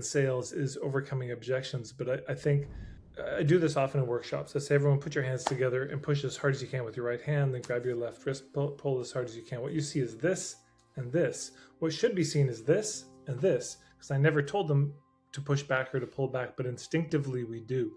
sales is overcoming objections, but I think I do this often in workshops. I say, everyone put your hands together and push as hard as you can with your right hand, then grab your left wrist, pull as hard as you can. What you see is this and this. What should be seen is this and this, because I never told them to push back or to pull back, but instinctively we do.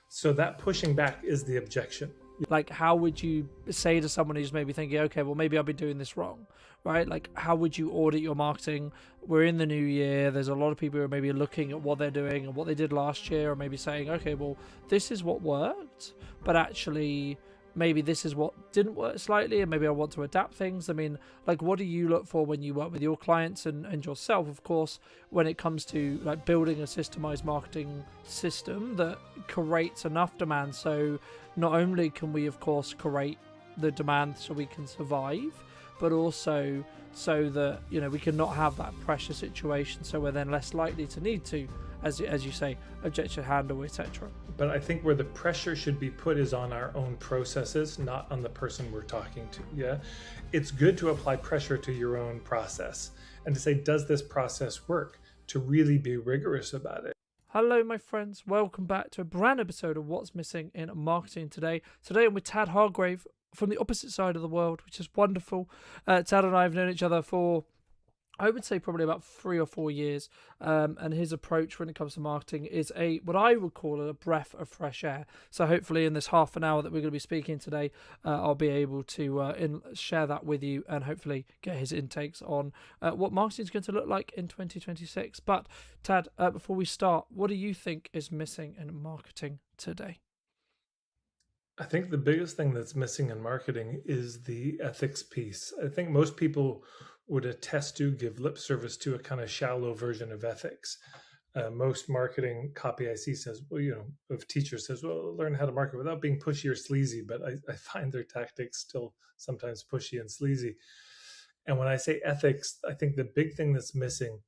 So that pushing back is the objection. Like, how would you say to someone who's maybe thinking, okay, well, maybe I'll be doing this wrong, right? Like, how would you audit your marketing? We're in the new year. There's a lot of people who are maybe looking at what they're doing and what they did last year, or maybe saying, okay, well, this is what worked, but actually maybe this is what didn't work slightly, and maybe I want to adapt things. I mean, like, what do you look for when you work with your clients and yourself, of course, when it comes to like building a systemized marketing system that creates enough demand, so not only can we of course create the demand so we can survive, but also so that, you know, we can not have that pressure situation, so we're then less likely to need to, as you say, objection handle, etc. But I think where the pressure should be put is on our own processes, not on the person we're talking to. Yeah, it's good to apply pressure to your own process and to say, does this process work? To really be rigorous about it. Hello, my friends. Welcome back to a brand new episode of What's Missing in Marketing Today. Today I'm with Tad Hargrave from the opposite side of the world, which is wonderful. Tad and I have known each other for, I would say, probably about 3 or 4 years, and his approach when it comes to marketing is what I would call a breath of fresh air. So hopefully in this half an hour that we're going to be speaking today, I'll be able to share that with you and hopefully get his intakes on what marketing is going to look like in 2026. But Tad, before we start, what do you think is missing in marketing today? I think the biggest thing that's missing in marketing is the ethics piece. I think most people would attest to, give lip service to, a kind of shallow version of ethics. Most marketing copy I see says, well, you know, of teachers says, well, learn how to market without being pushy or sleazy. But I find their tactics still sometimes pushy and sleazy. And when I say ethics, I think the big thing that's missing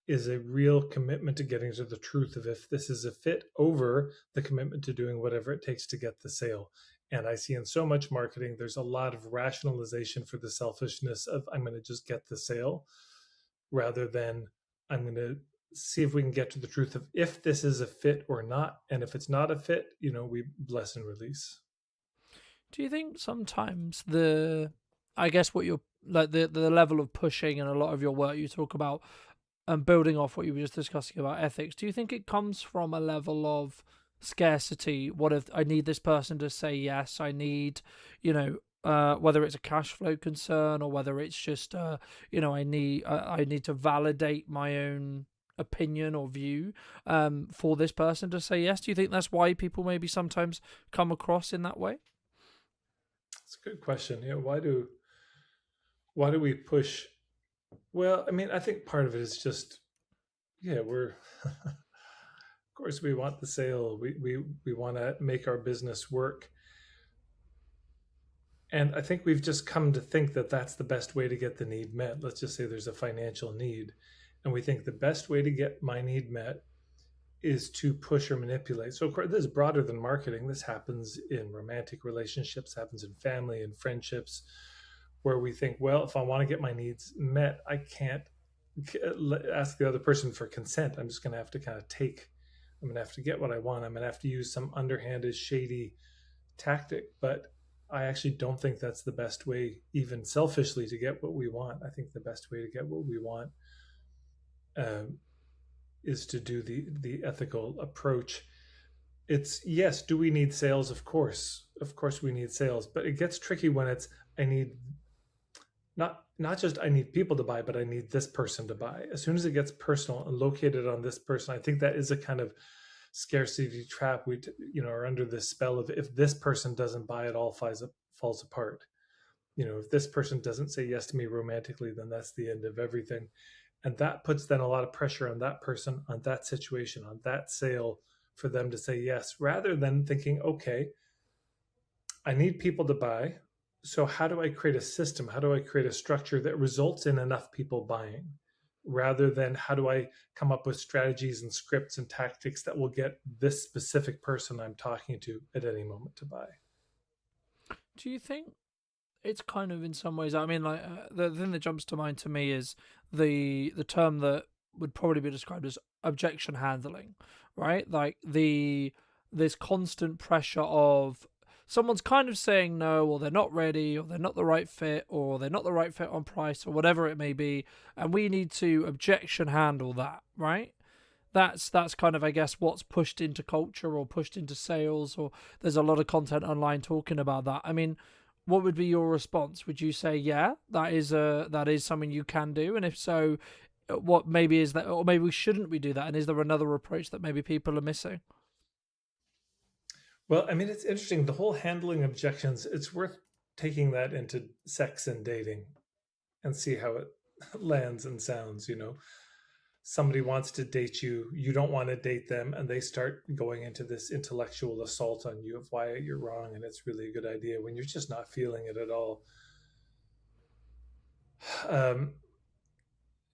is a real commitment to getting to the truth of if this is a fit, over the commitment to doing whatever it takes to get the sale. And I see in so much marketing, there's a lot of rationalization for the selfishness of, I'm going to just get the sale, rather than I'm going to see if we can get to the truth of if this is a fit or not. And if it's not a fit, you know, we bless and release. Do you think sometimes I guess what you're like the level of pushing and a lot of your work you talk about, and building off what you were just discussing about ethics, do you think it comes from a level of scarcity? What if I need this person to say yes? I need, you know, whether it's a cash flow concern or whether it's just, I need to validate my own opinion or view for this person to say yes. Do you think that's why people maybe sometimes come across in that way? It's a good question. You know, why do we push? Well, I mean, I think part of it is just, yeah, we're of course we want the sale. We want to make our business work. And I think we've just come to think that that's the best way to get the need met. Let's just say there's a financial need, and we think the best way to get my need met is to push or manipulate. So of course, this is broader than marketing. This happens in romantic relationships, happens in family and friendships, where we think, well, if I want to get my needs met, I can't ask the other person for consent. I'm just going to have to kind of I'm going to have to get what I want. I'm going to have to use some underhanded, shady tactic. But I actually don't think that's the best way, even selfishly, to get what we want. I think the best way to get what we want is to do the ethical approach. It's, yes, do we need sales? Of course we need sales, but it gets tricky when it's, I need not just I need people to buy, but I need this person to buy. As soon as it gets personal and located on this person, I think that is a kind of scarcity trap. We are under this spell of, if this person doesn't buy, it all falls apart. You know, if this person doesn't say yes to me romantically, then that's the end of everything. And that puts then a lot of pressure on that person, on that situation, on that sale, for them to say yes, rather than thinking, okay, I need people to buy. So how do I create a system? How do I create a structure that results in enough people buying? Rather than how do I come up with strategies and scripts and tactics that will get this specific person I'm talking to at any moment to buy? Do you think it's kind of, in some ways, I mean, like the thing that jumps to mind to me is the term that would probably be described as objection handling, right? Like this constant pressure of someone's kind of saying no, or they're not ready, or they're not the right fit, or they're not the right fit on price, or whatever it may be, and we need to objection handle that, right? That's kind of, I guess, what's pushed into culture or pushed into sales, or there's a lot of content online talking about that. I mean, what would be your response? Would you say, yeah, that is something you can do, and if so, what maybe is that, or maybe shouldn't we do that, and is there another approach that maybe people are missing? Well, I mean, it's interesting. The whole handling objections, it's worth taking that into sex and dating and see how it lands and sounds, Somebody wants to date you, you don't want to date them, and they start going into this intellectual assault on you of why you're wrong and it's really a good idea when you're just not feeling it at all. Um,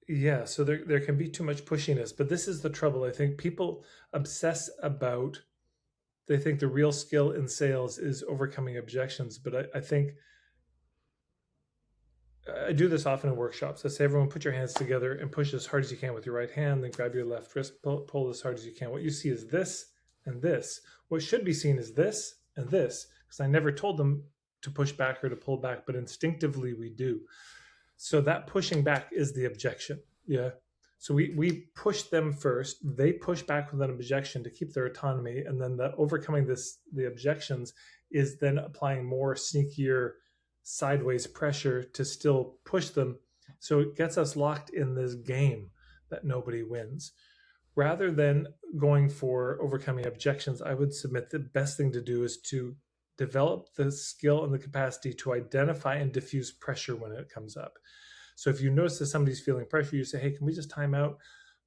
yeah, so there can be too much pushiness, but this is the trouble. I think people obsess about, they think the real skill in sales is overcoming objections, but I think I do this often in workshops. I say, everyone put your hands together and push as hard as you can with your right hand, then grab your left wrist, pull as hard as you can. What you see is this and this. What should be seen is this and this, because I never told them to push back or to pull back, but instinctively we do. So that pushing back is the objection. Yeah. So we push them first. They push back with an objection to keep their autonomy. And then the overcoming the objections is then applying more sneakier sideways pressure to still push them. So it gets us locked in this game that nobody wins. Rather than going for overcoming objections, I would submit the best thing to do is to develop the skill and the capacity to identify and diffuse pressure when it comes up. So if you notice that somebody's feeling pressure, you say, hey, can we just time out?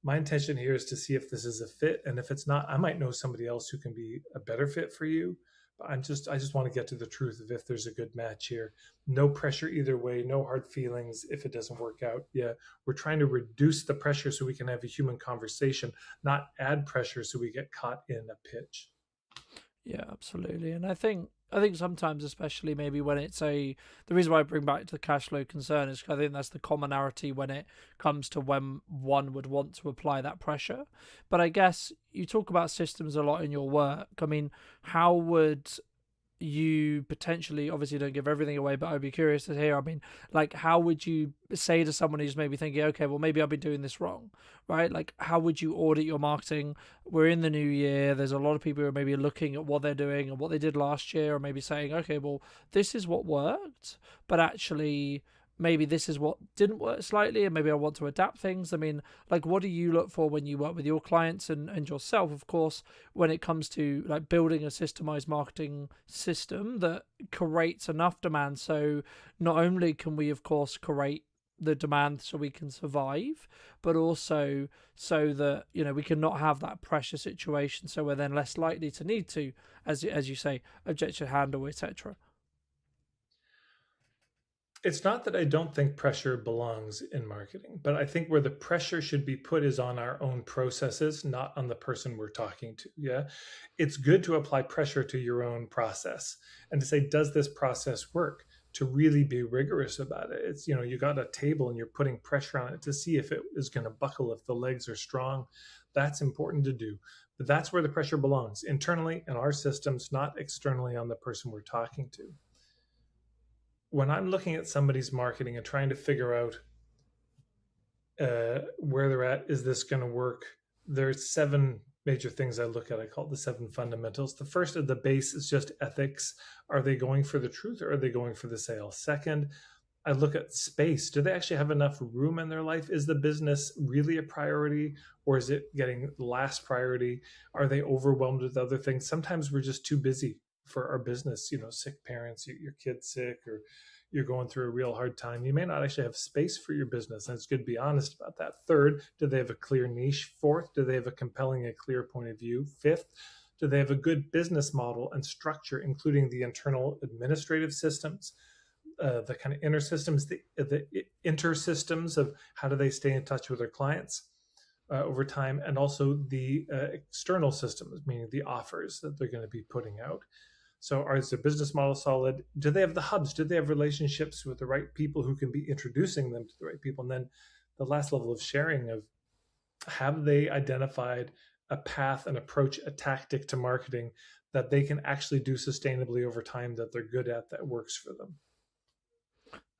My intention here is to see if this is a fit. And if it's not, I might know somebody else who can be a better fit for you. But I just want to get to the truth of if there's a good match here. No pressure either way, no hard feelings if it doesn't work out. Yeah, we're trying to reduce the pressure so we can have a human conversation, not add pressure so we get caught in a pitch. Yeah, absolutely. And I think sometimes, especially maybe when it's the reason why I bring back to the cash flow concern is 'cause I think that's the commonality when it comes to when one would want to apply that pressure. But I guess you talk about systems a lot in your work. I mean, how would you potentially, obviously don't give everything away, but I'd be curious to hear, I mean, like, how would you say to someone who's maybe thinking, okay, well, maybe I've been doing this wrong, right? Like, how would you audit your marketing? We're in the new year, there's a lot of people who are maybe looking at what they're doing and what they did last year, or maybe saying, okay, well, this is what worked, but actually maybe this is what didn't work slightly, and maybe I want to adapt things. I mean, like, what do you look for when you work with your clients and yourself, of course, when it comes to like building a systemized marketing system that creates enough demand, so not only can we of course create the demand so we can survive, but also so that, we can not have that pressure situation, so we're then less likely to need to, as you say, objection handle, etc. It's not that I don't think pressure belongs in marketing, but I think where the pressure should be put is on our own processes, not on the person we're talking to. Yeah. It's good to apply pressure to your own process and to say, does this process work? To really be rigorous about it. It's, you got a table and you're putting pressure on it to see if it is going to buckle, if the legs are strong. That's important to do. But that's where the pressure belongs, internally in our systems, not externally on the person we're talking to. When I'm looking at somebody's marketing and trying to figure out where they're at, is this going to work? There's 7 major things I look at. I call it the 7 fundamentals. The first at the base is just ethics. Are they going for the truth or are they going for the sale? Second, I look at space. Do they actually have enough room in their life? Is the business really a priority, or is it getting last priority? Are they overwhelmed with other things? Sometimes we're just too busy for our business, sick parents, your kid's sick, or you're going through a real hard time. You may not actually have space for your business, and it's good to be honest about that. Third, do they have a clear niche? Fourth, do they have a compelling and clear point of view? Fifth, do they have a good business model and structure, including the internal administrative systems, the kind of inner systems, the inter systems of how do they stay in touch with their clients over time, and also the external systems, meaning the offers that they're going to be putting out. So is their business model solid? Do they have the hubs? Do they have relationships with the right people who can be introducing them to the right people? And then the last level of sharing of Have they identified a path, an approach, a tactic to marketing that they can actually do sustainably over time, that they're good at, that works for them?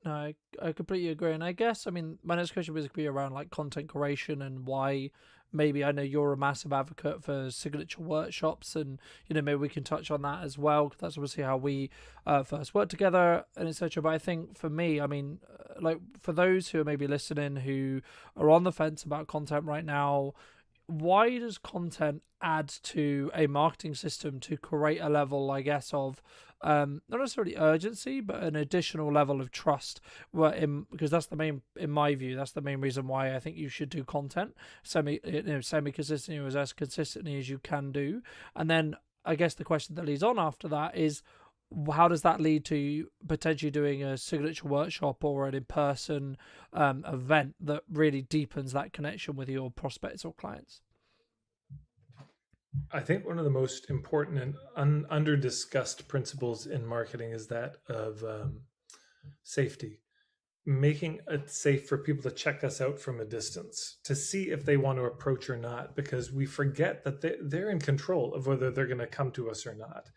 No, I completely agree. And I guess, I mean, my next question was going to be around like content creation and why maybe I know you're a massive advocate for signature workshops. And, you know, maybe we can touch on that as well. 'Cause that's obviously how we first worked together and etc. But I think for me, I mean, like for those who are maybe listening who are on the fence about content right now, why does content add to a marketing system to create a level, I guess, of not necessarily urgency, but an additional level of trust? Because that's the main, in my view, that's the main reason why I think you should do content semi consistently, or as consistently as you can do. And then I guess the question that leads on after that is, how does that lead to potentially doing a signature workshop or an in-person event that really deepens that connection with your prospects or clients? I think one of the most important and under discussed principles in marketing is that of safety, making it safe for people to check us out from a distance to see if they want to approach or not, because we forget that they're in control of whether they're going to come to us or not.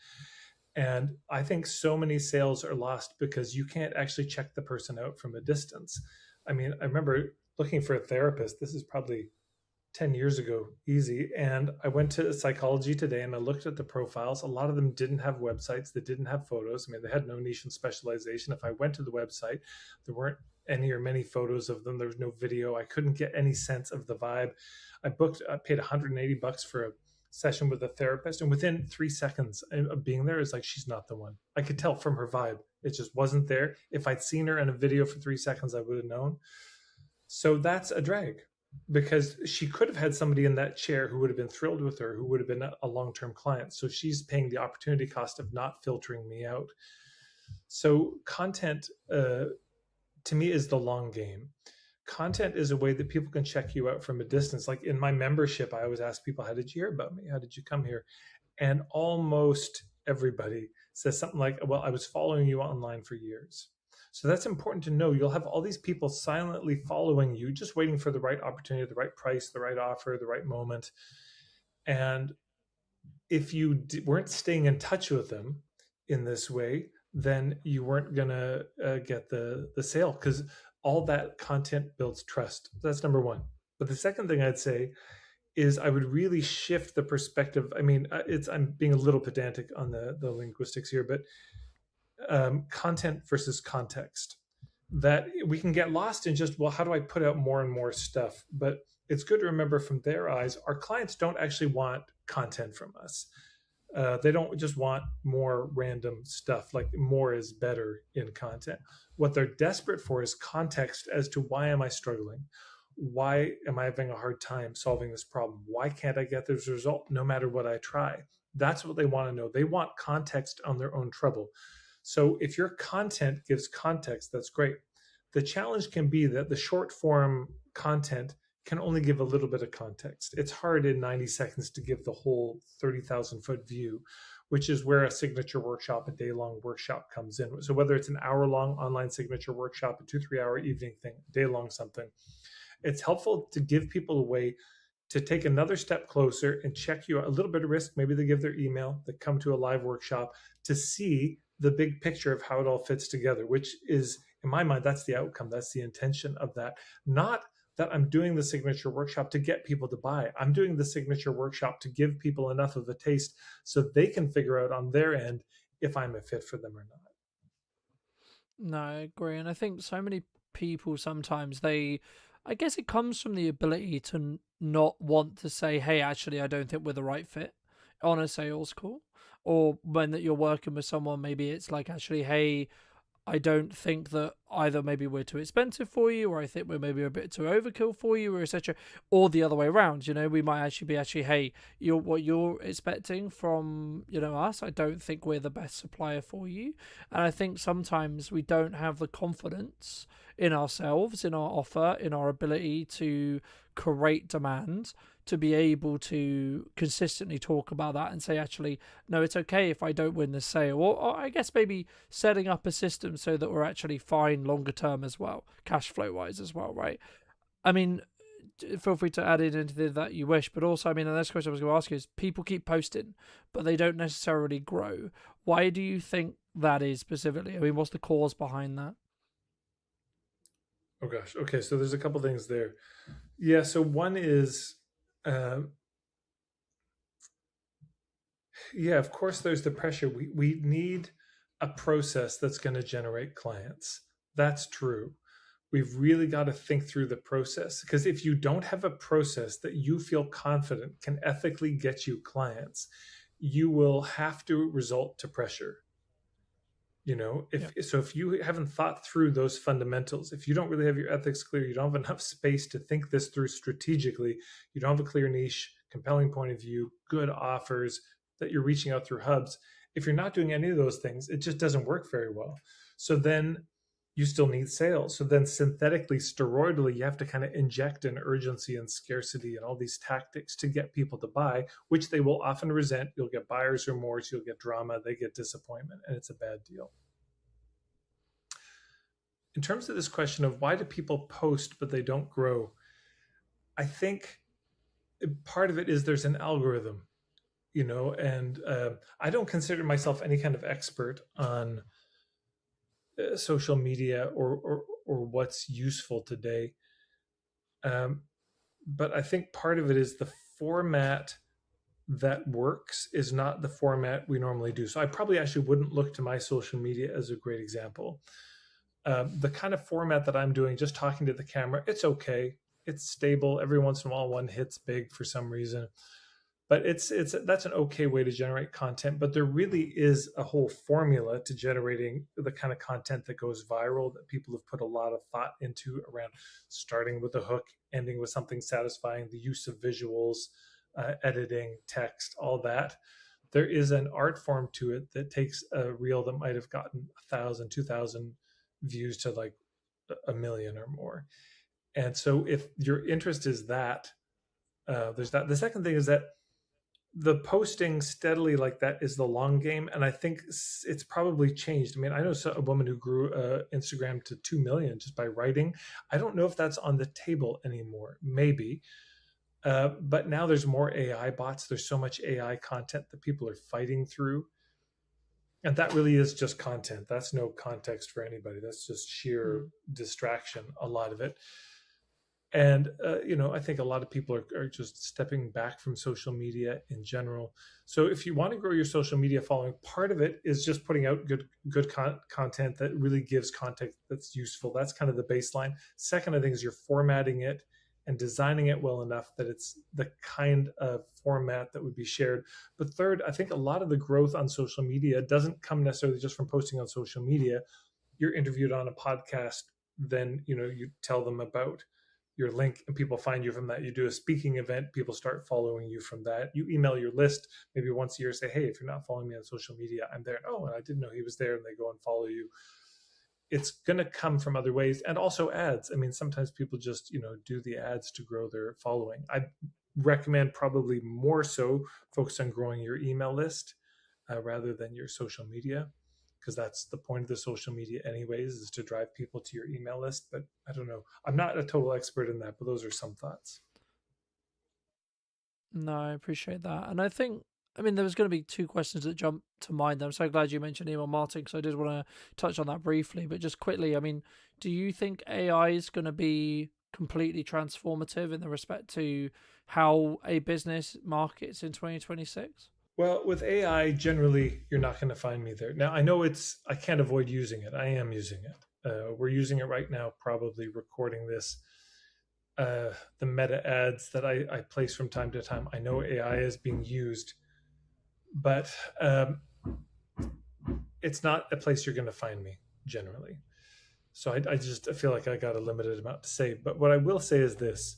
And I think so many sales are lost because you can't actually check the person out from a distance. I mean, I remember looking for a therapist. This is probably 10 years ago, easy. And I went to Psychology Today and I looked at the profiles. A lot of them didn't have websites, they didn't have photos. I mean, they had no niche and specialization. If I went to the website, there weren't any or many photos of them. There was no video. I couldn't get any sense of the vibe. I paid $180 for a session with a therapist. And within 3 seconds of being there, it's like, she's not the one. I could tell from her vibe. It just wasn't there. If I'd seen her in a video for 3 seconds, I would have known. So that's a drag, because she could have had somebody in that chair who would have been thrilled with her, who would have been a long-term client. So she's paying the opportunity cost of not filtering me out. So content, to me, is the long game. Content is a way that people can check you out from a distance. Like in my membership, I always ask people, how did you hear about me? How did you come here? And almost everybody says something like, well, I was following you online for years. So that's important to know. You'll have all these people silently following you, just waiting for the right opportunity, the right price, the right offer, the right moment. And if you weren't staying in touch with them in this way, then you weren't going to get the sale, because all that content builds trust. That's number one. But the second thing I'd say is I would really shift the perspective. I mean, I'm being a little pedantic on the linguistics here, but content versus context. That we can get lost in just, well, how do I put out more and more stuff? But it's good to remember, from their eyes, our clients don't actually want content from us. They don't just want more random stuff. Like, more is better in content. What they're desperate for is context as to, why am I struggling? Why am I having a hard time solving this problem? Why can't I get this result no matter what I try? That's what they want to know. They want context on their own trouble. So if your content gives context, that's great. The challenge can be that the short form content can only give a little bit of context. It's hard in 90 seconds to give the whole 30,000-foot view, which is where a signature workshop, a day-long workshop, comes in. So whether it's an hour-long online signature workshop, a 2-3 hour evening thing, day-long something, it's helpful to give people a way to take another step closer and check you out. A little bit of risk. Maybe they give their email, they come to a live workshop to see the big picture of how it all fits together, which is, in my mind, that's the outcome. That's the intention of that. Not that I'm doing the signature workshop to get people to buy. I'm doing the signature workshop to give people enough of a taste so they can figure out on their end if I'm a fit for them or not. No, I agree. And I think so many people sometimes I guess it comes from the ability to not want to say, hey, actually, I don't think we're the right fit on a sales call. Or when that you're working with someone, maybe it's like, actually, hey, I don't think that either maybe we're too expensive for you, or I think we're maybe a bit too overkill for you, or etc. Or the other way around. You know, we might actually be hey, what you're expecting from us. I don't think we're the best supplier for you, and I think sometimes we don't have the confidence in ourselves, in our offer, in our ability to create demand, to be able to consistently talk about that and say, actually, no, it's okay if I don't win the sale. Or I guess maybe setting up a system so that we're actually fine longer term as well, cash flow wise as well, right? I mean, feel free to add in anything that you wish. But also, I mean, the next question I was going to ask you is: people keep posting, but they don't necessarily grow. Why do you think that is specifically? I mean, what's the cause behind that? Oh gosh. Okay, so there's a couple things there. Yeah. So one is, uh, yeah, of course, there's the pressure. We need a process that's going to generate clients. That's true. We've really got to think through the process, because if you don't have a process that you feel confident can ethically get you clients, you will have to resort to pressure. You know, Yeah. if you haven't thought through those fundamentals, if you don't really have your ethics clear, you don't have enough space to think this through strategically, you don't have a clear niche, compelling point of view, good offers that you're reaching out through hubs, if you're not doing any of those things, it just doesn't work very well. So then you still need sales. So then synthetically, steroidally, you have to kind of inject an urgency and scarcity and all these tactics to get people to buy, which they will often resent. You'll get buyer's remorse, you'll get drama, they get disappointment, and it's a bad deal. In terms of this question of why do people post but they don't grow, I think part of it is there's an algorithm, and I don't consider myself any kind of expert on social media or what's useful today. Um, but I think part of it is the format that works is not the format we normally do. So I probably actually wouldn't look to my social media as a great example. The kind of format that I'm doing, just talking to the camera, it's okay. It's stable. Every once in a while, one hits big for some reason, but it's that's an okay way to generate content. But there really is a whole formula to generating the kind of content that goes viral that people have put a lot of thought into, around starting with a hook, ending with something satisfying, the use of visuals, editing, text, all that. There is an art form to it that takes a reel that might have gotten 1,000, 2,000 views to like a million or more. And so if your interest is that, there's that. The second thing is that the posting steadily like that is the long game, and I think it's probably changed. I mean, I know a woman who grew Instagram to 2 million just by writing. I don't know if that's on the table anymore. Maybe. But now there's more AI bots. There's so much AI content that people are fighting through, and that really is just content. That's no context for anybody. That's just sheer Mm. distraction, a lot of it. And I think a lot of people are just stepping back from social media in general. So if you want to grow your social media following, part of it is just putting out good content that really gives content that's useful. That's kind of the baseline. Second, I think, is you're formatting it and designing it well enough that it's the kind of format that would be shared. But third, I think a lot of the growth on social media doesn't come necessarily just from posting on social media. You're interviewed on a podcast, then you tell them about your link and people find you from that. You do a speaking event, people start following you from that. You email your list maybe once a year, say, hey, if you're not following me on social media, I'm there. Oh, and I didn't know he was there, and they go and follow you. It's going to come from other ways, and also ads. I mean, sometimes people just do the ads to grow their following. I recommend probably more so focus on growing your email list rather than your social media, because that's the point of the social media anyways, is to drive people to your email list. But I don't know, I'm not a total expert in that, but those are some thoughts. No, I appreciate that. And I think, I mean, there was going to be two questions that jumped to mind. I'm so glad you mentioned email marketing, because I did want to touch on that briefly. But just quickly, I mean, do you think AI is going to be completely transformative in the respect to how a business markets in 2026? Well, with AI, generally, you're not going to find me there. Now, I know I can't avoid using it. I am using it. We're using it right now, probably recording this. The meta ads that I place from time to time, I know AI is being used, but it's not a place you're going to find me generally. So I just feel like I got a limited amount to say. But what I will say is this: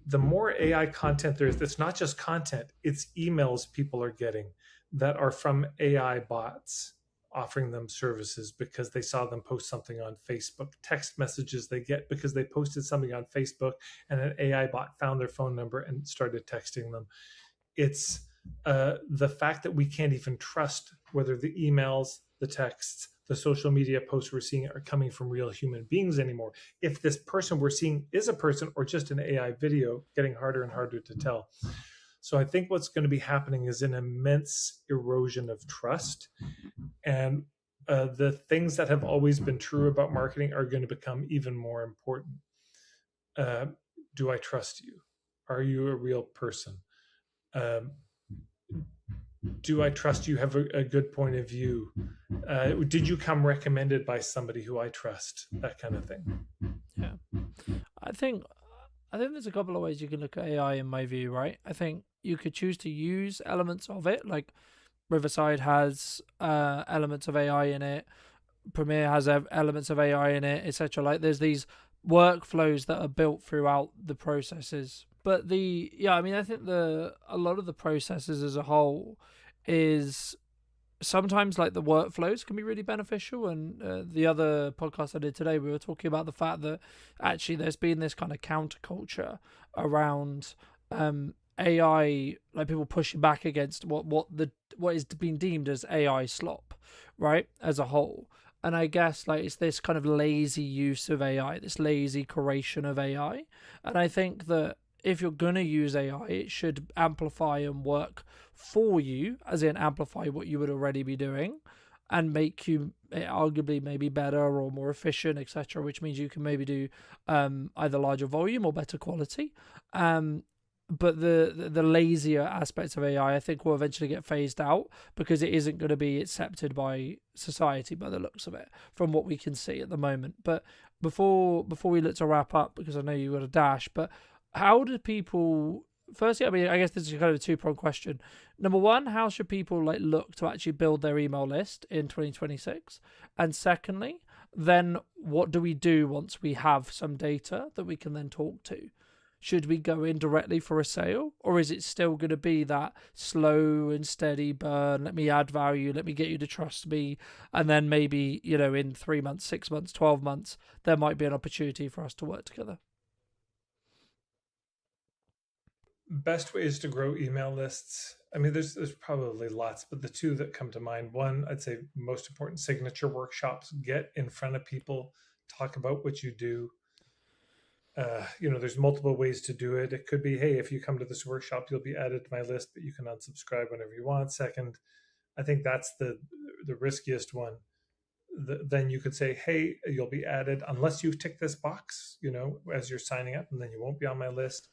the more AI content there is, it's not just content, it's emails people are getting that are from AI bots offering them services because they saw them post something on Facebook, text messages they get because they posted something on Facebook and an AI bot found their phone number and started texting them. It's the fact that we can't even trust whether the emails the texts, the social media posts we're seeing are coming from real human beings anymore. If this person we're seeing is a person or just an AI video, getting harder and harder to tell. So I think what's going to be happening is an immense erosion of trust, and the things that have always been true about marketing are going to become even more important. Uh, do I trust you? Are you a real person? Um, do I trust you have a good point of view? Did you come recommended by somebody who I trust? That kind of thing. Yeah. I think I think there's a couple of ways you can look at AI in my view, right? I think you could choose to use elements of it, like Riverside has elements of AI in it, Premiere has elements of AI in it, etc. Like there's these workflows that are built throughout the processes. But I mean, I think a lot of the processes as a whole is sometimes like the workflows can be really beneficial. And the other podcast I did today, we were talking about the fact that actually there's been this kind of counterculture around AI, like people pushing back against what is being deemed as AI slop, right, as a whole. And I guess like it's this kind of lazy use of AI, this lazy curation of AI. And I think that if you're going to use AI, it should amplify and work for you, as in amplify what you would already be doing and make you arguably maybe better or more efficient, etc., which means you can maybe do either larger volume or better quality. But the lazier aspects of AI, I think, will eventually get phased out because it isn't going to be accepted by society by the looks of it, from what we can see at the moment. But before we look to wrap up, because I know you got a dash, but how do people? Firstly, I mean, I guess this is kind of a two-pronged question. Number one, how should people like look to actually build their email list in 2026? And secondly, then what do we do once we have some data that we can then talk to? Should we go in directly for a sale, or is it still going to be that slow and steady burn? Let me add value, let me get you to trust me, and then maybe, in 3 months, 6 months, 12 months, there might be an opportunity for us to work together. Best ways to grow email lists. I mean, there's probably lots, but the two that come to mind. One, I'd say most important, signature workshops. Get in front of people, talk about what you do. There's multiple ways to do it. It could be, hey, if you come to this workshop, you'll be added to my list, but you can unsubscribe whenever you want. Second, I think that's the riskiest one. Then you could say, hey, you'll be added unless you tick this box, as you're signing up, and then you won't be on my list.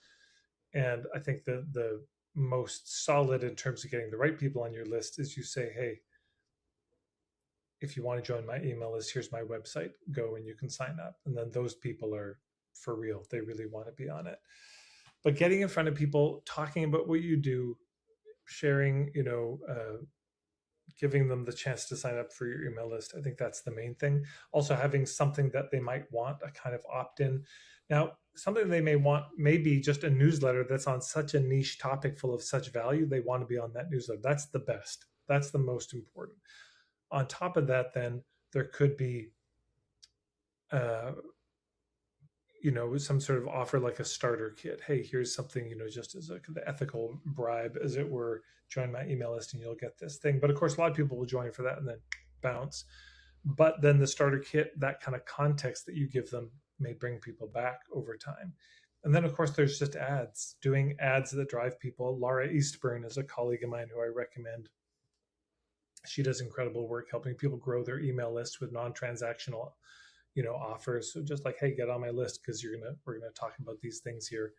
And I think the most solid in terms of getting the right people on your list is you say, hey, if you want to join my email list, here's my website, go and you can sign up. And then those people are for real. They really want to be on it. But getting in front of people, talking about what you do, sharing, giving them the chance to sign up for your email list. I think that's the main thing. Also, having something that they might want, a kind of opt in. Now, something they may want may be just a newsletter that's on such a niche topic full of such value, they want to be on that newsletter. That's the best. That's the most important. On top of that, then there could be, uh, some sort of offer like a starter kit. Hey, here's something, just as the ethical bribe, as it were, join my email list and you'll get this thing. But of course, a lot of people will join for that and then bounce. But then the starter kit, that kind of context that you give them may bring people back over time. And then, of course, there's just ads, doing ads that drive people. Laura Eastburn is a colleague of mine who I recommend. She does incredible work helping people grow their email list with non-transactional offers. So just like, hey, get on my list because we're gonna talk about these things here.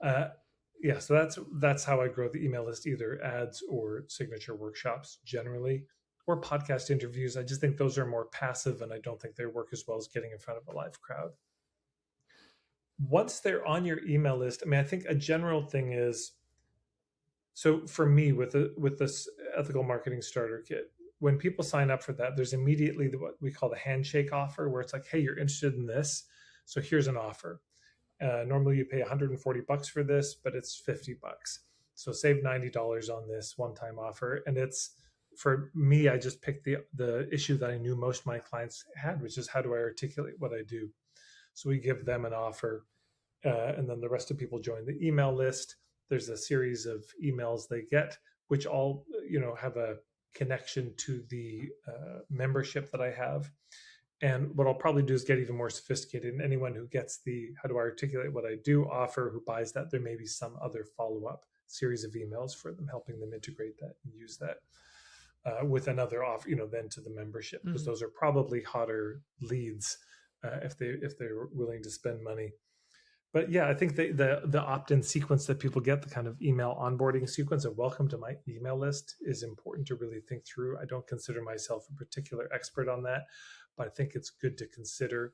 Yeah, so that's how I grow the email list, either ads or signature workshops generally, or podcast interviews. I just think those are more passive, and I don't think they work as well as getting in front of a live crowd. Once they're on your email list, I mean, I think a general thing is, so for me with this ethical marketing starter kit, when people sign up for that, there's immediately what we call the handshake offer, where it's like, hey, you're interested in this, so here's an offer. Normally you pay 140 bucks for this, but it's 50 bucks. So save $90 on this one-time offer. And it's, for me, I just picked the issue that I knew most of my clients had, which is how do I articulate what I do? So we give them an offer, and then the rest of people join the email list. There's a series of emails they get, which all have a connection to the membership that I have. And what I'll probably do is get even more sophisticated. And anyone who gets the how do I articulate what I do offer, who buys that, there may be some other follow up series of emails for them, helping them integrate that and use that with another offer, then to the membership, because those are probably hotter leads if they're willing to spend money. But yeah, I think the opt-in sequence that people get, the kind of email onboarding sequence of welcome to my email list, is important to really think through. I don't consider myself a particular expert on that, but I think it's good to consider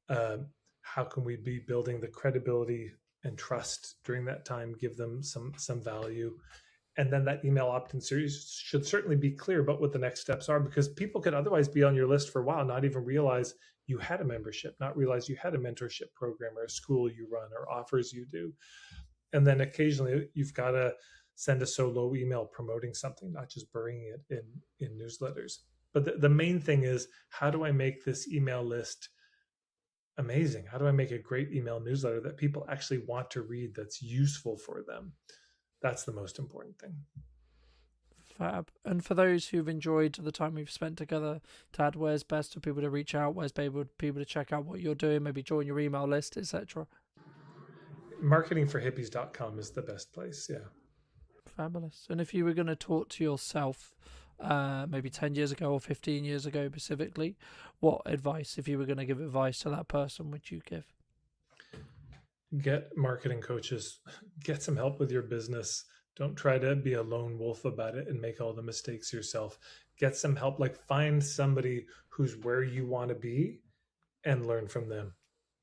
how can we be building the credibility and trust during that time, give them some value. And then that email opt-in series should certainly be clear about what the next steps are, because people could otherwise be on your list for a while, not even realize you had a membership, not realize you had a mentorship program or a school you run or offers you do. And then occasionally you've got to send a solo email promoting something, not just burying it in newsletters. But the main thing is, how do I make this email list amazing? How do I make a great email newsletter that people actually want to read, that's useful for them? That's the most important thing. Fab. And for those who've enjoyed the time we've spent together, Tad, where's best for people to reach out? Where's people to check out what you're doing, maybe join your email list, etc.? Marketingforhippies.com is the best place. Yeah. Fabulous. And if you were going to talk to yourself maybe 10 years ago or 15 years ago specifically, what advice, if you were going to give advice to that person, would you give? Get marketing coaches, get some help with your business. Don't try to be a lone wolf about it and make all the mistakes yourself. Get some help, like find somebody who's where you want to be and learn from them,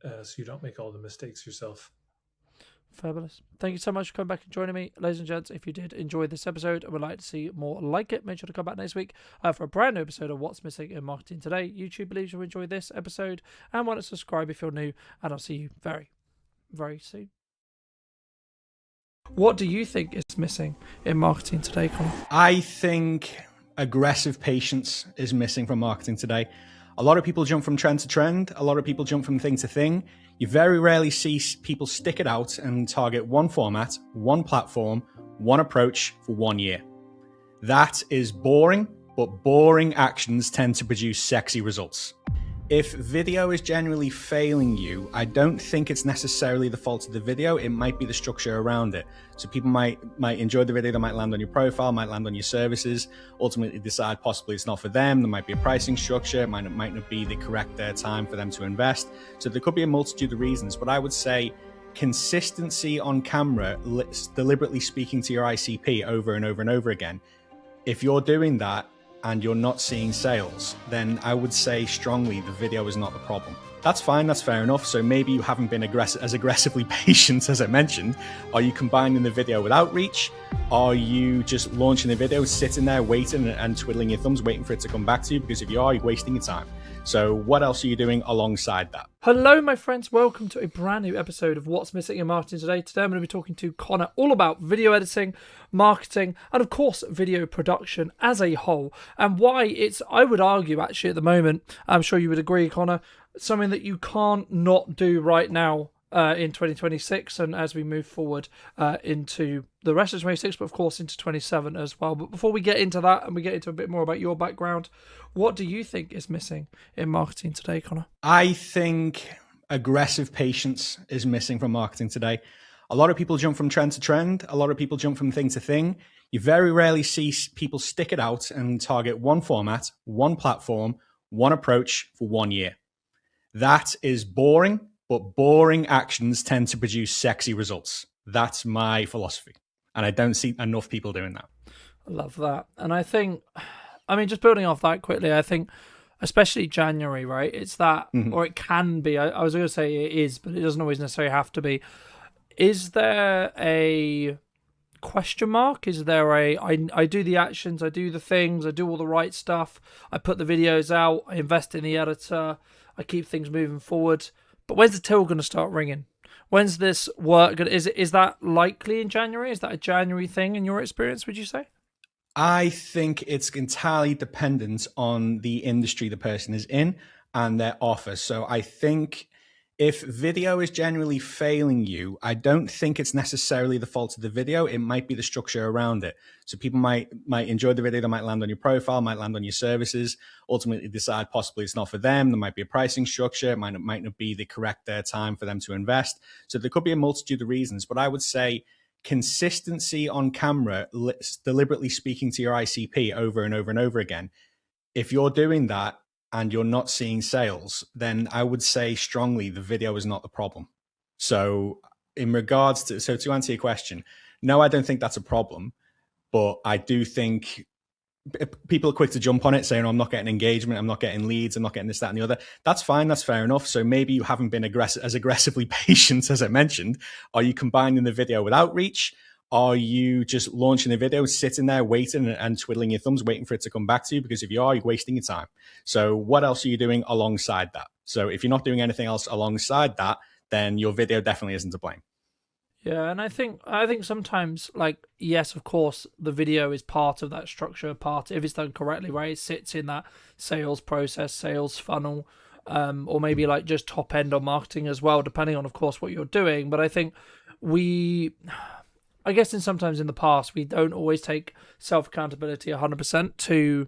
so you don't make all the mistakes yourself. Fabulous. Thank you so much for coming back and joining me. Ladies and gents, if you did enjoy this episode and would like to see more like it, make sure to come back next week for a brand new episode of What's Missing in Marketing Today. YouTube believes you'll enjoy this episode and want to subscribe if you're new, and I'll see you very, very soon. What do you think is missing in marketing today, Connor? I think aggressive patience is missing from marketing today. A lot of people jump from trend to trend. A lot of people jump from thing to thing. You very rarely see people stick it out and target one format, one platform, one approach for 1 year. That is boring, but boring actions tend to produce sexy results. If video is genuinely failing you, I don't think it's necessarily the fault of the video. It might be the structure around it. So people might enjoy the video, that might land on your profile, might land on your services, ultimately decide possibly it's not for them. There might be a pricing structure. It might not be the correct time for them to invest. So there could be a multitude of reasons, but I would say consistency on camera, deliberately speaking to your ICP over and over and over again. If you're doing that, and you're not seeing sales, then I would say strongly the video is not the problem. That's fine, that's fair enough. So maybe you haven't been as aggressively patient as I mentioned. Are you combining the video with outreach? Are you just launching the video, sitting there waiting and twiddling your thumbs, waiting for it to come back to you? Because if you are, you're wasting your time. So what else are you doing alongside that? Hello, my friends. Welcome to a brand new episode of What's Missing in Marketing Today. Today I'm going to be talking to Connor all about video editing, marketing, and of course, video production as a whole, and why it's, I would argue actually at the moment, I'm sure you would agree, Connor, something that you can't not do right now in 2026 and as we move forward into the rest of 26, but of course into 27 as well. But before we get into that and we get into a bit more about your background, what do you think is missing in marketing today, Connor? I think aggressive patience is missing from marketing today. A lot of people jump from trend to trend. A lot of people jump from thing to thing. You very rarely see people stick it out and target one format, one platform, one approach for 1 year. That is boring, but boring actions tend to produce sexy results. That's my philosophy. And I don't see enough people doing that. I love that. And I think, I mean, just building off that quickly, I think especially January, right? It's that, or it can be, I was going to say it is, but it doesn't always necessarily have to be. Is there a question mark? Is there I do the actions, I do the things, I do all the right stuff, I put the videos out, I invest in the editor, I keep things moving forward. But when's the till going to start ringing? When's this work? Is that likely in January? Is that a January thing in your experience, would you say? I think it's entirely dependent on the industry the person is in and their offer. So I think If video is genuinely failing you, I don't think it's necessarily the fault of the video. It might be the structure around it. So people might enjoy the video, they might land on your profile, might land on your services, ultimately decide possibly it's not for them. There might be a pricing structure. It might not be the correct time for them to invest. So there could be a multitude of reasons. But I would say consistency on camera, deliberately speaking to your ICP over and over and over again. If you're doing that, and you're not seeing sales, then I would say strongly the video is not the problem. So in regards to, so to answer your question, no, I don't think that's a problem, but I do think people are quick to jump on it saying, oh, I'm not getting engagement, I'm not getting leads, I'm not getting this, that, and the other. That's fine, that's fair enough. So maybe you haven't been as aggressively patient as I mentioned. Are you combining the video with outreach? Are you just launching a video, sitting there waiting and twiddling your thumbs, waiting for it to come back to you? Because if you are, you're wasting your time. So what else are you doing alongside that? So if you're not doing anything else alongside that, then your video definitely isn't to blame. Yeah, and I think sometimes, like, yes, of course, the video is part of that structure, part if it's done correctly, right? It sits in that sales process, sales funnel, or maybe like just top end on marketing as well, depending on, of course, what you're doing. But I think I guess sometimes in the past, we don't always take self-accountability 100% to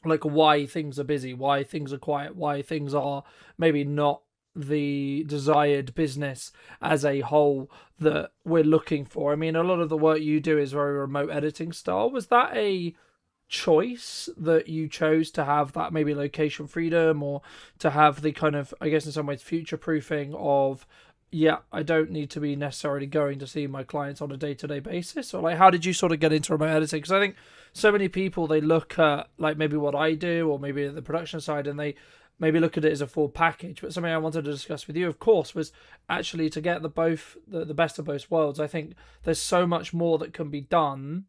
like why things are busy, why things are quiet, why things are maybe not the desired business as a whole that we're looking for. I mean, a lot of the work you do is very remote editing style. Was that a choice that you chose to have that maybe location freedom, or to have the kind of, I guess in some ways, future proofing of, yeah, I don't need to be necessarily going to see my clients on a day-to-day basis? Or like, how did you sort of get into remote editing? Because I think so many people, they look at like maybe what I do, or maybe the production side, and they maybe look at it as a full package. But something I wanted to discuss with you, of course, was actually to get the best of both worlds. I think there's so much more that can be done,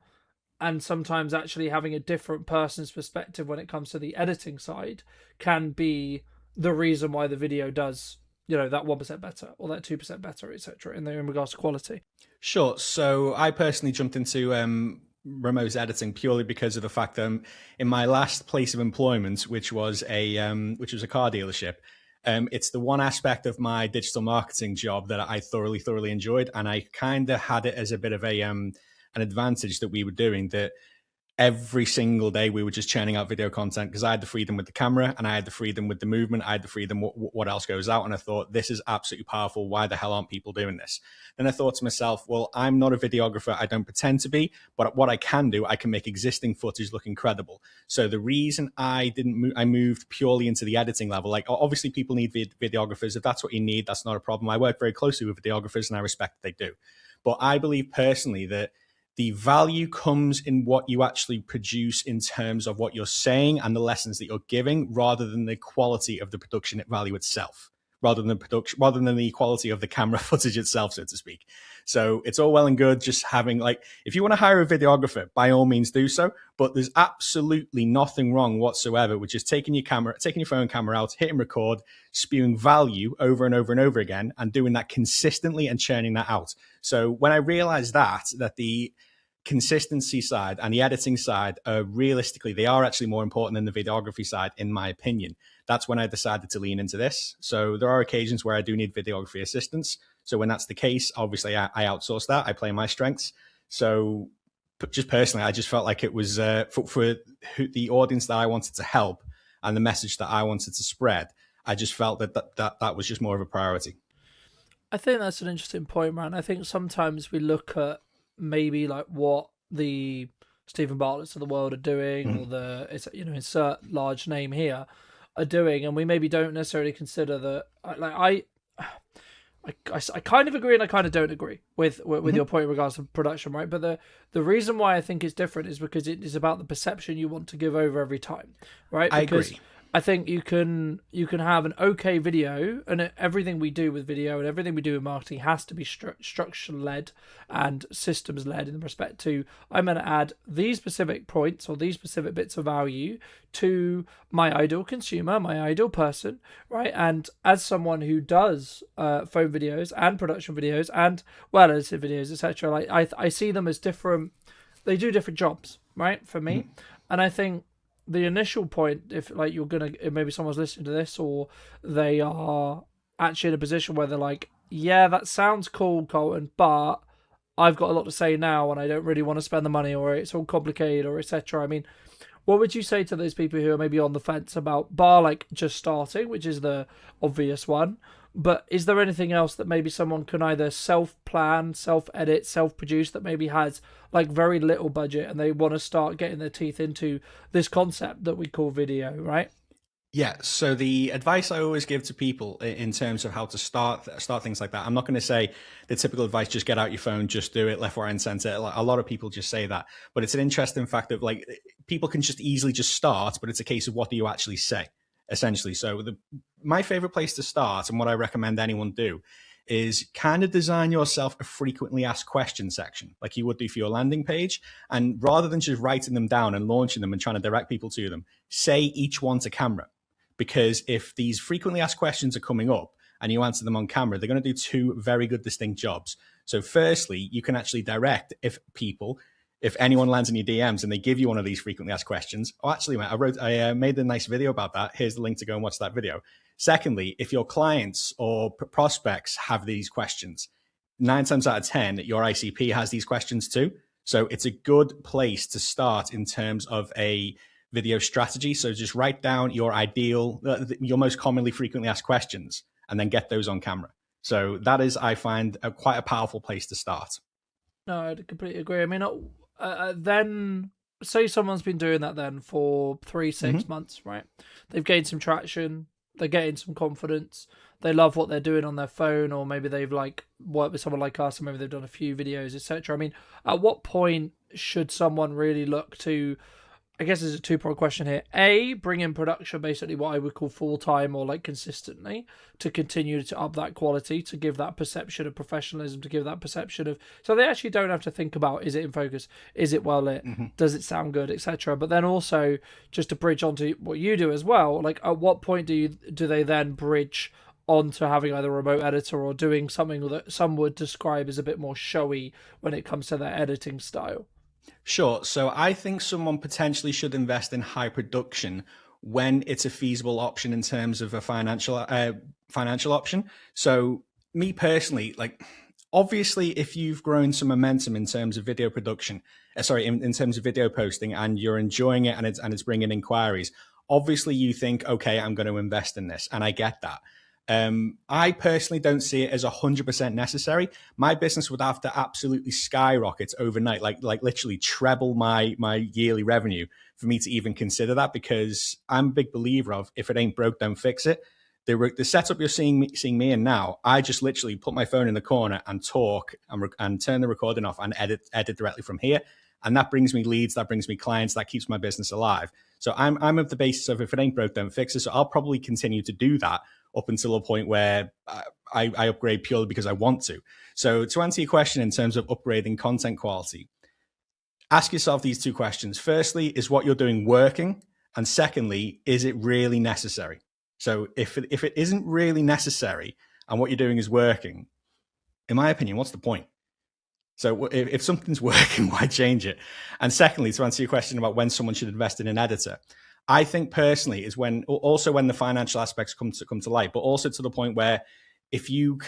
and sometimes actually having a different person's perspective when it comes to the editing side can be the reason why the video does, that 1% better or that 2% better, etc. in regards to quality. Sure. So I personally jumped into remote editing purely because of the fact that in my last place of employment, which was a car dealership, it's the one aspect of my digital marketing job that I thoroughly enjoyed, and I kind of had it as a bit of an advantage that we were doing that. Every single day we were just churning out video content because I had the freedom with the camera, and I had the freedom with the movement. I had the freedom what else goes out. And I thought, this is absolutely powerful. Why the hell aren't people doing this? Then I thought to myself, well, I'm not a videographer. I don't pretend to be, but what I can do, I can make existing footage look incredible. So the reason I moved purely into the editing level, like obviously people need videographers. If that's what you need, that's not a problem. I work very closely with videographers and I respect that they do. But I believe personally that the value comes in what you actually produce in terms of what you're saying and the lessons that you're giving, rather than the quality of the production value itself, rather than the quality of the camera footage itself, so to speak. So it's all well and good just having, like, if you want to hire a videographer, by all means do so, but there's absolutely nothing wrong whatsoever with just taking your phone camera out, hitting record, spewing value over and over and over again, and doing that consistently and churning that out. So when I realized that the consistency side and the editing side realistically, they are actually more important than the videography side, in my opinion. That's when I decided to lean into this. So there are occasions where I do need videography assistance. So when that's the case, obviously I outsource that. I play my strengths. So just personally, I just felt like it was for the audience that I wanted to help and the message that I wanted to spread. I just felt that was just more of a priority. I think that's an interesting point, man. I think sometimes we look at maybe like what the Stephen Bartlett's of the world are doing, or the insert large name here are doing, and we maybe don't necessarily consider that. I kind of agree and I kind of don't agree with your point in regards to production, right? But the reason why I think it's different is because it is about the perception you want to give over every time, right? Because I agree. I think you can have an okay video, and everything we do with video and everything we do in marketing has to be structure led and systems led in respect to, I'm going to add these specific points or these specific bits of value to my ideal consumer, my ideal person, right? And as someone who does phone videos and production videos and well edited videos, etc., like I see them as different. They do different jobs, right? For me, and I think the initial point, if like you're gonna, maybe someone's listening to this or they are actually in a position where they're like, yeah, that sounds cool, Colton, but I've got a lot to say now and I don't really want to spend the money, or it's all complicated, or etc. I mean, what would you say to those people who are maybe on the fence about bar like just starting, which is the obvious one? But is there anything else that maybe someone can either self-plan, self-edit, self-produce that maybe has like very little budget and they want to start getting their teeth into this concept that we call video, right? Yeah. So the advice I always give to people in terms of how to start things like that, I'm not going to say the typical advice: just get out your phone, just do it, left, right, and center. A lot of people just say that, but it's an interesting fact of like people can just easily just start, but it's a case of what do you actually say, essentially. So my favorite place to start, and what I recommend anyone do, is kind of design yourself a frequently asked questions section like you would do for your landing page. And rather than just writing them down and launching them and trying to direct people to them, say each one to camera. Because if these frequently asked questions are coming up and you answer them on camera, they're going to do two very good distinct jobs. So firstly, you can actually direct if anyone lands in your DMs and they give you one of these frequently asked questions. Oh, actually, mate, I made a nice video about that. Here's the link to go and watch that video. Secondly, if your clients or prospects have these questions, 9 times out of 10, your ICP has these questions too. So it's a good place to start in terms of a video strategy. So just write down your your most commonly frequently asked questions, and then get those on camera. So that is, I find, quite a powerful place to start. No, I completely agree. I mean, then say someone's been doing that then for 3-6 months, right? They've gained some traction, they're getting some confidence, they love what they're doing on their phone, or maybe they've like worked with someone like us, or maybe they've done a few videos, etc. I mean, at what point should someone really look to, I guess there's a two-part question here. A, bring in production, basically what I would call full-time or like consistently, to continue to up that quality, to give that perception of professionalism, to give that perception of, so they actually don't have to think about, is it in focus, is it well lit, does it sound good, etc. But then also just to bridge onto what you do as well, like at what point do they then bridge onto having either a remote editor or doing something that some would describe as a bit more showy when it comes to their editing style? Sure. So I think someone potentially should invest in high production when it's a feasible option in terms of a financial option. So me personally, like obviously, if you've grown some momentum in terms of video production, in terms of video posting, and you're enjoying it and it's bringing inquiries, obviously you think, okay, I'm going to invest in this, and I get that. I personally don't see it as 100% necessary. My business would have to absolutely skyrocket overnight, like literally treble my yearly revenue for me to even consider that, because I'm a big believer of if it ain't broke, don't fix it. The setup you're seeing me in now, I just literally put my phone in the corner and talk and turn the recording off and edit directly from here. And that brings me leads, that brings me clients, that keeps my business alive. So I'm of the basis of if it ain't broke, don't fix it. So I'll probably continue to do that up until a point where I upgrade purely because I want to. So to answer your question in terms of upgrading content quality, ask yourself these two questions. Firstly, is what you're doing working? And secondly, is it really necessary? So if it isn't really necessary and what you're doing is working, in my opinion, what's the point? So if something's working, why change it? And secondly, to answer your question about when someone should invest in an editor, I think personally is when the financial aspects come to light, but also to the point where if you've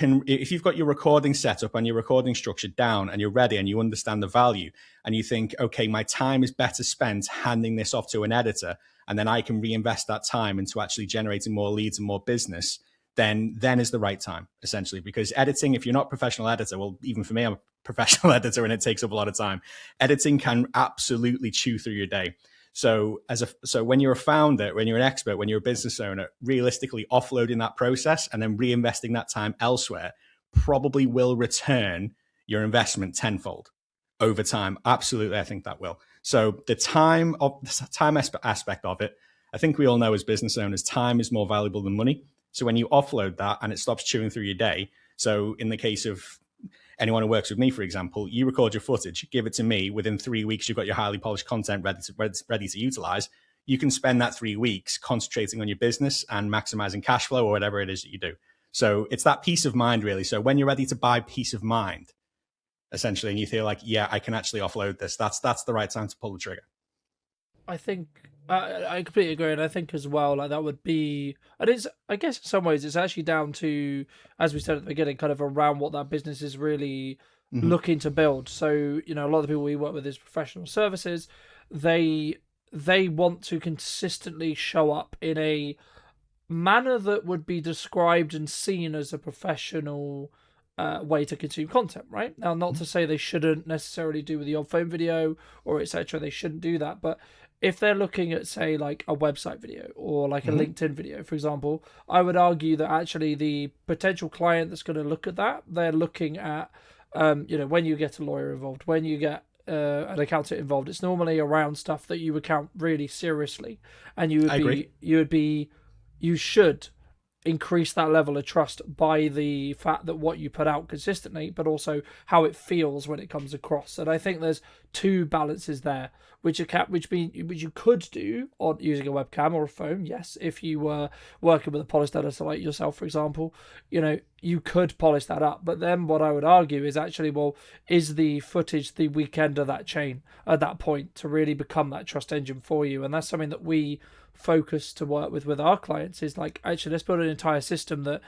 got your recording set up and your recording structure down and you're ready and you understand the value and you think, okay, my time is better spent handing this off to an editor, and then I can reinvest that time into actually generating more leads and more business, then is the right time, essentially. Because editing, if you're not a professional editor, well, even for me, I'm a professional editor and it takes up a lot of time. Editing can absolutely chew through your day. So when you're a founder, when you're an expert, when you're a business owner, realistically offloading that process and then reinvesting that time elsewhere probably will return your investment tenfold over time. Absolutely, I think that will. So the time aspect of it, I think we all know as business owners, time is more valuable than money. So when you offload that and it stops chewing through your day, so in the case of anyone who works with me, for example, you record your footage, give it to me. Within 3 weeks, you've got your highly polished content ready to utilize. You can spend that 3 weeks concentrating on your business and maximizing cash flow or whatever it is that you do. So it's that peace of mind, really. So when you're ready to buy peace of mind, essentially, and you feel like, yeah, I can actually offload this, that's the right time to pull the trigger. I think I completely agree, and I think as well, like that would be, and it's, I guess in some ways it's actually down to, as we said at the beginning, kind of around what that business is really Hmm. looking to build. So a lot of the people we work with is professional services. They they want to consistently show up in a manner that would be described and seen as a professional way to consume content, right? Now, not to say they shouldn't necessarily do with the odd phone video or etc. They shouldn't do that, but if they're looking at, say, like a website video or like a Hmm. LinkedIn video, for example, I would argue that actually the potential client that's going to look at that, they're looking at, when you get a lawyer involved, when you get an accountant involved, it's normally around stuff that you would count really seriously, and I agree. you should increase that level of trust by the fact that what you put out consistently, but also how it feels when it comes across. And I think there's two balances there, which you could do on using a webcam or a phone. Yes, if you were working with a polished editor like yourself, for example, you could polish that up. But then what I would argue is actually, well, is the footage the weak end of that chain at that point to really become that trust engine for you? And that's something that we focus to work with our clients, is like, actually, let's build an entire system that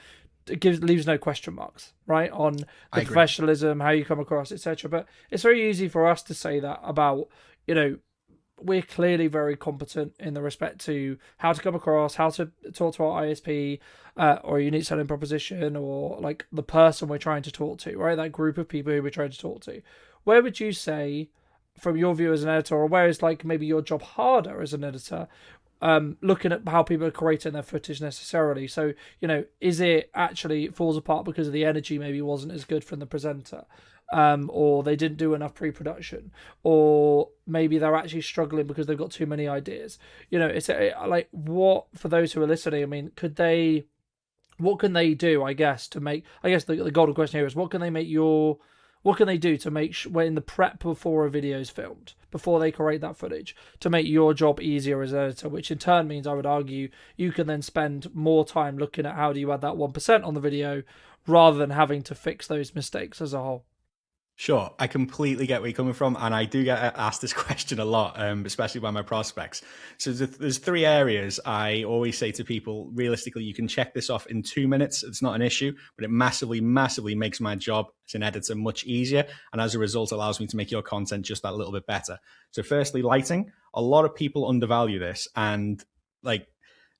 leaves no question marks, right, on I the agree. professionalism, how you come across, etc. But it's very easy for us to say that about, we're clearly very competent in the respect to how to come across, how to talk to our ISP, or unique selling proposition, or like the person we're trying to talk to, right? That group of people who we're trying to talk to. Where would you say, from your view as an editor, or where is like maybe your job harder as an editor, looking at how people are creating their footage necessarily? So, is it actually falls apart because of the energy maybe wasn't as good from the presenter, or they didn't do enough pre-production, or maybe they're actually struggling because they've got too many ideas? It's like, what, for those who are listening, I mean, what can they do, I guess, to make, I guess the golden question here is, what can they do to make when in the prep before a video is filmed, before they create that footage, to make your job easier as an editor, which in turn means, I would argue, you can then spend more time looking at how do you add that 1% on the video, rather than having to fix those mistakes as a whole. Sure, I completely get where you're coming from, and I do get asked this question a lot, especially by my prospects. So there's three areas I always say to people. Realistically, you can check this off in 2 minutes; it's not an issue, but it massively, massively makes my job as an editor much easier, and as a result, allows me to make your content just that little bit better. So, firstly, lighting. A lot of people undervalue this, and like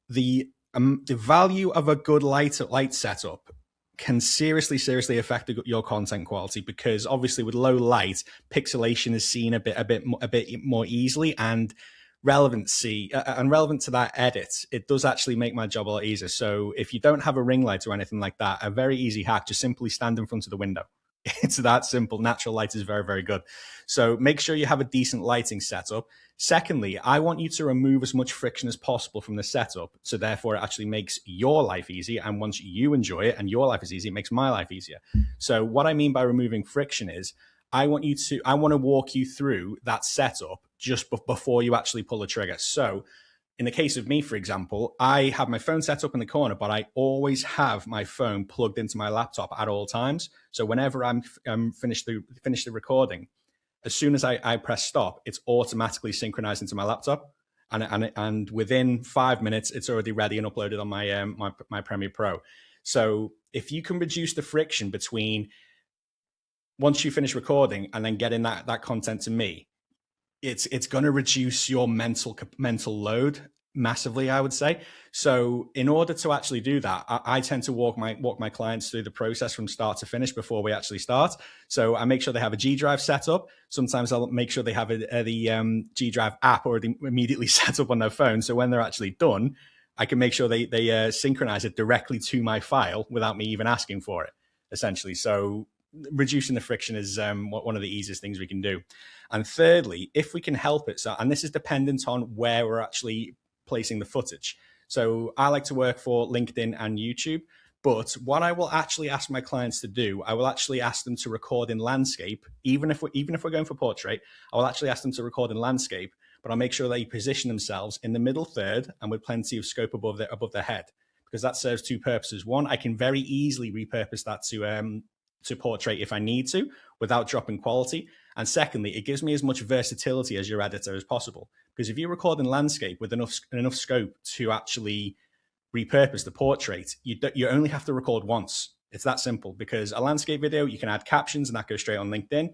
the value of a good light setup can seriously affect your content quality, because obviously with low light, pixelation is seen a bit more easily, and relevancy and relevant to that edit, it does actually make my job a lot easier. So if you don't have a ring light or anything like that, a very easy hack: just simply stand in front of the window. It's that simple. Natural light is very, very good. So make sure you have a decent lighting setup. Secondly, I want you to remove as much friction as possible from the setup. So therefore, it actually makes your life easier. And once you enjoy it and your life is easy, it makes my life easier. So what I mean by removing friction is, I want to walk you through that setup just before you actually pull the trigger. So in the case of me, for example, I have my phone set up in the corner, but I always have my phone plugged into my laptop at all times. So whenever I'm finished the recording, as soon as I press stop, it's automatically synchronized into my laptop, and within 5 minutes, it's already ready and uploaded on my Premiere Pro. So if you can reduce the friction between once you finish recording and then getting that content to me, it's going to reduce your mental load massively, I would say. So in order to actually do that, I tend to walk my clients through the process from start to finish before we actually start. So I make sure they have a G Drive set up. Sometimes I'll make sure they have the G Drive app already immediately set up on their phone. So when they're actually done, I can make sure they synchronize it directly to my file without me even asking for it, essentially. So reducing the friction is one of the easiest things we can do. And thirdly, if we can help it, and this is dependent on where we're actually placing the footage. So I like to work for LinkedIn and YouTube, but what I will actually ask my clients to do, I will actually ask them to record in landscape. Even if we're going for portrait, I will actually ask them to record in landscape, but I'll make sure they position themselves in the middle third and with plenty of scope above their head, because that serves two purposes. One, I can very easily repurpose that to portrait if I need to, without dropping quality. And secondly, it gives me as much versatility as your editor as possible. Because if you record in landscape with enough scope to actually repurpose the portrait, you only have to record once. It's that simple. Because a landscape video, you can add captions and that goes straight on LinkedIn.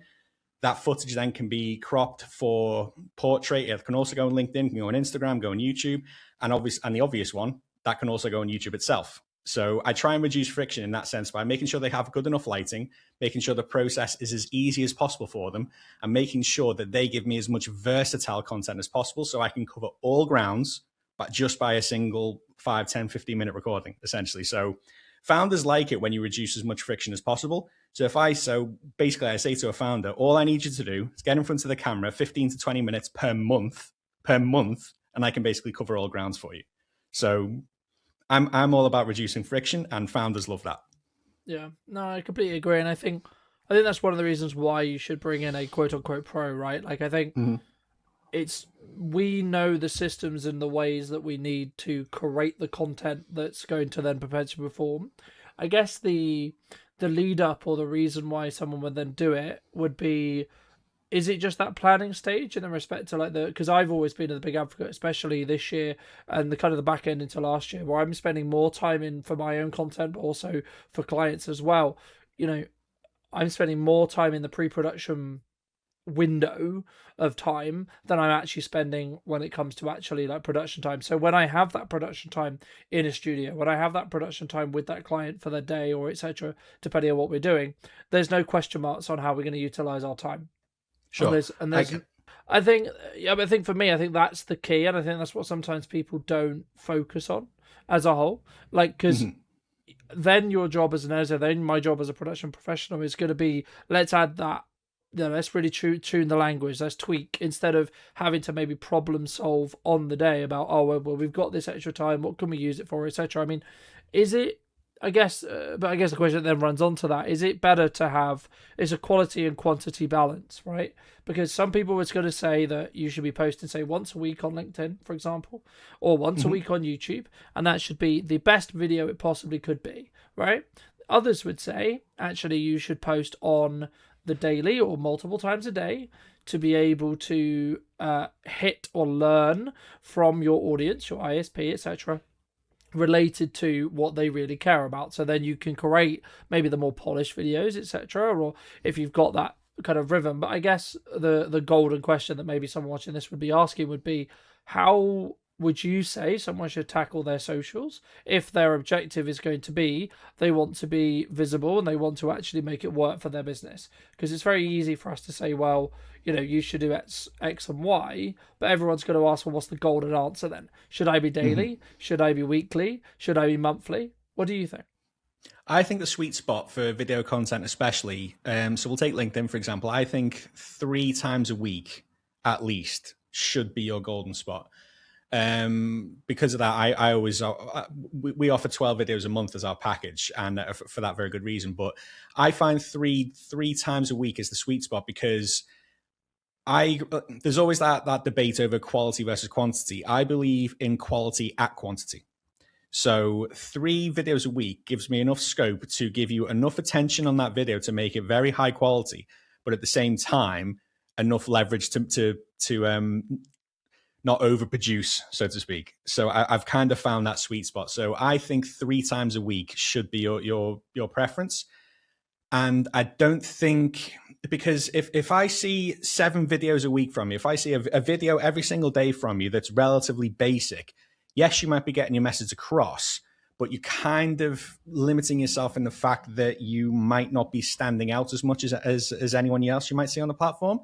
That footage then can be cropped for portrait. It can also go on LinkedIn, can go on Instagram, go on YouTube, and the obvious one, that can also go on YouTube itself. So I try and reduce friction in that sense by making sure they have good enough lighting, making sure the process is as easy as possible for them, and making sure that they give me as much versatile content as possible so I can cover all grounds, but just by a single 5, 10, 15-minute recording, essentially. So founders like it when you reduce as much friction as possible. So basically I say to a founder, all I need you to do is get in front of the camera 15 to 20 minutes per month, and I can basically cover all grounds for you. So I'm all about reducing friction, and founders love that. Yeah, no, I completely agree, and I think that's one of the reasons why you should bring in a quote unquote pro, right? Like I think we know the systems and the ways that we need to create the content that's going to then perpetually perform. I guess the lead up or the reason why someone would then do it would be, is it just that planning stage in the respect to because I've always been a big advocate, especially this year and the kind of the back end into last year, where I'm spending more time in for my own content, but also for clients as well. I'm spending more time in the pre-production window of time than I'm actually spending when it comes to actually like production time. So when I have that production time in a studio, when I have that production time with that client for the day or etc., depending on what we're doing, there's no question marks on how we're going to utilize our time. Sure. I think for me, I think that's the key, and I think that's what sometimes people don't focus on as a whole. Like, because then your job as an editor, then my job as a production professional is going to be, let's add that. Let's really tune the language. Let's tweak instead of having to maybe problem solve on the day about, well, we've got this extra time. What can we use it for, etc. I mean, is it? I guess the question then runs on to that. Is it better to have is a quality and quantity balance, right? Because some people are going to say that you should be posting, say, once a week on LinkedIn, for example, or once a week on YouTube, and that should be the best video it possibly could be, right? Others would say, actually, you should post on the daily or multiple times a day to be able to hit or learn from your audience, your ISP, etc., related to what they really care about. So then you can create maybe the more polished videos, etc., or if you've got that kind of rhythm. But I guess the golden question that maybe someone watching this would be asking would be, how would you say someone should tackle their socials if their objective is going to be they want to be visible and they want to actually make it work for their business? Because it's very easy for us to say, well, you should do X and Y, but everyone's going to ask, well, what's the golden answer then? Should I be daily? Should I be weekly? Should I be monthly? What do you think? I think the sweet spot for video content especially, so we'll take LinkedIn, for example. I think 3 times a week at least should be your golden spot. Because of that, I always we offer 12 videos a month as our package, and for that very good reason. But I find three times a week is the sweet spot, because there's always that debate over quality versus quantity. I believe in quality at quantity. So 3 videos a week gives me enough scope to give you enough attention on that video to make it very high quality, but at the same time enough leverage to not overproduce, so to speak. So I've kind of found that sweet spot. So I think 3 times a week should be your preference. And I don't think, because if I see 7 videos a week from you, if I see a video every single day from you that's relatively basic, yes, you might be getting your message across, but you're kind of limiting yourself in the fact that you might not be standing out as much as anyone else you might see on the platform.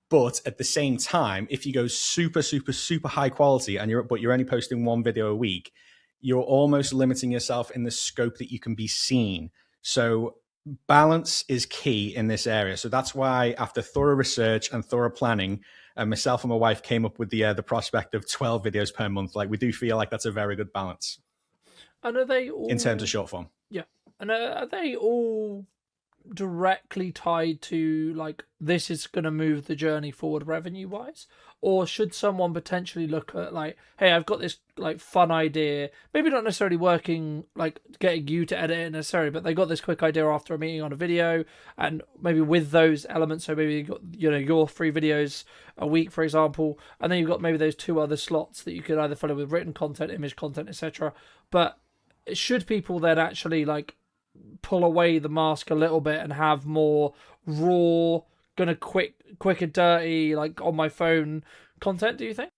But at the same time, if you go super, super, super high quality and you're only posting 1 video a week, you're almost limiting yourself in the scope that you can be seen. So balance is key in this area. So that's why, after thorough research and thorough planning, myself and my wife came up with the prospect of 12 videos per month. Like, we do feel like that's a very good balance. And are they all, in terms of short form? Yeah. And are they all directly tied to like this is going to move the journey forward revenue wise, or should someone potentially look at like, hey, I've got this like fun idea, maybe not necessarily working like getting you to edit it necessarily, but they got this quick idea after a meeting on a video, and maybe with those elements, so maybe you got, you know, your 3 videos a week, for example, and then you've got maybe those 2 other slots that you could either fill in with written content, image content, etc. But should people then actually like pull away the mask a little bit and have more raw, gonna quick and dirty, like on my phone content, do you think?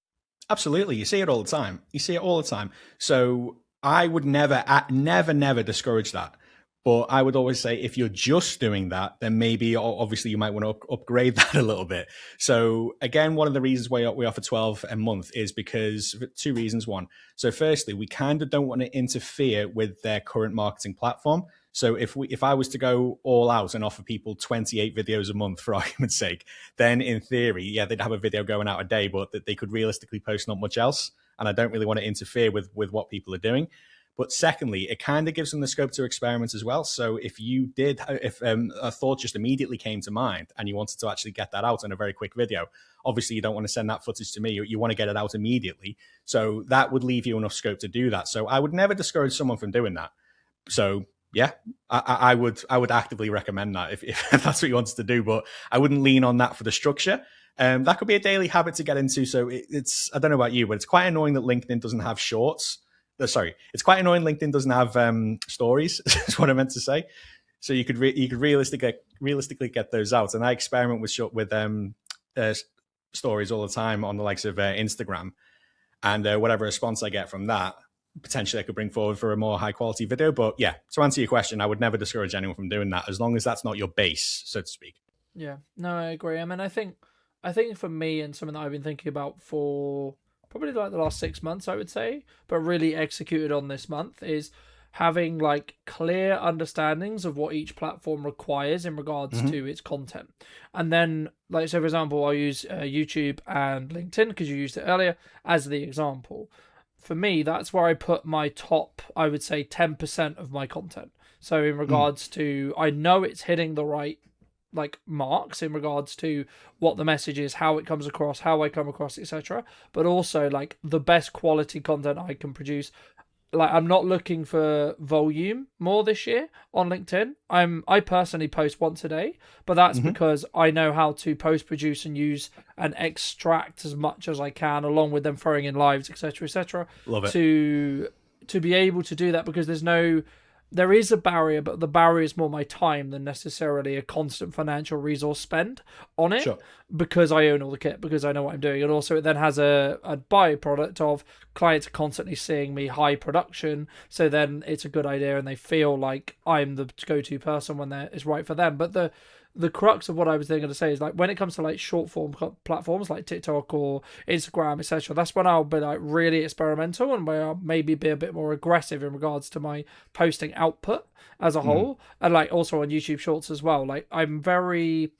Absolutely. You see it all the time. You see it all the time. So I would never discourage that. But I would always say if you're just doing that, then maybe obviously you might want to upgrade that a little bit. So again, one of the reasons why we offer 12 a month is because 2 reasons. One, so firstly, we kind of don't want to interfere with their current marketing platform. So if I was to go all out and offer people 28 videos a month for argument's sake, then in theory, yeah, they'd have a video going out a day, but that they could realistically post not much else. And I don't really want to interfere with what people are doing. But secondly, it kind of gives them the scope to experiment as well. So if a thought just immediately came to mind and you wanted to actually get that out in a very quick video, obviously you don't want to send that footage to me. You want to get it out immediately. So that would leave you enough scope to do that. So I would never discourage someone from doing that. So yeah, I would actively recommend that if that's what you wanted to do, but I wouldn't lean on that for the structure. That could be a daily habit to get into. So it's, I don't know about you, but it's quite annoying that LinkedIn doesn't have shorts. Sorry, it's quite annoying LinkedIn doesn't have stories, is what I meant to say. So you could realistically get those out. And I experiment with stories all the time on the likes of Instagram. And whatever response I get from that, potentially I could bring forward for a more high quality video. But yeah, to answer your question, I would never discourage anyone from doing that as long as that's not your base, so to speak. Yeah, no, I agree. I mean, I think for me, and something that I've been thinking about for probably like the last 6 months, I would say, but really executed on this month, is having like clear understandings of what each platform requires in regards to its content. And then, like, so for example, I'll use YouTube and LinkedIn, because you used it earlier, as the example. For me, that's where I put my top, I would say 10% of my content. So in regards to, I know it's hitting the right like marks in regards to what the message is, how it comes across, how I come across, etc. But also like the best quality content I can produce. Like, I'm not looking for volume more this year on LinkedIn. I personally post once a day, but that's because I know how to post produce and use and extract as much as I can, along with them throwing in lives, etc. Love it. To be able to do that, because there is a barrier, but the barrier is more my time than necessarily a constant financial resource spend on it. Sure. Because I own all the kit, because I know what I'm doing. And also it then has a byproduct of clients constantly seeing me high production. So then it's a good idea and they feel like I'm the go-to person when it's right for them. But the crux of what I was going to say is, like, when it comes to like short form platforms like TikTok or Instagram, etc., that's when I'll be like really experimental and where I'll maybe be a bit more aggressive in regards to my posting output as a whole. And like also on YouTube Shorts as well. Like, I'm very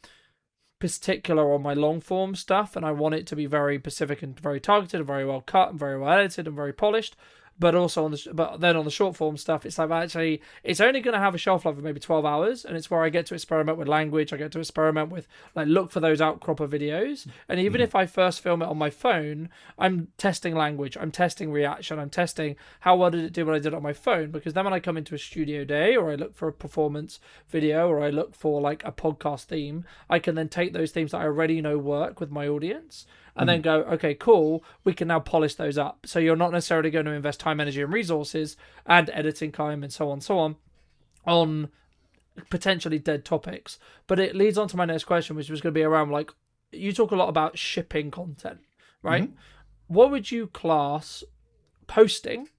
particular on my long form stuff, and I want it to be very specific and very targeted and very well cut and very well edited and very polished. But also but then on the short form stuff, it's like, actually it's only going to have a shelf life of maybe 12 hours, and it's where I get to experiment with language. I get to experiment with, like, look for those outcropper videos. And even if I first film it on my phone, I'm testing language, I'm testing reaction, I'm testing how well did it do when I did it on my phone. Because then when I come into a studio day, or I look for a performance video, or I look for like a podcast theme, I can then take those themes that I already know work with my audience and then go, okay, cool, we can now polish those up. So you're not necessarily going to invest time, energy, and resources and editing time and so on potentially dead topics. But it leads on to my next question, which was going to be around, like, you talk a lot about shipping content, right? What would you class posting,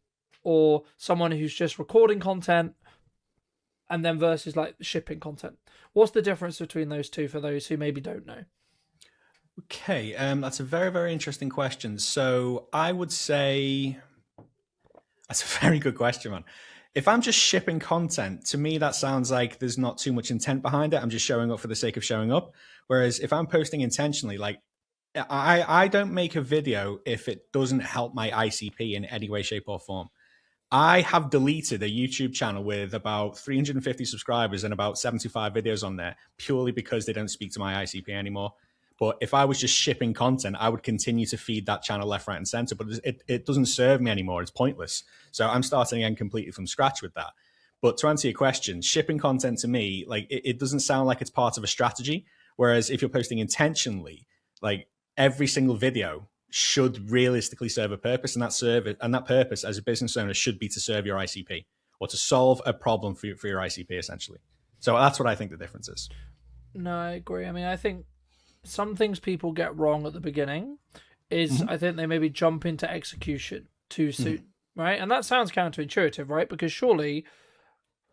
or someone who's just recording content, and then versus like shipping content? What's the difference between those two for those who maybe don't know? Okay, that's a very, very interesting question. So I would say that's a very good question, man. If I'm just shipping content, to me, that sounds like there's not too much intent behind it. I'm just showing up for the sake of showing up. Whereas if I'm posting intentionally, like, I don't make a video if it doesn't help my ICP in any way, shape, or form. I have deleted a YouTube channel with about 350 subscribers and about 75 videos on there purely because they don't speak to my ICP anymore. But if I was just shipping content, I would continue to feed that channel left, right, and center. But it doesn't serve me anymore. It's pointless. So I'm starting again completely from scratch with that. But to answer your question, shipping content to me, like it doesn't sound like it's part of a strategy. Whereas if you're posting intentionally, like every single video should realistically serve a purpose, and that purpose as a business owner should be to serve your ICP or to solve a problem for your ICP essentially. So that's what I think the difference is. No, I agree. I mean, I think some things people get wrong at the beginning is I think they maybe jump into execution too soon, right? And that sounds counterintuitive, right? Because surely,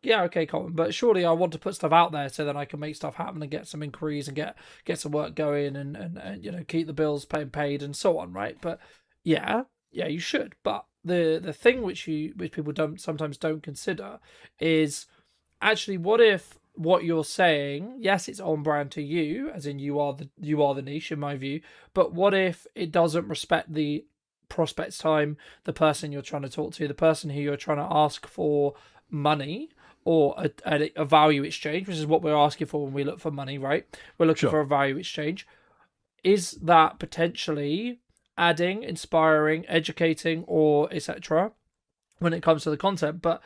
yeah, okay, Colin, but surely I want to put stuff out there so that I can make stuff happen and get some inquiries and get some work going and keep the bills paid and so on, right? But yeah, you should. But the thing which people sometimes don't consider is actually what if what you're saying, yes, it's on brand to you, as in you are the niche in my view, but what if it doesn't respect the prospect's time, the person you're trying to talk to, the person who you're trying to ask for money or a value exchange, which is what we're asking for when we look for money, right? We're looking for a value exchange. Is that potentially adding, inspiring, educating, or etc. when it comes to the content? But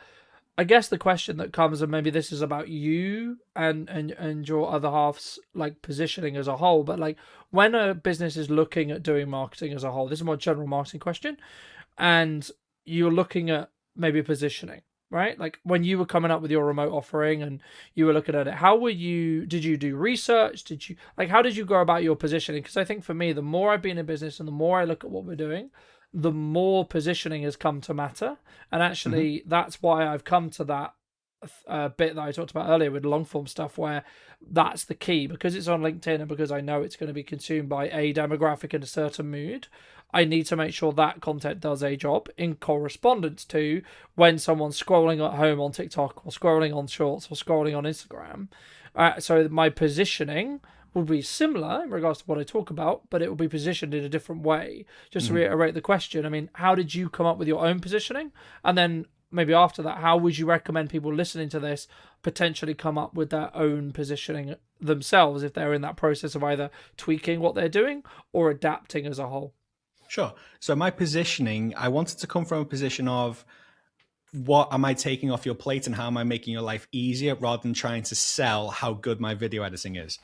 I guess the question that comes, and maybe this is about you and your other half's like positioning as a whole, but like when a business is looking at doing marketing as a whole, this is a more general marketing question, and you're looking at maybe positioning, right? Like when you were coming up with your remote offering and you were looking at it, did you do research? How did you go about your positioning? Because I think for me, the more I've been in business and the more I look at what we're doing, the more positioning has come to matter. And actually, that's why I've come to that bit that I talked about earlier with long form stuff, where that's the key, because it's on LinkedIn and because I know it's going to be consumed by a demographic in a certain mood. I need to make sure that content does a job in correspondence to when someone's scrolling at home on TikTok or scrolling on Shorts or scrolling on Instagram. So my positioning will be similar in regards to what I talk about, but it will be positioned in a different way. Just to reiterate the question, I mean, how did you come up with your own positioning? And then maybe after that, how would you recommend people listening to this potentially come up with their own positioning themselves if they're in that process of either tweaking what they're doing or adapting as a whole? Sure. So my positioning, I wanted to come from a position of what am I taking off your plate and how am I making your life easier, rather than trying to sell how good my video editing is.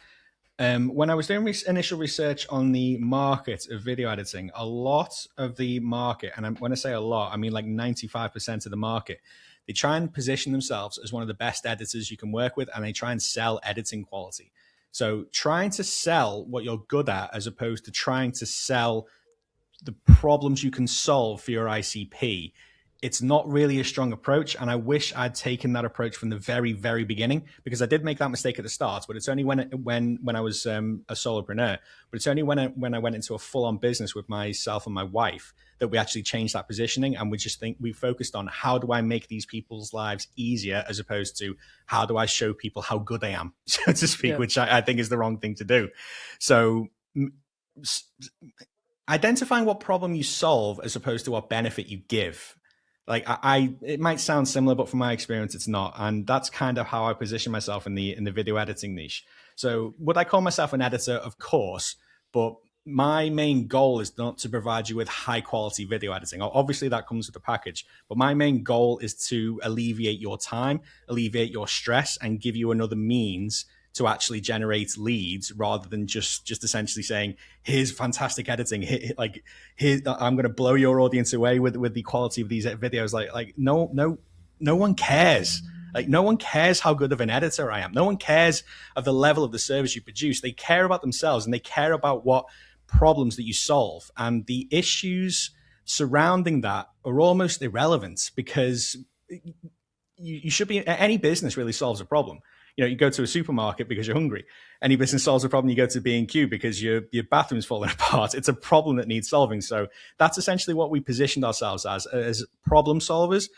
When I was doing initial research on the market of video editing, a lot of the market, and when I say a lot, I mean like 95% of the market, they try and position themselves as one of the best editors you can work with, and they try and sell editing quality. So trying to sell what you're good at as opposed to trying to sell the problems you can solve for your ICP, it's not really a strong approach. And I wish I'd taken that approach from the very, very beginning, because I did make that mistake at the start. But it's only when I was a solopreneur, but it's only when I went into a full-on business with myself and my wife that we actually changed that positioning. And we focused on how do I make these people's lives easier, as opposed to how do I show people how good I am, so to speak, which I think is the wrong thing to do. So identifying what problem you solve as opposed to what benefit you give. Like it might sound similar, but from my experience, it's not. And that's kind of how I position myself in the video editing niche. So would I call myself an editor? Of course, but my main goal is not to provide you with high quality video editing. Obviously that comes with the package, but my main goal is to alleviate your time, alleviate your stress, and give you another means to actually generate leads, rather than just essentially saying, here's fantastic editing, here I'm going to blow your audience away with the quality of these videos. No one cares. Like, no one cares how good of an editor I am. No one cares of the level of the service you produce. They care about themselves, and they care about what problems that you solve. And the issues surrounding that are almost irrelevant, because you should be, any business really solves a problem. You go to a supermarket because you're hungry. Any business solves a problem. You go to B&Q because your bathroom's falling apart. It's a problem that needs solving. So that's essentially what we positioned ourselves as problem solvers.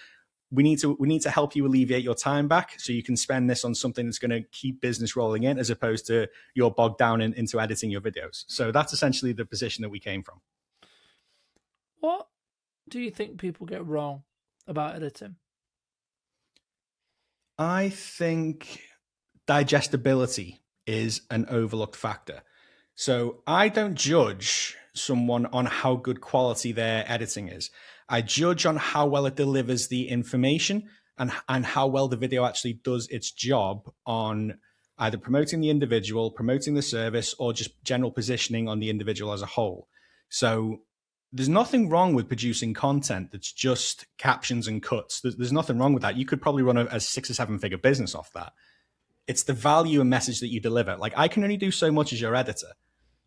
We need to help you alleviate your time back, so you can spend this on something that's going to keep business rolling in, as opposed to you're bogged down into editing your videos. So that's essentially the position that we came from. What do you think people get wrong about editing? I think digestibility is an overlooked factor. So I don't judge someone on how good quality their editing is. I judge on how well it delivers the information and how well the video actually does its job on either promoting the individual, promoting the service, or just general positioning on the individual as a whole. So there's nothing wrong with producing content that's just captions and cuts. There's nothing wrong with that. You could probably run a 6 or 7 figure business off that. It's the value and message that you deliver. Like, I can only do so much as your editor.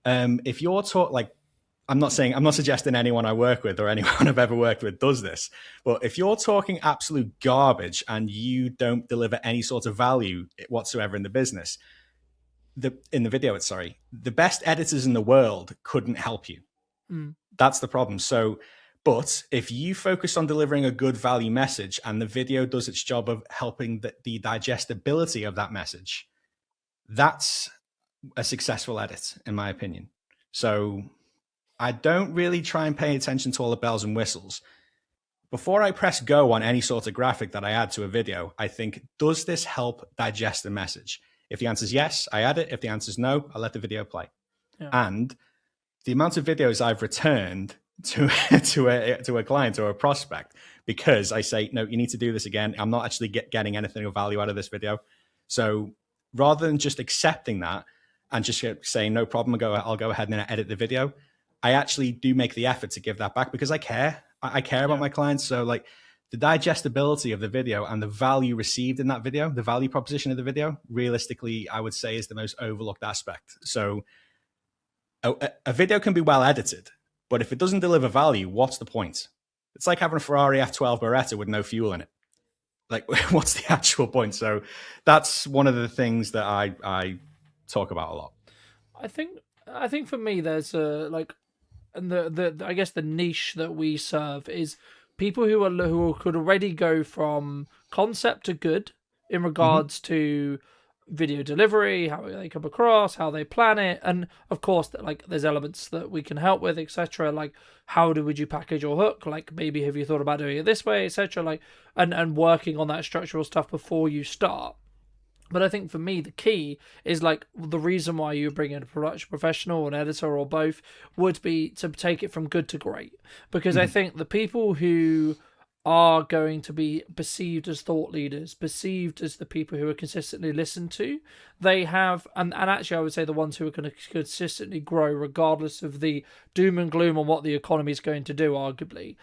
If you're I'm not suggesting anyone I work with or anyone I've ever worked with does this, but if you're talking absolute garbage and you don't deliver any sort of value whatsoever in the business, the best editors in the world couldn't help you. That's the problem. So, but if you focus on delivering a good value message and the video does its job of helping the digestibility of that message, that's a successful edit, in my opinion. So I don't really try and pay attention to all the bells and whistles. Before I press go on any sort of graphic that I add to a video, I think, does this help digest the message? If the answer is yes, I add it. If the answer is no, I let the video play. Yeah. And the amount of videos I've returned to a client or a prospect because I say, no, you need to do this again. I'm not actually getting anything of value out of this video. So rather than just accepting that and just saying, no problem, I'll go ahead and edit the video, I actually do make the effort to give that back because I care. I care about my clients. So like the digestibility of the video and the value received in that video, the value proposition of the video, realistically, I would say is the most overlooked aspect. So a video can be well edited, but if it doesn't deliver value, what's the point? It's like having a Ferrari F12 Beretta with no fuel in it. Like, what's the actual point? So that's one of the things that I talk about a lot. I think for me, there's and I guess the niche that we serve is people who could already go from concept to good in regards to video delivery, how they come across, how they plan it, and of course like there's elements that we can help with, etc. Like would you package your hook, like maybe have you thought about doing it this way, etc. Like and working on that structural stuff before you start. But I think for me, the key is like the reason why you bring in a production professional, an editor, or both would be to take it from good to great. Because I think the people who are going to be perceived as thought leaders, perceived as the people who are consistently listened to, they have, and actually I would say the ones who are going to consistently grow regardless of the doom and gloom on what the economy is going to do, arguably,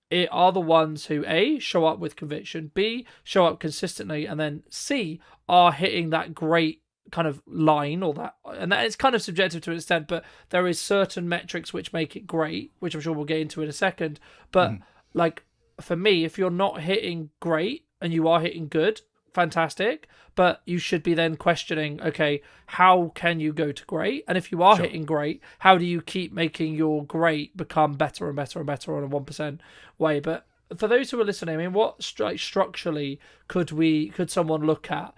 it are the ones who A, show up with conviction, B, show up consistently, and then C, are hitting that great kind of line or that, and that is kind of subjective to an extent, but there is certain metrics which make it great, which I'm sure we'll get into in a second. But like for me, if you're not hitting great and you are hitting good, fantastic, but you should be then questioning, okay, how can you go to great? And if you are hitting great, how do you keep making your great become better and better and better on a 1% way? But for those who are listening, I mean, what structurally could someone look at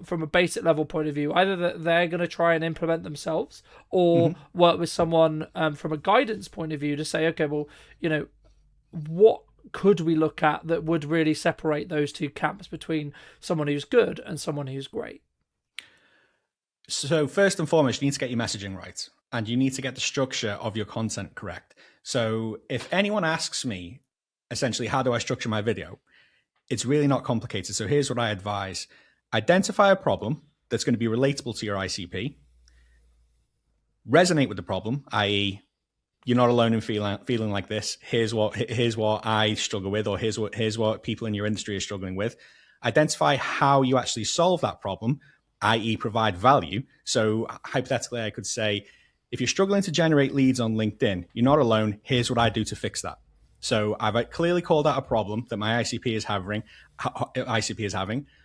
from a basic level point of view, either that they're going to try and implement themselves or work with someone from a guidance point of view to say, okay, well, what could we look at that would really separate those two camps between someone who's good and someone who's great? So first and foremost, you need to get your messaging right and you need to get the structure of your content correct. So if anyone asks me, essentially, how do I structure my video? It's really not complicated. So here's what I advise. Identify a problem that's going to be relatable to your ICP. Resonate with the problem, i.e., you're not alone in feeling like this. Here's what I struggle with, or here's what people in your industry are struggling with. Identify how you actually solve that problem, i.e., provide value. So hypothetically, I could say, if you're struggling to generate leads on LinkedIn, you're not alone. Here's what I do to fix that. So I've clearly called out a problem that my ICP is having.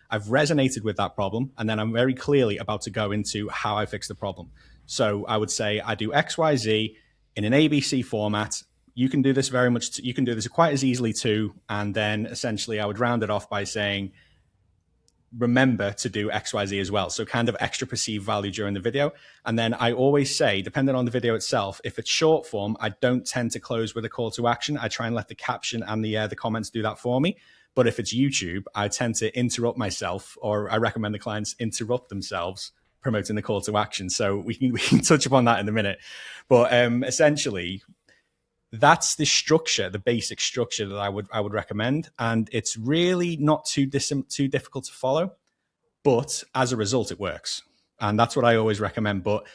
I've resonated with that problem, and then I'm very clearly about to go into how I fix the problem. So I would say I do X, Y, Z in an ABC format. You can do this you can do this quite as easily too. And then essentially I would round it off by saying, remember to do XYZ as well. So kind of extra perceived value during the video. And then I always say, depending on the video itself, if it's short form, I don't tend to close with a call to action. I try and let the caption and the comments do that for me. But if it's YouTube, I tend to interrupt myself, or I recommend the clients interrupt themselves promoting the call to action. So we can touch upon that in a minute. But essentially, that's the structure, the basic structure that I would recommend, and it's really not too difficult to follow. But as a result, it works, and that's what I always recommend. But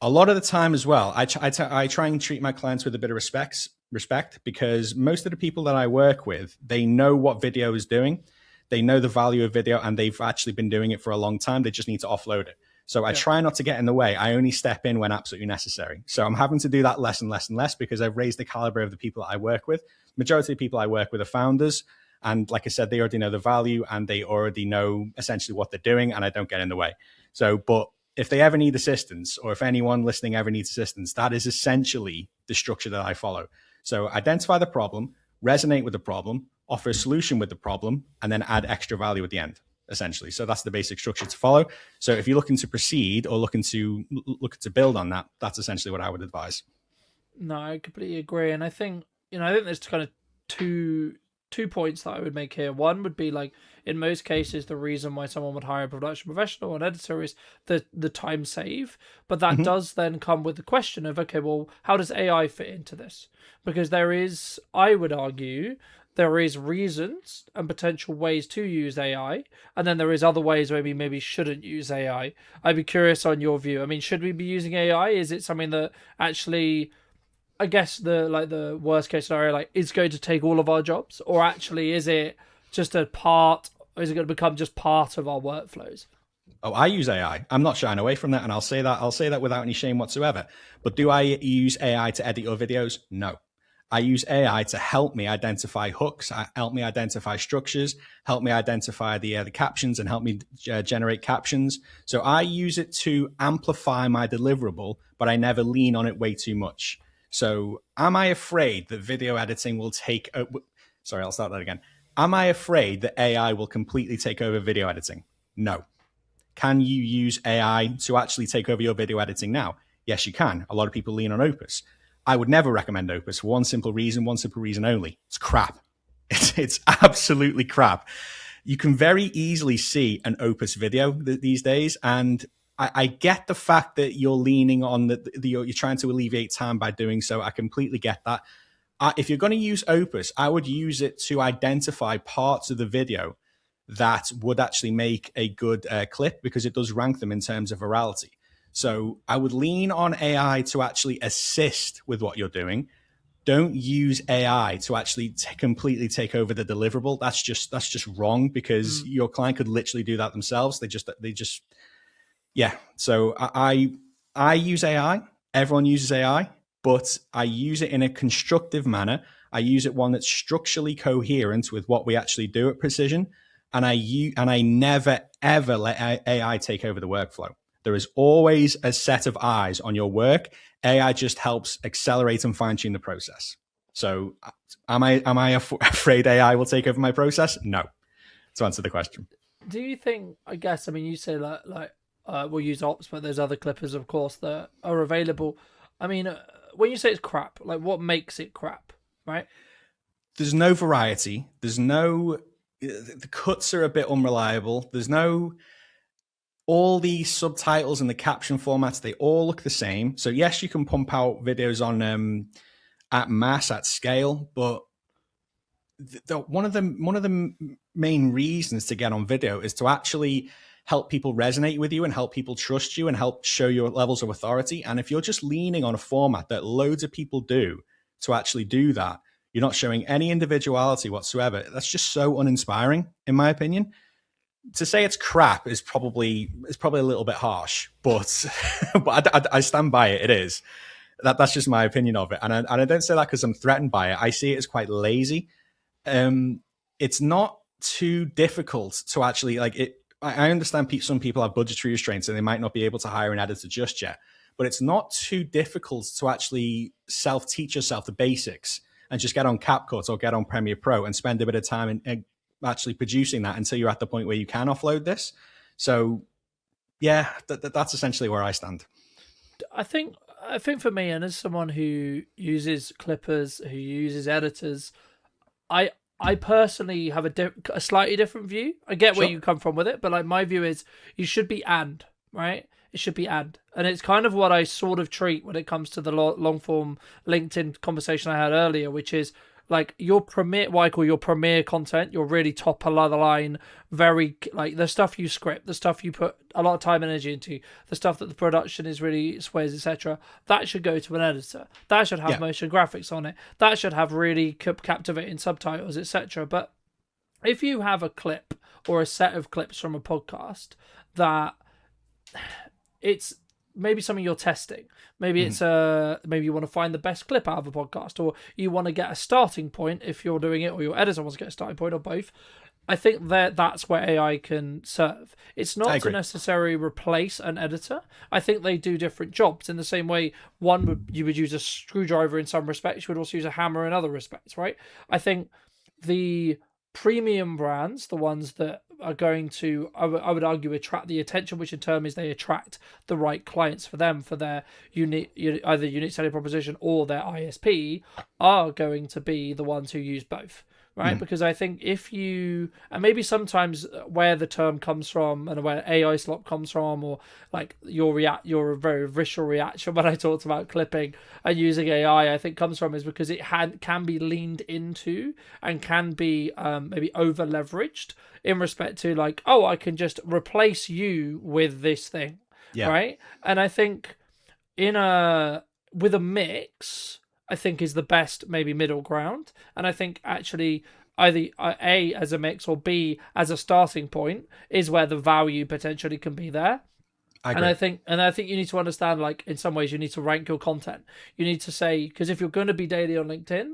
a lot of the time as well, I try and treat my clients with a bit of respect, because most of the people that I work with, they know what video is doing, they know the value of video, and they've actually been doing it for a long time. They just need to offload it. So I try not to get in the way. I only step in when absolutely necessary. So I'm having to do that less and less and less, because I've raised the caliber of the people that I work with. Majority of the people I work with are founders. And like I said, they already know the value and they already know essentially what they're doing, and I don't get in the way. So, but if they ever need assistance, or if anyone listening ever needs assistance, that is essentially the structure that I follow. So identify the problem, resonate with the problem, offer a solution with the problem, and then add extra value at the end, essentially. So that's the basic structure to follow. So if you're looking to proceed or looking to build on that, that's essentially what I would advise. No, I completely agree. And I think, I think there's kind of two points that I would make here. One would be, like, in most cases, the reason why someone would hire a production professional or an editor is the time save. But that does then come with the question of, okay, well, how does AI fit into this? Because there is, I would argue, there is reasons and potential ways to use AI, and then there is other ways where we maybe shouldn't use AI. I'd be curious on your view. I mean, should we be using AI? Is it something that actually, I guess the worst case scenario, like, is going to take all of our jobs, or actually is it just a part? Or is it going to become just part of our workflows? Oh, I use AI. I'm not shying away from that, and I'll say that without any shame whatsoever. But do I use AI to edit your videos? No. I use AI to help me identify hooks, help me identify structures, help me identify the captions, and help me generate captions. So I use it to amplify my deliverable, but I never lean on it way too much. So am I afraid that video editing will take... sorry, I'll start that again. Am I afraid that AI will completely take over video editing? No. Can you use AI to actually take over your video editing now? Yes, you can. A lot of people lean on Opus. I would never recommend Opus for one simple reason only. It's crap. It's absolutely crap. You can very easily see an Opus video these days, and I get the fact that you're leaning on you're trying to alleviate time by doing so. I completely get that. If you're going to use Opus, I would use it to identify parts of the video that would actually make a good clip, because it does rank them in terms of virality. So I would lean on AI to actually assist with what you're doing. Don't use AI to actually completely take over the deliverable. That's just wrong, because your client could literally do that themselves. They just yeah. So I use AI. Everyone uses AI, but I use it in a constructive manner. I use it one that's structurally coherent with what we actually do at Precision, and I never ever let AI take over the workflow. There is always a set of eyes on your work. AI just helps accelerate and fine tune the process. So am I afraid AI will take over my process? No. To answer the question. Do you think, I guess, I mean, you say we'll use Ops, but there's other clippers, of course, that are available. I mean, when you say it's crap, like, what makes it crap, right? There's no variety. The cuts are a bit unreliable. There's no... All the subtitles and the caption formats, they all look the same. So yes, you can pump out videos on at mass, at scale, but one of the main reasons to get on video is to actually help people resonate with you and help people trust you and help show your levels of authority. And if you're just leaning on a format that loads of people do to actually do that, you're not showing any individuality whatsoever. That's just so uninspiring, in my opinion. To say it's crap is probably a little bit harsh, but I stand by it. It is. That's just my opinion of it, and I don't say that because I'm threatened by it. I see it as quite lazy. It's not too difficult to actually like it. I understand some people have budgetary restraints and they might not be able to hire an editor just yet, but it's not too difficult to actually self-teach yourself the basics and just get on CapCut or get on Premiere Pro and spend a bit of time and actually producing that until you're at the point where you can offload this. So yeah, that's essentially where I stand. I think for me, and as someone who uses clippers, who uses editors, I I personally have a slightly different view. I get where Sure. you come from with it, but like my view is you should be right. It should be and it's kind of what I sort of treat when it comes to the long form LinkedIn conversation I had earlier, which is like your premier, what I call your premier content, your really top of the line, very like the stuff you script, the stuff you put a lot of time and energy into, the stuff that the production is really sways, etc. That should go to an editor. That should have motion graphics on it. That should have really captivating subtitles, etc. But if you have a clip or a set of clips from a podcast that it's maybe something you're testing. Maybe it's maybe you want to find the best clip out of a podcast, or you want to get a starting point if you're doing it, or your editor wants to get a starting point, or both. I think that's where AI can serve. It's not to necessarily replace an editor. I think they do different jobs in the same way. You would use a screwdriver in some respects. You would also use a hammer in other respects, right? I think the premium brands, the ones that are going to, I would argue, attract the attention, which in turn is they attract the right clients for them, for their either unique selling proposition or their ISP, are going to be the ones who use both. Right, because I think if you, and maybe sometimes where the term comes from and where AI slop comes from, or like your very visceral reaction when I talked about clipping and using AI, I think comes from is because it can be leaned into and can be maybe over leveraged in respect to like, oh, I can just replace you with this thing, right? And I think with a mix, I think is the best maybe middle ground. And I think actually either A as a mix or B as a starting point is where the value potentially can be there. And I think you need to understand, like, in some ways you need to rank your content. You need to say, because if you're going to be daily on LinkedIn,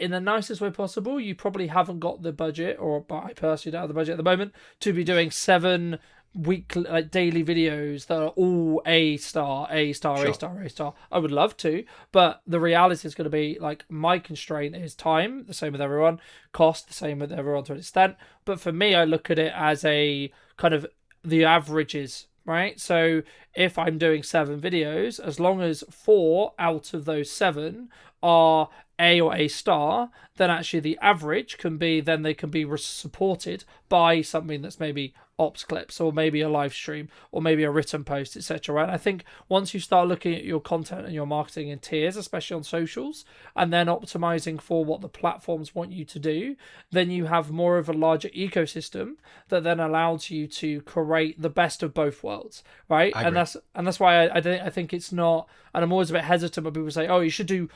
in the nicest way possible, you probably haven't got the budget, or I personally don't have the budget at the moment, to be doing 7 weekly, like daily videos that are all A star, A star, sure. A star, A star. I would love to, but the reality is going to be like my constraint is time, the same with everyone, cost, the same with everyone to an extent. But for me, I look at it as a kind of the averages, right? So if I'm doing 7 videos, as long as 4 out of those 7 are A or A star, then actually the average can be, then they can be supported by something that's maybe ops clips, or maybe a live stream, or maybe a written post, etc. Right? I think once you start looking at your content and your marketing in tiers, especially on socials, and then optimizing for what the platforms want you to do, then you have more of a larger ecosystem that then allows you to create the best of both worlds, right? And that's why I think it's not, and I'm always a bit hesitant when people say, oh, you should do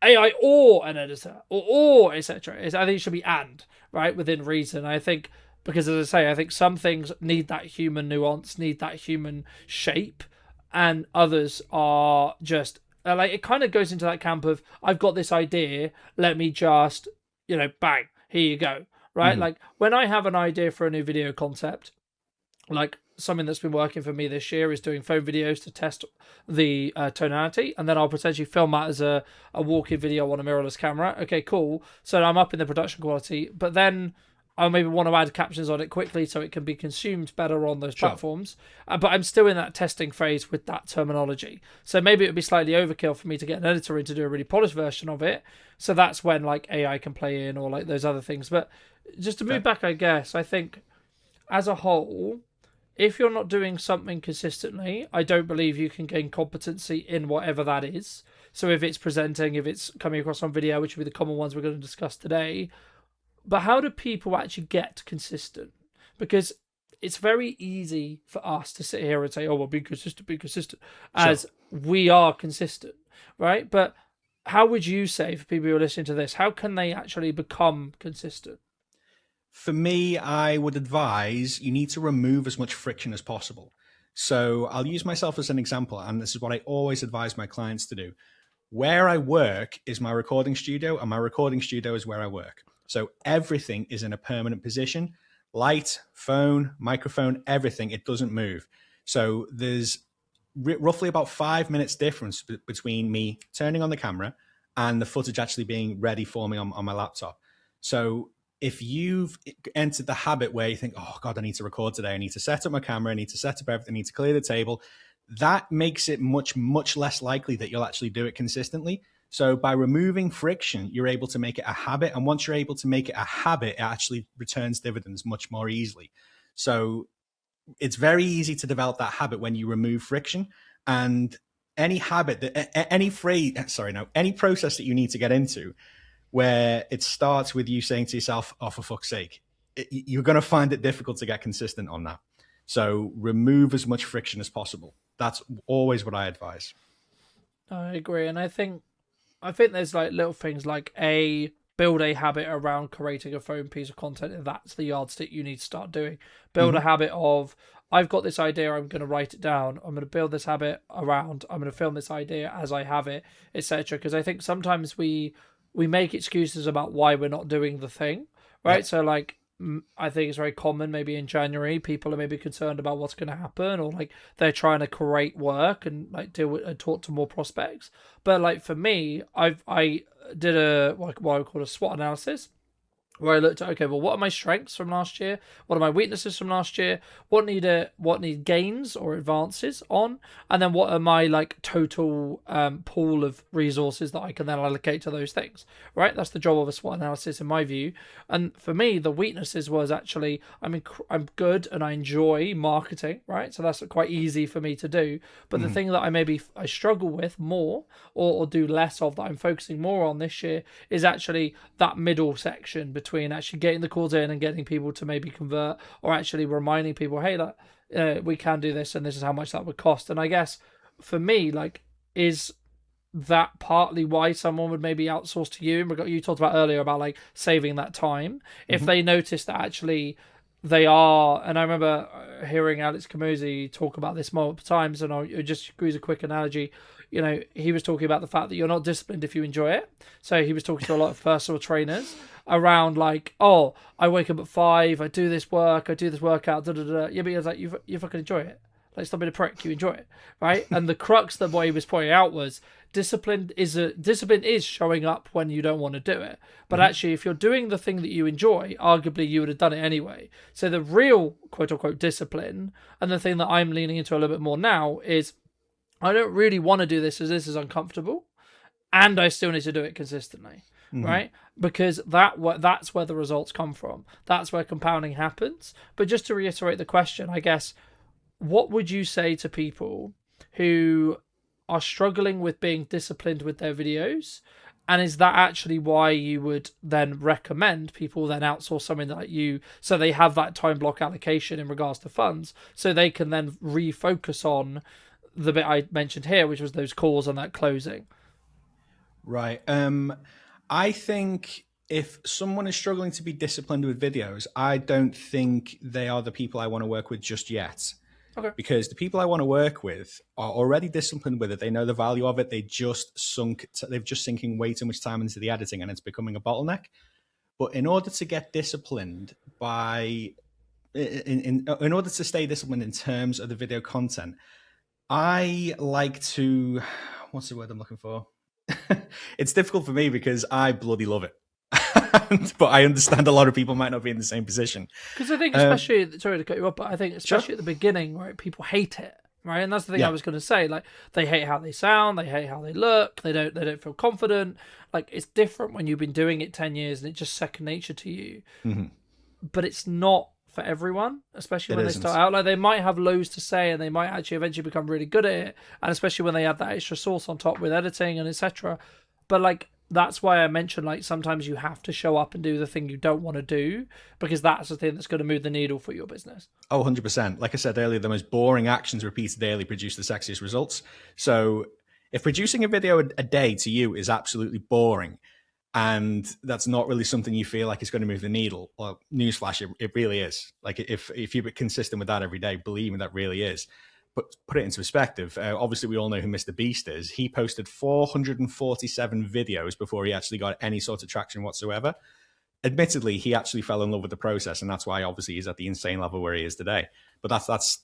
AI or an editor or etc. I think it should be right, within reason. I think, because as I say, I think some things need that human nuance, need that human shape, and others are just like, it kind of goes into that camp of, I've got this idea, let me just, bang, here you go, right? Like when I have an idea for a new video concept, like something that's been working for me this year is doing phone videos to test the tonality, and then I'll potentially film that as a walk-in video on a mirrorless camera. Okay, cool. So I'm up in the production quality, but then I maybe want to add captions on it quickly so it can be consumed better on those platforms. But I'm still in that testing phase with that terminology. So maybe it would be slightly overkill for me to get an editor in to do a really polished version of it. So that's when like AI can play in, or like those other things. But just to move back, I guess, I think as a whole, if you're not doing something consistently, I don't believe you can gain competency in whatever that is. So if it's presenting, if it's coming across on video, which will be the common ones we're going to discuss today. But how do people actually get consistent? Because it's very easy for us to sit here and say, oh, well, be consistent, as we are consistent, right? But how would you say, for people who are listening to this, how can they actually become consistent? For me, I would advise you need to remove as much friction as possible. So I'll use myself as an example, and this is what I always advise my clients to do. Where I work is my recording studio, and my recording studio is where I work. So everything is in a permanent position. Light, phone, microphone, everything, it doesn't move. So there's roughly about 5 minutes difference between me turning on the camera and the footage actually being ready for me on my laptop. So if you've entered the habit where you think, oh God, I need to record today, I need to set up my camera, I need to set up everything, I need to clear the table, that makes it much, much less likely that you'll actually do it consistently. So by removing friction, you're able to make it a habit. And once you're able to make it a habit, it actually returns dividends much more easily. So it's very easy to develop that habit when you remove friction. And any habit that any process that you need to get into where it starts with you saying to yourself, oh, for fuck's sake, you're going to find it difficult to get consistent on that. So remove as much friction as possible. That's always what I advise. I agree. And I think there's like little things like build a habit around creating a phone piece of content, and that's the yardstick you need to start doing. Build a habit of, I've got this idea, I'm going to write it down, I'm going to build this habit around, I'm going to film this idea as I have it, etc. Because I think sometimes we make excuses about why we're not doing the thing, right? Yep. So like, I think it's very common maybe in January, people are maybe concerned about what's going to happen, or like they're trying to create work and like deal with and talk to more prospects. But like for me, I did what I call a SWOT analysis, where I looked at, okay, well, what are my strengths from last year? What are my weaknesses from last year? What need gains or advances on? And then what are my like total pool of resources that I can then allocate to those things, right? That's the job of a SWOT analysis in my view. And for me, the weaknesses was actually, I'm good and I enjoy marketing, right? So that's quite easy for me to do. But the thing that I struggle with more or do less of, that I'm focusing more on this year, is actually that middle section between actually getting the calls in and getting people to maybe convert, or actually reminding people, hey, we can do this and this is how much that would cost. And I guess for me, like, is that partly why someone would maybe outsource to you? You talked about earlier about like saving that time. If they notice that actually they are, and I remember hearing Alex Camozzi talk about this multiple times, and I'll just use a quick analogy. You know, he was talking about the fact that you're not disciplined if you enjoy it. So he was talking to a lot of personal trainers around like, oh, I wake up at 5, I do this work, I do this workout, da da da. Yeah, but he was like, you fucking enjoy it. Like, stop being a prick, you enjoy it, right? And the crux that what he was pointing out was discipline is showing up when you don't want to do it. But actually, if you're doing the thing that you enjoy, arguably you would have done it anyway. So the real quote unquote discipline, and the thing that I'm leaning into a little bit more now, is I don't really want to do this as this is uncomfortable, and I still need to do it consistently, right? Because that's where the results come from. That's where compounding happens. But just to reiterate the question, I guess, what would you say to people who are struggling with being disciplined with their videos? And is that actually why you would then recommend people then outsource something like you, so they have that time block allocation in regards to funds, so they can then refocus on the bit I mentioned here, which was those calls and that closing? Right. I think if someone is struggling to be disciplined with videos, I don't think they are the people I want to work with just yet. Okay. Because the people I want to work with are already disciplined with it. They know the value of it. They've just sinking way too much time into the editing, and it's becoming a bottleneck. But in order to get disciplined in order to stay disciplined in terms of the video content, I like to, what's the word I'm looking for? It's difficult for me because I bloody love it. But I understand a lot of people might not be in the same position. Because I think, especially, sorry to cut you off, but I think especially at the beginning, right, people hate it, right? And that's the thing I was going to say. Like, they hate how they sound, they hate how they look, they don't feel confident. Like, it's different when you've been doing it 10 years and it's just second nature to you. But it's not for everyone, especially when they start out. Like, they might have loads to say and they might actually eventually become really good at it, and especially when they add that extra sauce on top with editing and etc. But like, that's why I mentioned, like, sometimes you have to show up and do the thing you don't want to do, because that's the thing that's going to move the needle for your business. Oh, 100%. Like I said earlier, the most boring actions repeated daily produce the sexiest results. So if producing a video a day to you is absolutely boring, and that's not really something you feel like is going to move the needle, well, newsflash, it really is. Like, if you're consistent with that every day, believe me, that really is. But put it into perspective, obviously we all know who Mr. Beast is. He posted 447 videos before he actually got any sort of traction whatsoever. Admittedly, he actually fell in love with the process, and that's why obviously he's at the insane level where he is today. But that's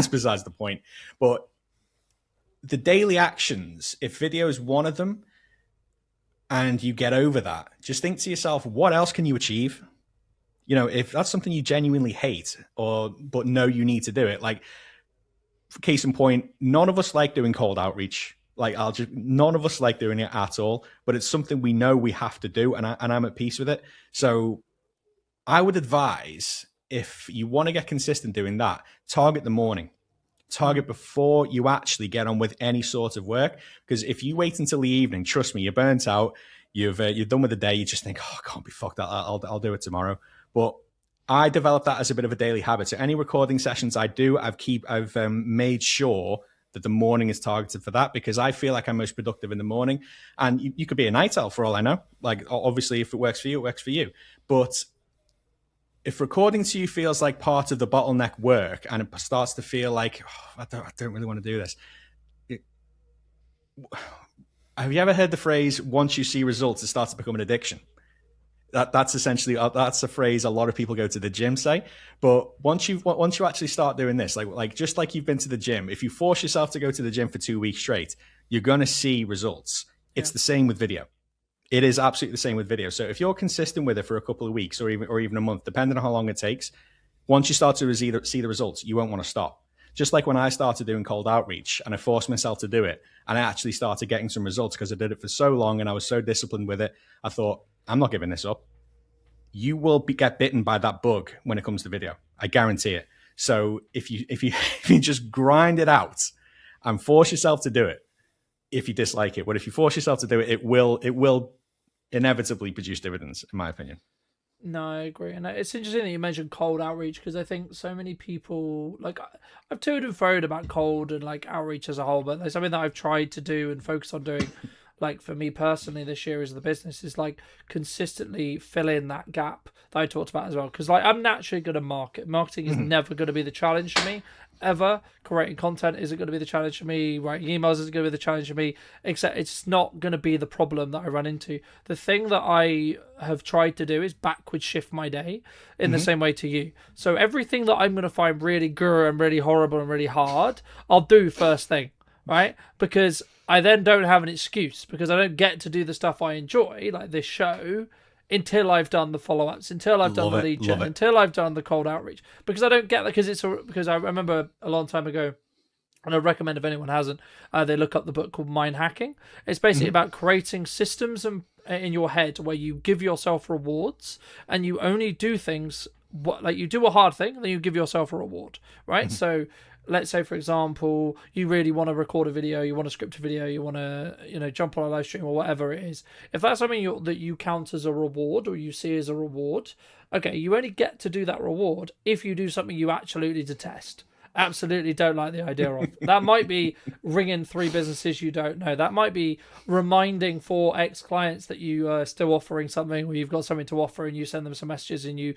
besides the point. But the daily actions, if video is one of them, and you get over that, just think to yourself, what else can you achieve? if that's something you genuinely hate but know you need to do it, like, case in point, none of us like doing cold outreach. Like, none of us like doing it at all, but it's something we know we have to do, and I'm at peace with it. So I would advise, if you want to get consistent doing that, target the morning. Target before you actually get on with any sort of work. Because if you wait until the evening, trust me, you're burnt out. You're done with the day. You just think, oh, I can't be fucked. I'll do it tomorrow. But I developed that as a bit of a daily habit. So any recording sessions I do, I've made sure that the morning is targeted for that, because I feel like I'm most productive in the morning. And you could be a night owl for all I know. Like, obviously, if it works for you, it works for you. But if recording to you feels like part of the bottleneck work, and it starts to feel like, I don't really want to do this. Have you ever heard the phrase, once you see results, it starts to become an addiction? That's essentially, that's a phrase a lot of people go to the gym say. But once you actually start doing this, like just like you've been to the gym, if you force yourself to go to the gym for 2 weeks straight, you're going to see results. It's the same with video. It is absolutely the same with video. So if you're consistent with it for a couple of weeks or even a month, depending on how long it takes, once you start to see the results, you won't want to stop. Just like when I started doing cold outreach and I forced myself to do it, and I actually started getting some results because I did it for so long and I was so disciplined with it, I thought, I'm not giving this up. You will get bitten by that bug when it comes to video. I guarantee it. So if you just grind it out and force yourself to do it, if you dislike it, but if you force yourself to do it, it will inevitably produce dividends, in my opinion. No, I agree. And it's interesting that you mentioned cold outreach, because I think so many people, like, I've toed and froed about cold and like outreach as a whole, but there's something that I've tried to do and focus on doing, like for me personally this year as the business, is like consistently fill in that gap that I talked about as well. Because like, I'm naturally good at marketing is never going to be the challenge for me, ever. Creating content isn't going to be the challenge for me. Writing emails isn't going to be the challenge for me. Except it's not going to be the problem that I run into. The thing that I have tried to do is backward shift my day in the same way to you. So everything that I'm going to find really guru and really horrible and really hard, I'll do first thing, right? Because I then don't have an excuse, because I don't get to do the stuff I enjoy, like this show, until I've done the follow-ups, until I've done the lead gen, until I've done the cold outreach. Because I don't get that, because I remember a long time ago, and I recommend if anyone hasn't, they look up the book called Mind Hacking. It's basically about creating systems in your head where you give yourself rewards, and you only do things, like you do a hard thing, and then you give yourself a reward, right? So let's say, for example, you really want to record a video, you want to script a video, you want to, jump on a live stream or whatever it is. If that's something that you count as a reward, or you see as a reward, okay, you only get to do that reward if you do something you absolutely detest. Absolutely don't like the idea of. That might be ringing 3 businesses you don't know. That might be reminding 4 ex-clients that you are still offering something, or you've got something to offer, and you send them some messages, and you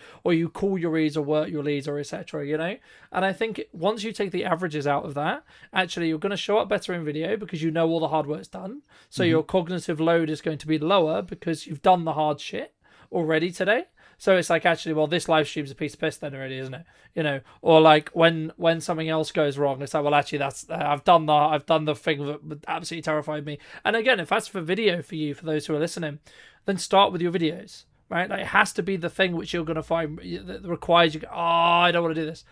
call your leads or work your leads, or etc. And I think once you take the averages out of that, actually you're going to show up better in video, because you know all the hard work's done. So your cognitive load is going to be lower, because you've done the hard shit already today. So it's like, actually, well, this live stream's a piece of piss then already, isn't it? Or like when something else goes wrong, it's like, well, actually, that's I've done the thing that absolutely terrified me. And again, if that's for video for you, for those who are listening, then start with your videos, right? Like, it has to be the thing which you're going to find that requires you. Oh, I don't want to do this,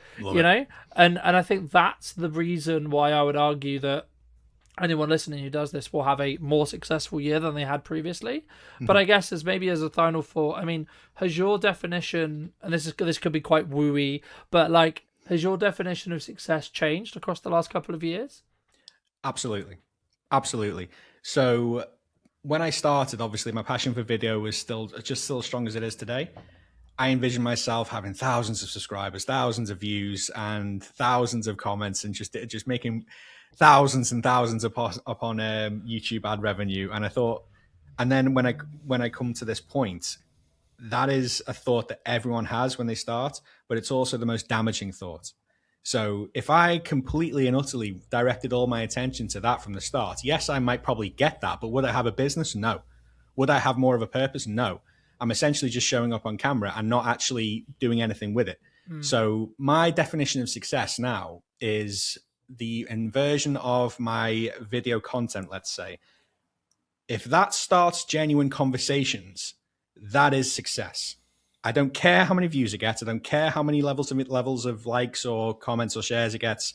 And I think that's the reason why I would argue that anyone listening who does this will have a more successful year than they had previously. But I guess as a final thought, I mean, has your definition, and this could be quite wooey, but like, has your definition of success changed across the last couple of years? Absolutely. So when I started, obviously my passion for video was still as strong as it is today. I envisioned myself having thousands of subscribers, thousands of views, and thousands of comments, and just making thousands and thousands upon YouTube ad revenue. And I thought, and then when I come to this point, that is a thought that everyone has when they start, but it's also the most damaging thought. So if I completely and utterly directed all my attention to that from the start, yes, I might probably get that, but would I have a business? No. Would I have more of a purpose? No. I'm essentially just showing up on camera and not actually doing anything with it. So my definition of success now is the inversion of my video content, let's say. If that starts genuine conversations, that is success. I don't care how many views it gets. I don't care how many levels of likes or comments or shares it gets,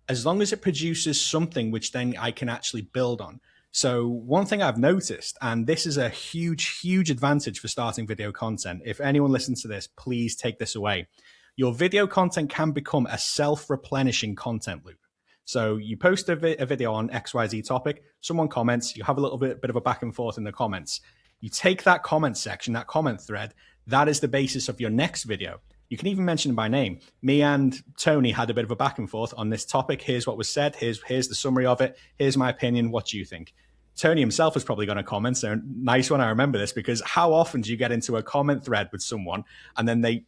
as long as it produces something which then I can actually build on. So one thing I've noticed, and this is a huge, huge advantage for starting video content. If anyone listens to this, please take this away. Your video content can become a self-replenishing content loop. So you post a video on XYZ topic, someone comments, you have a little bit of a back and forth in the comments. You take that comment section, that comment thread, that is the basis of your next video. You can even mention it by name. Me and Tony had a bit of a back and forth on this topic. Here's what was said. Here's the summary of it. Here's my opinion. What do you think? Tony himself is probably going to comment. So nice one. I remember this, because how often do you get into a comment thread with someone and then they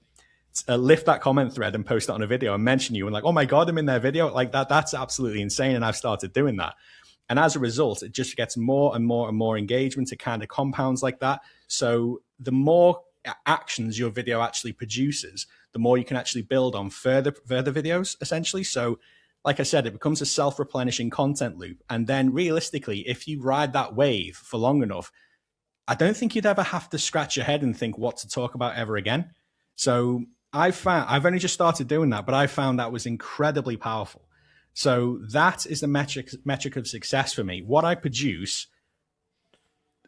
lift that comment thread and post it on a video and mention you and like, oh my God, I'm in their video. Like that's absolutely insane. And I've started doing that. And as a result, it just gets more and more and more engagement. It kind of compounds like that. So the more actions your video actually produces, the more you can actually build on further videos, essentially. So like I said, it becomes a self-replenishing content loop. And then realistically, if you ride that wave for long enough, I don't think you'd ever have to scratch your head and think what to talk about ever again. So I've only just started doing that, but I found that was incredibly powerful. So that is the metric of success for me. What I produce,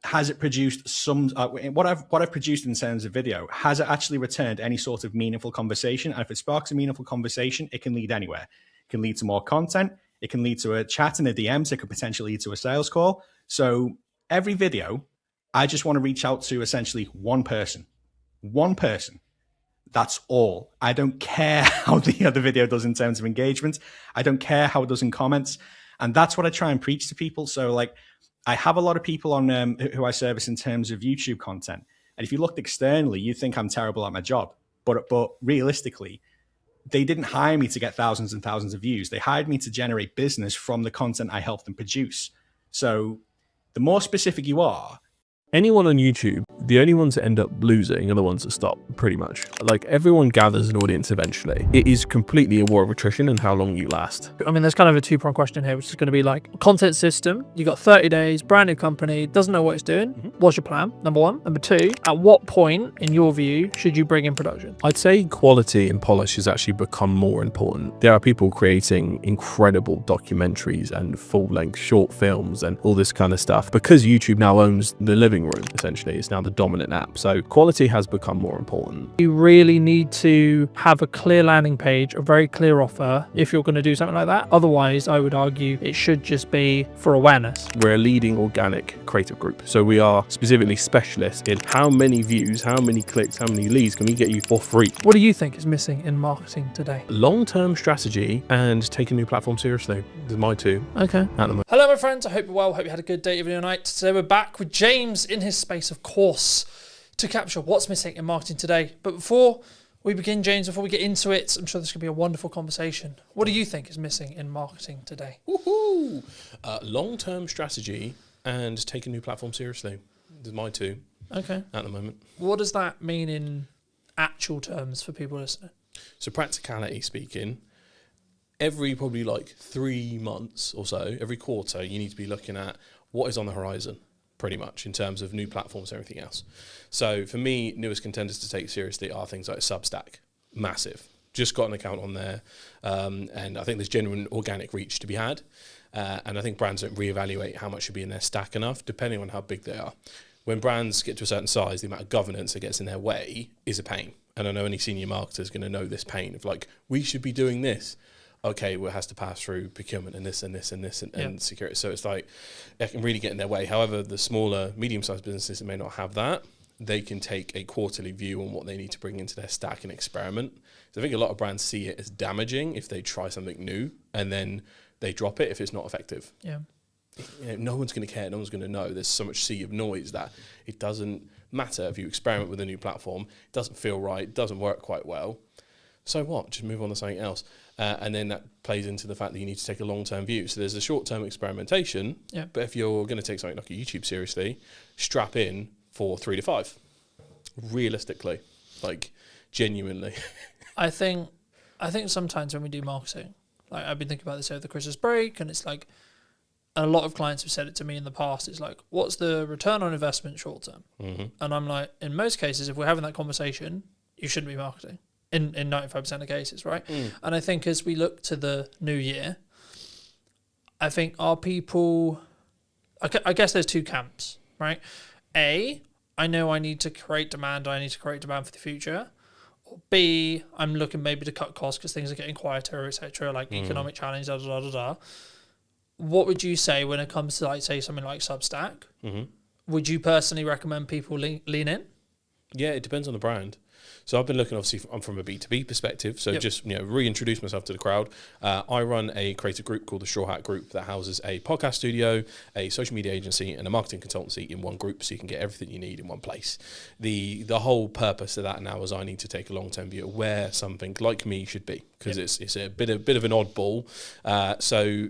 has it produced some, what I've produced in terms of video, has it actually returned any sort of meaningful conversation? And if it sparks a meaningful conversation, it can lead anywhere. It can lead to more content. It can lead to a chat in the DMs. It could potentially lead to a sales call. So every video, I just want to reach out to essentially one person. That's all. I don't care how the other video does in terms of engagement. I don't care how it does in comments. And that's what I try and preach to people. So like, I have a lot of people on who I service in terms of YouTube content. And if you looked externally, you'd think I'm terrible at my job. But realistically, they didn't hire me to get thousands and thousands of views. They hired me to generate business from the content I helped them produce. So the more specific you are, anyone on YouTube, the only ones that end up losing are the ones that stop, pretty much. Like, everyone gathers an audience eventually. It is completely a war of attrition and how long you last. I mean, there's kind of a two-pronged question here, which is going to be like, content system, you got 30 days, brand new company, doesn't know what it's doing. What's your plan? Number one. Number two, at what point, in your view, should you bring in production? I'd say quality and polish has actually become more important. There are people creating incredible documentaries and full-length short films and all this kind of stuff because YouTube now owns the living room, essentially. It's now the dominant app. So quality has become more important. You really need to have a clear landing page, a very clear offer if you're going to do something like that. Otherwise, I would argue it should just be for awareness. We're a leading organic creative group. So we are specifically specialists in how many views, how many clicks, how many leads can we get you for free. What do you think is missing in marketing today? Long-term strategy and taking new platform seriously. These are my two. Okay. At the moment. Hello, my friends. I hope you're well. Hope you had a good day, evening, or night. Today we're back with James in his space, of course, to capture what's missing in marketing today. But before we begin, James, before we get into it, I'm sure this could be a wonderful conversation. What do you think is missing in marketing today? Woohoo! Long-term strategy and taking new platform seriously. These are my two. Okay. At the moment. What does that mean in actual terms for people listening? So practicality speaking, every probably like 3 months or so, every quarter, you need to be looking at what is on the horizon, pretty much, in terms of new platforms and everything else. So for me, newest contenders to take seriously are things like Substack. Massive. Just got an account on there. And I think there's genuine organic reach to be had. And I think brands don't reevaluate how much should be in their stack enough, depending on how big they are. When brands get to a certain size, the amount of governance that gets in their way is a pain. And I know any senior marketer is going to know this pain of like, we should be doing this. Okay, well, it has to pass through procurement and this and this and this and security. So it's like, it can really get in their way. However, the smaller, medium-sized businesses that may not have that, they can take a quarterly view on what they need to bring into their stack and experiment. So I think a lot of brands see it as damaging if they try something new and then they drop it if it's not effective. Yeah. You know, no one's going to care. No one's going to know. There's so much sea of noise that it doesn't matter if you experiment with a new platform. It doesn't feel right. It doesn't work quite well. So what? Just move on to something else. And then that plays into the fact that you need to take a long-term view. So there's a short-term experimentation, but if you're going to take something like a YouTube seriously, strap in for 3 to 5. Realistically, like genuinely. I think sometimes when we do marketing, like I've been thinking about this over the Christmas break, and it's like a lot of clients have said it to me in the past. It's like, what's the return on investment short term? Mm-hmm. And I'm like, in most cases, if we're having that conversation, you shouldn't be marketing in 95% of cases, right? And I think as we look to the new year, I think our people, I guess there's two camps, right? A, I know I need to create demand. I need to create demand for the future. Or B, I'm looking maybe to cut costs because things are getting quieter, etc. Like economic challenge, da da da da da. What would you say when it comes to, like, say, something like Substack? Mm-hmm. Would you personally recommend people lean in? Yeah, it depends on the brand. So I've been looking, obviously, I'm from a B2B perspective. So just, reintroduce myself to the crowd. I run a creative group called the Straw Hat Group that houses a podcast studio, a social media agency, and a marketing consultancy in one group, so you can get everything you need in one place. The whole purpose of that now is I need to take a long-term view of where something like me should be, because it's a bit of an oddball. So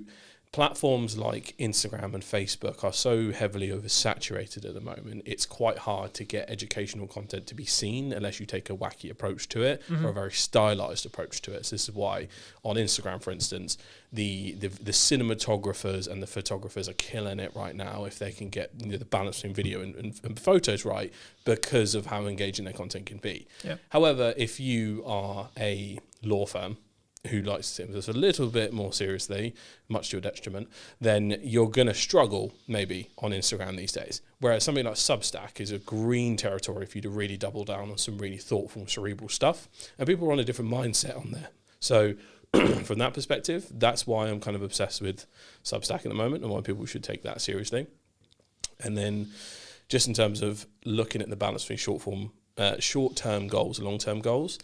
platforms like Instagram and Facebook are so heavily oversaturated at the moment, it's quite hard to get educational content to be seen unless you take a wacky approach to it or a very stylized approach to it. So this is why on Instagram, for instance, the cinematographers and the photographers are killing it right now if they can get the balance between video and photos right, because of how engaging their content can be. However, if you are a law firm who likes to take this a little bit more seriously, much to your detriment, then you're going to struggle maybe on Instagram these days. Whereas something like Substack is a green territory for you to really double down on some really thoughtful, cerebral stuff. And people are on a different mindset on there. So from that perspective, that's why I'm kind of obsessed with Substack at the moment and why people should take that seriously. And then just in terms of looking at the balance between short-term goals and long-term goals,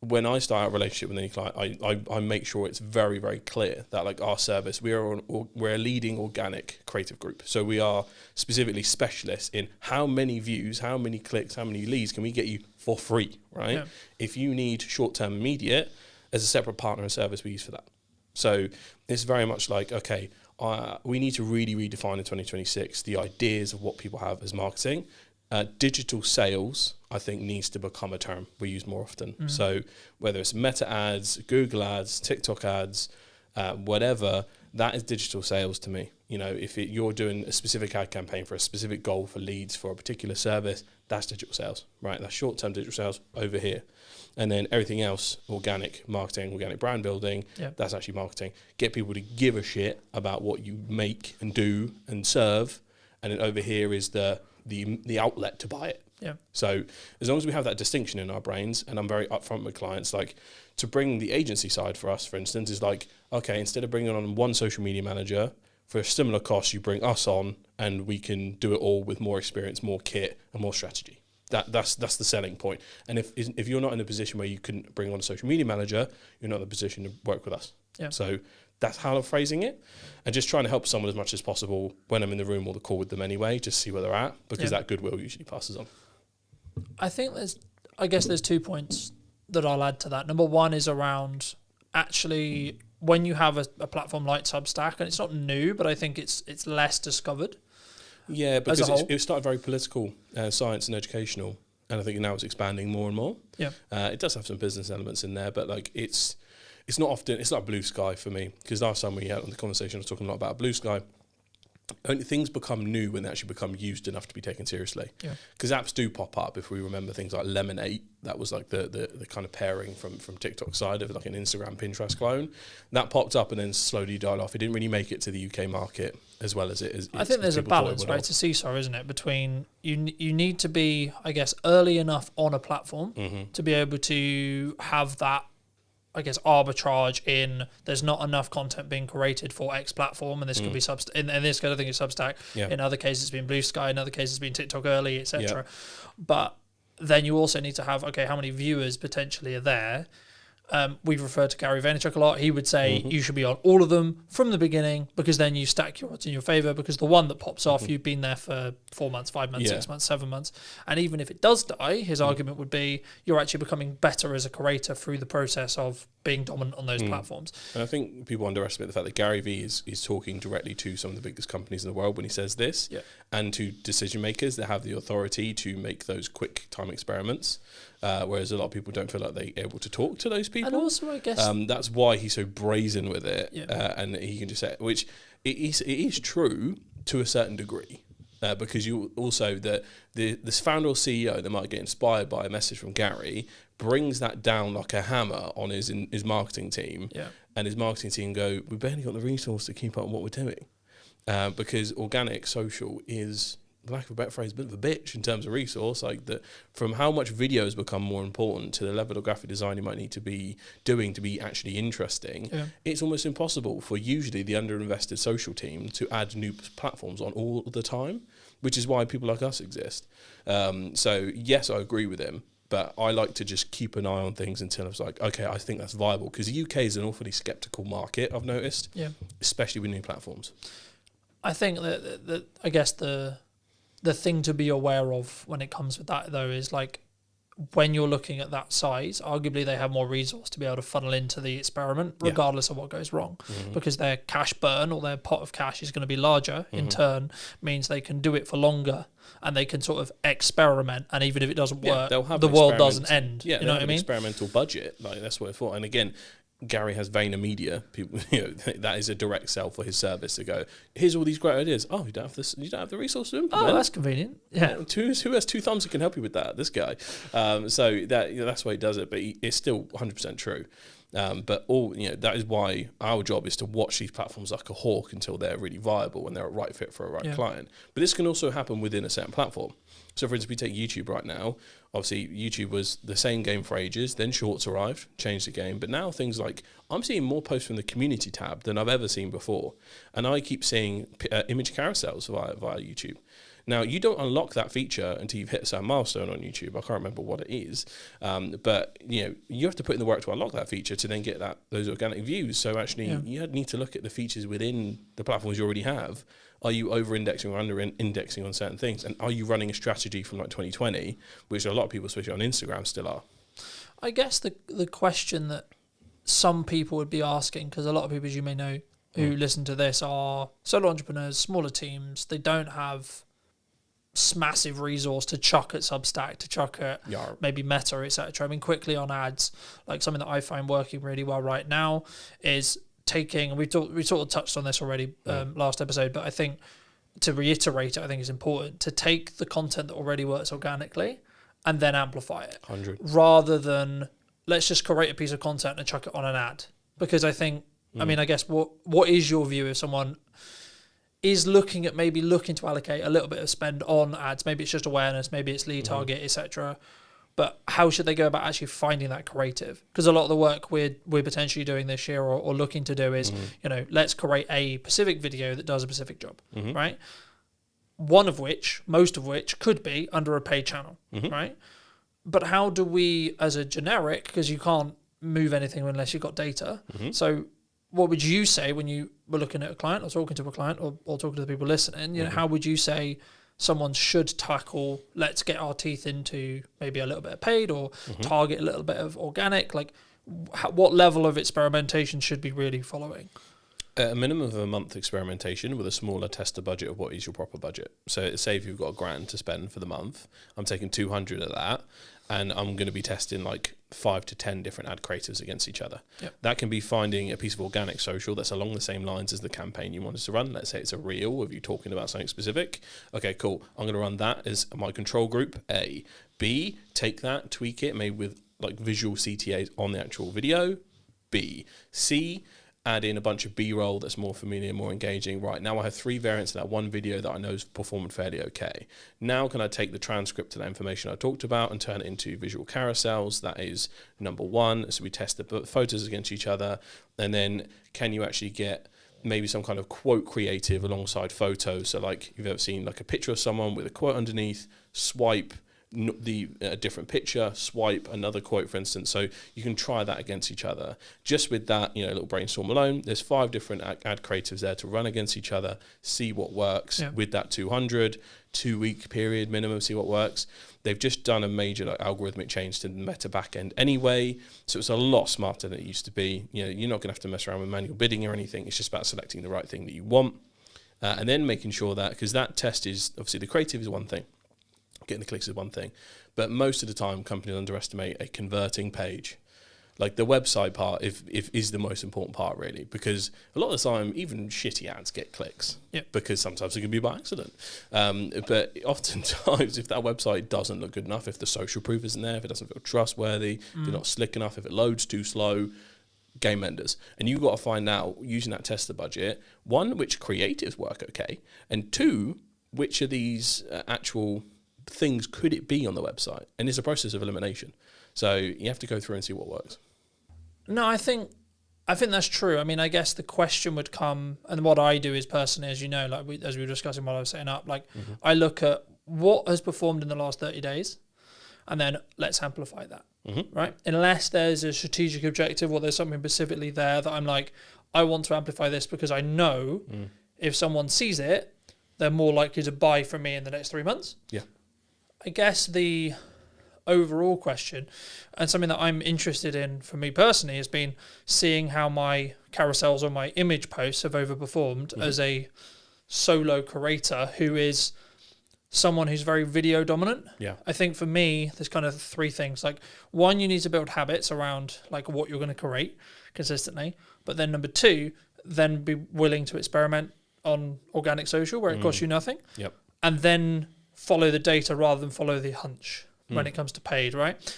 when I start a relationship with any client, I make sure it's very, very clear that, like, our service, we're a leading organic creative group. So we are specifically specialists in how many views, how many clicks, how many leads can we get you for free, right? Yeah. If you need short-term immediate, there's a separate partner and service we use for that. So it's very much like, okay, we need to really redefine in 2026 the ideas of what people have as marketing. Digital sales, I think, needs to become a term we use more often. So whether it's Meta ads, Google ads, TikTok ads, whatever, that is digital sales to me. You know, if you're doing a specific ad campaign for a specific goal for leads for a particular service, that's digital sales, right? That's short-term digital sales over here. And then everything else, organic marketing, organic brand building, that's actually marketing. Get people to give a shit about what you make and do and serve. And then over here is the outlet to buy it. So as long as we have that distinction in our brains, and I'm very upfront with clients, like, to bring the agency side for us, for instance, is like, okay, instead of bringing on one social media manager, for a similar cost, you bring us on and we can do it all with more experience, more kit and more strategy. That's the selling point. And if you're not in a position where you can bring on a social media manager, you're not in a position to work with us. So that's how I'm phrasing it, and just trying to help someone as much as possible when I'm in the room or the call with them anyway, just see where they're at, because that goodwill usually passes on. I think there's 2 points that I'll add to that. Number one is around, actually, when you have a platform like Substack, and it's not new, but I think it's less discovered. Yeah, because it started very political, science and educational, and I think now it's expanding more and more. It does have some business elements in there, but like it's not often, it's like blue sky for me, because last time we had on the conversation, I was talking a lot about blue sky. Only things become new when they actually become used enough to be taken seriously. Because apps do pop up. If we remember things like Lemonade, that was like the kind of pairing from TikTok side of like an Instagram Pinterest clone. That popped up and then slowly died off. It didn't really make it to the UK market as well as it is. I think there's a balance, right? It's a seesaw, isn't it? Between you need to be, I guess, early enough on a platform to be able to have that, I guess, arbitrage in there's not enough content being created for X platform, and this could be in this case I think it's Substack. In other cases it's been Blue Sky, in other cases it's been TikTok early, etc. But then you also need to have, okay, how many viewers potentially are there? We've referred to Gary Vaynerchuk a lot. He would say you should be on all of them from the beginning, because then you stack your odds in your favor, because the one that pops off, you've been there for 4 months, 5 months, 6 months, 7 months. And even if it does die, his argument would be you're actually becoming better as a creator through the process of being dominant on those platforms. And I think people underestimate the fact that Gary Vee is talking directly to some of the biggest companies in the world when he says this, and to decision makers that have the authority to make those quick time experiments. Whereas a lot of people don't feel like they're able to talk to those people. And also, I guess, that's why he's so brazen with it. And he can just say, which it is true to a certain degree. Because you also this founder or CEO that might get inspired by a message from Gary brings that down like a hammer on his marketing team, and his marketing team go, we barely got the resource to keep up on what we're doing, because organic social is, for lack of a better phrase, a bit of a bitch in terms of resource. Like that, from how much video has become more important to the level of graphic design you might need to be doing to be actually interesting, it's almost impossible for usually the underinvested social team to add new platforms on all the time, which is why people like us exist. So yes, I agree with him, but I like to just keep an eye on things until it's like, okay, I think that's viable, because the UK is an awfully skeptical market, I've noticed, especially with new platforms. I think that I guess the thing to be aware of when it comes with that, though, is like when you're looking at that size, arguably they have more resource to be able to funnel into the experiment, regardless of what goes wrong, because their cash burn or their pot of cash is going to be larger. In turn, means they can do it for longer and they can sort of experiment. And even if it doesn't work, the world doesn't end. Yeah, you know what I mean? Experimental budget, like that's what it's for. And again, Gary has VaynerMedia. People, that is a direct sell for his service to go, here's all these great ideas. Oh, you don't have this. You don't have the resource to implement. Oh, that's convenient. Yeah. Who has two thumbs that can help you with that? This guy. So that's why he does it. But it's still 100% true. But that is why our job is to watch these platforms like a hawk until they're really viable and they're a right fit for a right client. But this can also happen within a certain platform. So, for instance, we take YouTube right now. Obviously, YouTube was the same game for ages. Then Shorts arrived, changed the game. But now things like, I'm seeing more posts from the community tab than I've ever seen before. And I keep seeing image carousels via YouTube. Now, you don't unlock that feature until you've hit a certain milestone on YouTube. I can't remember what it is. But, you have to put in the work to unlock that feature to then get those organic views. So, actually, you need to look at the features within the platforms you already have. Are you over-indexing or under-indexing on certain things? And are you running a strategy from like 2020, which a lot of people, especially on Instagram, still are? I guess the question that some people would be asking, because a lot of people, as you may know, who listen to this are solo entrepreneurs, smaller teams. They don't have massive resource to chuck at Substack, to chuck at maybe Meta, etc. I mean, quickly on ads, like something that I find working really well right now is taking, we sort of touched on this already last episode, but I think to reiterate it, I think it's important to take the content that already works organically and then amplify it. 100. Rather than let's just create a piece of content and chuck it on an ad. Because I think, I mean, I guess what is your view if someone is looking to allocate a little bit of spend on ads? Maybe it's just awareness, maybe it's lead target, etc. But how should they go about actually finding that creative? Because a lot of the work we're potentially doing this year or looking to do is, let's create a specific video that does a specific job, right? Most of which could be under a paid channel, right? But how do we, as a generic, because you can't move anything unless you've got data. So what would you say when you were looking at a client or talking to a client or talking to the people listening, how would you say someone should tackle, let's get our teeth into maybe a little bit of paid or target a little bit of organic? Like what level of experimentation should be really following? A minimum of a month experimentation with a smaller tester budget of what is your proper budget. So say if you've got $1,000 to spend for the month, I'm taking 200 of that and I'm going to be testing like 5 to 10 different ad creatives against each other. That can be finding a piece of organic social that's along the same lines as the campaign you want us to run. Let's say it's a reel of you talking about something specific. Okay, cool. I'm going to run that as my control group A. B, take that, tweak it, maybe with like visual CTAs on the actual video. B. C, add in a bunch of B-roll that's more familiar, more engaging. Right, now I have 3 variants of that one video that I know is performing fairly okay. Now can I take the transcript of that information I talked about and turn it into visual carousels? That is number 1. So we test the photos against each other. And then can you actually get maybe some kind of quote creative alongside photos? So like you've ever seen like a picture of someone with a quote underneath, swipe the different picture, swipe another quote, for instance. So you can try that against each other. Just with that, a little brainstorm alone, there's 5 different ad creatives there to run against each other, see what works with that 200, 2-week period minimum, see what works. They've just done a major algorithmic change to the Meta backend anyway, so it's a lot smarter than it used to be. You're not going to have to mess around with manual bidding or anything. It's just about selecting the right thing that you want, and then making sure that, because that test is, obviously the creative is one thing, getting the clicks is one thing, but most of the time companies underestimate a converting page. Like the website part, if is the most important part really, because a lot of the time even shitty ads get clicks. Yep. Because sometimes it can be by accident. But oftentimes, if that website doesn't look good enough, if the social proof isn't there, if it doesn't feel trustworthy, if they're not slick enough, if it loads too slow, game enders. And you've got to find out, using that tester budget, one, which creatives work okay, and two, which of these actual things could it be on the website? And it's a process of elimination. So you have to go through and see what works. No, I think that's true. I mean, I guess the question would come, and what I do is personally, as you know, like as we were discussing while I was setting up, like I look at what has performed in the last 30 days, and then let's amplify that, right? Unless there's a strategic objective or there's something specifically there that I'm like, I want to amplify this because I know if someone sees it, they're more likely to buy from me in the next 3 months. Yeah. I guess the overall question, and something that I'm interested in for me personally, has been seeing how my carousels or my image posts have overperformed as a solo creator who is someone who's very video dominant. Yeah. I think for me, there's kind of three things. Like, one, you need to build habits around like what you're going to create consistently. But then number two, then be willing to experiment on organic social where it costs you nothing. Yep. And then follow the data rather than follow the hunch when it comes to paid, right?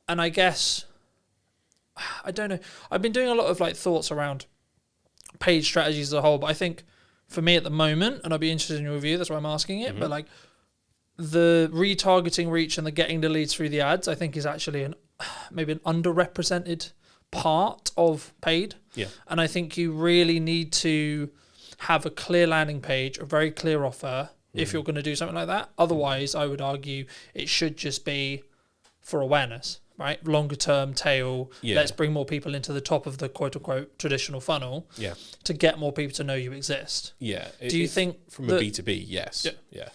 And I guess, I don't know, I've been doing a lot of like thoughts around paid strategies as a whole, but I think for me at the moment, and I'd be interested in your review, that's why I'm asking it, but like the retargeting reach and the getting the leads through the ads, I think is actually maybe an underrepresented part of paid. Yeah. And I think you really need to have a clear landing page, a very clear offer, if you're going to do something like that. Otherwise, I would argue it should just be for awareness, right? Longer term tail. Yeah. Let's bring more people into the top of the quote unquote traditional funnel to get more people to know you exist. Yeah. Do you think from a B2B, yes. Yeah.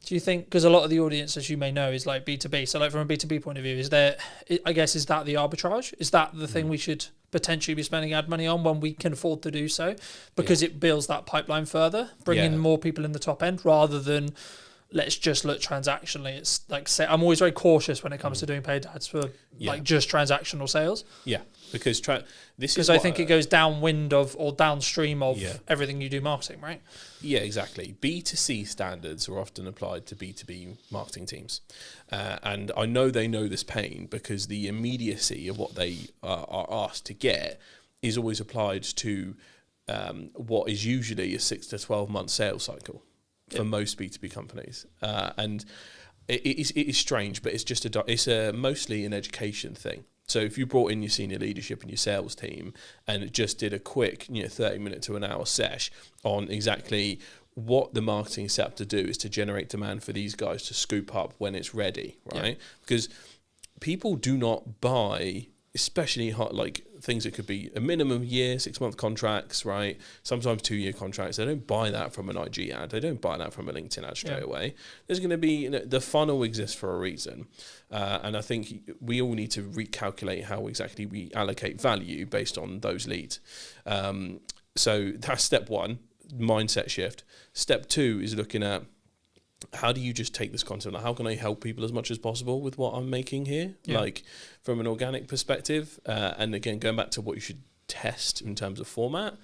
Do you think, because a lot of the audience, as you may know, is like B2B. So like from a B2B point of view, is that the arbitrage? Is that the thing we should potentially be spending ad money on when we can afford to do so? Because it builds that pipeline further, bringing more people in the top end rather than let's just look transactionally. It's like, I'm always very cautious when it comes to doing paid ads for like just transactional sales. Yeah. Because I think it goes downwind of or downstream of everything you do marketing, right? Yeah, exactly. B2C standards are often applied to B2B marketing teams. And I know they know this pain because the immediacy of what they are asked to get is always applied to what is usually a 6 to 12 month sales cycle for most B2B companies. And it is strange, but it's just mostly an education thing. So if you brought in your senior leadership and your sales team and just did a quick 30-minute to an hour sesh on exactly what the marketing set up to do is to generate demand for these guys to scoop up when it's ready, right? Because people do not buy, especially like things that could be a minimum year, 6-month contracts, right? Sometimes 2-year contracts. They don't buy that from an IG ad. They don't buy that from a LinkedIn ad straight away. There's going to be, the funnel exists for a reason. And I think we all need to recalculate how exactly we allocate value based on those leads. So that's step one, mindset shift. Step two is looking at how do you just take this content? How can I help people as much as possible with what I'm making here? Like from an organic perspective, and again, going back to what you should test in terms of format,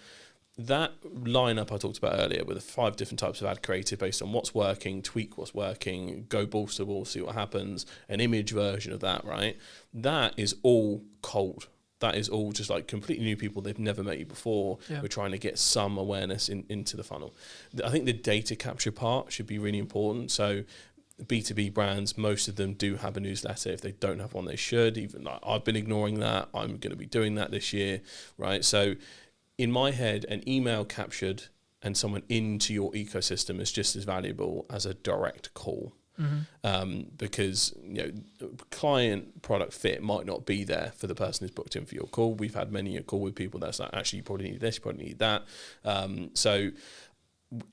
that lineup I talked about earlier with the 5 different types of ad creative based on what's working, tweak what's working, go balls to wall, see what happens, an image version of that, right? That is all cold. That is all just like completely new people. They've never met you before. We're trying to get some awareness into the funnel. I think the data capture part should be really important. So B2B brands, most of them do have a newsletter. If they don't have one, they should. Even like, I've been ignoring that. I'm going to be doing that this year, right? So in my head, an email captured and someone into your ecosystem is just as valuable as a direct call. Because client product fit might not be there for the person who's booked in for your call. We've had many a call with people that's like, actually you probably need this, you probably need that. So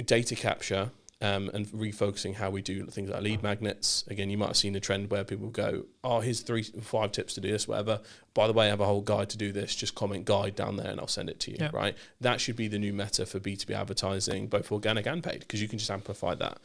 data capture, and refocusing how we do things like lead magnets. Again, you might have seen a trend where people go, oh, here's 5 tips to do this, whatever. By the way, I have a whole guide to do this. Just comment guide down there and I'll send it to you, right? That should be the new meta for B2B advertising, both organic and paid, because you can just amplify that.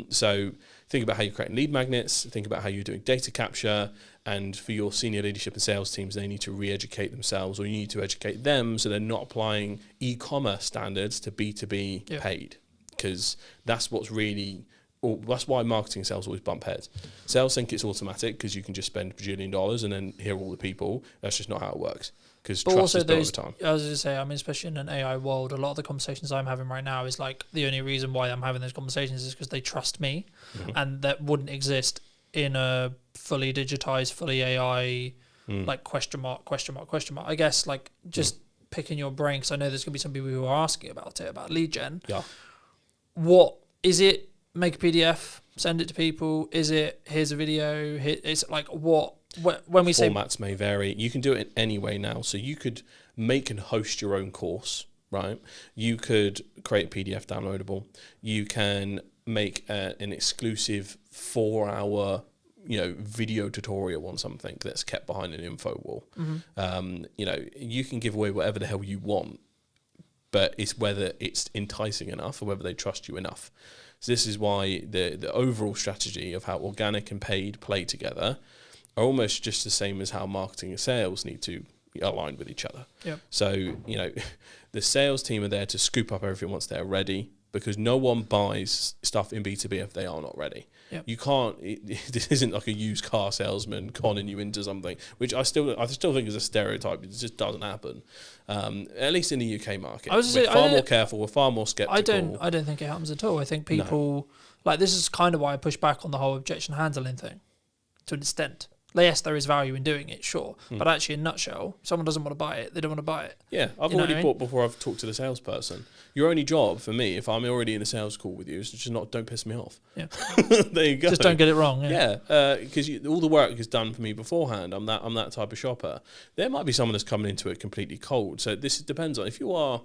So think about how you're creating lead magnets, think about how you're doing data capture, and for your senior leadership and sales teams, they need to re-educate themselves, or you need to educate them so they're not applying e-commerce standards to B2B paid. Because that's what's really, that's why marketing and sales always bump heads. Sales think it's automatic because you can just spend $1 bajillion and then hear all the people. That's just not how it works. Because trust is built over time. I was going to say, I mean, especially in an AI world, a lot of the conversations I'm having right now is like the only reason why I'm having those conversations is because they trust me, and that wouldn't exist in a fully digitized, fully AI, like question mark. I guess like just picking your brain, because I know there's going to be some people who are asking about it, about lead gen. Yeah. What is it? Make a PDF, send it to people. Is it, here's a video? It's like what? When we say formats may vary, you can do it in any way now. So you could make and host your own course, right? You could create a PDF downloadable. You can make an exclusive 4-hour, video tutorial on something that's kept behind an info wall. You can give away whatever the hell you want, but it's whether it's enticing enough or whether they trust you enough. So this is why the overall strategy of how organic and paid play together are almost just the same as how marketing and sales need to align with each other. So, the sales team are there to scoop up everything once they're ready, because no one buys stuff in B2B if they are not ready. You can't, this isn't like a used car salesman conning you into something, which I still think is a stereotype. It just doesn't happen. At least in the UK market. We're far more careful, we're far more skeptical. I don't think it happens at all. I think people, like, this is kind of why I push back on the whole objection handling thing, to an extent. Yes, there is value in doing it, sure. But actually, in a nutshell, if someone doesn't want to buy it, they don't want to buy it. Yeah, I've already bought before I've talked to the salesperson. Your only job for me, if I'm already in a sales call with you, is just don't piss me off. Yeah. There you go. Just don't get it wrong. Yeah, because all the work is done for me beforehand. I'm that type of shopper. There might be someone that's coming into it completely cold. So this depends on if you're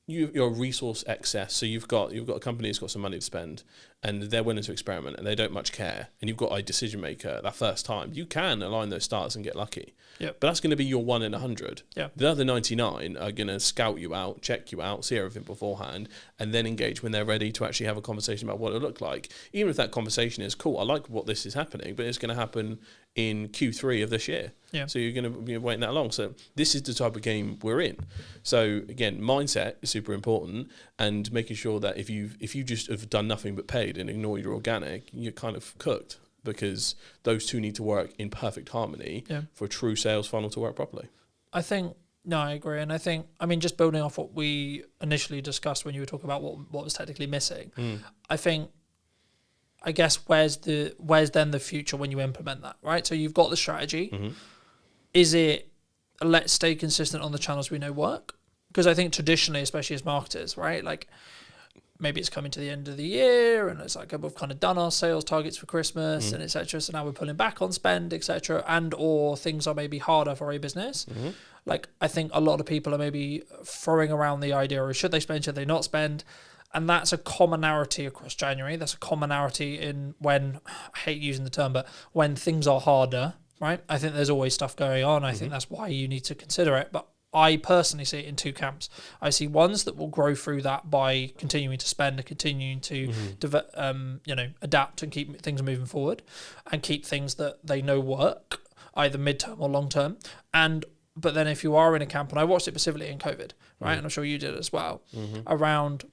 a resource excess. So you've got a company that's got some money to spend, and they're willing to experiment, and they don't much care, and you've got a decision maker that first time. You can align those stars and get lucky. But that's going to be your 1 in 100. The other 99 are going to scout you out, check you out, see everything beforehand, and then engage when they're ready to actually have a conversation about what it looked like. Even if that conversation is cool, I like what this is happening, but it's going to happen in Q3 of this year. So you're going to be waiting that long. So this is the type of game we're in. So again, mindset is super important, and making sure that if you just have done nothing but paid and ignore your organic, you're kind of cooked, because those two need to work in perfect harmony for a true sales funnel to work properly. I agree. And I think, just building off what we initially discussed when you were talking about what was technically missing, I guess where's then the future when you implement that, right? So you've got the strategy. Is it, let's stay consistent on the channels we know work? Because I think traditionally, especially as marketers, right, like maybe it's coming to the end of the year and it's like we've kind of done our sales targets for Christmas and etc. So now we're pulling back on spend, etc. And or things are maybe harder for a business. Like I think a lot of people are maybe throwing around the idea of should they spend, should they not spend? And that's a commonality across January. That's a commonality in when, I hate using the term, but when things are harder, right? I think there's always stuff going on. I think that's why you need to consider it. But I personally see it in two camps. I see ones that will grow through that by continuing to spend and continuing to adapt and keep things moving forward and keep things that they know work, either midterm or long term. But then if you are in a camp, and I watched it specifically in COVID, right? And I'm sure you did as well, around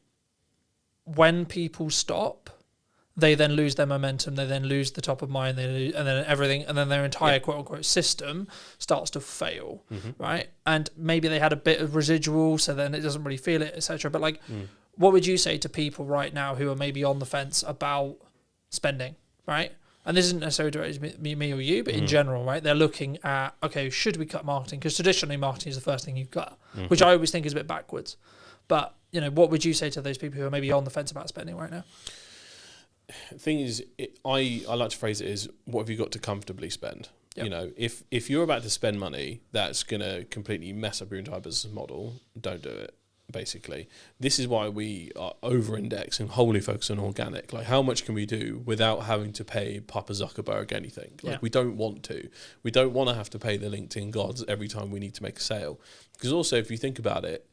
when people stop, they then lose their momentum, they then lose the top of mind, and then everything, and then their entire quote unquote system starts to fail, right? And maybe they had a bit of residual, so then it doesn't really feel it, etc. But like, what would you say to people right now who are maybe on the fence about spending, right? And this isn't necessarily directed to me or you, but in general, right? They're looking at, okay, should we cut marketing? Because traditionally marketing is the first thing you cut, which I always think is a bit backwards. But, what would you say to those people who are maybe on the fence about spending right now? Thing is, I like to phrase it as, what have you got to comfortably spend? If you're about to spend money that's going to completely mess up your entire business model, don't do it. basically. This is why we are over-indexed and wholly focused on organic. Like, how much can we do without having to pay Papa Zuckerberg anything? Like, we don't want to. We don't want to have to pay the LinkedIn gods every time we need to make a sale. Because also, if you think about it,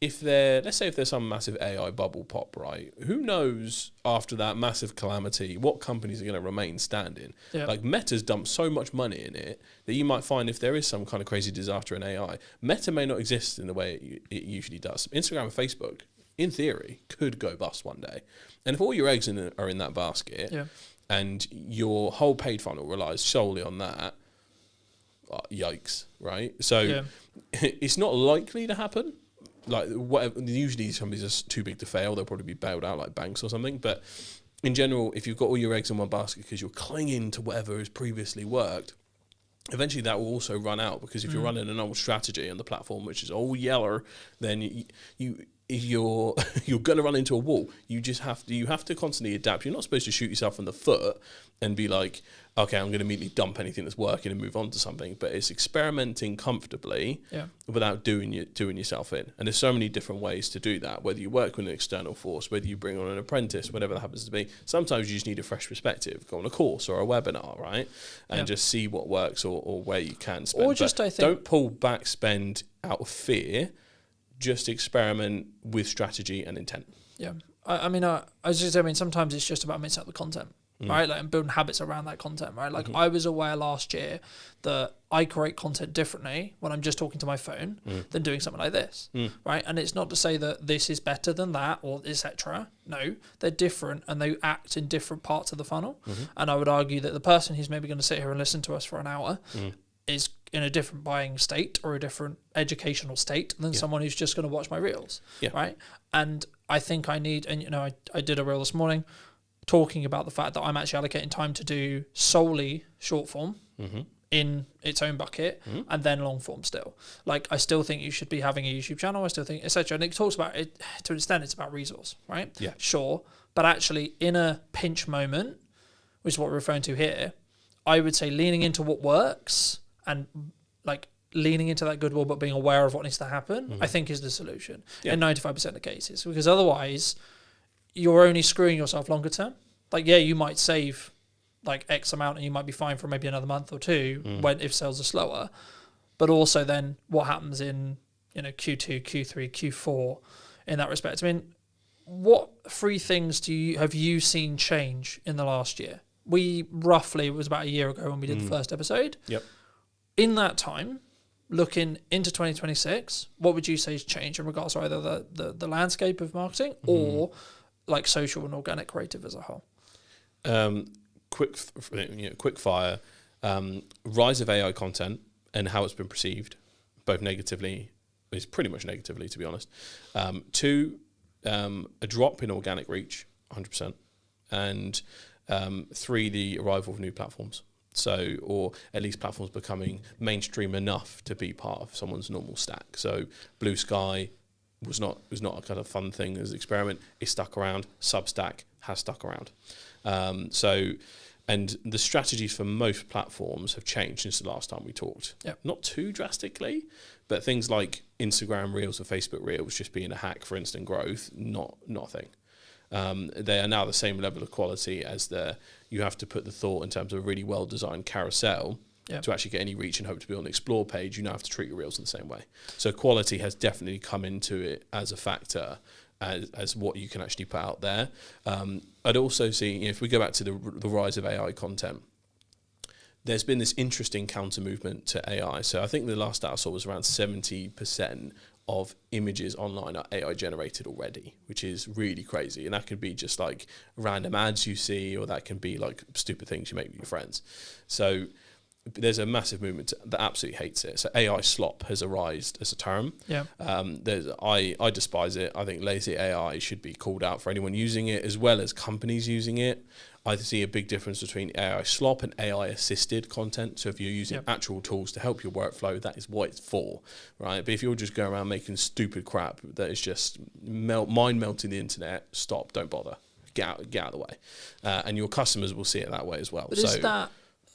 let's say if there's some massive AI bubble pop, right? Who knows after that massive calamity what companies are going to remain standing? Yeah. Like, Meta's dumped so much money in it that you might find if there is some kind of crazy disaster in AI, Meta may not exist in the way it usually does. Instagram and Facebook, in theory, could go bust one day. And if all your eggs are in that basket and your whole paid funnel relies solely on that, yikes, right? So it's not likely to happen. Like, whatever, usually these companies are too big to fail. They'll probably be bailed out like banks or something. But in general, if you've got all your eggs in one basket because you're clinging to whatever has previously worked, eventually that will also run out. Because if you're running an old strategy on the platform, which is all yeller, then you're going to run into a wall. You have to constantly adapt. You're not supposed to shoot yourself in the foot and be like, okay, I'm going to immediately dump anything that's working and move on to something. But it's experimenting comfortably without doing yourself in. And there's so many different ways to do that, whether you work with an external force, whether you bring on an apprentice, whatever that happens to be. Sometimes you just need a fresh perspective. Go on a course or a webinar, right? And just see what works or where you can spend. Or just, I think, don't pull back spend out of fear. Just experiment with strategy and intent. Yeah. I mean, sometimes it's just about mixing up the content, right? Like, and building habits around that content, right? Like, I was aware last year that I create content differently when I'm just talking to my phone than doing something like this, right? And it's not to say that this is better than that or etc. No, they're different and they act in different parts of the funnel. And I would argue that the person who's maybe going to sit here and listen to us for an hour is in a different buying state or a different educational state than someone who's just going to watch my reels, right? And I think I need, and I did a reel this morning talking about the fact that I'm actually allocating time to do solely short form in its own bucket and then long form still. Like, I still think you should be having a YouTube channel. I still think, etc. And it talks about it to an extent. It's about resource, right? Yeah. Sure. But actually, in a pinch moment, which is what we're referring to here, I would say leaning into what works and like leaning into that goodwill, but being aware of what needs to happen, I think is the solution in 95% of cases. Because otherwise, you're only screwing yourself longer term. Like, you might save like X amount and you might be fine for maybe another month or two if sales are slower. But also then what happens in Q2, Q3, Q4 in that respect? I mean, what 3 things have you seen change in the last year? It was about a year ago when we did the first episode. Yep. In that time, looking into 2026, what would you say has changed in regards to either the landscape of marketing or like social and organic creative as a whole? Quick fire. Rise of AI content and how it's been perceived, both negatively, it's pretty much negatively, to be honest. 2, a drop in organic reach, 100%. And 3, the arrival of new platforms. So, or at least platforms becoming mainstream enough to be part of someone's normal stack. So, Blue Sky was not a kind of fun thing as an experiment. It stuck around. Substack has stuck around. And the strategies for most platforms have changed since the last time we talked. Yep. Not too drastically, but things like Instagram Reels or Facebook Reels just being a hack for instant growth, not a thing. They are now the same level of quality as you have to put the thought in terms of a really well-designed carousel to actually get any reach and hope to be on the explore page. You now have to treat your reels in the same way. So quality has definitely come into it as a factor as what you can actually put out there. I'd also see, if we go back to the rise of AI content, there's been this interesting counter movement to AI. So I think the last stat I saw was around 70% of images online are AI generated already, which is really crazy. And that could be just like random ads you see, or that can be like stupid things you make with your friends. So there's a massive movement that absolutely hates it. So AI slop has arisen as a term. Yeah. I despise it. I think lazy AI should be called out for anyone using it, as well as companies using it. I see a big difference between AI slop and AI assisted content. So if you're using actual tools to help your workflow, that is what it's for, right? But if you're just going around making stupid crap that is just mind melting the internet, stop, don't bother, get out of the way, and your customers will see it that way as well. But is that,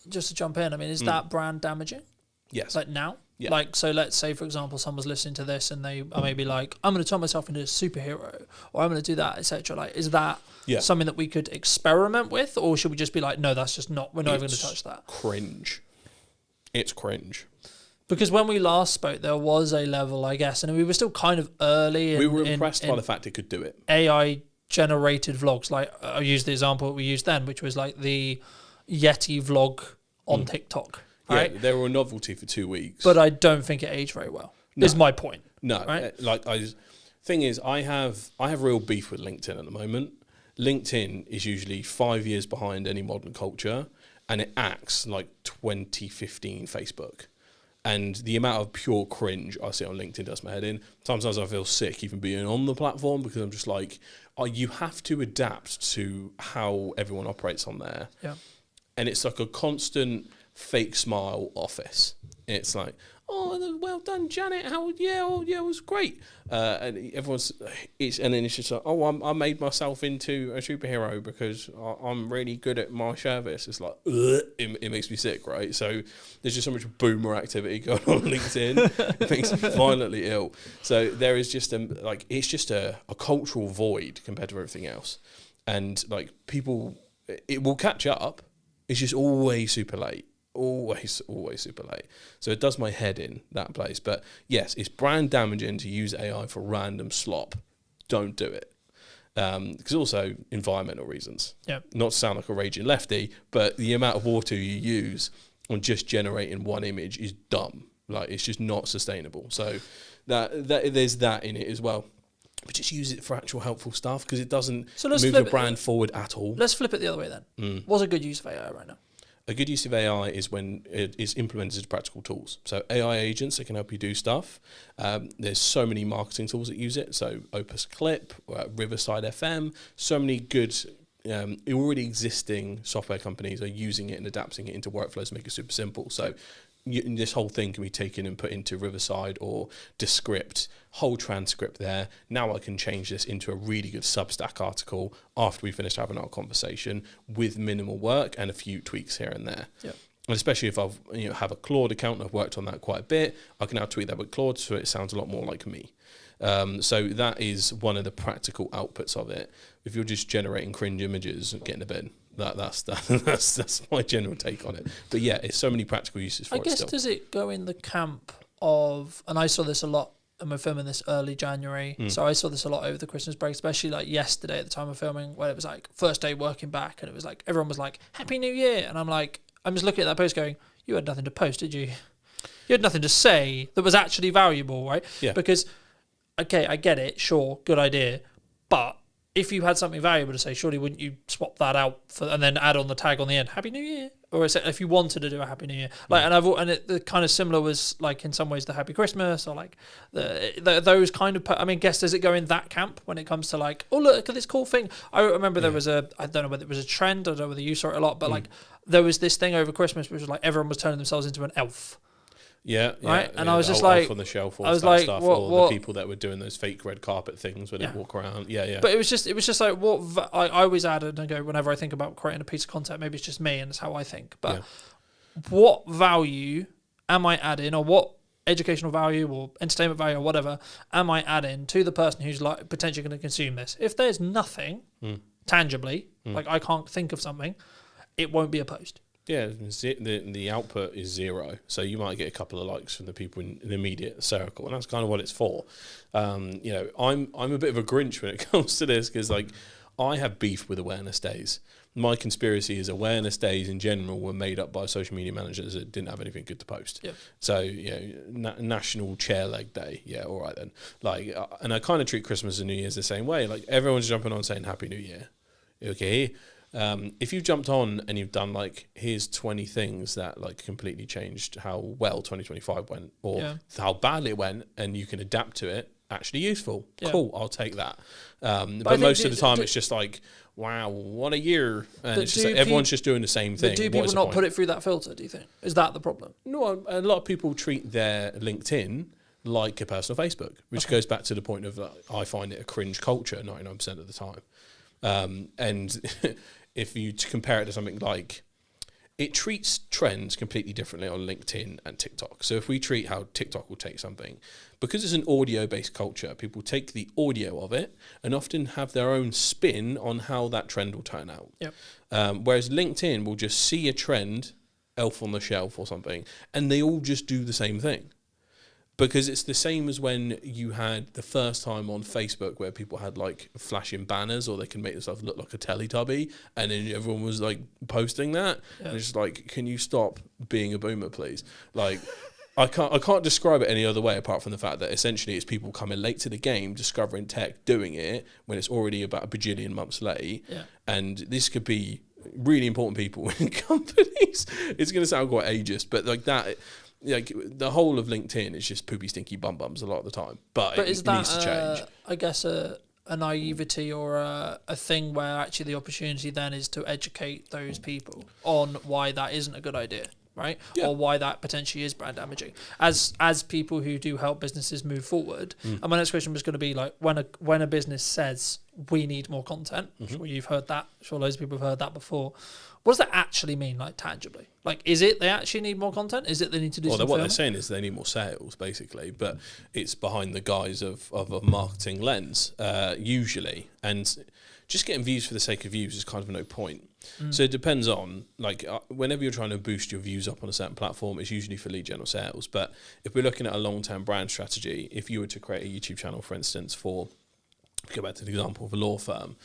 just to jump in, I mean, is that brand damaging? Yes. Like now? Yeah. Like, so let's say, for example, someone's listening to this and they are maybe like, I'm going to turn myself into a superhero, or I'm going to do that, etc. Like, is that something that we could experiment with, or should we just be like, no, that's just not, we're not even going to touch that? Cringe. It's cringe. Because when we last spoke, there was a level, I guess, and we were still kind of early. We were impressed by the fact it could do it. AI generated vlogs. Like, I'll use the example we used then, which was like the Yeti vlog on TikTok. Right? Yeah, they were a novelty for 2 weeks. But I don't think it aged very well. No. Is my point. No, right? Thing is, I have real beef with LinkedIn at the moment. LinkedIn is usually 5 years behind any modern culture, and it acts like 2015 Facebook. And the amount of pure cringe I see on LinkedIn does my head in. Sometimes I feel sick even being on the platform, because I'm just like, oh, you have to adapt to how everyone operates on there. Yeah. And it's like a constant fake smile office. It's like, oh, well done, Janet. It was great. And everyone's, and then it's just like, oh, I made myself into a superhero because I'm really good at my service. It's like, it makes me sick, right? So there's just so much boomer activity going on LinkedIn. It makes me violently ill. So there is just it's just a cultural void compared to everything else. And like people, it will catch up. It's just always super late. Always super late. So it does my head in, that place. But yes, it's brand damaging to use AI for random slop. Don't do it. Because also environmental reasons. Yeah. Not to sound like a raging lefty, but the amount of water you use on just generating one image is dumb. Like, it's just not sustainable. So that there's that in it as well. But just use it for actual helpful stuff, because it doesn't move your brand forward at all. Let's flip it the other way then. What's a good use of AI right now? A good use of AI is when it is implemented as practical tools. So AI agents that can help you do stuff. There's so many marketing tools that use it. So Opus Clip, Riverside FM, so many good already existing software companies are using it and adapting it into workflows to make it super simple. So this whole thing can be taken and put into Riverside or Descript, whole transcript there. Now I can change this into a really good Substack article after we finish having our conversation with minimal work and a few tweaks here and there. Yep. And especially if I've have a Claude account, I've worked on that quite a bit, I can now tweak that with Claude so it sounds a lot more like me. So that is one of the practical outputs of it. If you're just generating cringe images, get in the bin. That's my general take on it. But yeah, it's so many practical uses for it. I guess, still. does it go in the camp of, and I saw this a lot, and we're filming this early January, so I saw this a lot over the Christmas break, especially like yesterday at the time of filming, when it was like first day working back, and it was like everyone was like, Happy New Year, and I'm just looking at that post going, you had nothing to post, did you? You had nothing to say that was actually valuable, right? Yeah. Because, okay, I get it, sure, good idea, but if you had something valuable to say, surely wouldn't you swap that out and then add on the tag on the end, Happy New Year? Or if you wanted to do a Happy New Year, like, the kind of similar was like in some ways the Happy Christmas, or like those kind of. I mean, guess, does it go in that camp when it comes to like, oh, look at this cool thing? I remember there was I don't know whether it was a trend, I don't know whether you saw it a lot, but like there was this thing over Christmas which was like everyone was turning themselves into an elf. Yeah, right. And I was just like, on the shelf, I was like, stuff, what, or the people that were doing those fake red carpet things where they walk around. Yeah. But it was just like what I always added and go whenever I think about creating a piece of content. Maybe it's just me and it's how I think. But what value am I adding, or what educational value or entertainment value or whatever am I adding to the person who's like potentially going to consume this? If there's nothing tangibly, like I can't think of something, it won't be a post. Yeah, the output is zero, so you might get a couple of likes from the people in the immediate circle, and that's kind of what it's for. I'm a bit of a Grinch when it comes to this, because like I have beef with awareness days. My conspiracy is awareness days in general were made up by social media managers that didn't have anything good to post. Yep. So National Chair Leg Day, yeah, all right then. Like, and I kind of treat Christmas and New Year's the same way. Like everyone's jumping on saying Happy New Year, okay. If you've jumped on and you've done like, here's 20 things that like completely changed how well 2025 went, or how badly it went, and you can adapt to it, actually useful. Yeah. Cool, I'll take that. But most of the time it's just like, wow, what a year. And it's just like everyone's just doing the same thing. But do people not put it through that filter, do you think? Is that the problem? No, a lot of people treat their LinkedIn like a personal Facebook, which goes back to the point of I find it a cringe culture 99% of the time. And if you compare it to something like it treats trends completely differently on LinkedIn and TikTok. So if we treat how TikTok will take something, because it's an audio-based culture, people take the audio of it and often have their own spin on how that trend will turn out. Yep. Whereas LinkedIn will just see a trend, elf on the shelf or something, and they all just do the same thing. Because it's the same as when you had the first time on Facebook where people had like flashing banners, or they can make themselves look like a Teletubby, and then everyone was like posting that. Yeah. And it's just like, can you stop being a boomer, please? Like, I can't describe it any other way apart from the fact that essentially it's people coming late to the game, discovering tech, doing it when it's already about a bajillion months late. Yeah. And this could be really important people in companies. It's going to sound quite ageist, but like that. Like the whole of LinkedIn is just poopy, stinky bum bums a lot of the time, but it needs to change. I guess a naivety or a thing where actually the opportunity then is to educate those people on why that isn't a good idea, right? Yeah. Or why that potentially is brand damaging. As people who do help businesses move forward, and my next question was going to be like, when a business says we need more content, I'm sure you've heard that, I'm sure loads of people have heard that before. What does that actually mean, like tangibly? Like, is it they actually need more content? Is it they need to do some what filming? They're saying is they need more sales, basically, but it's behind the guise of a marketing lens, usually. And just getting views for the sake of views is kind of no point. So it depends on, like, whenever you're trying to boost your views up on a certain platform, it's usually for lead gen or sales. But if we're looking at a long-term brand strategy, if you were to create a YouTube channel, for instance, go back to the example of a law firm,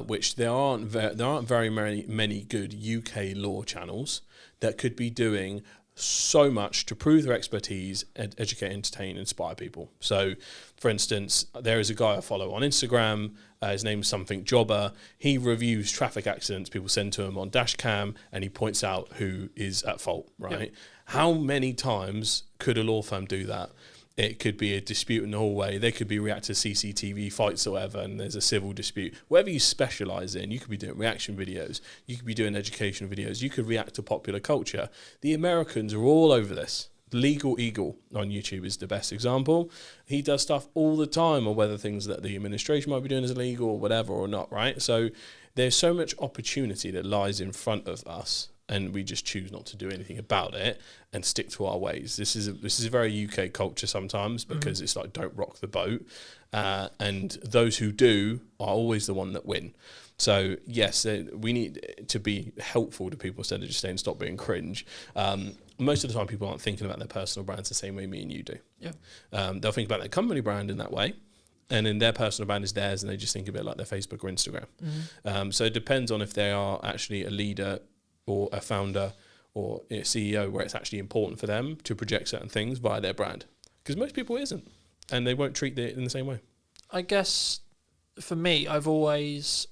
which there aren't very many good UK law channels that could be doing so much to prove their expertise, educate, entertain, inspire people. So, for instance, there is a guy I follow on Instagram. His name's something Jobber. He reviews traffic accidents people send to him on dash cam, and he points out who is at fault. Right? Yep. How many times could a law firm do that? It could be a dispute in the hallway. They could be react to CCTV fights or whatever, and there's a civil dispute. Whatever you specialise in, you could be doing reaction videos. You could be doing education videos. You could react to popular culture. The Americans are all over this. Legal Eagle on YouTube is the best example. He does stuff all the time on whether things that the administration might be doing is illegal or whatever or not, right? So there's so much opportunity that lies in front of us, and we just choose not to do anything about it and stick to our ways. This is a very UK culture sometimes, because it's like, don't rock the boat. And those who do are always the one that win. So yes, we need to be helpful to people instead of just saying stop being cringe. Most of the time people aren't thinking about their personal brands the same way me and you do. Yeah. They'll think about their company brand in that way, and then their personal brand is theirs, and they just think of it like their Facebook or Instagram. So it depends on if they are actually a leader or a founder or a CEO where it's actually important for them to project certain things via their brand. Because most people isn't, and they won't treat it in the same way. I guess for me, I've always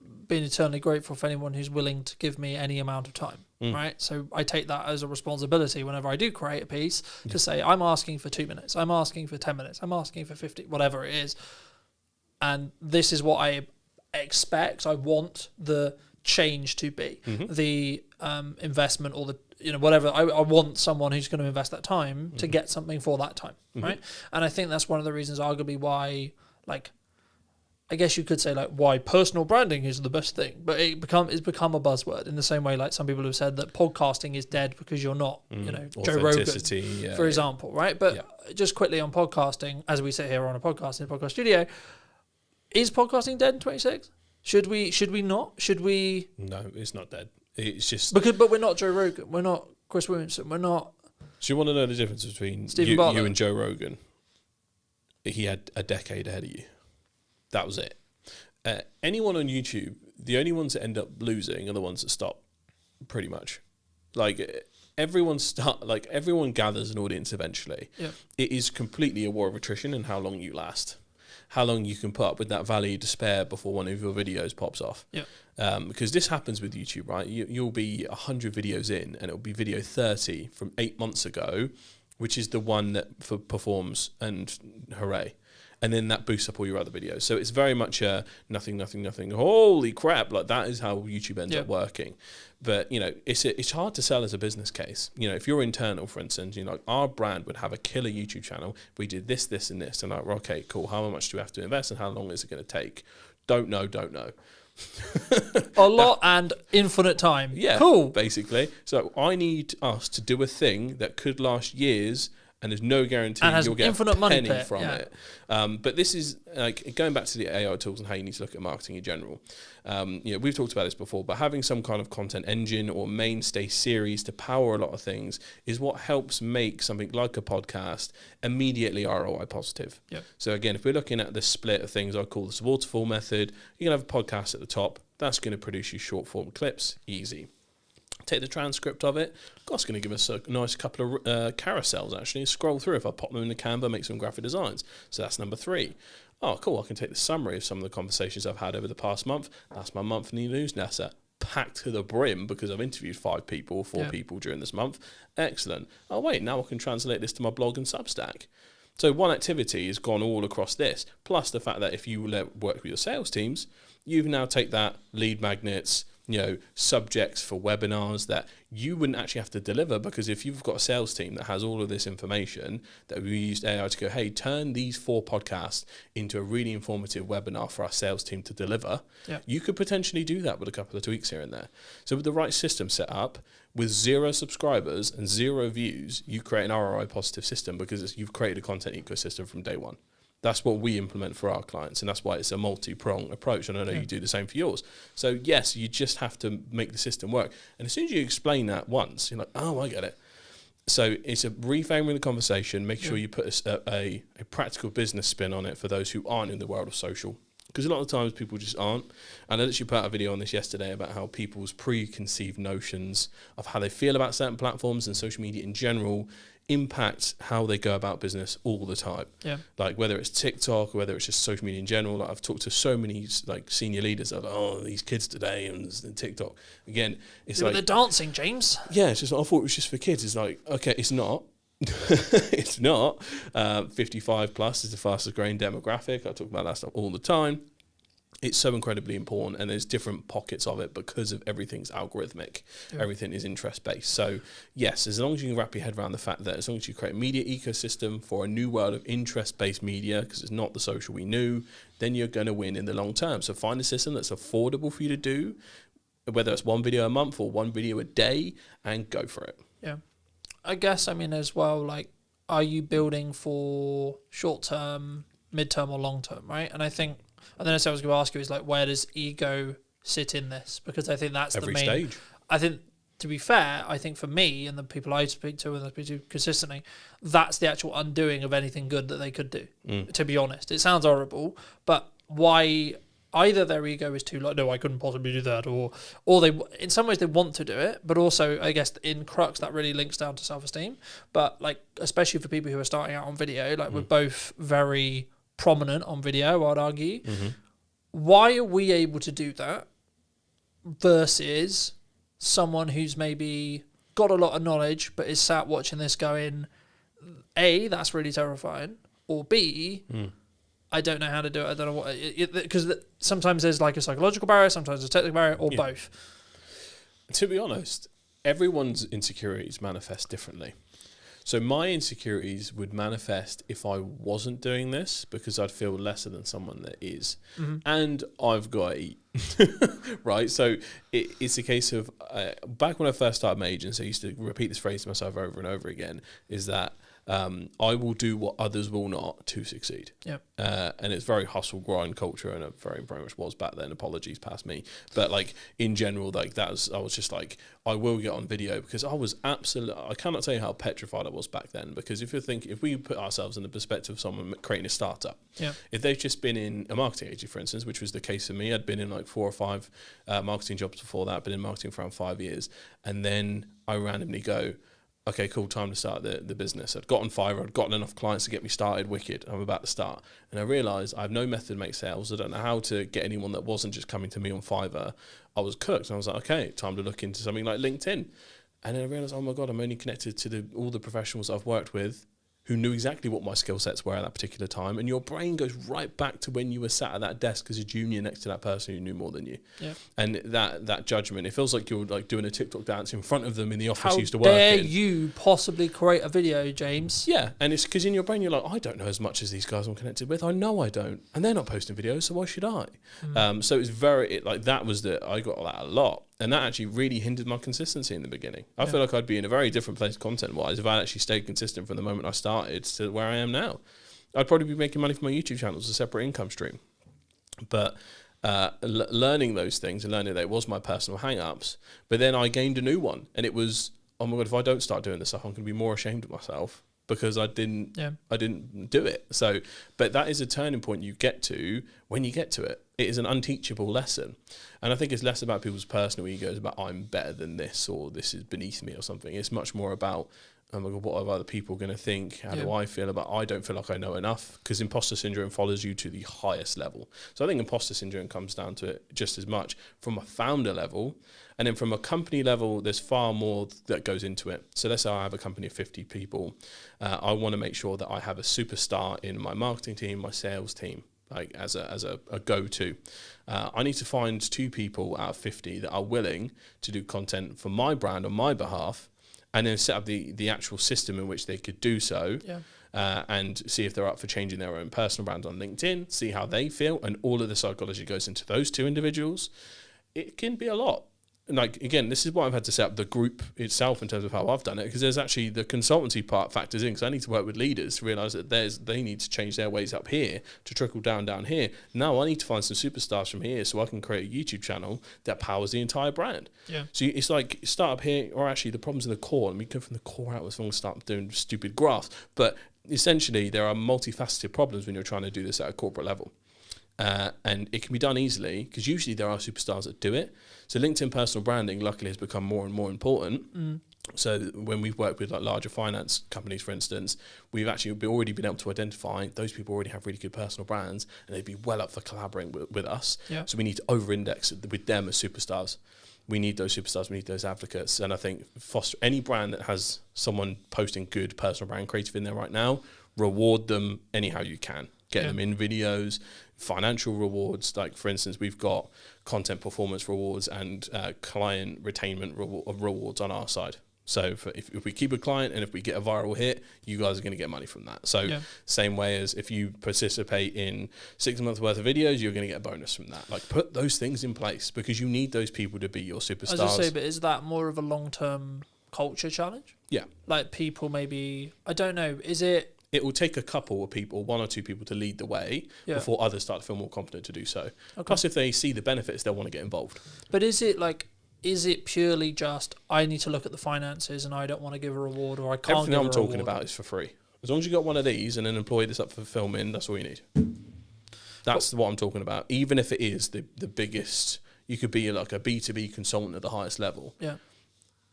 been eternally grateful for anyone who's willing to give me any amount of time, right? So I take that as a responsibility whenever I do create a piece to say, I'm asking for 2 minutes, I'm asking for 10 minutes, I'm asking for 50, whatever it is. And this is what I expect, I want the change to be, the investment or the whatever. I want someone who's going to invest that time to get something for that time, right? And I think that's one of the reasons arguably why, like, I guess you could say like why personal branding is the best thing, but it's become a buzzword in the same way like some people have said that podcasting is dead because you're not, Joe Rogan, for example, right? But just quickly on podcasting, as we sit here on a podcast in a podcast studio, is podcasting dead in 26? Should we not? Should we? No, it's not dead. It's just but we're not Joe Rogan. We're not Chris Williamson. We're not. So you want to know the difference between you and Joe Rogan? He had a decade ahead of you. That was it. Anyone on YouTube, the only ones that end up losing are the ones that stop. Pretty much, like everyone gathers an audience eventually. Yeah. It is completely a war of attrition and how long you last. How long you can put up with that valley of despair before one of your videos pops off. Yeah. Because this happens with YouTube, right? You'll be 100 videos in, and it'll be video 30 from 8 months ago, which is the one that performs, and hooray. And then that boosts up all your other videos. So it's very much a nothing. Holy crap! Like that is how YouTube ends up working. But it's hard to sell as a business case. If you're internal, for instance, our brand would have a killer YouTube channel. We did this, and this, and like, okay, cool. How much do we have to invest, and how long is it going to take? Don't know. A lot and infinite time. Yeah, Cool. basically. So I need us to do a thing that could last years, and there's no guarantee And has you'll get infinite a money penny pit, from yeah. it. But this is like going back to the AI tools and how you need to look at marketing in general. We've talked about this before, but having some kind of content engine or mainstay series to power a lot of things is what helps make something like a podcast immediately ROI positive. Yep. So again, if we're looking at the split of things I call the waterfall method, you can have a podcast at the top. That's going to produce you short form clips, easy. Take the transcript of it. God's going to give us a nice couple of carousels, actually. Scroll through. If I pop them in the Canva, make some graphic designs. So that's number 3. Oh, cool. I can take the summary of some of the conversations I've had over the past month. That's my monthly newsletter. Packed to the brim because I've interviewed 5 people, 4 people during this month. Excellent. Oh, wait, now I can translate this to my blog and Substack. So one activity has gone all across this. Plus the fact that if you work with your sales teams, you can now take that lead magnets, subjects for webinars that you wouldn't actually have to deliver, because if you've got a sales team that has all of this information, that we used AI to go, hey, turn these 4 podcasts into a really informative webinar for our sales team to deliver. Yeah. You could potentially do that with a couple of tweaks here and there. So with the right system set up, with 0 subscribers and 0 views, you create an ROI positive system because you've created a content ecosystem from day one. That's what we implement for our clients, and that's why it's a multi-pronged approach, and I know you do the same for yours. So yes, you just have to make the system work. And as soon as you explain that once, you're like, oh, I get it. So it's a reframing the conversation, make sure you put a practical business spin on it for those who aren't in the world of social. Because a lot of times people just aren't. And I literally put out a video on this yesterday about how people's preconceived notions of how they feel about certain platforms and social media in general impact how they go about business all the time. Yeah. Like whether it's TikTok or whether it's just social media in general. Like I've talked to so many like senior leaders that are like, oh, these kids today and TikTok. Again, it's Yeah, like but they're dancing, James. yeah, it's just I thought it was just for kids. It's like, okay, it's not. It's not. 55 plus is the fastest growing demographic. I talk about that stuff all the time. It's so incredibly important, and there's different pockets of it because of everything's algorithmic. Yeah. Everything is interest-based. So, yes, as long as you can wrap your head around the fact that as long as you create a media ecosystem for a new world of interest-based media, because it's not the social we knew, then you're going to win in the long term. So find a system that's affordable for you to do, whether it's 1 video a month or 1 video a day, and go for it. Yeah. I guess, as well, like, are you building for short-term, mid-term, or long-term, right? And I think... And then I was going to ask you is like, where does ego sit in this? Because I think that's every the main stage. I think, to be fair, I think for me and the people I speak to and I speak to consistently, that's the actual undoing of anything good that they could do. To be honest, it sounds horrible, but why? Either their ego is too low, no, I couldn't possibly do that, or they, in some ways, they want to do it, but also, I guess, in crux, that really links down to self-esteem. But like, especially for people who are starting out on video, like we're both very prominent on video, I'd argue. Why are we able to do that versus someone who's maybe got a lot of knowledge but is sat watching this going, A, that's really terrifying, or B, I don't know how to do it, I don't know what, because sometimes there's like a psychological barrier, sometimes there's a technical barrier, or both. To be honest, everyone's insecurities manifest differently. So my insecurities would manifest if I wasn't doing this, because I'd feel lesser than someone that is. And I've got to eat, right? So it's a case of, back when I first started my agency, I used to repeat this phrase to myself over and over again, is that I will do what others will not to succeed. Yep. And it's very hustle grind culture, and it very much was back then. Apologies past me, but like in general, like I was just like, I will get on video, because I was absolutely, I cannot tell you how petrified I was back then. Because if we put ourselves in the perspective of someone creating a startup, if they've just been in a marketing agency, for instance, which was the case for me, I'd been in like 4 or 5 marketing jobs before that, been in marketing for around 5 years, and then I randomly go, okay, cool, time to start the business. I'd got on Fiverr, I'd gotten enough clients to get me started, wicked, I'm about to start. And I realised I have no method to make sales, I don't know how to get anyone that wasn't just coming to me on Fiverr. I was cooked, and I was like, okay, time to look into something like LinkedIn. And then I realised, oh my God, I'm only connected to all the professionals I've worked with who knew exactly what my skill sets were at that particular time, and your brain goes right back to when you were sat at that desk as a junior next to that person who knew more than you. Yeah. And that judgment, it feels like you're like doing a TikTok dance in front of them in the office How you used to work dare in. you possibly create a video, James? Yeah, and it's because in your brain you're like, I don't know as much as these guys I'm connected with. I know I don't, and they're not posting videos, so why should I? So it's that was I got that a lot, and that actually really hindered my consistency in the beginning. I feel like I'd be in a very different place content-wise if I actually stayed consistent from the moment I started to where I am now. I'd probably be making money from my YouTube channel as a separate income stream. But learning those things and learning that it was my personal hang-ups, but then I gained a new one, and it was, oh my God, if I don't start doing this stuff, I'm going to be more ashamed of myself because I didn't do it. So, but that is a turning point you get to when you get to it. It is an unteachable lesson. And I think it's less about people's personal egos, about I'm better than this or this is beneath me or something. It's much more about, oh my God, what are other people going to think? How do I feel about, I don't feel like I know enough, because imposter syndrome follows you to the highest level. So I think imposter syndrome comes down to it just as much from a founder level. And then from a company level, there's far more that goes into it. So let's say I have a company of 50 people. I want to make sure that I have a superstar in my marketing team, my sales team, like as a go-to. I need to find 2 people out of 50 that are willing to do content for my brand on my behalf, and then set up the actual system in which they could do so, and see if they're up for changing their own personal brand on LinkedIn, see how they feel, and all of the psychology goes into those 2 individuals. It can be a lot. Like, again, this is why I've had to set up the group itself in terms of how I've done it, because there's actually the consultancy part factors in, because I need to work with leaders to realise that they need to change their ways up here to trickle down here. Now I need to find some superstars from here so I can create a YouTube channel that powers the entire brand. Yeah. So it's like start up here, or actually the problem's in the core, and we go from the core outwards and start doing stupid graphs. But essentially there are multifaceted problems when you're trying to do this at a corporate level. And it can be done easily, because usually there are superstars that do it. So LinkedIn personal branding luckily has become more and more important. So when we've worked with like larger finance companies, for instance, we've actually already been able to identify those people already have really good personal brands, and they'd be well up for collaborating with us. So we need to over-index with them as superstars. We need those superstars, we need those advocates. And I think foster any brand that has someone posting good personal brand creative in there right now, reward them anyhow you can. Get them in videos, financial rewards. Like, for instance, we've got content performance rewards and client retainment rewards on our side. So if we keep a client and if we get a viral hit, you guys are going to get money from that. So same way as if you participate in 6 months worth of videos, you're going to get a bonus from that. Like, put those things in place, because you need those people to be your superstars. I was just say, but is that more of a long-term culture challenge? Yeah. Like, people maybe, I don't know, is it... It will take a couple of people, 1 or 2 people, to lead the way before others start to feel more confident to do so. Okay. Plus, if they see the benefits, they'll want to get involved. But is it purely just, I need to look at the finances and I don't want to give a reward, or I can't Everything give a I'm talking reward? about is for free. As long as you got one of these and an employee that's up for filming, that's all you need. That's what I'm talking about. Even if it is the biggest, you could be like a B2B consultant at the highest level. Yeah.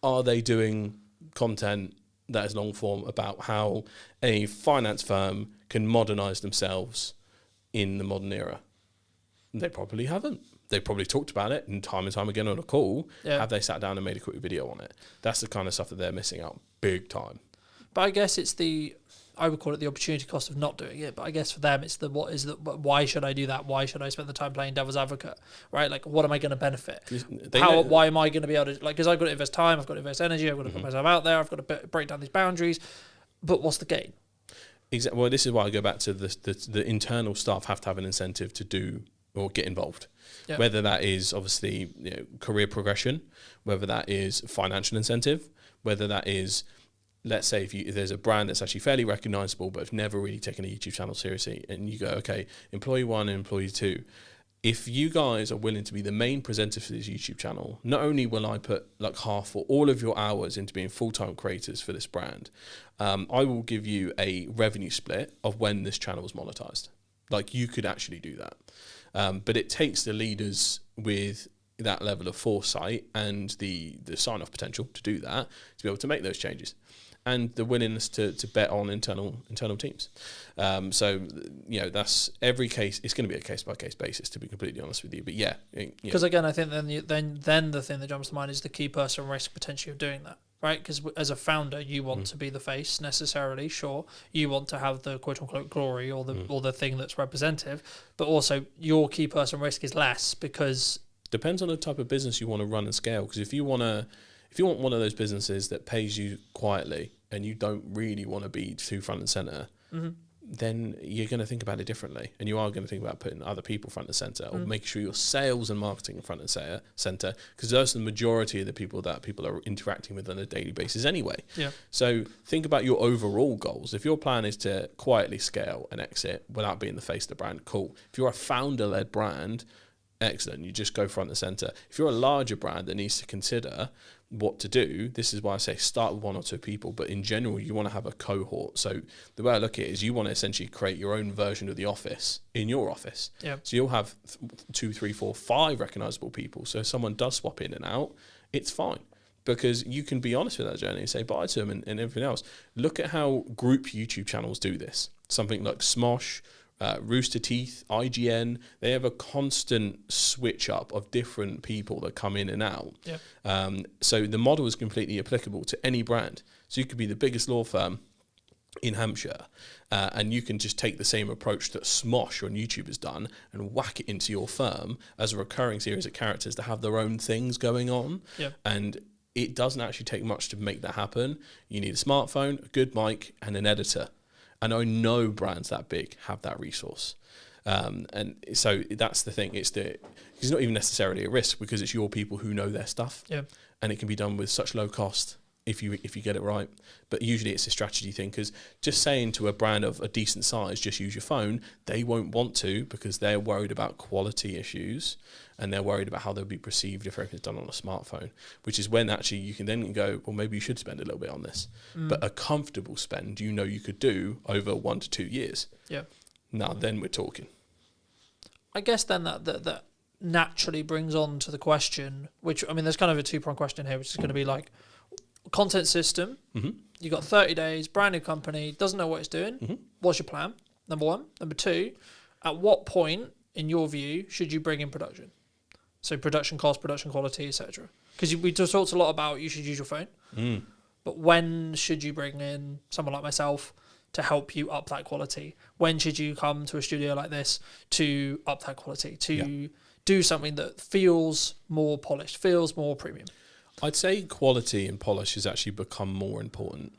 Are they doing content that is long form about how a finance firm can modernize themselves in the modern era? They probably haven't. They probably talked about it and time again on a call. Have they sat down and made a quick video on it? That's the kind of stuff that they're missing out big time. But I guess it's I would call it the opportunity cost of not doing it. But I guess for them, it's why should I do that? Why should I spend the time playing devil's advocate? Right? Like, what am I going to benefit? Why am I going to be able to, like, because I've got to invest time, I've got to invest energy, I've got to put myself out there, I've got to break down these boundaries. But what's the gain? Exactly. Well, this is why I go back to the internal staff have to have an incentive to do or get involved. Yeah. Whether that is obviously career progression, whether that is financial incentive, whether that is, let's say if there's a brand that's actually fairly recognizable but have never really taken a YouTube channel seriously, and you go, okay, employee 1 and employee 2, if you guys are willing to be the main presenter for this YouTube channel, not only will I put like half or all of your hours into being full-time creators for this brand, I will give you a revenue split of when this channel is monetized. Like, you could actually do that. But it takes the leaders with that level of foresight and the sign-off potential to do that, to be able to make those changes, and the willingness to bet on internal teams. So that's every case. It's going to be a case-by-case basis, to be completely honest with you. But because again, I think then the thing that jumps to mind is the key person risk potentially of doing that. right? Because as a founder, you want to be the face necessarily. Sure, you want to have the quote unquote glory or the thing that's representative, but also your key person risk is less because depends on the type of business you want to run and scale. Because if you want one of those businesses that pays you quietly and you don't really want to be too front and center, then you're going to think about it differently, and you are going to think about putting other people front and center, or making sure your sales and marketing are front and center, because those are the majority of the people that people are interacting with on a daily basis anyway. Yeah. So think about your overall goals. If your plan is to quietly scale and exit without being the face of the brand, cool. If you're a founder-led brand, excellent. You just go front and center. If you're a larger brand that needs to consider what to do, this is why I say start with one or two people, but in general you want to have a cohort. So the way I look at it is you want to essentially create your own version of the office in your office. Yeah. So you'll have 2, 3, 4, 5 recognizable people. So if someone does swap in and out, it's fine, because you can be honest with that journey and say bye to them and everything else. Look at how group YouTube channels do this. Something like Smosh, Rooster Teeth, IGN, they have a constant switch up of different people that come in and out. Yep. So the model is completely applicable to any brand. So you could be the biggest law firm in Hampshire, and you can just take the same approach that Smosh on YouTube has done and whack it into your firm as a recurring series of characters that have their own things going on. Yep. And it doesn't actually take much to make that happen. You need a smartphone, a good mic, and an editor. And I know brands that big have that resource. And so that's the thing. It's not even necessarily a risk, because it's your people who know their stuff. Yeah. And it can be done with such low cost if you get it right. But usually it's a strategy thing, because just saying to a brand of a decent size, just use your phone, they won't want to, because they're worried about quality issues and they're worried about how they'll be perceived if everything's done on a smartphone, which is when actually you can then go, well, maybe you should spend a little bit on this. But a comfortable spend, you could do over 1 to 2 years. Yeah. Now then we're talking. I guess then that naturally brings on to the question, which, I mean, there's kind of a two-pronged question here, which is going to be like, content system, you got 30 days, brand new company, doesn't know what it's doing. What's your plan? Number one. Number two, at what point, in your view, should you bring in production? So production cost, production quality, etc. Because we just talked a lot about you should use your phone. But when should you bring in someone like myself to help you up that quality? When should you come to a studio like this to up that quality, to do something that feels more polished, feels more premium? I'd say quality and polish has actually become more important.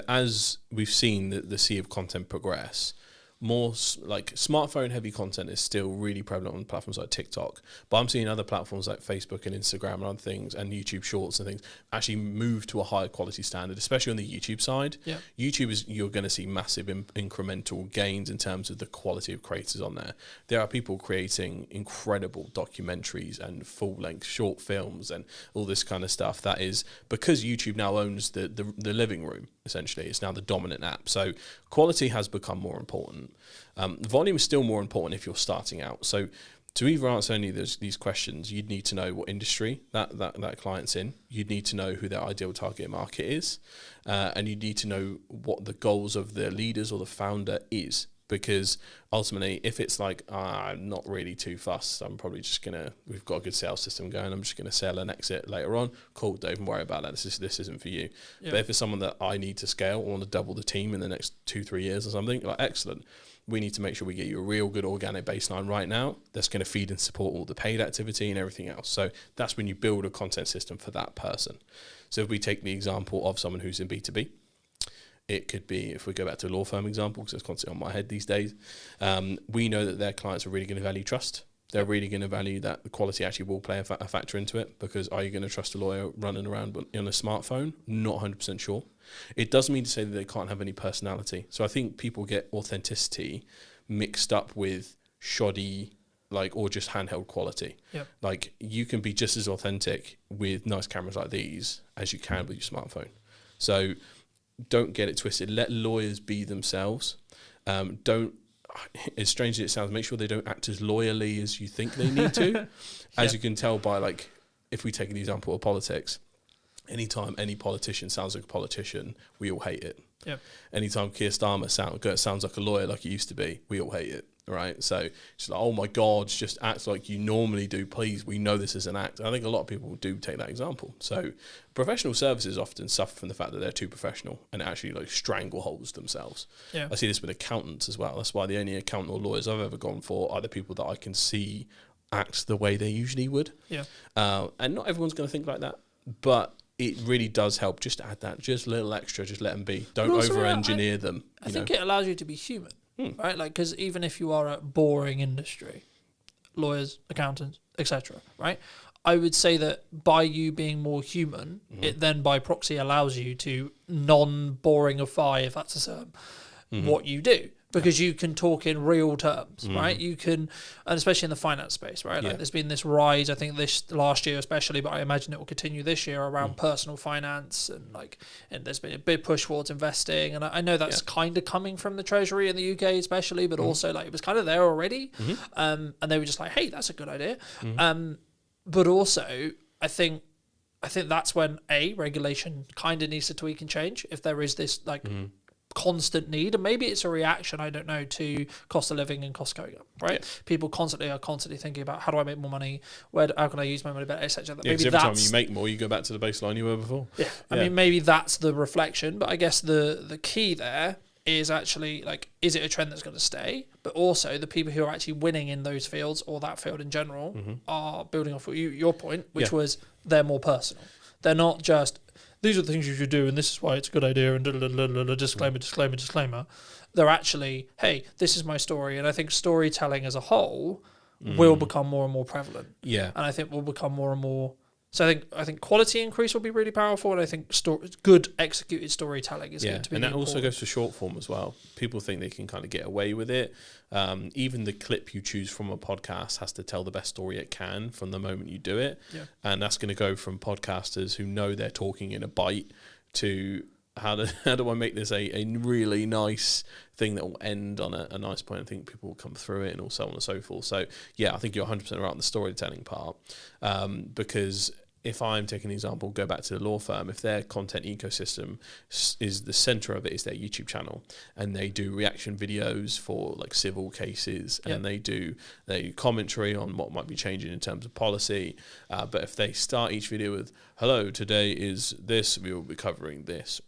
As we've seen the sea of content progress, more like smartphone heavy content is still really prevalent on platforms like TikTok, but I'm seeing other platforms like Facebook and Instagram and other things, and YouTube Shorts and things actually move to a higher quality standard, especially on the YouTube side. Yeah. YouTube you're going to see massive incremental gains in terms of the quality of creators on there. There are people creating incredible documentaries and full-length short films and all this kind of stuff. That is because YouTube now owns the living room. Essentially, it's now the dominant app. So quality has become more important. Volume is still more important if you're starting out. So to either answer any of these questions, you'd need to know what industry that client's in. You'd need to know who their ideal target market is. And you'd need to know what the goals of the leaders or the founder is. Because ultimately, if it's like, I'm not really too fussed, I'm probably just we've got a good sales system going, I'm just going to sell and exit later on, cool, don't even worry about that, this isn't for you. Yeah. But if it's someone that I need to scale, I want to double the team in the next 2-3 years or something, like excellent, we need to make sure we get you a real good organic baseline right now that's going to feed and support all the paid activity and everything else. So that's when you build a content system for that person. So if we take the example of someone who's in B2B, it could be, if we go back to a law firm example, because it's constantly on my head these days, we know that their clients are really going to value trust. They're really going to value that the quality actually will play a factor into it, because are you going to trust a lawyer running around on a smartphone? Not 100% sure. It doesn't mean to say that they can't have any personality. So I think people get authenticity mixed up with shoddy, or just handheld quality. Yep. Like, you can be just as authentic with nice cameras like these as you can with your smartphone. So don't get it twisted. Let lawyers be themselves. Don't, as strange as it sounds, make sure they don't act as loyally as you think they need to. As you can tell by, if we take an example of politics, anytime any politician sounds like a politician, we all hate it. Yep. Anytime Keir Starmer sounds like a lawyer like he used to be, we all hate it. right? So it's like, oh my God, just act like you normally do. Please, we know this is an act. I think a lot of people do take that example. So professional services often suffer from the fact that they're too professional and actually like strangleholds themselves. Yeah. I see this with accountants as well. That's why the only accountant or lawyers I've ever gone for are the people that I can see act the way they usually would. Yeah. And not everyone's going to think like that, but it really does help just to add that just a little extra, just let them be. Don't over-engineer them. I think it allows you to be human, right? Like, because even if you are a boring industry, lawyers, accountants, etc., right? I would say that by you being more human, it then by proxy allows you to non-boringify, if that's a term, what you do. Because you can talk in real terms, right? You can, and especially in the finance space, right? Like there's been this rise, I think this last year especially, but I imagine it will continue this year around personal finance and there's been a big push towards investing. And I know that's kind of coming from the Treasury in the UK especially, but also like it was kind of there already. And they were just like, hey, that's a good idea. But also I think that's when regulation kind of needs to tweak and change if there is this like constant need, and maybe it's a reaction, I don't know, to cost of living and costs going up, right? People are constantly thinking about how do I make more money, how can I use my money better, etc. Maybe every time you make more, you go back to the baseline you were before. I mean, maybe that's the reflection, but I guess the key there is actually like, is it a trend that's going to stay? But also the people who are actually winning in those fields or that field in general are building off your point, which was they're more personal. They're not just, these are the things you should do and this is why it's a good idea and disclaimer. They're actually, hey, this is my story. And I think storytelling as a whole will become more and more prevalent. Yeah. And I think will become more and more. So I think quality increase will be really powerful, and I think good executed storytelling is going to be and that important. also goes for short form as well. People think they can kind of get away with it. Even the clip you choose from a podcast has to tell the best story it can from the moment you do it, and that's going to go from podcasters who know they're talking in a bite to how do I make this a really nice thing that will end on a nice point. I think people will come through it and all so on and so forth. So yeah, I think you're 100% right on the storytelling part, because if I'm taking an example, go back to the law firm, if their content ecosystem is the center of it is their YouTube channel, and they do reaction videos for like civil cases, and they do commentary on what might be changing in terms of policy. But if they start each video with, hello, today is this, we will be covering this.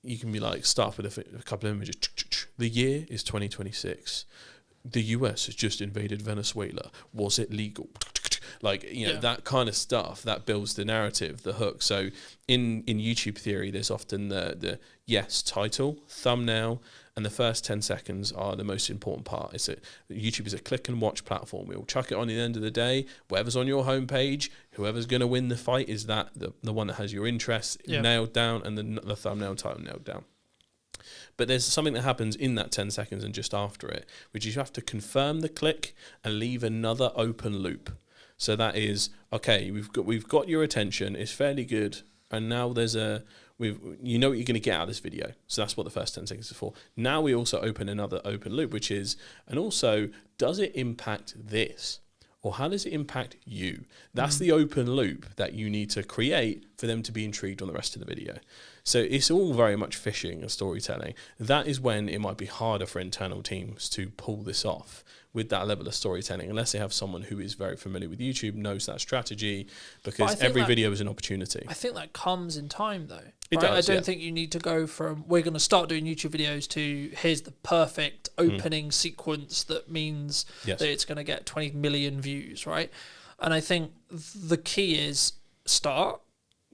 You can be like, start with a couple of images. The year is 2026. The US has just invaded Venezuela. Was it legal? Like, that kind of stuff that builds the narrative, the hook. So in YouTube theory, there's often the title, thumbnail, and the first 10 seconds are the most important part. YouTube is a click and watch platform. We'll chuck it on at the end of the day. Whatever's on your homepage, whoever's going to win the fight is that the one that has your interest nailed down, and the thumbnail title nailed down. But there's something that happens in that 10 seconds and just after it, which is you have to confirm the click and leave another open loop. So that is, okay, we've got your attention, it's fairly good, and now there's you know what you're going to get out of this video. So that's what the first 10 seconds is for. Now we also open another open loop, which is, and also, does it impact this? Or how does it impact you? That's the open loop that you need to create for them to be intrigued on the rest of the video. So it's all very much fishing and storytelling. That is when it might be harder for internal teams to pull this off with that level of storytelling, unless they have someone who is very familiar with YouTube, knows that strategy, because every video is an opportunity. I think that comes in time, though. It does, I don't think you need to go from, we're going to start doing YouTube videos, to here's the perfect opening sequence that means that it's going to get 20 million views, right? And I think the key is start,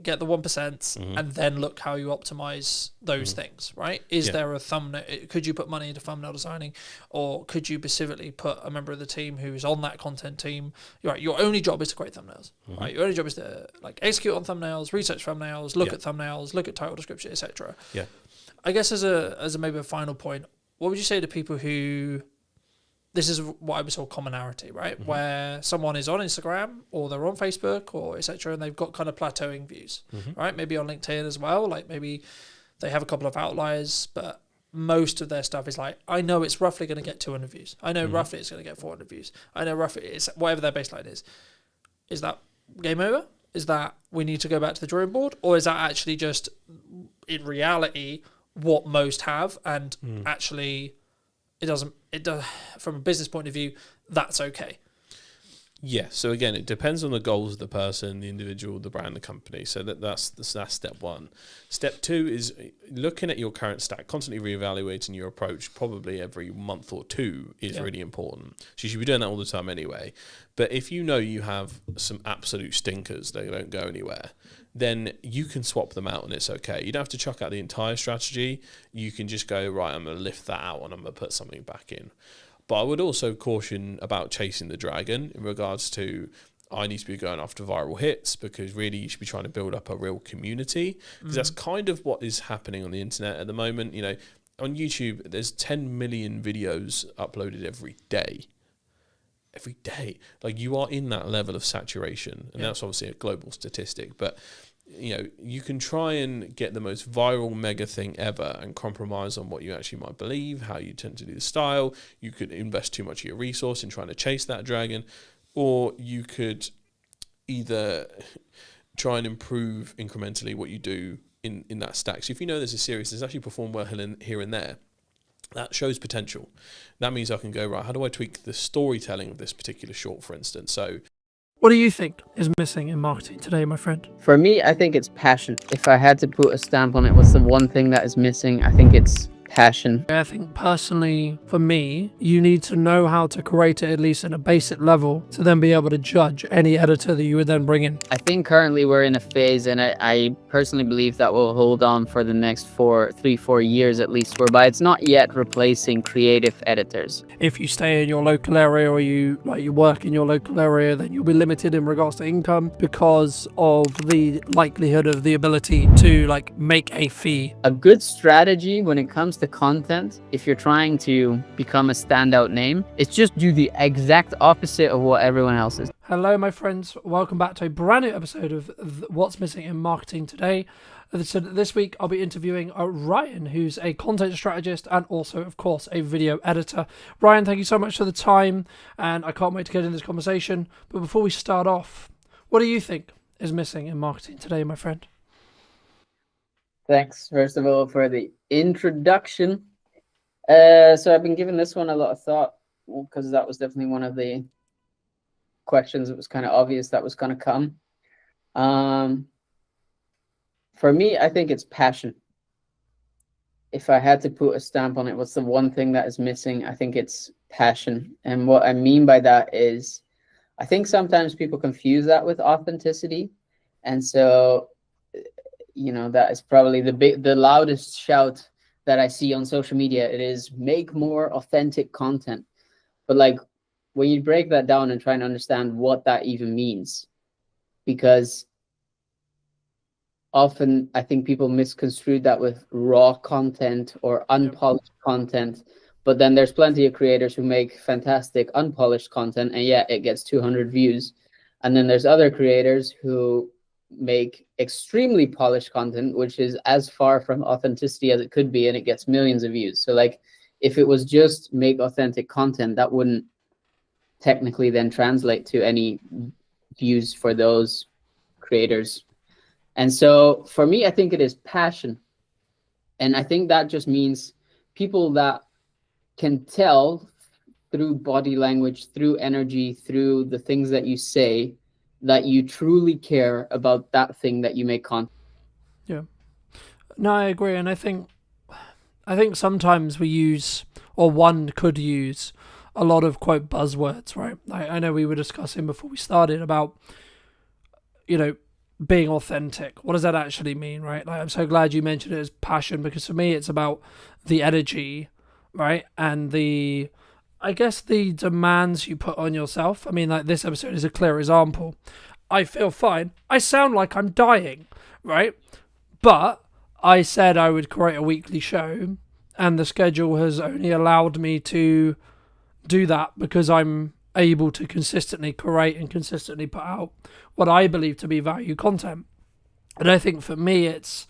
get the 1%, and then look how you optimize those things, right? Is there a thumbnail? Could you put money into thumbnail designing, or could you specifically put a member of the team who's on that content team? You're right, your only job is to create thumbnails, right? Your only job is to like execute on thumbnails, research thumbnails, look at thumbnails, look at title description, etc. Yeah. I guess as a maybe a final point, what would you say to people who, this is what I would call commonality, right? Where someone is on Instagram or they're on Facebook or etc., and they've got kind of plateauing views, right? Maybe on LinkedIn as well. Like maybe they have a couple of outliers, but most of their stuff is like, I know it's roughly going to get 200 views. I know roughly it's going to get 400 views. I know roughly it's whatever their baseline is. Is that game over? Is that we need to go back to the drawing board? Or is that actually just in reality what most have, and actually it doesn't. It does from a business point of view. That's okay. Yeah. So again, it depends on the goals of the person, the individual, the brand, the company. So that's step one. Step two is looking at your current stack, constantly reevaluating your approach. Probably every month or two is really important. So you should be doing that all the time anyway. But if you know you have some absolute stinkers, they don't go anywhere, then you can swap them out and it's okay. You don't have to chuck out the entire strategy. You can just go, right, I'm going to lift that out and I'm going to put something back in. But I would also caution about chasing the dragon in regards to I need to be going after viral hits, because really you should be trying to build up a real community, because that's kind of what is happening on the internet at the moment. You know, on YouTube, there's 10 million videos uploaded every day. Every day. Like, you are in that level of saturation, and that's obviously a global statistic, but you know, you can try and get the most viral mega thing ever and compromise on what you actually might believe, how you tend to do the style. You could invest too much of your resource in trying to chase that dragon, or you could either try and improve incrementally what you do in that stack. So if you know there's a series that's actually performed well here and there, that shows potential. That means I can go, right, how do I tweak the storytelling of this particular short, for instance? So What do you think is missing in marketing today, my friend? For me, I think it's passion. If I had to put a stamp on it, what's the one thing that is missing? I think it's passion. I think personally, for me, you need to know how to create it, at least at a basic level, to then be able to judge any editor that you would then bring in. I think currently we're in a phase, and I personally believe that will hold on for the next 4 years at least, whereby it's not yet replacing creative editors. If you stay in your local area, or you work in your local area, then you'll be limited in regards to income because of the likelihood of the ability to make a fee. A good strategy when it comes to content, if you're trying to become a standout name, is just do the exact opposite of what everyone else is. Hello, my friends. Welcome back to a brand new episode of What's Missing in Marketing Today. So this week, I'll be interviewing Ryan, who's a content strategist and also, of course, a video editor. Ryan, thank you so much for the time, and I can't wait to get into this conversation. But before we start off, what do you think is missing in marketing today, my friend? Thanks, first of all, for the introduction. So I've been giving this one a lot of thought, because that was definitely one of the questions that was kind of obvious that was going to come. For me, I think it's passion. If I had to put a stamp on it, what's the one thing that is missing? I think it's passion. And what I mean by that is, I think sometimes people confuse that with authenticity. And so, that is probably the loudest shout that I see on social media. It is make more authentic content. But when you break that down and try and understand what that even means, because often I think people misconstrue that with raw content or unpolished content, but then there's plenty of creators who make fantastic unpolished content, and it gets 200 views. And then there's other creators who make extremely polished content, which is as far from authenticity as it could be, and it gets millions of views. So if it was just make authentic content, that wouldn't technically then translate to any views for those creators. And so for me, I think it is passion. And I think that just means people that can tell through body language, through energy, through the things that you say, that you truly care about that thing that you make content. Yeah. No, I agree. And I think sometimes we use, or one could use, a lot of quote buzzwords, right? I know we were discussing before we started about, being authentic. What does that actually mean, right? I'm so glad you mentioned it as passion, because for me, it's about the energy, right? And the demands you put on yourself. I mean, this episode is a clear example. I feel fine. I sound like I'm dying, right? But I said I would create a weekly show, and the schedule has only allowed me to do that because I'm able to consistently create and consistently put out what I believe to be value content. And I think for me, it's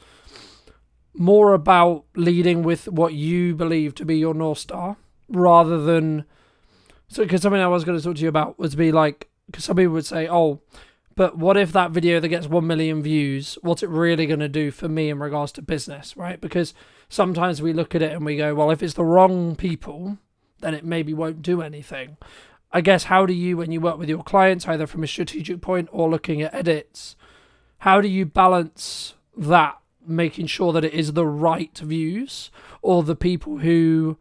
more about leading with what you believe to be your North Star, rather than, because something I was going to talk to you about was because some people would say, oh, but what if that video that gets 1 million views, what's it really going to do for me in regards to business, right? Because sometimes we look at it and we go, well, if it's the wrong people, then it maybe won't do anything. I guess, how do you, when you work with your clients, either from a strategic point or looking at edits, how do you balance that, making sure that it is the right views or the people who,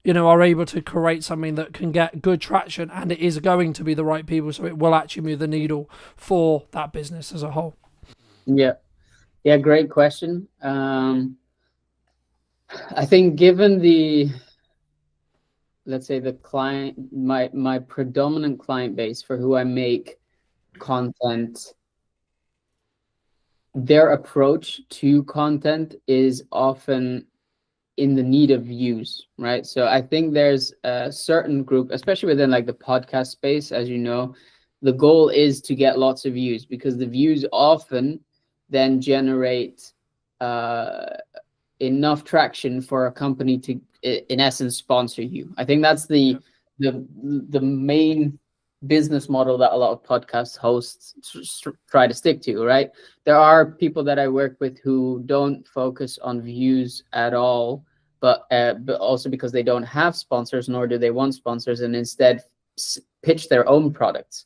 you know, are able to create something that can get good traction and it is going to be the right people, so it will actually move the needle for that business as a whole? Yeah, great question. I think given the, let's say, the client, my predominant client base for who I make content, their approach to content is often in the need of views, right? So I think there's a certain group, especially within like the podcast space, as you know, the goal is to get lots of views, because the views often then generate enough traction for a company to, in essence, sponsor you. I think that's the main business model that a lot of podcast hosts try to stick to, right? There are people that I work with who don't focus on views at all, but also because they don't have sponsors, nor do they want sponsors, and instead pitch their own products.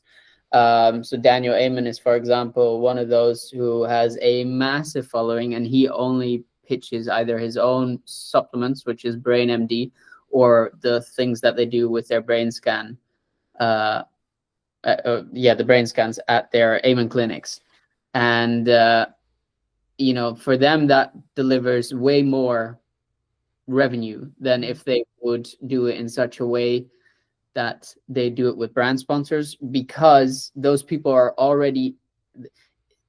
So Daniel Amen is, for example, one of those who has a massive following, and he only pitches either his own supplements, which is Brain MD, or the things that they do with their brain scan. The brain scans at their Amen clinics. And, you know, for them, that delivers way more revenue than if they would do it in such a way that they do it with brand sponsors, because those people are already,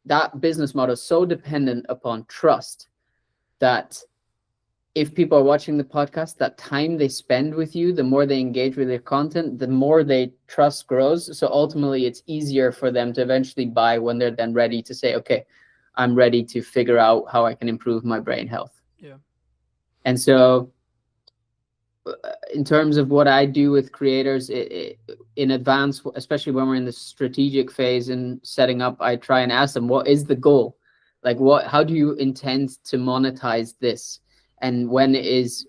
that business model is so dependent upon trust that if people are watching the podcast, that time they spend with you, the more they engage with your content, the more they trust grows. So ultimately, it's easier for them to eventually buy when they're then ready to say, okay, I'm ready to figure out how I can improve my brain health. Yeah. And so in terms of what I do with creators in advance, especially when we're in the strategic phase and setting up, I try and ask them, what is the goal? Like, how do you intend to monetize this? And when it is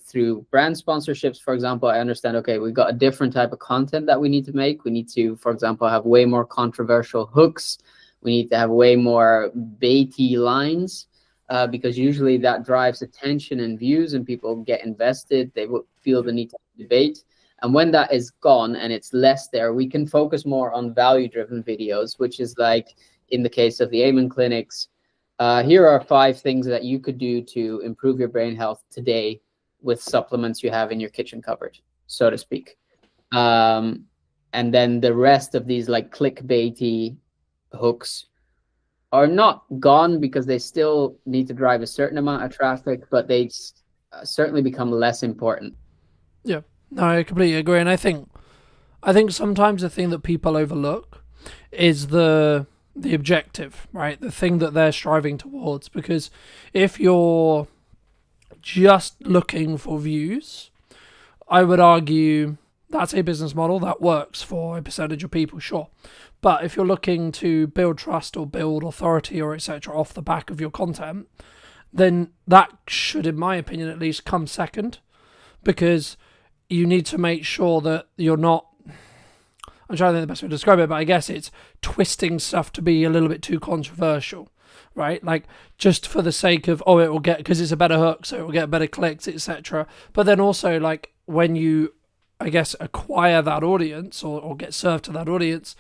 through brand sponsorships, for example, I understand, okay, we've got a different type of content that we need to make. We need to, for example, have way more controversial hooks. We need to have way more baity lines, because usually that drives attention and views, and people get invested. They will feel the need to debate. And when that is gone and it's less there, we can focus more on value-driven videos, which is like in the case of the Amen clinics. Here are 5 things that you could do to improve your brain health today with supplements you have in your kitchen cupboard, so to speak. And then the rest of these like clickbaity hooks are not gone, because they still need to drive a certain amount of traffic, but they certainly become less important. Yeah, no, I completely agree. And I think sometimes the thing that people overlook is the objective, right? The thing that they're striving towards. Because if you're just looking for views, I would argue that's a business model that works for a percentage of people, sure. But if you're looking to build trust or build authority or etc. off the back of your content, then that should, in my opinion at least, come second, because you need to make sure that you're not, I'm trying to think the best way to describe it, but I guess it's twisting stuff to be a little bit too controversial, right? Like, just for the sake of, oh, it will get, because it's a better hook, so it will get better clicks, etc. But then also, like, when you, I guess, acquire that audience or get served to that audience,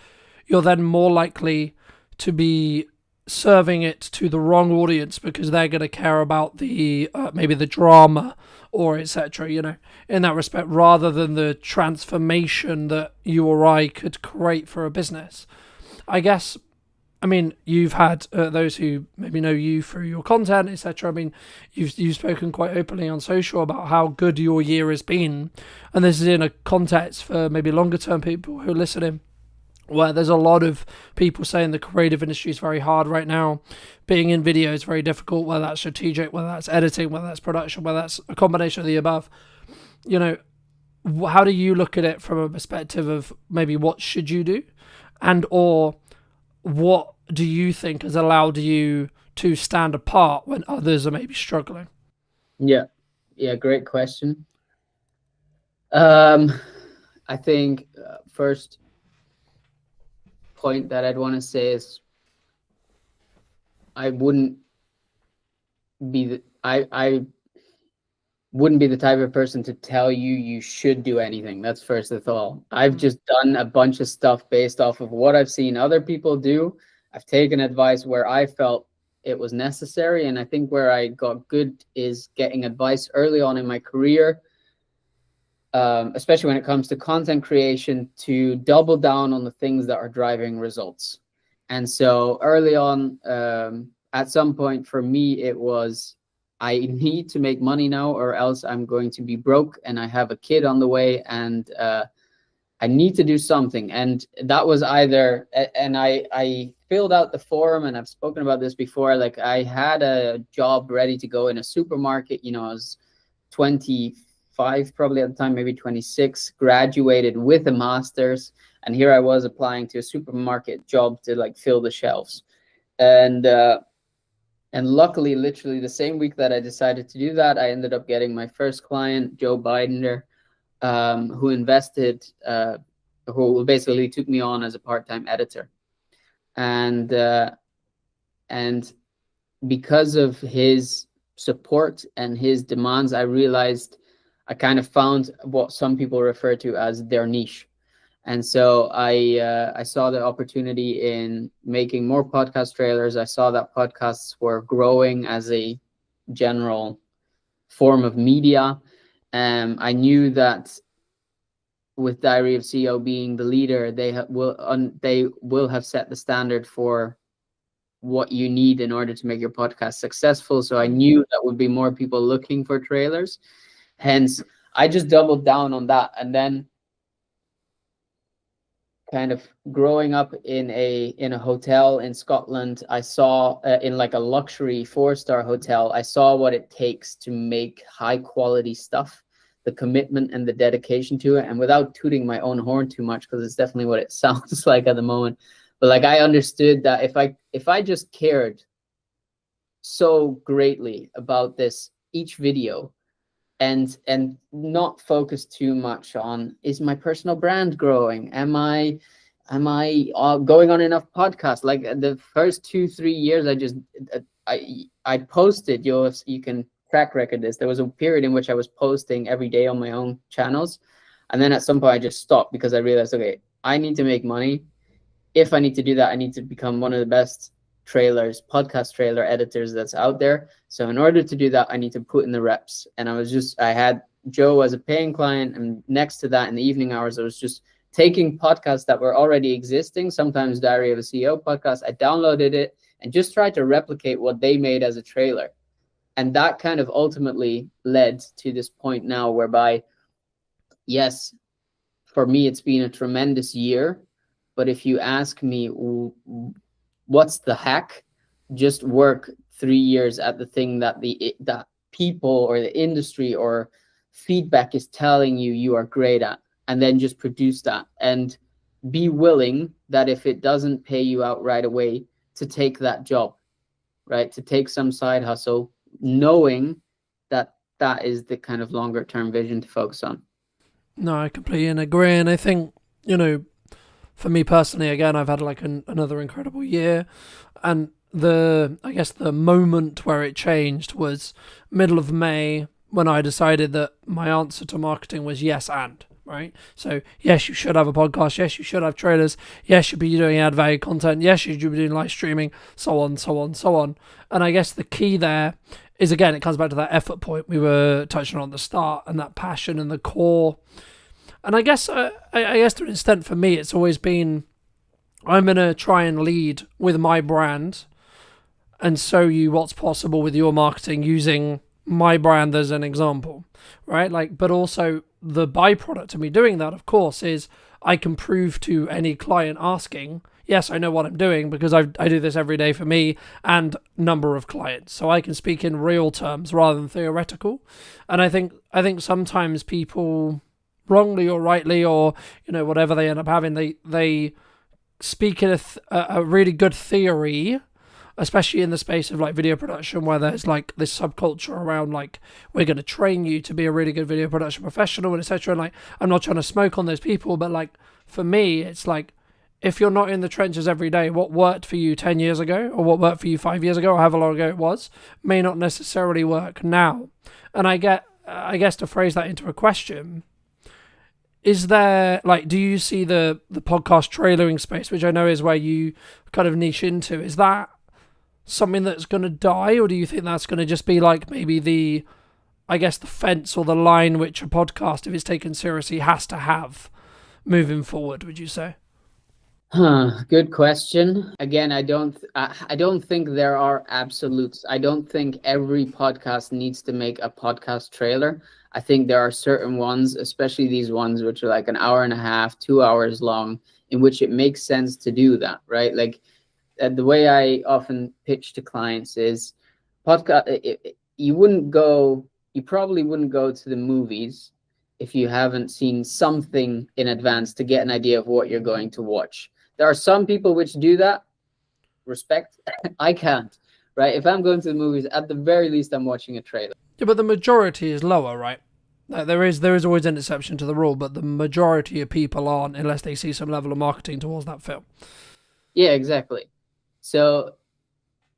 you're then more likely to be serving it to the wrong audience, because they're going to care about the maybe the drama or etc., you know, in that respect, rather than the transformation that you or I could create for a business. I guess, I mean, you've had those who maybe know you through your content, etc. I mean, you've spoken quite openly on social about how good your year has been, and this is in a context for maybe longer term people who are listening, where there's a lot of people saying the creative industry is very hard right now. Being in video is very difficult, whether that's strategic, whether that's editing, whether that's production, whether that's a combination of the above. You know, how do you look at it from a perspective of maybe what should you do, and or what do you think has allowed you to stand apart when others are maybe struggling? Yeah, great question. I think first point that I'd want to say is I wouldn't be the I wouldn't be the type of person to tell you should do anything. That's first of all. I've just done a bunch of stuff based off of what I've seen other people do. I've taken advice where I felt it was necessary, and I think where I got good is getting advice early on in my career, especially when it comes to content creation, to double down on the things that are driving results. And so early on, at some point for me, it was, I need to make money now or else I'm going to be broke, and I have a kid on the way, and I need to do something. And that was either, and I filled out the form, and I've spoken about this before, like I had a job ready to go in a supermarket. You know, I was 25 probably at the time, maybe 26, graduated with a master's, and here I was applying to a supermarket job to like fill the shelves. And luckily, literally the same week that I decided to do that, I ended up getting my first client, Joe Bidender, who invested, who basically took me on as a part-time editor. And because of his support and his demands, I realized I kind of found what some people refer to as their niche. And so I saw the opportunity in making more podcast trailers. I saw that podcasts were growing as a general form of media. I knew that with Diary of CEO being the leader, they will have set the standard for what you need in order to make your podcast successful. So I knew that would be more people looking for trailers. Hence, I just doubled down on that. And then kind of growing up in a hotel in Scotland, I saw in like a luxury 4-star hotel, I saw what it takes to make high quality stuff, the commitment and the dedication to it. And without tooting my own horn too much, because it's definitely what it sounds like at the moment, but like I understood that if I just cared so greatly about this each video, and not focus too much on, is my personal brand growing? Am I going on enough podcasts? Like the first 2-3 years, I posted. You can track record this. There was a period in which I was posting every day on my own channels, and then at some point I just stopped because I realized, okay, I need to make money. If I need to do that, I need to become one of the best podcast trailer editors that's out there. So in order to do that, I need to put in the reps. And I had Joe as a paying client, and next to that in the evening hours, I was just taking podcasts that were already existing, sometimes Diary of a CEO podcast. I downloaded it and just tried to replicate what they made as a trailer. And that kind of ultimately led to this point now whereby, yes, for me, it's been a tremendous year. But if you ask me, what's the hack? Just work 3 years at the thing that that people or the industry or feedback is telling you are great at, and then just produce that, and be willing that if it doesn't pay you out right away, to take that job, right? To take some side hustle, knowing that that is the kind of longer term vision to focus on. No, I completely agree. And I think, for me personally, again, I've had like another incredible year, and I guess the moment where it changed was middle of May, when I decided that my answer to marketing was yes and, right? So yes, you should have a podcast. Yes, you should have trailers. Yes, you should be doing ad value content. Yes, you should be doing live streaming, so on, so on, so on. And I guess the key there is, again, it comes back to that effort point we were touching on at the start, and that passion and the core. And I guess to an extent for me, it's always been, I'm going to try and lead with my brand and show you what's possible with your marketing using my brand as an example, right? Like, but also the byproduct of me doing that, of course, is I can prove to any client asking, yes, I know what I'm doing because I do this every day for me and number of clients. So I can speak in real terms rather than theoretical. And I think sometimes people, wrongly or rightly, or whatever they end up having, they speak in a really good theory, especially in the space of like video production, where there's like this subculture around like, we're going to train you to be a really good video production professional and etc. And like, I'm not trying to smoke on those people, but like for me, it's like, if you're not in the trenches every day, what worked for you 10 years ago or what worked for you 5 years ago or however long ago it was may not necessarily work now. And I guess to phrase that into a question, is there, like, do you see the podcast trailering space, which I know is where you kind of niche into, is that something that's going to die, or do you think that's going to just be like maybe the fence or the line which a podcast, if it's taken seriously, has to have moving forward, would you say? Good question. Again, I don't think there are absolutes. I don't think every podcast needs to make a podcast trailer. I think there are certain ones, especially these ones which are like an hour and a half, 2 hours long, in which it makes sense to do that, right? Like the way I often pitch to clients is podcast. You probably wouldn't go to the movies if you haven't seen something in advance to get an idea of what you're going to watch. There are some people which do that. Respect. I can't, right? If I'm going to the movies, at the very least, I'm watching a trailer. Yeah, but the majority is lower, right? Like there is always an exception to the rule, but the majority of people aren't, unless they see some level of marketing towards that film. Yeah, exactly. So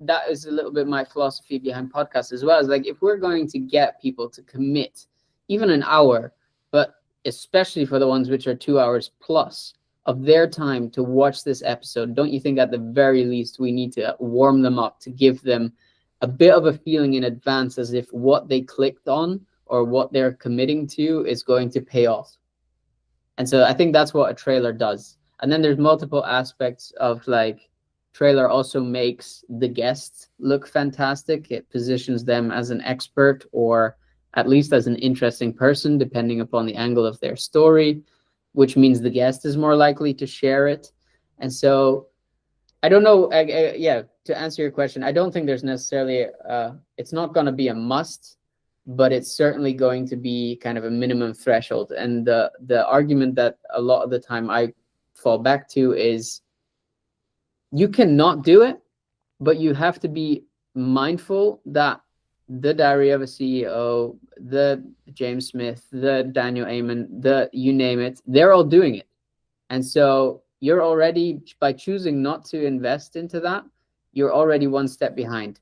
that is a little bit my philosophy behind podcasts as well. Is like, if we're going to get people to commit even an hour, but especially for the ones which are 2 hours plus of their time to watch this episode, don't you think at the very least we need to warm them up, to give them a bit of a feeling in advance as if what they clicked on or what they're committing to is going to pay off? And so I think that's what a trailer does. And then there's multiple aspects of, like, trailer also makes the guests look fantastic. It positions them as an expert, or at least as an interesting person, depending upon the angle of their story, which means the guest is more likely to share it. And so I don't know. Yeah, to answer your question, I don't think there's necessarily, it's not going to be a must, but it's certainly going to be kind of a minimum threshold. And the argument that a lot of the time I fall back to is, you cannot do it, but you have to be mindful that the Diary of a CEO, the James Smith, the Daniel Amen, you name it, they're all doing it. And so you're already, by choosing not to invest into that, you're already one step behind.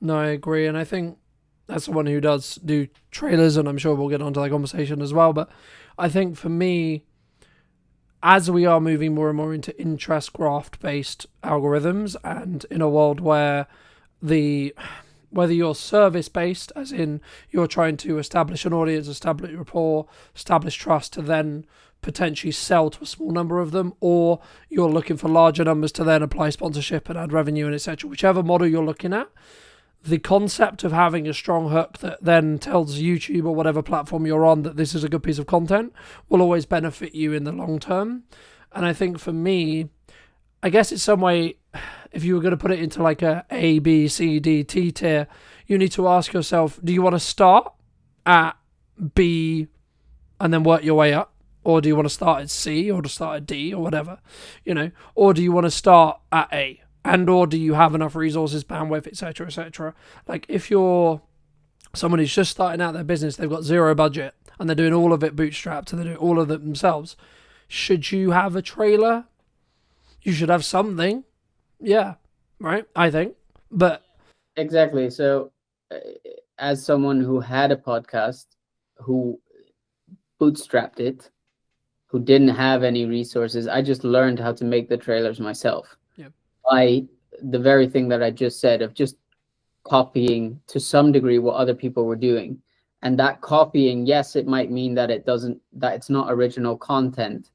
No, I agree. And I think as someone who does do trailers, and I'm sure we'll get onto that conversation as well, but I think for me, as we are moving more and more into interest graph-based algorithms, and in a world where whether you're service-based, as in you're trying to establish an audience, establish rapport, establish trust to then potentially sell to a small number of them, or you're looking for larger numbers to then apply sponsorship and add revenue and etc., whichever model you're looking at, the concept of having a strong hook that then tells YouTube or whatever platform you're on that this is a good piece of content will always benefit you in the long term. And I think for me, I guess it's some way, if you were going to put it into like A, B, C, D, T tier, you need to ask yourself, do you want to start at B and then work your way up? Or do you want to start at C or to start at D or whatever, or do you want to start at A? And or do you have enough resources, bandwidth, etc., etc.? Like, if you're someone who's just starting out their business, they've got zero budget and they're doing all of it bootstrapped and they're doing all of it themselves, should you have a trailer? You should have something. Yeah, right? I think. But exactly. So as someone who had a podcast, who bootstrapped it, who didn't have any resources, I just learned how to make the trailers myself. By the very thing that I just said, of just copying to some degree what other people were doing. And that copying, yes, it might mean that it's not original content,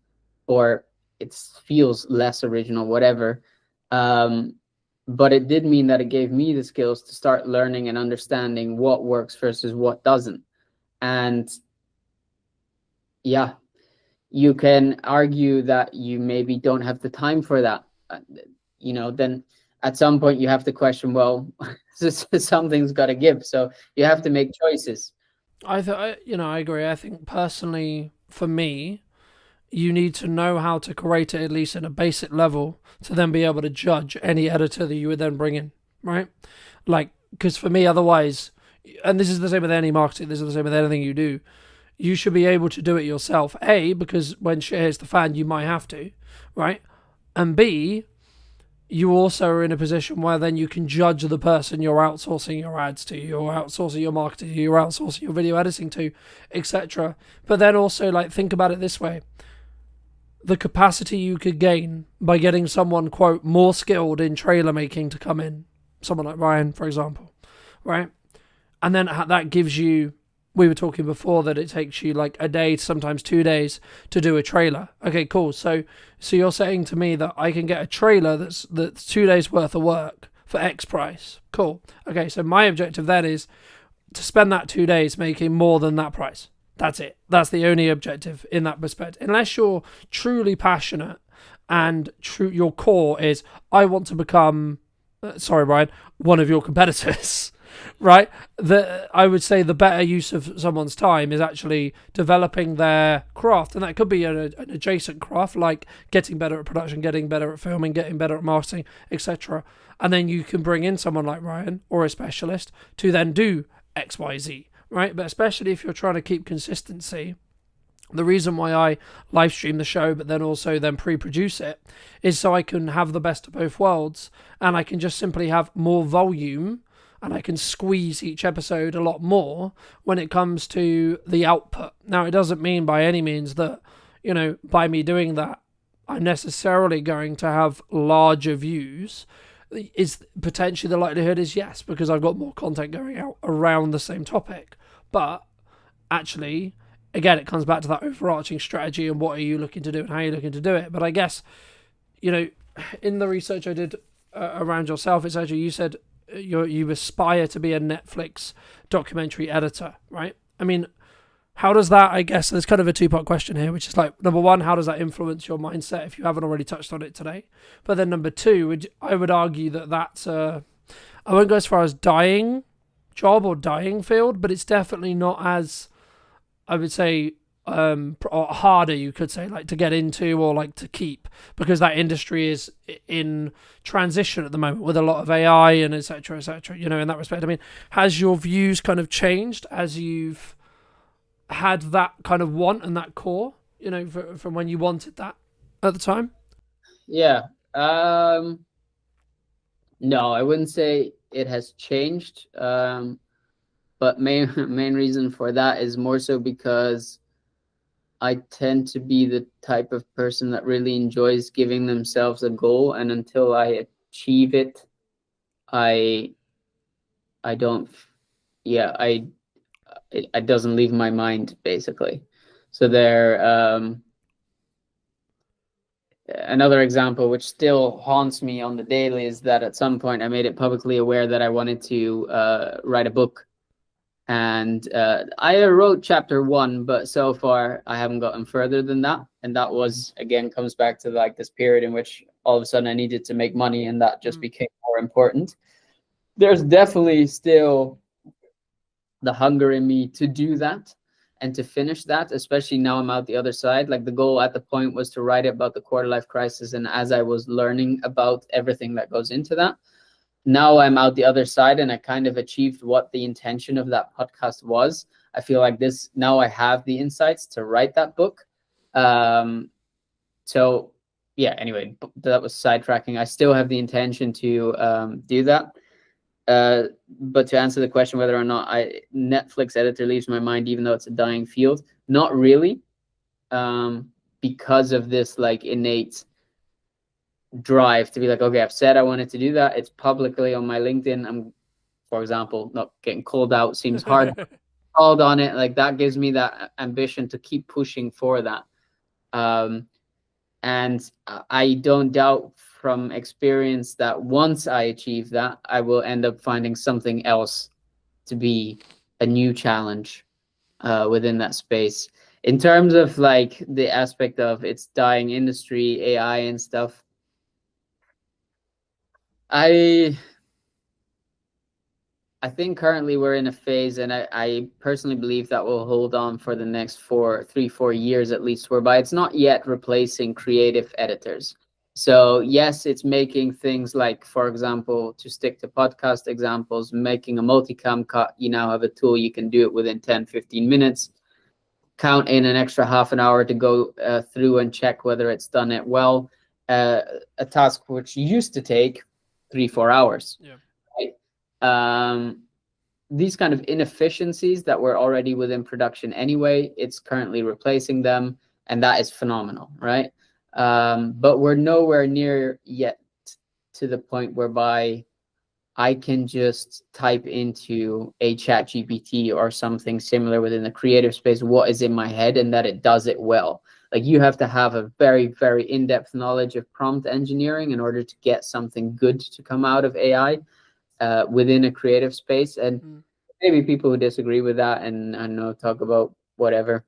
or it feels less original, whatever. But it did mean that it gave me the skills to start learning and understanding what works versus what doesn't. And yeah, you can argue that you maybe don't have the time for that. Then at some point you have to question, well, something's got to give. So you have to make choices. I agree. I think personally, for me, you need to know how to create it, at least in a basic level, to then be able to judge any editor that you would then bring in, right? Like, because for me, otherwise, and this is the same with any marketing, this is the same with anything you do, you should be able to do it yourself. A, because when shit hits the fan, you might have to, right? And B, you also are in a position where then you can judge the person you're outsourcing your ads to, you're outsourcing your marketing to, you're outsourcing your video editing to, etc. But then also, like, think about it this way. The capacity you could gain by getting someone, quote, more skilled in trailer making to come in, someone like Ryan, for example, right? And then that gives you, we were talking before that it takes you like a day, sometimes 2 days to do a trailer. Okay, cool. So you're saying to me that I can get a trailer that's 2 days worth of work for X price. Cool. Okay, so my objective then is to spend that 2 days making more than that price. That's it. That's the only objective in that respect. Unless you're truly passionate and your core is, I want to become, sorry, Brian, one of your competitors. Right, I would say the better use of someone's time is actually developing their craft, and that could be an adjacent craft, like getting better at production, getting better at filming, getting better at marketing, etc. And then you can bring in someone like Ryan or a specialist to then do X, Y, Z, right? But especially if you're trying to keep consistency, the reason why I live stream the show but then also then pre-produce it is so I can have the best of both worlds, and I can just simply have more volume, and I can squeeze each episode a lot more when it comes to the output. Now, it doesn't mean by any means that, you know, by me doing that, I'm necessarily going to have larger views. Is potentially the likelihood is yes, because I've got more content going out around the same topic. But actually, again, it comes back to that overarching strategy and what are you looking to do and how you're looking to do it. But I guess, you know, in the research I did around yourself, it's actually, you said, you aspire to be a Netflix documentary editor, right? I mean, how does that, I guess, there's kind of a two-part question here, which is like, number one, how does that influence your mindset if you haven't already touched on it today? But then number two, I would argue that that's I won't go as far as dying job or dying field, but it's definitely not as, I would say, or harder, you could say, like to get into or like to keep, because that industry is in transition at the moment with a lot of AI and etc, you know, in that respect. I mean, has your views kind of changed as you've had that kind of want and that core, you know, from when you wanted that at the time? Yeah. No, I wouldn't say it has changed. But main reason for that is more so because I tend to be the type of person that really enjoys giving themselves a goal, and until I achieve it, I don't, yeah, it doesn't leave my mind, basically. So another example which still haunts me on the daily is that at some point I made it publicly aware that I wanted to write a book. And I wrote chapter 1, but so far I haven't gotten further than that. And that was, again, comes back to like this period in which all of a sudden I needed to make money, and that just became more important. There's definitely still the hunger in me to do that and to finish that, especially now I'm out the other side. Like, the goal at the point was to write about the quarter life crisis, and as I was learning about everything that goes into that, now I'm out the other side and I kind of achieved what the intention of that podcast was. I feel like this, now I have the insights to write that book. So yeah, anyway, that was sidetracking. I still have the intention to do that. But to answer the question whether or not Netflix editor leaves my mind, even though it's a dying field, not really, because of this like innate drive to be like, okay, I've said I wanted to do that. It's publicly on my LinkedIn. I'm, for example, not getting called out seems hard. Called on it, like that gives me that ambition to keep pushing for that. And I don't doubt from experience that once I achieve that, I will end up finding something else to be a new challenge within that space. In terms of like the aspect of its dying industry, AI and stuff, I I think currently we're in a phase, and I personally believe that will hold on for the next 4 years at least, whereby it's not yet replacing creative editors. So yes, it's making things like, for example, to stick to podcast examples, making a multicam cut. You now have a tool, you can do it within 10-15 minutes. Count in an extra half an hour to go through and check whether it's done it well. A task which used to take 3-4 hours. Yeah. Right? These kind of inefficiencies that were already within production anyway, it's currently replacing them, and that is phenomenal, right? But we're nowhere near yet to the point whereby I can just type into a chat GPT or something similar within the creative space what is in my head, and that it does it well. Like, you have to have a very, very in-depth knowledge of prompt engineering in order to get something good to come out of AI within a creative space. And maybe people who disagree with that and I don't know, talk about whatever.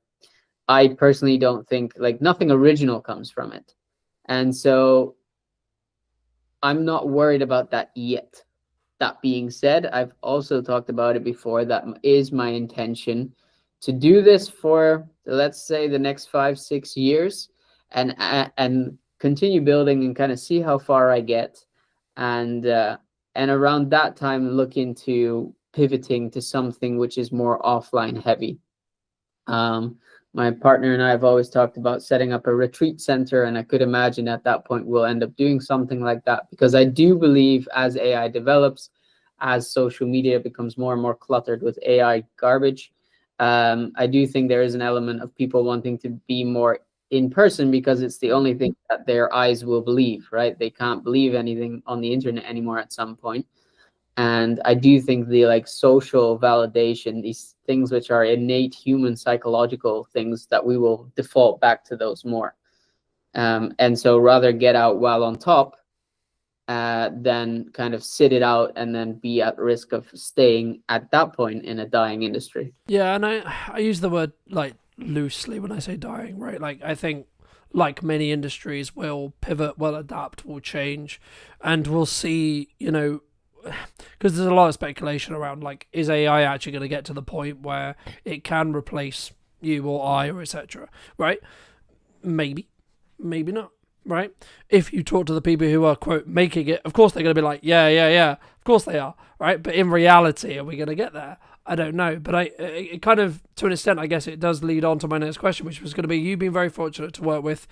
I personally don't think, like, nothing original comes from it. And so I'm not worried about that yet. That being said, I've also talked about it before. That is my intention, to do this for, let's say, the next 5-6 years, and continue building and kind of see how far I get, and around that time look into pivoting to something which is more offline heavy. My partner and I have always talked about setting up a retreat center, and I could imagine at that point we'll end up doing something like that, because I do believe as AI develops, as social media becomes more and more cluttered with AI garbage, I do think there is an element of people wanting to be more in person, because it's the only thing that their eyes will believe, right? They can't believe anything on the internet anymore at some point. And I do think the, like, social validation, these things which are innate human psychological things, that we will default back to those more. And so rather get out while on top than kind of sit it out and then be at risk of staying at that point in a dying industry. Yeah, and I use the word, like, loosely when I say dying, right? Like, I think, like many industries, will pivot, will adapt, will change, and we'll see, you know, because there's a lot of speculation around, like, is AI actually going to get to the point where it can replace you or I or etc., right? Maybe not, right? If you talk to the people who are, quote, making it, of course they're going to be like, yeah, of course they are, right? But in reality, are we going to get there? I don't know. But it kind of, to an extent, I guess it does lead on to my next question, which was going to be, you've been very fortunate to work with,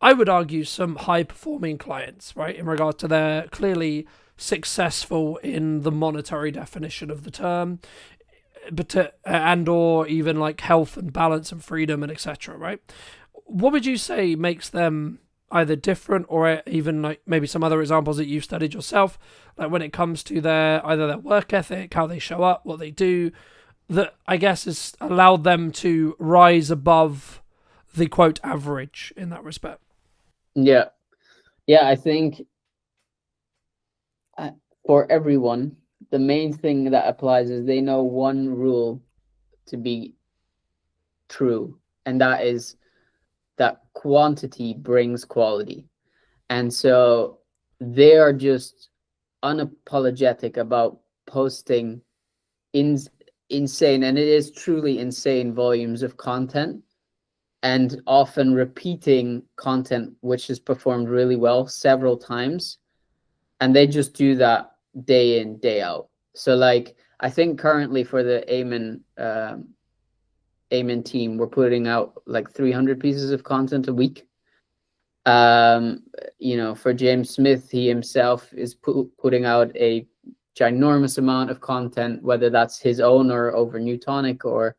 I would argue, some high-performing clients, right, in regards to their clearly successful in the monetary definition of the term, but and or even like health and balance and freedom and etc., right? What would you say makes them either different, or even like maybe some other examples that you've studied yourself, like when it comes to either their work ethic, how they show up, what they do, that I guess has allowed them to rise above the, quote, average in that respect? Yeah, I think for everyone, the main thing that applies is they know one rule to be true, and that is that quantity brings quality. And so they are just unapologetic about posting insane, and it is truly insane, volumes of content, and often repeating content which is performed really well several times. And they just do that day in, day out. So, like, I think currently for the Amen team, we're putting out like 300 pieces of content a week. You know, for James Smith, he himself is putting out a ginormous amount of content, whether that's his own or over Newtonic, or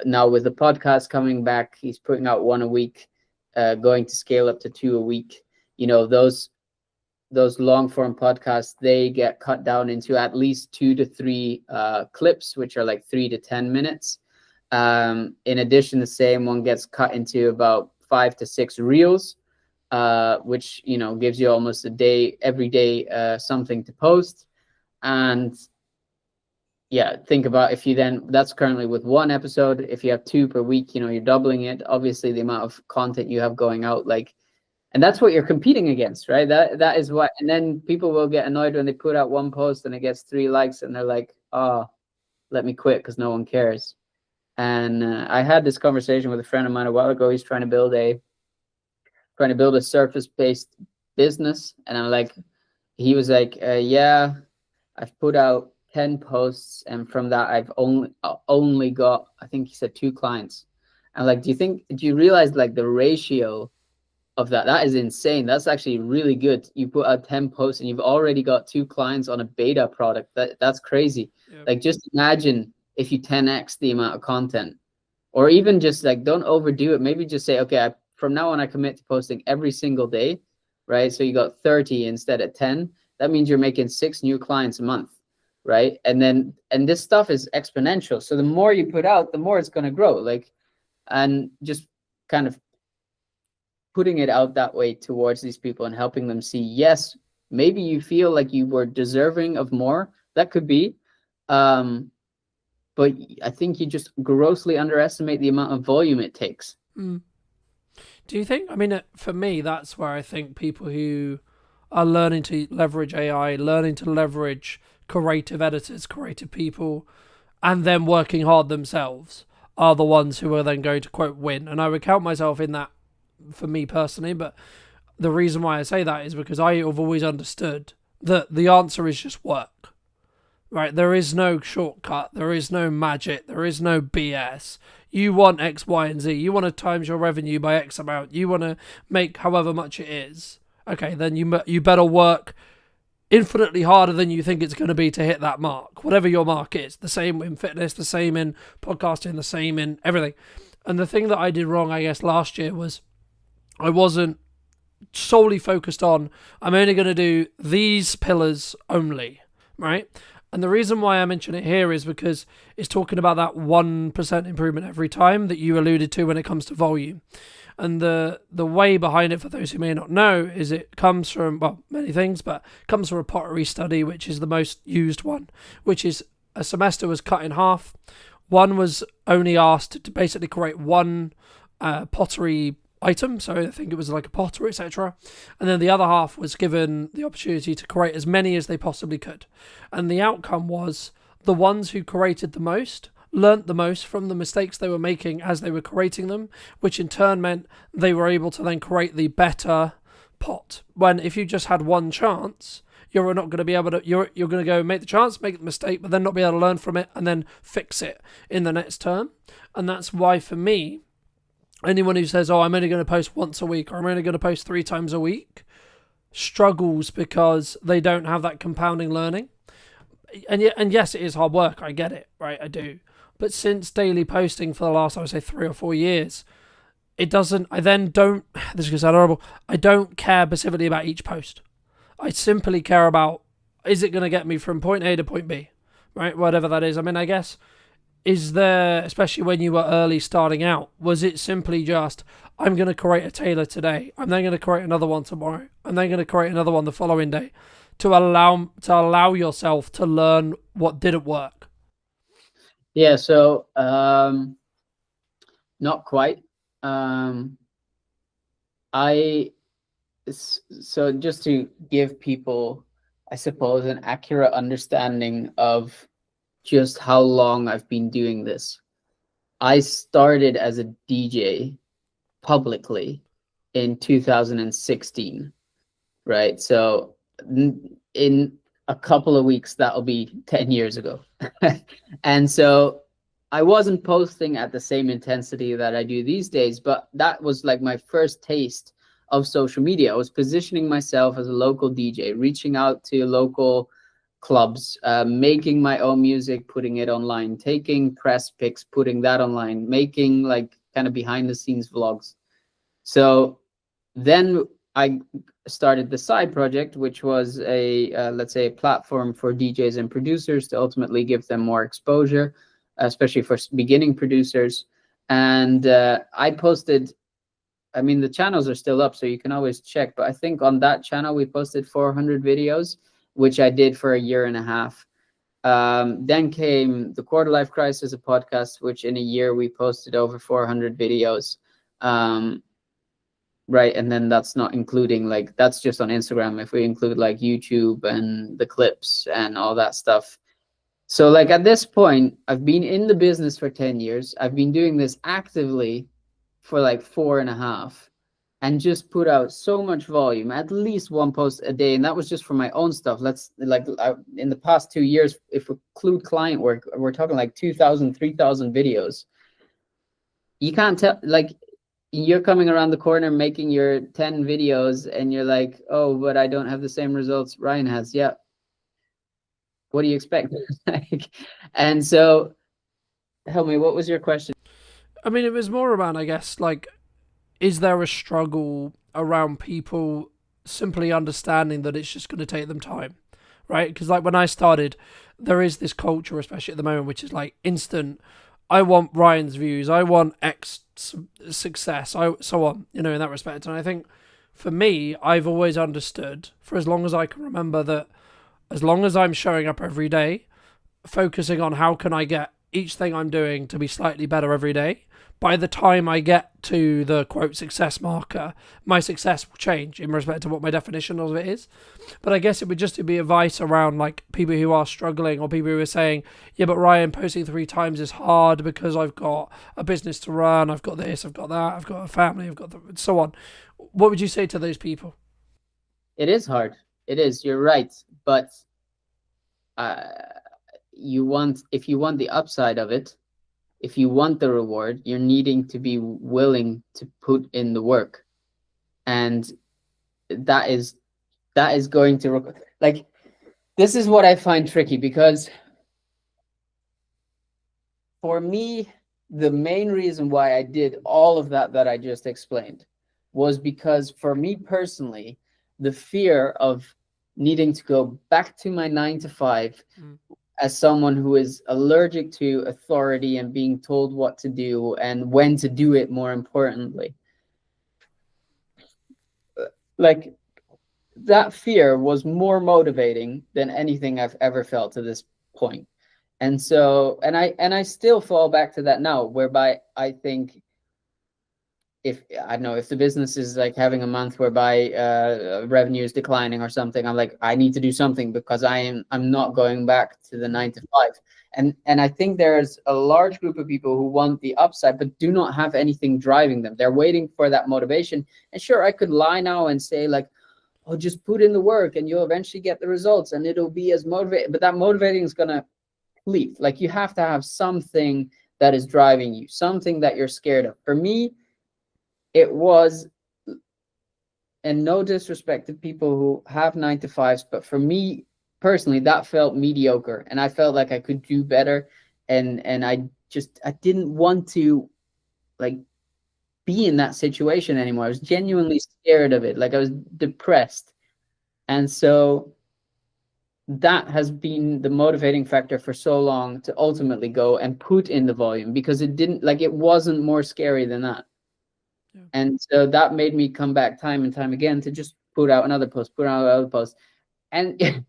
now with the podcast coming back, he's putting out 1 a week, going to scale up to 2 a week. You know, those long form podcasts, they get cut down into at least 2 to 3 clips, which are like 3 to 10 minutes. In addition, the same one gets cut into about 5 to 6 reels, which, you know, gives you almost a day, every day, something to post. And yeah, think about if you then, that's currently with 1 episode. If you have 2 per week, you know, you're doubling it. Obviously, the amount of content you have going out, like, And that's what you're competing against, right? That is what, and then people will get annoyed when they put out one post and it gets 3 likes and they're like, oh, let me quit because no one cares. And I had this conversation with a friend of mine a while ago. He's trying to build a surface-based business, and I'm like, he was like, yeah, I've put out 10 posts, and from that I've only got, I think he said 2 clients. And like, do you realize like the ratio of that is insane. That's actually really good. You put out 10 posts and you've already got 2 clients on a beta product. That's crazy. Yep. Like, just imagine if you 10x the amount of content, or even just like, don't overdo it. Maybe just say, okay, from now on I commit to posting every single day, right? So you got 30 instead of 10. That means you're making 6 new clients a month, right? And this stuff is exponential. So the more you put out, the more it's going to grow. Like, and just kind of putting it out that way towards these people and helping them see, yes, maybe you feel like you were deserving of more. That could be. But I think you just grossly underestimate the amount of volume it takes. Do you think, I mean, for me, that's where I think people who are learning to leverage AI, learning to leverage creative editors, creative people, and then working hard themselves are the ones who are then going to, quote, win. And I would count myself in that for me personally, but the reason why I say that is because I have always understood that the answer is just work, right? There is no shortcut, there is no magic, there is no BS. You want X, Y, and Z. You want to times your revenue by X amount. You want to make however much it is. Okay, then you better work infinitely harder than you think it's going to be to hit that mark, whatever your mark is. The same in fitness, the same in podcasting, the same in everything. And the thing that I did wrong, I guess, last year was I wasn't solely focused on, I'm only going to do these pillars only, right? And the reason why I mention it here is because it's talking about that 1% improvement every time that you alluded to when it comes to volume. And the way behind it, for those who may not know, is it comes from, well, many things, but it comes from a pottery study, which is the most used one, which is a semester was cut in half. One was only asked to basically create one pottery item, so I think it was like a potter, etc. And then the other half was given the opportunity to create as many as they possibly could. And the outcome was the ones who created the most learnt the most from the mistakes they were making as they were creating them, which in turn meant they were able to then create the better pot. When if you just had one chance, you're not going to be able to, you're going to go make the chance, make the mistake, but then not be able to learn from it and then fix it in the next term. And that's why, for me, anyone who says, oh, I'm only going to post once a week, or I'm only going to post 3 times a week, struggles because they don't have that compounding learning. And yes, it is hard work. I get it, right? I do. But since daily posting for the last, I would say 3 or 4 years, it doesn't, I then don't, this is going to sound horrible, I don't care specifically about each post. I simply care about, is it going to get me from point A to point B, right? Whatever that is. I mean, I guess, is there, especially when you were early starting out, was it simply just, I'm going to create a tailor today, I'm then going to create another one tomorrow, I'm then going to create another one the following day, to allow yourself to learn what didn't work? Yeah, so not quite. So just to give people, I suppose, an accurate understanding of just how long I've been doing this. I started as a DJ publicly in 2016, right? So in a couple of weeks, that'll be 10 years ago. And so I wasn't posting at the same intensity that I do these days, but that was like my first taste of social media. I was positioning myself as a local DJ, reaching out to local clubs, making my own music, putting it online, taking press pics, putting that online, making like kind of behind the scenes vlogs. So then I started the side project, which was a let's say a platform for DJs and producers to ultimately give them more exposure, especially for beginning producers. And I posted, I mean, the channels are still up, so you can always check, but I think on that channel we posted 400 videos, which I did for a year and a half. Then came the Quarter Life Crisis, a podcast, which in a year we posted over 400 videos. right? And then that's not including, like, that's just on Instagram. If we include like YouTube and the clips and all that stuff. So like at this point, I've been in the business for 10 years. I've been doing this actively for like 4.5, and just put out so much volume, at least one post a day. And that was just for my own stuff. Let's like, in the past 2 years, if we include client work, we're talking like 2,000, 3,000 videos. You can't tell, like, you're coming around the corner making your 10 videos and you're like, oh, but I don't have the same results Ryan has. Yeah. What do you expect? Like, and so help me, what was your question? I mean, it was more around, I guess, like, is there a struggle around people simply understanding that it's just going to take them time, right? Because like when I started, there is this culture, especially at the moment, which is like instant. I want Ryan's views. I want X success. So on, in that respect. And I think for me, I've always understood, for as long as I can remember, that as long as I'm showing up every day, focusing on how can I get each thing I'm doing to be slightly better every day, by the time I get to the quote success marker, my success will change in respect to what my definition of it is. But I guess it would just be advice around like people who are struggling, or people who are saying, yeah, but Ryan, posting 3 times is hard because I've got a business to run, I've got this, I've got that, I've got a family, I've got so on. What would you say to those people? It is hard. It is. You're right. But if you want the upside of it, if you want the reward, you're needing to be willing to put in the work. And that is going to, like, this is what I find tricky, because for me, the main reason why I did all of that I just explained was because for me personally, the fear of needing to go back to my 9 to 5 as someone who is allergic to authority and being told what to do and when to do it, more importantly. Like, that fear was more motivating than anything I've ever felt to this point. And so, and I still fall back to that now, whereby I think, if I don't know, if the business is like having a month whereby revenue is declining or something, I'm like, I need to do something, because I'm not going back to the 9 to 5. And I think there's a large group of people who want the upside but do not have anything driving them. They're waiting for that motivation. And sure, I could lie now and say like, oh, just put in the work and you'll eventually get the results and it'll be as motivating, but that motivating is gonna leave. Like, you have to have something that is driving you, something that you're scared of. For me, it was, and no disrespect to people who have 9 to 5s, but for me personally, that felt mediocre, and I felt like I could do better, and I didn't want to like be in that situation anymore. I was genuinely scared of it. Like, I was depressed, and so that has been the motivating factor for so long to ultimately go and put in the volume, because it wasn't more scary than that. Yeah. And so that made me come back time and time again to just put out another post, and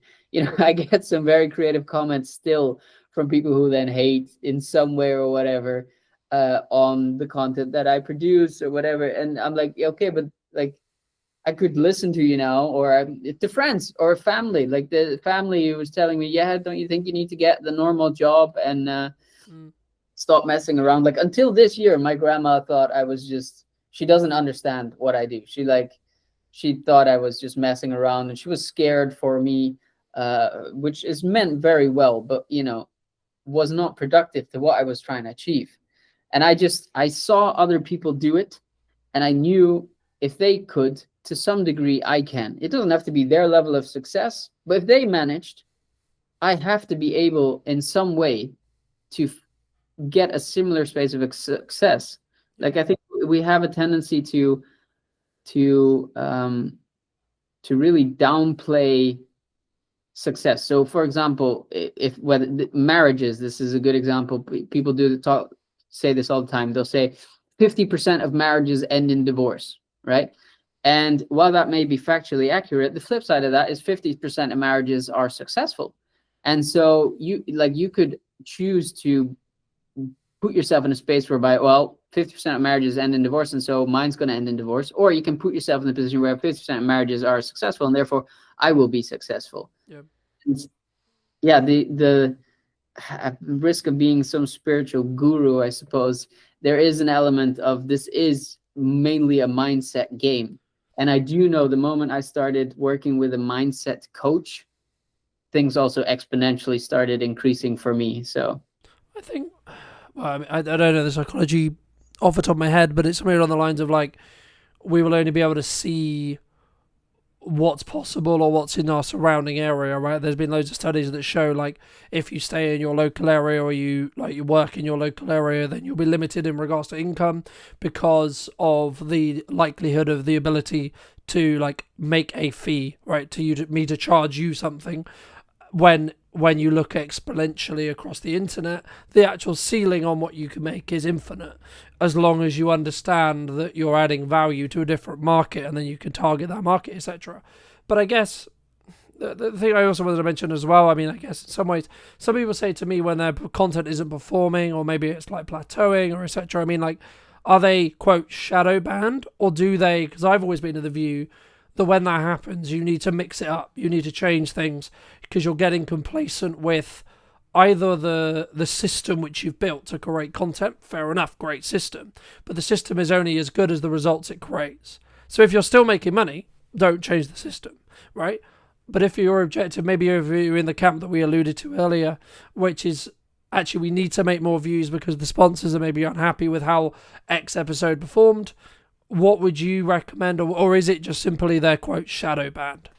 I get some very creative comments still from people who then hate in some way or whatever on the content that I produce or whatever. And I'm like, okay, but like, I could listen to you now, or to friends or family. Like, the family who was telling me, yeah, don't you think you need to get the normal job and stop messing around? Like, until this year, my grandma thought I was just, she doesn't understand what I do. She thought I was just messing around, and she was scared for me, which is meant very well, but was not productive to what I was trying to achieve. And I saw other people do it, and I knew if they could, to some degree, I can. It doesn't have to be their level of success, but if they managed, I have to be able in some way to get a similar space of success. Like, I think we have a tendency to really downplay success. So, for example, whether marriages, this is a good example. People say this all the time. They'll say 50% of marriages end in divorce, right? And while that may be factually accurate, the flip side of that is 50% of marriages are successful. And so you could choose to put yourself in a space whereby, well, 50% of marriages end in divorce, and so mine's going to end in divorce. Or you can put yourself in the position where 50% of marriages are successful, and therefore I will be successful. Yeah. And yeah, the at the risk of being some spiritual guru, I suppose, there is an element of this is mainly a mindset game. And I do know the moment I started working with a mindset coach, things also exponentially started increasing for me. So I think, well, I mean, I don't know the psychology off the top of my head, but it's somewhere along the lines of like, we will only be able to see what's possible or what's in our surrounding area, right? There's been loads of studies that show like if you stay in your local area or you work in your local area, then you'll be limited in regards to income because of the likelihood of the ability to like make a fee, right? To me to charge you something when you look exponentially across the internet, the actual ceiling on what you can make is infinite, as long as you understand that you're adding value to a different market and then you can target that market, etc. But I guess the thing I also wanted to mention as well, I mean, I guess in some ways, some people say to me when their content isn't performing or maybe it's like plateauing or etc. I mean, like, are they, quote, shadow banned, or do they, because I've always been of the view that when that happens, you need to mix it up. You need to change things because you're getting complacent with either the system which you've built to create content. Fair enough, great system. But the system is only as good as the results it creates. So if you're still making money, don't change the system, right? But if your objective, maybe you're in the camp that we alluded to earlier, which is actually we need to make more views because the sponsors are maybe unhappy with how X episode performed, what would you recommend, or is it just simply their, quote, shadow banned?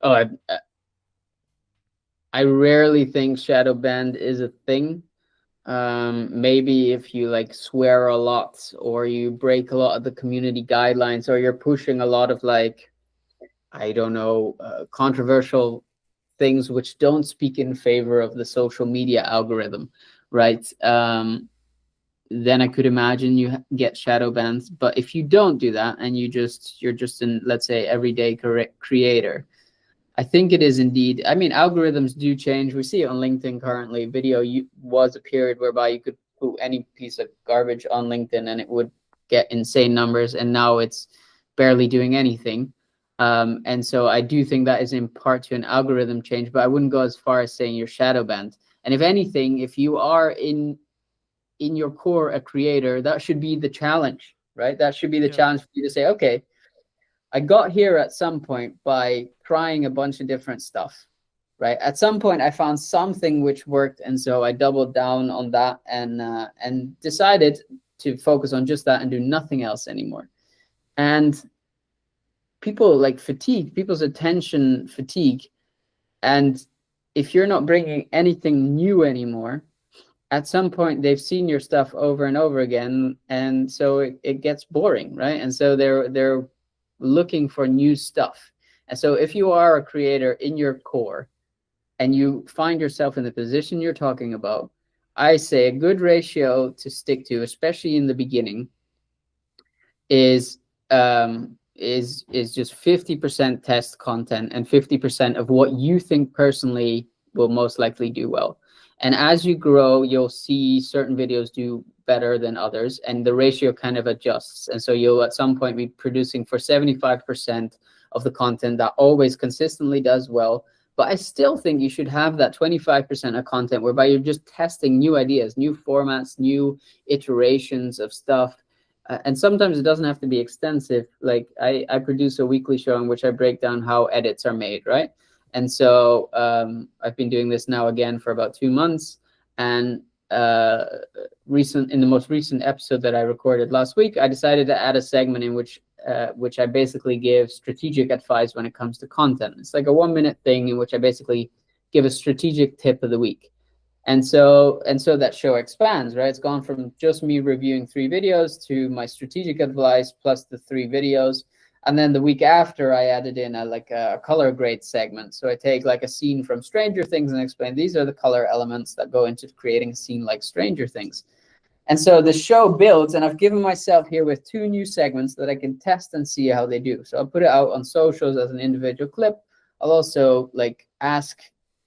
Oh, I rarely think shadow banned is a thing. Maybe if you like swear a lot or you break a lot of the community guidelines or you're pushing a lot of like, I don't know, controversial things which don't speak in favor of the social media algorithm, right? Then I could imagine you get shadow bans. But if you don't do that and you're just an, let's say, everyday creator, I think it is indeed. I mean, algorithms do change. We see it on LinkedIn currently. Video was a period whereby you could put any piece of garbage on LinkedIn and it would get insane numbers, and now it's barely doing anything. And so I do think that is in part to an algorithm change, but I wouldn't go as far as saying you're shadow banned. And if anything, if you are in your core a creator, that should be the challenge, right? That should be the challenge for you to say, okay, I got here at some point by trying a bunch of different stuff, right? At some point I found something which worked, and so I doubled down on that and decided to focus on just that and do nothing else anymore. And people like people's attention fatigue, and if you're not bringing anything new anymore, at some point they've seen your stuff over and over again, and so it gets boring, right? And so they're looking for new stuff. And so if you are a creator in your core and you find yourself in the position you're talking about, I say a good ratio to stick to, especially in the beginning, is just 50% test content and 50% of what you think personally will most likely do well. And as you grow, you'll see certain videos do better than others, and the ratio kind of adjusts. And so you'll at some point be producing for 75% of the content that always consistently does well. But I still think you should have that 25% of content whereby you're just testing new ideas, new formats, new iterations of stuff. And sometimes it doesn't have to be extensive. Like I produce a weekly show in which I break down how edits are made, right? And so I've been doing this now again for about 2 months. And in the most recent episode that I recorded last week, I decided to add a segment in which I basically give strategic advice when it comes to content. It's like a 1-minute thing in which I basically give a strategic tip of the week. And so that show expands, right? It's gone from just me reviewing 3 videos to my strategic advice plus the 3 videos. And then the week after, I added in a color grade segment. So I take like a scene from Stranger Things and explain these are the color elements that go into creating a scene like Stranger Things. And so the show builds, and I've given myself here with 2 new segments that I can test and see how they do. So I'll put it out on socials as an individual clip. I'll also like ask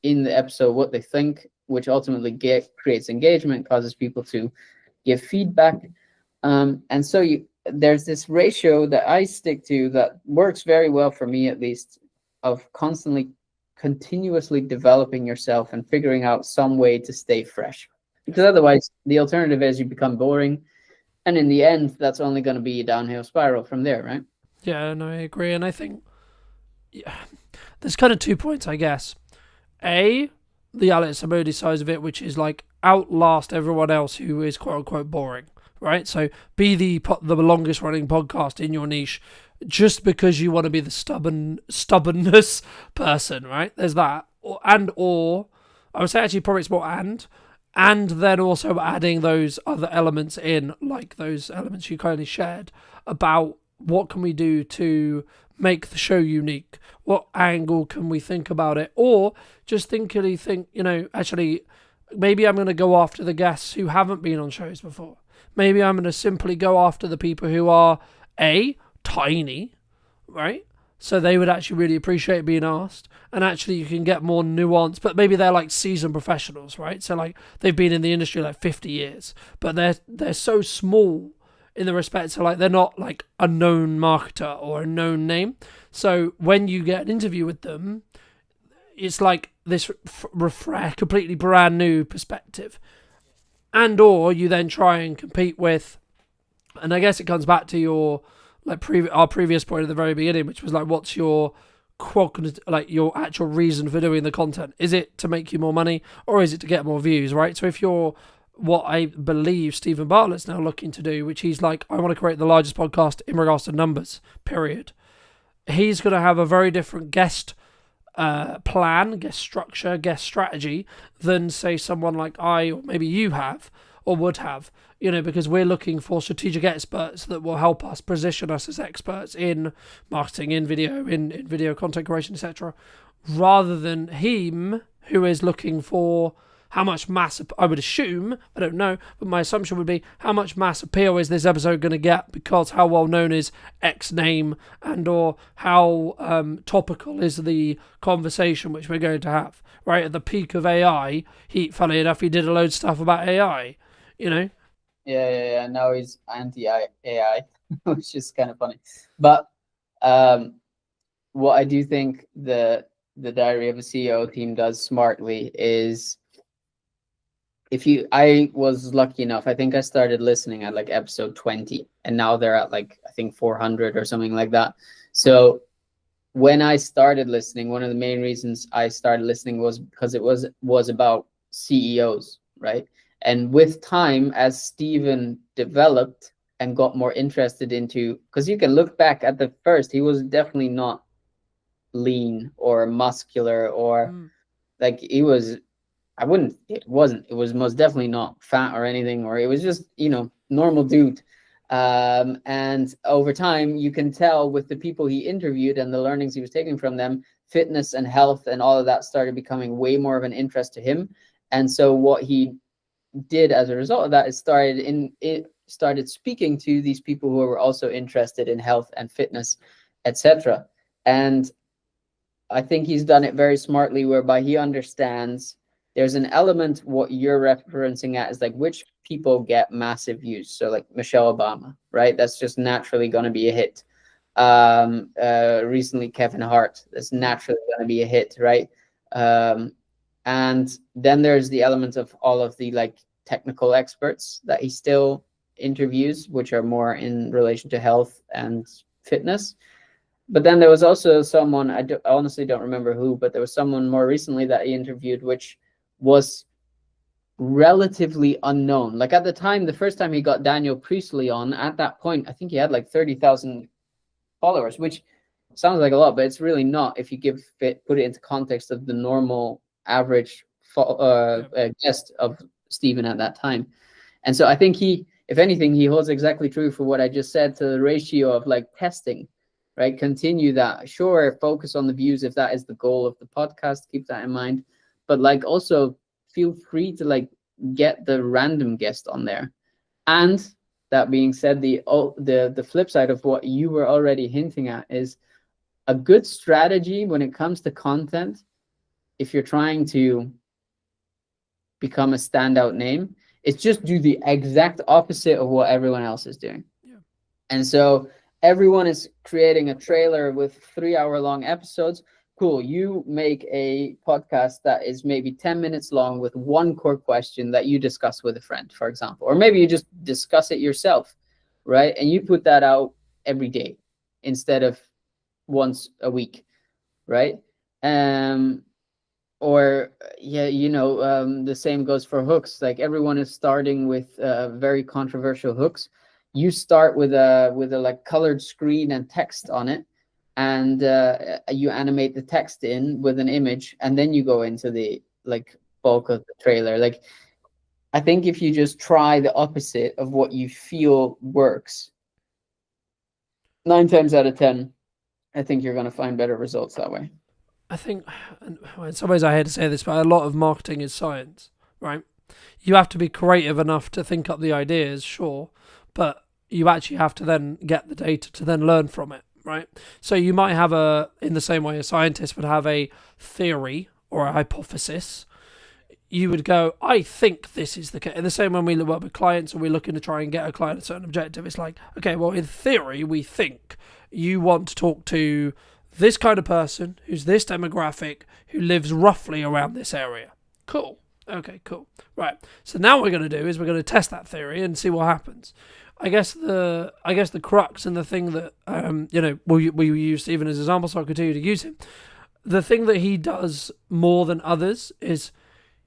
in the episode what they think, which ultimately creates engagement, causes people to give feedback. And so there's this ratio that I stick to that works very well for me, at least, of continuously developing yourself and figuring out some way to stay fresh. Because otherwise, the alternative is you become boring, and in the end, that's only going to be a downhill spiral from there, right? Yeah, no, I agree. And I think there's kind of 2 points, I guess. A, the Alex Samodi side of it, which is like outlast everyone else who is quote unquote boring, right? So be the longest running podcast in your niche just because you want to be the stubbornness person, right? There's that. Or I would say actually probably it's more and then also adding those other elements in, like those elements you kindly shared about what can we do to make the show unique? What angle can we think about it? Or just think, actually, maybe I'm going to go after the guests who haven't been on shows before. Maybe I'm going to simply go after the people who are, tiny, right? So they would actually really appreciate being asked. And actually you can get more nuance, but maybe they're like seasoned professionals, right? So like they've been in the industry like 50 years, but they're so small in the respect to like they're not like a known marketer or a known name. So when you get an interview with them, it's like this completely brand new perspective. And or you then try and compete with, and I guess it comes back to your our previous point at the very beginning, which was like, what's your your actual reason for doing the content? Is it to make you more money, or is it to get more views, right? So if you're what I believe Stephen Bartlett's now looking to do, which he's like, I want to create the largest podcast in regards to numbers, period. He's going to have a very different guest plan, guest structure, guest strategy than, say, someone like I or maybe you have or would have, because we're looking for strategic experts that will help us position us as experts in marketing, in video, in video content creation, etc., rather than him who is looking for how much mass, I would assume, I don't know, but my assumption would be how much mass appeal is this episode going to get because how well known is X name, and or how topical is the conversation which we're going to have, right? At the peak of AI, funnily enough, he did a load of stuff about AI, Yeah. Now he's anti-AI, which is kind of funny. But what I do think the Diary of a CEO team does smartly is, I was lucky enough, I think I started listening at like episode 20, and now they're at like, I think 400 or something like that. So when I started listening, one of the main reasons I started listening was because it was about CEOs, right? And with time, as Steven developed and got more interested into, because you can look back at the first, he was definitely not lean or muscular or like he was, it was most definitely not fat or anything, or it was just, normal dude. And over time, you can tell with the people he interviewed and the learnings he was taking from them, fitness and health and all of that started becoming way more of an interest to him. And so what he did as a result of that is started speaking to these people who were also interested in health and fitness, etc. And I think he's done it very smartly, whereby he understands there's an element, what you're referencing at is like which people get massive views. So like Michelle Obama, right? That's just naturally going to be a hit. Recently, Kevin Hart, that's naturally going to be a hit, right? And then there's the element of all of the like technical experts that he still interviews, which are more in relation to health and fitness. But then there was also someone, I honestly don't remember who, but there was someone more recently that he interviewed, which was relatively unknown. Like at the time, the first time he got Daniel Priestley on, at that point, I think he had like 30,000 followers, which sounds like a lot, but it's really not if you put it into context of the normal average guest of Stephen at that time. And so I think if anything, he holds exactly true for what I just said to the ratio of like testing, right? Continue that. Sure, focus on the views if that is the goal of the podcast. Keep that in mind. But like also feel free to like get the random guest on there. And that being said, the flip side of what you were already hinting at is a good strategy when it comes to content. If you're trying to become a standout name, It's just do the exact opposite of what everyone else is doing. Yeah. And so everyone is creating a trailer with 3-hour-long episodes. Cool. You make a podcast that is maybe 10 minutes long with one core question that you discuss with a friend, for example, or maybe you just discuss it yourself, right? And you put that out every day instead of once a week, right? Or the same goes for hooks. Like everyone is starting with very controversial hooks. You start with a like colored screen and text on it, and you animate the text in with an image, and then you go into the like bulk of the trailer. Like I think if you just try the opposite of what you feel works, 9 times out of 10, I think you're going to find better results that way. I think, in some ways I hate to say this, but a lot of marketing is science, right? You have to be creative enough to think up the ideas, sure, but you actually have to then get the data to then learn from it, right? So you might have in the same way a scientist would have a theory or a hypothesis. You would go, I think this is the case. In the same when we work with clients and we're looking to try and get a client a certain objective, it's like, okay, well, in theory, we think you want to talk to this kind of person who's this demographic who lives roughly around this area. Cool. Okay, cool. Right. So now what we're going to do is we're going to test that theory and see what happens. I guess the crux and the thing that we use Stephen as an example, so I'll continue to use him. The thing that he does more than others is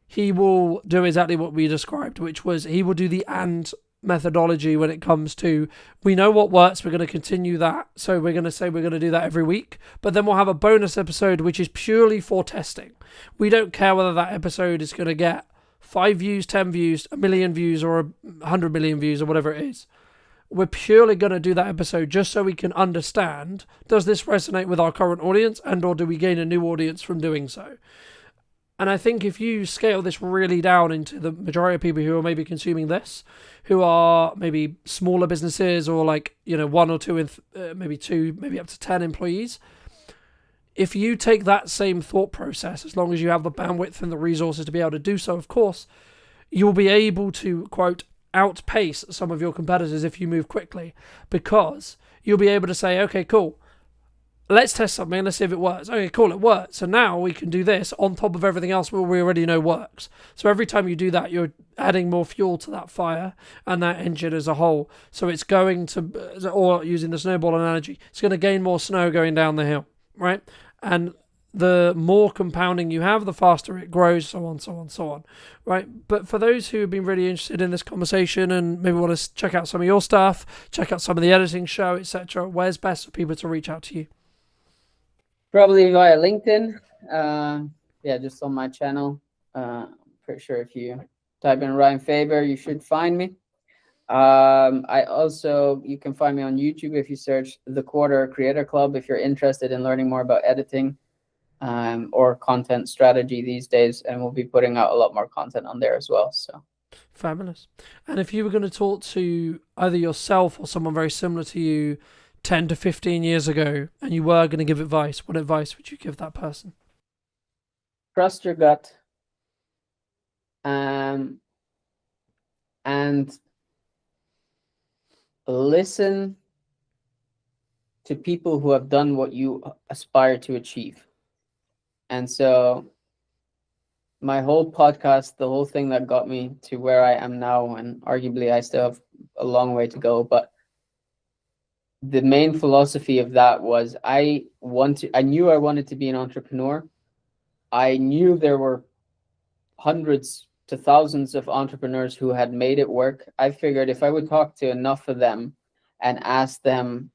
he will do exactly what we described, which was he will do the and methodology when it comes to, we know what works, we're going to continue that, so we're going to say we're going to do that every week, but then we'll have a bonus episode which is purely for testing. We don't care whether that episode is going to get 5 views, 10 views, 1 million views, or 100 million views, or whatever it is. We're purely going to do that episode just so we can understand, does this resonate with our current audience, and or do we gain a new audience from doing so? And I think if you scale this really down into the majority of people who are maybe consuming this, who are maybe smaller businesses or like, 1 or 2, maybe 2, maybe up to 10 employees, if you take that same thought process, as long as you have the bandwidth and the resources to be able to do so, of course, you'll be able to, quote, outpace some of your competitors if you move quickly, because you'll be able to say, okay, cool, let's test something, let's see if it works. Okay, cool, it works. So now we can do this on top of everything else we already know works. So every time you do that, you're adding more fuel to that fire and that engine as a whole. So it's going to, or using the snowball analogy, it's going to gain more snow going down the hill, right? And the more compounding you have, the faster it grows, so on, so on, so on, right? But for those who have been really interested in this conversation and maybe want to check out some of your stuff, check out some of the editing show, etc., where's best for people to reach out to you? Probably via LinkedIn. Just on my channel. Pretty sure if you type in Ryan Faber, you should find me. You can find me on YouTube if you search The Quarter Creator Club if you're interested in learning more about editing or content strategy these days, and we'll be putting out a lot more content on there as well. So fabulous. And if you were going to talk to either yourself or someone very similar to you 10 to 15 years ago, and you were going to give advice, what advice would you give that person? Trust your gut. And listen to people who have done what you aspire to achieve. And so my whole podcast, the whole thing that got me to where I am now, and arguably I still have a long way to go, but the main philosophy of that was I knew I wanted to be an entrepreneur. I knew there were hundreds to thousands of entrepreneurs who had made it work. I figured if I would talk to enough of them and ask them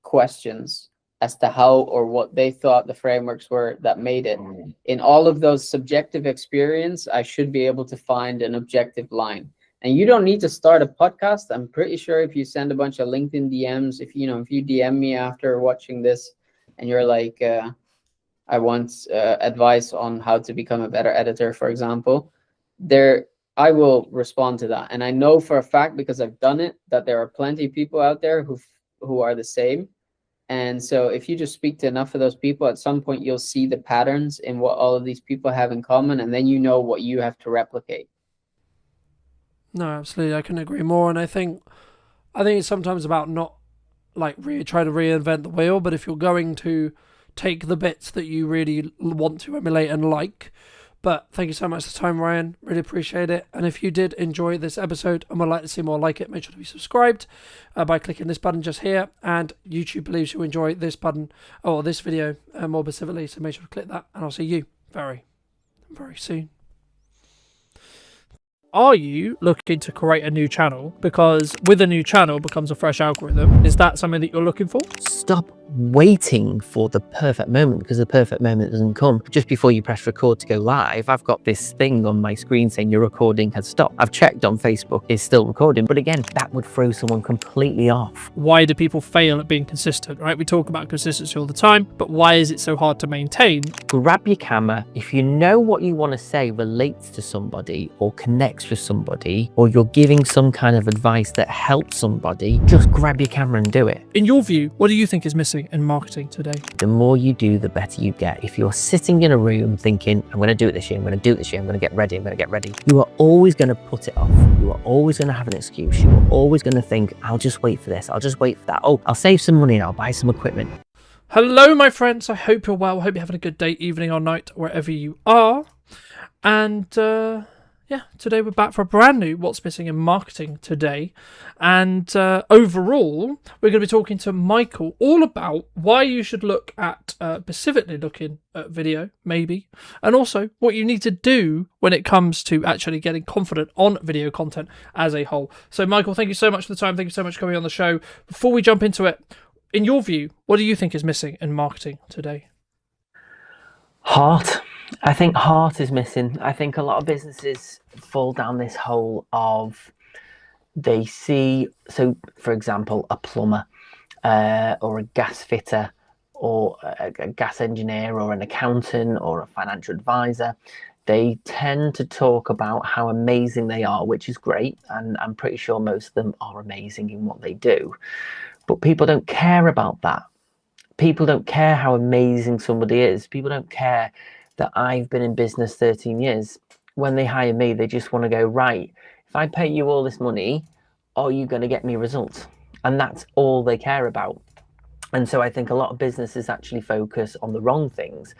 questions as to how or what they thought the frameworks were that made it, in all of those subjective experience, I should be able to find an objective line. And you don't need to start a podcast. I'm pretty sure if you send a bunch of LinkedIn DMs, if you DM me after watching this and you're like, I want advice on how to become a better editor, for example, I will respond to that. And I know for a fact, because I've done it, that there are plenty of people out there who are the same. And so if you just speak to enough of those people, at some point you'll see the patterns in what all of these people have in common, and then you know what you have to replicate. No, absolutely. I couldn't agree more. And I think it's sometimes about not like trying to reinvent the wheel, but if you're going to take the bits that you really want to emulate and like. But thank you so much for the time, Ryan. Really appreciate it. And if you did enjoy this episode and would like to see more like it, make sure to be subscribed by clicking this button just here. And YouTube believes you'll enjoy this button or this video more specifically. So make sure to click that. And I'll see you very, very soon. Are you looking to create a new channel? Because with a new channel becomes a fresh algorithm. Is that something that you're looking for? Stop waiting for the perfect moment, because the perfect moment doesn't come. Just before you press record to go live, I've got this thing on my screen saying your recording has stopped. I've checked on Facebook, it's still recording. But again, that would throw someone completely off. Why do people fail at being consistent, right? We talk about consistency all the time, but why is it so hard to maintain? Grab your camera. If you know what you want to say relates to somebody or connects with somebody, or you're giving some kind of advice that helps somebody, just grab your camera and do it. In your view, what do you think is missing in marketing today? The more you do, the better you get. If you're sitting in a room thinking, I'm going to do it this year, I'm going to do it this year, I'm going to get ready, I'm going to get ready, you are always going to put it off. You are always going to have an excuse. You are always going to think, I'll just wait for this, I'll just wait for that. Oh, I'll save some money and I'll buy some equipment. Hello, my friends. I hope you're well. I hope you're having a good day, evening, or night, wherever you are. And yeah, today we're back for a brand new What's Missing in Marketing today. And overall, we're going to be talking to Michael all about why you should look at, specifically looking at video, maybe, and also what you need to do when it comes to actually getting confident on video content as a whole. So, Michael, thank you so much for the time. Thank you so much for coming on the show. Before we jump into it, in your view, what do you think is missing in marketing today? Heart. I think heart is missing. I think a lot of businesses fall down this hole of they see, so for example, a plumber or a gas fitter or a gas engineer or an accountant or a financial advisor. They tend to talk about how amazing they are, which is great. And I'm pretty sure most of them are amazing in what they do. But people don't care about that. People don't care how amazing somebody is. People don't care that I've been in business 13 years. When they hire me, they just want to go, right, if I pay you all this money, are you going to get me results? And that's all they care about. And so I think a lot of businesses actually focus on the wrong things.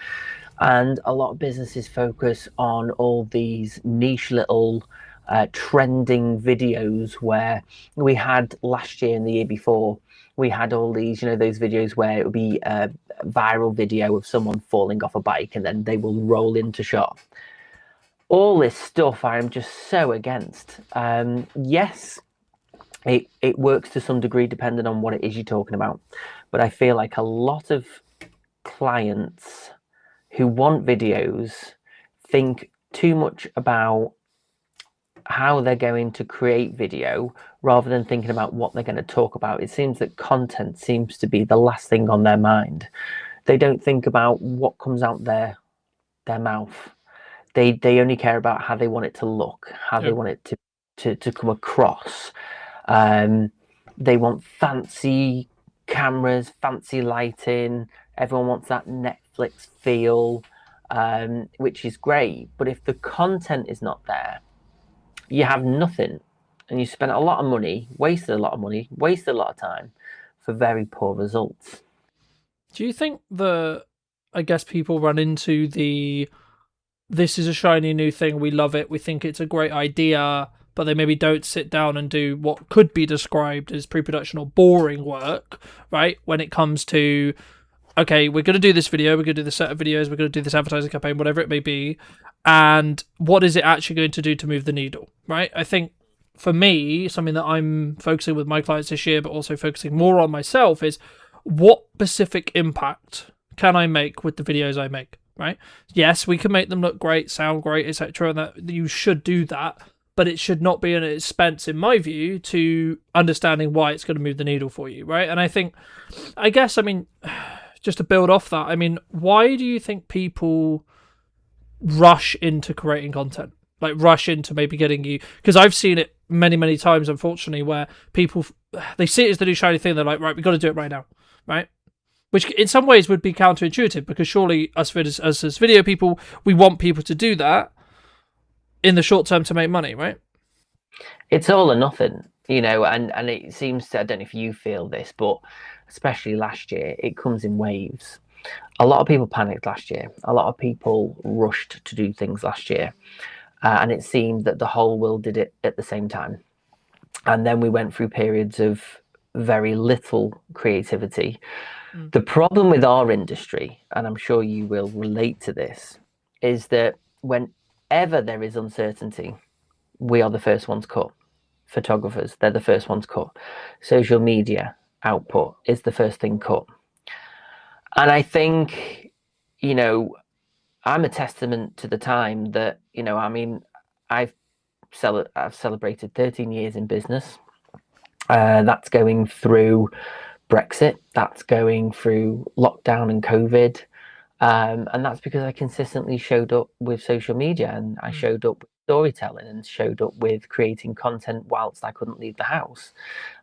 And a lot of businesses focus on all these niche little trending videos where we had last year and the year before, we had all these, you know, those videos where it would be a viral video of someone falling off a bike and then they will roll into shot. All this stuff I am just so against. Yes, it works to some degree depending on what it is you're talking about. But I feel like a lot of clients who want videos think too much about how they're going to create video rather than thinking about what they're going to talk about. It seems that content seems to be the last thing on their mind. They don't think about what comes out their mouth. They only care about how they want it to look, how they want it to come across. They want fancy cameras, fancy lighting. Everyone wants that Netflix feel, which is great. But if the content is not there, you have nothing, and you spent a lot of money, wasted a lot of time for very poor results. Do you think I guess people run into this is a shiny new thing, we love it, we think it's a great idea, but they maybe don't sit down and do what could be described as pre-production or boring work, right? When it comes to, okay, we're going to do this video, we're going to do this set of videos, we're going to do this advertising campaign, whatever it may be, and what is it actually going to do to move the needle, right? I think for me, something that I'm focusing with my clients this year, but also focusing more on myself, is what specific impact can I make with the videos I make, right? Yes, we can make them look great, sound great, etc., and that you should do that, but it should not be an expense, in my view, to understanding why it's going to move the needle for you, right? And I guess, just to build off that, why do you think people rush into creating content? Like rush into maybe getting you, because I've seen it many, many times, unfortunately, where people, they see it as the new shiny thing. They're like, right, we've got to do it right now, right? Which in some ways would be counterintuitive, because surely us as video people, we want people to do that in the short term to make money, right? it's all or nothing, you know, and it seems to, I don't know if you feel this, but especially last year, it comes in waves. A lot of people panicked last year. A lot of people rushed to do things last year. And it seemed that the whole world did it at the same time. And then we went through periods of very little creativity. The problem with our industry, and I'm sure you will relate to this, is that whenever there is uncertainty, we are the first ones cut. Photographers, they're the first ones cut. Social media output is the first thing cut. And I think, you know, I'm a testament to the time that, you know, I mean, I've celebrated 13 years in business. That's going through Brexit, that's going through lockdown and COVID. And that's because I consistently showed up with social media, and I showed up with storytelling, and showed up with creating content whilst I couldn't leave the house.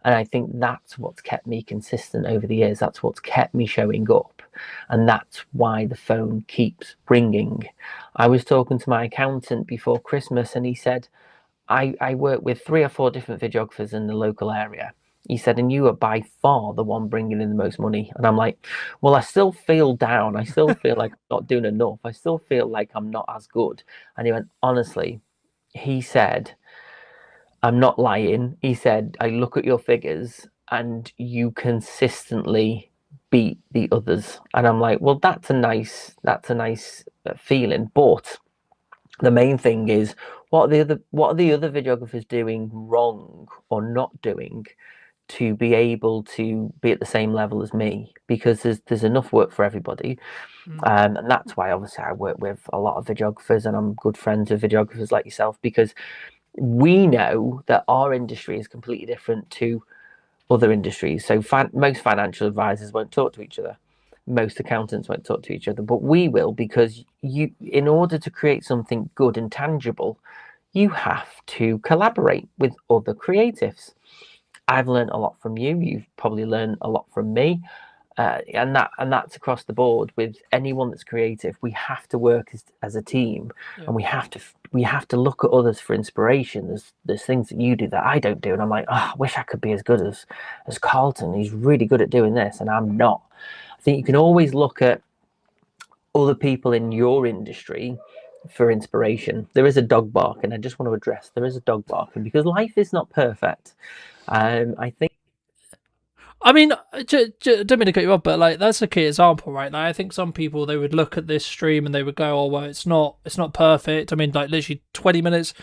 And I think that's what's kept me consistent over the years. That's what's kept me showing up. And that's why the phone keeps ringing. I was talking to my accountant before Christmas, and he said, I work with 3 or 4 different videographers in the local area. He said, and you are by far the one bringing in the most money. And I'm like, well, I still feel down. I still feel like I'm not doing enough. I still feel like I'm not as good. And he went, honestly, he said, I'm not lying. He said, I look at your figures and you consistently beat the others. And I'm like, well, that's a nice feeling. But the main thing is, what are the other videographers doing wrong or not doing to be able to be at the same level as me? Because there's enough work for everybody. And that's why obviously I work with a lot of videographers, and I'm good friends with videographers like yourself, because we know that our industry is completely different to other industries. So most financial advisors won't talk to each other. Most accountants won't talk to each other, but we will, because in order to create something good and tangible, you have to collaborate with other creatives. I've learned a lot from you. You've probably learned a lot from me. And that's across the board with anyone that's creative. We have to work as a team, and we have to look at others for inspiration. There's things that you do that I don't do, and I'm like, I wish I could be as good as Carlton. He's really good at doing this, and I'm not. I think you can always look at other people in your industry for inspiration. There is a dog bark, and I just want to address there is a dog barking, because life is not perfect. I think. I mean, don't mean to cut you off, but like that's a key example, right? Like, I think some people, they would look at this stream and they would go, "Oh well, it's not perfect." I mean, like literally 20 minutes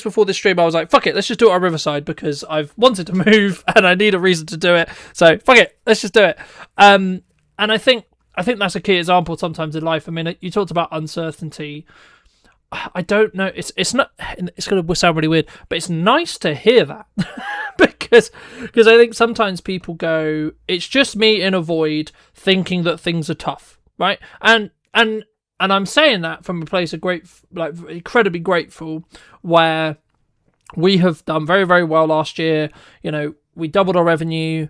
before this stream, I was like, "Fuck it, let's just do it on Riverside because I've wanted to move and I need a reason to do it. So fuck it, let's just do it." And I think that's a key example sometimes in life. I mean, you talked about uncertainty. I don't know. It's not. It's going to sound really weird, but it's nice to hear that because I think sometimes people go, "It's just me in a void, thinking that things are tough," right? And I'm saying that from a place of incredibly grateful, where we have done very, very well last year. You know, we doubled our revenue,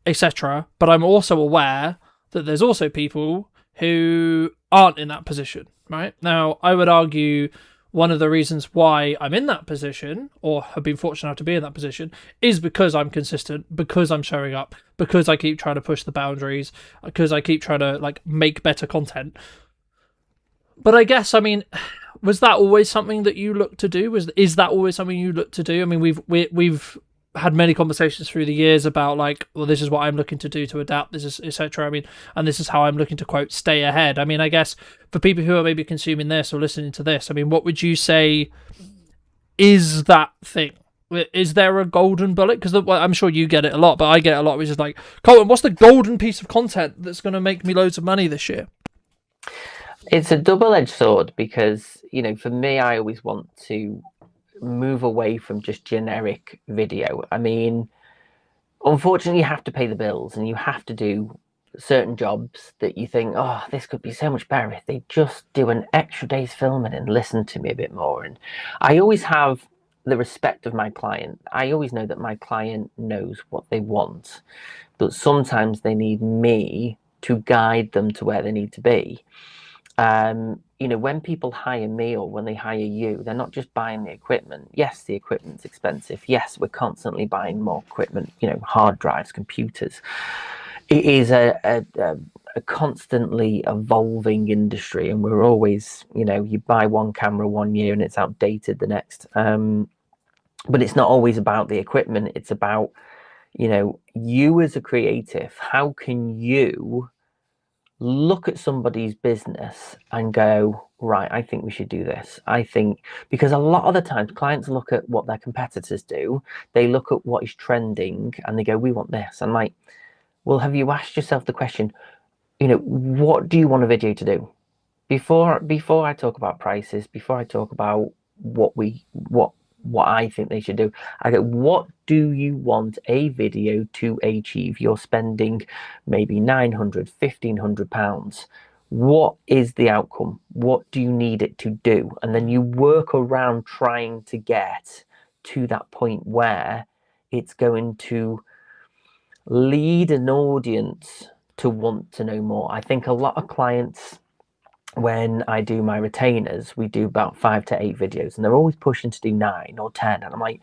etc. But I'm also aware that there's also people who aren't in that position. Right now, I would argue one of the reasons why I'm in that position, or have been fortunate enough to be in that position, is because I'm consistent, because I'm showing up, because I keep trying to push the boundaries, because I keep trying to make better content. But I guess, I mean, was that always something that you look to do? Is that always something you look to do? I mean, we've had many conversations through the years about well, this is what I'm looking to do to adapt, this is etc. I mean, and this is how I'm looking to, quote, stay ahead. I mean, I guess for people who are maybe consuming this or listening to this, I mean, what would you say is that thing? Is there a golden bullet? Because I'm sure you get it a lot, but I get it a lot, which is like, Colin, what's the golden piece of content that's going to make me loads of money this year? It's a double-edged sword, because, you know, for me, I always want to move away from just generic video. I mean, unfortunately, you have to pay the bills, and you have to do certain jobs that you think, oh, this could be so much better if they just do an extra day's filming and listen to me a bit more. And I always have the respect of my client. I always know that my client knows what they want, but sometimes they need me to guide them to where they need to be. when people hire me or when they hire you, they're not just buying the equipment. Yes, the equipment's expensive. Yes, we're constantly buying more equipment, hard drives, computers. It is a constantly evolving industry, and we're always, you buy one camera one year and it's outdated the next. But it's not always about the equipment. It's about, you as a creative, how can you look at somebody's business and go, right, I think we should do this. I think, because a lot of the times clients look at what their competitors do, they look at what is trending and they go, we want this. I'm like, well, have you asked yourself the question, what do you want a video to do? Before I talk about prices, before I talk about what I think they should do, I go, what do you want a video to achieve? You're spending maybe £900, £1,500. What is the outcome? What do you need it to do? And then you work around trying to get to that point where it's going to lead an audience to want to know more. I think a lot of clients, when I do my retainers, we do about 5 to 8 videos, and they're always pushing to do 9 or 10. And I'm like,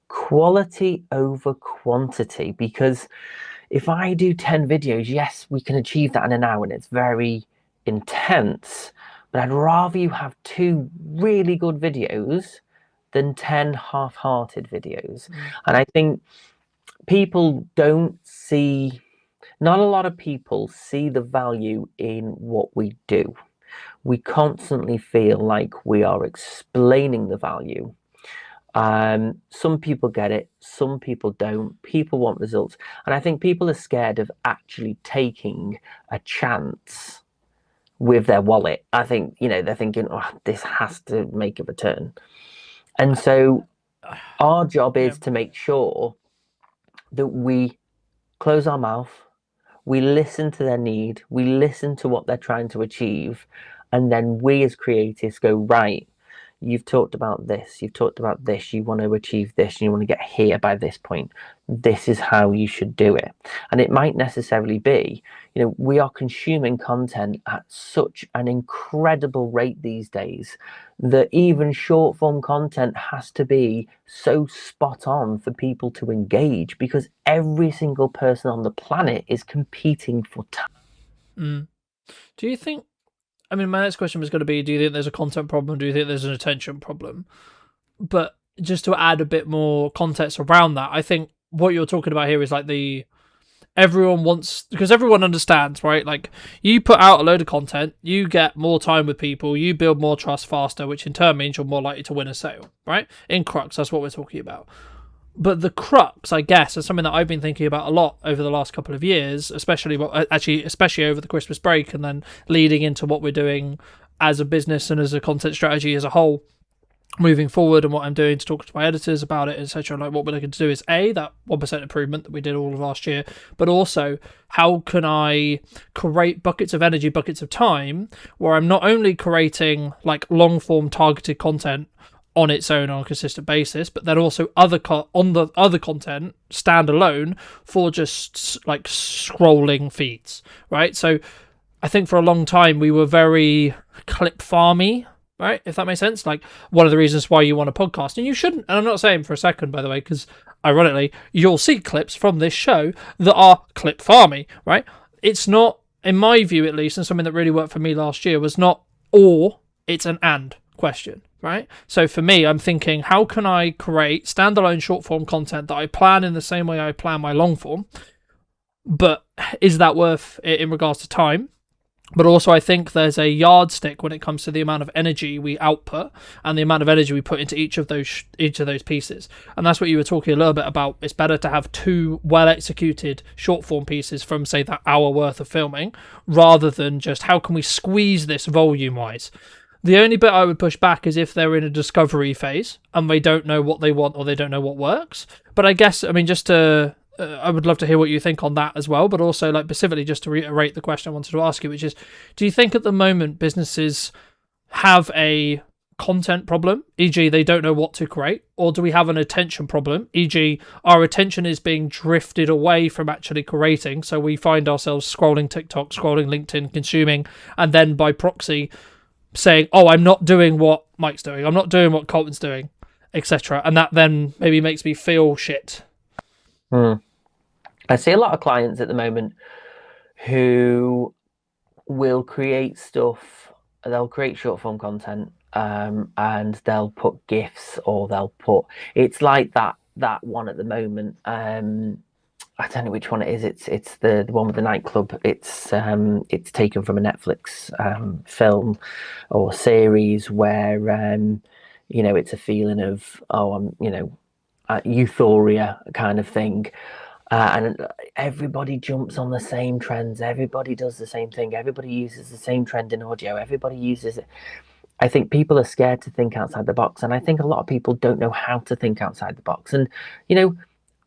quality over quantity, because if I do 10 videos, yes, we can achieve that in an hour and it's very intense, but I'd rather you have 2 really good videos than 10 half-hearted videos. And I think people not a lot of people see the value in what we do. We constantly feel like we are explaining the value. Some people get it, some people don't. People want results. And I think people are scared of actually taking a chance with their wallet. I think, they're thinking, this has to make a return. And so our job is to make sure that we close our mouth, we listen to their need, we listen to what they're trying to achieve, and then we as creatives go, right, you've talked about this, you want to achieve this, you want to get here by this point. This is how you should do it. And it might necessarily be, we are consuming content at such an incredible rate these days that even short form content has to be so spot on for people to engage, because every single person on the planet is competing for time. Do you think, my next question was going to be, do you think there's a content problem? Do you think there's an attention problem? But just to add a bit more context around that, I think what you're talking about here is like everyone wants, because everyone understands, right? Like, you put out a load of content, you get more time with people, you build more trust faster, which in turn means you're more likely to win a sale, right? In crux, that's what we're talking about. But the crux, I guess, is something that I've been thinking about a lot over the last couple of years, especially over the Christmas break, and then leading into what we're doing as a business and as a content strategy as a whole moving forward, and what I'm doing to talk to my editors about it, etc. Like, what we're looking to do is that 1% improvement that we did all of last year, but also how can I create buckets of energy, buckets of time, where I'm not only creating like long form targeted content on its own on a consistent basis, but then also other content standalone for just like scrolling feeds, right? So I think for a long time we were very clip farmy, right? If that makes sense. Like, one of the reasons why you want a podcast, and you shouldn't, and I'm not saying for a second, by the way, because ironically, you'll see clips from this show that are clip farmy, right? It's not, in my view at least, and something that really worked for me last year was not or, it's an and question, right? So for me, I'm thinking, how can I create standalone short form content that I plan in the same way I plan my long form, but is that worth it in regards to time? But also, I think there's a yardstick when it comes to the amount of energy we output and the amount of energy we put into each of those pieces. And that's what you were talking a little bit about. It's better to have 2 well-executed short-form pieces from, say, that hour worth of filming, rather than just how can we squeeze this volume-wise. The only bit I would push back is if they're in a discovery phase and they don't know what they want or they don't know what works. But I guess, just to... I would love to hear what you think on that as well, but also, like, specifically just to reiterate the question I wanted to ask you, which is, do you think at the moment businesses have a content problem, e.g. they don't know what to create, or do we have an attention problem, e.g. our attention is being drifted away from actually creating, so we find ourselves scrolling TikTok, scrolling LinkedIn, consuming, and then by proxy saying, oh, I'm not doing what Mike's doing, I'm not doing what Colton's doing, etc. And that then maybe makes me feel shit. I see a lot of clients at the moment who will create stuff, they'll create short form content, and they'll put GIFs, or they'll put, it's like that one at the moment. I don't know which one it is. It's the one with the nightclub. It's taken from a Netflix film or series where it's a feeling of, euphoria kind of thing. And everybody jumps on the same trends. Everybody does the same thing. Everybody uses the same trend in audio. Everybody uses it. I think people are scared to think outside the box, and I think a lot of people don't know how to think outside the box. And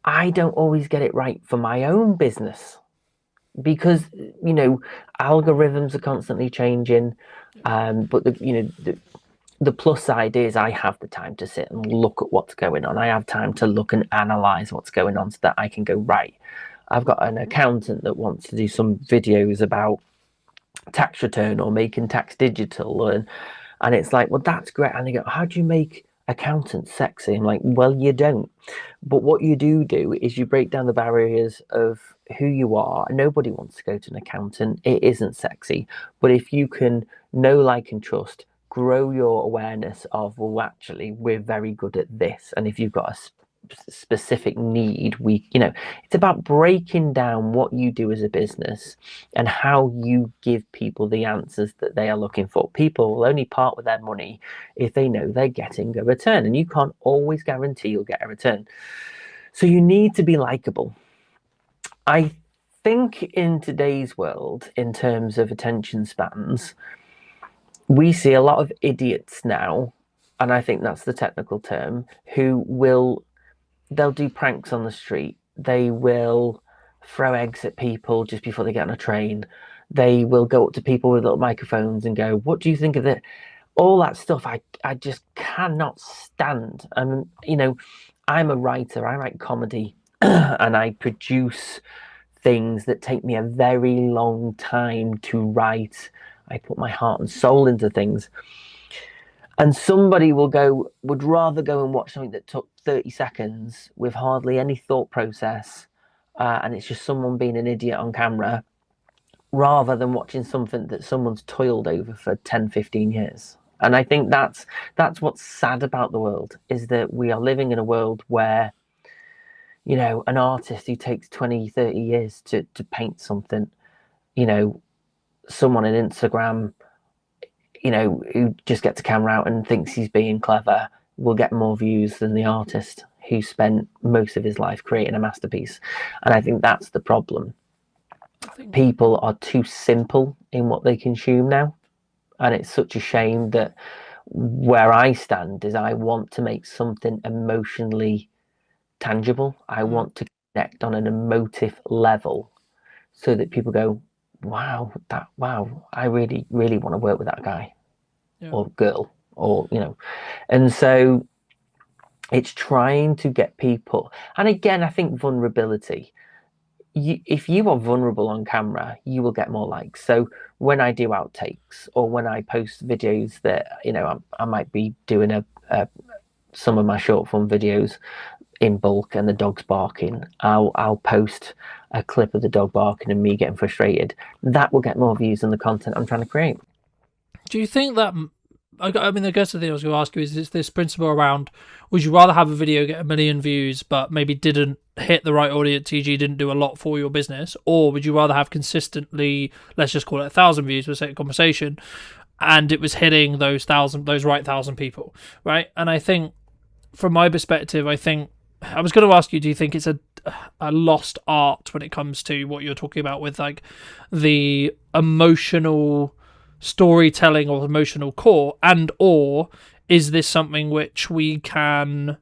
I don't always get it right for my own business because algorithms are constantly changing. But the plus side is I have the time to sit and look at what's going on. I have time to look and analyze what's going on so that I can go, right, I've got an accountant that wants to do some videos about tax return or making tax digital, and it's like, well, that's great. And they go, how do you make accountants sexy? I'm like, well, you don't. But what you do is you break down the barriers of who you are. Nobody wants to go to an accountant. It isn't sexy. But if you can know, like, and trust, grow your awareness of, well, actually, we're very good at this. And if you've got a specific need, it's about breaking down what you do as a business and how you give people the answers that they are looking for. People will only part with their money if they know they're getting a return, and you can't always guarantee you'll get a return. So you need to be likable. I think in today's world, in terms of attention spans, we see a lot of idiots now, and I think that's the technical term, they'll do pranks on the street. They will throw eggs at people just before they get on a train. They will go up to people with little microphones and go, what do you think of it? All that stuff I just cannot stand. I'm a writer. I write comedy and I produce things that take me a very long time to write. I put my heart and soul into things. And somebody would rather go and watch something that took 30 seconds with hardly any thought process, and it's just someone being an idiot on camera, rather than watching something that someone's toiled over for 10, 15 years. And I think that's what's sad about the world, is that we are living in a world where, an artist who takes 20, 30 years to paint something, someone on Instagram, who just gets a camera out and thinks he's being clever, will get more views than the artist who spent most of his life creating a masterpiece. And I think that's the problem. People are too simple in what they consume now. And it's such a shame that where I stand is I want to make something emotionally tangible. I want to connect on an emotive level so that people go, wow, I really, really want to work with that guy or girl, or, and so it's trying to get people. And again, I think vulnerability, if you are vulnerable on camera, you will get more likes. So when I do outtakes, or when I post videos that, I might be doing some of my short form videos in bulk and the dog's barking, I'll post a clip of the dog barking and me getting frustrated. That will get more views than the content I'm trying to create. Do you think that, I mean, I guess the thing I was going to ask you is this principle around, would you rather have a video get 1 million views but maybe didn't hit the right audience, e.g. didn't do a lot for your business, or would you rather have consistently, let's just call it 1,000 views for the sake of conversation, and it was hitting those right 1,000 people, right? And I think, from my perspective, I was going to ask you, do you think it's a lost art when it comes to what you're talking about with, like, the emotional storytelling or emotional core, and or is this something which we can,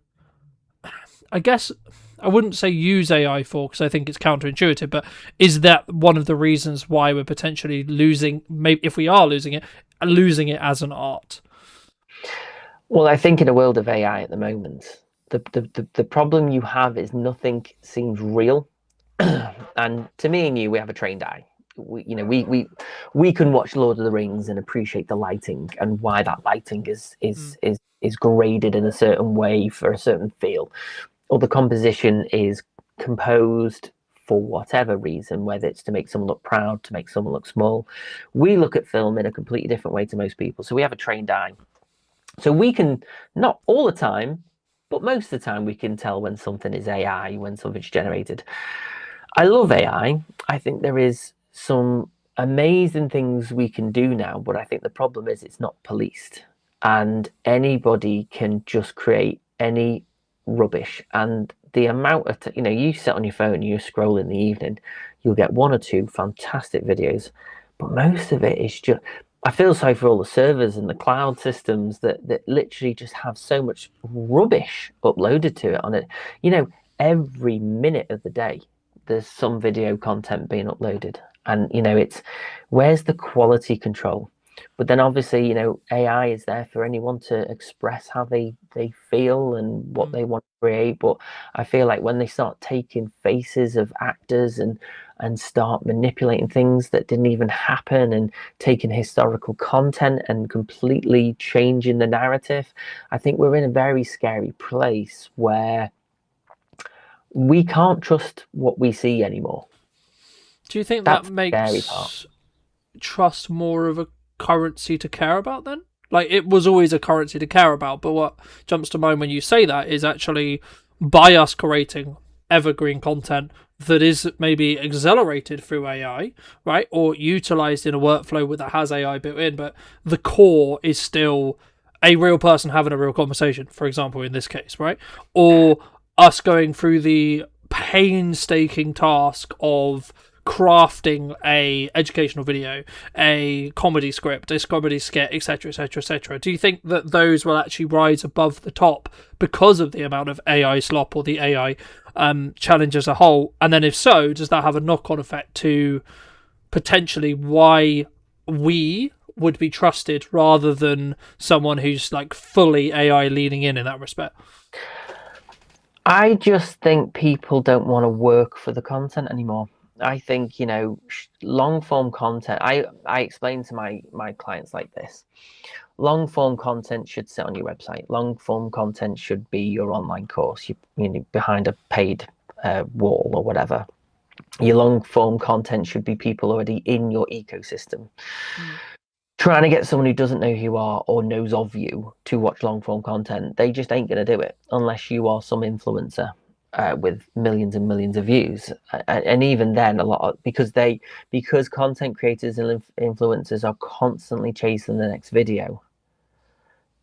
I guess, I wouldn't say use AI for, because I think it's counterintuitive, but is that one of the reasons why we're potentially losing, maybe if we are losing it as an art? Well, I think in a world of AI at the moment, the problem you have is nothing seems real. And to me and you, we have a trained eye. we can watch Lord of the Rings and appreciate the lighting and why that lighting is graded in a certain way for a certain feel, or the composition is composed for whatever reason, whether it's to make someone look proud, to make someone look small. We look at film in a completely different way to most people. So we have a trained eye. So we can, not all the time, but most of the time, we can tell when something is AI, when something's generated. I love AI. I think there is some amazing things we can do now, but I think the problem is it's not policed, and anybody can just create any rubbish. And the amount of you sit on your phone, you scroll in the evening, you'll get one or two fantastic videos, but most of it is just, I feel sorry for all the servers and the cloud systems that literally just have so much rubbish uploaded to it on it. Every minute of the day there's some video content being uploaded, and it's, where's the quality control? But then obviously, AI is there for anyone to express how they feel and what they want to create. But I feel like when they start taking faces of actors and start manipulating things that didn't even happen, and taking historical content and completely changing the narrative, I think we're in a very scary place where we can't trust what we see anymore. Do you think That's that makes trust more of a currency to care about then? Like, it was always a currency to care about, but what jumps to mind when you say that is actually, by us creating evergreen content that is maybe accelerated through AI, right, or utilized in a workflow that has AI built in, but the core is still a real person having a real conversation, for example, in this case, right? Or us going through the painstaking task of crafting a educational video, a comedy script, a comedy skit, etc., etc., etc. Do you think that those will actually rise above the top because of the amount of AI slop or the AI challenge as a whole? And then if so, does that have a knock-on effect to potentially why we would be trusted rather than someone who's like fully AI leaning in that respect? I just think people don't want to work for the content anymore. I think, long form content, I explain to my clients like this. Long form content should sit on your website. Long form content should be your online course, behind a paid wall or whatever. Your long form content should be people already in your ecosystem. Trying to get someone who doesn't know who you are or knows of you to watch long form content, they just ain't going to do it unless you are some influencer with millions and millions of views. And even then, a lot of, because content creators and influencers are constantly chasing the next video,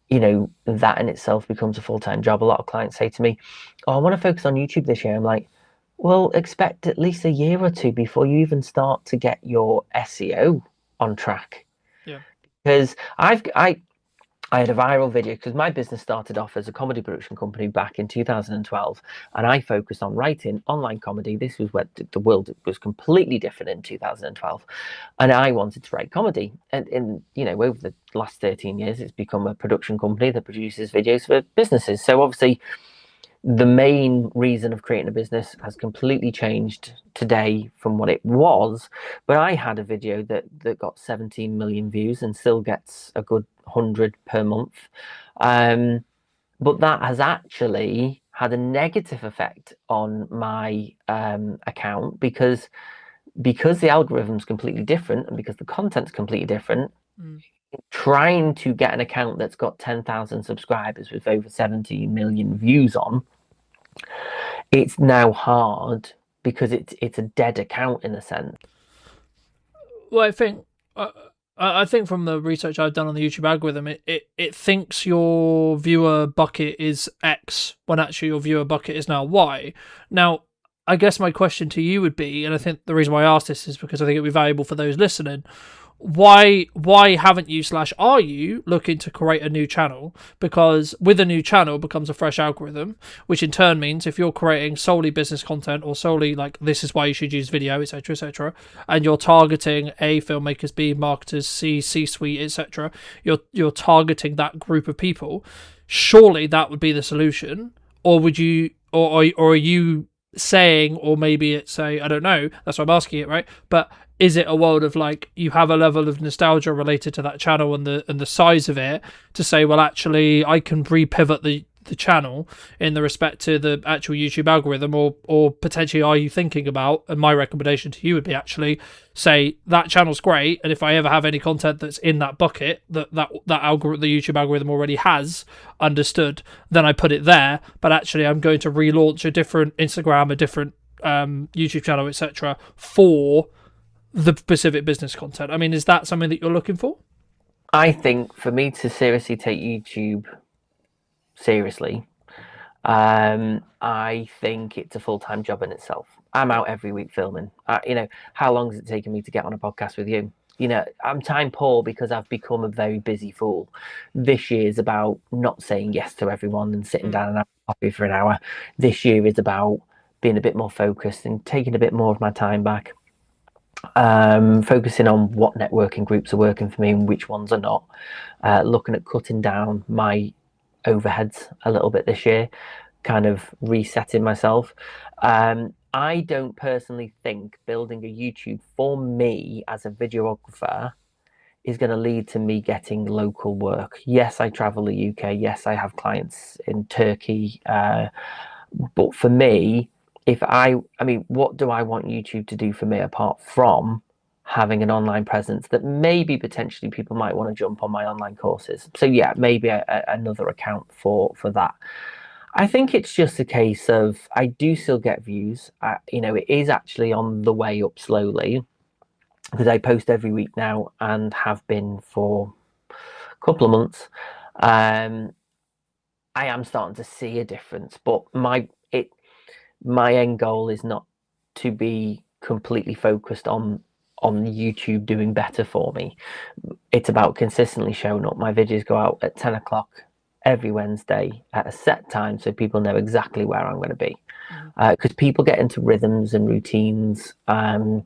that in itself becomes a full-time job. A lot of clients say to me, "Oh, I want to focus on YouTube this year." I'm like, well, expect at least a year or two before you even start to get your SEO on track. Yeah. Because I had a viral video, because my business started off as a comedy production company back in 2012, and I focused on writing online comedy. This was where the world was completely different in 2012, and I wanted to write comedy. And over the last 13 years, it's become a production company that produces videos for businesses. So obviously, the main reason of creating a business has completely changed today from what it was. But I had a video that got 17 million views and still gets a good 100 per month. But that has actually had a negative effect on my account because the algorithm's completely different and because the content's completely different. Trying to get an account that's got 10,000 subscribers with over 70 million views on, it's now hard because it's a dead account in a sense. Well, I think from the research I've done on the YouTube algorithm, it thinks your viewer bucket is X when actually your viewer bucket is now Y. Now, I guess my question to you would be, and I think the reason why I asked this is because I think it'd be valuable for those listening, why haven't you / are you looking to create a new channel? Because with a new channel becomes a fresh algorithm, which in turn means if you're creating solely business content or solely like this is why you should use video, etc., and you're targeting A, filmmakers, B, marketers, C-suite, etc., you're targeting that group of people. Surely that would be the solution, or would you, or are you saying, or maybe it's I don't know, that's why I'm asking it, right? But is it a world of like you have a level of nostalgia related to that channel and the size of it to say, well, actually I can re-pivot the channel in the respect to the actual YouTube algorithm, or potentially are you thinking about, and my recommendation to you would be actually say that channel's great, and if I ever have any content that's in that bucket that algorithm, the YouTube algorithm already has understood, then I put it there, but actually I'm going to relaunch a different Instagram, a different YouTube channel, etc. for the specific business content. I mean, is that something that you're looking for? I think for me to seriously take YouTube seriously, I think it's a full-time job in itself. I'm out every week filming. How long has it taken me to get on a podcast with you? I'm time poor because I've become a very busy fool. This year is about not saying yes to everyone and sitting down and having coffee for an hour. This year is about being a bit more focused and taking a bit more of my time back. Focusing on what networking groups are working for me and which ones are not. Looking at cutting down my overheads a little bit this year, kind of resetting myself. I don't personally think building a YouTube for me as a videographer is going to lead to me getting local work. Yes, I travel the UK. Yes, I have clients in Turkey. But for me, what do I want YouTube to do for me apart from having an online presence that maybe potentially people might want to jump on my online courses? So yeah, maybe another account for that. I think it's just a case of I do still get views. It is actually on the way up slowly because I post every week now and have been for a couple of months. I am starting to see a difference, but my end goal is not to be completely focused on YouTube doing better for me. It's about consistently showing up. My videos go out at 10 o'clock every Wednesday at a set time so people know exactly where I'm going to be. Because people get into rhythms and routines, and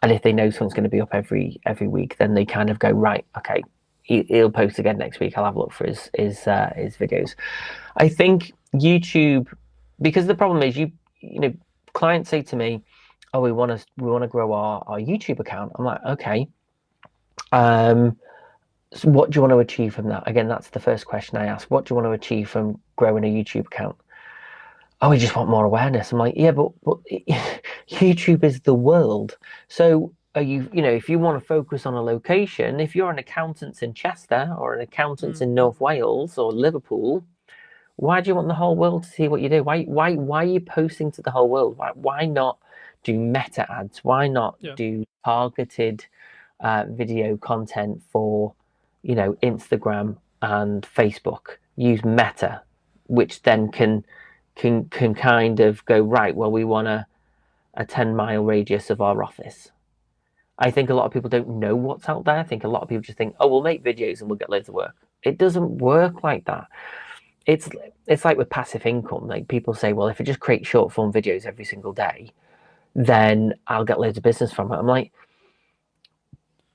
if they know someone's going to be up every week, then they kind of go, right, okay, he'll post again next week, I'll have a look for his videos. I think YouTube, because the problem is clients say to me, oh, we want to grow our YouTube account. I'm like, okay, so what do you want to achieve from that? Again, that's the first question I ask. What do you want to achieve from growing a YouTube account? Oh, we just want more awareness. I'm like, yeah, but YouTube is the world. So are you, if you want to focus on a location, if you're an accountant in Chester or an accountant in North Wales or Liverpool, why do you want the whole world to see what you do? Why are you posting to the whole world? Why not do meta ads? Why not do targeted video content for, Instagram and Facebook? Use meta, which then can kind of go, right, well, we want a 10-mile radius of our office. I think a lot of people don't know what's out there. I think a lot of people just think, oh, we'll make videos and we'll get loads of work. It doesn't work like that. It's like with passive income. Like people say, well, if I just create short form videos every single day, then I'll get loads of business from it. I'm like,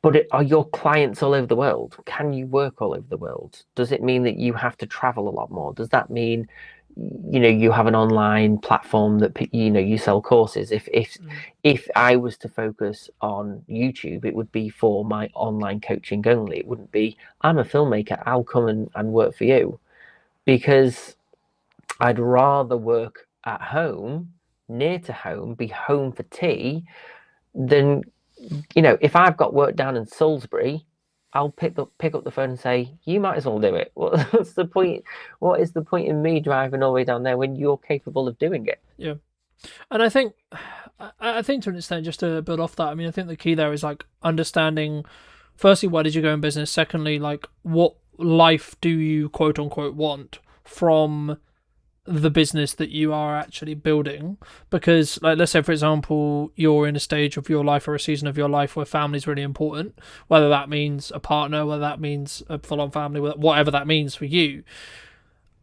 but are your clients all over the world? Can you work all over the world? Does it mean that you have to travel a lot more? Does that mean, you have an online platform that, you sell courses? If I was to focus on YouTube, it would be for my online coaching only. It wouldn't be, I'm a filmmaker, I'll come and work for you. Because I'd rather work at home, near to home, be home for tea, than, if I've got work down in Salisbury, I'll pick up the phone and say, you might as well do it. What's the point? What is the point in me driving all the way down there when you're capable of doing it? Yeah. And I think to an extent, just to build off that, I mean, I think the key there is like understanding, firstly, why did you go in business? Secondly, like what life do you quote unquote want from the business that you are actually building? Because like, let's say for example you're in a stage of your life or a season of your life where family is really important, whether that means a partner, whether that means a full-on family, whatever that means for you.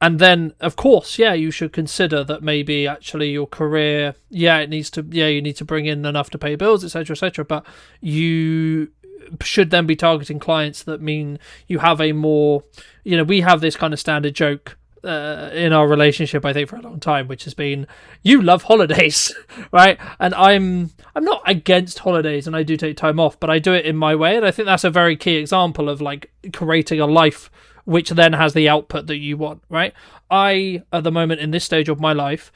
And then of course, you should consider that maybe actually your career, you need to bring in enough to pay bills, etc., but you should then be targeting clients that mean you have a more, we have this kind of standard joke in our relationship, I think, for a long time, which has been, you love holidays, right? And I'm not against holidays, and I do take time off, but I do it in my way, and I think that's a very key example of like creating a life which then has the output that you want, right? I, at the moment in this stage of my life,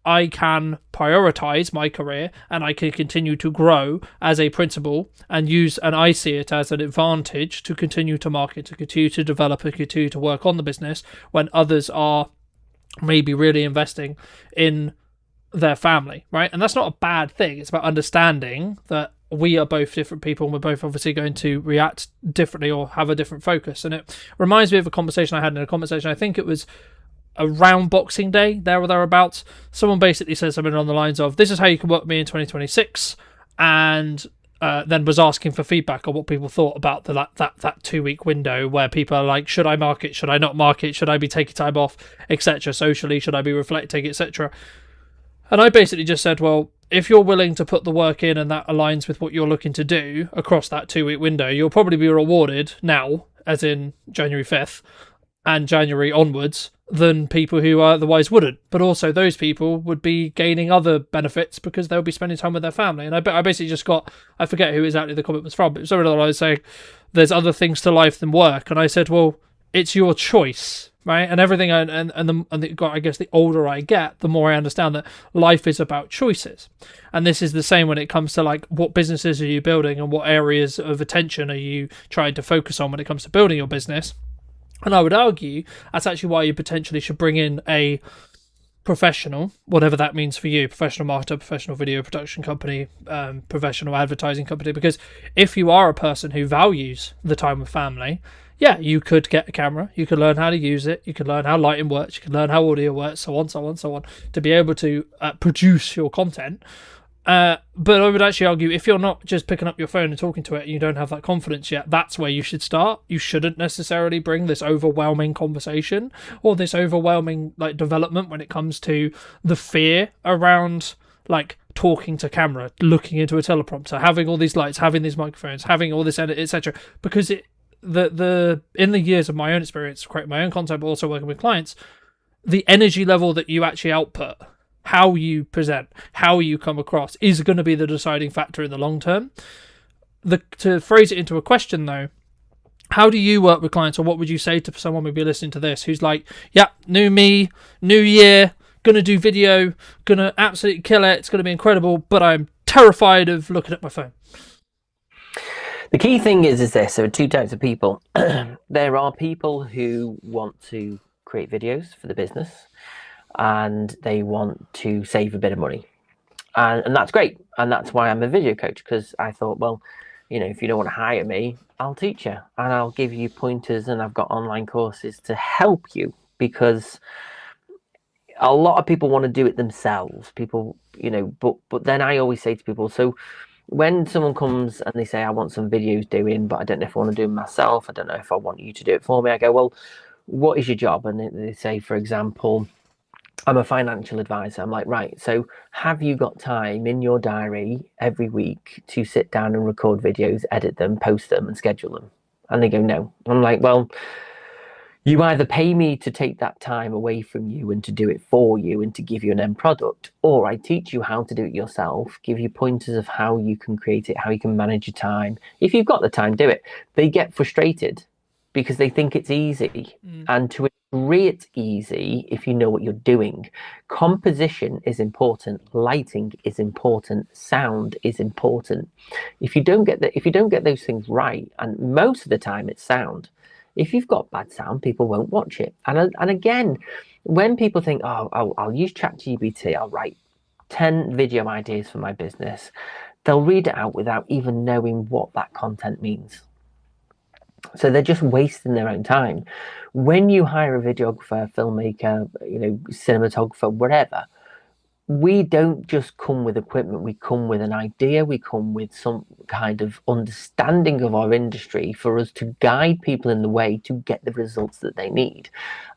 I can prioritize my career and I can continue to grow as a principal and I see it as an advantage to continue to market, to continue to develop, and continue to work on the business when others are maybe really investing in their family, right? And that's not a bad thing. It's about understanding that we are both different people and we're both obviously going to react differently or have a different focus. And it reminds me of a conversation I had in a conversation, I think it was around Boxing Day, there or thereabouts. Someone basically said something on the lines of, this is how you can work with me in 2026, and then was asking for feedback on what people thought about that 2-week window where people are like, should I market, should I not market, should I be taking time off, etc., socially, should I be reflecting, etc. And I basically just said, well, if you're willing to put the work in and that aligns with what you're looking to do across that 2-week window, you'll probably be rewarded now, as in January 5th and January onwards, than people who otherwise wouldn't. But also those people would be gaining other benefits because they'll be spending time with their family. And I basically just got, I forget who exactly the comment was from, but it was something that I was saying, there's other things to life than work. And I said, well, it's your choice. Right, and everything, I guess the older I get, the more I understand that life is about choices, and this is the same when it comes to like what businesses are you building and what areas of attention are you trying to focus on when it comes to building your business. And I would argue that's actually why you potentially should bring in a professional, whatever that means for you, professional marketer, professional video production company, professional advertising company, because if you are a person who values the time with family, yeah, you could get a camera, you could learn how to use it, you could learn how lighting works, you could learn how audio works, so on, to be able to produce your content. But I would actually argue, if you're not just picking up your phone and talking to it and you don't have that confidence yet, that's where you should start. You shouldn't necessarily bring this overwhelming conversation or this overwhelming like development when it comes to the fear around like talking to camera, looking into a teleprompter, having all these lights, having these microphones, having all this edit, etc. Because the in the years of my own experience creating my own content but also working with clients, the energy level that you actually output, how you present, how you come across is going to be the deciding factor in the long term. To phrase it into a question though, how do you work with clients, or what would you say to someone maybe listening to this who's like, yeah, new me, new year, gonna do video, gonna absolutely kill it, it's gonna be incredible, but I'm terrified of looking at my phone? The key thing is this: there are two types of people. There are people who want to create videos for the business and they want to save a bit of money, and that's great, and that's why I'm a video coach, because I thought, well, you know, if you don't want to hire me, I'll teach you and I'll give you pointers, and I've got online courses to help you, because a lot of people want to do it themselves, people, you know, but then I always say to people, so when someone comes and they say, I want some videos doing, but I don't know if I want to do them myself, I don't know if I want you to do it for me, I go, well, what is your job? And they say, for example, I'm a financial advisor. I'm like, right, so have you got time in your diary every week to sit down and record videos, edit them, post them and schedule them? And they go, no. I'm like, well, you either pay me to take that time away from you and to do it for you and to give you an end product, or I teach you how to do it yourself, give you pointers of how you can create it, how you can manage your time. If you've got the time, do it. They get frustrated because they think it's easy. And to agree it's easy, if you know what you're doing, composition is important, lighting is important, sound is important. If you don't get those things right, and most of the time it's sound, if you've got bad sound, people won't watch it. And again, when people think, oh, I'll use ChatGPT, I'll write 10 video ideas for my business, they'll read it out without even knowing what that content means. So they're just wasting their own time. When you hire a videographer, filmmaker, you know, cinematographer, whatever, we don't just come with equipment, we come with an idea, we come with some kind of understanding of our industry for us to guide people in the way to get the results that they need.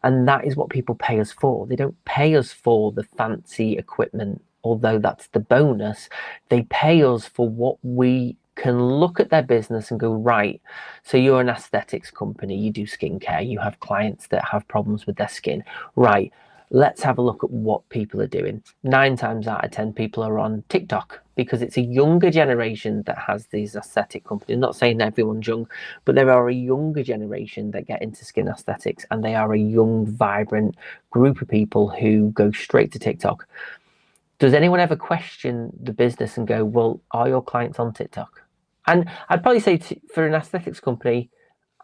And that is what people pay us for. They don't pay us for the fancy equipment, although that's the bonus. They pay us for what we can look at their business and go, right, so you're an aesthetics company, you do skincare, you have clients that have problems with their skin, right, let's have a look at what people are doing. 9 times out of 10 people are on TikTok, because it's a younger generation that has these aesthetic companies. I'm not saying everyone's young, but there are a younger generation that get into skin aesthetics, and they are a young, vibrant group of people who go straight to TikTok. Does anyone ever question the business and go, well, are your clients on TikTok? And I'd probably say for an aesthetics company,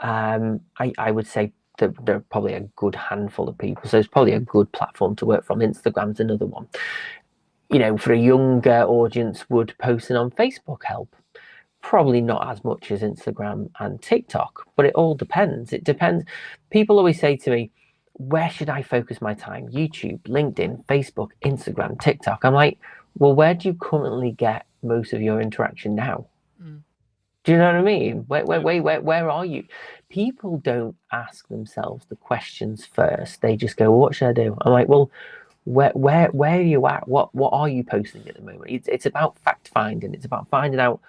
I would say that there are probably a good handful of people. So it's probably a good platform to work from. Instagram's another one. You know, for a younger audience, would posting on Facebook help? Probably not as much as Instagram and TikTok, but it all depends. It depends. People always say to me, where should I focus my time? YouTube, LinkedIn, Facebook, Instagram, TikTok. I'm like, well, where do you currently get most of your interaction now? Do you know what I mean? Where are you? People don't ask themselves the questions first. They just go, what should I do? I'm like, well, where are you at? What are you posting at the moment? It's about fact finding. It's about finding out.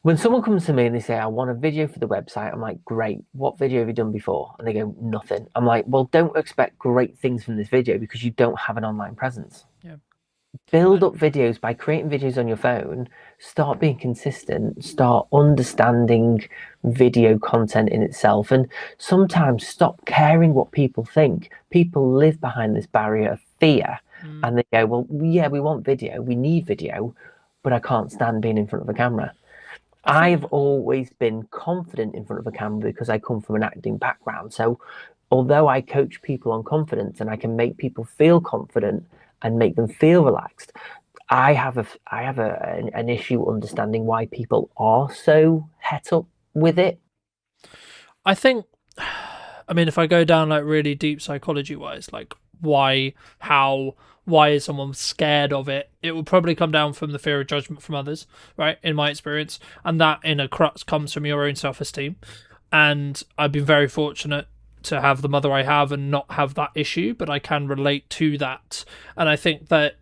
When someone comes to me and they say, I want a video for the website, I'm like, great. What video have you done before? And they go, nothing. I'm like, well, don't expect great things from this video because you don't have an online presence. Yeah. Build up videos by creating videos on your phone. Start being consistent. Start understanding video content in itself. And sometimes stop caring what people think. People live behind this barrier of fear. And they go, well, yeah, we want video. We need video. But I can't stand being in front of a camera. I've always been confident in front of a camera because I come from an acting background. So although I coach people on confidence and I can make people feel confident and make them feel relaxed, I have an issue understanding why people are so het up with it. I think, I mean, if I go down like really deep psychology wise, like why is someone scared of it? It will probably come down from the fear of judgment from others, right? In my experience, and that in a crux comes from your own self-esteem. And I've been very fortunate to have the mother I have and not have that issue, but I can relate to that. And I think that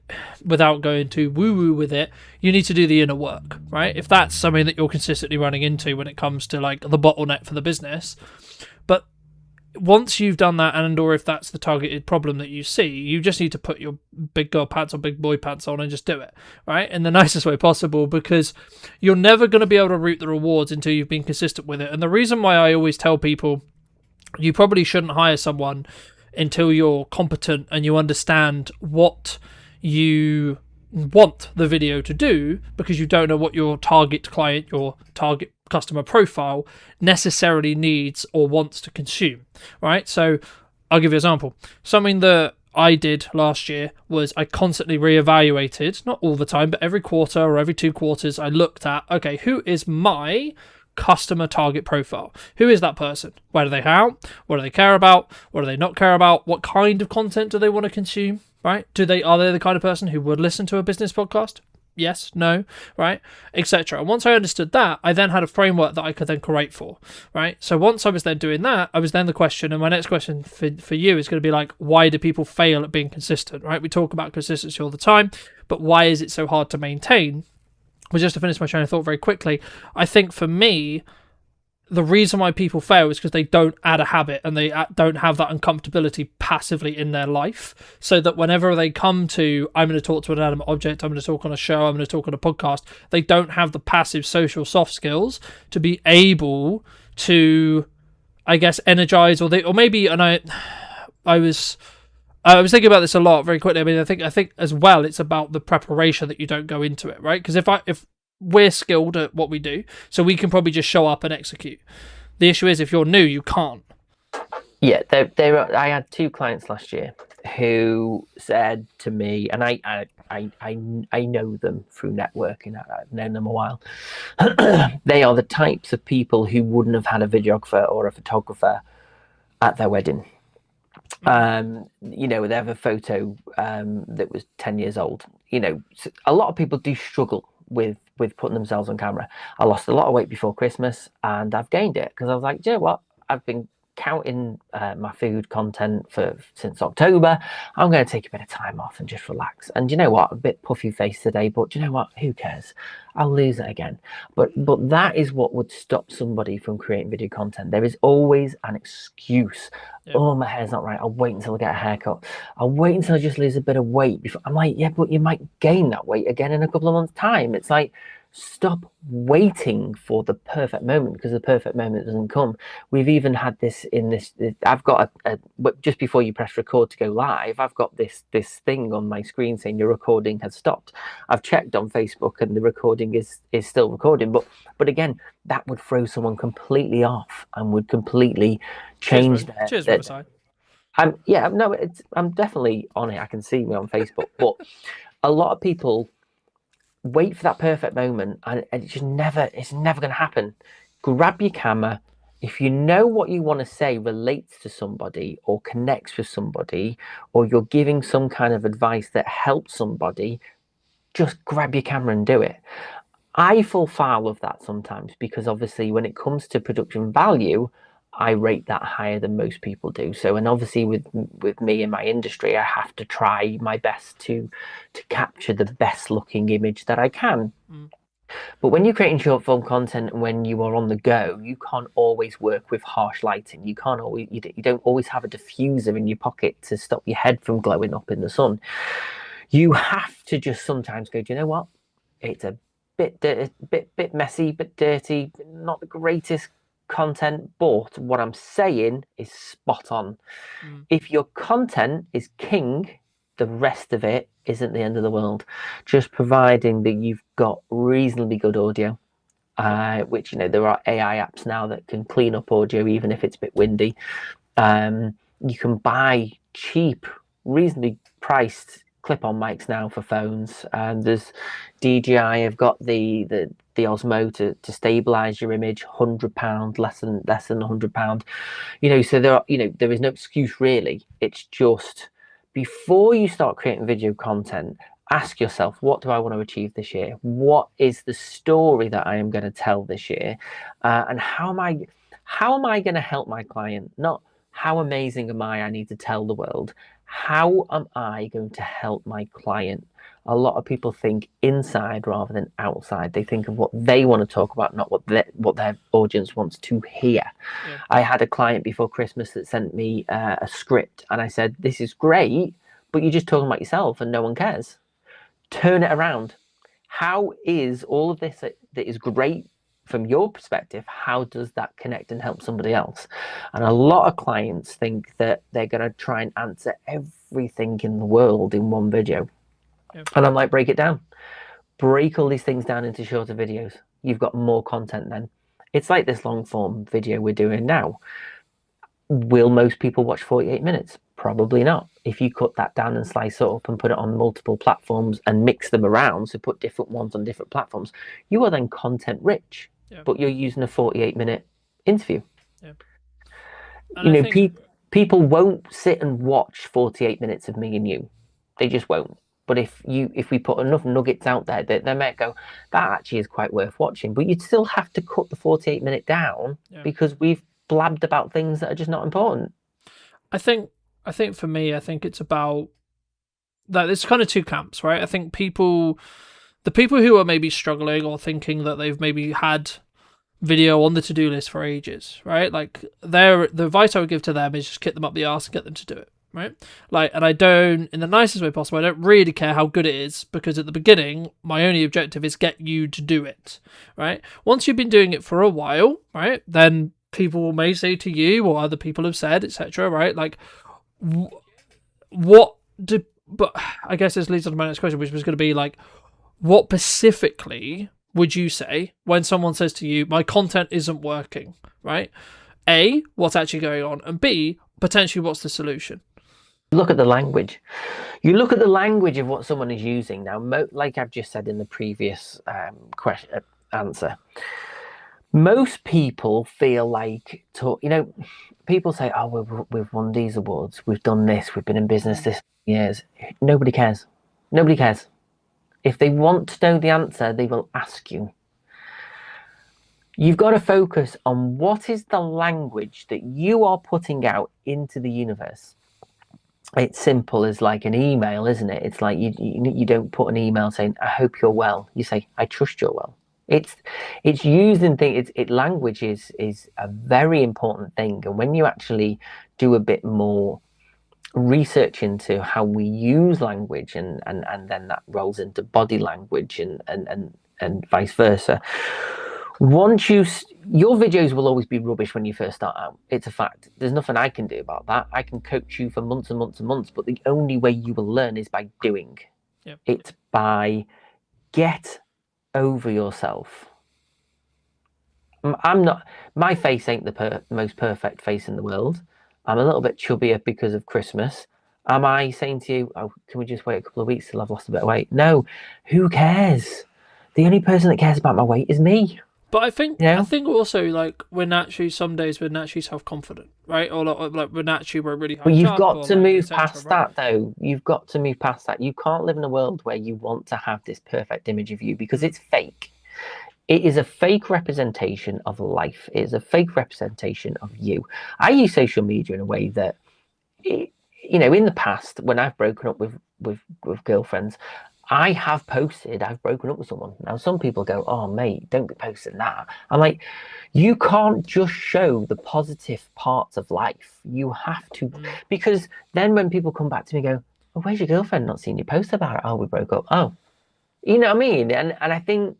without going too woo-woo with it, you need to do the inner work, right? If that's something that you're consistently running into when it comes to like the bottleneck for the business, but once you've done that, and or if that's the targeted problem that you see, you just need to put your big girl pants or big boy pants on and just do it, right? In the nicest way possible, because you're never going to be able to reap the rewards until you've been consistent with it. And the reason why I always tell people you probably shouldn't hire someone until you're competent and you understand what you want the video to do, because you don't know what your target client, your target customer profile necessarily needs or wants to consume, right? So I'll give you an example. Something that I did last year was I constantly reevaluated, not all the time, but every quarter or every 2 quarters, I looked at, okay, who is my customer target profile? Who is that person? Where do they hang out? What do they care about? What do they not care about? What kind of content do they want to consume? Right? Are they the kind of person who would listen to a business podcast? Yes, no, right, etc. And once I understood that, I then had a framework that I could then create for, right? So once I was then doing that, I was then the question, and my next question for you is going to be like, why do people fail at being consistent, right? We talk about consistency all the time, but why is it so hard to maintain? Well, just to finish my train of thought very quickly, I think for me, the reason why people fail is because they don't add a habit and they don't have that uncomfortability passively in their life, so that whenever they come to, I'm going to talk to an animate object, I'm going to talk on a show, I'm going to talk on a podcast, they don't have the passive social soft skills to be able to, I guess, energize, or maybe, and I was thinking about this a lot very quickly. I mean, I think as well, it's about the preparation that you don't go into it, right? Because if we're skilled at what we do, so we can probably just show up and execute. The issue is if you're new, you can't. Yeah, I had 2 clients last year who said to me, and I know them through networking. I've known them a while. They are the types of people who wouldn't have had a videographer or a photographer at their wedding. You know, they have a photo that was 10 years old. You know, a lot of people do struggle with putting themselves on camera. I lost a lot of weight before Christmas and I've gained it because I was like, do you know what? I've been counting my food content since October. I'm going to take a bit of time off and just relax. And you know what? A bit puffy face today, but you know what? Who cares? I'll lose it again. But that is what would stop somebody from creating video content. There is always an excuse. Yeah. Oh, my hair's not right. I'll wait until I get a haircut. I'll wait until I just lose a bit of weight before. I'm like, yeah, but you might gain that weight again in a couple of months' time. It's like, stop waiting for the perfect moment, because the perfect moment doesn't come. We've even had this in this. I've got just before you press record to go live, I've got this thing on my screen saying your recording has stopped. I've checked on Facebook and the recording is still recording, but again, that would throw someone completely off and would completely change Cheers, their Riverside. I'm definitely on it. I can see me on Facebook, but a lot of people wait for that perfect moment, and it's never going to happen. Grab your camera. If you know what you want to say relates to somebody or connects with somebody, or you're giving some kind of advice that helps somebody, just grab your camera and do it. I fall foul of that sometimes, because obviously when it comes to production value, I rate that higher than most people do. So, and obviously with me in my industry, I have to try my best to capture the best looking image that I can. But when you're creating short form content and when you are on the go, you can't always work with harsh lighting. You can't always, you don't always have a diffuser in your pocket to stop your head from glowing up in the sun. You have to just sometimes go, do you know what? It's a bit messy, bit dirty, not the greatest content, but what I'm saying is spot on. If your content is king, the rest of it isn't the end of the world. Just providing that you've got reasonably good audio, which, you know, there are AI apps now that can clean up audio even if it's a bit windy. You can buy cheap, reasonably priced clip-on mics now for phones. There's DJI have got the Osmo to stabilize your image, £100, less than £100. You know, so there is no excuse really. It's just, before you start creating video content, ask yourself, what do I want to achieve this year? What is the story that I am going to tell this year? And how am I going to help my client? Not how amazing am I need to tell the world. How am I going to help my client? A lot of people think inside rather than outside. They think of what they want to talk about, not what their audience wants to hear. Yeah. I had a client before Christmas that sent me a script, and I said, this is great, but you're just talking about yourself and no one cares. Turn it around. How is all of this that is great from your perspective, how does that connect and help somebody else? And a lot of clients think that they're going to try and answer everything in the world in one video. Yep. And I'm like, break it down. Break all these things down into shorter videos. You've got more content then. It's like this long form video we're doing now. Will most people watch 48 minutes? Probably not. If you cut that down and slice it up and put it on multiple platforms and mix them around, so put different ones on different platforms, you are then content rich. Yeah. But you're using a 48-minute interview. Yeah. You know, people won't sit and watch 48 minutes of me and you. They just won't. But if we put enough nuggets out there, they might go, that actually is quite worth watching. But you'd still have to cut the 48-minute down because we've blabbed about things that are just not important. I think for me, I think it's about that. There's kind of two camps, right? I think the people who are maybe struggling or thinking that they've maybe had video on the to-do list for ages, right? Like the advice I would give to them is just kick them up the arse and get them to do it, right? Like, and I don't, in the nicest way possible, I don't really care how good it is, because at the beginning, my only objective is get you to do it, right? Once you've been doing it for a while, right, then people may say to you, or other people have said, etc., right? Like, but I guess this leads on to my next question, which was going to be like, what specifically would you say when someone says to you, my content isn't working, right? A, what's actually going on? And B, potentially what's the solution? Look at the language. You look at the language of what someone is using. Now, like I've just said in the previous answer, most people feel like, people say, oh, we've won these awards, we've done this, we've been in business this years. Nobody cares. Nobody cares. If they want to know the answer, they will ask you. You've got to focus on what is the language that you are putting out into the universe. It's simple as like an email, isn't it? It's like you don't put an email saying, I hope you're well. You say, I trust you're well. It's using things. Language is a very important thing. And when you actually do a bit more research into how we use language, and then that rolls into body language and vice versa. Once your videos will always be rubbish when you first start out. It's a fact. There's nothing I can do about that. I can coach you for months and months and months, but the only way you will learn is by doing. Yep. It's by get over yourself. I'm not. My face ain't the most perfect face in the world. I'm a little bit chubbier because of Christmas. Am I saying to you, oh, can we just wait a couple of weeks till I've lost a bit of weight? No. Who cares? The only person that cares about my weight is me. But I think Yeah. I think also like some days we're naturally self-confident, right? Or like we're really high. But you've up, got or to like, move etc., past right? that, though. You've got to move past that. You can't live in a world where you want to have this perfect image of you because it's fake. It is a fake representation of life. It is a fake representation of you. I use social media in a way that, in the past, when I've broken up with girlfriends, I have posted I've broken up with someone. Now, some people go, oh, mate, don't be posting that. I'm like, you can't just show the positive parts of life. You have to, because then when people come back to me and go, oh, where's your girlfriend? Not seen you post about it. Oh, we broke up. Oh, you know what I mean? And I think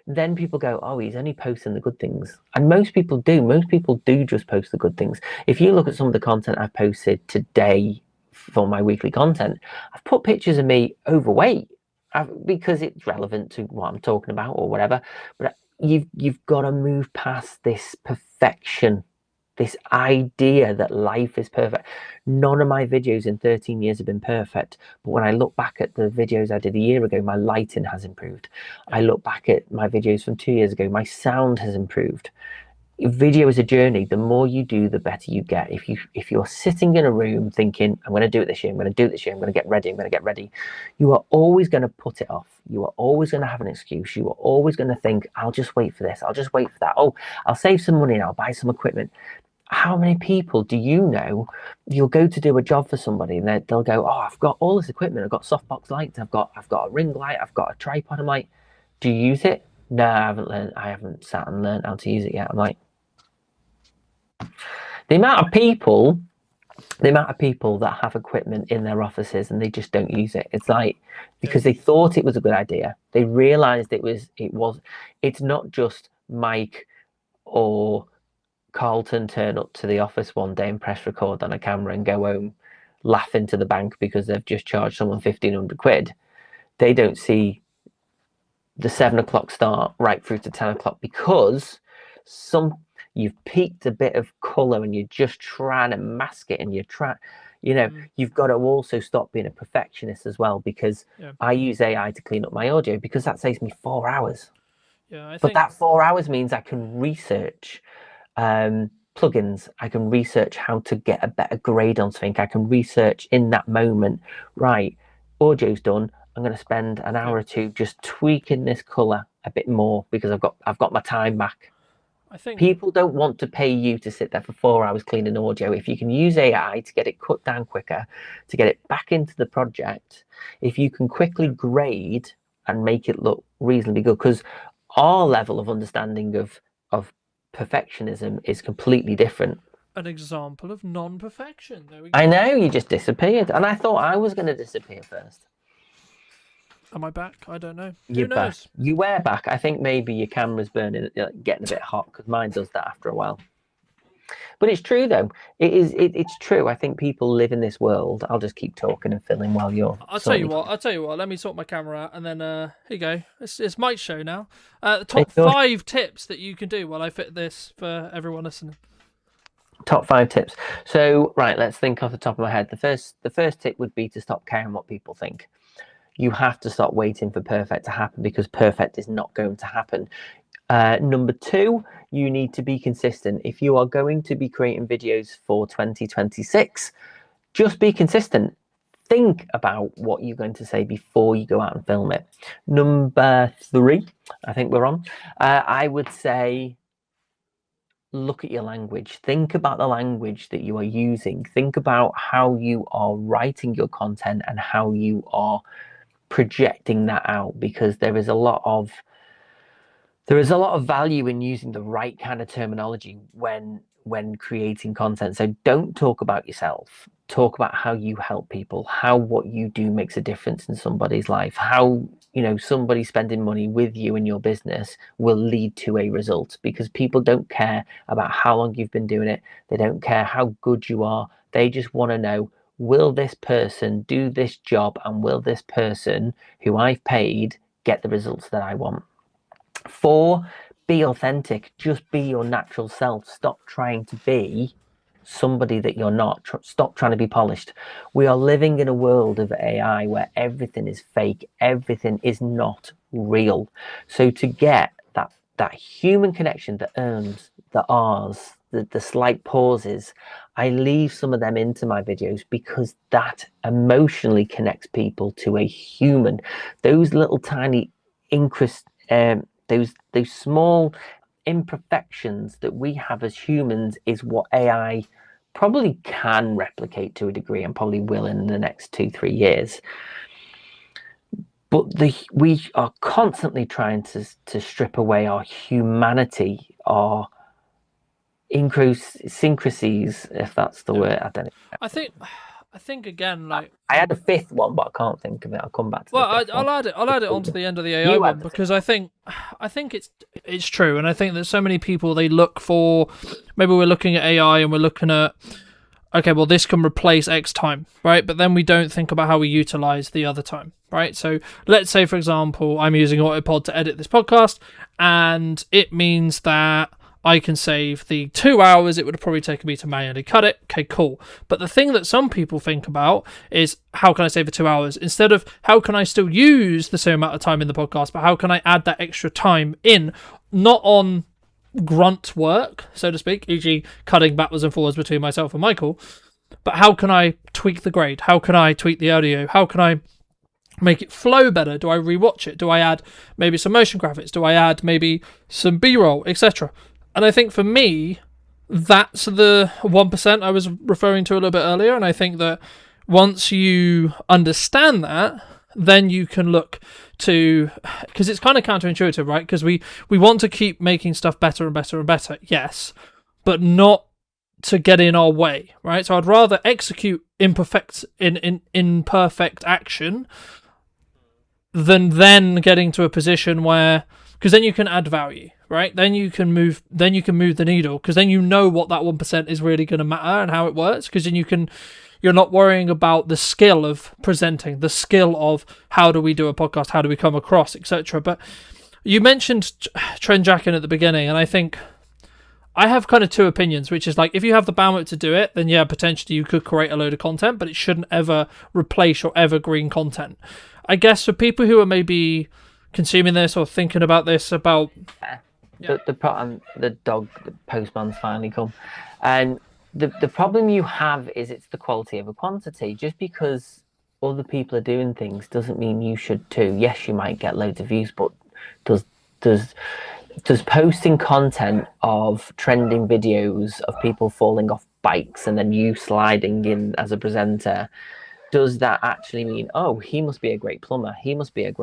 then people go, oh, he's only posting the good things. And most people do. Most people do just post the good things. If you look at some of the content I've posted today for my weekly content, I've put pictures of me overweight because it's relevant to what I'm talking about or whatever. But you've got to move past this perfection, this idea that life is perfect. None of my videos in 13 years have been perfect. But when I look back at the videos I did a year ago, my lighting has improved. I look back at my videos from 2 years ago, my sound has improved. Video is a journey. The more you do, the better you get. If you're sitting in a room thinking, I'm going to do it this year, I'm going to do it this year, I'm going to get ready, you are always going to put it off. You are always going to have an excuse. You are always going to think, I'll just wait for this, I'll just wait for that. Oh, I'll save some money and I'll buy some equipment. How many people do you know you'll go to do a job for somebody and they'll go, oh, I've got all this equipment, I've got softbox lights, I've got a ring light, I've got a tripod. I'm like, do you use it? No, I haven't sat and learned how to use it yet. I'm like, the amount of people that have equipment in their offices and they just don't use it. It's like, because they thought it was a good idea. They realized it's not just Mike or Carlton turn up to the office one day and press record on a camera and go home laughing to the bank because they've just charged someone 1,500 quid. They don't see the 7 o'clock start right through to 10 o'clock because you've peaked a bit of color and you're just trying to mask it, and you've got to also stop being a perfectionist as well, because I use AI to clean up my audio because that saves me 4 hours. But that 4 hours means I can research plugins, I can research how to get a better grade on something, I can research in that moment, right, audio's done, I'm going to spend an hour or two just tweaking this color a bit more because I've got my time back. I think people don't want to pay you to sit there for 4 hours cleaning audio. If you can use AI to get it cut down quicker, to get it back into the project, if you can quickly grade and make it look reasonably good, because our level of understanding of perfectionism is completely different. An example of non-perfection. There we go. I know, you just disappeared, and I thought I was going to disappear first. Am I back? I don't know. You're Who knows? back. You were back. I think maybe your camera's burning, getting a bit hot, because mine does that after a while. But it's true, though. It's true. I think people live in this world. I'll just keep talking and filling while you're. I'll tell you what. Let me sort my camera out, and then here you go. It's Mike's show now. The top 5 tips that you can do while I fit this for everyone listening. Top 5 tips. So right, let's think off the top of my head. The first tip would be to stop caring what people think. You have to stop waiting for perfect to happen, because perfect is not going to happen. Number 2, you need to be consistent. If you are going to be creating videos for 2026, just be consistent. Think about what you're going to say before you go out and film it. Number 3, I think we're on. I would say look at your language. Think about the language that you are using. Think about how you are writing your content and how you are projecting that out, because there is a lot of value in using the right kind of terminology when creating content. So don't talk about yourself. Talk about how you help people, how what you do makes a difference in somebody's life, how, you know, somebody spending money with you in your business will lead to a result, because people don't care about how long you've been doing it. They don't care how good you are. They just want to know, will this person do this job, and will this person who I've paid get the results that I want? 4, be authentic. Just be your natural self. Stop trying to be somebody that you're not. Stop trying to be polished. We are living in a world of AI where everything is fake. Everything is not real. So to get that human connection, the ums, the ahs, the slight pauses, I leave some of them into my videos because that emotionally connects people to a human. Those little tiny those small imperfections that we have as humans is what AI probably can replicate to a degree, and probably will in the next 2-3 years. But we are constantly trying to strip away our humanity, our idiosyncrasies, if that's the word. I don't know. I think again, like, I had a 5th one, but I can't think of it. I'll come back to the 5th I'll one. add it onto the end of the AI one, because I think it's true, and I think that so many people, they look for, maybe we're looking at AI and we're looking at, okay, well, this can replace X time, right? But then we don't think about how we utilize the other time, right? So let's say, for example, I'm using Autopod to edit this podcast, and it means that I can save the 2 hours it would have probably taken me to manually cut it. Okay, cool. But the thing that some people think about is, how can I save the 2 hours? Instead of how can I still use the same amount of time in the podcast, but how can I add that extra time in, not on grunt work, so to speak, e.g. cutting backwards and forwards between myself and Michael, but how can I tweak the grade? How can I tweak the audio? How can I make it flow better? Do I rewatch it? Do I add maybe some motion graphics? Do I add maybe some B-roll, etc.? And I think for me, that's the 1% I was referring to a little bit earlier. And I think that once you understand that, then you can look to, because it's kind of counterintuitive, right? Because we want to keep making stuff better and better and better, yes, but not to get in our way, right? So I'd rather execute imperfect action than then getting to a position where, because then you can add value, right? Then you can move the needle, because then you know what that 1% is really going to matter and how it works, because then you're not worrying about the skill of presenting, the skill of how do we do a podcast, how do we come across, etc. But you mentioned trend jacking at the beginning, and I think I have kind of 2 opinions, which is like, if you have the bandwidth to do it, then yeah, potentially you could create a load of content, but it shouldn't ever replace your evergreen content. I guess for people who are maybe consuming this or thinking about this, about the dog, the postman's finally come, and the problem you have is it's the quality over quantity. Just because other people are doing things doesn't mean you should too. Yes, you might get loads of views, but does posting content of trending videos of people falling off bikes and then you sliding in as a presenter, does that actually mean, oh, he must be a great plumber, he must be an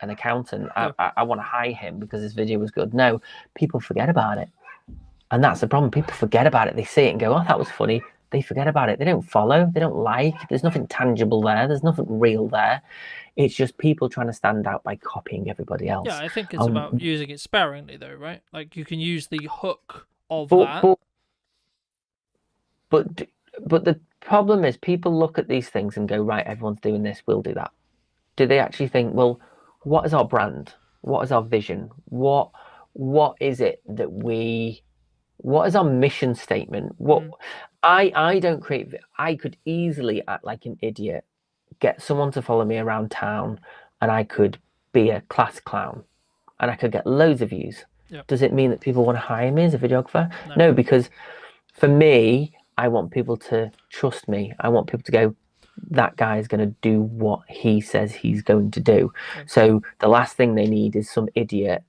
accountant, I want to hire him because this video was good? No, people forget about it. And that's the problem. People forget about it. They see it and go, oh, that was funny. They forget about it. They don't follow. They don't like. There's nothing tangible there. There's nothing real there. It's just people trying to stand out by copying everybody else. Yeah, I think it's about using it sparingly, though, right? Like, you can use the hook of that. But the problem is, people look at these things and go, right, everyone's doing this, we'll do that. Do they actually think, well, what is our brand? What is our vision? What is it that what is our mission statement? I don't create. I could easily act like an idiot, get someone to follow me around town, and I could be a class clown, and I could get loads of views. Yep. Does it mean that people want to hire me as a videographer? No, because for me, I want people to trust me. I want people to go, that guy is going to do what he says he's going to do. Okay. So the last thing they need is some idiot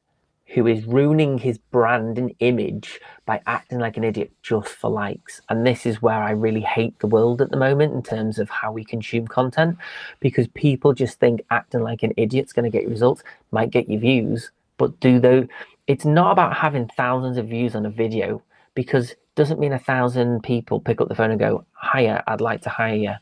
who is ruining his brand and image by acting like an idiot just for likes. And this is where I really hate the world at the moment in terms of how we consume content, because people just think acting like an idiot's going to get you results, might get you views, but it's not about having thousands of views on a video, because it doesn't mean 1,000 people pick up the phone and go, hiya, I'd like to hire you.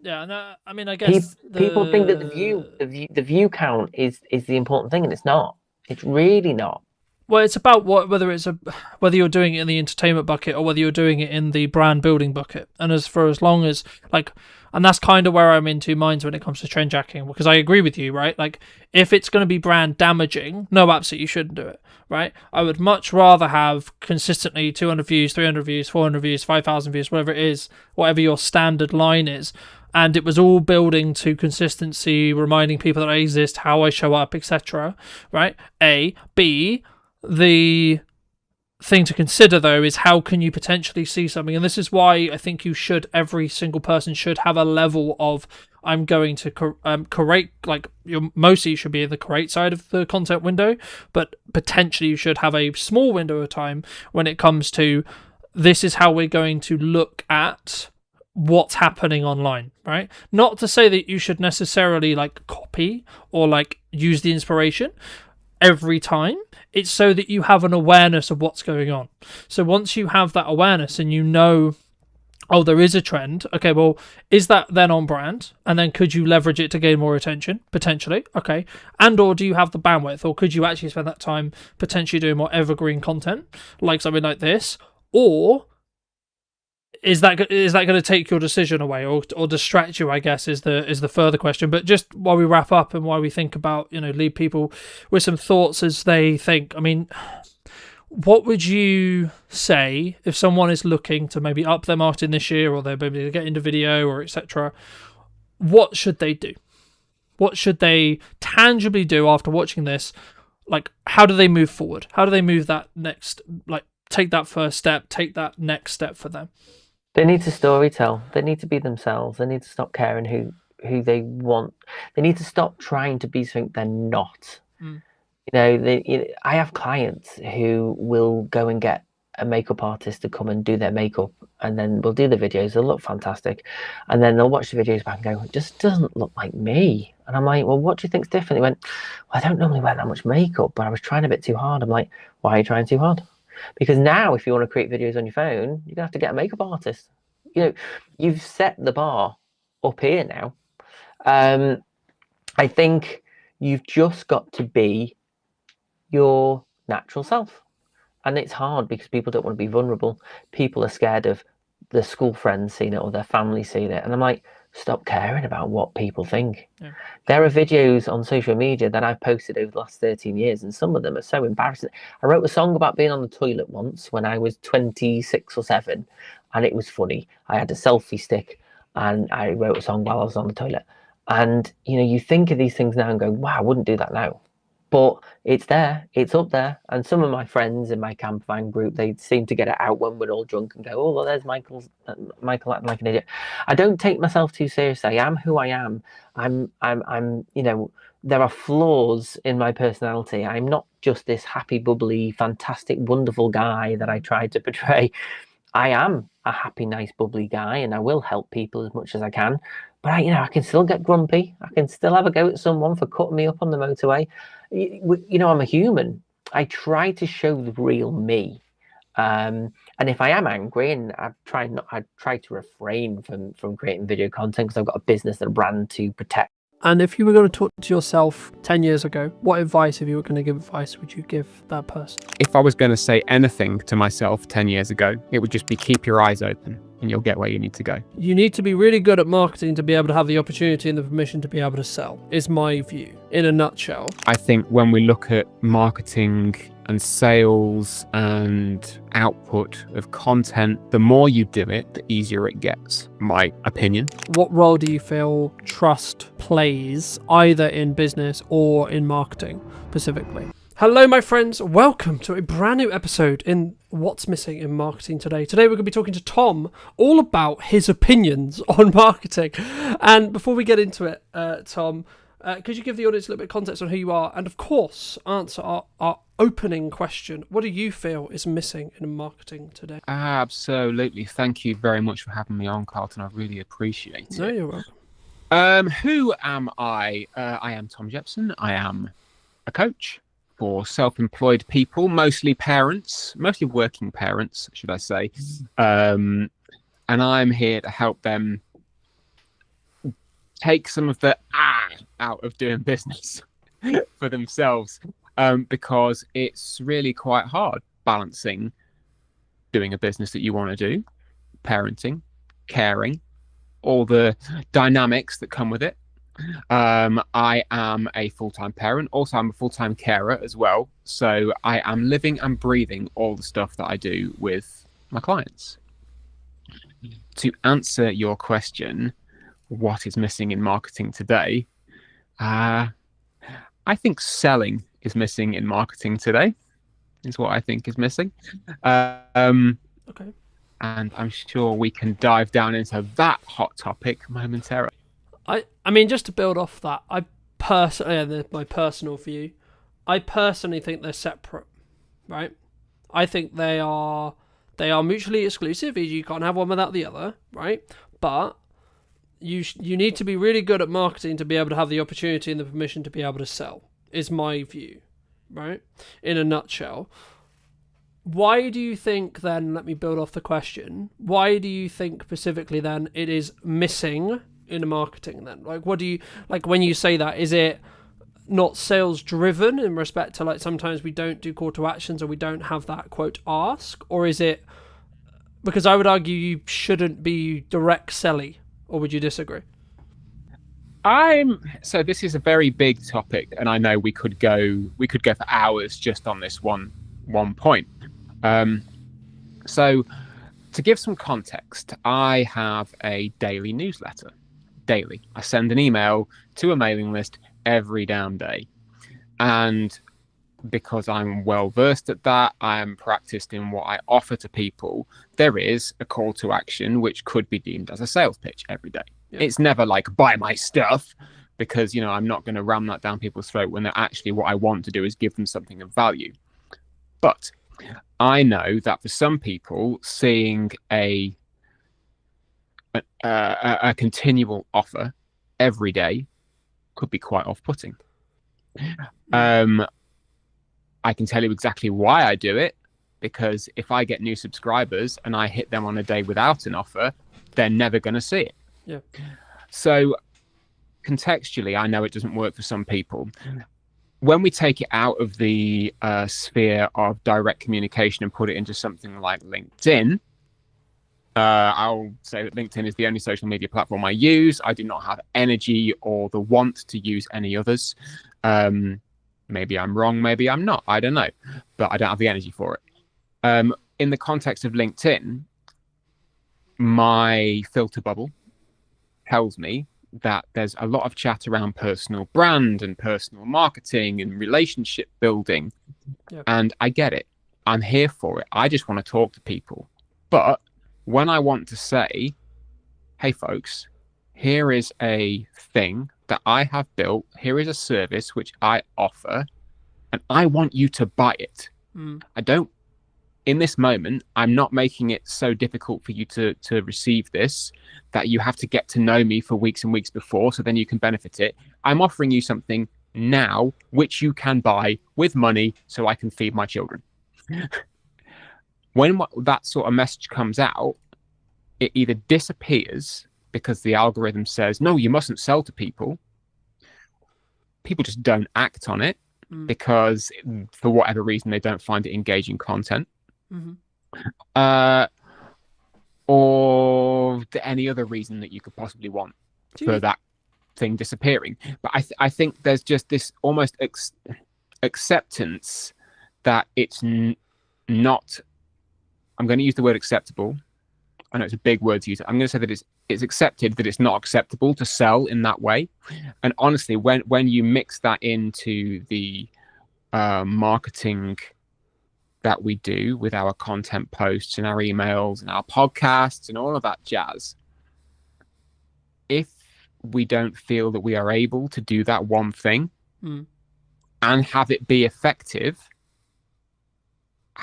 Yeah, no, I mean, I guess people think that the view count is the important thing, and it's not. It's really not. Well, it's about whether you're doing it in the entertainment bucket or whether you're doing it in the brand building bucket. And as long as and that's kind of where I'm in two minds when it comes to trend jacking, because I agree with you, right? Like, if it's going to be brand damaging, no, absolutely, you shouldn't do it, right? I would much rather have consistently 200 views, 300 views, 400 views, 5,000 views, whatever it is, whatever your standard line is. And it was all building to consistency, reminding people that I exist, how I show up, etc. Right? A. B. The thing to consider, though, is how can you potentially see something? And this is why I think every single person should have a level of, I'm going to curate, like, mostly you should be in the curate side of the content window, but potentially you should have a small window of time when it comes to, this is how we're going to look at what's happening online, right? Not to say that you should necessarily like copy or like use the inspiration every time. It's so that you have an awareness of what's going on. So once you have that awareness and you know, oh, there is a trend, okay, well, is that then on brand? And then could you leverage it to gain more attention? Potentially, okay. And or do you have the bandwidth? Or could you actually spend that time potentially doing more evergreen content, like something like this? Or is that going to take your decision away or distract you, I guess, is the further question. But just while we wrap up and while we think about, leave people with some thoughts as they think, I mean, what would you say if someone is looking to maybe up their marketing this year, or they're maybe to get into video or etc.? What should they do? What should they tangibly do after watching this? Like, how do they move forward? How do they move that next, like, take that first step, take that next step for them? They need to storytell. They need to be themselves. They need to stop caring who they want. They need to stop trying to be something they're not. I have clients who will go and get a makeup artist to come and do their makeup, and then we'll do the videos. They'll look fantastic, and then they'll watch the videos back and go, it just doesn't look like me. And I'm like, well, what do you think's different? He went, well, I don't normally wear that much makeup, but I was trying a bit too hard. I'm like, why are you trying too hard? Because now, if you want to create videos on your phone, you're gonna have to get a makeup artist. You've set the bar up here now. I think you've just got to be your natural self, and it's hard because people don't want to be vulnerable. People are scared of their school friends seeing it or their family seeing it, and I'm like, stop caring about what people think. Yeah. There are videos on social media that I've posted over the last 13 years, and some of them are so embarrassing. I wrote a song about being on the toilet once when I was 26 or 7, and it was funny. I had a selfie stick, and I wrote a song while I was on the toilet. And, you think of these things now and go, wow, I wouldn't do that now. But it's there, it's up there. And some of my friends in my camp van group, they seem to get it out when we're all drunk and go, oh, well, there's Michael acting like an idiot. I don't take myself too seriously. I am who I am. I'm there are flaws in my personality. I'm not just this happy, bubbly, fantastic, wonderful guy that I try to portray. I am a happy, nice, bubbly guy, and I will help people as much as I can. But I can still get grumpy. I can still have a go at someone for cutting me up on the motorway. I'm a human. I try to show the real me. And if I am angry, and I try to refrain from creating video content because I've got a business and a brand to protect. And if you were going to talk to yourself 10 years ago, what advice, if you were going to give advice, would you give that person? If I was going to say anything to myself 10 years ago, it would just be keep your eyes open and you'll get where you need to go. You need to be really good at marketing to be able to have the opportunity and the permission to be able to sell, is my view, in a nutshell. I think when we look at marketing and sales and output of content, the more you do it, the easier it gets, my opinion. What role do you feel trust plays either in business or in marketing specifically? Hello, my friends. Welcome to a brand new episode in What's Missing in Marketing Today. Today, we're going to be talking to Tom all about his opinions on marketing. And before we get into it, Tom, Could you give the audience a little bit of context on who you are, and of course, answer our opening question? What do you feel is missing in marketing today? Absolutely. Thank you very much for having me on, Carlton. I really appreciate it. No, you're welcome. Who am I? I am Tom Jepson. I am a coach for self-employed people, mostly parents, mostly working parents, should I say. And I'm here to help them take some of the out of doing business for themselves, because it's really quite hard balancing doing a business that you want to do, parenting, caring, all the dynamics that come with it. I am a full-time parent. Also, I'm a full-time carer as well. So I am living and breathing all the stuff that I do with my clients. To answer your question, what is missing in marketing today? I think selling is missing in marketing today, is what I think is missing. Okay. And I'm sure we can dive down into that hot topic momentarily. I mean, just to build off that, my personal view, I personally think they're separate, right? I think they are mutually exclusive. You can't have one without the other, right? But you need to be really good at marketing to be able to have the opportunity and the permission to be able to sell, is my view, right? In a nutshell. Why do you think then, let me build off the question, why do you think specifically then it is missing in marketing then? Like, what do you, like when you say that, is it not sales driven in respect to like sometimes we don't do call to actions or we don't have that quote ask, or is it, because I would argue you shouldn't be direct selling, or would you disagree? So this is a very big topic, and I know we could go for hours just on this one point. So to give some context, I have a daily newsletter. Daily. I send an email to a mailing list every damn day. And because I'm well versed at that, I am practiced in what I offer to people, there is a call to action which could be deemed as a sales pitch every day. Yeah. It's never like buy my stuff, because I'm not going to ram that down people's throat when they're actually, what I want to do is give them something of value. But I know that for some people, seeing a continual offer every day could be quite off-putting. I can tell you exactly why I do it, because if I get new subscribers and I hit them on a day without an offer, they're never going to see it. Yeah. So contextually, I know it doesn't work for some people. When we take it out of the sphere of direct communication and put it into something like LinkedIn, I'll say that LinkedIn is the only social media platform I use. I do not have energy or the want to use any others. Maybe I'm wrong, maybe I'm not. I don't know. But I don't have the energy for it. In the context of LinkedIn, my filter bubble tells me that there's a lot of chat around personal brand and personal marketing and relationship building. Yep. And I get it. I'm here for it. I just want to talk to people. But when I want to say, hey, folks, here is a thing that I have built. Here is a service which I offer, and I want you to buy it. I don't, in this moment, I'm not making it so difficult for you to receive this that you have to get to know me for weeks and weeks before, so then you can benefit it. I'm offering you something now which you can buy with money so I can feed my children. When that sort of message comes out, it either disappears because the algorithm says, no, you mustn't sell to people. People just don't act on it because for whatever reason, they don't find it engaging content. Or any other reason that you could possibly want for that thing disappearing. But I think there's just this almost acceptance that it's not, I'm going to use the word acceptable. I know it's a big word to use. I'm going to say that it's accepted that it's not acceptable to sell in that way. And honestly, when you mix that into the marketing that we do with our content posts and our emails and our podcasts and all of that jazz, if we don't feel that we are able to do that one thing and have it be effective,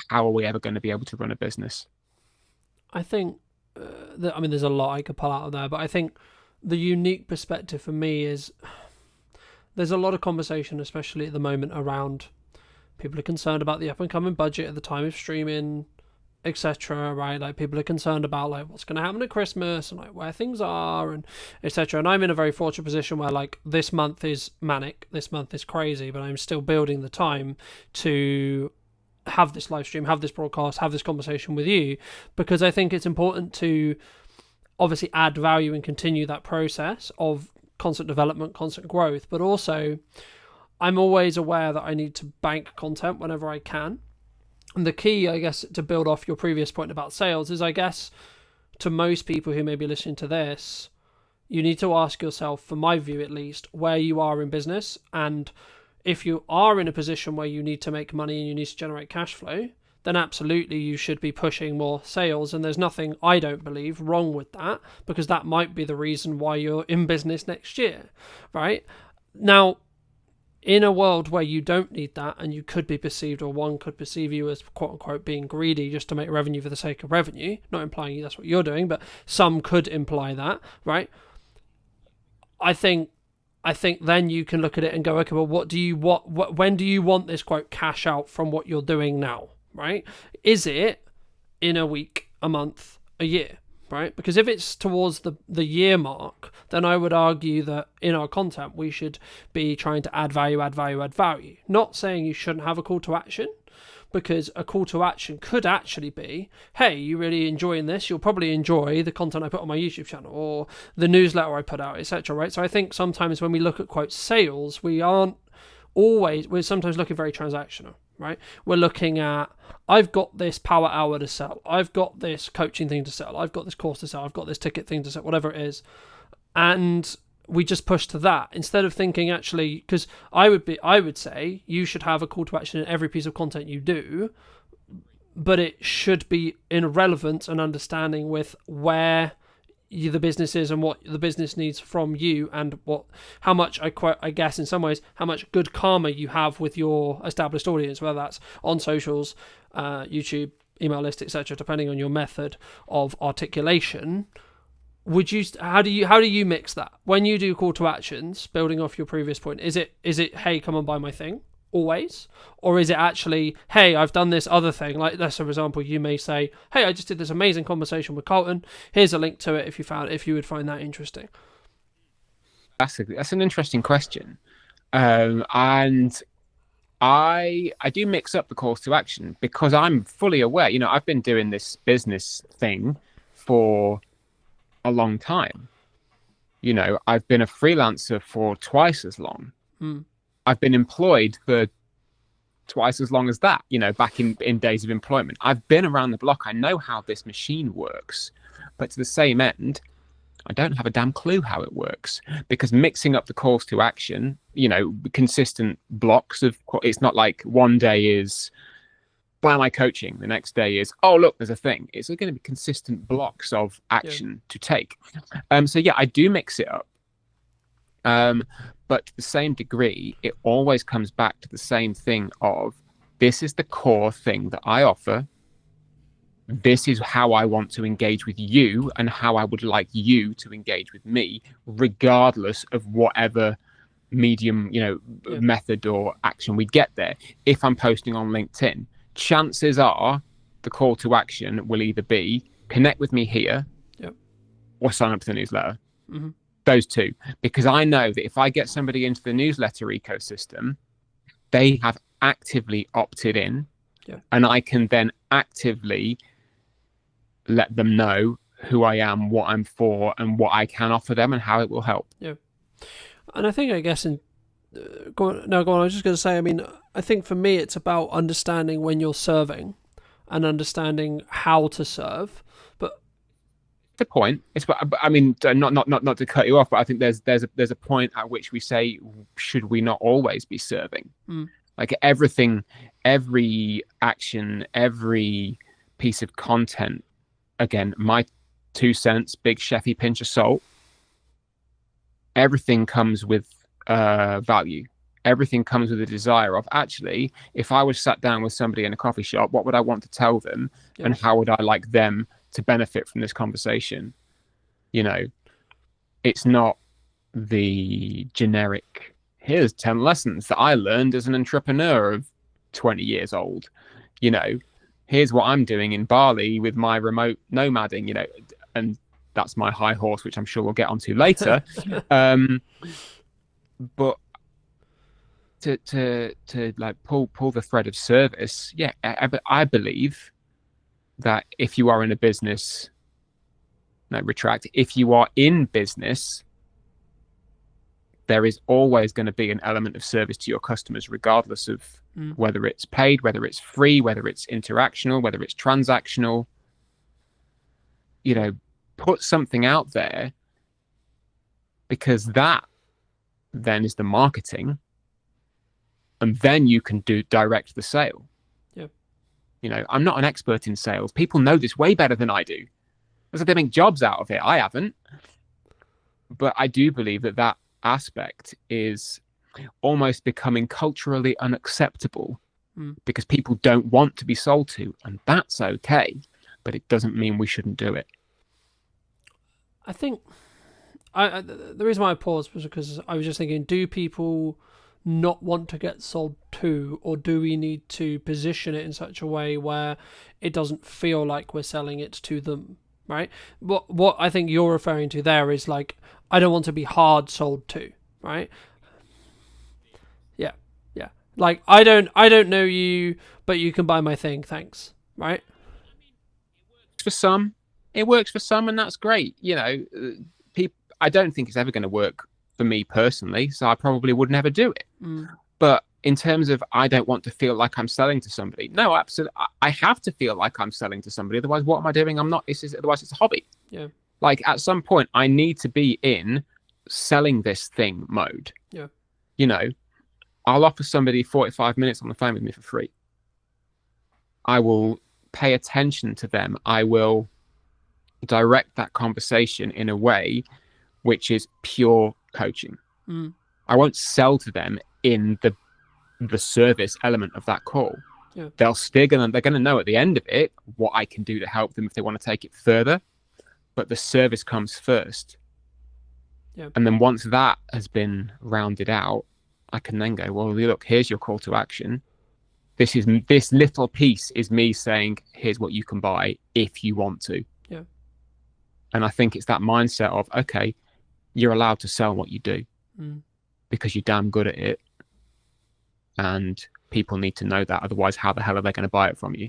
how are we ever going to be able to run a business? I think, I mean, there's a lot I could pull out of there, but I think the unique perspective for me is there's a lot of conversation, especially at the moment, around people are concerned about the up and coming budget at the time of streaming, etc. Right? Like, people are concerned about like what's going to happen at Christmas and like where things are and etc. And I'm in a very fortunate position where like this month is manic, this month is crazy, but I'm still building the time to have this live stream, have this broadcast, have this conversation with you, because I think it's important to obviously add value and continue that process of constant development, constant growth, but also I'm always aware that I need to bank content whenever I can. And the key, I guess, to build off your previous point about sales is, I guess, to most people who may be listening to this, you need to ask yourself, from my view at least, where you are in business. And if you are in a position where you need to make money and you need to generate cash flow, then absolutely you should be pushing more sales. And there's nothing, I don't believe, wrong with that, because that might be the reason why you're in business next year, right? Now, in a world where you don't need that and you could be perceived, or one could perceive you as quote unquote being greedy just to make revenue for the sake of revenue, not implying that's what you're doing, but some could imply that, right? I think then you can look at it and go, okay, well, when do you want this quote cash out from what you're doing now, right? Is it in a week, a month, a year? Right? Because if it's towards the year mark, then I would argue that in our content, we should be trying to add value. Not saying you shouldn't have a call to action, because a call to action could actually be, hey, you really enjoying this? You'll probably enjoy the content I put on my YouTube channel or the newsletter I put out, etc. Right? So I think sometimes when we look at quote sales, we're sometimes looking very transactional. Right? We're looking at, I've got this power hour to sell, I've got this coaching thing to sell, I've got this course to sell, I've got this ticket thing to sell, whatever it is, and we just push to that instead of thinking, actually, because I would say you should have a call to action in every piece of content you do, but it should be in relevance and understanding with where the business is and what the business needs from you, and how much, I guess in some ways, how much good karma you have with your established audience, whether that's on socials, YouTube, email list, etc., depending on your method of articulation. How do you mix that when you do call to actions, building off your previous point? Is it hey, come and buy my thing always, or is it actually, hey, I've done this other thing? Like, let's for example, you may say, hey, I just did this amazing conversation with Colton, here's a link to it if you would find that interesting. That's an interesting question, and I do mix up the calls to action because I'm fully aware, I've been doing this business thing for a long time. I've been a freelancer for twice as long. I've been employed for twice as long as that, back in days of employment. I've been around the block. I know how this machine works. But to the same end, I don't have a damn clue how it works, because mixing up the calls to action, consistent blocks of, it's not like one day is, buy my coaching, the next day is, oh, look, there's a thing. It's going to be consistent blocks of action to take. So yeah, I do mix it up. But to the same degree, it always comes back to the same thing of, this is the core thing that I offer. This is how I want to engage with you and how I would like you to engage with me, regardless of whatever medium, method or action we get there. If I'm posting on LinkedIn, chances are the call to action will either be connect with me here or sign up to the newsletter. Mm-hmm. Those two, because I know that if I get somebody into the newsletter ecosystem, they have actively opted in, and I can then actively let them know who I am, what I'm for, and what I can offer them, and how it will help. Yeah, and I think, I guess, go on. I was just going to say, I mean, I think for me, it's about understanding when you're serving and understanding how to serve. The point, I mean, not to cut you off, but I think there's a point at which we say, should we not always be serving? Like everything, every action, every piece of content, again, my 2 cents, big chefy pinch of salt, everything comes with value. Everything comes with a desire of, actually, if I was sat down with somebody in a coffee shop, what would I want to tell them, and how would I like them to benefit from this conversation? You know, it's not the generic, here's 10 lessons that I learned as an entrepreneur of 20 years old. You know, here's what I'm doing in Bali with my remote nomading, you know, and that's my high horse, which I'm sure we'll get onto later. But to like pull the thread of service, yeah, I believe that if you are in a business, if you are in business, there is always going to be an element of service to your customers, regardless of whether it's paid, whether it's free, whether it's interactional, whether it's transactional. You know, put something out there, because that then is the marketing, and then you can direct the sale. Yeah. You know, I'm not an expert in sales. People know this way better than I do. Because they make jobs out of it. I haven't. But I do believe that aspect is almost becoming culturally unacceptable because people don't want to be sold to, and that's okay, but it doesn't mean we shouldn't do it. I think the reason why I paused was because I was just thinking, do people not want to get sold to, or do we need to position it in such a way where it doesn't feel like we're selling it to them, right? What I think you're referring to there is like, I don't want to be hard sold to, right? Yeah. Like, I don't know you, but you can buy my thing, thanks, right? For some, it works for some, and that's great. You know, I don't think it's ever going to work for me personally, so I probably would never do it. But in terms of, I don't want to feel like I'm selling to somebody. No, absolutely. I have to feel like I'm selling to somebody. Otherwise, what am I doing? Otherwise, it's a hobby. Yeah. Like, at some point, I need to be in selling this thing mode. Yeah. You know, I'll offer somebody 45 minutes on the phone with me for free. I will pay attention to them. I will direct that conversation in a way which is pure coaching. I won't sell to them in the service element of that call. Yeah. They're gonna know at the end of it what I can do to help them if they want to take it further. But the service comes first. Yeah. And then once that has been rounded out, I can then go, well, look, here's your call to action. This little piece is me saying, here's what you can buy if you want to. Yeah. And I think it's that mindset of, okay, you're allowed to sell what you do because you're damn good at it. And people need to know that. Otherwise, how the hell are they going to buy it from you?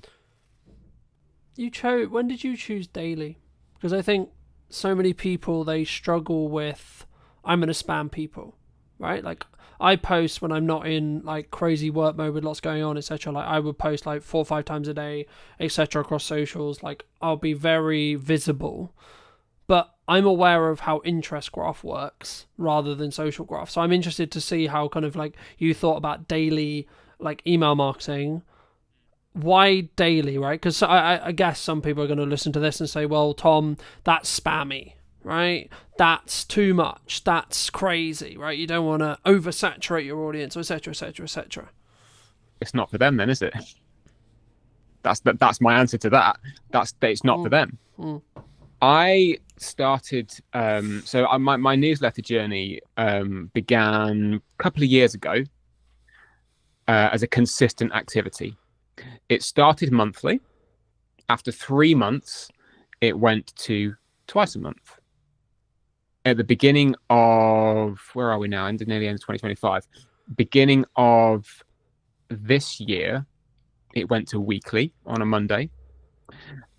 When did you choose daily? Because I think so many people, they struggle with, I'm going to spam people, right? Like, I post when I'm not in like crazy work mode with lots going on, etc. Like, I would post like 4 or 5 times a day, etc. across socials. Like, I'll be very visible, but I'm aware of how interest graph works rather than social graph. So I'm interested to see how kind of like you thought about daily like email marketing. Why daily, right? Because I guess some people are going to listen to this and say, well, Tom, that's spammy, right? That's too much. That's crazy, right? You don't want to oversaturate your audience, etc., etc., etc. It's not for them then, is it? That's my answer to that. It's not for them. I started, my newsletter journey began a couple of years ago as a consistent activity. It started monthly. After 3 months, it went to twice a month. At the beginning of, where are we now? Nearly end of 2025. Beginning of this year, it went to weekly on a Monday.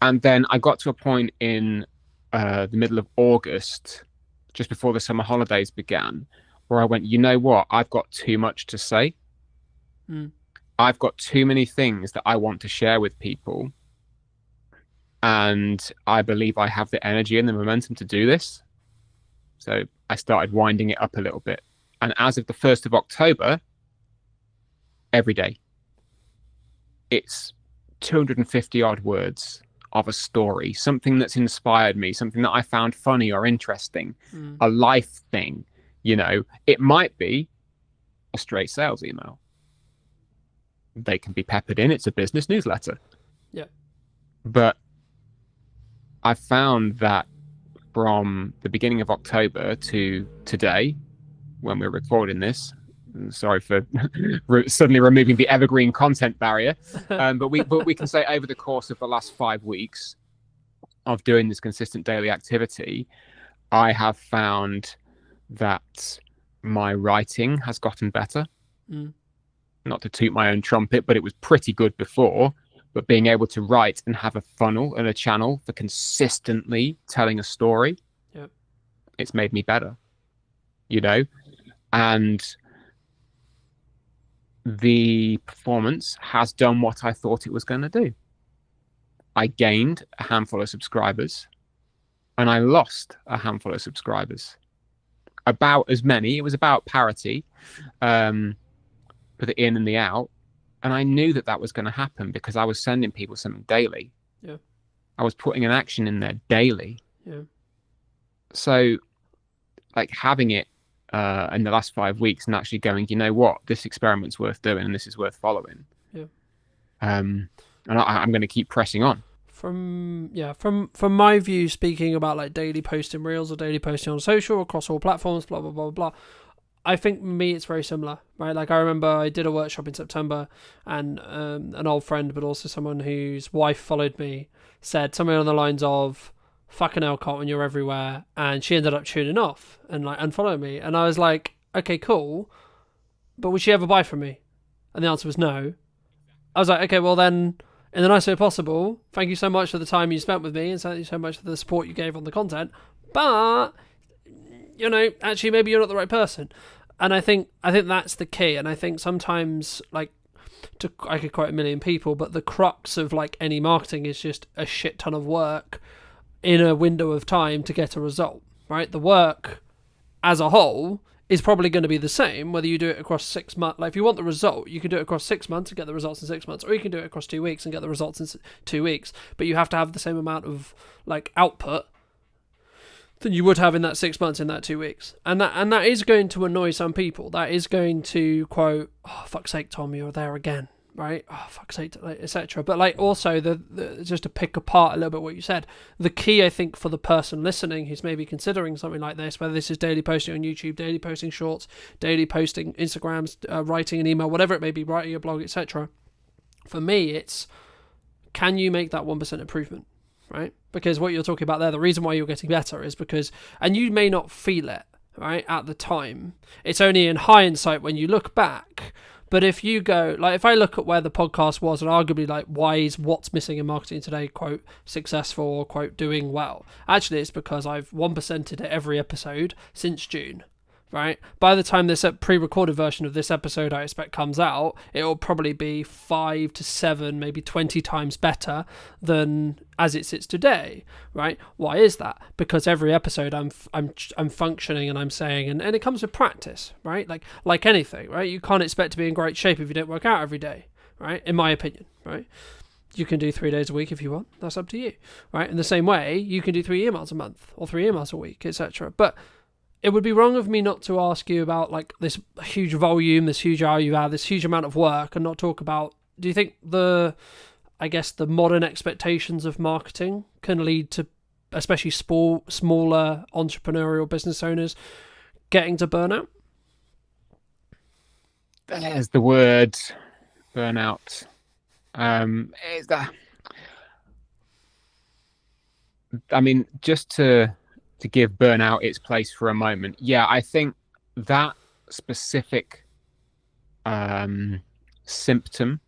And then I got to a point in the middle of August, just before the summer holidays began, where I went, you know what? I've got too much to say. I've got too many things that I want to share with people. And I believe I have the energy and the momentum to do this. So I started winding it up a little bit. And as of the 1st of October, every day, it's 250 odd words of a story, something that's inspired me, something that I found funny or interesting, a life thing, You know, it might be a straight sales email. They can be peppered in. It's a business newsletter. Yeah. But I found that from the beginning of October to today, when we're recording this, sorry for suddenly removing the evergreen content barrier, but we can say over the course of the last 5 weeks of doing this consistent daily activity, I have found that my writing has gotten better. Not to toot my own trumpet, but it was pretty good before. But being able to write and have a funnel and a channel for consistently telling a story, it's made me better, you know? And the performance has done what I thought it was going to do. I gained a handful of subscribers and I lost a handful of subscribers. About as many, it was about parity for the in and the out. And I knew that that was going to happen because I was sending people something daily. Yeah. I was putting an action in there daily. Yeah. So, like, having it in the last 5 weeks and actually going, you know what, this experiment's worth doing and this is worth following. Yeah. And I'm going to keep pressing on. From my view, speaking about like daily posting reels or daily posting on social across all platforms, blah blah blah blah. I think me it's very similar, right? Like I remember I did a workshop in September, and an old friend, but also someone whose wife followed me, said something on the lines of, "Fucking hell, Carlton, you're everywhere," and she ended up tuning off and like unfollowing me, and I was like, okay, cool, but would she ever buy from me? And the answer was no. I was like, okay, well then, in the nicest way possible, thank you so much for the time you spent with me, and thank you so much for the support you gave on the content, but you know, actually maybe you're not the right person. And I think that's the key. And I think sometimes, like, I could quote a million people, but the crux of like any marketing is just a shit ton of work in a window of time to get a result, right? The work as a whole is probably going to be the same whether you do it across 6 months. Like if you want the result, you can do it across 6 months and get the results in 6 months, or you can do it across 2 weeks and get the results in 2 weeks. But you have to have the same amount of like output than you would have in that 6 months, in that 2 weeks. And that is going to annoy some people. That is going to quote, "Oh, fuck's sake, Tom, you're there again," right? "Oh, fuck's sake," etc. But like also just to pick apart a little bit what you said, the key I think for the person listening who's maybe considering something like this, whether this is daily posting on YouTube, daily posting shorts, daily posting Instagrams, writing an email, whatever it may be, writing a blog, etc. For me, it's, can you make that 1% improvement? Right? Because what you're talking about there, the reason why you're getting better is because, and you may not feel it, right, at the time. It's only in hindsight when you look back. But if you go, like, if I look at where the podcast was and arguably, like, why is what's missing in marketing today, quote, successful or, quote, doing well? Actually, it's because I've 1%ed it every episode since June. Right? By the time this pre-recorded version of this episode I expect comes out, it will probably be 5 to 7, maybe 20 times better than as it sits today. Right? Why is that? Because every episode I'm functioning and I'm saying, and it comes with practice, right? Like anything, right? You can't expect to be in great shape if you don't work out every day, right? In my opinion, right? You can do 3 days a week if you want. That's up to you, right? In the same way, you can do 3 emails a month or 3 emails a week, etc. But it would be wrong of me not to ask you about like this huge volume, this huge value add, this huge amount of work, and not talk about, do you think the modern expectations of marketing can lead to, especially smaller entrepreneurial business owners, getting to burnout? There's the word burnout. Is that? I mean, just to give burnout its place for a moment. Yeah, I think that specific symptom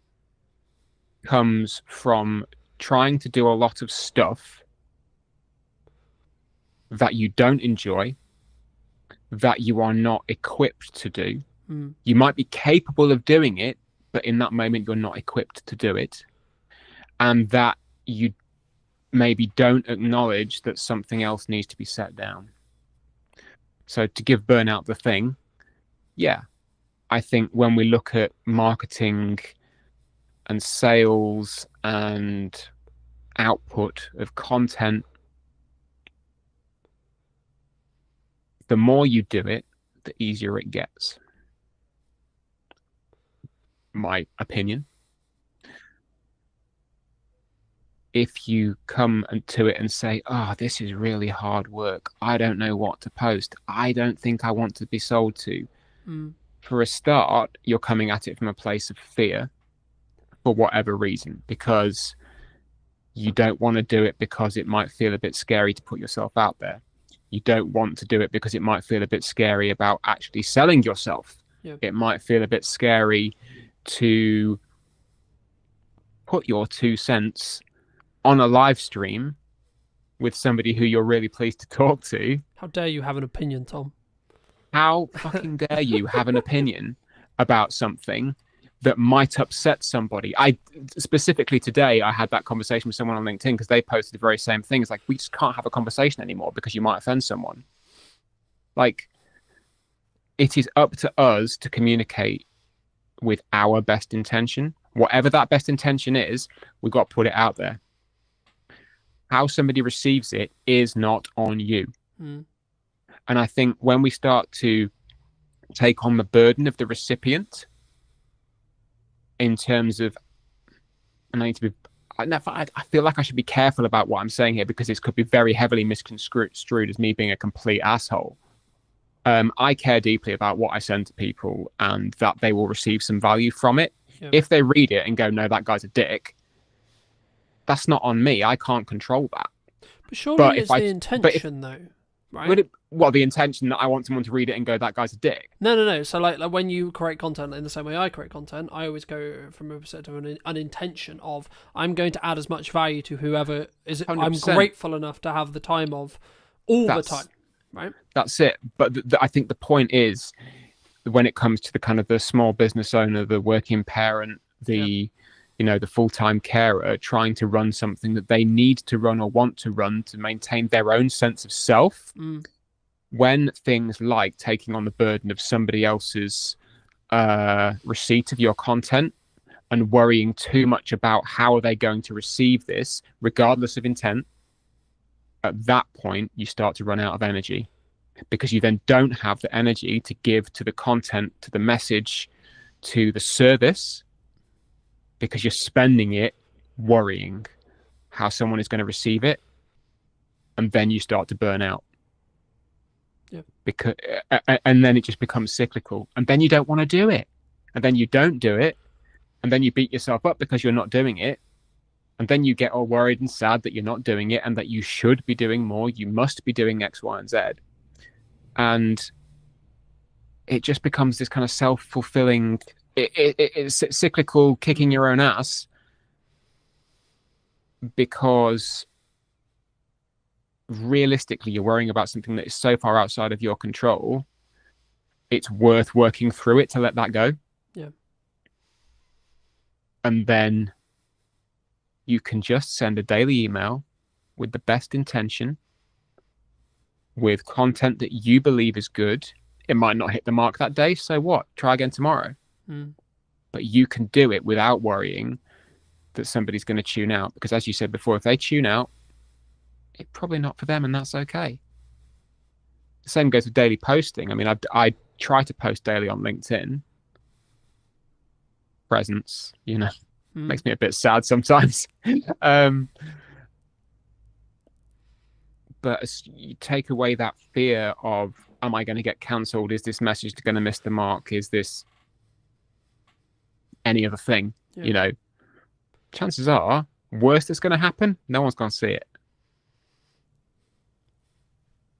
comes from trying to do a lot of stuff that you don't enjoy, that you are not equipped to do. You might be capable of doing it, but in that moment you're not equipped to do it. And that you maybe don't acknowledge that something else needs to be set down. So to give burnout the thing, yeah, I think when we look at marketing and sales and output of content, the more you do it, the easier it gets. My opinion. If you come to it and say, oh, this is really hard work, I don't know what to post, I don't think I want to be sold to. For a start, you're coming at it from a place of fear for whatever reason, because you don't want to do it because it might feel a bit scary to put yourself out there. You don't want to do it because it might feel a bit scary about actually selling yourself. Yep. It might feel a bit scary to put your 2 cents on a live stream with somebody who you're really pleased to talk to. How dare you have an opinion, Tom? How fucking dare you have an opinion about something that might upset somebody? I specifically today, I had that conversation with someone on LinkedIn because they posted the very same thing. It's like, we just can't have a conversation anymore because you might offend someone. Like, it is up to us to communicate with our best intention. Whatever that best intention is, we've got to put it out there. How somebody receives it is not on you. And I think when we start to take on the burden of the recipient in terms of, and I feel like I should be careful about what I'm saying here because this could be very heavily misconstrued as me being a complete asshole. I care deeply about what I send to people and that they will receive some value from it. Yep. If they read it and go, no, that guy's a dick, that's not on me. I can't control that. But surely it's the intention, though, right? The intention that I want someone to read it and go, that guy's a dick. No. So like when you create content in the same way I create content, I always go from a perspective of an intention of, I'm going to add as much value to whoever is. 100%. I'm grateful enough to have the time of the time, right? That's it. But I think the point is, when it comes to the kind of the small business owner, the working parent, the full-time carer trying to run something that they need to run or want to run to maintain their own sense of self, when things like taking on the burden of somebody else's receipt of your content and worrying too much about how are they going to receive this, regardless of intent, at that point, you start to run out of energy because you then don't have the energy to give to the content, to the message, to the service, because you're spending it worrying how someone is going to receive it, and then you start to burn out. Yeah. And then it just becomes cyclical, and then you don't want to do it, and then you don't do it, and then you beat yourself up because you're not doing it, and then you get all worried and sad that you're not doing it and that you should be doing more. You must be doing X, Y, and Z, and it just becomes this kind of self-fulfilling. It's cyclical, kicking your own ass, because realistically you're worrying about something that is so far outside of your control, it's worth working through it to let that go. Yeah. And then you can just send a daily email with the best intention, with content that you believe is good. It might not hit the mark that day, so what? Try again tomorrow. But you can do it without worrying that somebody's going to tune out, because as you said before, if they tune out, it's probably not for them, and that's okay. The same goes with daily posting. I mean, I try to post daily on LinkedIn. Presence, makes me a bit sad sometimes. But as you take away that fear of, am I going to get cancelled? Is this message going to miss the mark? Is this any other thing? Yeah. Chances are, worst that's going to happen, no one's going to see it.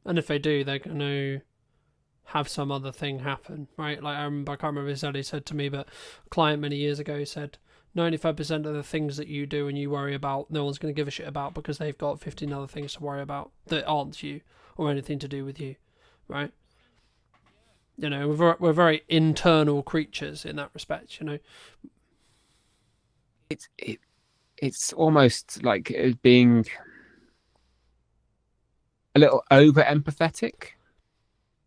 And if they do, they're going to have some other thing happen, right? Like I can't remember exactly said to me, but a client many years ago said 95% of the things that you do and you worry about, no one's going to give a shit about because they've got 15 other things to worry about that aren't you or anything to do with you, right? We're very internal creatures in that respect, It's almost like being a little over empathetic,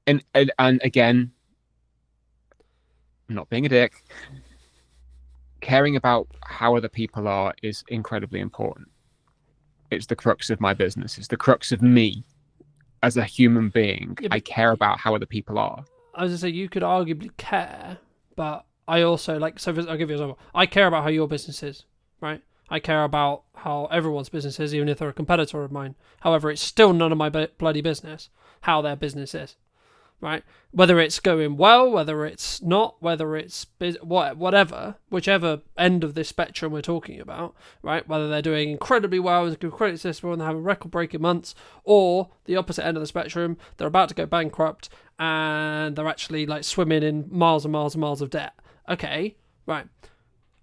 and again, not being a dick, caring about how other people are is incredibly important. It's the crux of my business. It's the crux of me as a human being. Yeah, I care about how other people are. I was gonna say you could arguably care, but I also like. So I'll give you an example. I care about how your business is, right? I care about how everyone's business is, even if they're a competitor of mine. However, it's still none of my bloody business how their business is, right? Whether it's going well, whether it's not, whether it's whatever, whichever end of this spectrum we're talking about, right? Whether they're doing incredibly well, incredibly successful, and they have a record-breaking months, or the opposite end of the spectrum, they're about to go bankrupt and they're actually like swimming in miles and miles and miles of debt. Okay, right.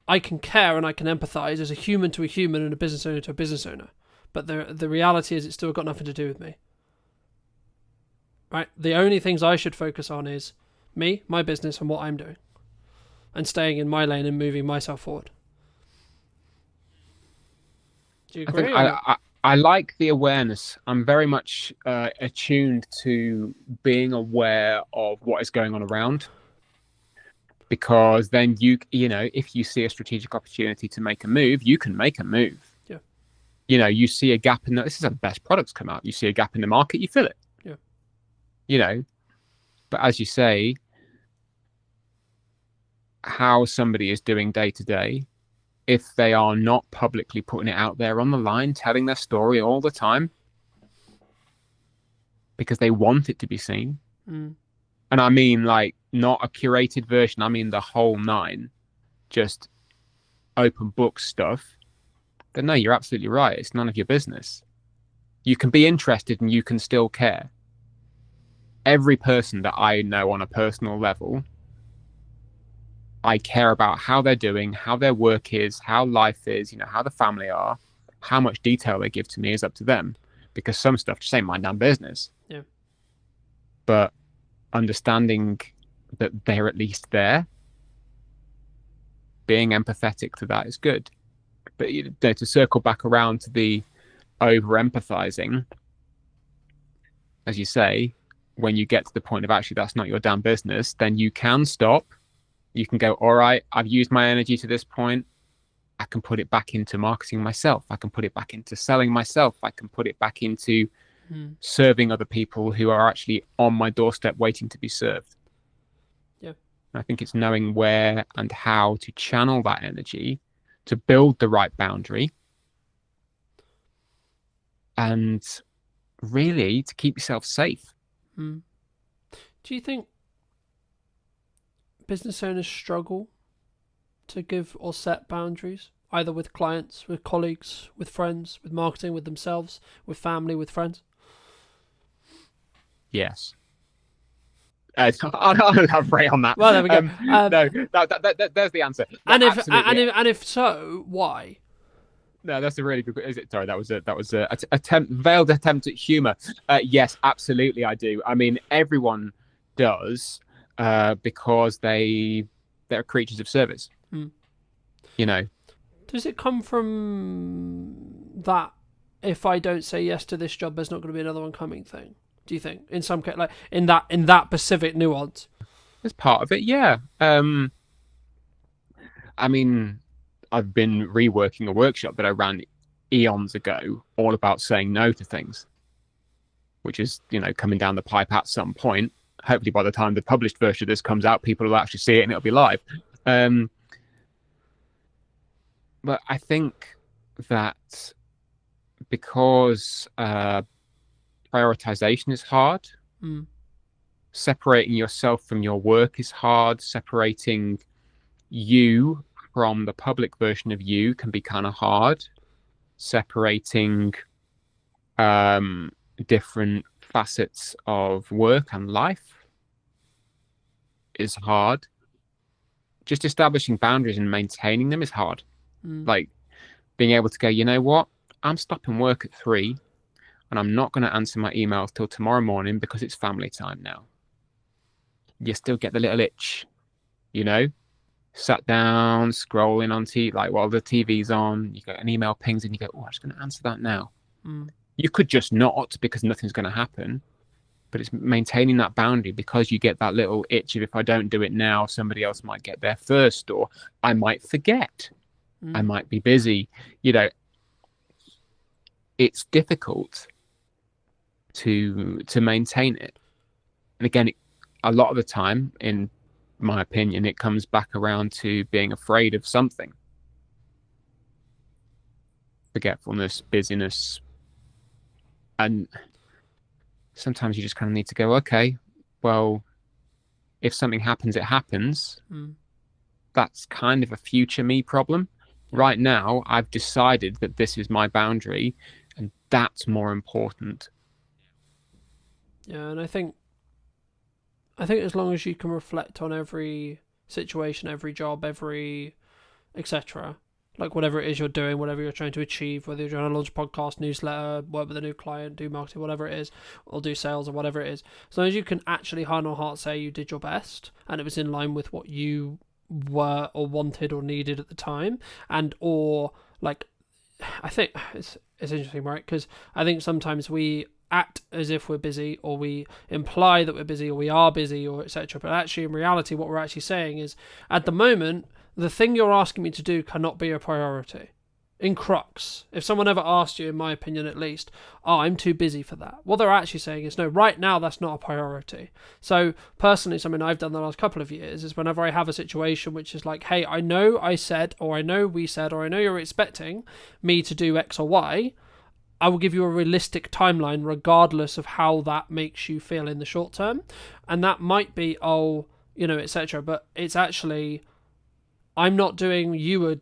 I can care and I can empathize as a human to a human and a business owner to a business owner, but the reality is it's still got nothing to do with me. Right? The only things I should focus on is me, my business, and what I'm doing, and staying in my lane and moving myself forward. Do you agree? I like the awareness. I'm very much attuned to being aware of what is going on around, because then you know, if you see a strategic opportunity to make a move, you can make a move. Yeah. You know, you see a gap in this is how the best products come out. You see a gap in the market, you fill it. Yeah. You know, but as you say, how somebody is doing day to day, if they are not publicly putting it out there on the line, telling their story all the time because they want it to be seen. And I mean, like, not a curated version, I mean the whole nine, just open book stuff, then no, you're absolutely right. It's none of your business. You can be interested and you can still care. Every person that I know on a personal level, I care about how they're doing, how their work is, how life is, you know, how the family are. How much detail they give to me is up to them, because some stuff just ain't my damn business. Yeah. But understanding that they're at least there, being empathetic to that is good. But you know, to circle back around to the over empathizing, as you say, when you get to the point of actually that's not your damn business, then you can stop. You can go, all right, I've used my energy to this point. I can put it back into marketing myself. I can put it back into selling myself. I can put it back into serving other people who are actually on my doorstep waiting to be served. Yeah. And I think it's knowing where and how to channel that energy to build the right boundary and really to keep yourself safe. Do you think business owners struggle to give or set boundaries, either with clients, with colleagues, with friends, with marketing, with themselves, with family, with friends? Yes. I'll elaborate on that. Well, there we go. No, there's the answer. No, And if so, why? No, that's a really good. Is it? Sorry, that was a veiled attempt at humor. Yes, absolutely, I do. I mean, everyone does, because they're creatures of service. You know. Does it come from that? If I don't say yes to this job, there's not going to be another one coming thing. Do you think, in some case, like in that specific nuance? It's part of it, yeah. I mean, I've been reworking a workshop that I ran eons ago, all about saying no to things, which is, you know, coming down the pipe at some point. Hopefully, by the time the published version of this comes out, people will actually see it and it'll be live. But I think that because prioritization is hard, separating yourself from your work is hard, separating you from the public version of you can be kind of hard, separating different facets of work and life is hard. Just establishing boundaries and maintaining them is hard. Like being able to go, you know what, I'm stopping work at 3 and I'm not going to answer my emails till tomorrow morning because it's family time now. You still get the little itch, you know, sat down, scrolling on TV, like while the TV's on, you get an email pings and you go, oh, I'm just going to answer that now. You could just not, because nothing's going to happen, but it's maintaining that boundary, because you get that little itch of, if I don't do it now, somebody else might get there first, or I might forget. I might be busy. You know, it's difficult to maintain it. And again, a lot of the time, in my opinion, it comes back around to being afraid of something. Forgetfulness, busyness. And sometimes you just kind of need to go, okay, well, if something happens, it happens. That's kind of a future me problem. Right now, I've decided that this is my boundary, and that's more important. Yeah, and I think as long as you can reflect on every situation, every job, every etc., like whatever it is you're doing, whatever you're trying to achieve, whether you're trying to launch a podcast, newsletter, work with a new client, do marketing, whatever it is, or do sales or whatever it is, as long as you can actually hand on heart say you did your best and it was in line with what you were or wanted or needed at the time, and or like, I think it's interesting, right? Because I think sometimes we act as if we're busy, or we imply that we're busy, or we are busy, or etc. But actually, in reality, what we're actually saying is, at the moment, the thing you're asking me to do cannot be a priority. In crux, if someone ever asked you, in my opinion at least, oh, I'm too busy for that, what they're actually saying is, no, right now that's not a priority. So personally, something I've done the last couple of years is whenever I have a situation which is like, hey, I know I said, or I know we said, or I know you're expecting me to do X or Y, I will give you a realistic timeline regardless of how that makes you feel in the short term. And that might be, etc. But it's actually, I'm not doing you a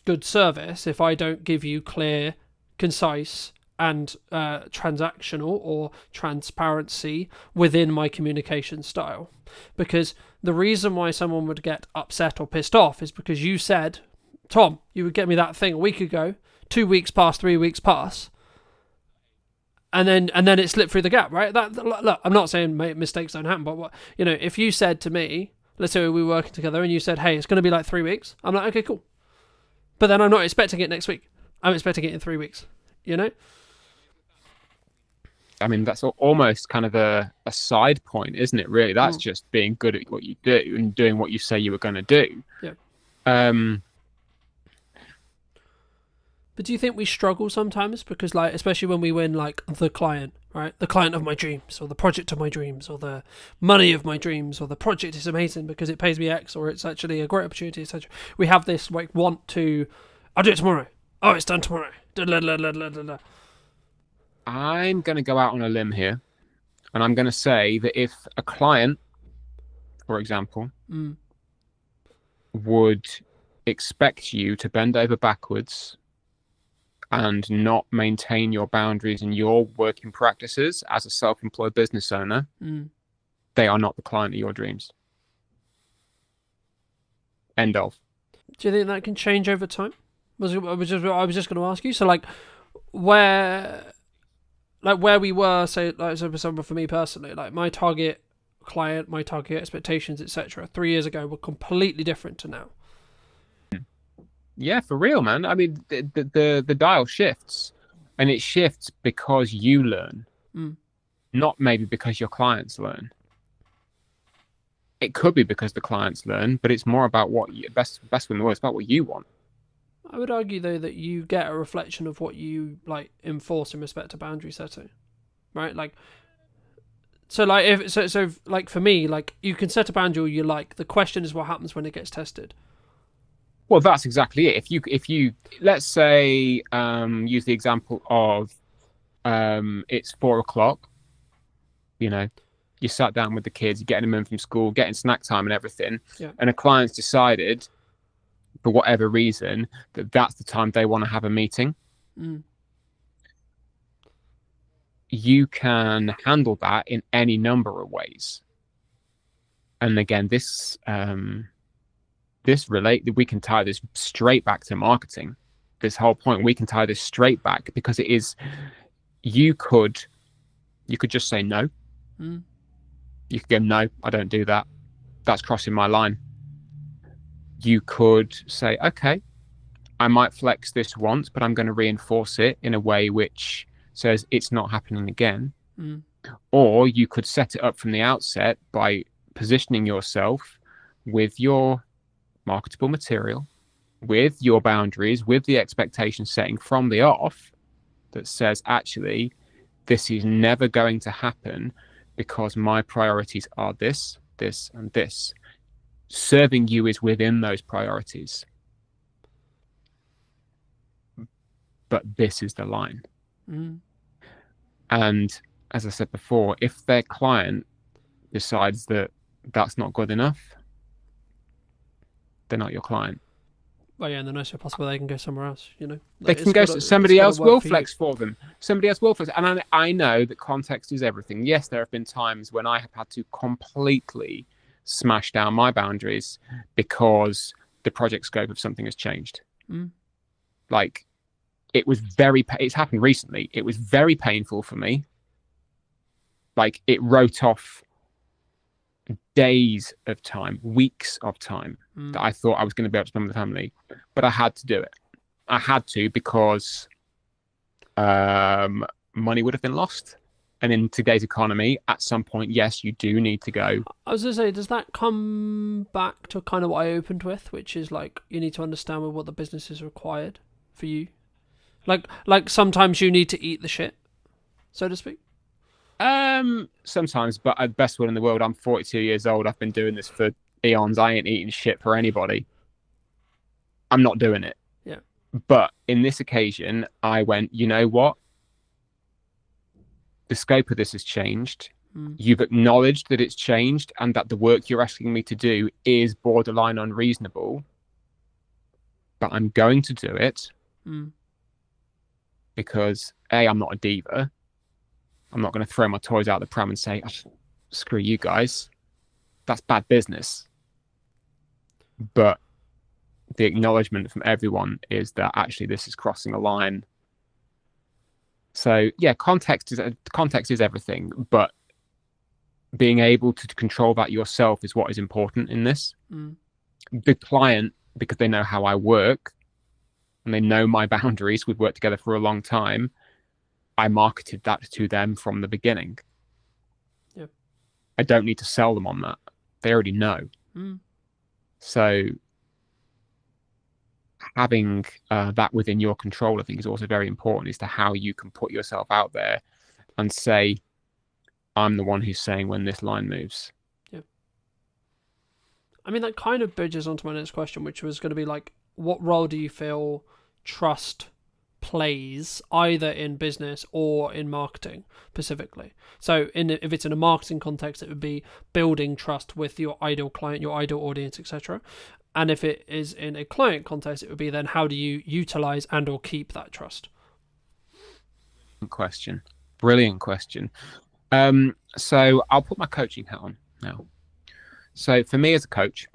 good service if I don't give you clear, concise, and transactional or transparency within my communication style. Because the reason why someone would get upset or pissed off is because you said, Tom, you would get me that thing a week ago, 2 weeks pass, 3 weeks pass, and then it slipped through the gap, right? Look, I'm not saying mistakes don't happen, but if you said to me, let's say we were working together, and you said, hey, it's going to be like 3 weeks, I'm like, okay, cool. But then I'm not expecting it next week. I'm expecting it in 3 weeks, I mean, that's almost kind of a side point, isn't it, really? That's just being good at what you do and doing what you say you were going to do. Yeah. But do you think we struggle sometimes? Because, like, especially when we win, like, the client, right? The client of my dreams, or the project of my dreams, or the money of my dreams, or the project is amazing because it pays me X, or it's actually a great opportunity, etc. We have this, like, want to, I'll do it tomorrow. Oh, it's done tomorrow. I'm going to go out on a limb here, and I'm going to say that if a client, for example, would expect you to bend over backwards and not maintain your boundaries and your working practices as a self-employed business owner, they are not the client of your dreams. End of. Do you think that can change over time? I was just going to ask you. So, like, where we were, say, like, for me personally, like, my target client, my target expectations, etc., 3 years ago were completely different to now. Yeah, for real, man. I mean, the dial shifts, and it shifts because you learn, not maybe because your clients learn. It could be because the clients learn, but it's more about what you, best in the world, it's about what you want. I would argue, though, that you get a reflection of what you, like, enforce in respect to boundary setting, right? Like, so, like, like, for me, like, you can set a boundary you like. The question is what happens when it gets tested. Well, that's exactly it. If you let's say use the example of it's 4 o'clock, you sat down with the kids, you're getting them in from school, getting snack time and everything, and a client's decided for whatever reason that that's the time they want to have a meeting. You can handle that in any number of ways. And again, we can tie this straight back to marketing. This whole point, we can tie this straight back because it is, you could just say no. You could go, no, I don't do that. That's crossing my line. You could say, okay, I might flex this once, but I'm going to reinforce it in a way which says it's not happening again. Or you could set it up from the outset by positioning yourself with your marketable material, with your boundaries, with the expectation setting from the off that says, actually, this is never going to happen because my priorities are this. this, and this. Serving you is within those priorities. But this is the line. And as I said before, if their client decides that that's not good enough, they're not your client. Well, yeah, and then also possible they can go somewhere else, you know. They can go, somebody else will flex for them. Somebody else will flex. And I know that context is everything. Yes, there have been times when I have had to completely smash down my boundaries because the project scope of something has changed. Like, it was it's happened recently. It was very painful for me. Like, it wrote off days of time, weeks of time that I thought I was going to be able to spend with the family, but I had to do it. I had to because money would have been lost. And in today's economy, at some point, yes, you do need to go. I was going to say, does that come back to kind of what I opened with, which is like, you need to understand what the business is required for you? Like sometimes you need to eat the shit, so to speak. Sometimes, but at the best one in the world, I'm 42 years old. I've been doing this for eons. I ain't eating shit for anybody. I'm not doing it. Yeah. But in this occasion, I went, you know what? The scope of this has changed. You've acknowledged that it's changed and that the work you're asking me to do is borderline unreasonable. But I'm going to do it because A, I'm not a diva. I'm not going to throw my toys out the pram and say, oh, screw you guys. That's bad business. But the acknowledgement from everyone is that actually this is crossing a line. So yeah, context is everything, but being able to control that yourself is what is important in this. The client, because they know how I work and they know my boundaries, we've worked together for a long time, I marketed that to them from the beginning. Yep. I don't need to sell them on that. They already know. So having that within your control, I think, is also very important as to how you can put yourself out there and say, I'm the one who's saying when this line moves. Yeah. I mean, that kind of bridges onto my next question, which was going to be like, what role do you feel trust plays either in business or in marketing specifically? So if it's in a marketing context, it would be building trust with your ideal client, your ideal audience, etc. And if it is in a client context, it would be then how do you utilize and or keep that trust? Brilliant question. So I'll put my coaching hat on now. So for me as a coach,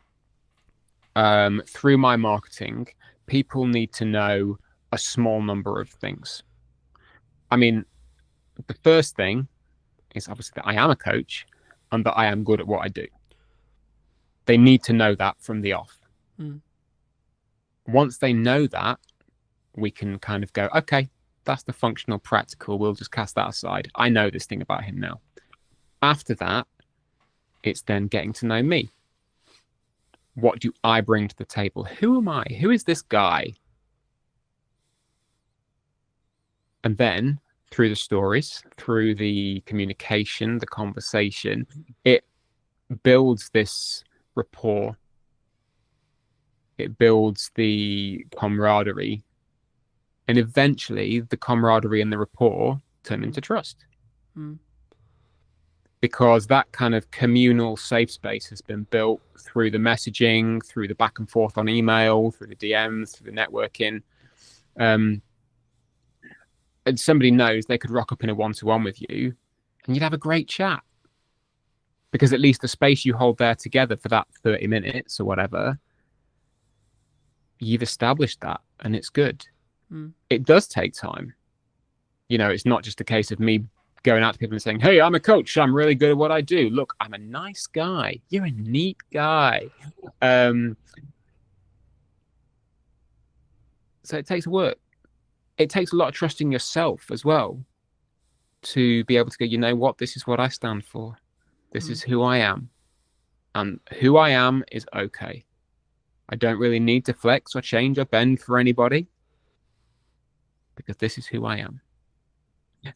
through my marketing, people need to know a small number of things. I mean, the first thing is obviously that I am a coach and that I am good at what I do. They need to know that from the off. Once they know that, we can kind of go, okay, that's the functional practical. We'll just cast that aside. I know this thing about him now. After that, it's then getting to know me. What do I bring to the table? Who am I? Who is this guy? And then through the stories, through the communication, the conversation, it builds this rapport. It builds the camaraderie. And eventually the camaraderie and the rapport turn into trust. Because that kind of communal safe space has been built through the messaging, through the back and forth on email, through the DMs, through the networking. And somebody knows they could rock up in a one-to-one with you and you'd have a great chat. Because at least the space you hold there together for that 30 minutes or whatever, you've established that and it's good. It does take time. You know, it's not just a case of me going out to people and saying, hey, I'm a coach. I'm really good at what I do. Look, I'm a nice guy. You're a neat guy. So it takes work. It takes a lot of trust in yourself as well to be able to go, you know what, this is what I stand for. This is who I am. And who I am is okay. I don't really need to flex or change or bend for anybody because this is who I am.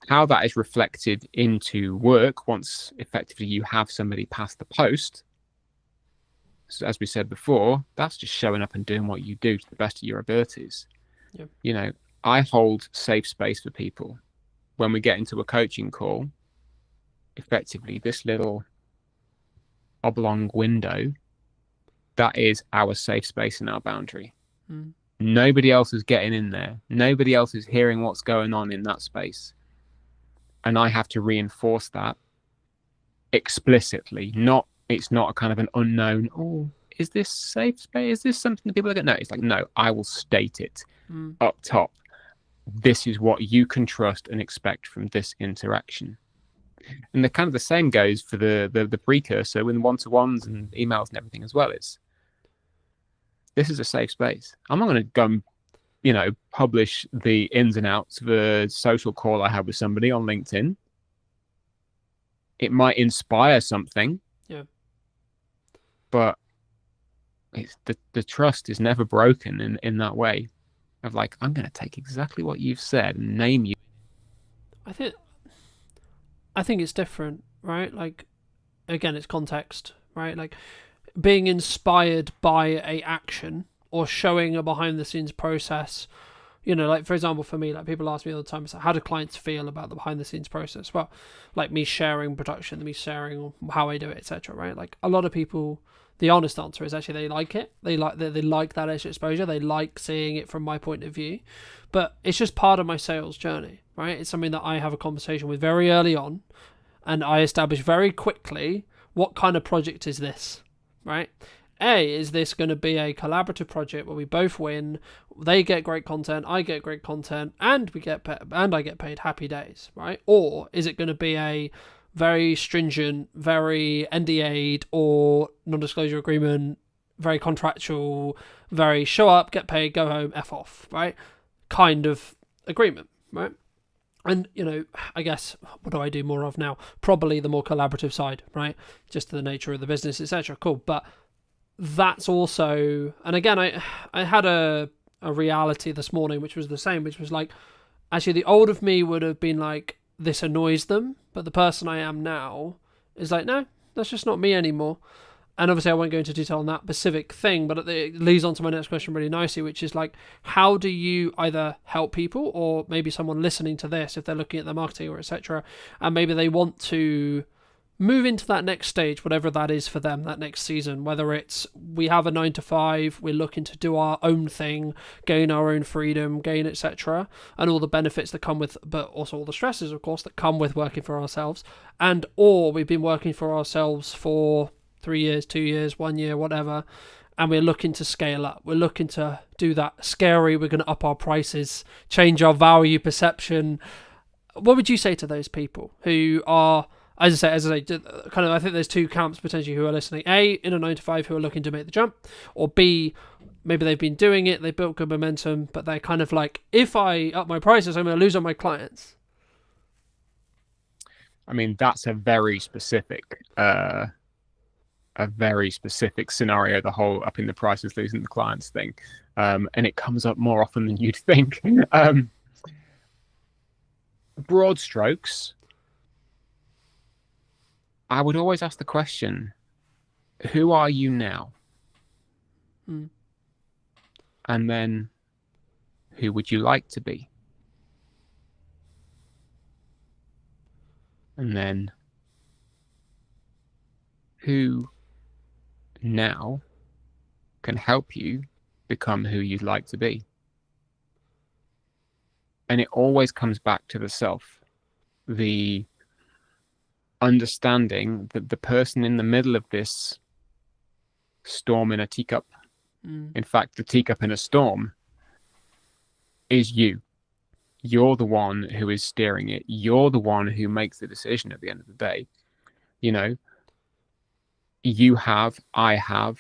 How that is reflected into work once effectively you have somebody pass the post as we said before, that's just showing up and doing what you do to the best of your abilities. Yep. You know, I hold safe space for people. When we get into a coaching call, effectively this little oblong window, that is our safe space and our boundary. Nobody else is getting in there. Nobody else is hearing what's going on in that space. And I have to reinforce that explicitly. It's not a kind of an unknown, oh, is this safe space? Is this something that people are going to know? It's like, no, I will state it up top. This is what you can trust and expect from this interaction. And the kind of the same goes for the precursor with one-to-ones and emails and everything as well. This is a safe space. I'm not going to go and, publish the ins and outs of a social call I had with somebody on LinkedIn. It might inspire something. Yeah. But it's the trust is never broken in that way of like, I'm going to take exactly what you've said and name you. I think it's different, right? Like, again, it's context, right? Like, being inspired by a action or showing a behind the scenes process, like, for example, for me, like, people ask me all the time, it's like, how do clients feel about the behind the scenes process? Well, like, me sharing production, me sharing how I do it, etc., right? Like, a lot of people, the honest answer is actually they like it. They like that extra exposure. They like seeing it from my point of view. But it's just part of my sales journey, right? It's something that I have a conversation with very early on, and I establish very quickly what kind of project is this, right? Is this going to be a collaborative project where we both win? They get great content, I get great content, and I get paid, happy days, right? Or is it going to be a very stringent, very NDA'd or non-disclosure agreement, very contractual, very show up, get paid, go home, F off, right? Kind of agreement, right? And, I guess, what do I do more of now? Probably the more collaborative side, right? Just to the nature of the business, etc. Cool. But that's also, and again, I had a reality this morning, which was the same, which was like, actually the old of me would have been like, this annoys them, but the person I am now is like, no, that's just not me anymore. And obviously I won't go into detail on that specific thing, but it leads on to my next question really nicely, which is like, how do you either help people, or maybe someone listening to this, if they're looking at their marketing or etc., and maybe they want to move into that next stage, whatever that is for them, that next season, whether it's we have a 9 to 5, we're looking to do our own thing, gain our own freedom, gain etc., and all the benefits that come with, but also all the stresses, of course, that come with working for ourselves, and or we've been working for ourselves for 3 years, 2 years, 1 year, whatever, and we're looking to scale up. We're looking to do that scary, we're going to up our prices, change our value perception. What would you say to those people who are, as I say, kind of, I think there's two camps potentially who are listening. A, in a 9 to 5 who are looking to make the jump, or B, maybe they've been doing it, they built good momentum, but they're kind of like, if I up my prices, I'm going to lose on my clients. I mean, that's a very specific scenario, the whole upping the prices, losing the clients thing. And it comes up more often than you'd think. Broad strokes, I would always ask the question, who are you now? And then, who would you like to be? And then, who now can help you become who you'd like to be? And it always comes back to the self, the understanding that the person in the middle of this storm in a teacup, in fact, the teacup in a storm, is you. You're the one who is steering it. You're the one who makes the decision at the end of the day. You have, I have,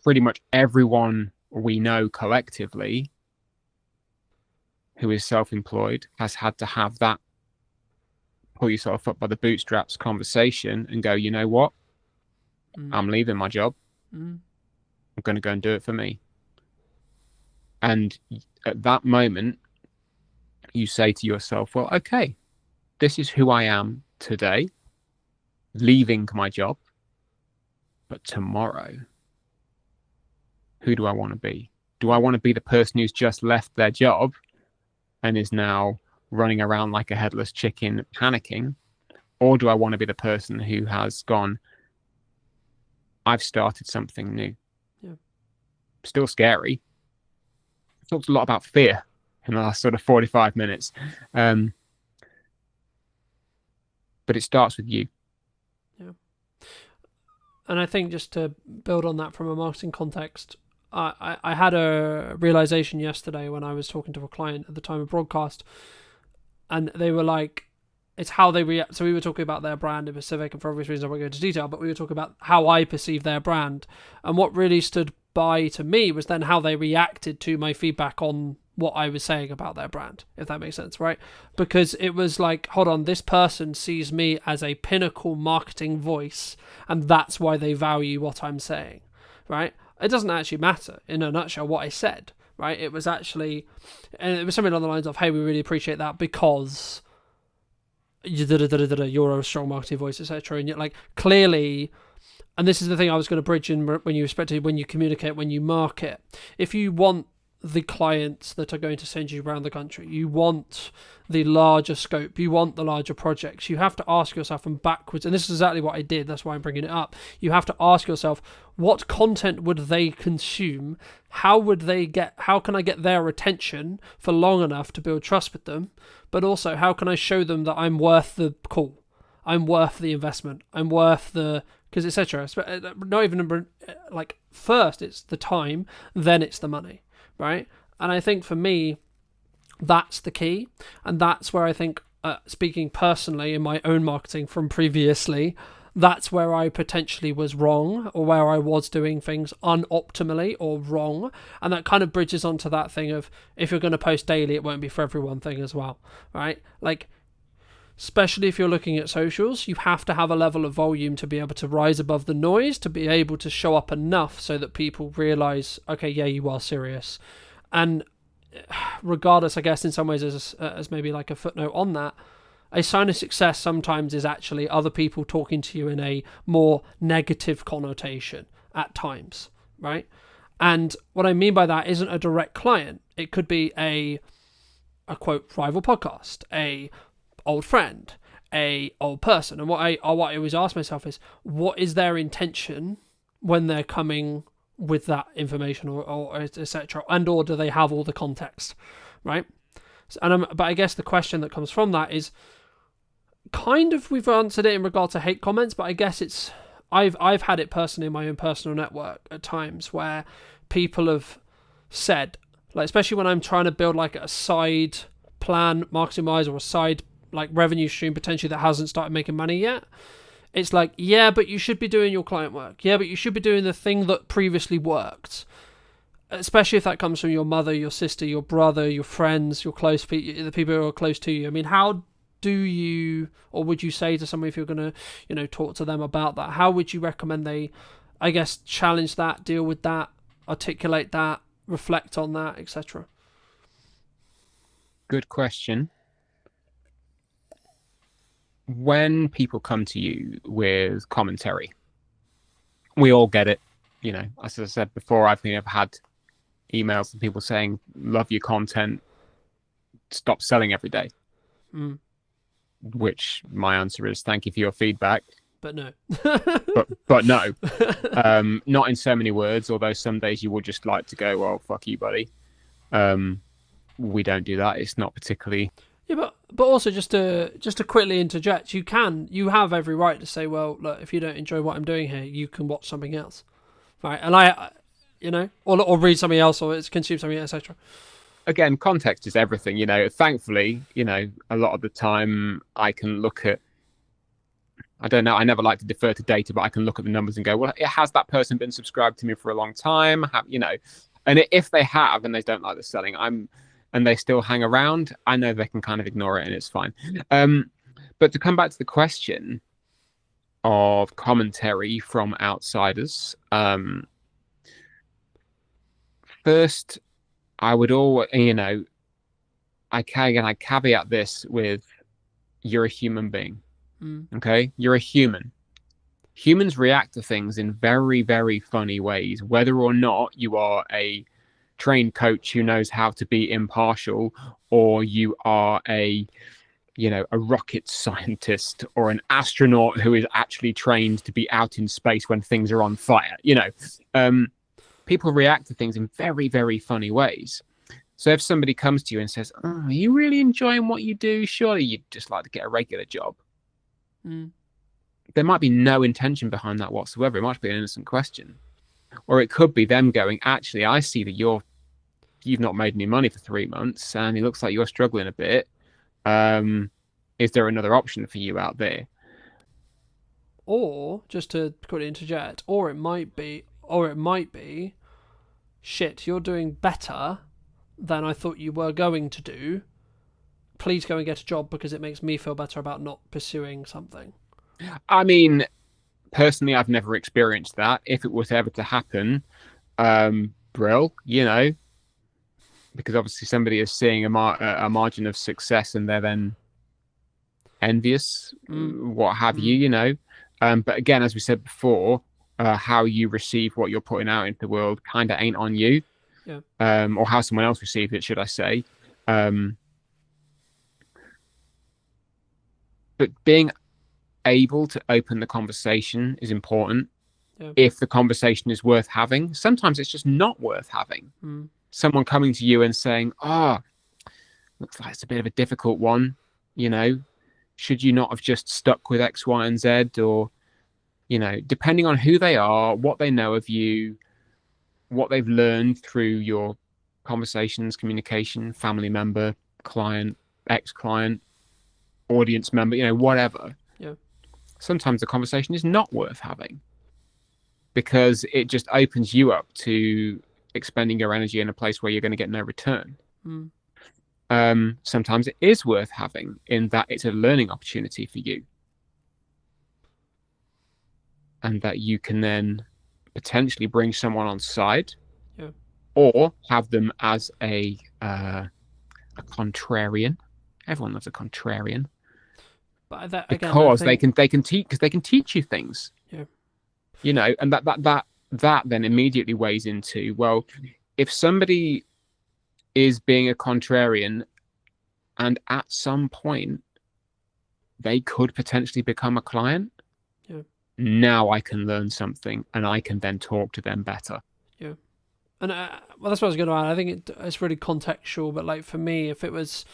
pretty much everyone we know collectively who is self-employed has had to have that pull yourself up by the bootstraps conversation and go, you know what? I'm leaving my job. I'm going to go and do it for me. And at that moment, you say to yourself, well, okay, this is who I am today, leaving my job. But tomorrow, who do I want to be? Do I want to be the person who's just left their job and is now running around like a headless chicken panicking? Or do I want to be the person who has gone, I've started something new? Yeah. Still scary. I talked a lot about fear in the last sort of 45 minutes. But it starts with you. Yeah. And I think just to build on that from a marketing context, I had a realization yesterday when I was talking to a client at the time of broadcast, and they were like, it's how they react. So we were talking about their brand in Pacific, and for obvious reasons I won't go into detail, but we were talking about how I perceive their brand. And what really stood by to me was then how they reacted to my feedback on what I was saying about their brand, if that makes sense, right? Because it was like, hold on, this person sees me as a pinnacle marketing voice, and that's why they value what I'm saying, right? It doesn't actually matter, in a nutshell, what I said, right? It was actually, and it was something along the lines of, hey, we really appreciate that because you're a strong marketing voice, etc. And yet, like, clearly, and this is the thing I was going to bridge in when you communicate, when you market. If you want the clients that are going to send you around the country, you want the larger scope, you want the larger projects, you have to ask yourself from backwards, and this is exactly what I did, that's why I'm bringing it up. You have to ask yourself, what content would they consume? How can I get their attention for long enough to build trust with them? But also, how can I show them that I'm worth the call? I'm worth the investment. I'm worth the, because etc. Not even like, first it's the time, then it's the money, right? And I think for me, that's the key, and that's where I think, speaking personally in my own marketing from previously, that's where I potentially was wrong, or where I was doing things unoptimally or wrong. And that kind of bridges onto that thing of, if you're going to post daily, it won't be for everyone thing as well, right? Like, especially if you're looking at socials, you have to have a level of volume to be able to rise above the noise, to be able to show up enough so that people realize, okay, yeah, you are serious. And regardless, I guess in some ways, as maybe like a footnote on that, a sign of success sometimes is actually other people talking to you in a more negative connotation at times, right? And what I mean by that isn't a direct client. It could be a quote rival podcast, a old friend, a old person. And what I always ask myself is, what is their intention when they're coming with that information, or etc., and or do they have all the context, right? But I guess the question that comes from that is, kind of, we've answered it in regard to hate comments, but I guess it's, I've had it personally in my own personal network at times where people have said, like, especially when I'm trying to build like a side plan marketing wise, or a side like revenue stream potentially that hasn't started making money yet, it's like, yeah, but you should be doing your client work, yeah, but you should be doing the thing that previously worked, especially if that comes from your mother, your sister, your brother, your friends, your close people, the people who are close to you. I mean, how do you, or would you say to somebody, if you're going to, talk to them about that, how would you recommend they, I guess, challenge that, deal with that, articulate that, reflect on that, etc.? Good question. When people come to you with commentary, we all get it. As I said before, I've had emails from people saying, love your content, stop selling every day. Which my answer is, thank you for your feedback. But no. but no. Not in so many words, although some days you would just like to go, well, fuck you, buddy. We don't do that. It's not particularly... Yeah, but also just to quickly interject, you have every right to say, well, look, if you don't enjoy what I'm doing here, you can watch something else, right? And or read something else, or consume something, etc. Again, context is everything. Thankfully, a lot of the time I can look at, I don't know, I never like to defer to data, but I can look at the numbers and go, well, has that person been subscribed to me for a long time? And if they have and they don't like the selling, and they still hang around, I know they can kind of ignore it and it's fine. But to come back to the question of commentary from outsiders, first, I would always, I caveat this with, you're a human being. Okay? You're a human. Humans react to things in very, very funny ways, whether or not you are a trained coach who knows how to be impartial, or you are a rocket scientist or an astronaut who is actually trained to be out in space when things are on fire. People react to things in very, very funny ways. So if somebody comes to you and says, "Oh, are you really enjoying what you do? Surely you'd just like to get a regular job." There might be no intention behind that whatsoever. It might be an innocent question. Or it could be them going, "Actually, I see that you've not made any money for 3 months and it looks like you're struggling a bit. Is there another option for you out there?" Or, just to quickly interject, or it might be, shit, you're doing better than I thought you were going to do. Please go and get a job because it makes me feel better about not pursuing something. I mean, personally, I've never experienced that. If it was ever to happen, brill, because obviously somebody is seeing a margin of success and they're then envious, what have you, But again, as we said before, how you receive what you're putting out into the world kind of ain't on you. Yeah. Or how someone else receives it, should I say. But being able to open the conversation is important. Yeah. If the conversation is worth having, sometimes it's just not worth having. Someone coming to you and saying, looks like it's a bit of a difficult one, should you not have just stuck with X, Y, and Z? Or, depending on who they are, what they know of you, what they've learned through your conversations, communication, family member, client, ex-client, audience member, whatever. Yeah. Sometimes the conversation is not worth having because it just opens you up to expending your energy in a place where you're going to get no return. Sometimes it is worth having in that it's a learning opportunity for you, and that you can then potentially bring someone on side, or have them as a contrarian. Everyone loves a contrarian. But that, again, because they can teach you things. Yeah. And that then immediately weighs into, well, if somebody is being a contrarian and at some point they could potentially become a client, now I can learn something and I can then talk to them better. Yeah. And well, that's what I was going to add. I think it's really contextual, but like for me, if it was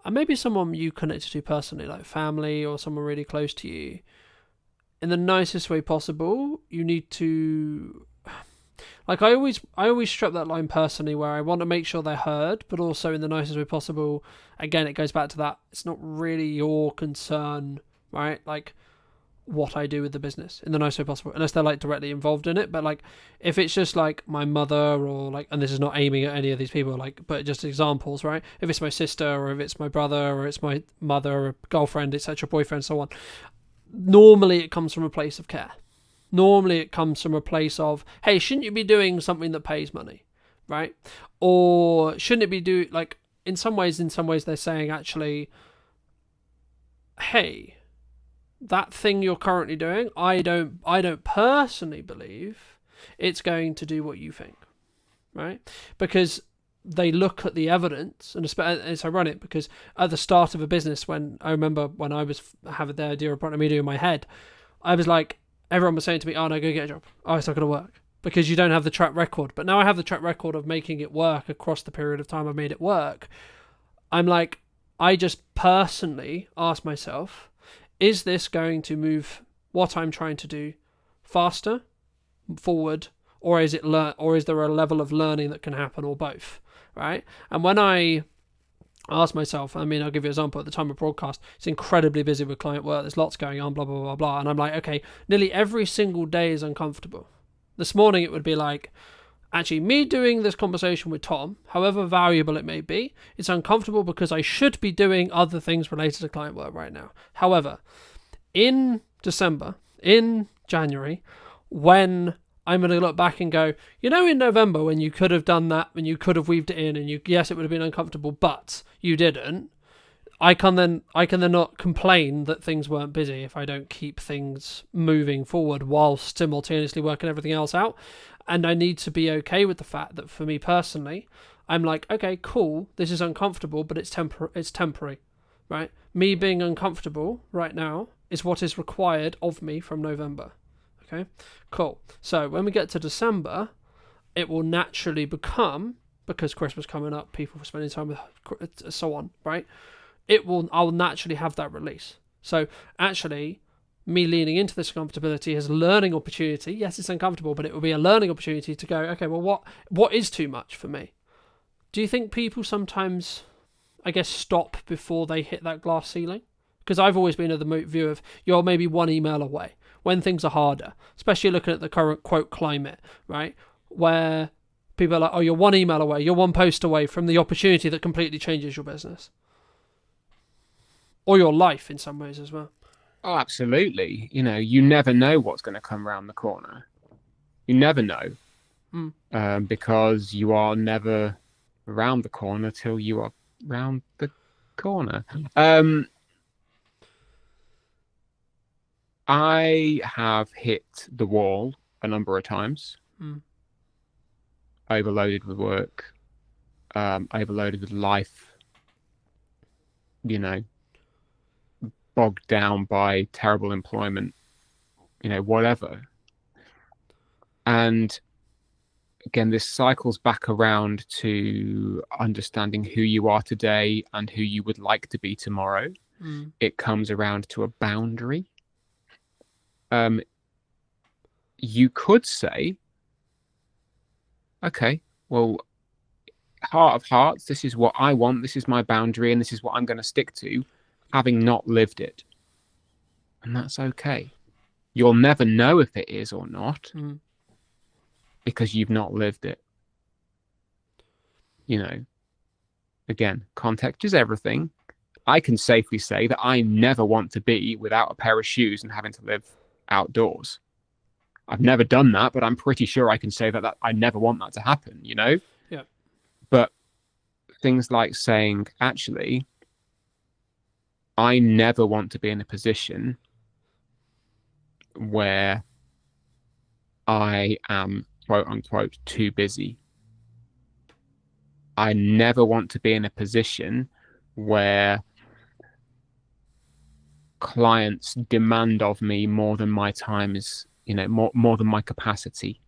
maybe someone you connected to personally, like family or someone really close to you, in the nicest way possible, you need to, like, I always strip that line personally, where I want to make sure they're heard, but also in the nicest way possible. Again, it goes back to that, it's not really your concern, right? Like, what I do with the business in the nicest way possible, unless they're like directly involved in it. But like, if it's just like my mother, or like, and this is not aiming at any of these people, like, but just examples, right? If it's my sister, or if it's my brother, or it's my mother, or girlfriend, etc., boyfriend, so on, normally it comes from a place of care. Normally it comes from a place of, hey, shouldn't you be doing something that pays money, right? Or shouldn't it be like, in some ways they're saying, actually, hey, that thing you're currently doing, I don't personally believe it's going to do what you think, right? Because they look at the evidence, and it's ironic because at the start of a business, when I remember when I was having the idea of product media in my head, I was like, everyone was saying to me, "Oh no, go get a job. Oh, it's not going to work because you don't have the track record." But now I have the track record of making it work across the period of time I've made it work. I'm like, I just personally ask myself, is this going to move what I'm trying to do faster, forward, or is there a level of learning that can happen, or both, right? And when I ask myself, I mean, I'll give you an example. At the time of broadcast, it's incredibly busy with client work. There's lots going on, blah, blah, blah, blah. And I'm like, okay, nearly every single day is uncomfortable. This morning it would be like, actually, me doing this conversation with Tom, however valuable it may be, it's uncomfortable because I should be doing other things related to client work right now. However, in December, in January, when I'm going to look back and go, in November, when you could have done that, when you could have weaved it in, and yes, it would have been uncomfortable, but you didn't, I can then not complain that things weren't busy if I don't keep things moving forward whilst simultaneously working everything else out. And I need to be okay with the fact that for me personally, I'm like, okay, cool, this is uncomfortable, but it's temporary, right? Me being uncomfortable right now is what is required of me from November. Okay, cool. So when we get to December, it will naturally become, because Christmas coming up, people are spending time with, so on, right? I'll naturally have that release. So actually, me leaning into this comfortability is a learning opportunity. Yes, it's uncomfortable, but it will be a learning opportunity to go, okay, well, what is too much for me? Do you think people sometimes, I guess, stop before they hit that glass ceiling? Because I've always been of the view of you're maybe one email away when things are harder, especially looking at the current quote climate, right? Where people are like, oh, you're one email away, you're one post away from the opportunity that completely changes your business. Or your life in some ways as well. Oh, absolutely. You know, you never know what's going to come around the corner. You never know. Because you are never around the corner till you are round the corner. I have hit the wall a number of times. Overloaded with work, overloaded with life, you know, bogged down by terrible employment, you know, whatever. And again, this cycles back around to understanding who you are today and who you would like to be tomorrow. It comes around to a boundary. You could say, okay, well, heart of hearts, this is what I want, this is my boundary, and this is what I'm going to stick to, having not lived it. And that's okay. You'll never know if it is or not, because you've not lived it. You know, again, context is everything. I can safely say that I never want to be without a pair of shoes and having to live outdoors. I've never done that, but I'm pretty sure I can say that I never want that to happen, you know? Yeah. But things like saying, actually, I never want to be in a position where I am, quote unquote, too busy. I never want to be in a position where clients demand of me more than my time is, you know, more than my capacity.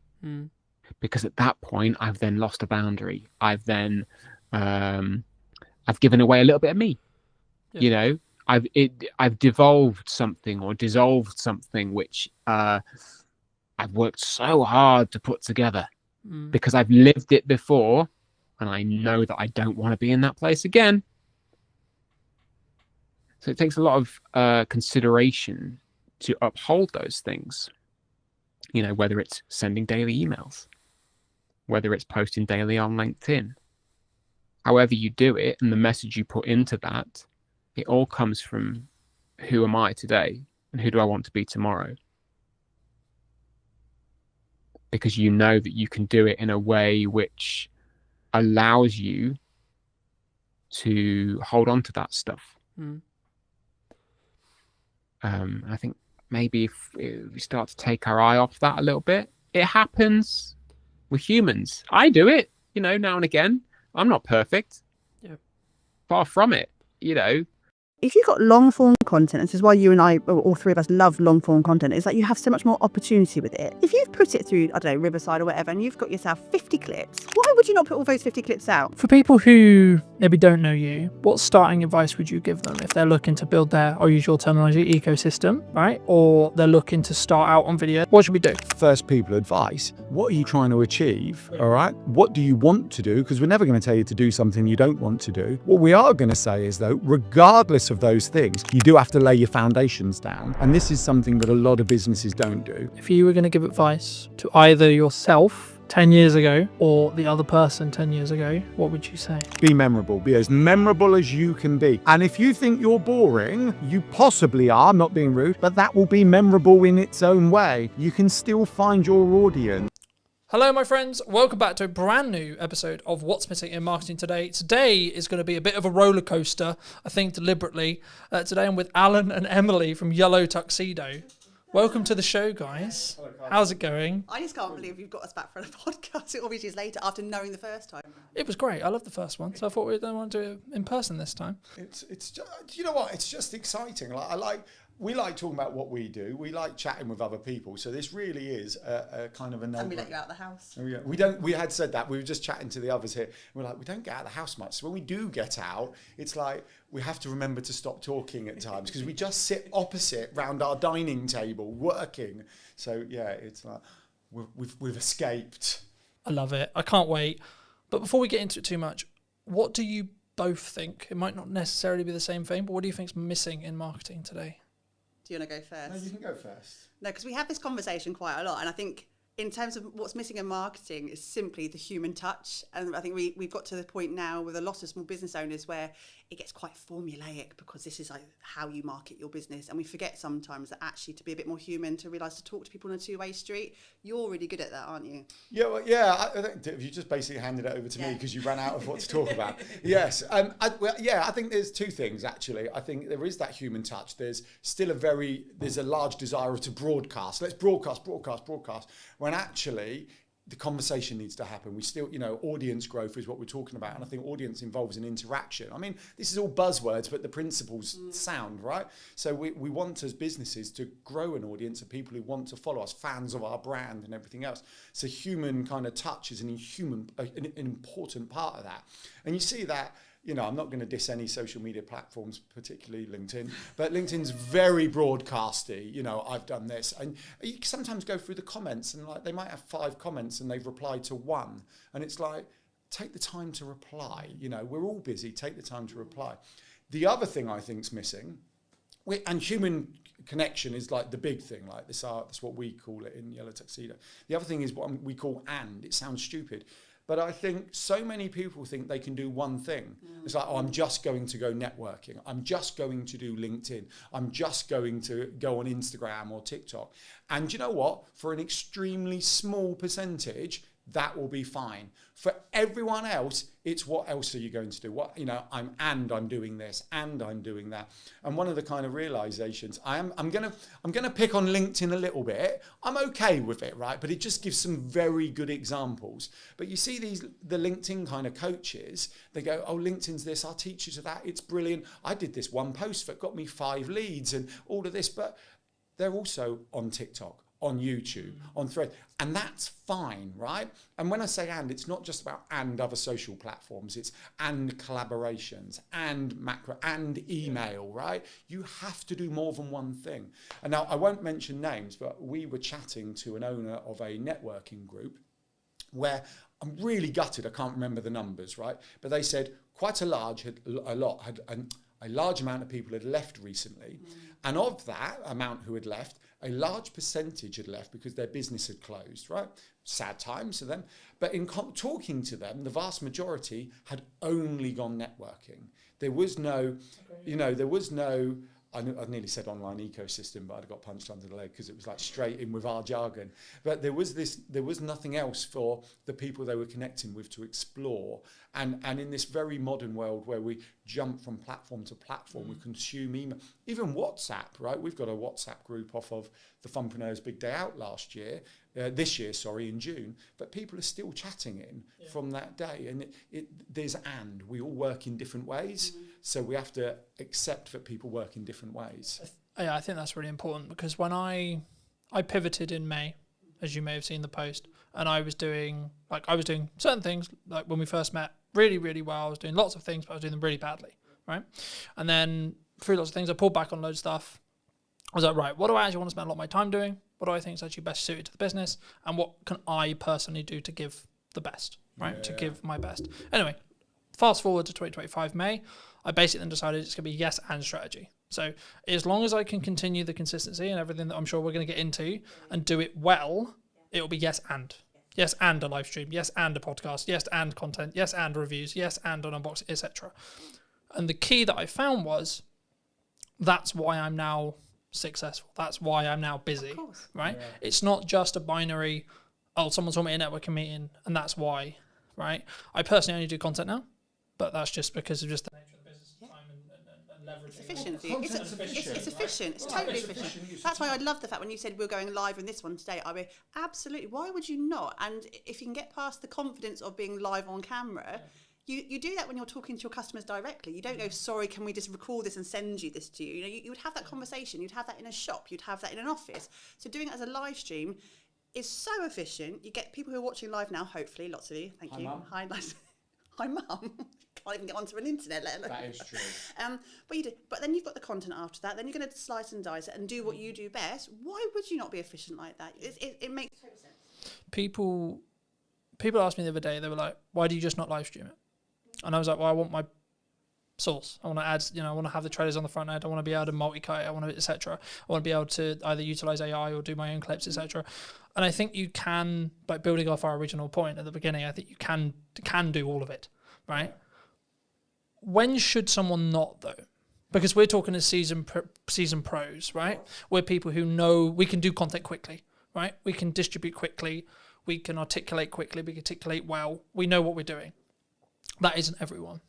Because at that point, I've then lost a boundary. I've then, I've given away a little bit of me. Yeah. You know, I've devolved something or dissolved something which I've worked so hard to put together because I've lived it before, and I know that I don't want to be in that place again. So it takes a lot of consideration to uphold those things. You know, whether it's sending daily emails, whether it's posting daily on LinkedIn, however you do it, and the message you put into that, it all comes from who am I today and who do I want to be tomorrow? Because you know that you can do it in a way which allows you to hold on to that stuff. I think maybe if we start to take our eye off that a little bit, it happens. We're humans. I do it, you know, now and again. I'm not perfect. Yeah. Far from it, you know. If you've got long form content, and this is why you and I, or all three of us, love long form content, is that you have so much more opportunity with it. If you've put it through, I don't know, Riverside or whatever, and you've got yourself 50 clips, why would you not put all those 50 clips out? For people who maybe don't know you, what starting advice would you give them if they're looking to build their, I'll use your terminology, ecosystem, right? Or they're looking to start out on video? What should we do? First people advice. What are you trying to achieve? All right. What do you want to do? Because we're never going to tell you to do something you don't want to do. What we are going to say is, though, regardless of those things, you do have to lay your foundations down. And this is something that a lot of businesses don't do. If you were going to give advice to either yourself 10 years ago or the other person 10 years ago, what would you say? Be memorable. Be as memorable as you can be. And if you think you're boring, you possibly are, not being rude, but that will be memorable in its own way. You can still find your audience. Hello, my friends. Welcome back to a brand new episode of What's Missing in Marketing Today. Today is going to be a bit of a roller coaster, I think deliberately. Today I'm with Alan and Emily from Yellow Tuxedo. Welcome to the show, guys. How's it going? I just can't believe you've got us back for a podcast all these years later after knowing the first time. It was great. I loved the first one, so I thought we'd want to do it in person this time. It's just, you know what? It's just exciting. We like talking about what we do. We like chatting with other people. So this really is a kind of a no. And we let you out of the house. We had said that. We were just chatting to the others here. We're like, we don't get out of the house much. So when we do get out, it's like we have to remember to stop talking at times because we just sit opposite round our dining table working. So yeah, it's like we've escaped. I love it. I can't wait. But before we get into it too much, what do you both think? It might not necessarily be the same thing, but what do you think's missing in marketing today? Do you want to go first? No, you can go first. No, because we have this conversation quite a lot, and I think in terms of what's missing in marketing is simply the human touch. And I think we've got to the point now with a lot of small business owners where it gets quite formulaic because this is like how you market your business. And we forget sometimes that actually to be a bit more human, to realise to talk to people on a two-way street. You're really good at that, aren't you? Yeah, well, yeah. I think you just basically handed it over to me because you ran out of what to talk about. Yes. I think there's two things, actually. I think there is that human touch. There's still there's a large desire to broadcast. Let's broadcast. When actually the conversation needs to happen. We still, audience growth is what we're talking about. And I think audience involves an interaction. I mean, this is all buzzwords, but the principles sound, right? So we want as businesses to grow an audience of people who want to follow us, fans of our brand and everything else. So human kind of touch is an important part of that. And you see that, I'm not going to diss any social media platforms, particularly LinkedIn, but LinkedIn's very broadcasty. I've done this. And you sometimes go through the comments and they might have 5 comments and they've replied to 1. And it's like, take the time to reply. We're all busy. Take the time to reply. The other thing I think's missing, and human connection is like the big thing, like this art, that's what we call it in Yellow Tuxedo. The other thing is what we call and. It sounds stupid. But I think so many people think they can do one thing. It's like, I'm just going to go networking. I'm just going to do LinkedIn. I'm just going to go on Instagram or TikTok. And you know what? For an extremely small percentage, that will be fine. For everyone else, it's what else are you going to do? I'm doing this and I'm doing that. And one of the kind of realizations, I'm gonna pick on LinkedIn a little bit. I'm okay with it, right? But it just gives some very good examples. But you see the LinkedIn kind of coaches, they go, oh, LinkedIn's this, I'll teach you to that. It's brilliant. I did this one post that got me 5 leads and all of this, but they're also on TikTok, on YouTube, on Thread, and that's fine, right? And when I say and, it's not just about and other social platforms, it's and collaborations, and macro, and email, right? You have to do more than one thing. And now I won't mention names, but we were chatting to an owner of a networking group where I'm really gutted, I can't remember the numbers, right? But they said quite a large amount of people had left recently. And of that amount who had left, a large percentage had left because their business had closed, right? Sad times for them. But in talking to them, the vast majority had only gone networking. There was no, I nearly said online ecosystem, but I'd got punched under the leg because it was like straight in with our jargon. But there was nothing else for the people they were connecting with to explore. And in this very modern world where we jump from platform to platform, we consume email, even WhatsApp, right? We've got a WhatsApp group off of the Funpreneurs Big Day Out this year, in June, but people are still chatting from that day. And we all work in different ways. So we have to accept that people work in different ways. Yeah, I think that's really important because when I pivoted in May, as you may have seen the post, and I was doing certain things, like when we first met, really, really well. I was doing lots of things, but I was doing them really badly, right? And then through lots of things, I pulled back on loads of stuff. I was like, right, what do I actually want to spend a lot of my time doing? What do I think is actually best suited to the business? And what can I personally do to give the best, right? Yeah. To give my best. Anyway, fast forward to 2025 May, I basically then decided it's going to be yes and strategy. So as long as I can continue the consistency and everything that I'm sure we're going to get into and do it well, it will be yes and. Yes and a live stream, yes and a podcast, yes and content, yes and reviews, yes and an unboxing, etc. And the key that I found was that's why I'm now successful. That's why I'm now busy, right? Yeah. It's not just a binary, oh, someone told me a networking meeting and that's why, right? I personally only do content now, but that's just because of just the nature of the business, time and leveraging. It's efficiency. It's efficient. It's totally efficient. That's why I love the fact when you said we're going live in this one today. I mean, absolutely. Why would you not? And if you can get past the confidence of being live on camera, you do that when you're talking to your customers directly. You don't go, sorry, can we just record this and send you this to you? You know, you would have that conversation. You'd have that in a shop. You'd have that in an office. So doing it as a live stream is so efficient. You get people who are watching live now, hopefully, lots of you. Thank you. Mum. Hi, nice. Hi, Mum. Can't even get onto an internet, let alone. That is true. But you do. But then you've got the content after that. Then you're going to slice and dice it and do what you do best. Why would you not be efficient like that? It makes total sense. People asked me the other day, they were like, why do you just not live stream it? And I was like, well, I want my source. I want to add, I want to have the trailers on the front end. I want to be able to multi-cut. I want to, etc. I want to be able to either utilize AI or do my own clips, etc. And I think you can, like building off our original point at the beginning, I think you can do all of it, right? When should someone not though? Because we're talking as season pros, right? We're people who know we can do content quickly, right? We can distribute quickly. We can articulate quickly. We can articulate well. We know what we're doing. That isn't everyone.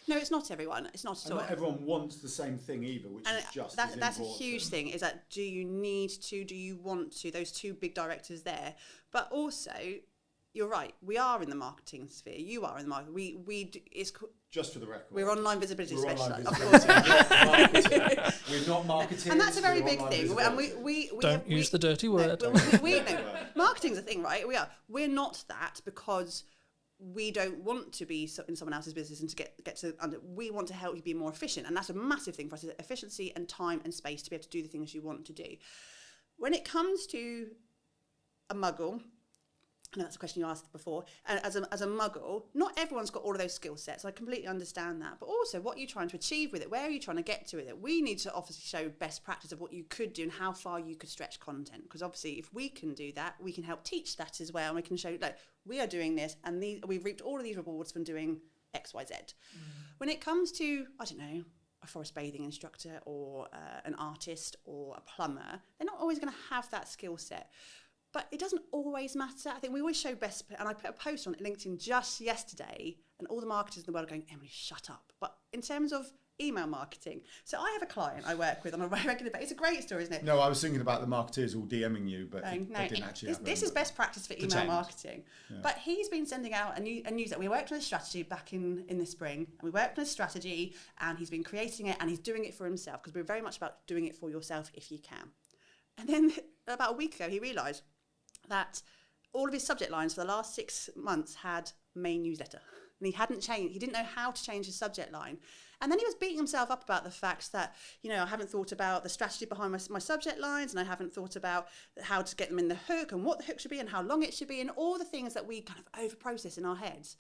No, it's not everyone. It's not at all. Not everyone wants the same thing either, which is just that's a huge thing. Is that do you need to? Do you want to? Those two big directors there, but also. You're right. We are in the marketing sphere. You are in the market. It's just for the record. We're online visibility specialists. Of course. We're not marketing. And that's a very big thing. And we don't use the dirty word. Marketing's a thing, right? We're not that because we don't want to be in someone else's business and to get to under. We want to help you be more efficient, and that's a massive thing for us: is efficiency and time and space to be able to do the things you want to do. When it comes to a muggle. I know that's a question you asked before. And as a muggle, not everyone's got all of those skill sets. I completely understand that. But also, what are you trying to achieve with it? Where are you trying to get to with it? We need to obviously show best practice of what you could do and how far you could stretch content. Because obviously, if we can do that, we can help teach that as well. And we can show, like, we are doing this and we've reaped all of these rewards from doing X, Y, Z. When it comes to, I don't know, a forest bathing instructor or an artist or a plumber, they're not always going to have that skill set. But it doesn't always matter. I think we always show best, and I put a post on LinkedIn just yesterday, and all the marketers in the world are going, Emily, shut up. But in terms of email marketing, so I have a client I work with on a regular basis. It's a great story, isn't it? No, I was thinking about the marketers all DMing you, but they didn't actually happen. This is best practice for email marketing. Yeah. But he's been sending out a news that we worked on a strategy back in the spring, and we worked on a strategy, and he's been creating it, and he's doing it for himself, because we're very much about doing it for yourself if you can. And then about a week ago, he realised that all of his subject lines for the last 6 months had main newsletter. And he hadn't changed. He didn't know how to change his subject line. And then he was beating himself up about the fact that, I haven't thought about the strategy behind my subject lines, and I haven't thought about how to get them in the hook and what the hook should be and how long it should be and all the things that we kind of over-process in our heads.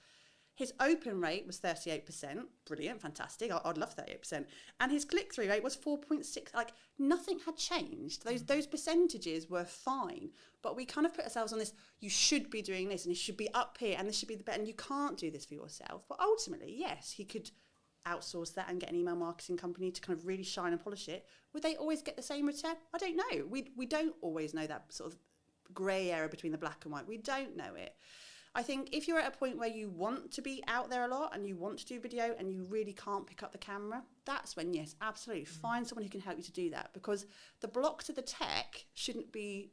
His open rate was 38%. Brilliant, fantastic. I'd love 38%. And his click-through rate was 4.6. Like, nothing had changed. Those percentages were fine. But we kind of put ourselves on this, you should be doing this, and it should be up here, and this should be the better, and you can't do this for yourself. But ultimately, yes, he could outsource that and get an email marketing company to kind of really shine and polish it. Would they always get the same return? I don't know. We don't always know that sort of grey area between the black and white. We don't know it. I think if you're at a point where you want to be out there a lot and you want to do video and you really can't pick up the camera, that's when, yes, absolutely, find someone who can help you to do that, because the block to the tech shouldn't be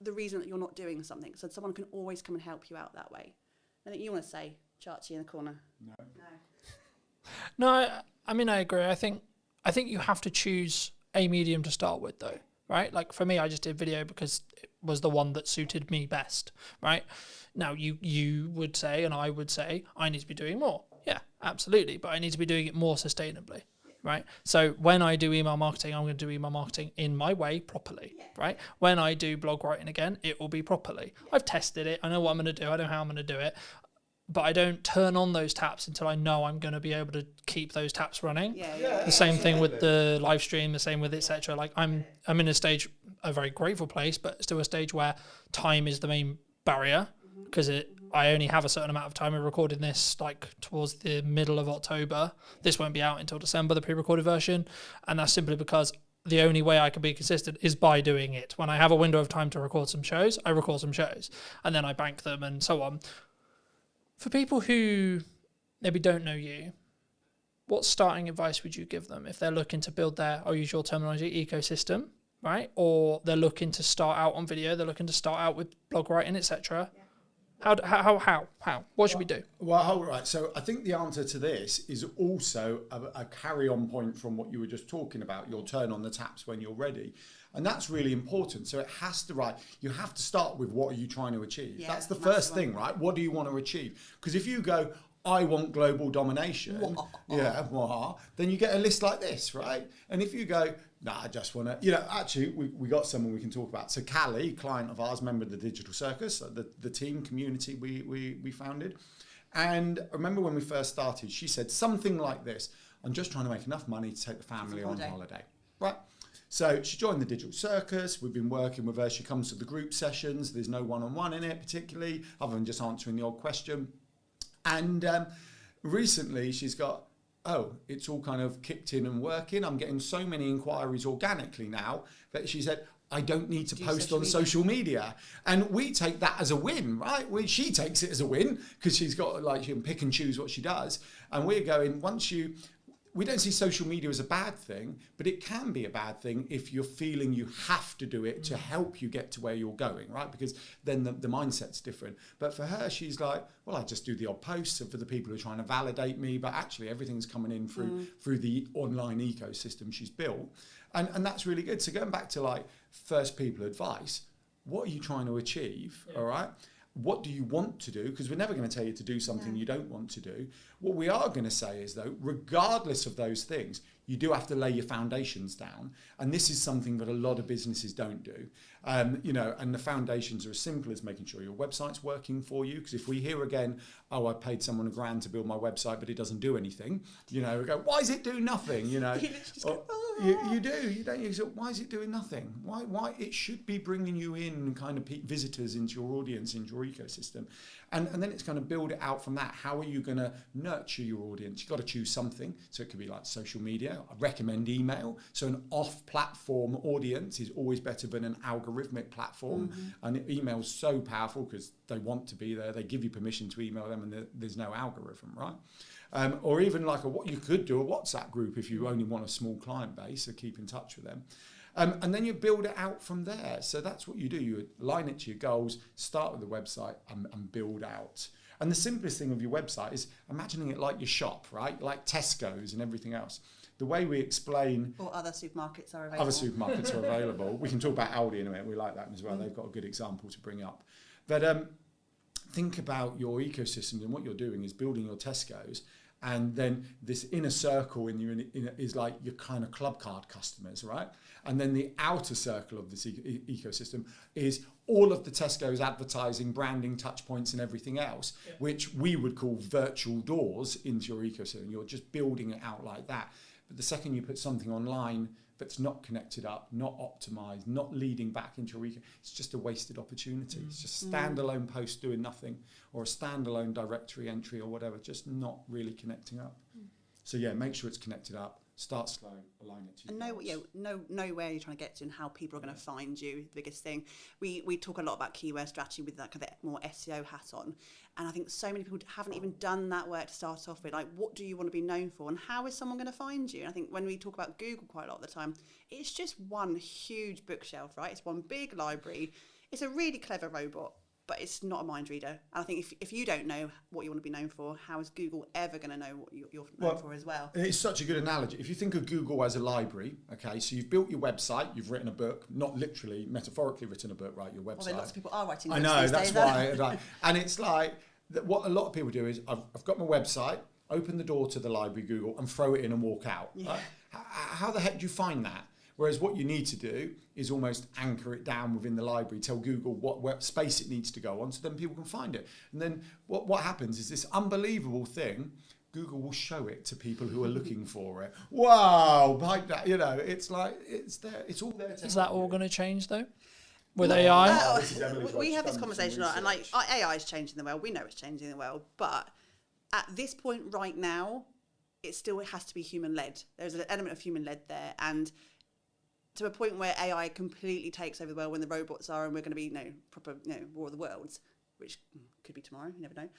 the reason that you're not doing something. So someone can always come and help you out that way. I think you want to say, Chachi in the corner. No, I mean, I agree. I think you have to choose a medium to start with, though, right? Like for me, I just did video because it was the one that suited me best, right? Now, you would say, and I would say, I need to be doing more. Yeah, absolutely. But I need to be doing it more sustainably, right? So when I do email marketing, I'm going to do email marketing in my way properly, right? When I do blog writing again, it will be properly. I've tested it. I know what I'm going to do. I know how I'm going to do it. But I don't turn on those taps until I know I'm going to be able to keep those taps running. The same thing with the live stream, the same with etc. Like I'm in a very grateful place, but still a stage where time is the main barrier, because I only have a certain amount of time. We're recording this like towards the middle of October. This won't be out until December, the pre-recorded version. And that's simply because the only way I can be consistent is by doing it. When I have a window of time to record some shows, I record some shows, and then I bank them and so on. For people who maybe don't know you, what starting advice would you give them if they're looking to build their, I'll use your terminology, ecosystem, right? Or they're looking to start out on video, they're looking to start out with blog writing, etc. How? What should we do? Well, all right. So I think the answer to this is also a carry-on point from what you were just talking about. You'll turn on the taps when you're ready. And that's really important. So it has to, you have to start with what are you trying to achieve? Yeah, that's the first thing, right? What do you want to achieve? Because if you go, I want global domination, then you get a list like this, right? And if you go, I just want to, actually, we got someone we can talk about. So Callie, client of ours, member of the Digital Circus, the team community we founded. And I remember when we first started, she said something like this: I'm just trying to make enough money to take the family on holiday, right? So she joined the Digital Circus. We've been working with her. She comes to the group sessions. There's no one-on-one in it particularly, other than just answering the odd question. And recently she's got, it's all kind of kicked in and working. I'm getting so many inquiries organically now that she said, I don't need to post on social media. And we take that as a win, right? She takes it as a win because she's got, she can pick and choose what she does. And we're going, we don't see social media as a bad thing, but it can be a bad thing if you're feeling you have to do it to help you get to where you're going, right? Because then the mindset's different. But for her, she's like, well, I just do the odd posts for the people who are trying to validate me, but actually everything's coming in through the online ecosystem she's built. And that's really good. So going back to first people advice, what are you trying to achieve, all right? What do you want to do? Because we're never going to tell you to do something you don't want to do. What we are going to say is, though, regardless of those things, you do have to lay your foundations down. And this is something that a lot of businesses don't do. And the foundations are as simple as making sure your website's working for you. Because if we hear again, I paid someone $1,000 to build my website, but it doesn't do anything, we go, why is it doing nothing? You do. You don't. You say, why is it doing nothing? Why? It should be bringing you in kind of visitors into your audience, into your ecosystem. And then it's going to build it out from that. How are you going to nurture your audience? You've got to choose something. So it could be like social media. I recommend email. So an off-platform audience is always better than an algorithmic platform. And email's so powerful because they want to be there. They give you permission to email them and there's no algorithm, right? Or even what you could do a WhatsApp group if you only want a small client base, so keep in touch with them. And then you build it out from there. So that's what you do. You align it to your goals, start with the website and build out. And the simplest thing of your website is imagining it like your shop, right? Like Tesco's and everything else. The way we explain... Or other supermarkets are available. Other supermarkets are available. We can talk about Aldi in a minute. We like that as well. They've got a good example to bring up. But think about your ecosystem, and what you're doing is building your Tesco's. And then this inner circle is like your kind of club card customers, right? And then the outer circle of this ecosystem is all of the Tesco's advertising, branding, touch points and everything else, which we would call virtual doors into your ecosystem. You're just building it out like that. But the second you put something online that's not connected up, not optimized, not leading back into your ecosystem, it's just a wasted opportunity. It's just a standalone post doing nothing, or a standalone directory entry or whatever, just not really connecting up. So make sure it's connected up. Start slow, align it to you. And know where you're trying to get to and how people are going to find you. The biggest thing. We talk a lot about keyword strategy with that kind of more SEO hat on. And I think so many people haven't even done that work to start off with. What do you want to be known for? And how is someone going to find you? And I think when we talk about Google quite a lot of the time, it's just one huge bookshelf, right? It's one big library. It's a really clever robot, but it's not a mind reader. And I think if you don't know what you want to be known for, how is Google ever going to know what you're known for as well? It's such a good analogy. If you think of Google as a library, okay, so you've built your website, you've written a book, not literally, metaphorically written a book, right, your website. Well, lots of people are writing books. I know, that's why. And it's like, what a lot of people do is, I've got my website, open the door to the library, Google, and throw it in and walk out. Yeah. Right? How the heck do you find that? Whereas what you need to do is almost anchor it down within the library, tell Google what space it needs to go on, so then people can find it. And then what happens is this unbelievable thing, Google will show it to people who are looking for it. Wow, like that, it's like, it's there, it's all there. Is that all going to change though? With AI? We have this conversation a lot, and AI is changing the world. We know it's changing the world, but at this point right now, it still has to be human-led. There's an element of human-led there, and to a point where AI completely takes over the world when the robots are, and we're going to be, proper, War of the Worlds, which could be tomorrow, you never know.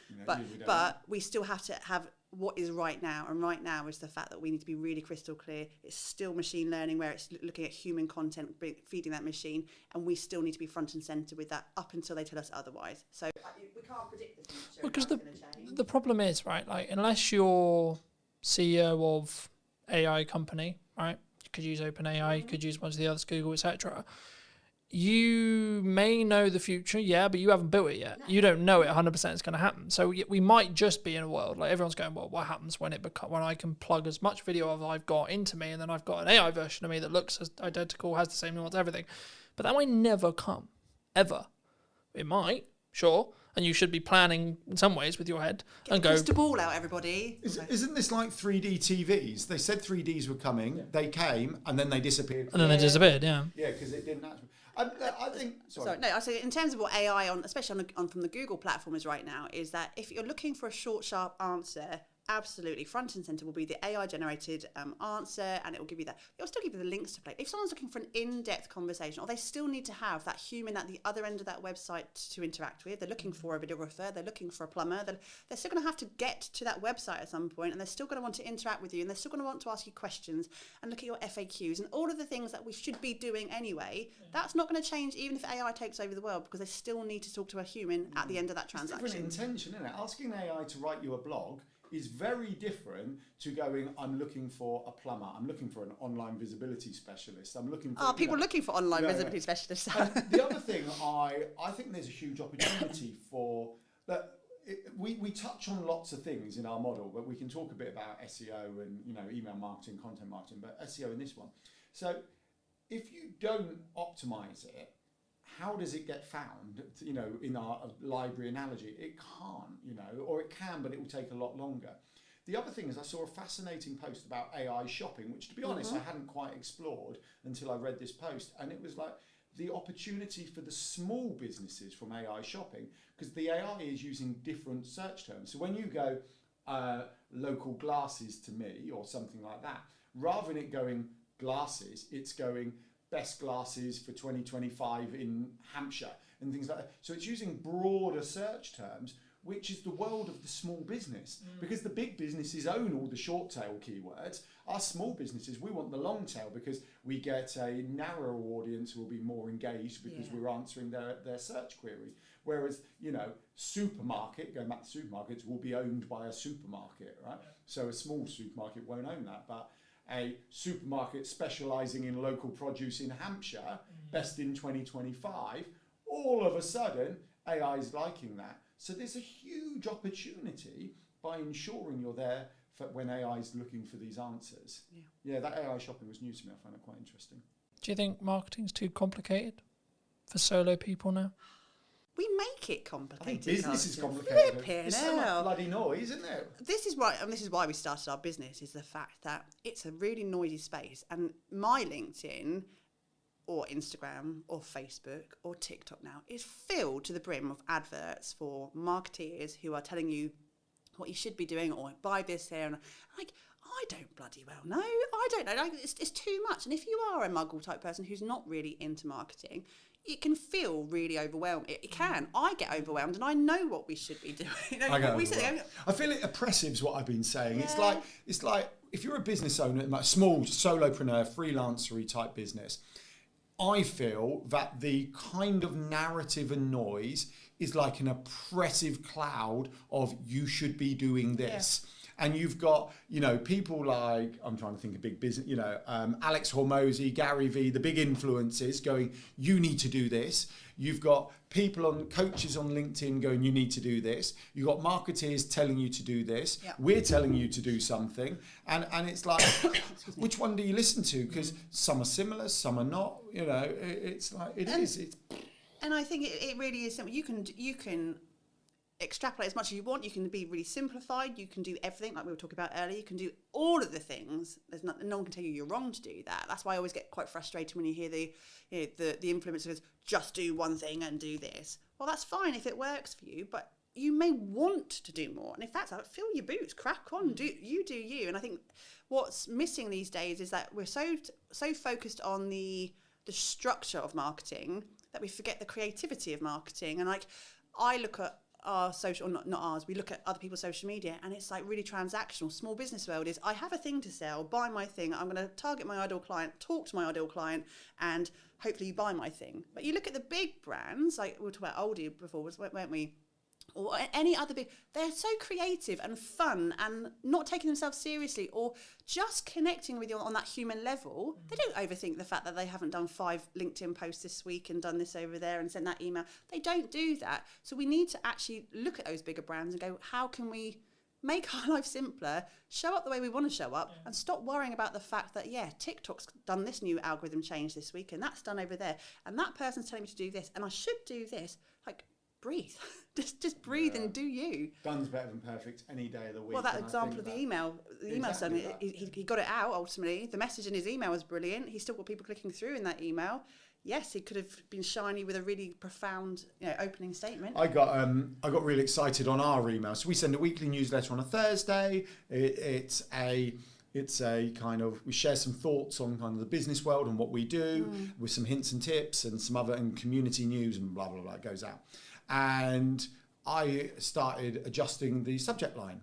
But we still have to have what is right now, and right now is the fact that we need to be really crystal clear. It's still machine learning, where it's looking at human content, feeding that machine, and we still need to be front and centre with that up until they tell us otherwise. So we can't predict the future. Because the problem is, right, like, unless you're CEO of AI company, right, you could use OpenAI, you could use one of the others, Google, etc. You may know the future, yeah, but you haven't built it yet. No. You don't know it 100% is going to happen. So we might just be in a world like everyone's going, well, what happens when when I can plug as much video as I've got into me, and then I've got an AI version of me that looks as identical, has the same nuance, everything. But that may never come, ever. It might, sure, and you should be planning in some ways with your head. Get and go. Crystal ball out, everybody. Isn't this like 3D TVs? They said 3Ds were coming, they came, and then they disappeared. And then they disappeared, yeah. Yeah, because it didn't actually. I think. Sorry. No. I say in terms of what AI especially from the Google platform is right now, is that if you're looking for a short, sharp answer, absolutely front and center will be the AI generated answer, and it will give you that. It'll still give you the links to play. If someone's looking for an in-depth conversation, or they still need to have that human at the other end of that website to interact with, they're looking for a videographer, they're looking for a plumber, they're still going to have to get to that website at some point, and they're still going to want to interact with you, and they're still going to want to ask you questions and look at your FAQs and all of the things that we should be doing anyway. That's not going to change even if AI takes over the world, because they still need to talk to a human at the end of that transaction. It's different intention, isn't it? Asking AI to write you a blog is very different to going, I'm looking for a plumber, I'm looking for an online visibility specialist, I'm looking for... people looking for online visibility specialists. The other thing, I think there's a huge opportunity for... We touch on lots of things in our model, but we can talk a bit about SEO and email marketing, content marketing, but SEO in this one. So if you don't optimize it, how does it get found, in our library analogy? It can't, or it can, but it will take a lot longer. The other thing is I saw a fascinating post about AI shopping, which, to be honest, I hadn't quite explored until I read this post. And it was like the opportunity for the small businesses from AI shopping, because the AI is using different search terms. So when you go local glasses to me or something like that, rather than it going glasses, it's going best glasses for 2025 in Hampshire and things like that. So it's using broader search terms, which is the world of the small business, because the big businesses own all the short tail keywords. Our small businesses, we want the long tail, because we get a narrower audience who will be more engaged because we're answering their search query. Whereas, supermarket, going back to supermarkets, will be owned by a supermarket, right? So a small supermarket won't own that, but a supermarket specialising in local produce in Hampshire, best in 2025, all of a sudden, AI is liking that. So there's a huge opportunity by ensuring you're there for when AI is looking for these answers. Yeah, that AI shopping was new to me. I found it quite interesting. Do you think marketing's too complicated for solo people now? We make it complicated. I think business is complicated. It's so much bloody noise, isn't it? This is why we started our business, is the fact that it's a really noisy space. And my LinkedIn or Instagram or Facebook or TikTok now is filled to the brim of adverts for marketeers who are telling you what you should be doing, or buy this here. And I don't bloody well know. I don't know. It's too much. And if you are a muggle type person who's not really into marketing, it can feel really overwhelming. It can. I get overwhelmed, and I know what we should be doing. I feel it oppressive is what I've been saying. Yeah. It's like if you're a business owner, like small solopreneur, freelancery type business, I feel that the kind of narrative and noise is like an oppressive cloud of you should be doing this. Yeah. And you've got, people like, I'm trying to think of big business, Alex Hormozy, Gary Vee, the big influencers going, you need to do this. You've got coaches on LinkedIn going, you need to do this. You've got marketeers telling you to do this. Yeah. We're telling you to do something. And it's like, which one do you listen to? Because some are similar, some are not. It's like, it is. And I think it really is simple. You can extrapolate as much as you want. You can be really simplified. You can do everything like we were talking about earlier. You can do all of the things. No one can tell you you're wrong to do that. That's why I always get quite frustrated when you hear the influencers just do one thing and do this. Well, that's fine if it works for you, but you may want to do more. And if that's out, fill your boots, crack on, do you. And I think what's missing these days is that we're so focused on the structure of marketing that we forget the creativity of marketing. And like, I look at our social, not ours, we look at other people's social media, and it's like really transactional. Small business world is, I have a thing to sell, buy my thing, I'm going to target my ideal client, talk to my ideal client, and hopefully you buy my thing. But you look at the big brands, like we were talking about Aldi before, weren't we? Or any other big, they're so creative and fun and not taking themselves seriously, or just connecting with you on that human level. They don't overthink the fact that they haven't done 5 LinkedIn posts this week and done this over there and sent that email. They don't do that. So we need to actually look at those bigger brands and go, how can we make our life simpler, show up the way we want to show up, and stop worrying about the fact that, TikTok's done this new algorithm change this week, and that's done over there, and that person's telling me to do this, and I should do this. Like, breathe. just breathe and do you. Done's better than perfect any day of the week. Well, that example of the email son, he got it out ultimately. The message in his email was brilliant. He still got people clicking through in that email. Yes, he could have been shiny with a really profound, opening statement. I got really excited on our email. So we send a weekly newsletter on a Thursday. It's a kind of, we share some thoughts on kind of the business world and what we do, with some hints and tips and some other and community news and blah blah blah. It goes out. And I started adjusting the subject line,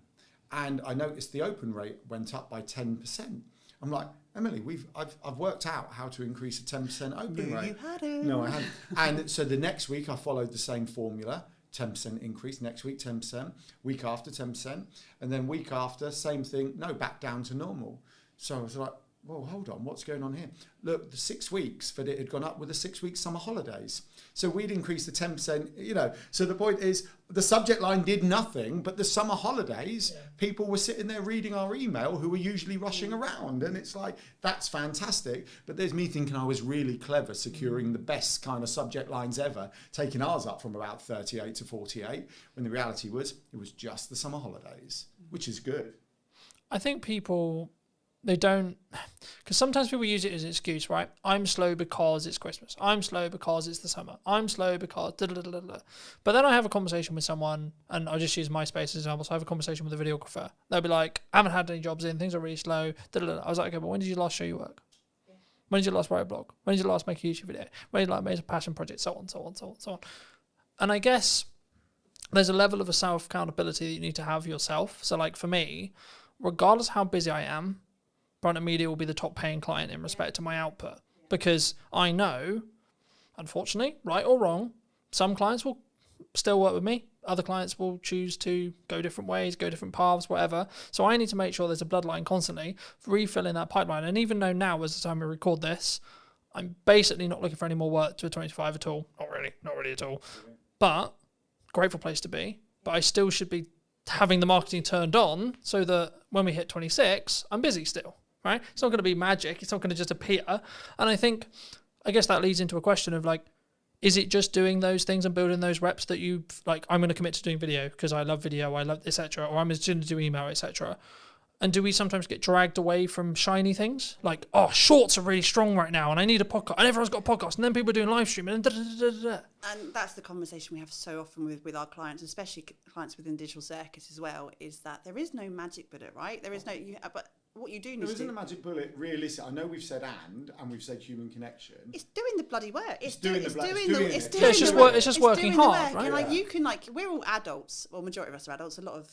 and I noticed the open rate went up by 10%. I'm like, Emily, I've worked out how to increase a 10% open rate. You hadn't. No, I hadn't. And so the next week I followed the same formula. 10% increase, next week 10%, week after 10%, and then week after, same thing, no, back down to normal. So I was like, well, hold on, what's going on here? Look, the 6 weeks that it had gone up with the 6 week summer holidays. So we'd increased the 10%, So the point is, the subject line did nothing, but the summer holidays, people were sitting there reading our email who were usually rushing around. And it's like, that's fantastic. But there's me thinking I was really clever, securing the best kind of subject lines ever, taking ours up from about 38 to 48, when the reality was, it was just the summer holidays, which is good. I think people, they don't, because sometimes people use it as an excuse, right? I'm slow because it's Christmas. I'm slow because it's the summer. I'm slow because da da da da da. But then I have a conversation with someone, and I'll just use MySpace as an example. So I have a conversation with a videographer. They'll be like, I haven't had any jobs in, things are really slow. Da da da. I was like, okay, but when did you last show your work? When did you last write a blog? When did you last make a YouTube video? When did you make a passion project? So on, so on, so on, so on. And I guess there's a level of a self-accountability that you need to have yourself. So like for me, regardless how busy I am, Brunton Media will be the top paying client in respect to my output, because I know, unfortunately, right or wrong, some clients will still work with me. Other clients will choose to go different ways, go different paths, whatever. So I need to make sure there's a bloodline constantly, refilling that pipeline. And even though now, as the time we record this, I'm basically not looking for any more work to a 25 at all. Not really at all. But grateful place to be. But I still should be having the marketing turned on so that when we hit 26, I'm busy still. Right? It's not going to be magic. It's not going to just appear. And I guess that leads into a question of like, is it just doing those things and building those reps that you like, I'm going to commit to doing video because I love video, I love etc. Or I'm just going to do email, etc. And do we sometimes get dragged away from shiny things? Like, oh, shorts are really strong right now and I need a podcast. And everyone's got a podcast. And then people are doing live streaming and da-da-da-da-da. And that's the conversation we have so often with our clients, especially clients within Digital Circus as well, is that there is no magic bullet, right? There is no, but what you do need to do... There isn't a magic bullet, realistic. I know we've said and we've said human connection. It's doing the bloody work. It's just working hard, right? And like, you can, like, we're all adults. Well, majority of us are adults. A lot of...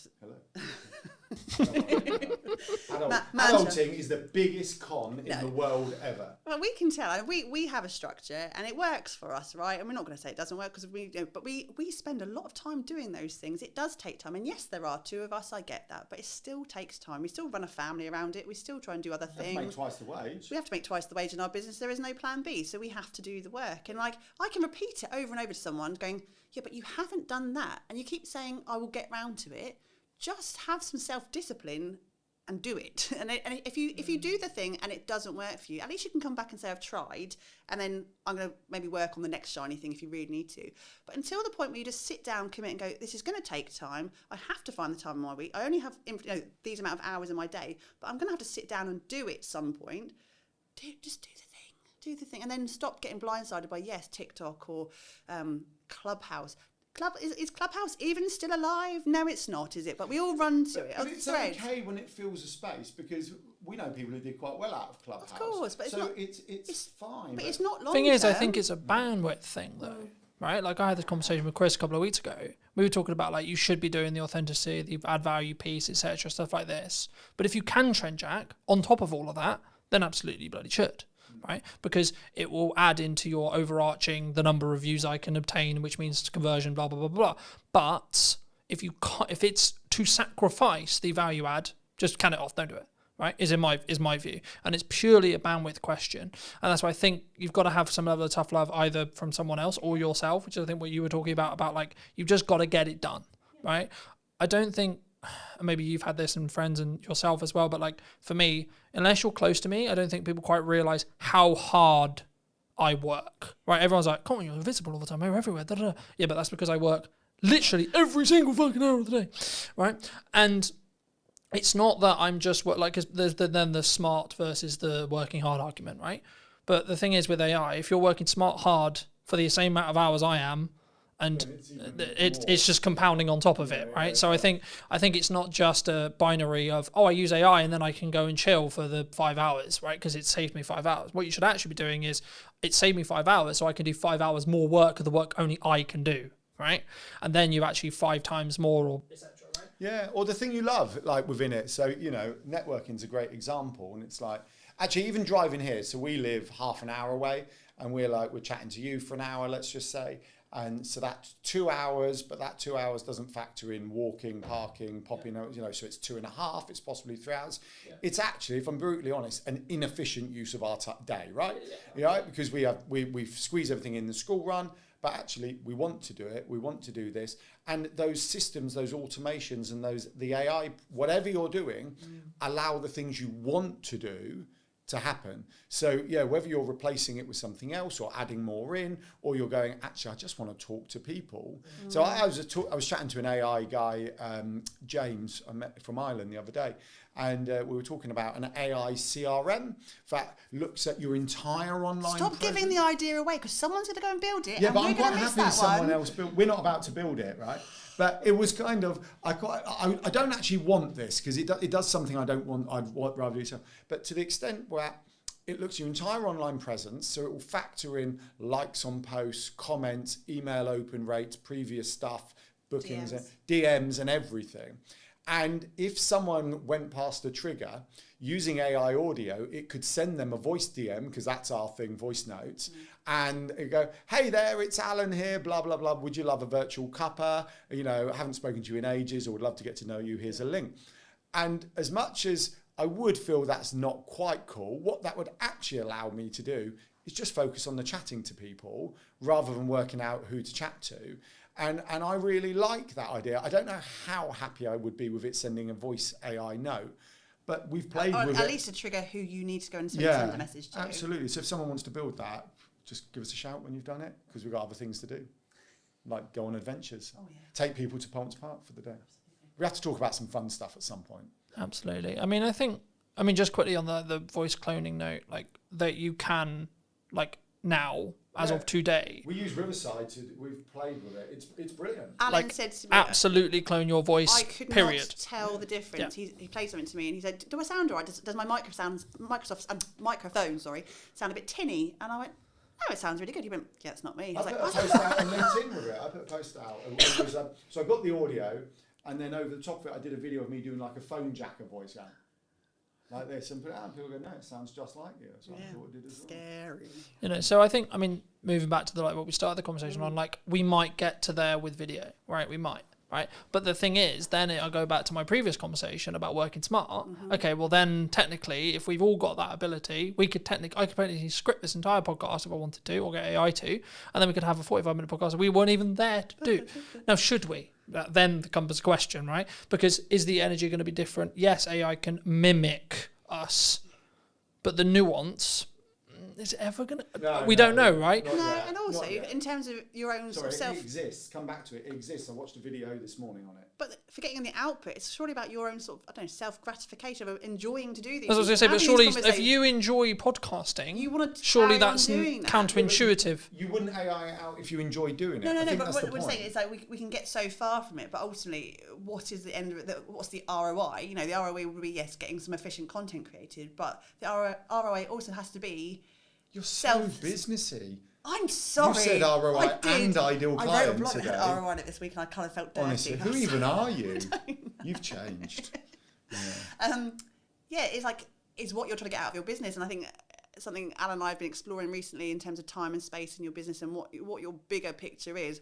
Hello. Adulting is the biggest con in the world ever. Well, we can tell. We have a structure and it works for us, right? And we're not going to say it doesn't work because we spend a lot of time doing those things. It does take time. And yes, there are 2 of us. I get that. But it still takes time. We still run a family around it. We still try and do other things. We have to make twice the wage. We have to make twice the wage in our business. There is no plan B. So we have to do the work. And like, I can repeat it over and over to someone going, yeah, but you haven't done that. And you keep saying, I will get round to it. Just have some self-discipline and do it. And if you do the thing and it doesn't work for you, at least you can come back and say, I've tried, and then I'm going to maybe work on the next shiny thing if you really need to. But until the point where you just sit down, commit and go, this is going to take time. I have to find the time in my week. I only have these amount of hours in my day, but I'm going to have to sit down and do it at some point. Just do the thing. And then stop getting blindsided by, TikTok or Clubhouse. Is Clubhouse even still alive? No, it's not, is it? But we all run to it. But it's Threads. okay when it fills a space, because we know people who did quite well out of Clubhouse. Of course, but it's so not. it's fine. But it's not long. Thing is, I term. think it's a bandwidth thing, though. Right? Like I had this conversation with Chris a couple of weeks ago. We were talking about like you should be doing the authenticity, the add value piece, etc., stuff like this. But if you can trend jack on top of all of that, then absolutely you bloody should. Right? Because it will add into your overarching the number of views I can obtain, which means conversion, blah blah blah blah. But if it's to sacrifice the value add, just can it off, don't do it. Right? Is my view, and it's purely a bandwidth question, and that's why I think you've got to have some level of tough love either from someone else or yourself, which is I think what you were talking about like you've just got to get it done. Right? I don't think. Maybe you've had this in friends and yourself as well, but like for me, unless you're close to me, I don't think people quite realize how hard I work. Right? Everyone's like, "Come on, you're invisible all the time. You're everywhere." Da, da, da. Yeah, but that's because I work literally every single fucking hour of the day, right? And it's not that I'm just like, because there's then the smart versus the working hard argument, right? But the thing is with AI, if you're working smart hard for the same amount of hours I am, and it's just compounding on top of it, right? So I think it's not just a binary of, I use AI and then I can go and chill for the 5 hours, right? Because it saved me 5 hours. What you should actually be doing is, it saved me 5 hours, so I can do 5 hours more work of the work only I can do, right? And then you actually 5 times more, or etc. Right? Yeah, or the thing you love, like within it. So networking's a great example, and it's like actually even driving here. So we live half an hour away, and we're chatting to you for an hour, let's just say. And so that's 2 hours, but that 2 hours doesn't factor in walking, parking, popping out, so it's 2.5, it's possibly 3 hours. Yeah. It's actually, if I'm brutally honest, an inefficient use of our day, right? Yeah. Because we've squeezed everything in the school run, but actually we want to do it, we want to do this. And those systems, those automations and the AI, whatever you're doing, allow the things you want to do to happen. So whether you're replacing it with something else or adding more in, or you're going, actually I just want to talk to people. So I was chatting to an AI guy, James, I met from Ireland the other day, and we were talking about an AI CRM that looks at your entire online Stop presence. giving the idea away, because someone's going to go and build it. Yeah, and but we're I'm quite gonna miss happy that someone one. else built. We're not about to build it, right? But it was kind of, I don't actually want this, because it does something I don't want. I'd rather do so. But to the extent where it looks at your entire online presence, so it will factor in likes on posts, comments, email open rates, previous stuff, bookings, DMs and everything. And if someone went past a trigger, using AI audio, it could send them a voice DM, because that's our thing, voice notes, and it go, hey there, it's Alan here, blah, blah, blah. Would you love a virtual cuppa? Haven't spoken to you in ages, or would love to get to know you. Here's a link. And as much as I would feel that's not quite cool, what that would actually allow me to do is just focus on the chatting to people rather than working out who to chat to. And I really like that idea. I don't know how happy I would be with it sending a voice AI note, but we've played with it. At least to trigger who you need to go and send a message to. Absolutely. So if someone wants to build that, just give us a shout when you've done it, because we've got other things to do, like go on adventures, take people to Ponce Park for the day. We have to talk about some fun stuff at some point. Absolutely. I mean, just quickly on the voice cloning note, like that you can, like now, as of today. We use Riverside we've played with it. It's brilliant. Alan said to me, absolutely clone your voice, I could period. not tell the difference. Yeah. He played something to me and he said, do I sound all right? Does my Microsoft's microphone, sound a bit tinny? And I went, no, it sounds really good. He went, yeah, it's not me. I put a post out on LinkedIn with it. I put a post out. It was, so I got the audio, and then over the top of it, I did a video of me doing like a phone jacker voice out. Like this, and put it out, and people go, no, it sounds just like you. So I thought it did as well. Scary. So I think, moving back to what we started the conversation on, like we might get to there with video, right? We might, right? But the thing is, then I go back to my previous conversation about working smart. Okay, well then technically, if we've all got that ability, I could technically script this entire podcast if I wanted to, or get AI to, and then we could have a 45-minute podcast that we weren't even there to do. Now, should we? That then becomes a question, right? Because is the energy going to be different? Yes, AI can mimic us, but the nuance, is it ever going to... We don't know, right? No, and also, in terms of your own Sorry, self... it exists. Come back to it. It exists. I watched a video this morning on it. but forgetting on the output, it's surely about your own sort of, I don't know, self-gratification of enjoying to do these. As I was going to say, but Having surely these if conversations, you enjoy podcasting, you want to surely carry on that's doing that. counterintuitive. You wouldn't AI it out if you enjoy doing it. No, I think but that's what the we're point. saying is like we can get so far from it, but ultimately, what is the end of it? What's the ROI? You know, the ROI would be, yes, getting some efficient content created, but the ROI also has to be You're so businessy. I'm sorry. You said ROI I did. and ideal I client wrote a blog today. that had ROI on it this week, and I kind of felt dirty. Honestly, who even are you? You've changed. Yeah, it's like, it's what you're trying to get out of your business. And I think something Alan and I have been exploring recently in terms of time and space in your business and what your bigger picture is.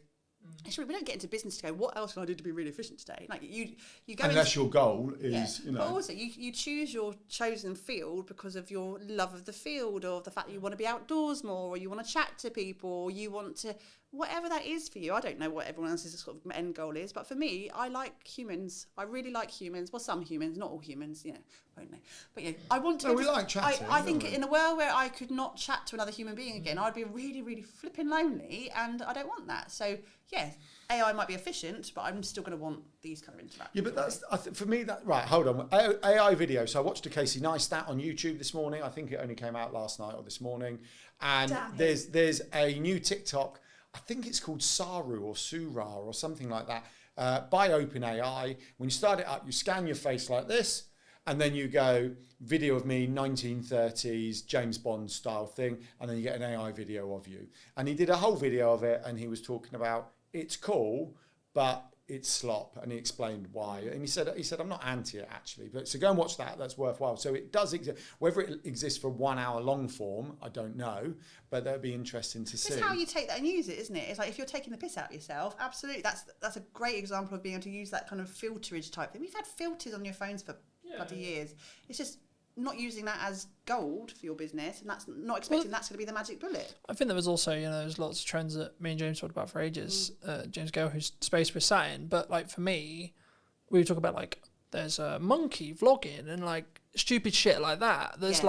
Actually, we don't get into business to go, what else can I do to be really efficient today? Like you go Unless your goal is, yeah. you know. But also, you choose your chosen field because of your love of the field, or the fact that you want to be outdoors more, or you want to chat to people, or you want to, whatever that is for you. I don't know what everyone else's sort of end goal is, but for me, I like humans. I really like humans. Well, some humans, not all humans, you know, won't they? But yeah, I want to. No, we like chatting, I think don't we? in a world where I could not chat to another human being again, I'd be really, really flipping lonely, and I don't want that. So yeah, AI might be efficient, but I'm still going to want these kind of interactions. Yeah, but that's for me. That right? Hold on. AI video. So I watched a Casey Neistat on YouTube this morning. I think it only came out last night or this morning. And there's a new TikTok. I think it's called Saru or Sura or something like that, by OpenAI. When you start it up, you scan your face like this, and then you go video of me 1930s James Bond style thing, and then you get an AI video of you. And he did a whole video of it, and he was talking about it's cool, but it's slop, and he explained why. And he said I'm not anti it actually, but so go and watch that. That's worthwhile. So it does exist. Whether it exists for 1 hour long form, I don't know, but that'd be interesting to see. It's how you take that and use it, isn't it? It's like if you're taking the piss out of yourself, absolutely. That's a great example of being able to use that kind of filterage type thing. We've had filters on your phones for bloody years. It's just not using that as gold for your business, and that's not expecting that's going to be the magic bullet. I think there was also, there's lots of trends that me and James talked about for ages. James Gale, whose space we're sat in, but like for me, we talk about like there's a monkey vlogging and like stupid shit like that. There's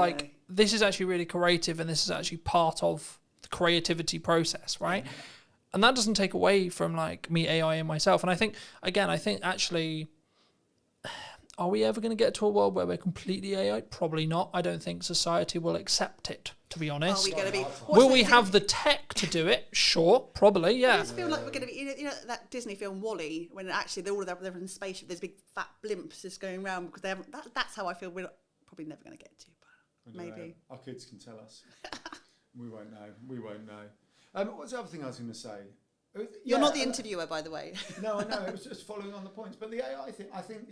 this is actually really creative, and this is actually part of the creativity process, right? And that doesn't take away from like me AI and myself. And I think actually, are we ever going to get to a world where we're completely AI? Probably not. I don't think society will accept it, to be honest. Are we going to be? Will we have the tech to do it? Sure, probably, yeah. I just feel like we're going to be, you know that Disney film WALL-E, when actually they're in spaceship, there's big fat blimps just going around because they haven't. That's how I feel. We're probably never going to get to, but maybe our kids can tell us. We won't know. What's the other thing I was going to say? You're not the interviewer, by the way. No, I know. It was just following on the points. But the AI thing, I think,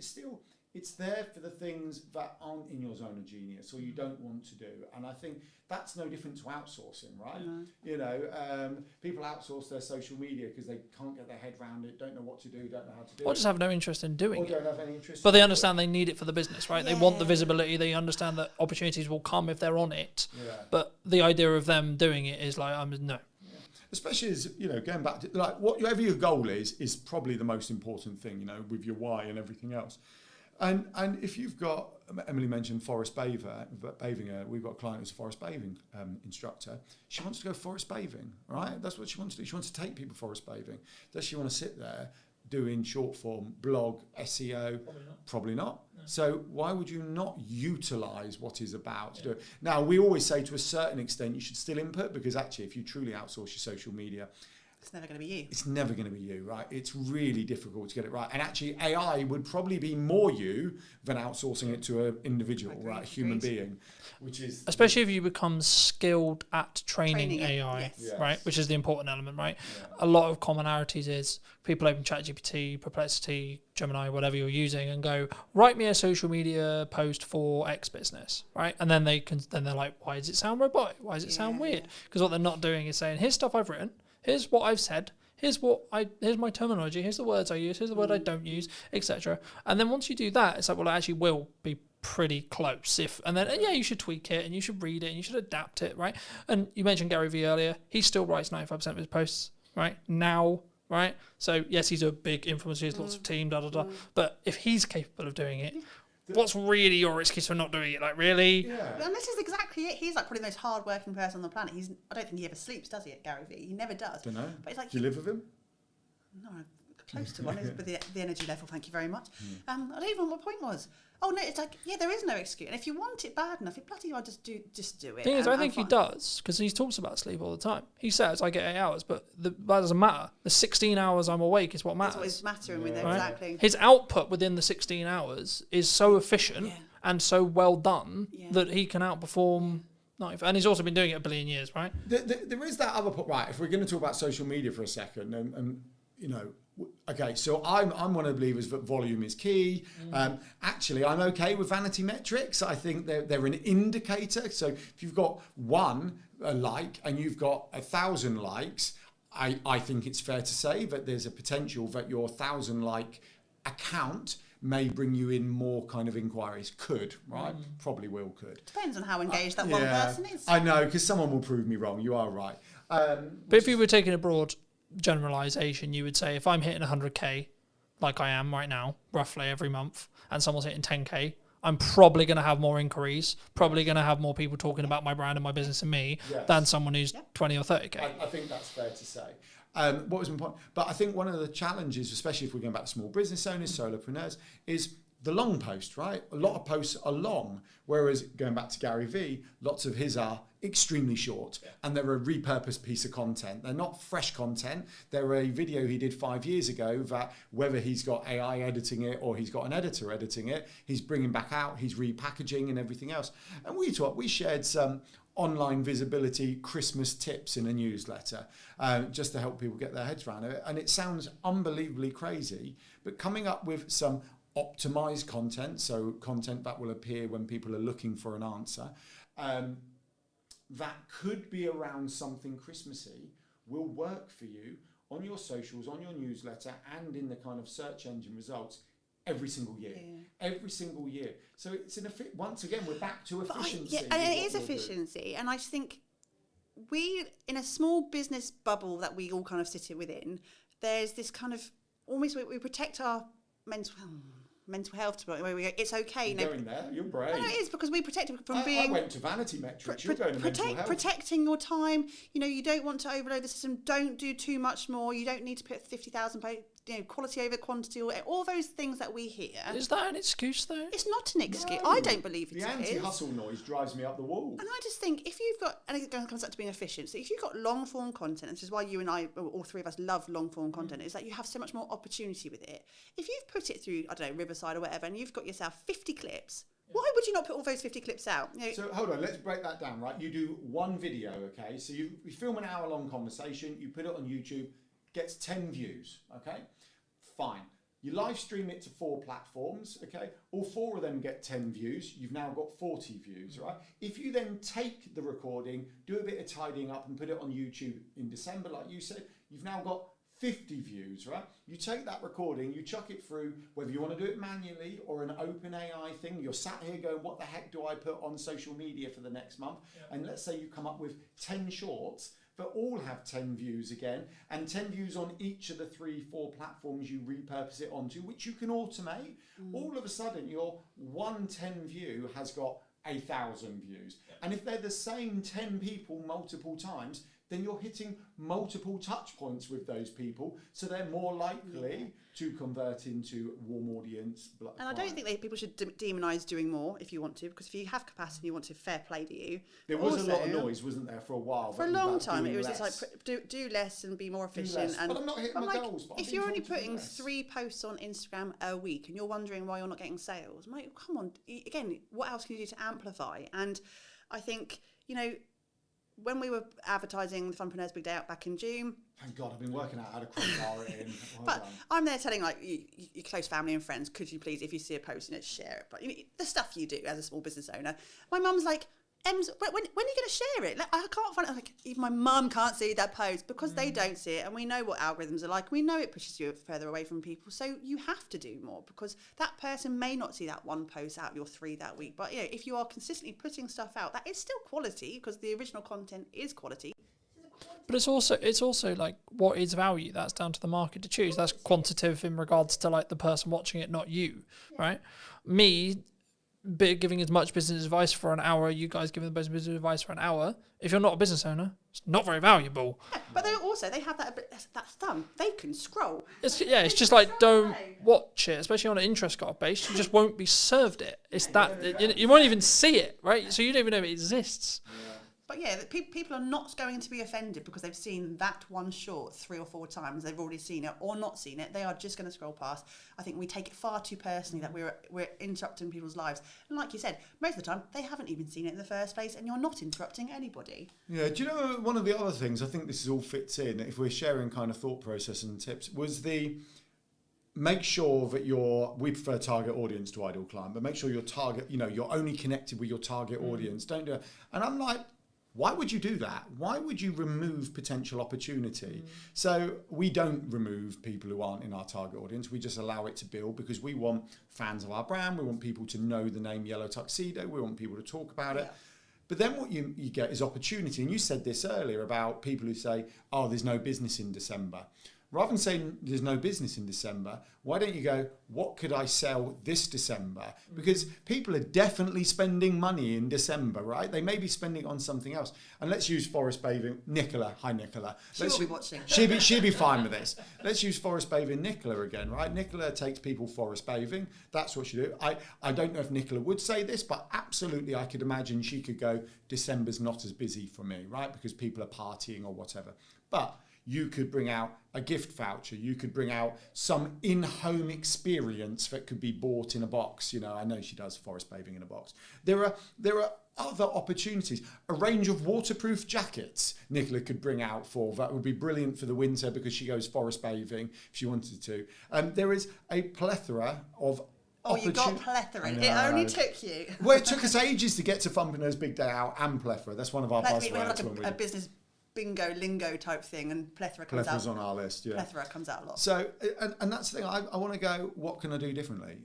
it's there for the things that aren't in your zone of genius or you don't want to do. And I think that's no different to outsourcing, right? Mm-hmm. People outsource their social media because they can't get their head around it, don't know what to do, don't know how to do it. Or just have no interest in doing it. Or don't have any interest. But they understand they need it for the business, right? Yeah. They want the visibility. They understand that opportunities will come if they're on it. Yeah. But the idea of them doing it is like, no. Especially as, going back to, like, whatever your goal is probably the most important thing, with your why and everything else. And if you've got, Emily mentioned forest bathing, we've got a client who's a forest bathing instructor. She wants to go forest bathing, right? That's what she wants to do. She wants to take people forest bathing. Does she want to sit there doing short form, blog, SEO? Probably not. No. So why would you not utilise what is about to do it? Now, we always say to a certain extent you should still input, because actually if you truly outsource your social media, it's never going to be you. It's never going to be you, right? It's really difficult to get it right. And actually AI would probably be more you than outsourcing it to an individual, right? A human being, which is... Especially if you become skilled at training AI, yes. Right? Which is the important element, right? Yeah. A lot of commonalities is people open ChatGPT, Perplexity, Gemini, whatever you're using, and go, write me a social media post for X business, right? And then they're like, why does it sound robotic? Why does it sound weird? Because what they're not doing is saying, here's stuff I've written, here's what I've said, here's my terminology, here's the words I use, here's the word I don't use, etc. And then once you do that, it's like, well, it actually will be pretty close. And then you should tweak it, and you should read it, and you should adapt it, right? And you mentioned Gary Vee earlier. He still writes 95% of his posts, right? Now, right? So yes, he's a big influencer, he has lots of team, but if he's capable of doing it, what's really your excuse for not doing it? Like, really? Yeah. And this is exactly it. He's like probably the most hard-working person on the planet. I don't think he ever sleeps, does he, at Gary Vee? He never does. Don't know. But it's like, do you live with him? No, close to one is with the energy level. Thank you very much. I don't even know what my point was. Oh no, it's like, yeah, there is no excuse. And if you want it bad enough, you bloody well just do it. Thing is, I think he does, because he talks about sleep all the time. He says I get 8 hours, but that doesn't matter. The 16 hours I'm awake is what matters. That's what is mattering with it, right? exactly. His output within the 16 hours is so efficient and so well done that he can outperform. And he's also been doing it a billion years, right? There is that other point, right? If we're going to talk about social media for a second, and you know, okay, so I'm one of the believers that volume is key. Actually, I'm okay with vanity metrics. I think they're an indicator. So if you've got one like and you've got 1,000 likes, I think it's fair to say that there's a potential that your 1,000 like account may bring you in more kind of inquiries. Could, right? Probably will, could. Depends on how engaged that one person is. I know, because someone will prove me wrong. You are right. But if you were taking a broad generalization, you would say if I'm hitting 100k, like I am right now, roughly every month, and someone's hitting 10k, I'm probably going to have more inquiries, probably going to have more people talking about my brand and my business and me than someone who's 20 or 30k. I think that's fair to say. What was my point? But I think one of the challenges, especially if we're going back to small business owners, solopreneurs, is the long post, right? A lot of posts are long, whereas going back to Gary Vee, lots of his are extremely short, and they're a repurposed piece of content. They're not fresh content. They're a video he did 5 years ago that whether he's got AI editing it or he's got an editor editing it, he's bringing back out, he's repackaging and everything else. And we shared some online visibility Christmas tips in a newsletter just to help people get their heads around it. And it sounds unbelievably crazy, but coming up with some optimized content, so content that will appear when people are looking for an answer, that could be around something Christmassy, will work for you on your socials, on your newsletter, and in the kind of search engine results every single year. Every single year. So it's once again, we're back to efficiency. And it is efficiency. And I just think we, in a small business bubble that we all kind of sit within, there's this kind of almost, we protect our mental health. It's okay. You're going there. You're brave. No, it is, because we protect it from being. I went to vanity metrics. You're going to mental health. Protecting your time. You know, you don't want to overload the system. Don't do too much more. You don't need to put 50,000. Quality over quantity, all those things that we hear. Is that an excuse though? It's not an excuse. No. I don't believe it is. The anti-hustle noise drives me up the wall. And I just think if you've got, and it comes up to being efficient, so if you've got long form content, this is why you and I, all three of us, love long form content, is that you have so much more opportunity with it. If you've put it through, I don't know, Riverside or whatever, and you've got yourself 50 clips, why would you not put all those 50 clips out? You know, so hold on, let's break that down, right? You do one video, okay? So you film an hour-long conversation, you put it on YouTube, gets 10 views, okay? Fine. You live stream it to 4 platforms, okay? All 4 of them get 10 views. You've now got 40 views, right? If you then take the recording, do a bit of tidying up and put it on YouTube in December, like you said, you've now got 50 views, right? You take that recording, you chuck it through, whether you want to do it manually or an open AI thing, you're sat here going, what the heck do I put on social media for the next month? Yeah. And let's say you come up with 10 shorts that all have 10 views again, and 10 views on each of the 3-4 platforms you repurpose it onto, which you can automate. All of a sudden, your 110 view has got 1,000 views. Yeah. And if they're the same 10 people multiple times, then you're hitting multiple touch points with those people, so they're more likely to convert into warm audience. And I don't think people should demonise doing more if you want to, because if you have capacity and you want to, fair play to you. There was also a lot of noise, wasn't there, for a while? For a long time, it was just like do less and be more efficient. And but I'm not hitting my goals. But if you're only putting 3 posts on Instagram a week and you're wondering why you're not getting sales, mate, come on. Again, what else can you do to amplify? And I think, you know, when we were advertising the Funpreneurs Big Day Out back in June. Thank God, I've been working out how to crowbar it in. But I'm there telling like your close family and friends, could you please, if you see a post, you know, share it. But you know, the stuff you do as a small business owner. My mum's like, Ems, when are you going to share it? Like, I can't find it. Like, even my mum can't see that post because they don't see it, and we know what algorithms are like. We know it pushes you further away from people, so you have to do more because that person may not see that one post out of your 3 that week. But you know, if you are consistently putting stuff out, that is still quality because the original content is quality. But it's also like, what is value? That's down to the market to choose. That's quantitative in regards to like the person watching it, not you, right? Me giving as much business advice for an hour, you guys giving the business advice for an hour, if you're not a business owner, it's not very valuable. Yeah, but they have that thumb. They can scroll. It's just like, don't watch it, especially on an interest card base. You just won't be served it. It's you won't even see it, right? So you don't even know it exists. But yeah, people are not going to be offended because they've seen that one short 3 or 4 times. They've already seen it or not seen it. They are just going to scroll past. I think we take it far too personally that we're interrupting people's lives. And like you said, most of the time they haven't even seen it in the first place, and you're not interrupting anybody. Yeah, do you know one of the other things, I think this all fits in, if we're sharing kind of thought process and tips, was make sure that we prefer target audience to ideal client, but make sure your target, you're only connected with your target audience. Don't do it. And I'm like, why would you do that? Why would you remove potential opportunity? So we don't remove people who aren't in our target audience. We just allow it to build because we want fans of our brand. We want people to know the name Yellow Tuxedo. We want people to talk about it. But then what you get is opportunity. And you said this earlier about people who say, oh, there's no business in December. Rather than saying there's no business in December, why don't you go, what could I sell this December? Because people are definitely spending money in December, right? They may be spending on something else. And let's use forest bathing. Nicola, hi Nicola. She'll be watching. She'll be fine with this. Let's use forest bathing Nicola again, right? Nicola takes people forest bathing. That's what she do. I don't know if Nicola would say this, but absolutely I could imagine she could go, December's not as busy for me, right? Because people are partying or whatever. But you could bring out a gift voucher. You could bring out some in-home experience that could be bought in a box. I know she does forest bathing in a box. There are other opportunities. A range of waterproof jackets Nicola could bring out that would be brilliant for the winter because she goes forest bathing if she wanted to. There is a plethora of you got plethora. It only took you. Well, it took us ages to get to Thumpernose Big Day Out and plethora. That's one of our buzzwords. We have like a business bingo lingo type thing, and plethora comes Plethора's on our list. Yeah, plethora comes out a lot. So, and that's the thing. I want to go. What can I do differently?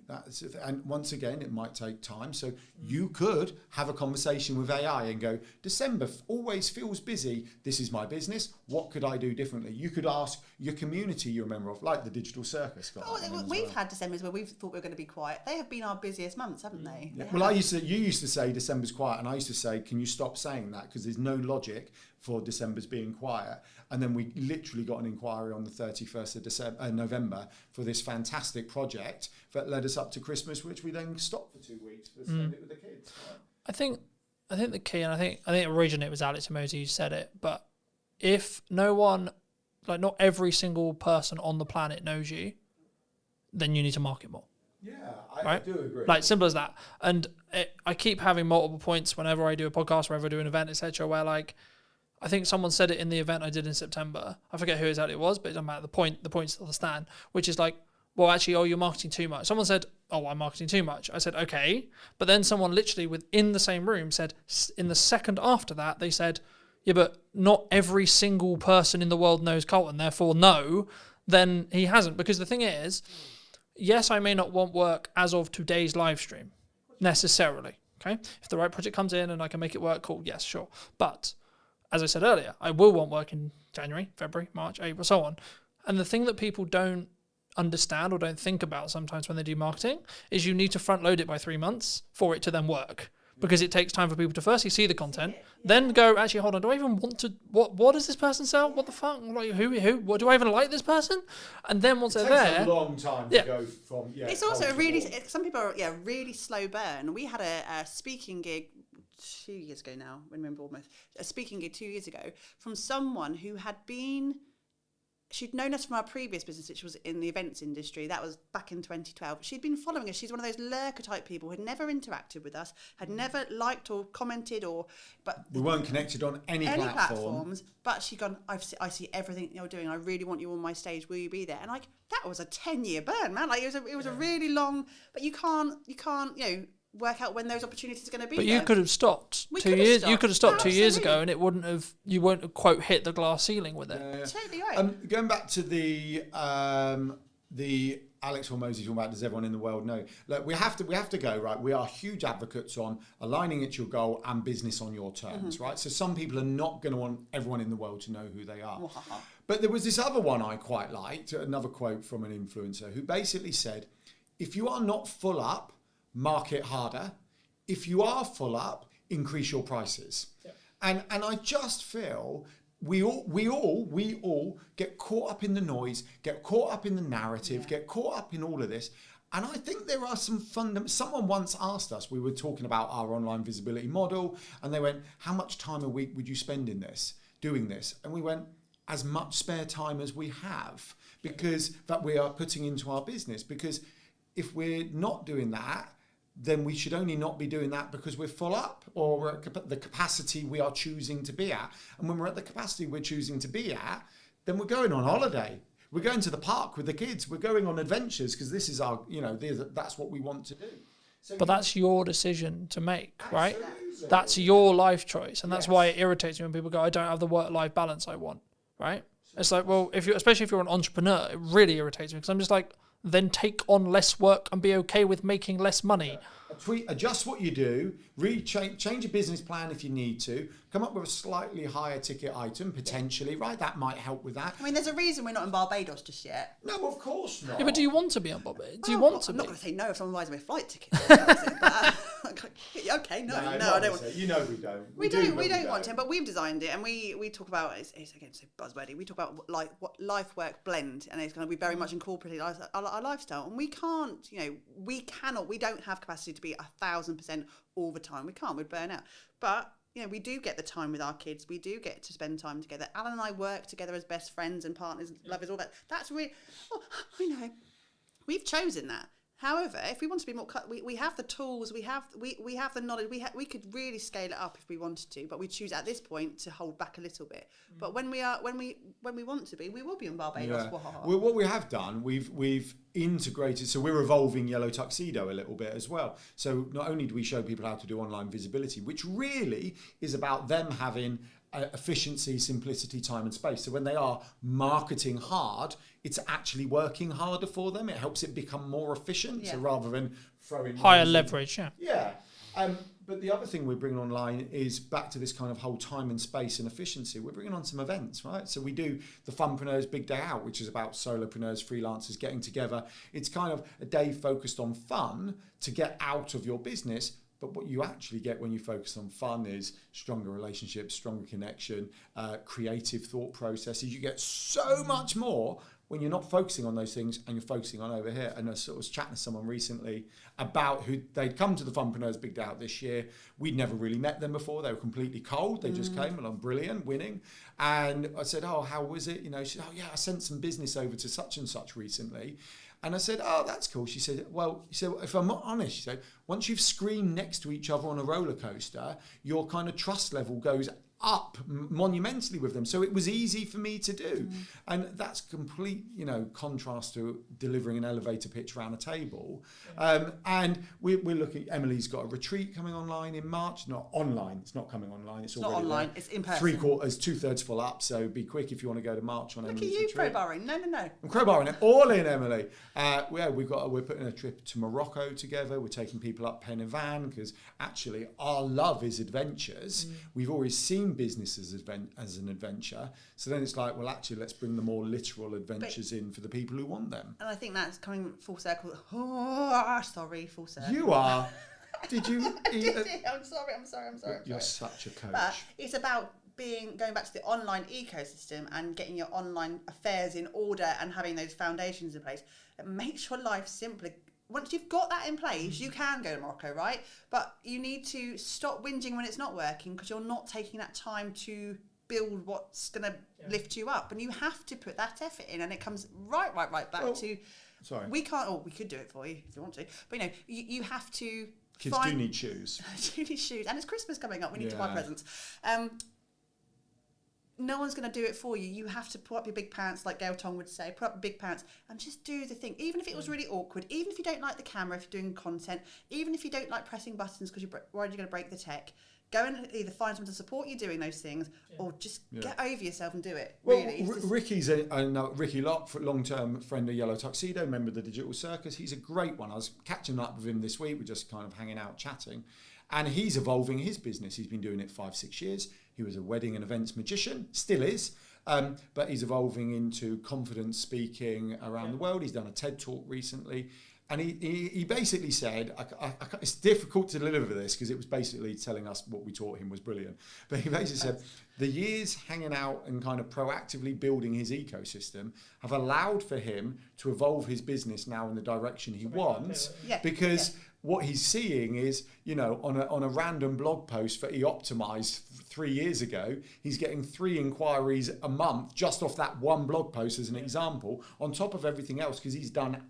And once again, it might take time. So you could have a conversation with AI and go, December always feels busy. This is my business. What could I do differently? You could ask your community you're a member of, like the Digital Circus. We've had Decembers where we've thought we were going to be quiet. They have been our busiest months, haven't they? Yeah. Well, you used to say December's quiet, and I used to say, can you stop saying that? Because there's no logic for December's being quiet. And then we literally got an inquiry on the 31st of November for this fantastic project that led us up to Christmas, which we then stopped for 2 weeks to spend it with the kids. Right? I think the key, and I think originally it was Alex Emosi who said it, but if no one, like not every single person on the planet knows you, then you need to market more. Yeah, I do agree. Like, simple as that. And I keep having multiple points whenever I do a podcast, whenever I do an event, etc., where like, I think someone said it in the event I did in September. I forget who exactly it was, but it doesn't matter. The point still stands, which is like, well, actually, you're marketing too much. Someone said, oh, I'm marketing too much. I said, okay. But then someone literally within the same room said, in the second after that, they said, yeah, but not every single person in the world knows Colton, therefore no, then he hasn't. Because the thing is, yes, I may not want work as of today's live stream, necessarily, okay? If the right project comes in and I can make it work, cool, yes, sure. But as I said earlier, I will want work in January, February, March, April, so on. And the thing that people don't understand or don't think about sometimes when they do marketing is you need to front load it by 3 months for it to then work. Because it takes time for people to firstly see the content, then go, actually, hold on, do I even want to, what does this person sell? What the fuck? Like, who? What, do I even like this person? And then once they're there... It takes a long time to go from... it's also some people are, really slow burn. We had a speaking gig 2 years ago now, remember almost, a speaking gig 2 years ago from someone who had been... She'd known us from our previous business, which was in the events industry. That was back in 2012. She'd been following us. She's one of those lurker type people who had never interacted with us, had never liked or commented but we weren't connected on any platforms. But she'd gone, I see everything you're doing. I really want you on my stage. Will you be there? And like, that was a 10-year burn, man. Like it was a really long, but you can't, work out when those opportunities are going to be. But you could have stopped 2 years. You could have stopped 2 years ago, and it wouldn't have. You wouldn't have, quote, hit the glass ceiling with it. Yeah. Totally right. Going back to the Alex Hormozy talking about, does everyone in the world know? Look, we have to go, right. We are huge advocates on aligning it to your goal and business on your terms, right? So some people are not going to want everyone in the world to know who they are. But there was this other one I quite liked, another quote from an influencer who basically said, if you are not full up, market harder. if you are full up, increase your prices. Yeah. And I just feel we all get caught up in the noise, get caught up in the narrative, get caught up in all of this. And I think there are some someone once asked us, we were talking about our online visibility model, and they went, how much time a week would you spend in this, doing this? And we went, as much spare time as we have, because that we are putting into our business. Because if we're not doing that, then we should only not be doing that because we're full up, or we're at the capacity we are choosing to be at. And when we're at the capacity we're choosing to be at, then we're going on holiday. We're going to the park with the kids. We're going on adventures because this is our, that's what we want to do. So but that's your decision to make, right? Absolutely. That's your life choice. And that's why it irritates me when people go, I don't have the work-life balance I want, right? It's like, well, especially if you're an entrepreneur, it really irritates me because I'm just like, then take on less work and be okay with making less money. Adjust what you do, change your business plan if you need to, come up with a slightly higher ticket item, potentially, right? That might help with that. I mean, there's a reason we're not in Barbados just yet. No, of course not. Yeah, but do you want to be on Barbados? Do you want to be? I'm not going to say no if someone buys me a flight ticket. Okay, no, I don't want to. You know we don't. We don't want to, but we've designed it, and we talk about, it's again, so buzzwordy, we talk about what life-work blend, and it's going to be very much incorporated our lifestyle, and we can't, we don't have capacity to be 1,000% all the time. We can't, we'd burn out. But we do get the time with our kids. We do get to spend time together. Alan and I work together as best friends and partners, lovers, all that. That's really, I know. We've chosen that. However, if we want to be more, we have the tools, we have the knowledge. We could really scale it up if we wanted to, but we choose at this point to hold back a little bit. But when we want to be, we will be in Barbados. Yeah. Well, what we have done, we've integrated. So we're evolving Yellow Tuxedo a little bit as well. So not only do we show people how to do online visibility, which really is about them having efficiency, simplicity, time and space. So when they are marketing hard, it's actually working harder for them. It helps it become more efficient. Yeah. So rather than throwing higher leverage, yeah. But the other thing we're bringing online is back to this kind of whole time and space and efficiency. We're bringing on some events, right? So we do the Funpreneurs Big Day Out, which is about solopreneurs, freelancers getting together. It's kind of a day focused on fun to get out of your business. But what you actually get when you focus on fun is stronger relationships, stronger connection, creative thought processes. You get so much more when you're not focusing on those things and you're focusing on over here. And I sort of was chatting to someone recently about who they'd come to the Funpreneurs Big Day Out this year. We'd never really met them before. They were completely cold. They just came along, brilliant, winning. And I said, oh, how was it? She said, oh yeah, I sent some business over to such and such recently. And I said, oh, that's cool. She said, if I'm not honest, she said, once you've screamed next to each other on a roller coaster, your kind of trust level goes up monumentally with them. So it was easy for me to do. And that's complete, contrast to delivering an elevator pitch around a table. And we're looking, Emily's got a retreat coming online in March. Not online, it's not coming online. It's already not online, there. It's in person. 2/3 full up. So be quick if you want to go to March on Look Emily's at you retreat. crowbarring. No. I'm crowbarring it all in, Emily. We're putting a trip to Morocco together. We're taking people up Pen y Fan because actually our love is adventures. We've always seen business as an adventure. So then it's like, well, actually, let's bring the more literal adventures in for the people who want them. And I think that's coming full circle. Full circle. You are. Did you? I'm sorry. You're such a coach. But it's about going back to the online ecosystem and getting your online affairs in order and having those foundations in place. It makes your life simpler. Once you've got that in place, you can go to Morocco, right? But you need to stop whinging when it's not working because you're not taking that time to build what's going to lift you up. And you have to put that effort in. And it comes right back to... Sorry. We can't... we could do it for you if you want to. But, you have to... Kids do need shoes. do need shoes. And it's Christmas coming up. We need to buy presents. No one's going to do it for you. You have to put up your big pants, like Gail Tong would say, put up your big pants and just do the thing. Even if it was really awkward, even if you don't like the camera, if you're doing content, even if you don't like pressing buttons because you're worried you're going to break the tech, go and either find someone to support you doing those things or just get over yourself and do it. Well, really. Ricky's Ricky Locke, long-term friend of Yellow Tuxedo, member of the Digital Circus. He's a great one. I was catching up with him this week. We're just kind of hanging out, chatting. And he's evolving his business. He's been doing it 5-6 years. He was a wedding and events magician, still is. But he's evolving into confidence speaking around the world. He's done a TED Talk recently. And he basically said, it's difficult to deliver this because it was basically telling us what we taught him was brilliant. But he basically said, the years hanging out and kind of proactively building his ecosystem have allowed for him to evolve his business now in the direction he wants. Because what he's seeing is, you know, on a random blog post that he optimized 3 years ago, he's getting 3 inquiries a month just off that one blog post as an example, on top of everything else, because he's done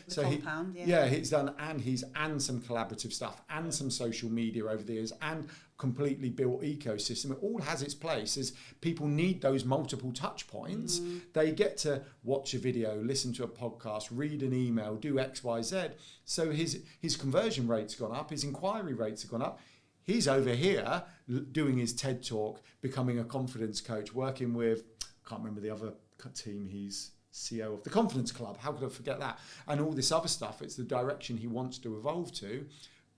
he's done and some collaborative stuff and some social media over the years and completely built ecosystem. It all has its place as people need those multiple touch points. They get to watch a video, listen to a podcast, read an email, do X, Y, Z. So his conversion rate's gone up, his inquiry rates have gone up. He's over here doing his TED talk, becoming a confidence coach, working with, I can't remember the other team, he's CEO of the Confidence Club. How could I forget that? And all this other stuff, it's the direction he wants to evolve to.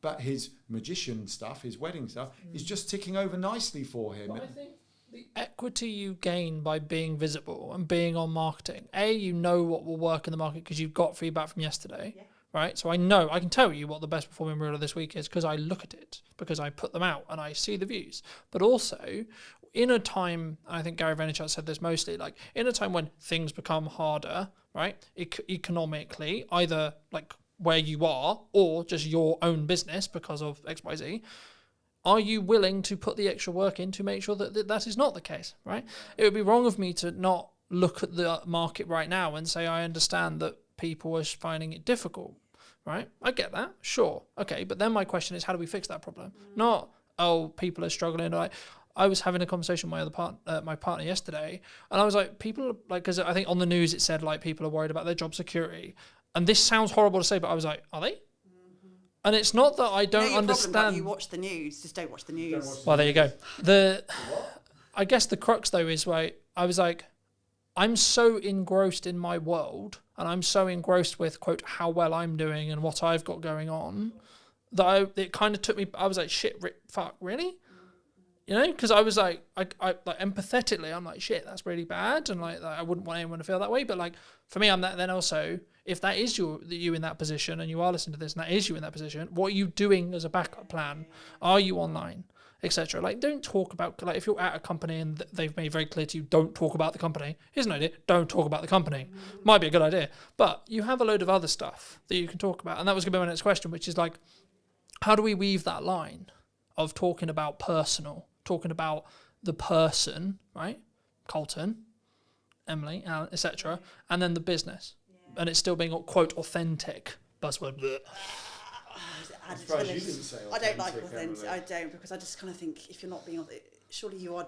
But his magician stuff, his wedding stuff, is just ticking over nicely for him. Well, I think the equity you gain by being visible and being on marketing, you know what will work in the market because you've got feedback from yesterday, right? So I can tell you what the best performing reel of this week is because I look at it, because I put them out and I see the views. But also, in a time, I think Gary Vaynerchuk said this mostly, like in a time when things become harder, right? Economically, either like where you are or just your own business because of XYZ, are you willing to put the extra work in to make sure that that is not the case, right? It would be wrong of me to not look at the market right now and say I understand that people are finding it difficult, right? I get that, sure, okay, but then my question is, how do we fix that problem? Not, people are struggling. I was having a conversation with my partner yesterday, and I was like, people are like, because I think on the news it said like people are worried about their job security. And this sounds horrible to say, but I was like, are they? And it's not that I don't understand. You watch the news, just don't watch the news. Well, there you go. I guess the crux though is I was like, I'm so engrossed in my world, and I'm so engrossed with quote how well I'm doing and what I've got going on, that it kind of took me. I was like, shit, fuck, really? You know, because I was like, I like empathetically, I'm like, shit, that's really bad, and like I wouldn't want anyone to feel that way. But like for me, I'm that. Then also, if that is you in that position, and you are listening to this, and that is you in that position, what are you doing as a backup plan? Are you online, etc.? Like, don't talk about like if you're at a company and they've made very clear to you, don't talk about the company. Here's an idea: don't talk about the company. Might be a good idea, but you have a load of other stuff that you can talk about, and that was going to be my next question, which is like, how do we weave that line of talking about personal? Talking about the person, right? Colton, Emily, Alan, etc., and then the business, and it's still being quote authentic. Buzzword. I don't like authentic. I don't, because I just kind of think if you're not being authentic, surely you are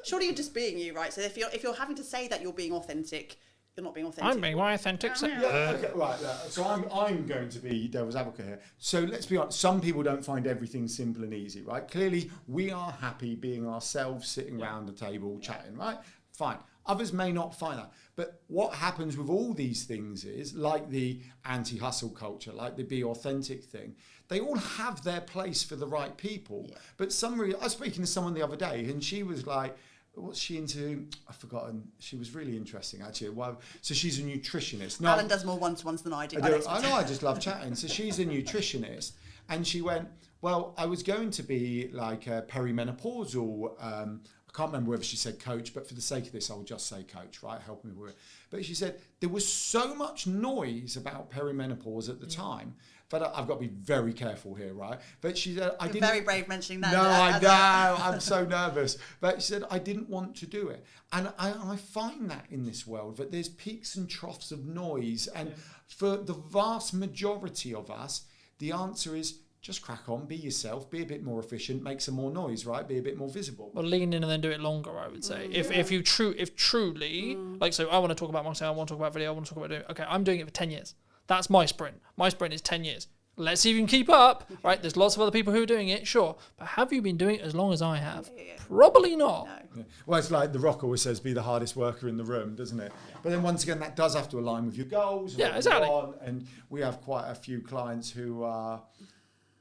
surely you're just being you, right? So if you're having to say that you're being authentic, you're not being authentic. I'm being authentic. Okay, right. So I'm going to be devil's advocate here. So let's be honest. Some people don't find everything simple and easy, right? Clearly, we are happy being ourselves, sitting around the table, chatting, right? Fine. Others may not find that. But what happens with all these things is, like the anti-hustle culture, like the be authentic thing, they all have their place for the right people. Yeah. But I was speaking to someone the other day, and she was like, what's she into? I've forgotten. She was really interesting, actually. So she's a nutritionist. Now, Alan does more one-to-ones than I do. I know, I just love chatting. So she's a nutritionist, and she went, well, I was going to be like a perimenopausal, I can't remember whether she said coach, but for the sake of this, I'll just say coach, right? Help me with it. But she said there was so much noise about perimenopause at the time, but I've got to be very careful here, right? But she said, You're very brave mentioning that. No, I know, I'm so nervous. But she said, I didn't want to do it. And I find that in this world, that there's peaks and troughs of noise. And for the vast majority of us, the answer is, just crack on, be yourself, be a bit more efficient, make some more noise, right? Be a bit more visible. Well, lean in and then do it longer, I would say. If truly, like, so I want to talk about marketing, I want to talk about video, I want to talk about doing, okay, I'm doing it for 10 years. That's my sprint. My sprint is 10 years. Let's see if you can keep up, right? There's lots of other people who are doing it, sure. But have you been doing it as long as I have? Probably not. No. Yeah. Well, it's like The Rock always says, be the hardest worker in the room, doesn't it? But then once again, that does have to align with your goals. Yeah, exactly. And we have quite a few clients who are,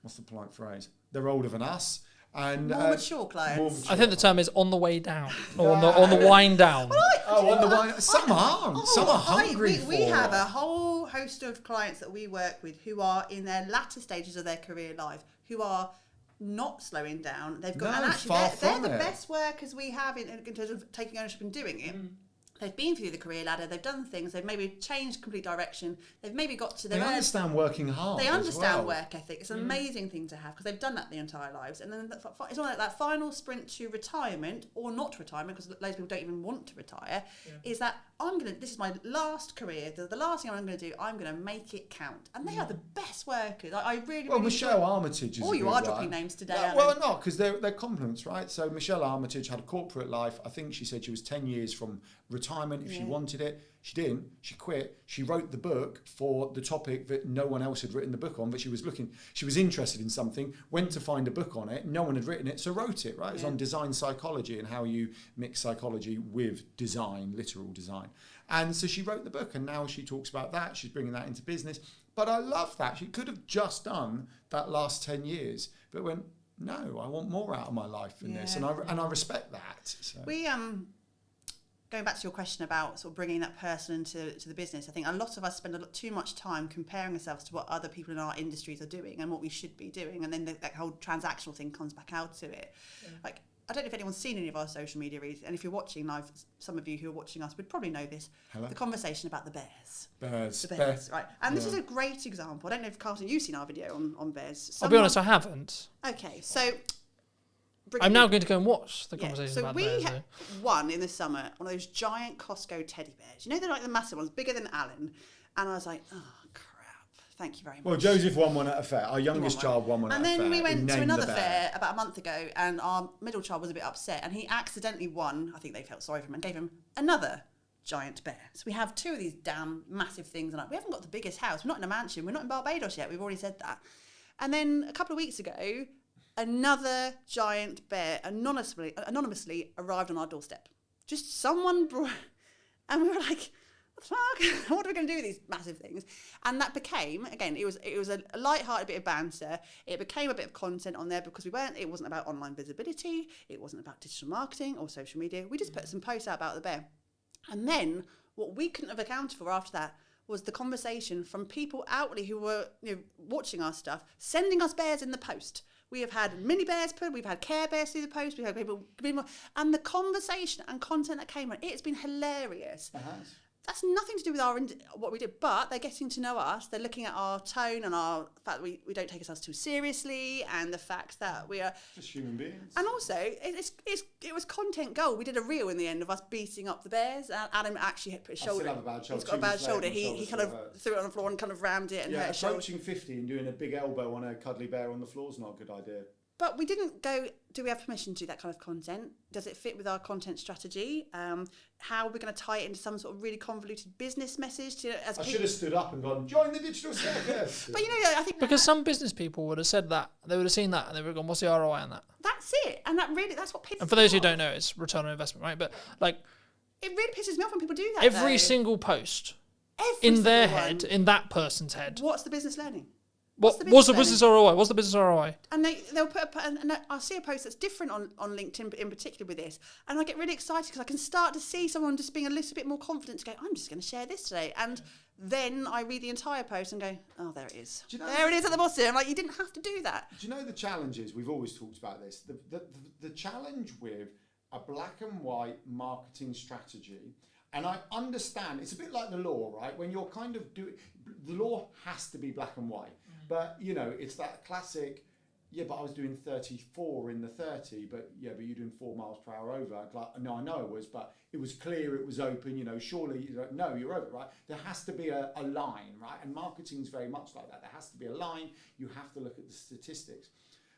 what's the polite phrase? They're older than us. And more mature clients. I think the term is on the way down, or on the wind down. On the wind. Some aren't. Some are hungry. We have a whole host of clients that we work with who are in their latter stages of their career life, who are not slowing down. They've got, and actually they're the best workers we have in terms of taking ownership and doing it. They've been through the career ladder, they've done things, they've maybe changed complete direction, they've maybe got to their They understand working hard. They understand well. work ethic. It's an amazing thing to have because they've done that their entire lives. And then it's on that final sprint to retirement or not retirement, because loads of people don't even want to retire, is that this is my last career, the last thing I'm going to do, I'm going to make it count. And they are the best workers. I really, well, really Michelle Armitage is you are dropping names today. Well, not, because they're compliments, right? So Michelle Armitage had a corporate life. I think she said she was 10 years from retirement if she wanted it. She didn't. She quit. She wrote the book for the topic that no one else had written the book on, but she was interested in something, went to find a book on it. No one had written it, so wrote it, right? It's on design psychology and how you mix psychology with design, literal design. And so she wrote the book, and now she talks about that. She's bringing that into business. But I love that. She could have just done that last 10 years, but went, no, I want more out of my life than this. And I respect that. So. We, going back to your question about sort of bringing that person into the business, I think a lot of us spend too much time comparing ourselves to what other people in our industries are doing and what we should be doing, and then that whole transactional thing comes back out to it. Like, I don't know if anyone's seen any of our social media reads, and if you're watching live, some of you who are watching us would probably know this. Hello? The conversation about the bears. The bears, right? And this is a great example. I don't know if, Carlton, you've seen our video on bears. I'll be honest, I haven't. Okay, so I'm now going to go and watch the conversation about bears. So we had one in the summer, one of those giant Costco teddy bears. You know, they're like the massive ones, bigger than Alan. And I was like, oh, crap. Thank you very much. Well, Joseph won one at a fair. Our youngest child won one at a fair. And then we went to another fair about a month ago, and our middle child was a bit upset, and he accidentally won. I think they felt sorry for him and gave him another giant bear. So we have two of these damn massive things, and we haven't got the biggest house. We're not in a mansion. We're not in Barbados yet. We've already said that. And then a couple of weeks ago, another giant bear anonymously arrived on our doorstep. Just someone brought, and we were like, what the fuck? What are we going to do with these massive things? And that became, again, it was a light-hearted bit of banter. It became a bit of content on there because it wasn't about online visibility. It wasn't about digital marketing or social media. We just put some posts out about the bear. And then what we couldn't have accounted for after that was the conversation from people outwardly who were watching our stuff, sending us bears in the post. We have had mini bears put, we've had Care Bears through the post, we've had people, and the conversation and content that came on, it's been hilarious. That's nothing to do with what we did, but they're getting to know us. They're looking at our tone and our fact that we don't take ourselves too seriously, and the fact that we are just human beings. And also, it was content gold. We did a reel in the end of us beating up the bears. Adam actually put his shoulder. I still have a bad shoulder. He's got a bad shoulder. He kind of threw it on the floor and kind of rammed it and hurt his shoulder. Approaching 50 and doing a big elbow on a cuddly bear on the floor is not a good idea. But we didn't go, do we have permission to do that kind of content? Does it fit with our content strategy? How are we going to tie it into some sort of really convoluted business message? I should have stood up and gone, join the digital circus. But I think... Because some business people would have said that. They would have seen that and they would have gone, what's the ROI on that? That's it. And that's what pisses me off. And for those who don't know, it's return on investment, right? But it really pisses me off when people do that. Every single post in their head, in that person's head. What's the business learning? What's the business ROI? What's the business ROI? And they'll put and I'll see a post that's different on LinkedIn, in particular with this, and I get really excited because I can start to see someone just being a little bit more confident to go, I'm just going to share this today. And then I read the entire post and go, oh, there it is. There it is at the bottom. I'm like, you didn't have to do that. Do you know the challenges? We've always talked about this. The challenge with a black and white marketing strategy, and I understand, it's a bit like the law, right? When you're kind of doing, the law has to be black and white. But, it's that classic, but I was doing 34 in the 30, but you're doing 4 miles per hour over. Like, no, I know it was, but it was clear, it was open, surely, no, you're over, right? There has to be a line, right? And marketing is very much like that. There has to be a line. You have to look at the statistics.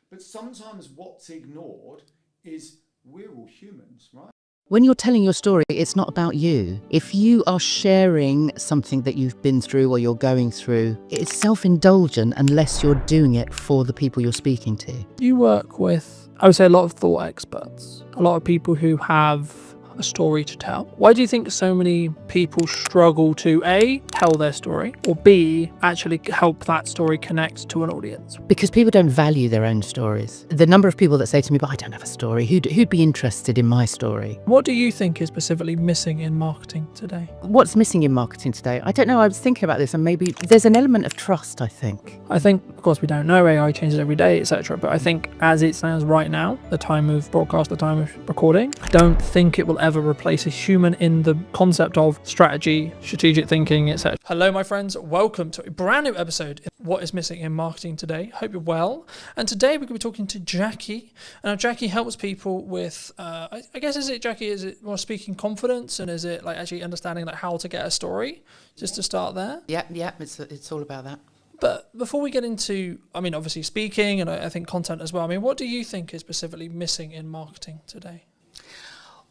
But sometimes what's ignored is we're all humans, right? When you're telling your story, it's not about you. If you are sharing something that you've been through or you're going through, it's self-indulgent unless you're doing it for the people you're speaking to. You work with, I would say, a lot of thought experts, a lot of people who have a story to tell. Why do you think so many people struggle to A, tell their story, or B, actually help that story connect to an audience? Because people don't value their own stories. The number of people that say to me, but I don't have a story, who'd be interested in my story? What do you think is specifically missing in marketing today? What's missing in marketing today? I don't know. I was thinking about this, and maybe there's an element of trust, I think. I think, of course, we don't know, AI changes every day, etc. But I think as it stands right now, the time of broadcast, the time of recording, I don't think it will ever replace a human in the concept of strategy, strategic thinking, etc. Hello, my friends. Welcome to a brand new episode of What is Missing in Marketing Today. Hope you're well. And today we're going to be talking to Jackie. And Jackie helps people with, I guess, is it more speaking confidence, and is it like actually understanding like how to get a story? Just to start there. Yeah, it's all about that. But before we get into, I mean, obviously speaking and I think content as well, I mean, what do you think is specifically missing in marketing today?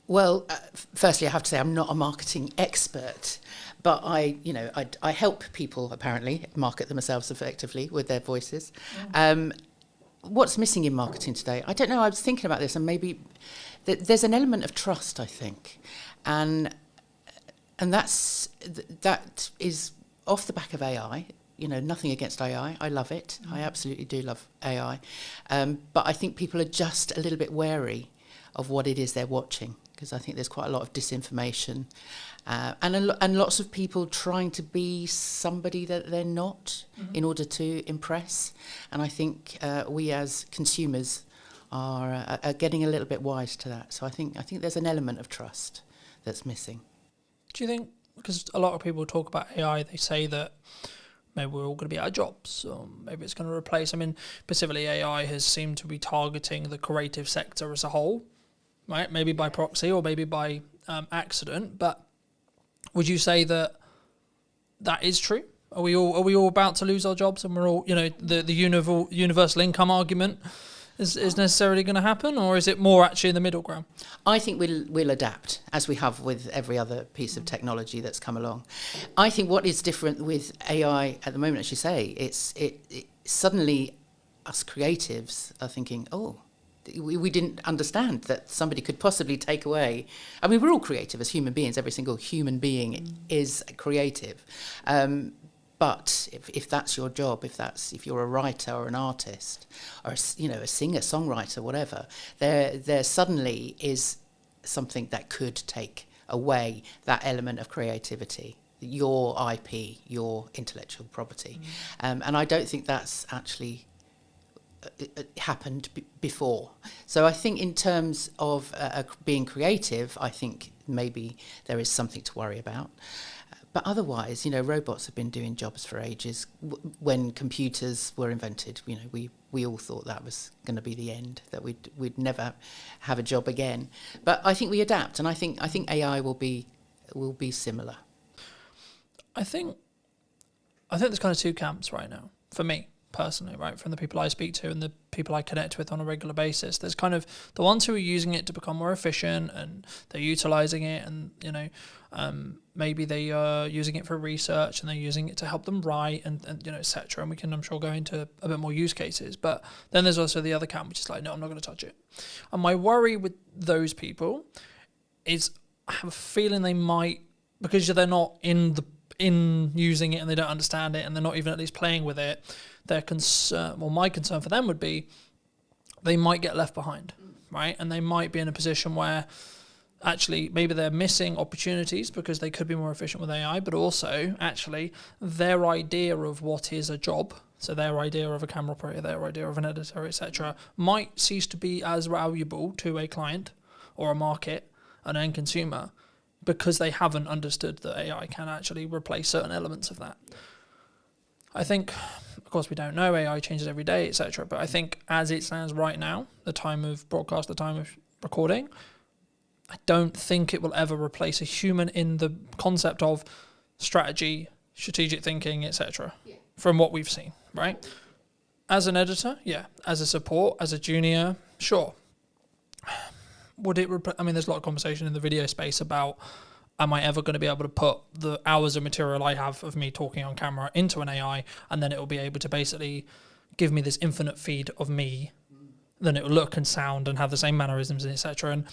Well, firstly, I have to say I'm not a marketing expert, but I help people apparently market themselves effectively with their voices. What's missing in marketing today? I don't know. I was thinking about this, and maybe there's an element of trust, I think, and that is off the back of AI. You know, nothing against AI. I love it. I absolutely do love AI. But I think people are just a little bit wary of what it is they're watching, because I think there's quite a lot of disinformation and lots of people trying to be somebody that they're not in order to impress. And I think we as consumers are getting a little bit wise to that. So I think there's an element of trust that's missing. Do you think, because a lot of people talk about AI, they say that maybe we're all going to be out of jobs, or maybe it's going to replace, I mean, specifically AI has seemed to be targeting the creative sector as a whole, right? Maybe by proxy or maybe by accident. But would you say that is true? Are we all about to lose our jobs, and we're all, you know, the universal income argument is necessarily going to happen, or is it more actually in the middle ground? I think we'll adapt, as we have with every other piece of technology that's come along. I think what is different with AI at the moment, as you say, it suddenly us creatives are thinking, oh, we didn't understand that somebody could possibly take away. I mean, we're all creative as human beings. Every single human being is creative. But if that's your job, if you're a writer or an artist or a singer, songwriter, whatever, there suddenly is something that could take away that element of creativity, your IP, your intellectual property, and I don't think that's actually happened before. So I think in terms of being creative, I think maybe there is something to worry about. But otherwise, robots have been doing jobs for ages. When computers were invented, we all thought that was going to be the end, that we'd never have a job again. But I think we adapt, and I think AI will be similar. I think there's kind of two camps right now for me personally, right? From the people I speak to and the people I connect with on a regular basis, there's kind of the ones who are using it to become more efficient and they're utilizing it, and maybe they are using it for research and they're using it to help them write and etc. And we can, I'm sure, go into a bit more use cases. But then there's also the other camp, which is like, no, I'm not going to touch it. And my worry with those people is I have a feeling they might, because they're not in using it and they don't understand it and they're not even at least playing with it, their concern, well, my concern for them would be they might get left behind, right? And they might be in a position where actually maybe they're missing opportunities because they could be more efficient with AI, but also actually their idea of what is a job, so their idea of a camera operator, their idea of an editor, etc., might cease to be as valuable to a client or a market, an end consumer, because they haven't understood that AI can actually replace certain elements of that. I think, of course, we don't know, AI changes every day, etc. But I think as it stands right now, the time of broadcast, the time of recording, I don't think it will ever replace a human in the concept of strategy, strategic thinking, etc. From what we've seen, right? As an editor, yeah. As a support, as a junior, sure. Would it I mean, there's a lot of conversation in the video space about, am I ever going to be able to put the hours of material I have of me talking on camera into an AI, and then it will be able to basically give me this infinite feed of me, then it will look and sound and have the same mannerisms, etc. And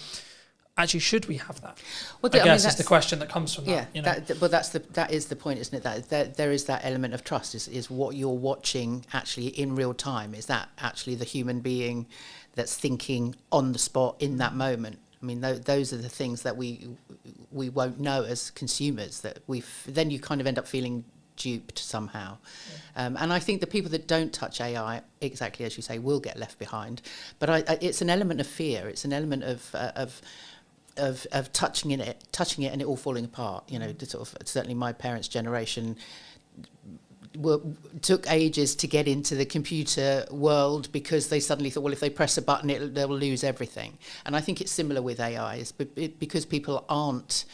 actually, should we have that? Well, I guess is the question that comes from that. Yeah, but that is the point, isn't it? That there is that element of trust. Is what you're watching actually in real time? Is that actually the human being that's thinking on the spot in that moment? I mean, those are the things that we won't know as consumers. That then you kind of end up feeling duped somehow. And I think the people that don't touch AI, exactly as you say, will get left behind. But it's an element of fear. It's an element of touching it and it all falling apart. You know, certainly my parents' generation took ages to get into the computer world because they suddenly thought, well, if they press a button, they'll lose everything. And I think it's similar with AI, because people aren't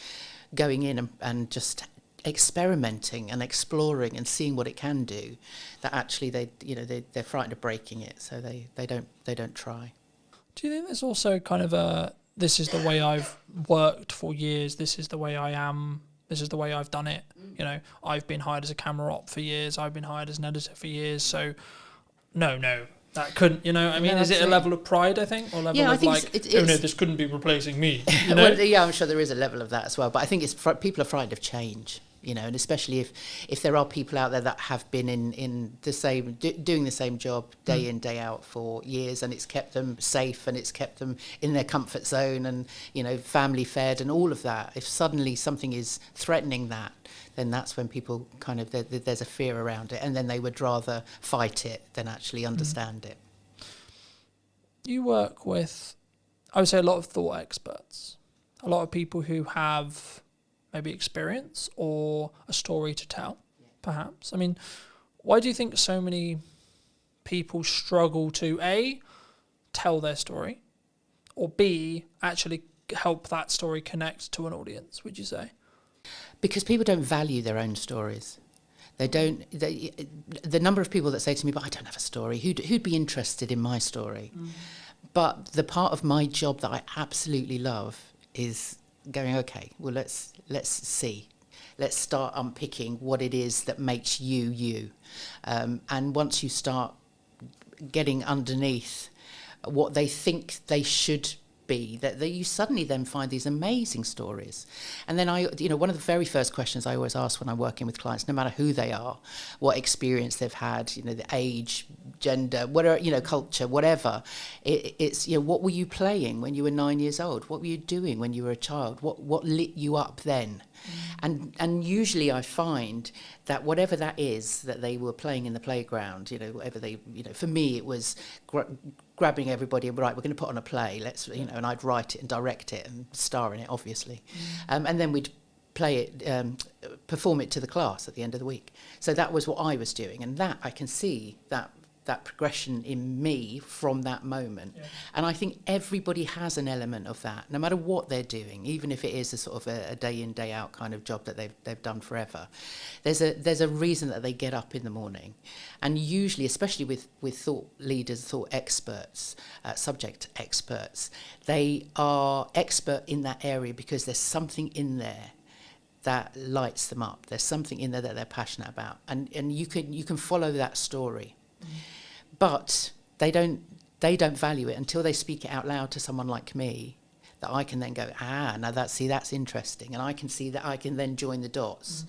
going in and just experimenting and exploring and seeing what it can do, that actually they're frightened of breaking it, so they don't try. Do you think there's also kind of this is the way I've worked for years, this is the way I am, this is the way I've done it? You know, I've been hired as a camera op for years, I've been hired as an editor for years, so no, that couldn't, you know, I mean, is it a level of pride, I think, or level of like, oh no, this couldn't be replacing me, you know? Well, yeah, I'm sure there is a level of that as well, but I think people are frightened of change, you know, and especially if there are people out there that have been in the same, doing the same job day in, day out for years, and it's kept them safe and it's kept them in their comfort zone and, you know, family fed and all of that. If suddenly something is threatening that, then that's when people kind of, there's a fear around it, and then they would rather fight it than actually understand it. You work with, I would say, a lot of thought experts, a lot of people who have maybe experience or a story to tell, perhaps. I mean, why do you think so many people struggle to A, tell their story, or B, actually help that story connect to an audience, would you say? Because people don't value their own stories. The number of people that say to me, but I don't have a story, who'd be interested in my story? But the part of my job that I absolutely love is going, okay, well, let's see. Let's start unpicking what it is that makes you, you. And once you start getting underneath what they think they should be, that you suddenly then find these amazing stories. And then one of the very first questions I always ask when I'm working with clients, no matter who they are, what experience they've had, you know, the age, gender, whatever, you know, culture, whatever, it's, you know, what were you playing when you were 9 years old? What were you doing when you were a child? What lit you up then? And usually I find that whatever that is that they were playing in the playground, you know, whatever they, you know, for me it was grabbing everybody, right, we're going to put on a play, let's, you know, and I'd write it and direct it and star in it, obviously. And then we'd play it, perform it to the class at the end of the week. So that was what I was doing, and that I can see that progression in me from that moment. And I think everybody has an element of that, no matter what they're doing, even if it is a sort of a day in, day out kind of job that they've done forever. There's a reason that they get up in the morning. And usually, especially with thought leaders, thought experts, subject experts, they are expert in that area because there's something in there that lights them up. There's something in there that they're passionate about. And you can follow that story. But they don't value it until they speak it out loud to someone like me, that I can then go, now that's interesting, and I can see that I can then join the dots,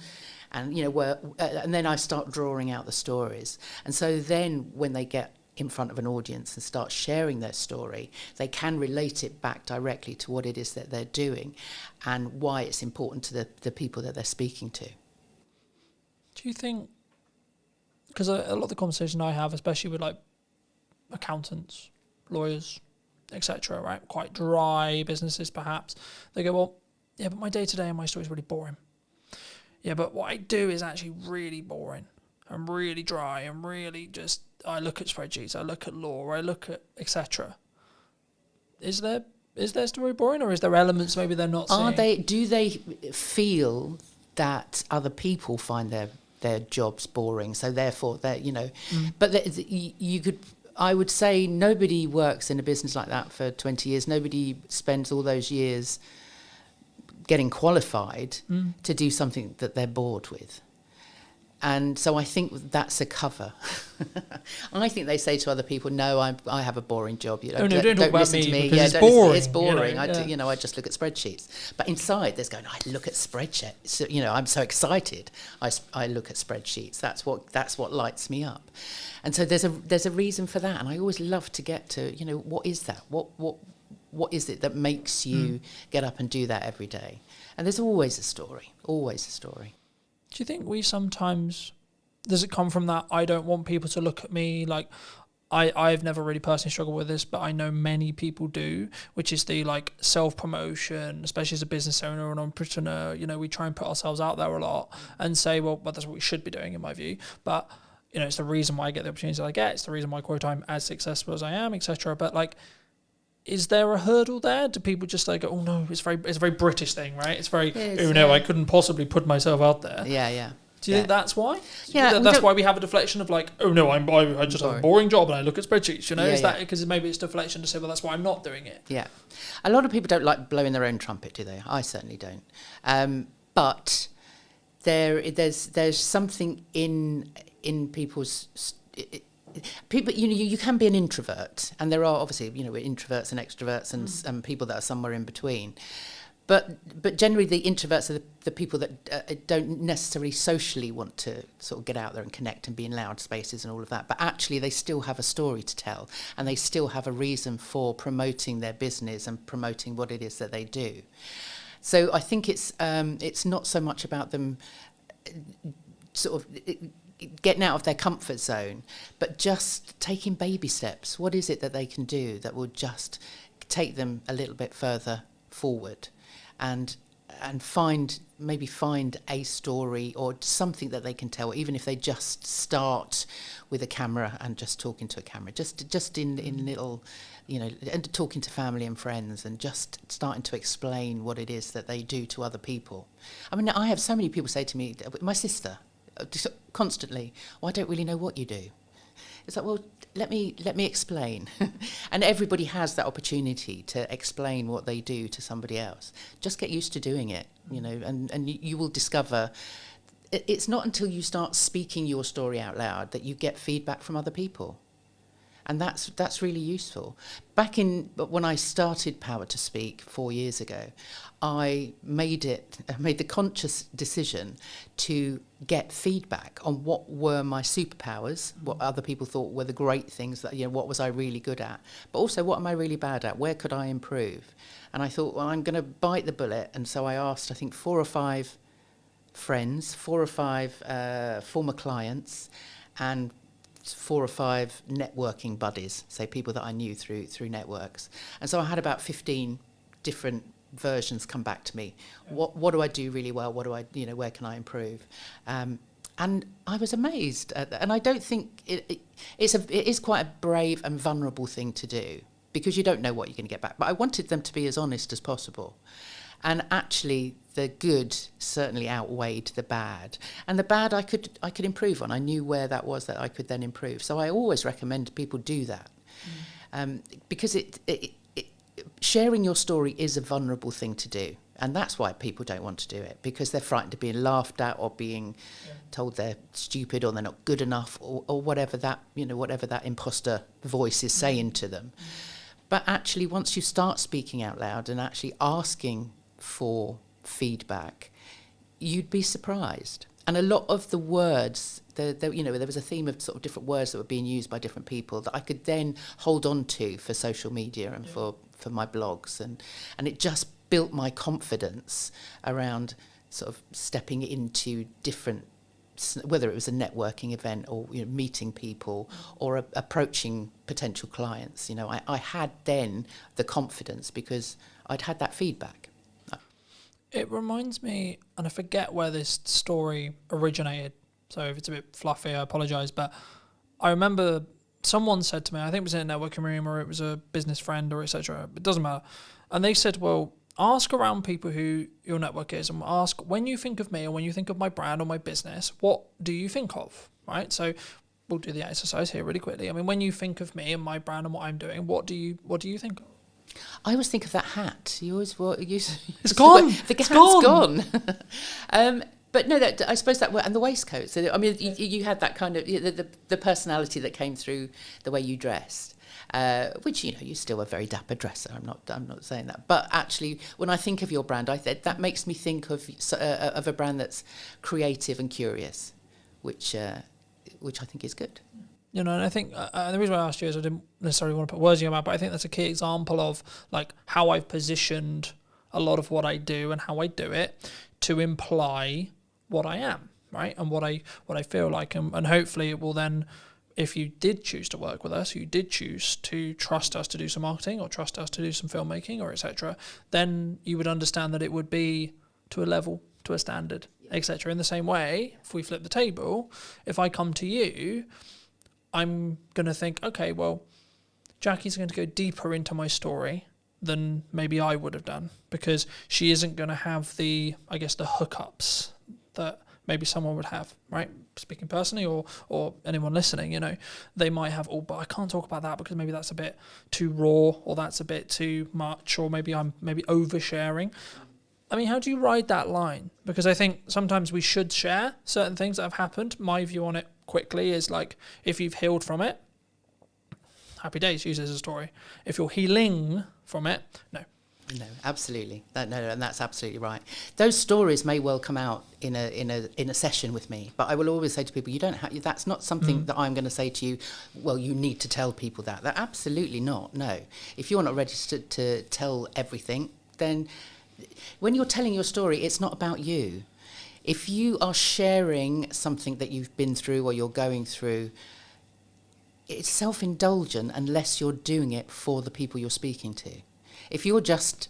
and you know and then I start drawing out the stories, and so then when they get in front of an audience and start sharing their story, they can relate it back directly to what it is that they're doing, and why it's important to the people that they're speaking to. Do you think? Because a lot of the conversation I have, especially with like accountants, lawyers, etc., right, quite dry businesses perhaps, they go, well, yeah, but my day-to-day and my story is really boring. Yeah, but what I do is actually really boring and really dry and really just, I look at spreadsheets, I look at law, I look at etc. Is their story boring, or is there elements maybe they're not seeing? Do they feel that other people find their jobs boring, so therefore they're, you know, but I would say nobody works in a business like that for 20 years. Nobody spends all those years getting qualified to do something that they're bored with. And so I think that's a cover. I think they say to other people, "No, I have a boring job. You know, don't talk about listen me to me. because Yeah, it's don't listen to me. boring, It's boring. you know, I just look at spreadsheets." But inside, there's going, "I look at spreadsheets. So, you know, I'm so excited. I look at spreadsheets. That's what lights me up." And so there's a reason for that. And I always love to get to, you know, what is that? What is it that makes you get up and do that every day? And there's always a story. Always a story. Do you think we sometimes, does it come from that I don't want people to look at me like, I've never really personally struggled with this, but I know many people do, which is the like self-promotion, especially as a business owner or an entrepreneur. You know, we try and put ourselves out there a lot and say, well, that's what we should be doing in my view. But, you know, it's the reason why I get the opportunities that I get. It's the reason why, quote, I'm as successful as I am, etc. But like, is there a hurdle there? Do people just like, oh no, it's a very British thing, right? It's very, oh no, I couldn't possibly put myself out there. Yeah. Do you think that's why? Yeah, that's why we have a deflection of like, oh no, I just have a boring job and I look at spreadsheets. You know, is that because maybe it's deflection to say, well, that's why I'm not doing it? Yeah, a lot of people don't like blowing their own trumpet, do they? I certainly don't. But there's something in people's. People, you know, you can be an introvert, and there are obviously, you know, we're introverts and extroverts, and people that are somewhere in between. But generally, the introverts are the people that don't necessarily socially want to sort of get out there and connect and be in loud spaces and all of that. But actually, they still have a story to tell, and they still have a reason for promoting their business and promoting what it is that they do. So I think it's not so much about them sort of getting out of their comfort zone, but just taking baby steps. What is it that they can do that will just take them a little bit further forward, and find a story or something that they can tell, even if they just start with a camera and just talking to a camera, just in little, you know, and talking to family and friends and just starting to explain what it is that they do to other people. I mean, I have so many people say to me, my sister, constantly, I don't really know what you do. It's like, well, let me explain. And everybody has that opportunity to explain what they do to somebody else. Just get used to doing it, you know, and you will discover it's not until you start speaking your story out loud that you get feedback from other people. And that's really useful. Back when I started Power to Speak 4 years ago, I made the conscious decision to get feedback on what were my superpowers, what other people thought were the great things, that, you know, what was I really good at, but also what am I really bad at, where could I improve? And I thought, well, I'm going to bite the bullet. And so I asked, I think, 4 or 5 friends, 4 or 5 former clients, and 4 or 5 networking buddies, say people that I knew through networks. And so I had about 15 different versions come back to me. What do I do really well? What do I, you know, where can I improve? And I was amazed at that. And I don't think it is quite a brave and vulnerable thing to do, because you don't know what you're going to get back. But I wanted them to be as honest as possible. And actually, the good certainly outweighed the bad. And the bad I could improve on. I knew where that was that I could then improve. So I always recommend people do that. Because sharing your story is a vulnerable thing to do. And that's why people don't want to do it, because they're frightened of being laughed at or being told they're stupid or they're not good enough, or whatever that, you know, whatever that imposter voice is saying to them. But actually, once you start speaking out loud and actually asking for feedback, you'd be surprised. And a lot of the words, you know, there was a theme of sort of different words that were being used by different people that I could then hold on to for social media and for my blogs, and it just built my confidence around sort of stepping into different, whether it was a networking event or, you know, meeting people or approaching potential clients. You know, I had then the confidence because I'd had that feedback. It reminds me, and I forget where this story originated, so if it's a bit fluffy, I apologise, but I remember someone said to me, I think it was in a networking room or it was a business friend or etc., it doesn't matter, and they said, well, ask around people who your network is and ask, when you think of me or when you think of my brand or my business, what do you think of, right? So we'll do the exercise here really quickly. I mean, when you think of me and my brand and what I'm doing, what do you think of? I always think of that hat. You always It's gone. The hat's gone. But no, that I suppose that and the waistcoat. So I mean, you had that kind of the personality that came through the way you dressed, which you still a very dapper dresser. I'm not saying that, but actually, when I think of your brand, that makes me think of a brand that's creative and curious, which I think is good. And I think the reason why I asked you is I didn't necessarily want to put words in your mouth, but I think that's a key example of like how I've positioned a lot of what I do and how I do it to imply what I am, right, and what I feel like, and hopefully it will then, if you did choose to work with us, you did choose to trust us to do some marketing or trust us to do some filmmaking or etc., then you would understand that it would be to a level, to a standard, etc. In the same way, if we flip the table, if I come to you, I'm going to think, okay, well, Jackie's going to go deeper into my story than maybe I would have done, because she isn't going to have the hookups that maybe someone would have, right? Speaking personally, or anyone listening, they might have, but I can't talk about that because maybe that's a bit too raw, or that's a bit too much, or maybe I'm oversharing. I mean, how do you ride that line? Because I think sometimes we should share certain things that have happened. My view on it quickly is like, if you've healed from it, happy days, use it as a story. If you're healing from it, no. No, absolutely. No, and that's absolutely right. Those stories may well come out in a session with me, but I will always say to people, that's not something that I'm going to say to you, well, you need to tell people that. That absolutely not. No. If you're not ready to tell everything, then when you're telling your story, it's not about you. If you are sharing something that you've been through or you're going through, it's self-indulgent unless you're doing it for the people you're speaking to. If you're just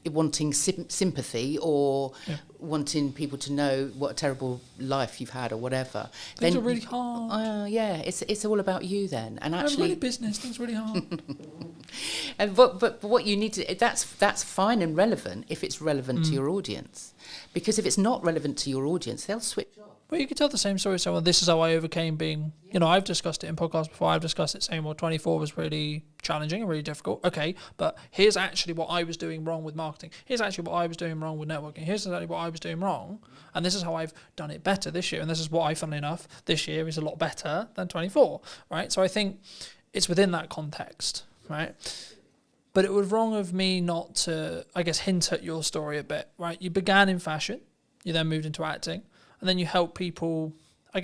wanting sympathy or wanting people to know what a terrible life you've had or whatever, things are really hard. It's all about you then. And actually, really business, things really hard. And but what you need to, that's fine and relevant if it's relevant to your audience, because if it's not relevant to your audience, they'll switch off. Well, you could tell the same story. So, well, this is how I overcame being, I've discussed it in podcasts before. I've discussed it saying, well, 24 was really challenging and really difficult. Okay, but here's actually what I was doing wrong with marketing. Here's actually what I was doing wrong with networking. Here's exactly what I was doing wrong. And this is how I've done it better this year. And this is what funnily enough, this year is a lot better than 24, right? So I think it's within that context, right? But it was wrong of me not to, hint at your story a bit, right? You began in fashion. You then moved into acting. And then you help people,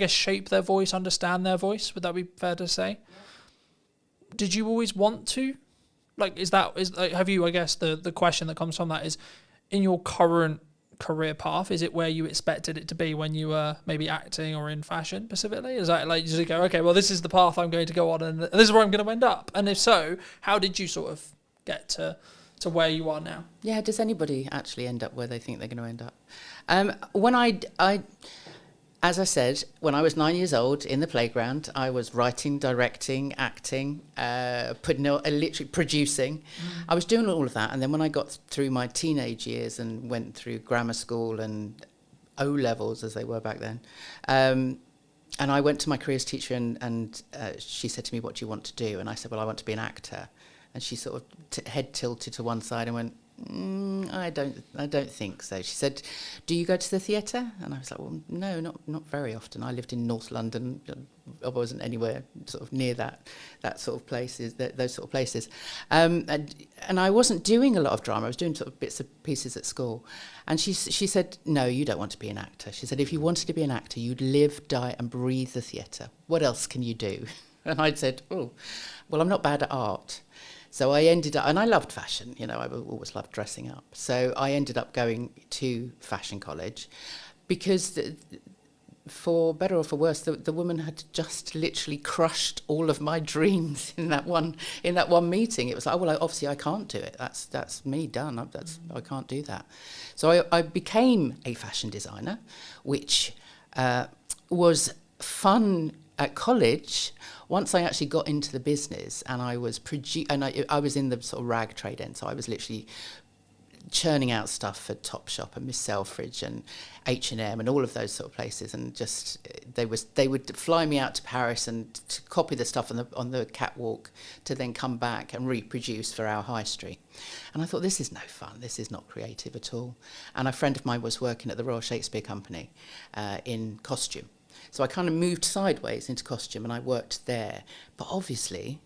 shape their voice, understand their voice. Would that be fair to say? Did you always want to? Have you, the question that comes from that is, in your current career path, is it where you expected it to be when you were maybe acting or in fashion specifically? Is that like, you go, okay, well, this is the path I'm going to go on and this is where I'm going to end up? And if so, how did you sort of get to where you are now? Yeah, does anybody actually end up where they think they're going to end up? When I, as I said, when I was 9 years old in the playground, I was writing, directing, acting, literally producing. I was doing all of that. And then when I got through my teenage years and went through grammar school and O-levels, as they were back then, and I went to my careers teacher and she said to me, what do you want to do? And I said, well, I want to be an actor. And she sort of head tilted to one side and went, I don't think so. She said, do you go to the theatre? And I was like, well, no, not very often. I lived in North London. I wasn't anywhere sort of near that sort of places, those sort of places. And I wasn't doing a lot of drama. I was doing sort of bits and pieces at school. And she said, no, you don't want to be an actor. She said, if you wanted to be an actor, you'd live, die and breathe the theatre. What else can you do? And I'd said, oh, well, I'm not bad at art. So I ended up, and I loved fashion, I always loved dressing up. So I ended up going to fashion college because, for better or for worse, the woman had just literally crushed all of my dreams in that one meeting. It was like, well, obviously I can't do it. That's me done. I can't do that. So I became a fashion designer, which was fun at college. Once I actually got into the business and I was I was in the sort of rag trade end, so I was literally churning out stuff for Topshop and Miss Selfridge and H&M and all of those sort of places, and just they would fly me out to Paris and to copy the stuff on the catwalk to then come back and reproduce for our high street. And I thought, this is no fun, this is not creative at all. And a friend of mine was working at the Royal Shakespeare Company in costume. So I kind of moved sideways into costume and I worked there. But obviously,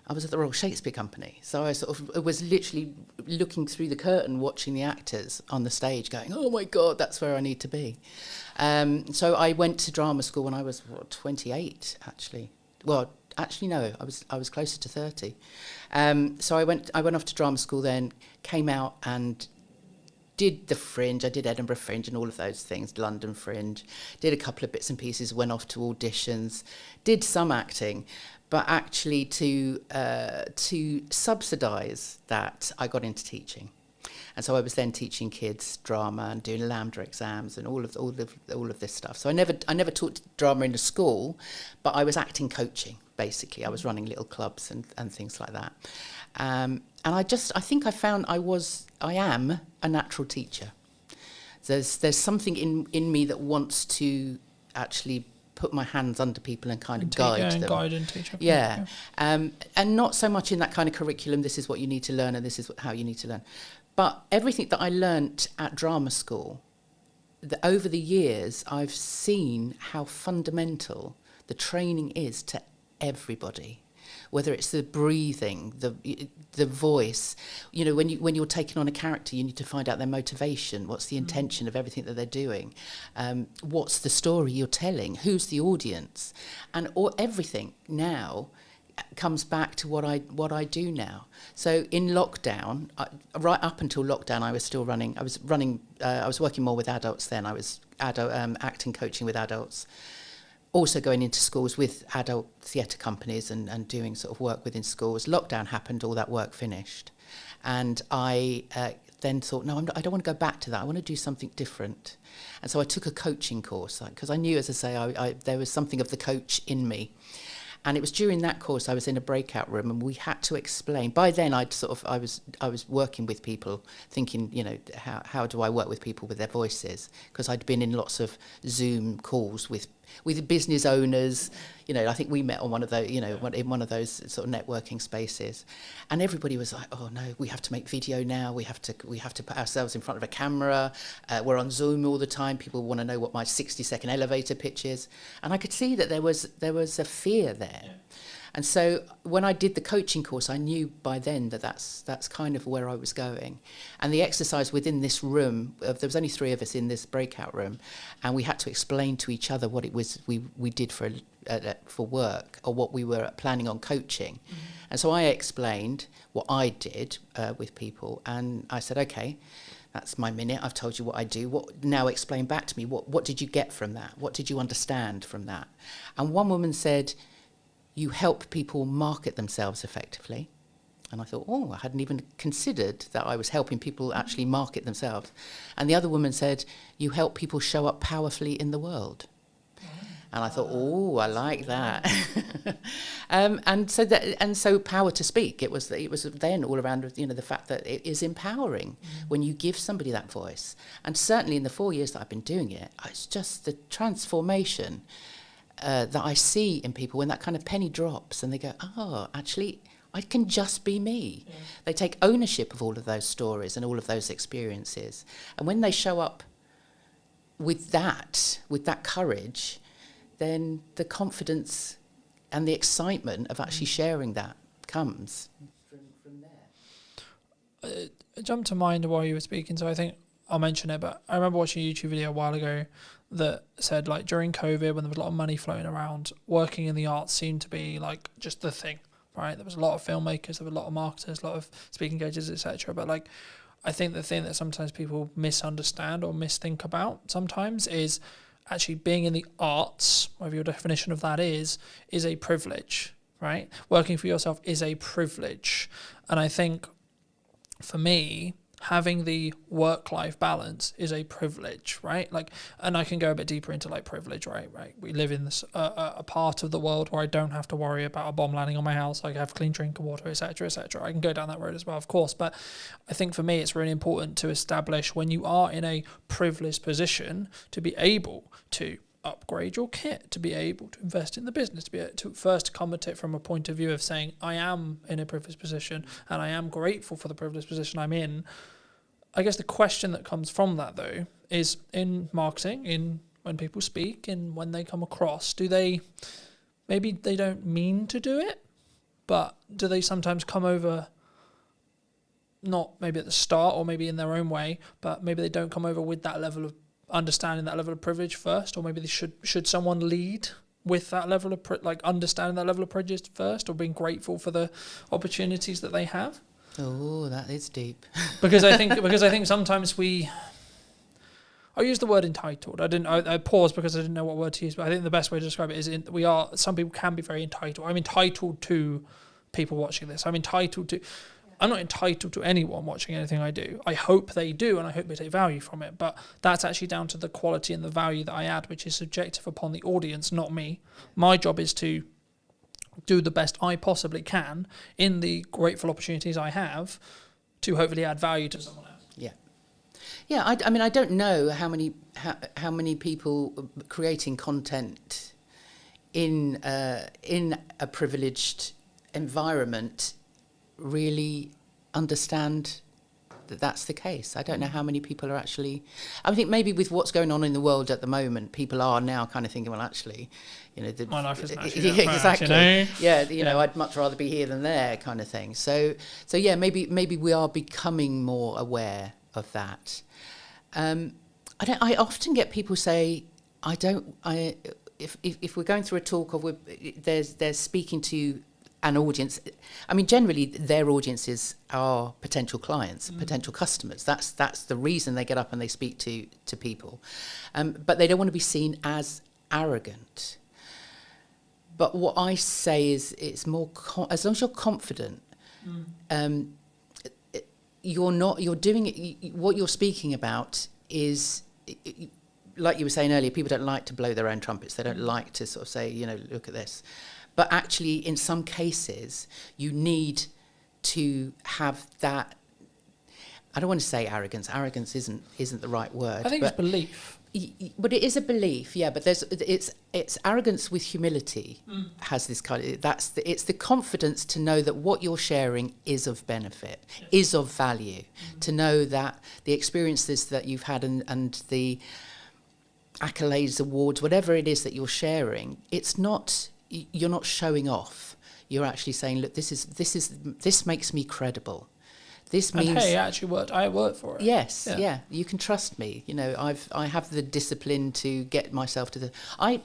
I was at the Royal Shakespeare Company. So I sort of was literally looking through the curtain, watching the actors on the stage going, oh my God, that's where I need to be. So I went to drama school when I was 28, actually. Well, actually, no, I was closer to 30. So I went off to drama school then, came out and did the Fringe. I did Edinburgh Fringe and all of those things, London Fringe. Did a couple of bits and pieces, went off to auditions, did some acting, but actually to subsidise that, I got into teaching. And so I was then teaching kids drama and doing Lambda exams and all of this stuff. So I never taught drama in a school, but I was acting coaching, basically. I was running little clubs and things like that. And I think I am a natural teacher. There's something in me that wants to actually put my hands under people and kind of guide them. Guide and teach. Yeah. And not so much in that kind of curriculum, this is what you need to learn and this is how you need to learn. But everything that I learnt at drama school, over the years, I've seen how fundamental the training is to everybody. Whether it's the breathing, the voice, you know, when you're taking on a character, you need to find out their motivation. What's the intention of everything that they're doing? What's the story you're telling? Who's the audience? And everything now comes back to what I do now. So in lockdown, right up until lockdown, I was working more with adults then. I was acting coaching with adults. Also going into schools with adult theatre companies and doing sort of work within schools. Lockdown happened, all that work finished. And I then thought, no, I don't want to go back to that. I want to do something different. And so I took a coaching course, because I knew, as I say, there was something of the coach in me. And it was during that course I was in a breakout room and we had to explain. By then I was working with people, thinking, you know, how do I work with people with their voices? Because I'd been in lots of Zoom calls with business owners. You know, I think we met on one of those, you know, in one of those sort of networking spaces, and everybody was like, "Oh no, we have to make video now. We have to put ourselves in front of a camera. We're on Zoom all the time. People want to know what my 60-second elevator pitch is." And I could see that there was a fear there. Yeah. And so when I did the coaching course, I knew by then that that's kind of where I was going. And the exercise within this room, there was only 3 of us in this breakout room, and we had to explain to each other what it was we did for work, or what we were planning on coaching. Mm-hmm. And so I explained what I did with people, and I said, okay, that's my minute. I've told you what I do. Now explain back to me, what did you get from that? What did you understand from that? And one woman said, you help people market themselves effectively. And I thought, I hadn't even considered that I was helping people actually market themselves. And the other woman said, you help people show up powerfully in the world. And I thought, I like that. and so power to speak. It was then all around, you know, the fact that it is empowering when you give somebody that voice. And certainly in the 4 years that I've been doing it, it's just the transformation that I see in people when that kind of penny drops and they go, actually, I can just be me. Yeah. They take ownership of all of those stories and all of those experiences. And when they show up with that courage, then the confidence and the excitement of actually sharing that comes from there. It jumped to mind while you were speaking, so I think I'll mention it, but I remember watching a YouTube video a while ago that said, like, during COVID, when there was a lot of money flowing around, working in the arts seemed to be like just the thing, right? There was a lot of filmmakers, there were a lot of marketers, a lot of speaking engagements, etc. But like, I think the thing that sometimes people misunderstand or misthink about sometimes is actually being in the arts, whatever your definition of that is a privilege, right? Working for yourself is a privilege. And I think for me, having the work-life balance is a privilege, right? Like, and I can go a bit deeper into like privilege, right? We live in this a part of the world where I don't have to worry about a bomb landing on my house. I have clean drinking water, etc., etc. I can go down that road as well, of course. But I think for me, it's really important to establish when you are in a privileged position to be able to upgrade your kit, to be able to invest in the business, to be able to first come at it from a point of view of saying, I am in a privileged position and I am grateful for the privileged position I'm in. I guess the question that comes from that, though, is in marketing, in when people speak, in when they come across, maybe they don't mean to do it, but do they sometimes come over, not maybe at the start or maybe in their own way, but maybe they don't come over with that level of understanding, that level of privilege first, or maybe they should someone lead with that level of understanding that level of privilege first, or being grateful for the opportunities that they have? Oh, that is deep. because I think sometimes I use the word entitled. I paused because I didn't know what word to use, but I think the best way to describe it is some people can be very entitled. I'm entitled to people watching this. I'm not entitled to anyone watching anything I do. I hope they do, and I hope they take value from it. But that's actually down to the quality and the value that I add, which is subjective upon the audience, not me. My job is to do the best I possibly can in the grateful opportunities I have to hopefully add value to someone else. Yeah. I mean, I don't know how many people creating content in a privileged environment really understand that that's the case. I don't know how many people are actually... I think maybe with what's going on in the world at the moment, people are now kind of thinking, well, actually, my life isn't actually that bad, exactly. I'd much rather be here than there, kind of thing. So yeah, maybe we are becoming more aware of that. I often get people say, if we're going through a talk or there's speaking to an audience, I mean, generally their audiences are potential clients, potential customers. That's the reason they get up and they speak to people. But they don't want to be seen as arrogant. But what I say is, it's more as long as you're confident, you're doing it. What you're speaking about is, like you were saying earlier, people don't like to blow their own trumpets. They don't like to sort of say, look at this. But actually, in some cases, you need to have that. I don't want to say arrogance. Arrogance isn't the right word. I think it's belief. But it is a belief, yeah. But it's arrogance with humility. Has this kind of it's the confidence to know that what you're sharing is of benefit, is of value. To know that the experiences that you've had and the accolades, awards, whatever it is that you're sharing, it's not. You're not showing off. You're actually saying, look, this makes me credible. This means, and hey, I work for it. Yes, yeah. You can trust me. I have the discipline to get myself to the. I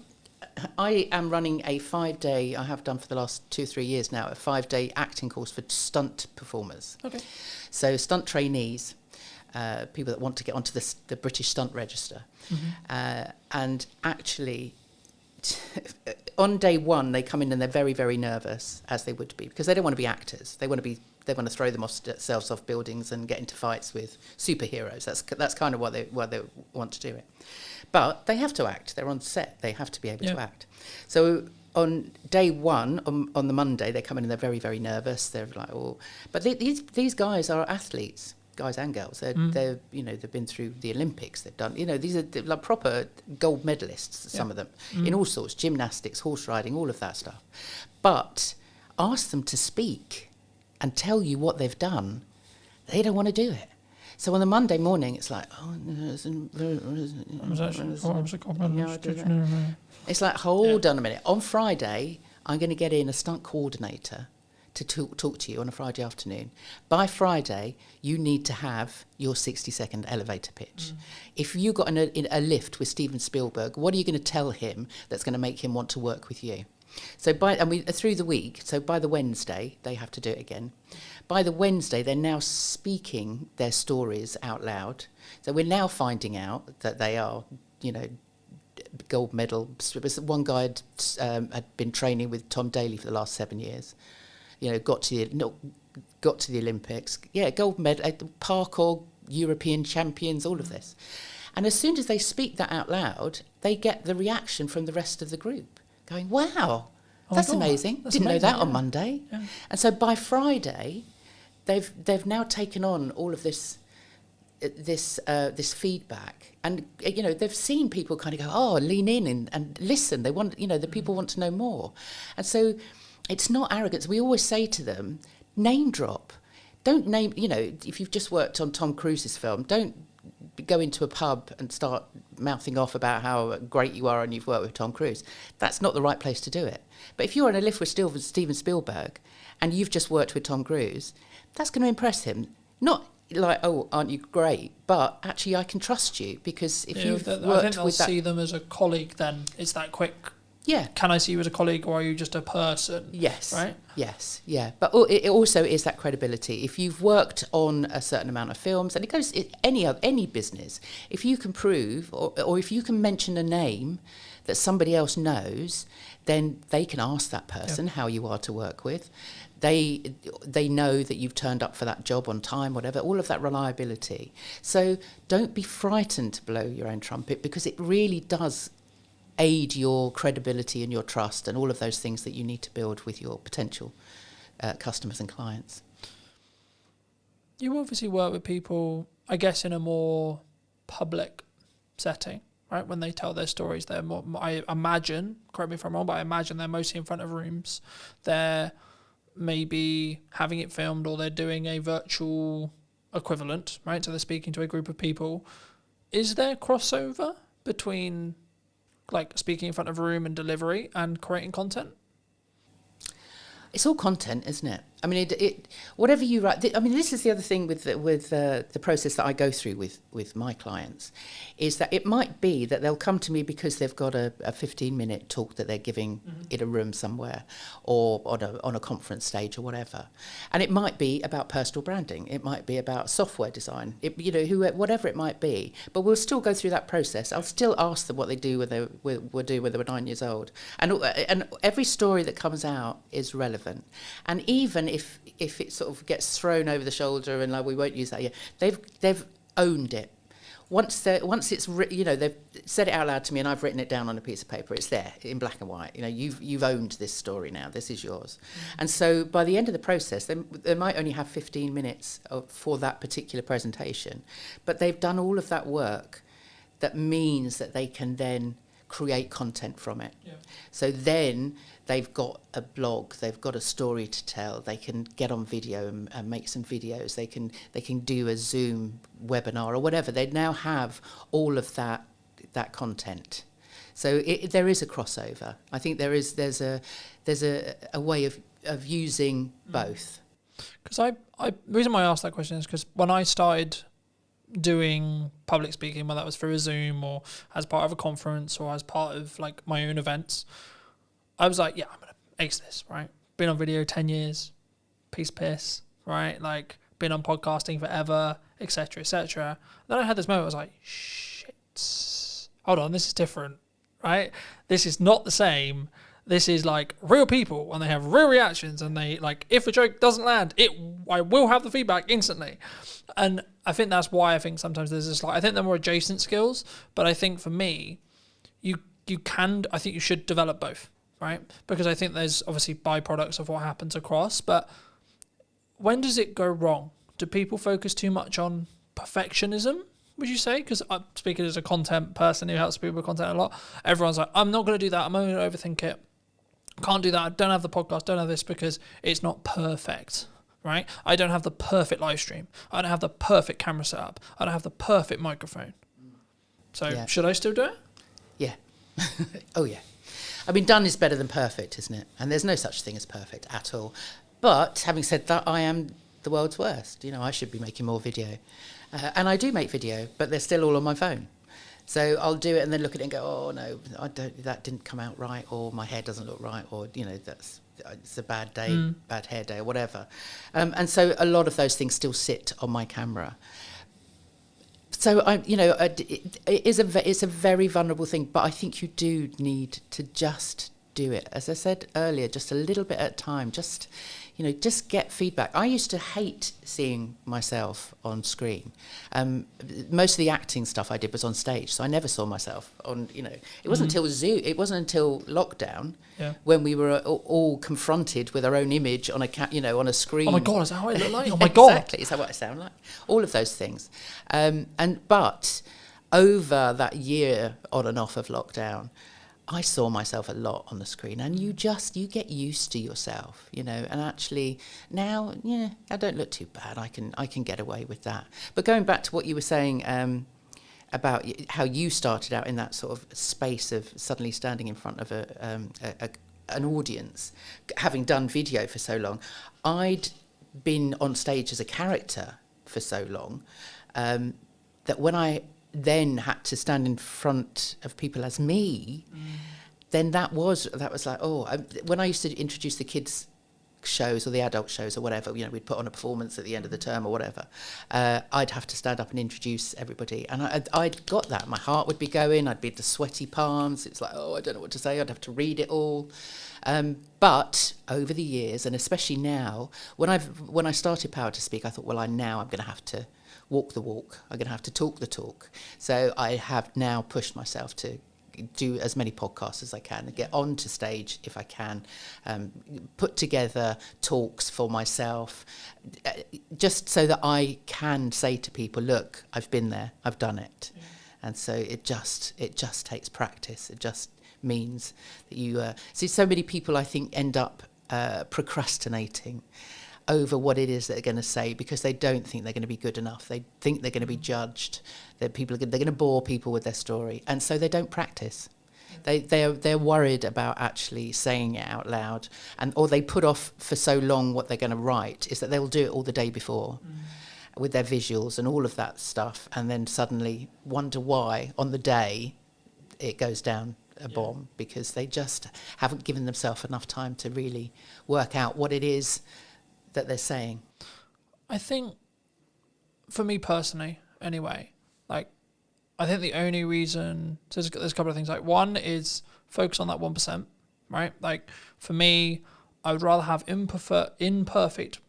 am running a 5-day. I have done for the last 2 or 3 years now, a 5-day acting course for stunt performers. Okay. So stunt trainees, people that want to get onto the British Stunt Register, and actually. On day one, they come in and they're very, very nervous, as they would be, because they don't want to be actors. They want to throw themselves off buildings and get into fights with superheroes. That's kind of why they want to do it. But they have to act. They're on set. They have to be able to act. So on day one, on the Monday, they come in and they're very, very nervous. They're like, oh, but these guys are athletes. Guys and girls, they've been through the Olympics. They've done, these are like proper gold medalists. Some of them in all sorts, gymnastics, horse riding, all of that stuff. But ask them to speak and tell you what they've done. They don't want to do it. So on the Monday morning, it's like, it's like, hold on a minute. On Friday, I'm going to get in a stunt coordinator to talk to you on a Friday afternoon. By Friday, you need to have your 60-second elevator pitch. If you got in a lift with Steven Spielberg, what are you going to tell him that's going to make him want to work with you? So through the week, so by the Wednesday, they have to do it again. By the Wednesday, they're now speaking their stories out loud. So we're now finding out that they are, gold medal. One guy had been training with Tom Daly for the last 7 years. Got to got to the Olympics. Yeah, gold medal, parkour, European champions, all of this. And as soon as they speak that out loud, they get the reaction from the rest of the group going, wow, that's amazing. Didn't know that on Monday. Yeah. And so by Friday, they've now taken on all of this feedback, and they've seen people kind of go, oh, lean in and listen. They want, the people want to know more, and so it's not arrogance. We always say to them, name drop. Don't name. If you've just worked on Tom Cruise's film, don't go into a pub and start mouthing off about how great you are and you've worked with Tom Cruise. That's not the right place to do it. But if you're on a lift with Steven Spielberg and you've just worked with Tom Cruise, that's going to impress him. Not like, oh, aren't you great? But actually, I can trust you, because if you've worked I think they'll with that, see them as a colleague. Then it's that quick. Yeah. Can I see you as a colleague, or are you just a person? Yes. Right. Yes. Yeah. But it also is that credibility. If you've worked on a certain amount of films, and it goes any business, if you can prove or if you can mention a name that somebody else knows, then they can ask that person how you are to work with. They know that you've turned up for that job on time, whatever, all of that reliability. So don't be frightened to blow your own trumpet, because it really does aid your credibility and your trust and all of those things that you need to build with your potential customers and clients. You obviously work with people, I guess, in a more public setting, right? When they tell their stories, they're more, I imagine, correct me if I'm wrong, but I imagine they're mostly in front of rooms. They're maybe having it filmed, or they're doing a virtual equivalent, right? So they're speaking to a group of people. Is there crossover between like speaking in front of a room and delivery and creating content? It's all content, isn't it? I mean, it whatever you write. I mean, this is the other thing with the process that I go through with my clients, is that it might be that they'll come to me because they've got a 15-minute talk that they're giving in a room somewhere, or on a conference stage or whatever, and it might be about personal branding. It might be about software design. Whatever it might be. But we'll still go through that process. I'll still ask them what they do when they were 9 years old, and every story that comes out is relevant, and even if it sort of gets thrown over the shoulder and like, we won't use that yet, they've owned it. Once it's they've said it out loud to me and I've written it down on a piece of paper, it's there in black and white. You've owned this story now. This is yours. And so by the end of the process, they might only have 15 minutes for that particular presentation, but they've done all of that work. That means that they can then create content from it. Yeah. So then they've got a blog, they've got a story to tell, they can get on video and make some videos, they can do a Zoom webinar or whatever. They now have all of that content. So there is a crossover. I think there's a way of using both. Because the reason why I asked that question is because when I started doing public speaking, whether that was through a Zoom or as part of a conference or as part of like my own events, I was like, yeah, I'm gonna ace this, right? Been on video 10 years, piss, right? Like been on podcasting forever, etc., etc. Then I had this moment, I was like, shit, hold on, this is different, right? This is not the same. This is like real people, and they have real reactions, and they like, if a joke doesn't land, I will have the feedback instantly. And I think that's why I think sometimes there's this, like, I think they're more adjacent skills, but I think for me, I think you should develop both, right? Because I think there's obviously byproducts of what happens across, but when does it go wrong? Do people focus too much on perfectionism, would you say? Because I'm speaking as a content person who helps people with content a lot. Everyone's like, I'm not going to do that. I'm only going to overthink it. Can't do that. I don't have the podcast. Don't have this because it's not perfect, right? I don't have the perfect live stream. I don't have the perfect camera setup. I don't have the perfect microphone. So should I still do it? Yeah. Oh, yeah. I mean, done is better than perfect, isn't it? And there's no such thing as perfect at all. But having said that, I am the world's worst. I should be making more video. And I do make video, but they're still all on my phone. So I'll do it and then look at it and go, oh no, that didn't come out right, or my hair doesn't look right, or it's a bad day, bad hair day, or whatever. And so a lot of those things still sit on my camera. So it's a very vulnerable thing, but I think you do need to just do it. As I said earlier, just a little bit at a time. Just you know, just get feedback. I used to hate seeing myself on screen. Most of the acting stuff I did was on stage, so I never saw myself on, you know, it wasn't until Zoom, it wasn't until lockdown when we were all confronted with our own image on a, you know, on a screen. Oh my God, is that how I look like? Oh my God. Exactly, is that what I sound like? All of those things. But over that year on and off of lockdown, I saw myself a lot on the screen, and you get used to yourself, you know, and actually now, yeah, I don't look too bad. I can get away with that. But going back to what you were saying about how you started out in that sort of space of suddenly standing in front of an audience, having done video for so long, I'd been on stage as a character for so long that when I then had to stand in front of people as me, then that was like, when I used to introduce the kids shows or the adult shows or whatever, you know, we'd put on a performance at the end of the term or whatever, I'd have to stand up and introduce everybody, and I'd got that. My heart would be going, I'd be the sweaty palms, it's like, I don't know what to say, I'd have to read it all. But over the years, and especially now, when I started Power to Speak, I thought, well, now I'm going to have to walk the walk. I'm going to have to talk the talk. So I have now pushed myself to do as many podcasts as I can and get onto stage if I can, put together talks for myself, just so that I can say to people, look, I've been there, I've done it. Yeah. And so it just takes practice. It just means that you see so many people, I think, end up procrastinating over what it is that they're going to say because they don't think they're going to be good enough. They think they're going to be judged. That they're going to bore people with their story, and so they don't practice. They're worried about actually saying it out loud, or they put off for so long what they're going to write is that they'll do it all the day before with their visuals and all of that stuff, and then suddenly wonder why on the day it goes down a bomb because they just haven't given themselves enough time to really work out what it is that they're saying. I think, for me personally, anyway, like, I think the only reason, so there's a couple of things. Like, one is focus on that 1%, right? Like, for me, I would rather have imperfect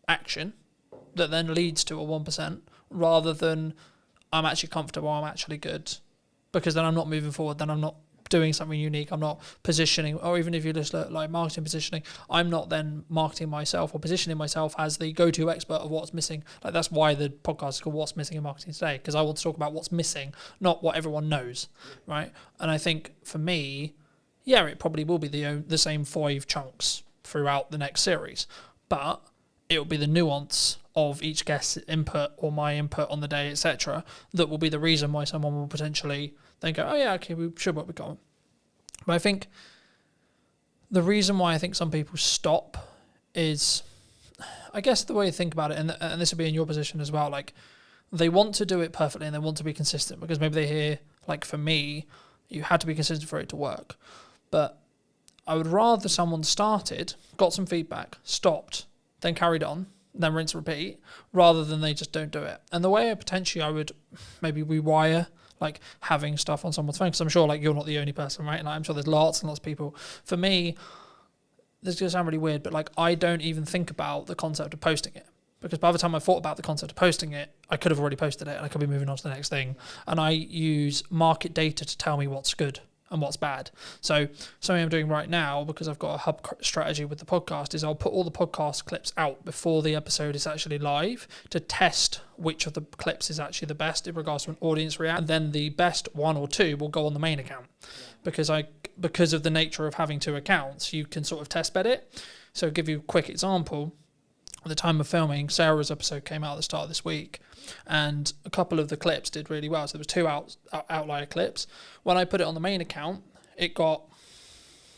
action that then leads to a 1% rather than I'm actually comfortable, I'm actually good, because then I'm not moving forward, then I'm not doing something unique, I'm not positioning, or even if you just look like marketing positioning, I'm not then marketing myself or positioning myself as the go-to expert of what's missing. Like, that's why the podcast is called What's Missing in Marketing Today, because I want to talk about what's missing, not what everyone knows, right? And I think for me, yeah, it probably will be the same 5 chunks throughout the next series, but it will be the nuance of each guest's input or my input on the day, etc., that will be the reason why someone will potentially then go, oh yeah, okay, we should what we got. But I think the reason why I think some people stop is, I guess the way to think about it, and this will be in your position as well, like, they want to do it perfectly and they want to be consistent because maybe they hear, like, for me, you had to be consistent for it to work. But I would rather someone started, got some feedback, stopped, then carried on, then rinse and repeat, rather than they just don't do it. And the way I would maybe rewire, like, having stuff on someone's phone, because I'm sure, like, you're not the only person, right? And I'm sure there's lots and lots of people. For me, this is going to sound really weird, but, like, I don't even think about the concept of posting it, because by the time I thought about the concept of posting it, I could have already posted it and I could be moving on to the next thing. And I use market data to tell me what's good and what's bad. So something I'm doing right now, because I've got a hub strategy with the podcast, is I'll put all the podcast clips out before the episode is actually live to test which of the clips is actually the best in regards to an audience reaction. And then the best 1 or 2 will go on the main account. Because of the nature of having 2 accounts, you can sort of test bed it. So I'll give you a quick example. At the time of filming, Sarah's episode came out at the start of this week, and a couple of the clips did really well. So there was 2 outlier clips. When I put it on the main account, it got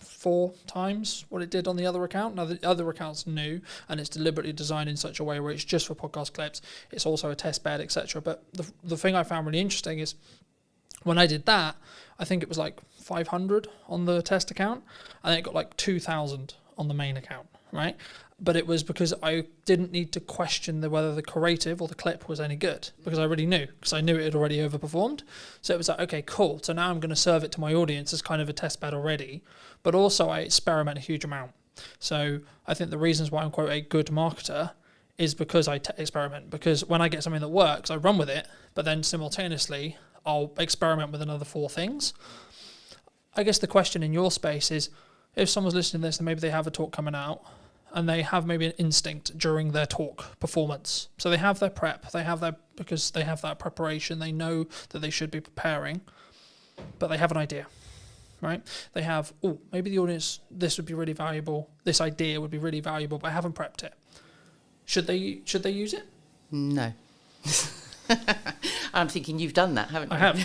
4 times what it did on the other account. Now, the other account's new, and it's deliberately designed in such a way where it's just for podcast clips. It's also a test bed, etc. But the thing I found really interesting is when I did that, I think it was like 500 on the test account, and then it got like 2,000 on the main account, right? But it was because I didn't need to question whether the creative or the clip was any good, because I already knew, because I knew it had already overperformed. So it was like, okay, cool. So now I'm going to serve it to my audience as kind of a test bed already. But also I experiment a huge amount. So I think the reasons why I'm quote a good marketer is because I experiment. Because when I get something that works, I run with it, but then simultaneously I'll experiment with another 4 things. I guess the question in your space is, if someone's listening to this and maybe they have a talk coming out and they have maybe an instinct during their talk performance. So they have their prep, because they have that preparation, they know that they should be preparing, but they have an idea, right? They have, maybe the audience, this would be really valuable, this idea would be really valuable, but I haven't prepped it. Should they use it? No. I'm thinking you've done that, haven't you? I have.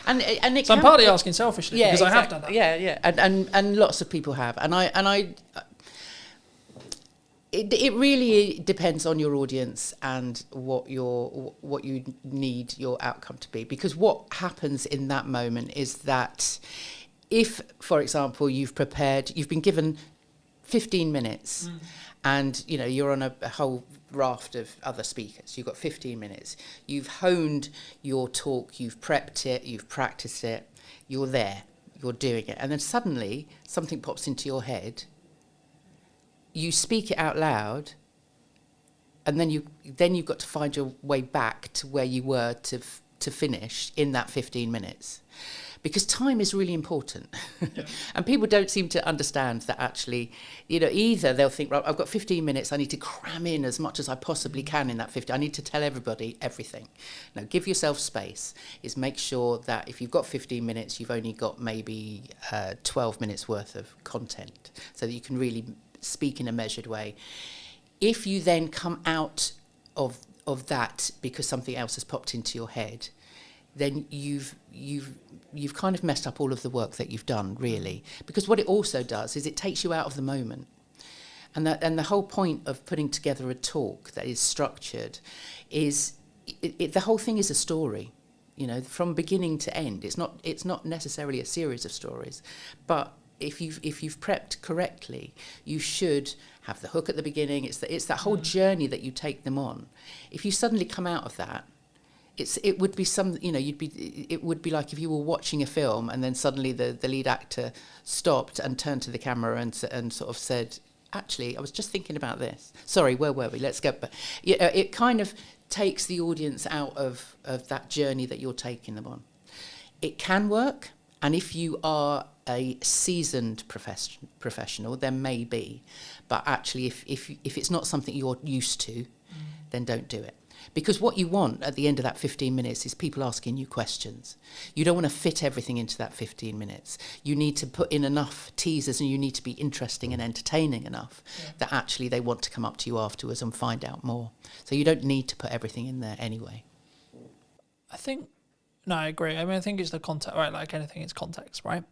and it so I'm partly asking selfishly, because I have done that. Yeah. And lots of people have. It really depends on your audience and what you need your outcome to be. Because what happens in that moment is that if, for example, you've been given 15 minutes and you're on a whole raft of other speakers, you've got 15 minutes, you've honed your talk, you've prepped it, you've practiced it, you're there, you're doing it, and then suddenly something pops into your head, you speak it out loud, and then you've got to find your way back to where you were to finish in that 15 minutes. Because time is really important. Yeah. And people don't seem to understand that actually, either they'll think, right, I've got 15 minutes, I need to cram in as much as I possibly can in that 15. I need to tell everybody everything. Now, give yourself space. Is make sure that if you've got 15 minutes, you've only got maybe 12 minutes worth of content, so that you can really speak in a measured way. If you then come out of that because something else has popped into your head, then you've kind of messed up all of the work that you've done, really. Because what it also does is it takes you out of the moment. And the whole point of putting together a talk that is structured is the whole thing is a story, from beginning to end. It's not necessarily a series of stories, but if you've prepped correctly, you should have the hook at the beginning. It's that whole journey that you take them on. If you suddenly come out of that, it would be it would be like if you were watching a film and then suddenly the lead actor stopped and turned to the camera and sort of said, actually, I was just thinking about this. Sorry, where were we? Let's go. But it kind of takes the audience out of that journey that you're taking them on. It can work, and if you are a seasoned professional, then maybe. But actually, if it's not something you're used to, then don't do it. Because what you want at the end of that 15 minutes is people asking you questions. You don't want to fit everything into that 15 minutes. You need to put in enough teasers, and you need to be interesting and entertaining enough that actually they want to come up to you afterwards and find out more. So you don't need to put everything in there anyway. I agree. I think it's the context, right? Like anything, it's context, right?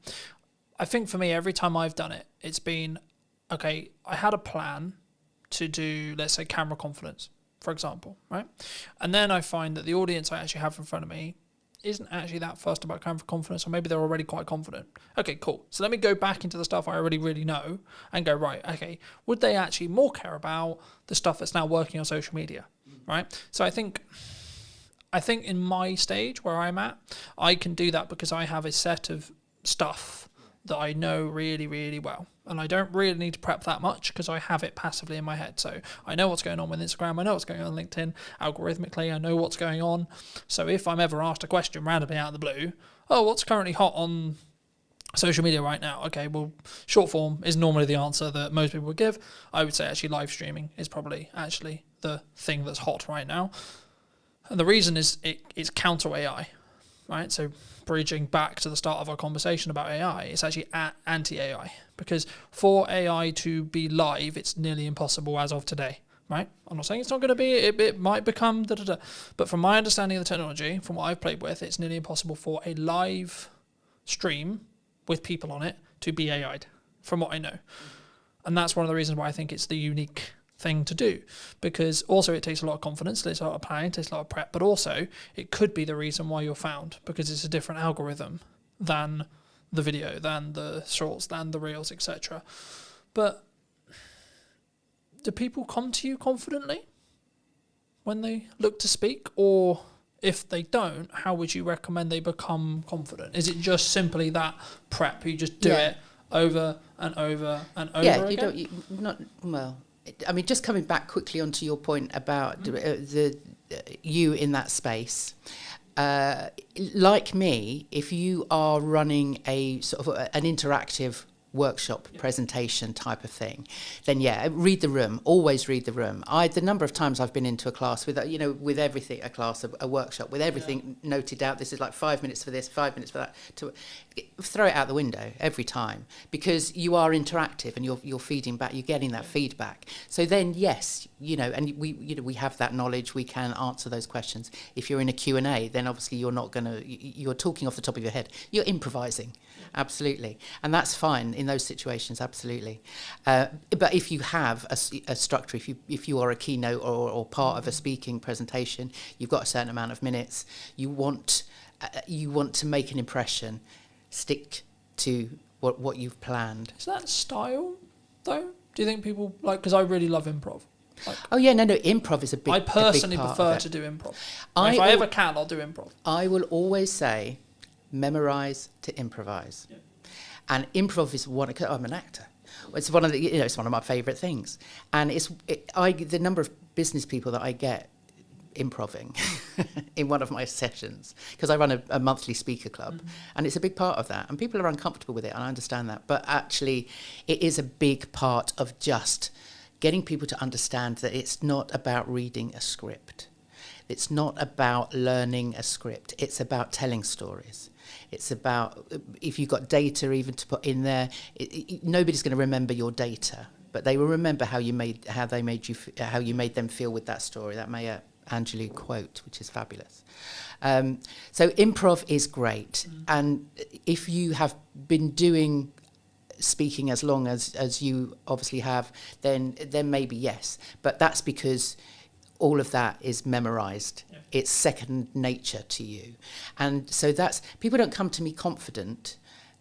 I think for me, every time I've done it, it's been, okay, I had a plan to do, let's say, camera confidence, for example, right? And then I find that the audience I actually have in front of me isn't actually that fussed about camera confidence, or maybe they're already quite confident. Okay, cool. So let me go back into the stuff I already really know and go, right, okay, would they actually more care about the stuff that's now working on social media, right? So I think in my stage where I'm at, I can do that because I have a set of stuff that I know really, really well. And I don't really need to prep that much because I have it passively in my head. So I know what's going on with Instagram. I know what's going on LinkedIn. Algorithmically, I know what's going on. So if I'm ever asked a question randomly out of the blue, what's currently hot on social media right now? Okay, well, short form is normally the answer that most people would give. I would say actually live streaming is probably actually the thing that's hot right now. And the reason is it's counter AI, right? So bridging back to the start of our conversation about AI, it's actually anti-AI, because for AI to be live, it's nearly impossible as of today, right? I'm not saying it's not going to be, it might become da-da-da, but from my understanding of the technology, from what I've played with, it's nearly impossible for a live stream with people on it to be AI'd, from what I know. And that's one of the reasons why I think it's the unique thing to do, because also it takes a lot of confidence, it takes a lot of planning, it takes a lot of prep, but also it could be the reason why you're found, because it's a different algorithm than the video, than the shorts, than the reels, etc. But do people come to you confidently when they look to speak? Or if they don't, how would you recommend they become confident? Is it just simply that prep, you just do it over and over and over Yeah, again? you not well. I mean, just coming back quickly onto your point about you in that space. Like me, if you are running a sort of an interactive workshop presentation type of thing, then yeah, read the room. Always read the room. The number of times I've been into a class with with everything, a workshop with everything noted out. This is like 5 minutes for this, 5 minutes for that. To throw it out the window every time, because you are interactive and you're feeding back. You're getting that feedback. So then yes, and we have that knowledge. We can answer those questions. If you're in a Q&A, then obviously you're talking off the top of your head. You're improvising. Absolutely, and that's fine in those situations. Absolutely, but if you have a structure, if you are a keynote or part of a speaking presentation, you've got a certain amount of minutes. You want to make an impression. Stick to what you've planned. Is that style, though? Do you think people like? Because I really love improv. Oh yeah, no, improv is a big. I personally prefer to do improv. If I ever can, I'll do improv. I will always say, memorize to improvise, and improv is one. I'm an actor. It's one of the. It's one of my favourite things, and the number of business people that I get improving in one of my sessions, because I run a monthly speaker club, and it's a big part of that, and people are uncomfortable with it, and I understand that, but actually it is a big part of just getting people to understand that it's not about reading a script, it's not about learning a script, it's about telling stories. It's about, if you've got data even to put in there, nobody's going to remember your data, but they will remember how you made them feel with that story. That Maya Angelou quote, which is fabulous. So improv is great, and if you have been doing speaking as long as you obviously have, then maybe yes, but that's because all of that is memorized. Yeah. It's second nature to you, and so people don't come to me confident.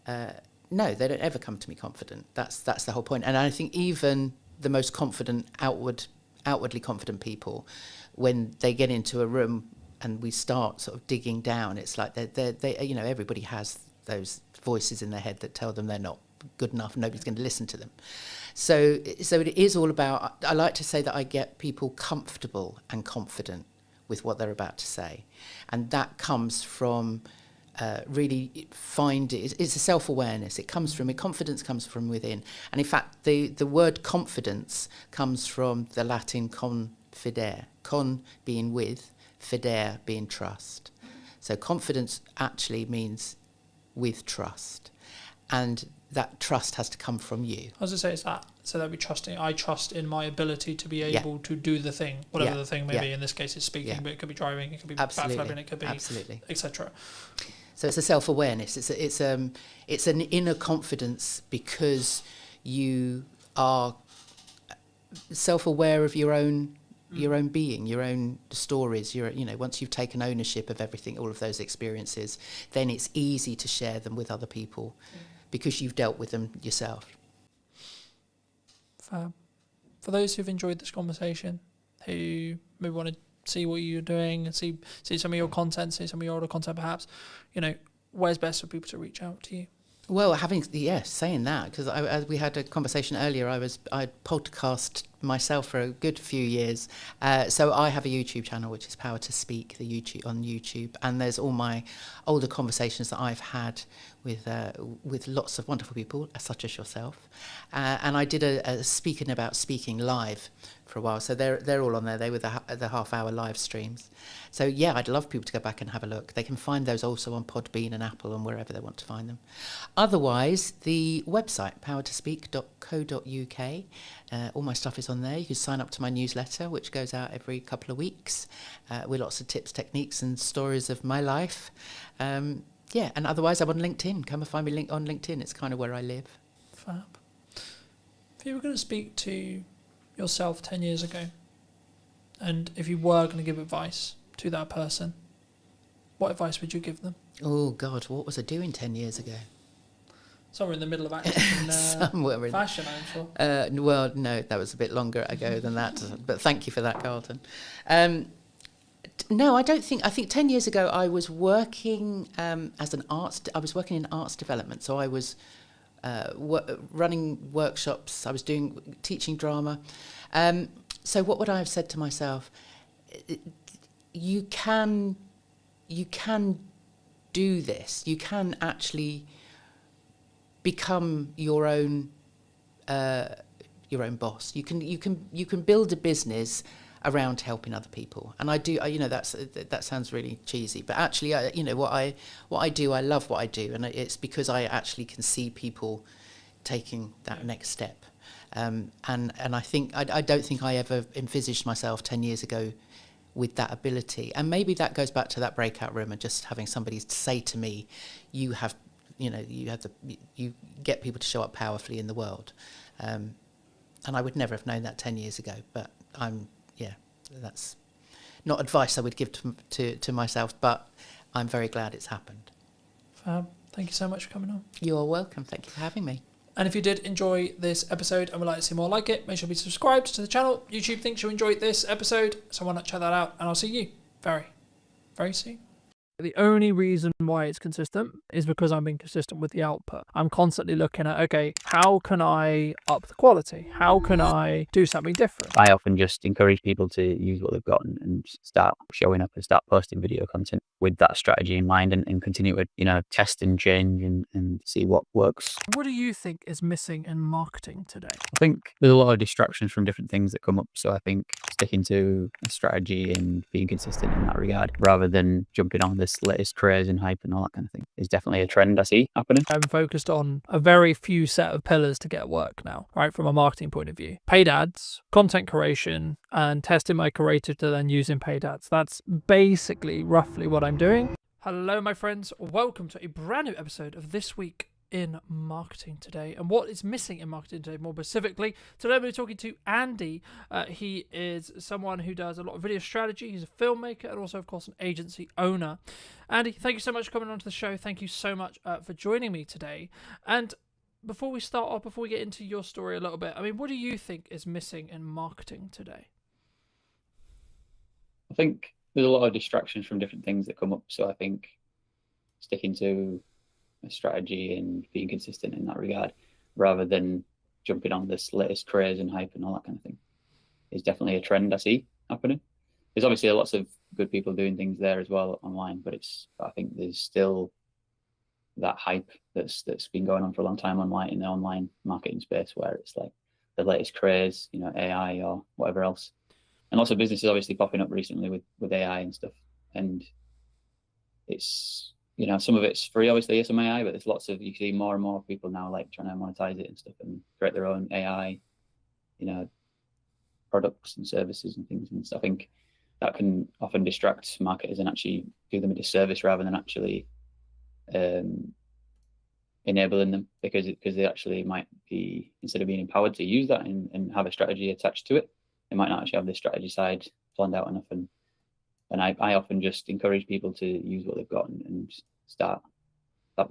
No, they don't ever come to me confident. That's the whole point. And I think even the most confident, outwardly confident people, when they get into a room and we start sort of digging down, it's like they everybody has those voices in their head that tell them they're not good enough, nobody's going to listen to them. So it is all about, I like to say that I get people comfortable and confident with what they're about to say, and that comes from really it's a self-awareness. Confidence comes from within, and in fact the word confidence comes from the Latin confidere, con being with, fidere being trust. So confidence actually means with trust, and that trust has to come from you. I was going to say, it's that, so that we trusting. I trust in my ability to be able to do the thing, whatever the thing may be. In this case, it's speaking, but it could be driving, it could be backflipping, it could be etc. So it's a self-awareness. It's an inner confidence, because you are self-aware of your own being, your own stories. Once you've taken ownership of everything, all of those experiences, then it's easy to share them with other people. Because you've dealt with them yourself. Fab. For those who've enjoyed this conversation, who maybe want to see what you're doing and see some of your content, see some of your older content perhaps, where's best for people to reach out to you? Well, saying that, because as we had a conversation earlier, I podcast myself for a good few years. So I have a YouTube channel, which is Power to Speak, on YouTube, and there's all my older conversations that I've had with lots of wonderful people, such as yourself. And I did a speaking about speaking live for a while, so they're all on there. They were the half-hour live streams. So yeah, I'd love people to go back and have a look. They can find those also on Podbean and Apple and wherever they want to find them. Otherwise, the website, powertospeak.co.uk, all my stuff is on there. You can sign up to my newsletter, which goes out every couple of weeks, with lots of tips, techniques and stories of my life. And otherwise I'm on LinkedIn. Come and find me on LinkedIn. It's kind of where I live. Fab. If you were going to speak to yourself 10 years ago, and if you were going to give advice to that person, what advice would you give them? Oh God, what was I doing 10 years ago? Somewhere in the middle of acting in fashion, I'm sure. Well, no, that was a bit longer ago than that, but thank you for that, Carlton. No, I don't think. I think 10 years ago I was working I was working in arts development, so I was running workshops. I was teaching drama. So what would I have said to myself? You can do this. You can actually become your own boss. You can build a business around helping other people. And I do. That sounds really cheesy, but actually, what I do, I love what I do, and it's because I actually can see people taking that next step. And I think I don't think I ever envisaged myself 10 years ago with that ability. And maybe that goes back to that breakout room and just having somebody say to me, you get people to show up powerfully in the world. And I would never have known that 10 years ago, but that's not advice I would give to myself, but I'm very glad it's happened. Thank you so much for coming on. You're welcome. Thank you for having me. And if you did enjoy this episode and would like to see more like it, make sure to be subscribed to the channel. YouTube thinks you enjoyed this episode, so why not check that out? And I'll see you very, very soon. The only reason why it's consistent is because I'm being consistent with the output. I'm constantly looking at, okay, how can I up the quality? How can I do something different? I often just encourage people to use what they've got and start showing up and start posting video content with that strategy in mind and continue to, test and change and see what works. What do you think is missing in marketing today? I think there's a lot of distractions from different things that come up. So I think sticking to a strategy and being consistent in that regard, rather than jumping on this latest craze and hype and all that kind of thing, is definitely a trend I see happening. I'm focused on a very few set of pillars to get work now, right? From a marketing point of view. Paid ads, content creation, and testing my creative to then using paid ads. That's basically roughly what I'm doing. Hello, my friends. Welcome to a brand new episode of This Week in Marketing Today. And what is missing in marketing today, more specifically, today I'm going to be talking to Andy. He is someone who does a lot of video strategy. He's a filmmaker and also, of course, an agency owner. Andy, thank you so much for coming onto the show. Thank you so much for joining me today. And before we start off, before we get into your story a little bit, I mean, what do you think is missing in marketing today? I think there's a lot of distractions from different things that come up. So I think sticking to a strategy and being consistent in that regard, rather than jumping on this latest craze and hype and all that kind of thing, is definitely a trend I see happening. There's obviously lots of good people doing things there as well online, but I think there's still that hype that's been going on for a long time online, in the online marketing space, where it's like the latest craze, AI or whatever else. And lots of businesses obviously popping up recently with AI and stuff. And it's, some of it's free, obviously, some AI, but you see more and more people now like trying to monetize it and stuff and create their own AI, products and services and things. And so I think that can often distract marketers and actually do them a disservice rather than actually enabling them, because they actually might be, instead of being empowered to use that and have a strategy attached to it, they might not actually have the strategy side planned out enough. And I often just encourage people to use what they've got and start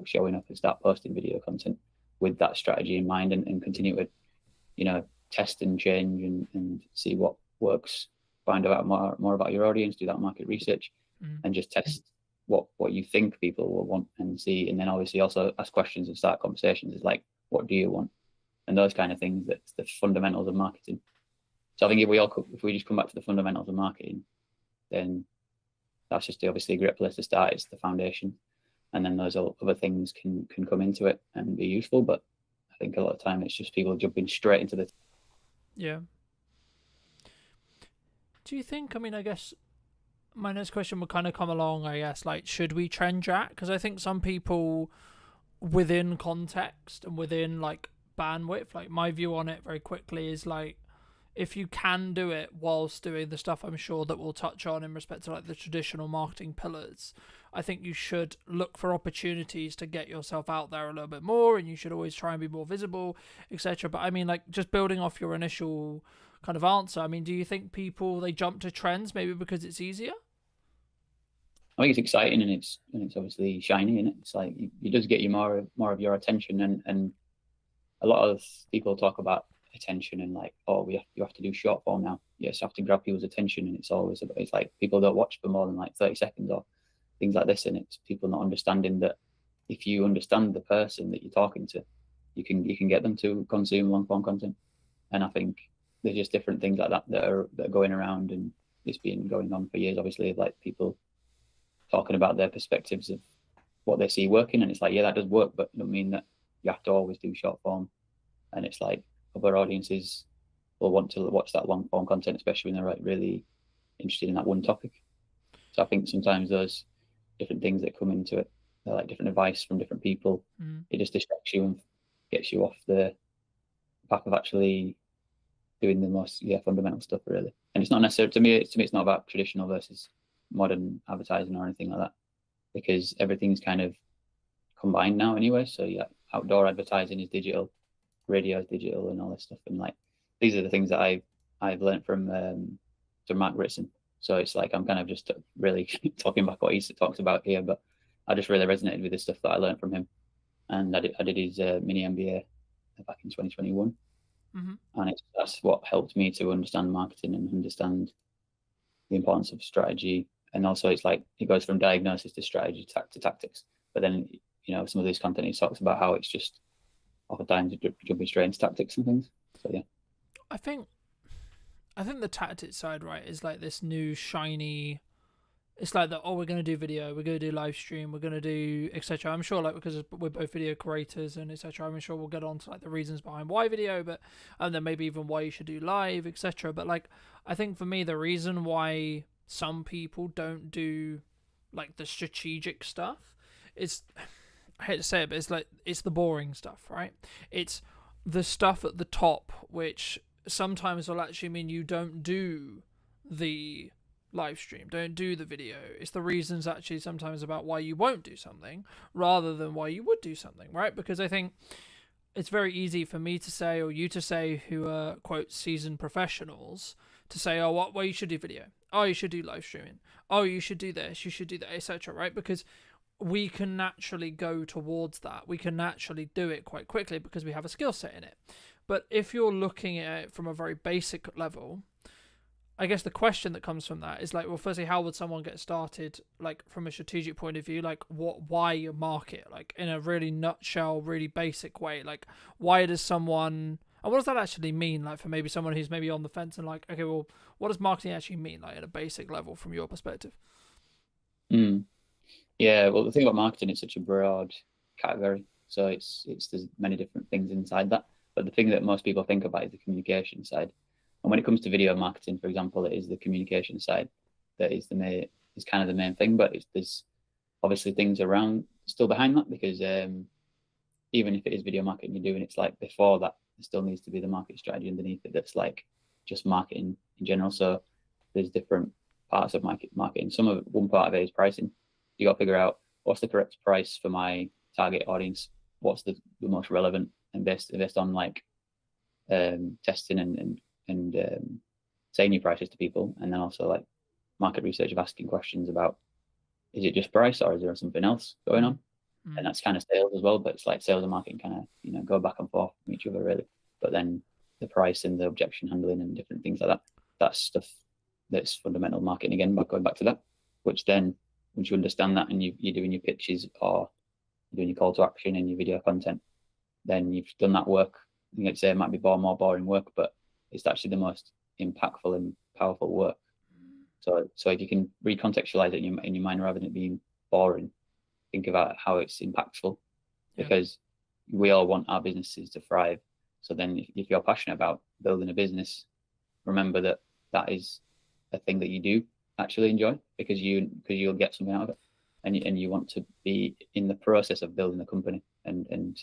showing up and start posting video content with that strategy in mind and continue to, test and change and see what works, find out more about your audience, do that market research, and just test what you think people will want and see. And then obviously also ask questions and start conversations. Is like, what do you want? And those kind of things, that's the fundamentals of marketing. So I think if we just come back to the fundamentals of marketing, then that's just obviously a great place to start. It's the foundation. And then those other things can come into it and be useful. But I think a lot of time it's just people jumping straight into the... Yeah. Do you think, I guess my next question would kind of come along, like, should we trend track? Because I think some people within context and within, like, bandwidth, like, my view on it very quickly is, like, if you can do it whilst doing the stuff I'm sure that we'll touch on in respect to, like, the traditional marketing pillars, I think you should look for opportunities to get yourself out there a little bit more, and you should always try and be more visible, etc. But like, just building off your initial kind of answer, do you think people, they jump to trends maybe because it's easier? I think it's exciting and it's obviously shiny, and it's like it does get you more of your attention, and a lot of people talk about attention and like, oh, you have to do short form now. Yes, you have to grab people's attention, and it's like people don't watch for more than like 30 seconds or things like this, and it's people not understanding that if you understand the person that you're talking to, you can get them to consume long form content. And I think there's just different things like that that are going around, and it's been going on for years. Obviously, like people talking about their perspectives of what they see working, and it's like, yeah, that does work, but it doesn't mean that you have to always do short form. And it's like other audiences will want to watch that long form content, especially when they're like really interested in that one topic. So I think sometimes those different things that come into it, they're like different advice from different people. It just distracts you and gets you off the path of actually doing the most fundamental stuff, really. And it's not necessarily, to me it's not about traditional versus modern advertising or anything like that, because everything's kind of combined now anyway. So yeah, outdoor advertising is digital, radio is digital, and all this stuff. And like these are the things that I've learned from Mark Ritson. So it's like I'm kind of just really talking back what he talks about here, but I just really resonated with the stuff that I learned from him. And I did his mini MBA back in 2021. And that's what helped me to understand marketing and understand the importance of strategy. And also it's like it goes from diagnosis to strategy to tactics. But then, you know, some of this content he talks about how it's just oftentimes jumping straight into tactics and things. So yeah. I think the tactics side, right, is like this new shiny. It's like that. Oh, we're gonna do video. We're gonna do live stream. We're gonna do etc. I'm sure, like, because we're both video creators and etc. I'm sure we'll get on to like the reasons behind why video, but and then maybe even why you should do live, etc. But like, I think for me, the reason why some people don't do like the strategic stuff is, I hate to say it, but it's like it's the boring stuff, right? It's the stuff at the top, which sometimes will actually mean you don't do the live stream, don't do the video. It's the reasons actually sometimes about why you won't do something rather than why you would do something, right? Because I think it's very easy for me to say, or you to say, who are quote seasoned professionals, to say, oh, well, you should do video, oh, you should do live streaming, oh, you should do this, you should do that, etc., right? Because we can naturally go towards that. We can naturally do it quite quickly because we have a skill set in it. But if you're looking at it from a very basic level, I guess the question that comes from that is like, well, firstly, how would someone get started, like from a strategic point of view, like why you market, like in a really nutshell, really basic way, like why does someone, and what does that actually mean, like for maybe someone who's maybe on the fence and like, okay, well, what does marketing actually mean, like at a basic level from your perspective? Yeah, well, the thing about marketing, it's such a broad category, so it's there's many different things inside that. But the thing that most people think about is the communication side. And when it comes to video marketing, for example, it is the communication side that is kind of the main thing. But there's obviously things around still behind that, because even if it is video marketing you're doing, it's like before that there still needs to be the market strategy underneath it that's like just marketing in general. So there's different parts of marketing. One part of it is pricing. You got to figure out what's the correct price for my target audience, what's the most relevant, and based on like testing and saying your prices to people, and then also like market research of asking questions about, is it just price or is there something else going on? And that's kind of sales as well, but it's like sales and marketing kind of, you know, go back and forth from each other really. But then the price and the objection handling and different things like that, that's stuff that's fundamental marketing again, by going back to that, which then once you understand that and you're doing your pitches or you're doing your call to action and your video content, then you've done that work. You can say it might be more boring work, but it's actually the most impactful and powerful work. So if you can recontextualize it in your mind rather than it being boring, think about how it's impactful, because we all want our businesses to thrive. So then if you're passionate about building a business, remember that is a thing that you do actually enjoy, because you'll get something out of it, and you want to be in the process of building a company and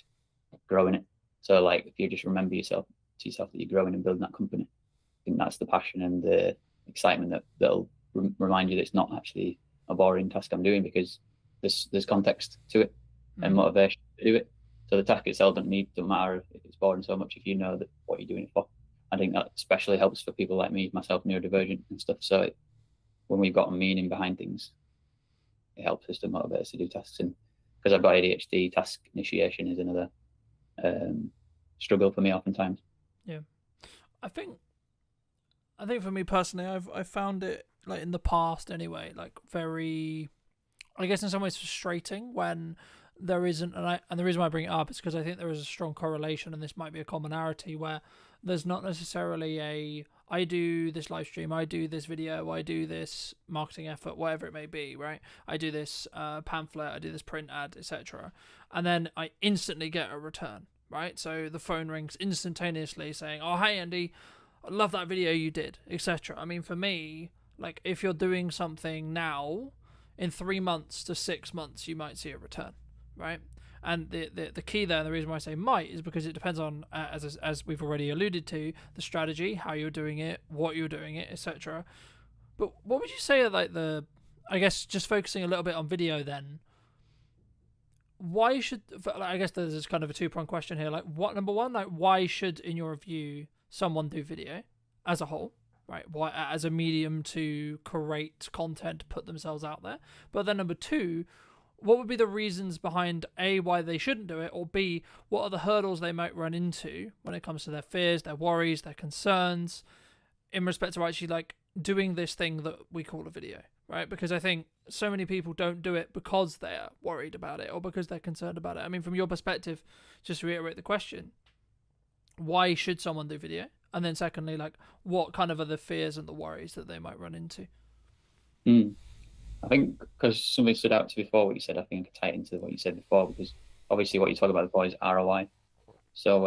growing it. So like if you just remember yourself that you're growing and building that company, I think that's the passion and the excitement that'll remind you that it's not actually a boring task I'm doing, because there's context to it and motivation to do it. So the task itself doesn't matter if it's boring so much if you know that what you're doing it for. I think that especially helps for people like me, myself, neurodivergent and stuff. So when we've got a meaning behind things, it helps us to motivate us to do tasks. And because I've got ADHD, task initiation is another struggle for me oftentimes. Yeah, I think for me personally, I've found it, like in the past anyway, like very, I guess in some ways frustrating when there isn't, and the reason why I bring it up is because I think there is a strong correlation, and this might be a commonality where there's not necessarily a I do this live stream, I do this video, I do this marketing effort, whatever it may be, right? I do this pamphlet, I do this print ad, etc. And then I instantly get a return, right? So the phone rings instantaneously saying, oh, hey, Andy, I love that video you did, etc. I mean, for me, like, if you're doing something now, in 3 months to 6 months, you might see a return, right? And the key there, and the reason why I say might, is because it depends on, as we've already alluded to, the strategy, how you're doing it, what you're doing it, etc. But what would you say are like I guess just focusing a little bit on video then, why should, I guess there's kind of a two-pronged question here, like number one, like why should, in your view, someone do video as a whole, right? Why, as a medium to create content, put themselves out there? But then number two, what would be the reasons behind A, why they shouldn't do it, or B, what are the hurdles they might run into when it comes to their fears, their worries, their concerns in respect to actually like doing this thing that we call a video, right? Because I think so many people don't do it because they're worried about it or because they're concerned about it. I mean, from your perspective, just to reiterate the question, why should someone do video? And then secondly, like what kind of are the fears and the worries that they might run into? I think because something stood out to before what you said, I think I could tie it into what you said before, because obviously what you talk about before is ROI. So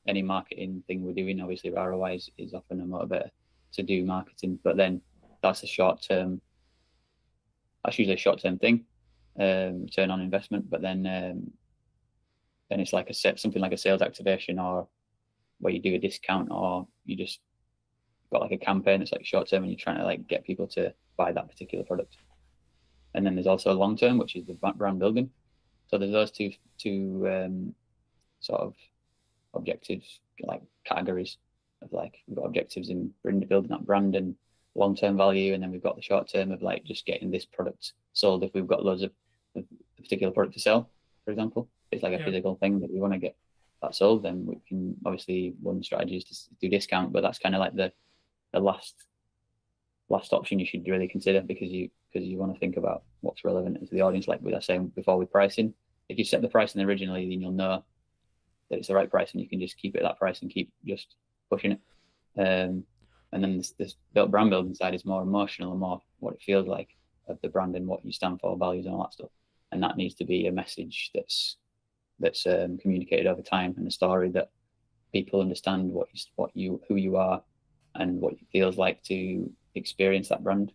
any marketing thing we're doing, obviously ROI is often a motivator to do marketing, but then that's usually a short-term thing, return on investment. But then it's like something like a sales activation, or where you do a discount, or you just got like a campaign that's like short-term and you're trying to like get people to buy that particular product. And then there's also long term, which is the brand building. So there's those two sort of objectives, like categories of like, we've got objectives in building that brand and long term value, and then we've got the short term of like just getting this product sold. If we've got loads of a particular product to sell, for example, it's like a physical thing that we want to get that sold, then we can obviously, one strategy is to do discount, but that's kind of like the last option you should really consider, because you want to think about what's relevant to the audience. Like we were saying before with pricing, if you set the pricing originally, then you'll know that it's the right price and you can just keep it at that price and keep just pushing it. And then this brand building side is more emotional and more what it feels like of the brand and what you stand for, values and all that stuff. And that needs to be a message that's communicated over time, and a story that people understand who you are and what it feels like to experience that brand,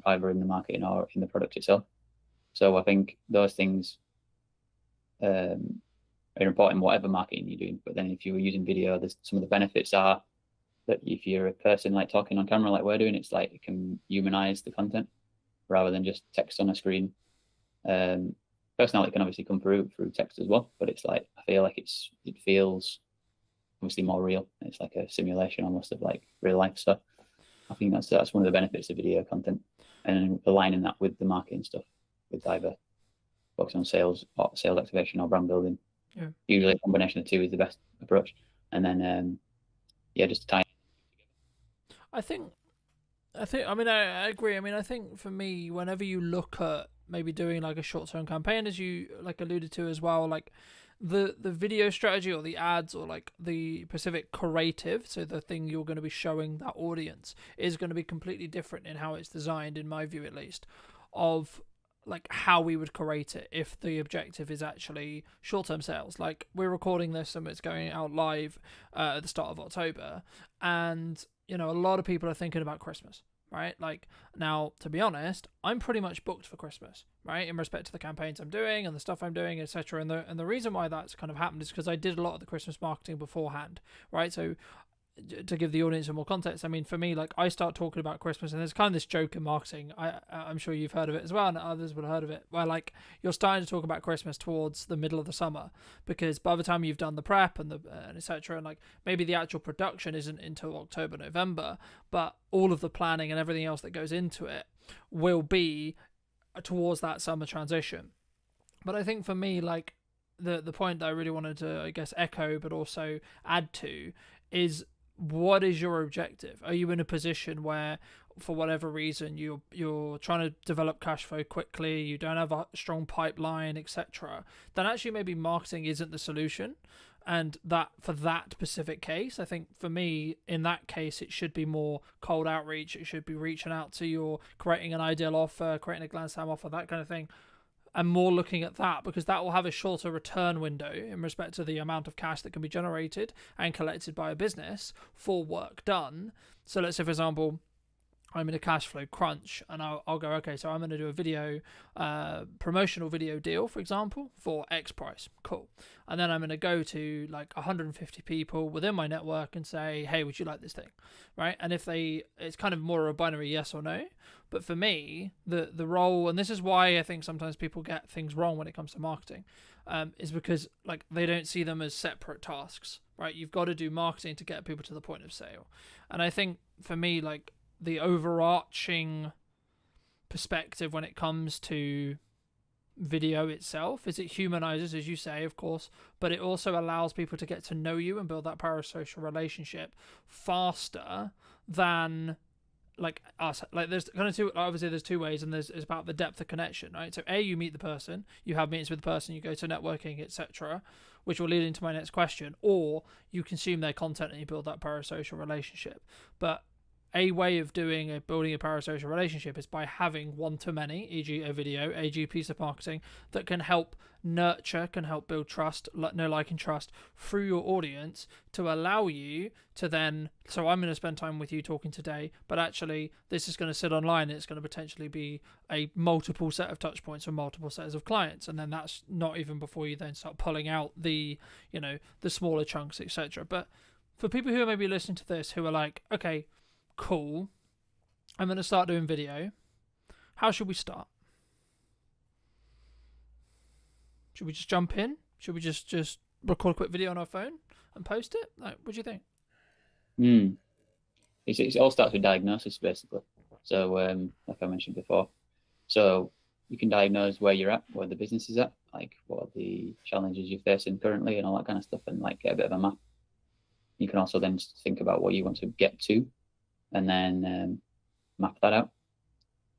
either in the marketing or in the product itself. So I think those things are important in whatever marketing you're doing. But then if you were using video, there's some of the benefits are that if you're a person like talking on camera like we're doing, it's like it can humanize the content rather than just text on a screen. Personality can obviously come through text as well, but it's like, I feel like it feels obviously more real. It's like a simulation almost of like real life stuff. I think that's one of the benefits of video content, and aligning that with the marketing stuff, with either focusing on sales activation or brand building. Yeah. Usually a combination of the two is the best approach. And then just to tie. I mean, I agree. I mean, I think for me, whenever you look at maybe doing like a short-term campaign, as you like alluded to as well, like the video strategy or the ads or like the specific creative, so the thing you're going to be showing that audience, is going to be completely different in how it's designed, in my view at least, of like how we would create it if the objective is actually short-term sales. Like we're recording this and it's going out live at the start of October, and you know, a lot of people are thinking about Christmas, right? Like now, to be honest, I'm pretty much booked for Christmas, right? In respect to the campaigns I'm doing and the stuff I'm doing, etc. And the reason why that's kind of happened is because I did a lot of the Christmas marketing beforehand, right? So to give the audience some more context, I mean, for me, like I start talking about Christmas, and there's kind of this joke in marketing. I'm sure you've heard of it as well, and others would have heard of it, where like you're starting to talk about Christmas towards the middle of the summer, because by the time you've done the prep and etc., and like maybe the actual production isn't until October, November, but all of the planning and everything else that goes into it will be towards that summer transition. But I think for me, like the point that I really wanted to, I guess, echo but also add to is, what is your objective? Are you in a position where for whatever reason you're trying to develop cash flow quickly, you don't have a strong pipeline, etc., then actually maybe marketing isn't the solution. And that for that specific case, I think for me, in that case, it should be more cold outreach. It should be reaching out to your, creating an ideal offer, creating a glance time offer, that kind of thing, and more looking at that, because that will have a shorter return window in respect to the amount of cash that can be generated and collected by a business for work done. So let's say, for example, I'm in a cash flow crunch, and I'll go, okay, so I'm going to do a video, promotional video deal, for example, for X price. Cool. And then I'm going to go to like 150 people within my network and say, hey, would you like this thing? Right. And if it's kind of more a binary yes or no. But for me, the role, and this is why I think sometimes people get things wrong when it comes to marketing, is because like they don't see them as separate tasks, right? You've got to do marketing to get people to the point of sale. And I think for me, like, the overarching perspective when it comes to video itself is it humanizes, as you say, of course, but it also allows people to get to know you and build that parasocial relationship faster than like us. Like there's kind of two, obviously there's two ways, and it's about the depth of connection, right? So you meet the person, you have meetings with the person, you go to networking, etc., which will lead into my next question, or you consume their content and you build that parasocial relationship. But a way of building a parasocial relationship is by having one-to-many, e.g. a video, e.g. piece of marketing that can help nurture, can help build trust, know, like, and trust through your audience to allow you to then, so I'm going to spend time with you talking today, but actually this is going to sit online and it's going to potentially be a multiple set of touch points for multiple sets of clients. And then that's not even before you then start pulling out the, the smaller chunks, etc. But for people who are maybe listening to this who are like, okay, cool, I'm going to start doing video. How should we start? Should we just jump in? Should we just record a quick video on our phone and post it? Like, what do you think? It all starts with diagnosis, basically. So, like I mentioned before, so you can diagnose where you're at, where the business is at, like what are the challenges you're facing currently and all that kind of stuff, and like get a bit of a map. You can also then think about what you want to get to, and then map that out,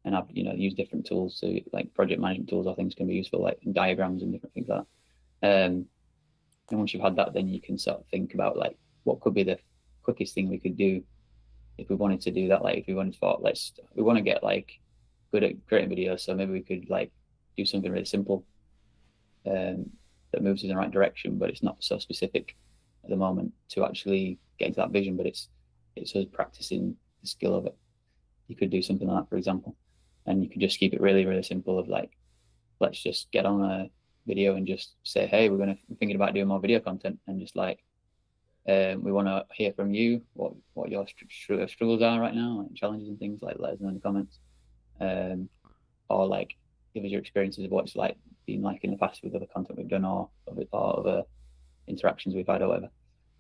and have use different tools. So like project management tools or things can be useful, like diagrams and different things like that. And once you've had that, then you can sort of think about like what could be the quickest thing we could do if we wanted to do that. Like if we wanted to, we want to get like good at creating videos, so maybe we could like do something really simple that moves in the right direction, but it's not so specific at the moment to actually get into that vision, but it's us practicing the skill of it. You could do something like that, for example, and you could just keep it really, really simple of like, let's just get on a video and just say, hey, we're thinking about doing more video content, and just like, we want to hear from you what your struggles are right now, like challenges and things, like let us know in the comments, or like give us your experiences of what it's like been like in the past with other content we've done, or other interactions we've had or whatever.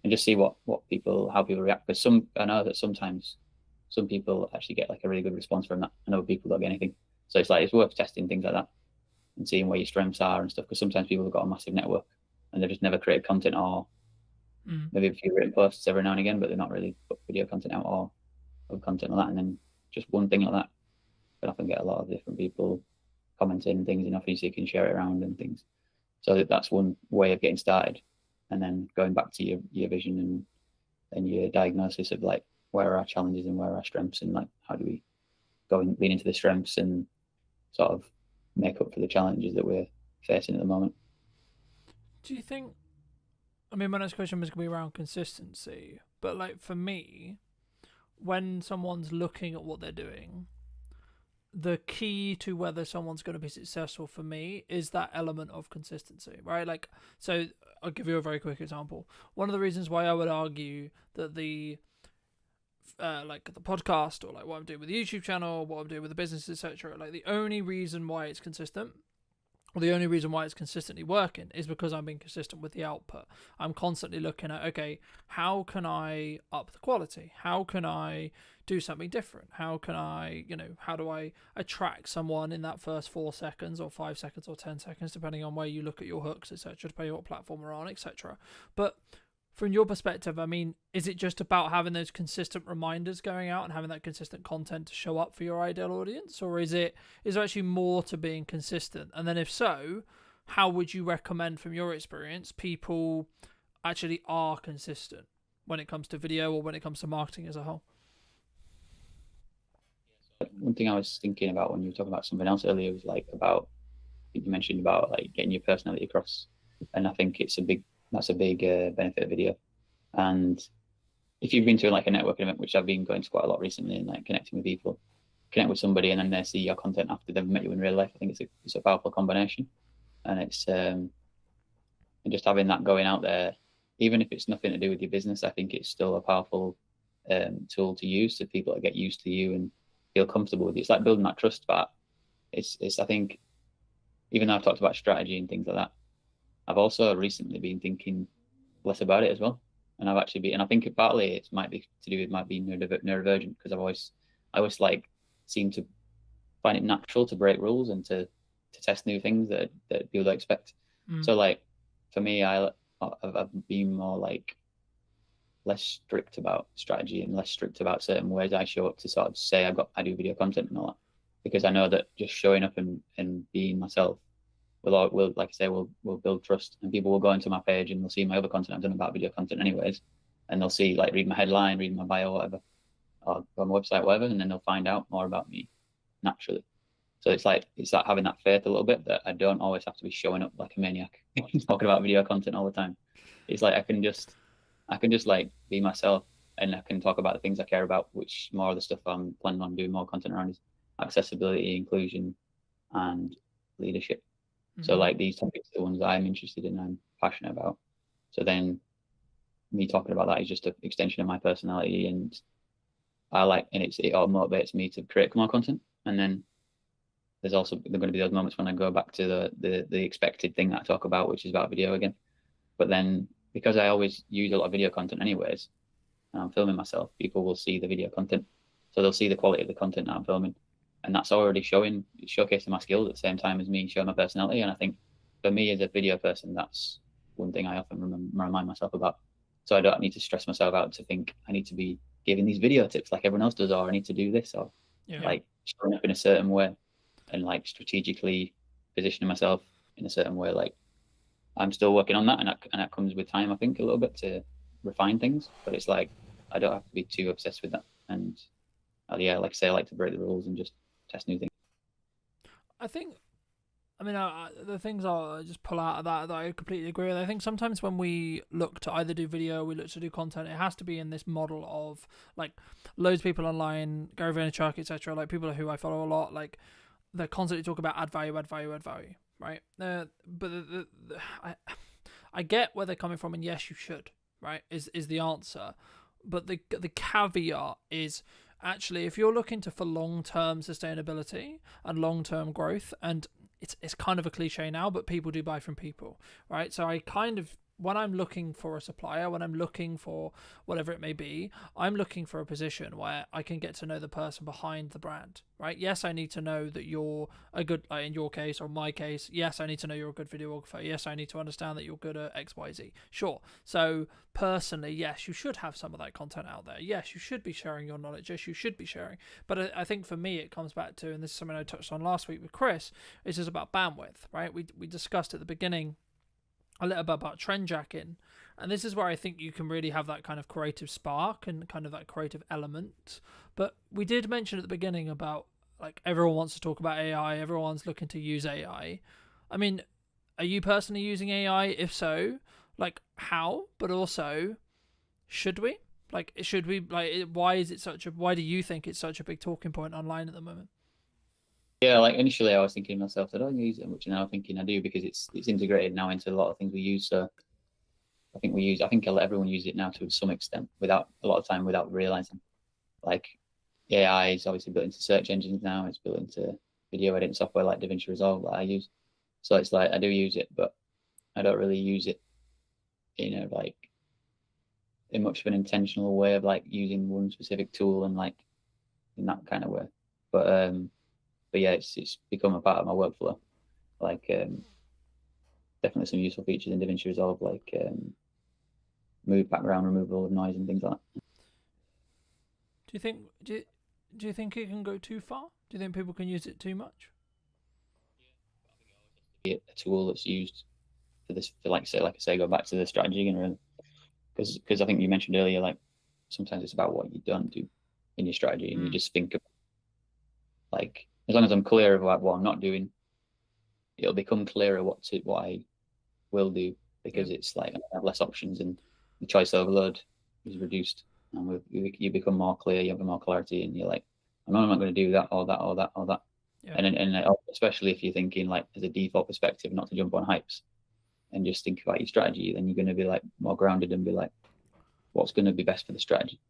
And just see how people react. Because I know that sometimes some people actually get like a really good response from that, and other people don't get anything. So it's worth testing things like that and seeing where your strengths are and stuff. Because sometimes people have got a massive network and they've just never created content, or maybe a few written posts every now and again, but they're not really put video content out or content like that. And then just one thing like that can often get a lot of different people commenting and things, and obviously you can share it around and things. So that's one way of getting started. And then going back to your vision and your diagnosis of like where are our challenges and where are our strengths, and like how do we lean into the strengths and sort of make up for the challenges that we're facing at the moment. Do you think, I mean, my next question was going to be around consistency, but like for me, when someone's looking at what they're doing, the key to whether someone's going to be successful for me is that element of consistency, right? Like, so I'll give you a very quick example. One of the reasons why I would argue that the podcast, or like what I'm doing with the YouTube channel, what I'm doing with the business, etc., like the only reason why it's consistent, or the only reason why it's consistently working, is because I'm being consistent with the output. I'm constantly looking at, okay, how can I up the quality? How can I do something different? How can I, how do I attract someone in that first 4 seconds or 5 seconds or 10 seconds, depending on where you look at your hooks, etc., depending on what platform we're on, etc. But from your perspective, I mean, is it just about having those consistent reminders going out and having that consistent content to show up for your ideal audience, or is there actually more to being consistent? And then if so, how would you recommend, from your experience, people actually are consistent when it comes to video or when it comes to marketing as a whole? One thing I was thinking about when you were talking about something else earlier was like about, I think you mentioned about like getting your personality across, and I think that's a big benefit of video. And if you've been to like a networking event, which I've been going to quite a lot recently, and like connecting with people, connect with somebody, and then they see your content after they've met you in real life, I think it's a powerful combination. And it's and just having that going out there, even if it's nothing to do with your business, I think it's still a powerful tool to use so people that get used to you and feel comfortable with you. It's like building that trust. But it's I think, even though I've talked about strategy and things like that, I've also recently been thinking less about it as well. And I think partly it might be to do with my being neurodivergent, because I always like seem to find it natural to break rules and to test new things that people don't expect. So like for me, I've been more like less strict about strategy and less strict about certain ways I show up to sort of say I do video content and all that, because I know that just showing up and being myself will like I say, will build trust, and people will go into my page and they'll see my other content I've done about video content anyways, and they'll see, like, read my headline, read my bio, whatever, or go on my website, whatever, and then they'll find out more about me naturally. So it's like having that faith a little bit that I don't always have to be showing up like a maniac talking about video content all the time. It's like I can just like be myself, and I can talk about the things I care about, which more of the stuff I'm planning on doing more content around is accessibility, inclusion, and leadership. So like these topics are the ones that I'm interested in, I'm passionate about. So then me talking about that is just an extension of my personality, and it all motivates me to create more content. And then there's also going to be those moments when I go back to the expected thing that I talk about, which is about video again. But then because I always use a lot of video content anyways, and I'm filming myself, people will see the video content. So they'll see the quality of the content that I'm filming. And that's already showcasing my skills at the same time as me showing my personality. And I think for me as a video person, that's one thing I often remind myself about. So I don't need to stress myself out to think I need to be giving these video tips like everyone else does, or I need to do this, or like showing up in a certain way and like strategically positioning myself in a certain way. Like I'm still working on that, and that comes with time, I think, a little bit to refine things. But it's like I don't have to be too obsessed with that. And like I say, I like to break the rules and just test new things. I think, the things I'll just pull out of that I completely agree with. I think sometimes when we look to either do video, we look to do content, it has to be in this model of like loads of people online, Gary Vaynerchuk, etc. Like people who I follow a lot, like they constantly talk about add value, right? But I get where they're coming from, and yes, you should, right? Is the answer, but the caveat is, actually, if you're looking for long-term sustainability and long-term growth, and it's kind of a cliche now, but people do buy from people, right? So when I'm looking for a supplier, when I'm looking for whatever it may be, I'm looking for a position where I can get to know the person behind the brand, right? Yes, I need to know that you're a good, in your case or my case, yes, I need to know you're a good videographer. Yes, I need to understand that you're good at X, Y, Z. Sure. So personally, yes, you should have some of that content out there. Yes, you should be sharing your knowledge. Yes, you should be sharing. But I think for me, it comes back to, and this is something I touched on last week with Chris, it's just about bandwidth, right? We discussed at the beginning a little bit about trend jacking, and this is where I think you can really have that kind of creative spark and kind of that creative element. But we did mention at the beginning about, like, everyone wants to talk about AI, everyone's looking to use AI. I mean, are you personally using AI? If so, like, how? But also, should we? Like, why do you think it's such a big talking point online at the moment? Yeah, like initially I was thinking to myself, I don't use it much, and now I'm thinking I do, because it's integrated now into a lot of things we use. So I think I let everyone use it now to some extent, without a lot of time, without realizing. Like AI is obviously built into search engines now. It's built into video editing software like DaVinci Resolve that I use. So it's like I do use it, but I don't really use it in much of an intentional way of like using one specific tool and like in that kind of way. But yeah, it's become a part of my workflow. Like definitely some useful features in DaVinci Resolve, like background removal of noise and things like that. Do you think it can go too far? Do you think people can use it too much? Be a tool that's used for this, for like I say, go back to the strategy and really, because I think you mentioned earlier, like sometimes it's about what you don't do in your strategy, and you just think of, like, as long as I'm clear about what I'm not doing, it'll become clearer what I will do, because it's like I have less options and the choice overload is reduced, and you become more clear, you have more clarity, and you're like, I'm not going to do that or that or that or that. Yeah. And especially if you're thinking like as a default perspective, not to jump on hypes and just think about your strategy, then you're going to be like more grounded and be like, what's going to be best for the strategy?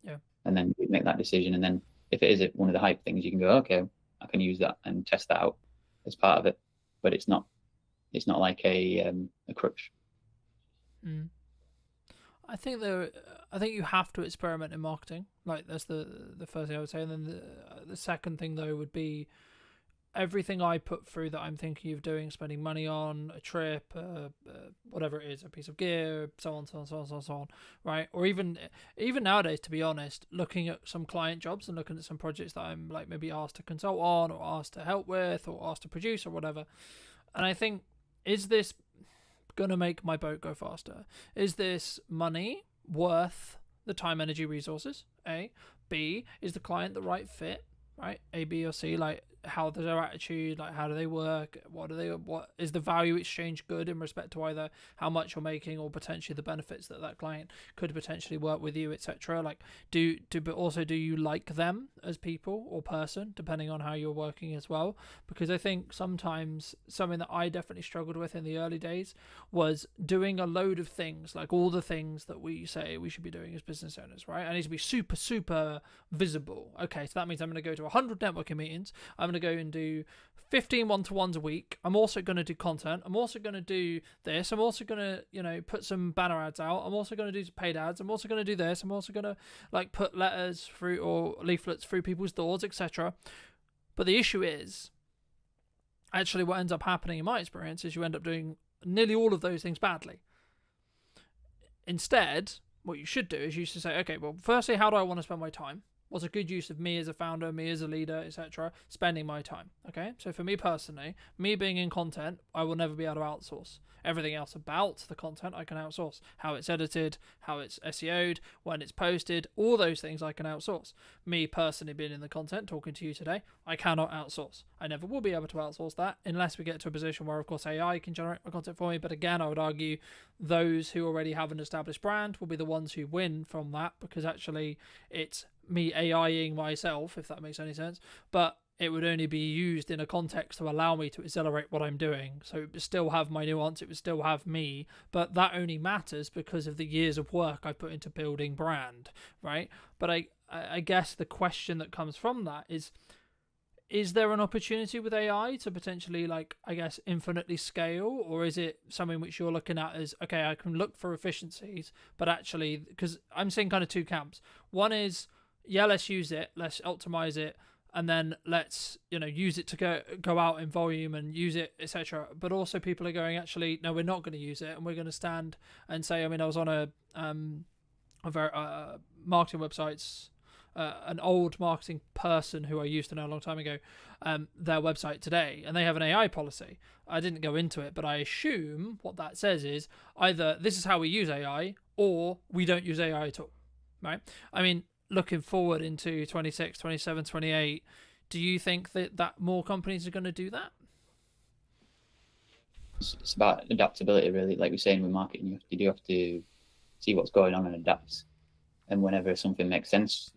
Yeah. And then you make that decision. And then if it is one of the hype things, you can go, okay, I can use that and test that out as part of it. But it's not like a crutch. I think you have to experiment in marketing. Like, that's the first thing I would say. And then the second thing, though, would be everything I put through that I'm thinking of doing, spending money on a trip, whatever it is, a piece of gear, so on, right? Or even nowadays, to be honest, looking at some client jobs and looking at some projects that I'm like maybe asked to consult on, or asked to help with, or asked to produce, or whatever. And I think, is this going to make my boat go faster? Is this money worth the time, energy, resources? A. B, is the client the right fit? Right? A, B, or C, like, how does their attitude, like, how do they work, what is the value exchange good in respect to either how much you're making or potentially the benefits that client could potentially work with you, etc. Like, but also, do you like them as people or person, depending on how you're working as well? Because I think sometimes something that I definitely struggled with in the early days was doing a load of things, like all the things that we say we should be doing as business owners, right? I need to be super, super visible. Okay, so that means I'm going to go to 100 networking meetings. I'm going to go and do 15 one-to-ones a week. I'm also going to do content. I'm also going to do this. I'm also going to, put some banner ads out. I'm also going to do some paid ads. I'm also going to do this. I'm also going to like put letters through or leaflets through people's doors, etc. But the issue is, actually what ends up happening in my experience is you end up doing nearly all of those things badly. Instead, what you should do is you should say, okay, well, firstly, how do I want to spend my time? What's a good use of me as a founder, me as a leader, etc., spending my time? Okay, so for me personally, me being in content, I will never be able to outsource. Everything else about the content I can outsource. How it's edited, how it's SEO'd, when it's posted, all those things I can outsource. Me personally being in the content, talking to you today, I cannot outsource. I never will be able to outsource that unless we get to a position where, of course, AI can generate my content for me. But again, I would argue those who already have an established brand will be the ones who win from that, because actually it's me AIing myself, if that makes any sense, but it would only be used in a context to allow me to accelerate what I'm doing. So it would still have my nuance, it would still have me, but that only matters because of the years of work I put into building brand, right? But I guess the question that comes from that is there an opportunity with AI to potentially, like, I guess, infinitely scale? Or is it something which you're looking at as, okay, I can look for efficiencies, but actually, because I'm seeing kind of two camps. One is, yeah, let's use it, let's optimize it, and then let's use it to go out in volume and use it, etc. But also people are going, actually, no, we're not going to use it, and we're going to stand and say, I mean, I was on a very marketing websites, an old marketing person who I used to know a long time ago, their website today, and they have an AI policy. I didn't go into it, but I assume what that says is either this is how we use AI, or we don't use AI at all, right? I mean, looking forward into 26, 27, 28, do you think that more companies are going to do that? It's about adaptability, really. Like we're saying with marketing, you do have to see what's going on and adapt. And whenever something makes sense,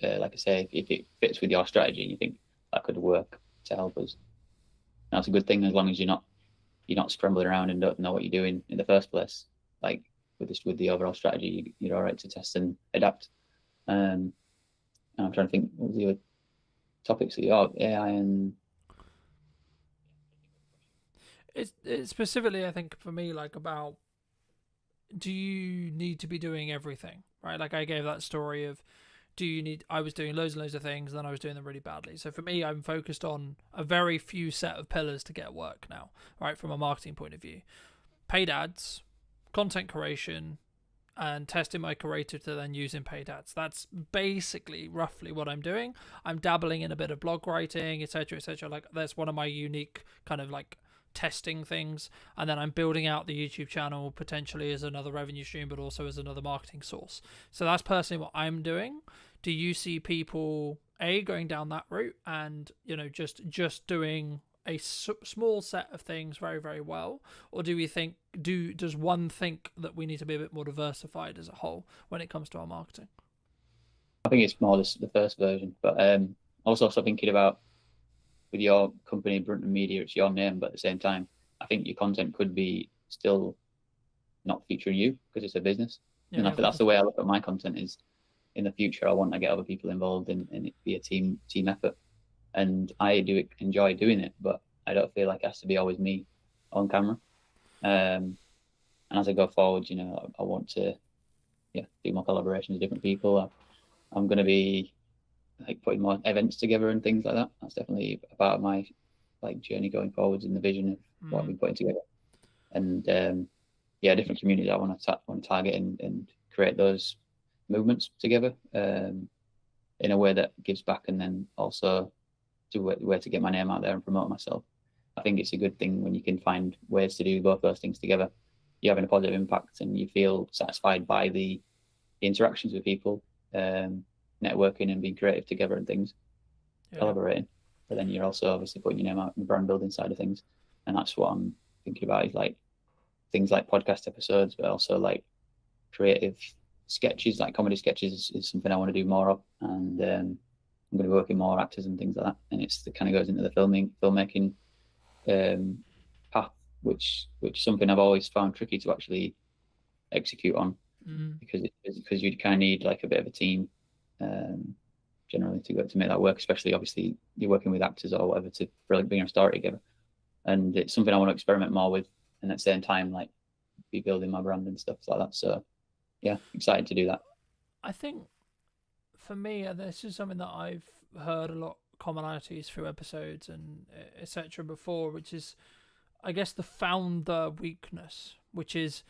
like I say, if it fits with your strategy and you think that could work to help us, that's a good thing, as long as you're not scrambling around and don't know what you're doing in the first place. Like with the overall strategy, you're all right to test and adapt. And I'm trying to think, what was the other topics? AI and it's specifically, I think, for me, like, about, do you need to be doing everything, right? Like, I gave that story of, I was doing loads and loads of things, and then I was doing them really badly. So for me, I'm focused on a very few set of pillars to get work now, right? From a marketing point of view: paid ads, content creation, and testing my creative to then use in paid ads. That's basically roughly what I'm doing. I'm dabbling in a bit of blog writing, etc., etc. Like that's one of my unique kind of like testing things, and then I'm building out the YouTube channel potentially as another revenue stream, but also as another marketing source. So that's personally what I'm doing. Do you see people going down that route and just doing a small set of things very, very well, or do we think does one think that we need to be a bit more diversified as a whole when it comes to our marketing? I think it's more the first version, but also thinking about with your company, Brunton Media, it's your name, but at the same time, I think your content could be still not featuring you because it's a business. Yeah, and I think that's the way I look at my content is in the future, I want to get other people involved and it be a team effort. And I do enjoy doing it, but I don't feel like it has to be always me on camera. And as I go forward, I want to do more collaborations with different people. I'm going to be like putting more events together and things like that. That's definitely a part of my journey going forwards in the vision of what I've been putting together. And different communities I want to target and create those movements together in a way that gives back, and then also do a way to get my name out there and promote myself. I think it's a good thing when you can find ways to do both those things together. You're having a positive impact and you feel satisfied by the interactions with people, networking and being creative together and things, collaborating. But then you're also obviously putting your name out in the brand building side of things. And that's what I'm thinking about, is like things like podcast episodes, but also like creative sketches, like comedy sketches is something I want to do more of. And I'm going to be working more actors and things like that. And it kind of goes into the filmmaking path, which something I've always found tricky to actually execute on, because you kind of need like a bit of a team generally to make that work. Especially obviously you're working with actors or whatever to really bring a story together. And it's something I want to experiment more with, and at the same time like be building my brand and stuff like that. So yeah, excited to do that. I think for me, this is something that I've heard a lot commonalities through episodes and etc. before, which is, I guess, the founder weakness, which is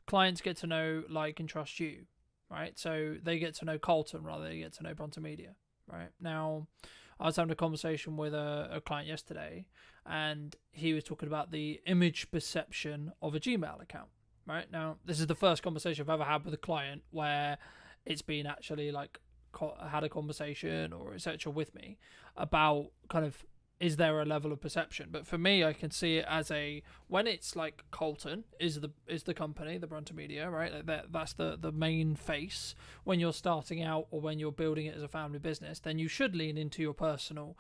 clients get to know, like, and trust you, right? So they get to know Colton rather than they get to know Bronte Media, right? Now, I was having a conversation with a client yesterday, and he was talking about the image perception of a Gmail account, right? Now, this is the first conversation I've ever had with a client where it's been actually like had a conversation or etc. with me about kind of, is there a level of perception? But for me, I can see it as when it's like Colton is the company, the Bronte Media, right? Like that's the main face. When you're starting out or when you're building it as a family business, then you should lean into your personal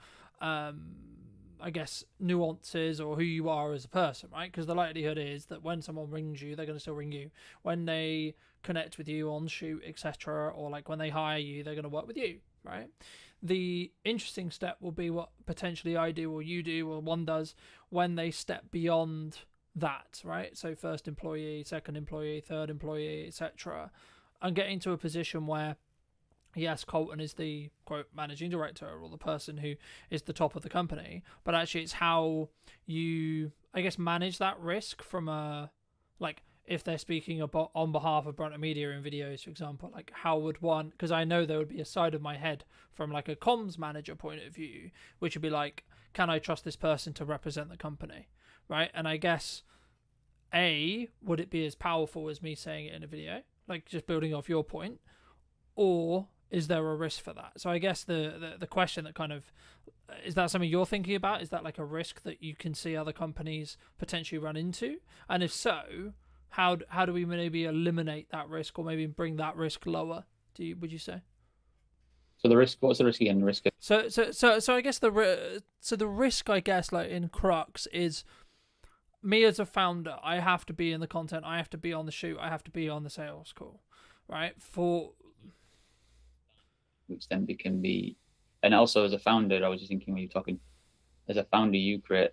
I guess nuances or who you are as a person, right? Because the likelihood is that when someone rings you, they're going to still ring you. When they connect with you on shoot, etc., or like when they hire you, they're going to work with you, right? The interesting step will be what potentially I do or you do or one does when they step beyond that, right? So first employee, second employee, third employee, etc., and getting to a position where, yes, Colton is the quote managing director or the person who is the top of the company, but actually it's how you, I guess, manage that risk from a, like, if they're speaking about on behalf of Bronte Media in videos, for example, like how would one, because I know there would be a side of my head from like a comms manager point of view, which would be like, can I trust this person to represent the company, right? And I guess, would it be as powerful as me saying it in a video, like just building off your point, or is there a risk for that? So I guess the question that kind of, is that something you're thinking about? Is that like a risk that you can see other companies potentially run into? And if so, how do we maybe eliminate that risk or maybe bring that risk lower? Would you say? So the risk, what's the risk again? The risk. So I guess the risk, I guess, like in crux is me as a founder. I have to be in the content. I have to be on the shoot. I have to be on the sales call, right? Which then can be, and also as a founder, I was just thinking when you're talking, as a founder, you create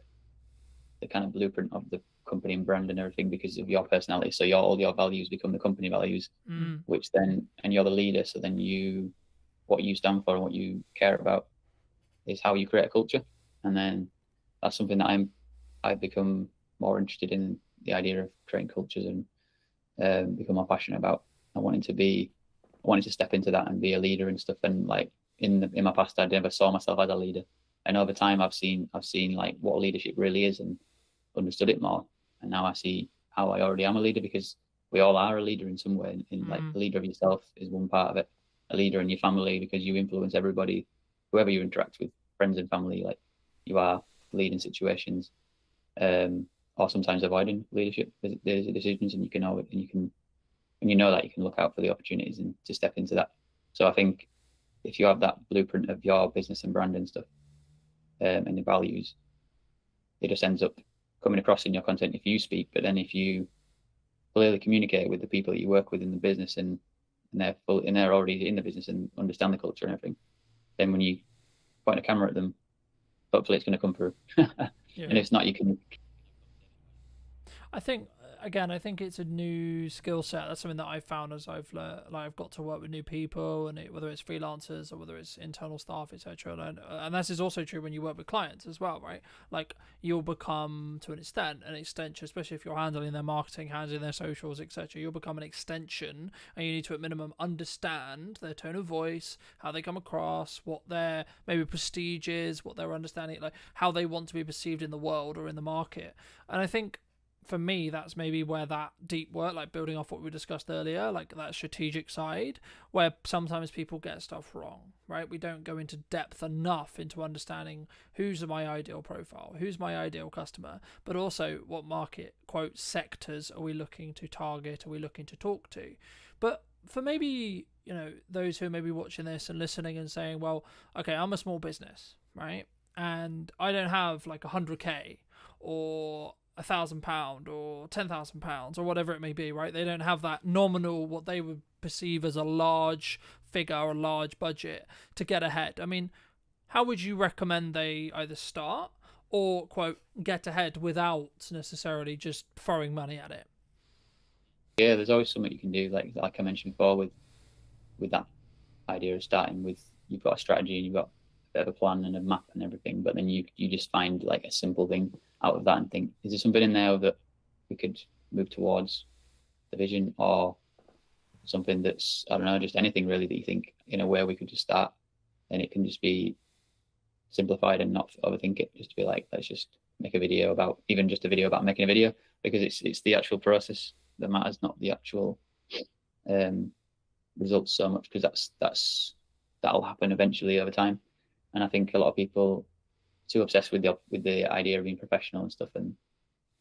the kind of blueprint of the company and brand and everything because of your personality. So all your values become the company values, which then, and you're the leader. So then what you stand for and what you care about is how you create a culture. And then that's something that I've become more interested in, the idea of creating cultures and become more passionate about. I wanted to step into that and be a leader and stuff. And like in my past, I never saw myself as a leader. And over time, I've seen like what leadership really is and understood it more. And now I see how I already am a leader, because we all are a leader in some way. In like a leader of yourself is one part of it. A leader in your family, because you influence everybody, whoever you interact with, friends and family. Like you are leading situations, or sometimes avoiding leadership decisions, and you can when you know that, you can look out for the opportunities and to step into that. So I think if you have that blueprint of your business and brand and stuff, and the values, it just ends up coming across in your content if you speak. But then if you clearly communicate with the people that you work with in the business, and they're already in the business and understand the culture and everything, then when you point a camera at them, hopefully it's going to come through. And if it's not, you can. I think it's a new skill set. That's something that I've found as I've learned, like I've got to work with new people, and whether it's freelancers or whether it's internal staff, etc. And this is also true when you work with clients as well, right? Like you'll become, to an extension, especially if you're handling their marketing, handling their socials, etc. You'll become an extension, and you need to at minimum understand their tone of voice, how they come across, what their maybe prestige is, what their understanding, like how they want to be perceived in the world or in the market. And I think, for me, that's maybe where that deep work, like building off what we discussed earlier, like that strategic side, where sometimes people get stuff wrong, right? We don't go into depth enough into understanding who's my ideal profile, who's my ideal customer, but also what market, quote, sectors are we looking to target, are we looking to talk to? But for maybe, those who are maybe watching this and listening and saying, well, okay, I'm a small business, right? And I don't have like 100K or £1,000 or £10,000 or whatever it may be, right? They don't have that nominal, what they would perceive as a large figure or a large budget to get ahead. I mean, how would you recommend they either start or, quote, get ahead without necessarily just throwing money at it? Yeah, there's always something you can do, like I mentioned before, with that idea of starting with, you've got a strategy and you've got a bit of a plan and a map and everything, but then you just find like a simple thing out of that and think, is there something in there that we could move towards the vision, or something that's, I don't know, just anything really that you think in a way we could just start, and it can just be simplified and not overthink it, just to be like, let's just make a video about, even just a video about making a video, because it's the actual process that matters, not the actual results so much, because that'll happen eventually over time. And I think a lot of people too obsessed with the idea of being professional and stuff, and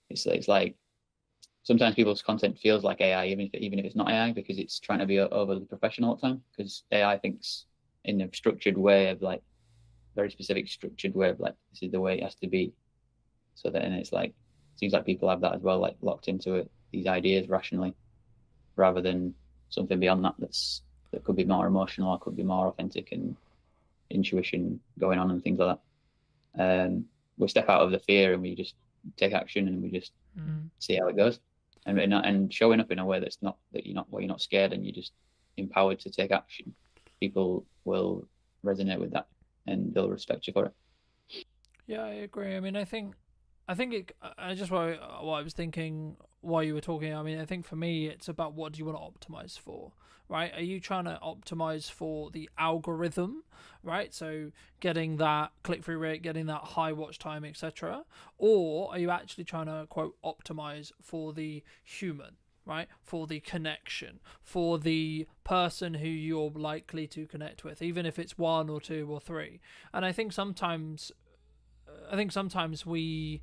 it's like sometimes people's content feels like AI, even if it's not AI, because it's trying to be overly professional all the time, because AI thinks in a structured way of like, very specific structured way of like, this is the way it has to be. So then it's like, it seems like people have that as well, like locked into it, these ideas rationally, rather than something beyond that could be more emotional, or could be more authentic and intuition going on and things like that. We step out of the fear and we just take action, and we just see how it goes, and showing up in a way that's not that you're not scared, and you're just empowered to take action. People will resonate with that, and they'll respect you for it. Yeah, I agree. I mean, I think I just what I was thinking while you were talking. I mean, I think for me, it's about what do you want to optimize for, right? Are you trying to optimize for the algorithm, right? So getting that click-through rate, getting that high watch time, etc., or are you actually trying to, quote, optimize for the human, right? For the connection, for the person who you're likely to connect with, even if it's one or two or three. And I think sometimes we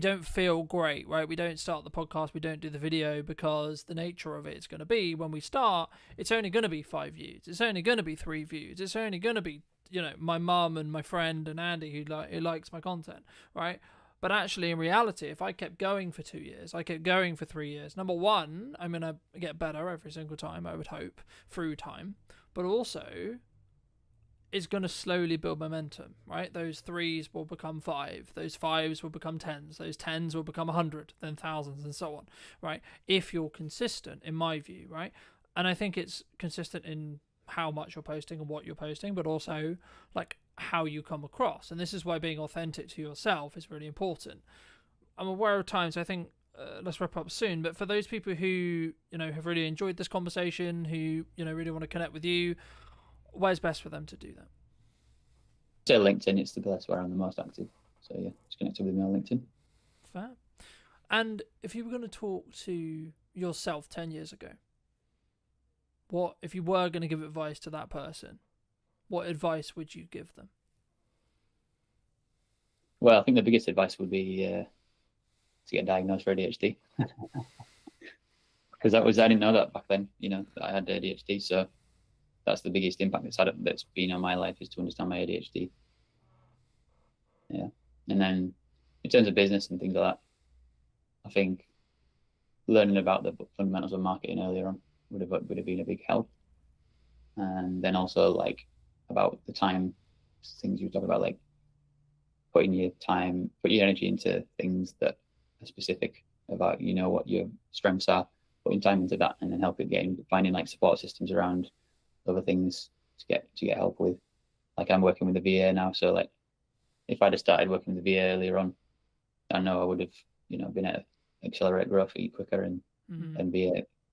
don't feel great, right? We don't start the podcast, we don't do the video, because the nature of it is going to be, when we start, it's only going to be 5 views, it's only going to be 3 views, it's only going to be, my mum and my friend and Andy who likes my content, right? But actually, in reality, if I kept going for 2 years, I kept going for 3 years, number one, I'm going to get better every single time, I would hope, through time, but also is going to slowly build momentum, right? Those 3s will become 5, those 5s will become 10s, those 10s will become 100, then thousands, and so on, right? If you're consistent, in my view, right? And I think it's consistent in how much you're posting and what you're posting, but also like how you come across. And this is why being authentic to yourself is really important. I'm aware of times, I think let's wrap up soon. But for those people who have really enjoyed this conversation, who really want to connect with you, where's best for them to do that? Say LinkedIn. It's the place where I'm the most active. So yeah, just connect with me on LinkedIn. Fair. And if you were going to talk to yourself 10 years ago, what if you were going to give advice to that person? What advice would you give them? Well, I think the biggest advice would be to get diagnosed for ADHD, because I didn't know that back then. That I had ADHD, so that's the biggest impact that's been on my life, is to understand my ADHD. Yeah, and then in terms of business and things like that, I think learning about the fundamentals of marketing earlier on would have been a big help. And then also like about the time things you talk about, like putting your energy into things that are specific about what your strengths are, putting time into that, and then finding like support systems around other things to get help with. Like I'm working with the VA now, so like if I'd have started working with the VA earlier on, I know I would have been able to accelerate growth quicker and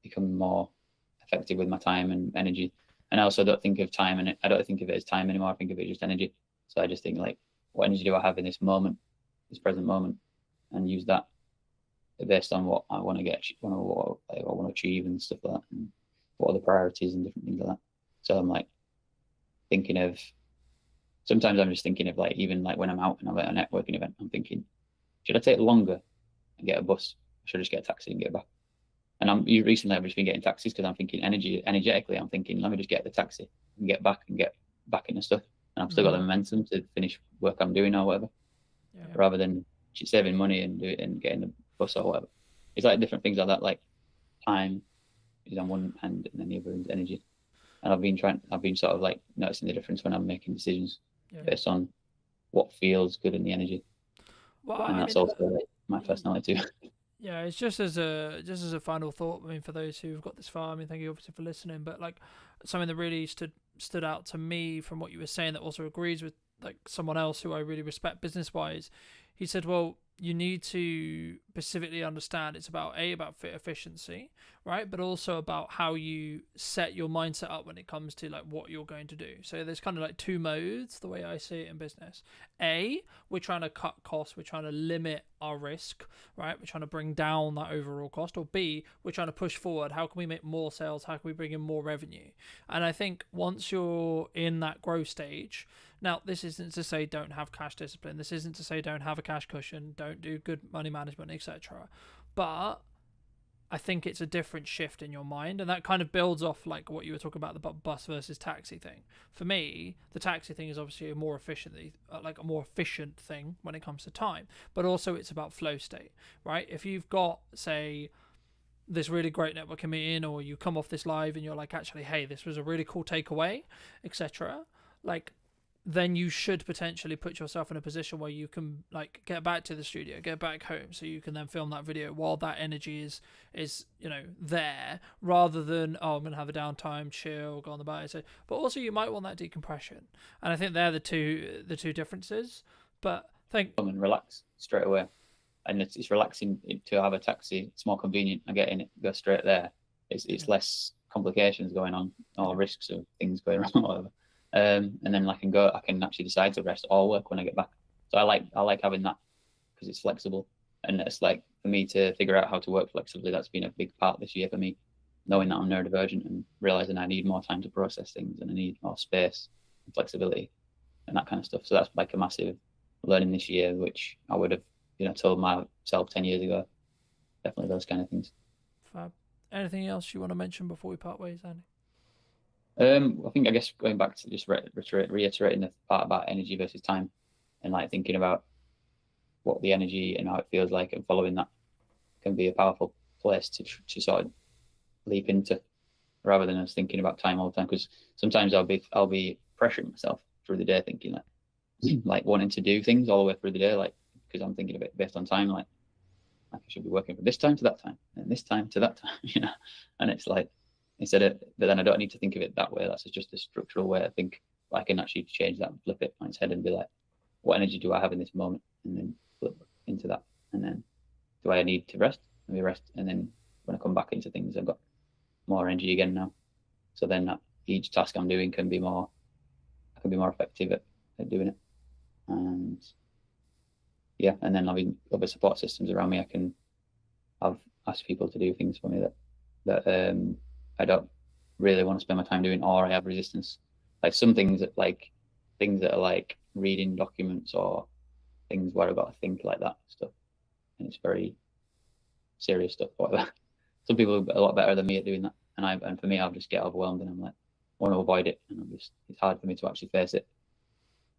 become more effective with my time and energy. And I also don't think of time, and I don't think of it as time anymore. I think of it as just energy. So I just think like, what energy do I have in this moment, this present moment, and use that based on what I want to get, what I want to achieve and stuff like that, and what are the priorities and different things like that. So I'm like thinking of, sometimes I'm just thinking of like, even like when I'm out and I'm at a networking event, I'm thinking, should I take longer and get a bus? Or should I just get a taxi and get back? And recently I've just been getting taxis because I'm thinking energetically, I'm thinking, let me just get the taxi and get back into stuff. And I've still got the momentum to finish work I'm doing or whatever, rather than saving money and do it and getting the bus or whatever. It's like different things like that, like time is on one hand and then the other is energy. And I've been sort of like noticing the difference when I'm making decisions based on what feels good in the energy. Well, and that's also like my personality too. Yeah, it's just as a final thought. I mean, for those who've got this far, I mean, thank you obviously for listening. But like something that really stood out to me from what you were saying, that also agrees with like someone else who I really respect business wise. He said, well, you need to specifically understand it's about fit efficiency, right? But also about how you set your mindset up when it comes to like what you're going to do. So there's kind of like two modes, the way I see it in business. We're trying to cut costs, we're trying to limit our risk, right? We're trying to bring down that overall cost. Or B, we're trying to push forward. How can we make more sales? How can we bring in more revenue? And I think once you're in that growth stage, now this isn't to say don't have cash discipline. This isn't to say don't have a cash cushion, don't do good money management, etc. But I think it's a different shift in your mind, and that kind of builds off like what you were talking about, the bus versus taxi thing. For me, the taxi thing is obviously a more efficient thing when it comes to time, but also it's about flow state, right? If you've got, say, this really great networking meeting, or you come off this live and you're like, actually, hey, this was a really cool takeaway, etc. Like, then you should potentially put yourself in a position where you can like get back to the studio, get back home, so you can then film that video while that energy is there, rather than I'm gonna have a downtime, chill, go on the bike. So, but also you might want that decompression, and I think they're the two differences. But come and relax straight away, and it's relaxing to have a taxi. It's more convenient. I get in it, go straight there. It's less complications going on, or risks of things going wrong, or whatever. And then I can actually decide to rest or work when I get back. So I like having that because it's flexible, and it's like for me to figure out how to work flexibly. That's been a big part this year for me, knowing that I'm neurodivergent and realizing I need more time to process things and I need more space and flexibility and that kind of stuff. So that's like a massive learning this year, which I would have told myself 10 years ago. Definitely those kind of things. Fab. Anything else you want to mention before we part ways, Andy? I guess going back to just reiterating the part about energy versus time, and like thinking about what the energy and how it feels like, and following that can be a powerful place to sort of leap into, rather than us thinking about time all the time. Because sometimes I'll be pressuring myself through the day, thinking like wanting to do things all the way through the day, like because I'm thinking of it based on time, like I should be working from this time to that time and this time to that time, and it's like. But then I don't need to think of it that way. That's just a structural way I think. I can actually change that and flip it on its head and be like, what energy do I have in this moment? And then flip into that. And then, do I need to rest? maybe rest, and then when I come back into things, I've got more energy again now. So then each task I'm doing can be more effective at doing it. And yeah, and then having other support systems around me, I've asked people to do things for me that I don't really want to spend my time doing, or I have resistance. Like some things that are like reading documents or things where I've got to think like that stuff, and it's very serious stuff. Whatever. Some people are a lot better than me at doing that, and for me, I'll just get overwhelmed, and I'm like, I want to avoid it, and it's hard for me to actually face it.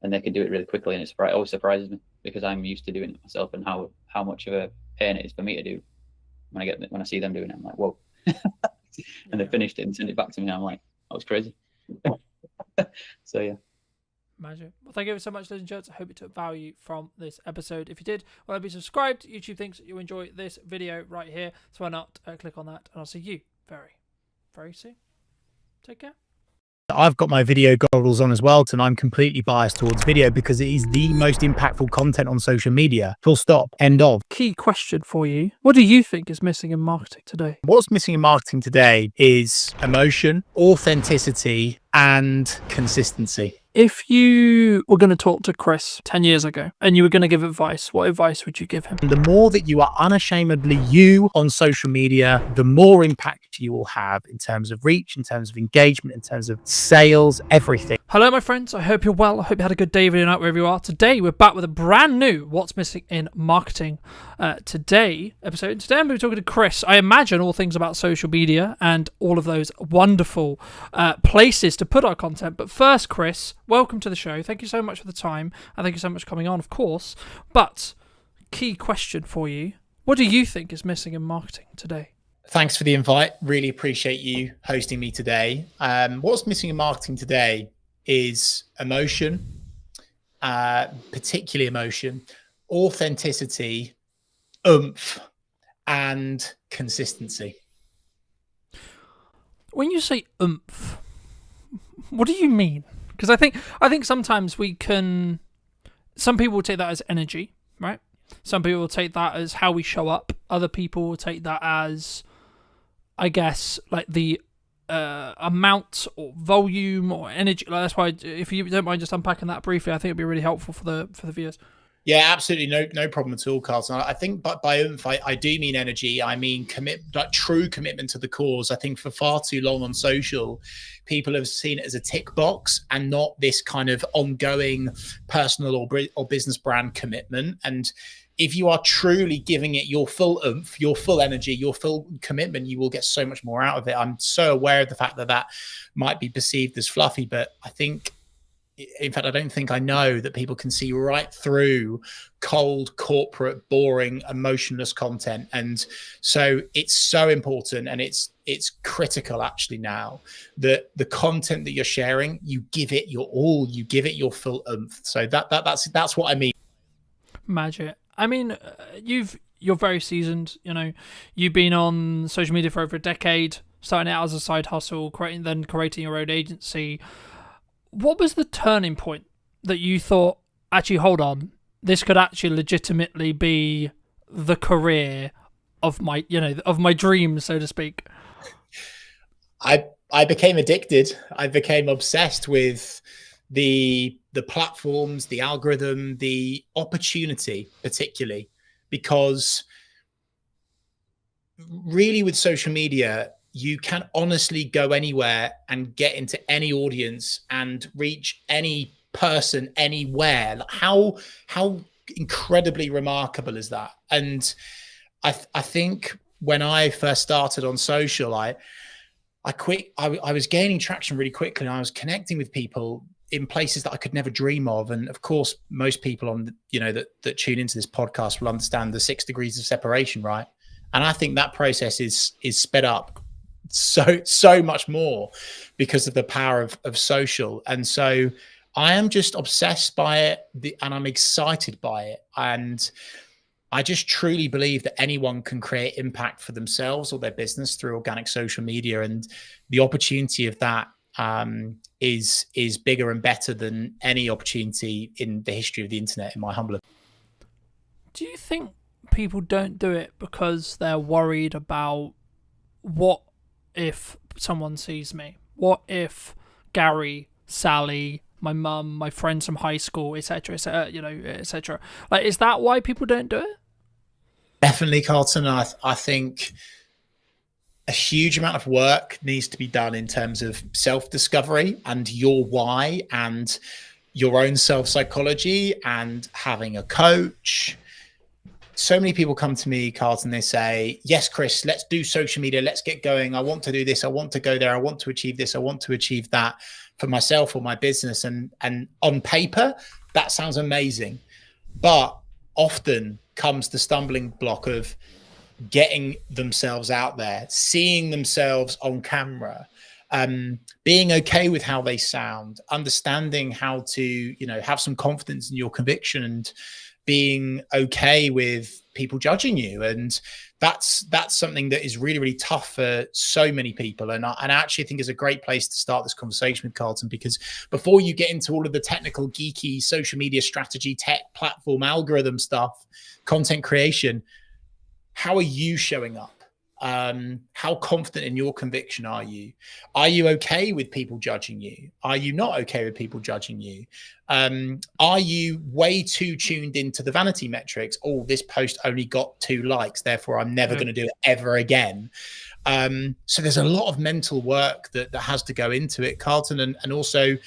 And they can do it really quickly, and it always surprises me because I'm used to doing it myself, and how much of a pain it is for me to do. When I see them doing it, I'm like, whoa. And they finished it and sent it back to me, and I'm like, that was crazy. So yeah. Magic. Well, thank you so much, ladies and gents. I hope you took value from this episode. If you did, well, be subscribed. YouTube thinks that you enjoy this video right here, so why not click on that, and I'll see you very, very soon. Take care. I've got my video goggles on as well, and I'm completely biased towards video because it is the most impactful content on social media. Full stop. End of. Key question for you. What do you think is missing in marketing today? What's missing in marketing today is emotion, authenticity, and consistency. If you were going to talk to Chris 10 years ago and you were going to give advice, what advice would you give him? The more that you are unashamedly you on social media, the more impact you will have in terms of reach, in terms of engagement, in terms of sales, everything. Hello, my friends. I hope you're well. I hope you had a good day, video night, wherever you are. Today, we're back with a brand new What's Missing in Marketing episode. Today, I'm going to be talking to Chris. I imagine all things about social media and all of those wonderful places to put our content. But first, Chris, welcome to the show. Thank you so much for the time, and thank you so much for coming on, of course. But key question for you: what do you think is missing in marketing today? Thanks for the invite. Really appreciate you hosting me today. What's missing in marketing today is emotion, particularly emotion, authenticity, oomph, and consistency. When you say oomph, what do you mean? Because I think sometimes some people will take that as energy, right? Some people will take that as how we show up. Other people will take that as, I guess, like the amount or volume or energy. Like, that's why, if you don't mind just unpacking that briefly, I think it'd be really helpful for the viewers. Yeah, absolutely. No problem at all, Carlton. I think by oomph, I do mean energy. I mean true commitment to the cause. I think for far too long on social, people have seen it as a tick box and not this kind of ongoing personal or business brand commitment. And if you are truly giving it your full oomph, your full energy, your full commitment, you will get so much more out of it. I'm so aware of the fact that might be perceived as fluffy, but I think, in fact, I don't think I know that people can see right through cold, corporate, boring, emotionless content. And so it's so important, and it's critical actually now that the content that you're sharing, you give it your all, you give it your full oomph. So that's what I mean. Magic. I mean, you're very seasoned. You know, you've been on social media for over a decade, starting out as a side hustle, creating your own agency. What was the turning point that you thought, actually, hold on, this could actually legitimately be the career of my dreams, so to speak? I became addicted. I became obsessed with the platforms, the algorithm, the opportunity, particularly because really with social media, you can honestly go anywhere and get into any audience and reach any person anywhere. How incredibly remarkable is that? And I think when I first started on social, I was gaining traction really quickly, and I was connecting with people in places that I could never dream of. And of course, most people that tune into this podcast will understand the 6 degrees of separation, right? And I think that process is sped up so much more because of the power of social. And so I am just obsessed by it, and I'm excited by it. And I just truly believe that anyone can create impact for themselves or their business through organic social media. And the opportunity of that is bigger and better than any opportunity in the history of the internet, in my humble opinion. Do you think people don't do it because they're worried about what if someone sees me? What if Gary, Sally, my mum, my friends from high school, etc., etc. Like, is that why people don't do it? Definitely, Carlton. I think a huge amount of work needs to be done in terms of self-discovery and your why and your own self-psychology and having a coach. So many people come to me, Carlton, they say, yes, Chris, let's do social media. Let's get going. I want to do this. I want to go there. I want to achieve this. I want to achieve that for myself or my business. And on paper, that sounds amazing. But often comes the stumbling block of getting themselves out there, seeing themselves on camera, being okay with how they sound, understanding how to, have some confidence in your conviction, and being okay with people judging you. And that's something that is really, really tough for so many people. And I actually think is a great place to start this conversation with Carlton, because before you get into all of the technical, geeky social media strategy, tech platform, algorithm stuff, content creation, how are you showing up? How confident in your conviction are you? Are you okay with people judging you? Are you not okay with people judging you? Are you way too tuned into the vanity metrics? Oh, this post only got 2 likes, therefore I'm never going to do it ever again. So there's a lot of mental work that has to go into it, Carlton. And also,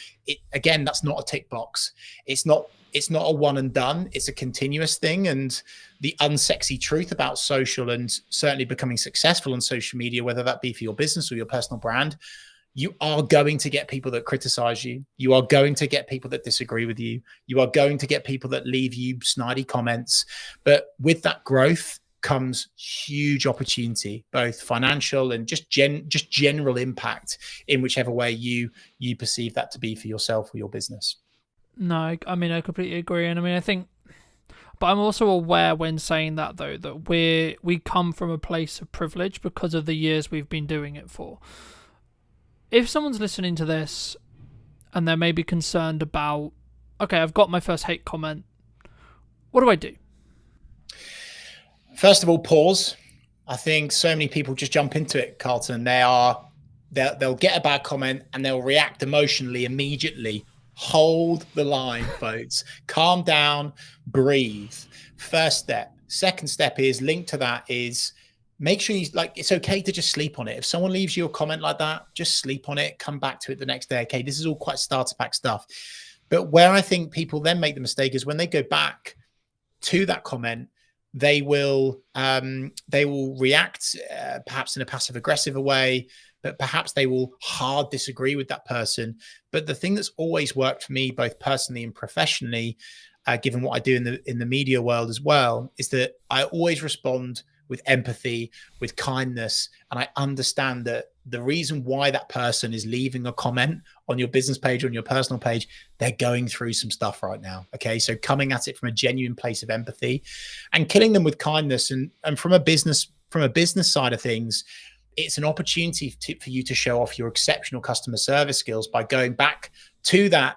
again, that's not a tick box. It's not a one and done. It's a continuous thing. And the unsexy truth about social, and certainly becoming successful on social media, whether that be for your business or your personal brand, you are going to get people that criticize you. You are going to get people that disagree with you. You are going to get people that leave you snidey comments. But with that growth comes huge opportunity, both financial and just general impact in whichever way you perceive that to be for yourself or your business. No, I mean, I completely agree. And I mean, I think, but I'm also aware when saying that, though, that we come from a place of privilege because of the years we've been doing it for. If someone's listening to this and they're maybe concerned about, okay, I've got my first hate comment, what do I do? First of all, pause. I think so many people just jump into it, Carlton. They'll get a bad comment and they'll react emotionally immediately. Hold the line, folks. Calm down, breathe. First step. Second step is linked to that is make sure it's okay to just sleep on it. If someone leaves you a comment like that, just sleep on it, come back to it the next day. Okay, this is all quite starter pack stuff. But where I think people then make the mistake is when they go back to that comment, they will react perhaps in a passive aggressive way, but perhaps they will hard disagree with that person. But the thing that's always worked for me, both personally and professionally, given what I do in the media world as well, is that I always respond with empathy, with kindness. And I understand that the reason why that person is leaving a comment on your business page, on your personal page, they're going through some stuff right now. Okay. So coming at it from a genuine place of empathy and killing them with kindness. And from a business side of things, it's an opportunity for you to show off your exceptional customer service skills by going back to that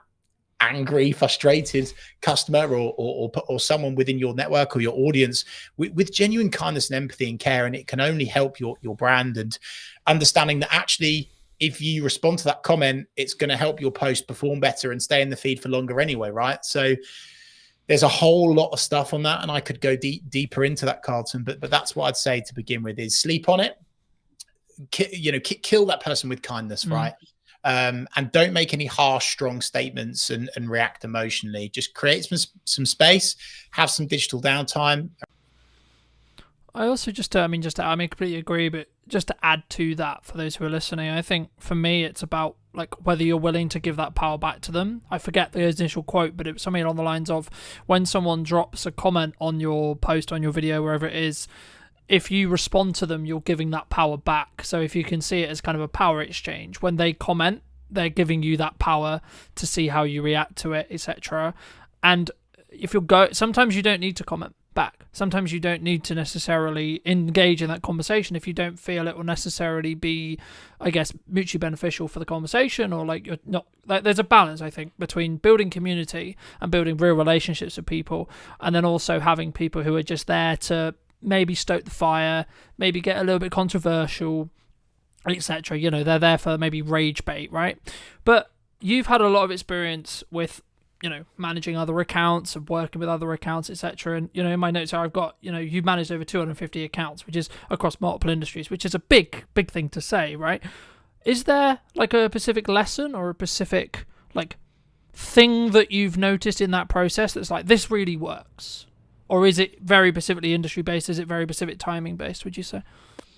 angry, frustrated customer or someone within your network or your audience with genuine kindness and empathy and care. And it can only help your brand, and understanding that actually, if you respond to that comment, it's going to help your post perform better and stay in the feed for longer anyway, right? So there's a whole lot of stuff on that, and I could go deeper into that, Carlton, but that's what I'd say to begin with is sleep on it. Kill that person with kindness, right? And don't make any harsh, strong statements and react emotionally. Just create some space, have some digital downtime. I also I completely agree, but just to add to that for those who are listening, I think for me it's about like whether you're willing to give that power back to them. I forget the initial quote, but it was something along the lines of, when someone drops a comment on your post, on your video, wherever it is, if you respond to them, you're giving that power back. So if you can see it as kind of a power exchange, when they comment, they're giving you that power to see how you react to it, etc. And if sometimes you don't need to comment. back. Sometimes you don't need to necessarily engage in that conversation if you don't feel it will necessarily be, I guess, mutually beneficial for the conversation, or like you're not like, there's a balance, I think, between building community and building real relationships with people, and then also having people who are just there to maybe stoke the fire, maybe get a little bit controversial, etc. You know, they're there for maybe rage bait, right? But you've had a lot of experience with, you know, managing other accounts and working with other accounts, etc. And, you know, in my notes here, I've got, you know, you've managed over 250 accounts, which is across multiple industries, which is a big thing to say, right? Is there like a specific lesson or a specific like thing that you've noticed in that process that's like, this really works? Or is it very specifically industry based? Is it very specific timing based, would you say?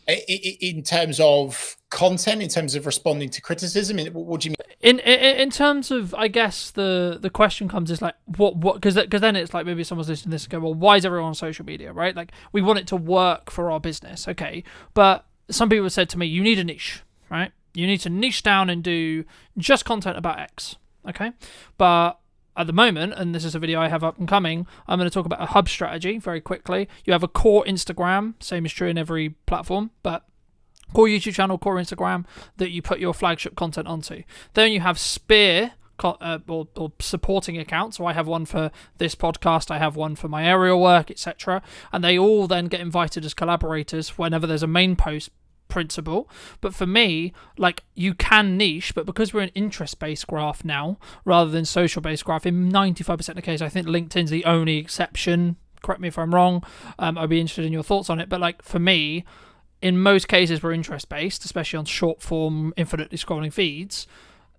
In terms of content, in terms of responding to criticism, what do you mean? In terms of, I guess the question comes is like what because then it's like maybe someone's listening to this and go, well, why is everyone on social media, right? Like we want it to work for our business, okay? But some people said to me, you need a niche, right? You need to niche down and do just content about X, okay? But at the moment, and this is a video I have up and coming, I'm going to talk about a hub strategy very quickly. You have a core Instagram, same is true in every platform, but core YouTube channel, core Instagram that you put your flagship content onto. Then you have spear or supporting accounts. So I have one for this podcast, I have one for my aerial work, etc. And they all then get invited as collaborators whenever there's a main post principle. But for me, like, you can niche, but because we're an interest-based graph now rather than social-based graph, in 95% of the case, I think LinkedIn's the only exception. Correct me if I'm wrong. I'd be interested in your thoughts on it. But like for me, in most cases, we're interest-based, especially on short-form, infinitely scrolling feeds.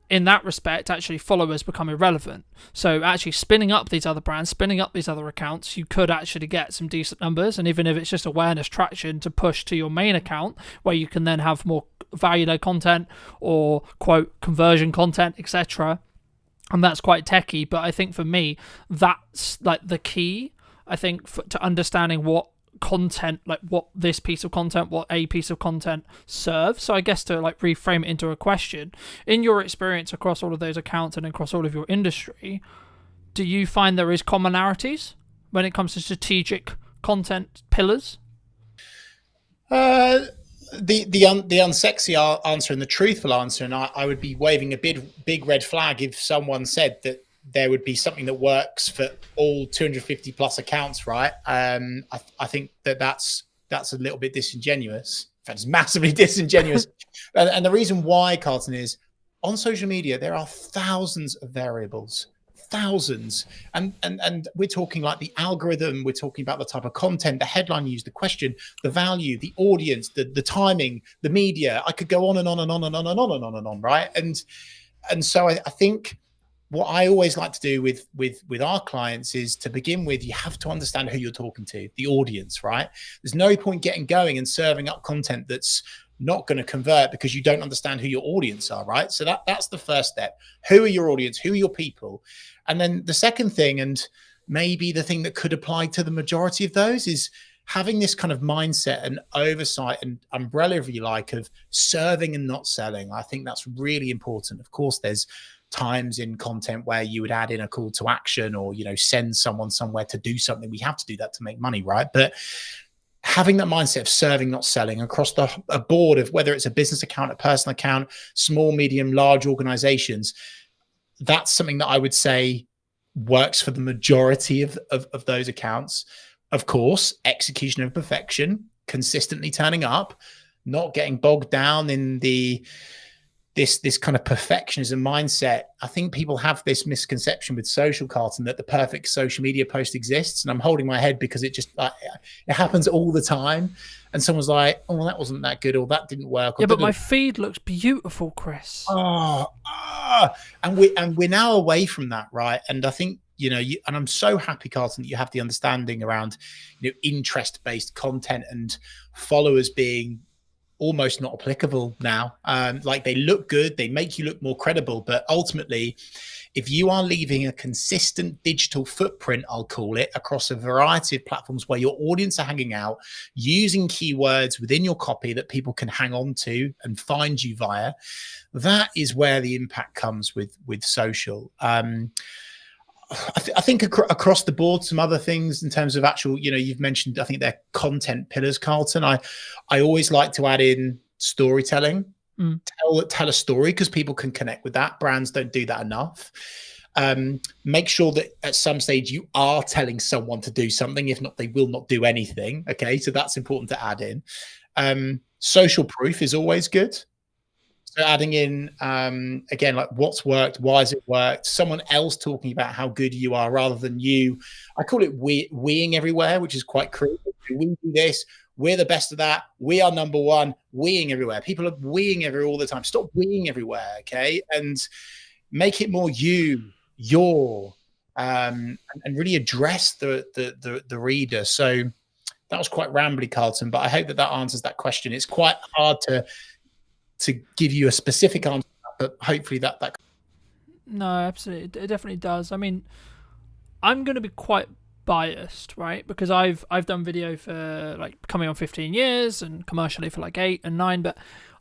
In that respect, actually, followers become irrelevant. So actually spinning up these other brands, spinning up these other accounts, you could actually get some decent numbers. And even if it's just awareness traction to push to your main account, where you can then have more value-led content or, quote, conversion content, etc. And that's quite techie. But I think for me, that's like the key, I think, to understanding what content, like what this piece of content, what a piece of content serves. So I guess to like reframe it into a question, in your experience across all of those accounts and across all of your industry, do you find there is commonalities when it comes to strategic content pillars? The unsexy answer and the truthful answer, and I would be waving a big red flag if someone said that there would be something that works for all 250 plus accounts, right? I think that's a little bit disingenuous. In fact, it's massively disingenuous. And the reason why, Carlton, is on social media, there are thousands of variables, thousands. And we're talking like the algorithm, we're talking about the type of content, the headline used, the question, the value, the audience, the timing, the media. I could go on and on and on and on and on and on and on, right? And so I think what I always like to do with our clients is, to begin with, you have to understand who you're talking to, the audience, right? There's no point getting going and serving up content that's not going to convert because you don't understand who your audience are, right? So that's the first step. Who are your audience? Who are your people? And then the second thing, and maybe the thing that could apply to the majority of those, is having this kind of mindset and oversight and umbrella, if you like, of serving and not selling. I think that's really important. Of course, there's times in content where you would add in a call to action or, you know, send someone somewhere to do something. We have to do that to make money, right? But having that mindset of serving, not selling, across a board of whether it's a business account, a personal account, small, medium, large organizations, that's something that I would say works for the majority of those accounts. Of course, execution of perfection, consistently turning up, not getting bogged down in this kind of perfectionism mindset. I think people have this misconception with social, Carlton, that the perfect social media post exists. And I'm holding my head because it just it happens all the time. And someone's like, oh, well, that wasn't that good, or that didn't work. Yeah, but my feed looks beautiful, Chris. And we're now away from that, right? And I think, you know, and I'm so happy, Carlton, that you have the understanding around, you know, interest-based content and followers being almost not applicable now. Like, they look good, they make you look more credible, but ultimately, if you are leaving a consistent digital footprint, I'll call it, across a variety of platforms where your audience are hanging out, using keywords within your copy that people can hang on to and find you via, that is where the impact comes with social. I think across the board, some other things in terms of actual, you've mentioned, I think they're content pillars, Carlton. I always like to add in storytelling. Tell a story, because people can connect with that. Brands don't do that enough. Make sure that at some stage you are telling someone to do something. If not, they will not do anything. Okay, so that's important to add in. Social proof is always good. So adding in, again, like what's worked, why has it worked, someone else talking about how good you are rather than you. I call it weeing everywhere, which is quite cruel. We do this. We're the best of that. We are number one. Weeing everywhere. People are weeing everywhere all the time. Stop weeing everywhere, okay? And make it more your, and really address the reader. So that was quite rambly, Carlton, but I hope that answers that question. It's quite hard to give you a specific answer, but hopefully that. No, absolutely, it definitely does. I mean, I'm going to be quite biased, right? Because I've done video for like coming on 15 years and commercially for like 8 and 9, but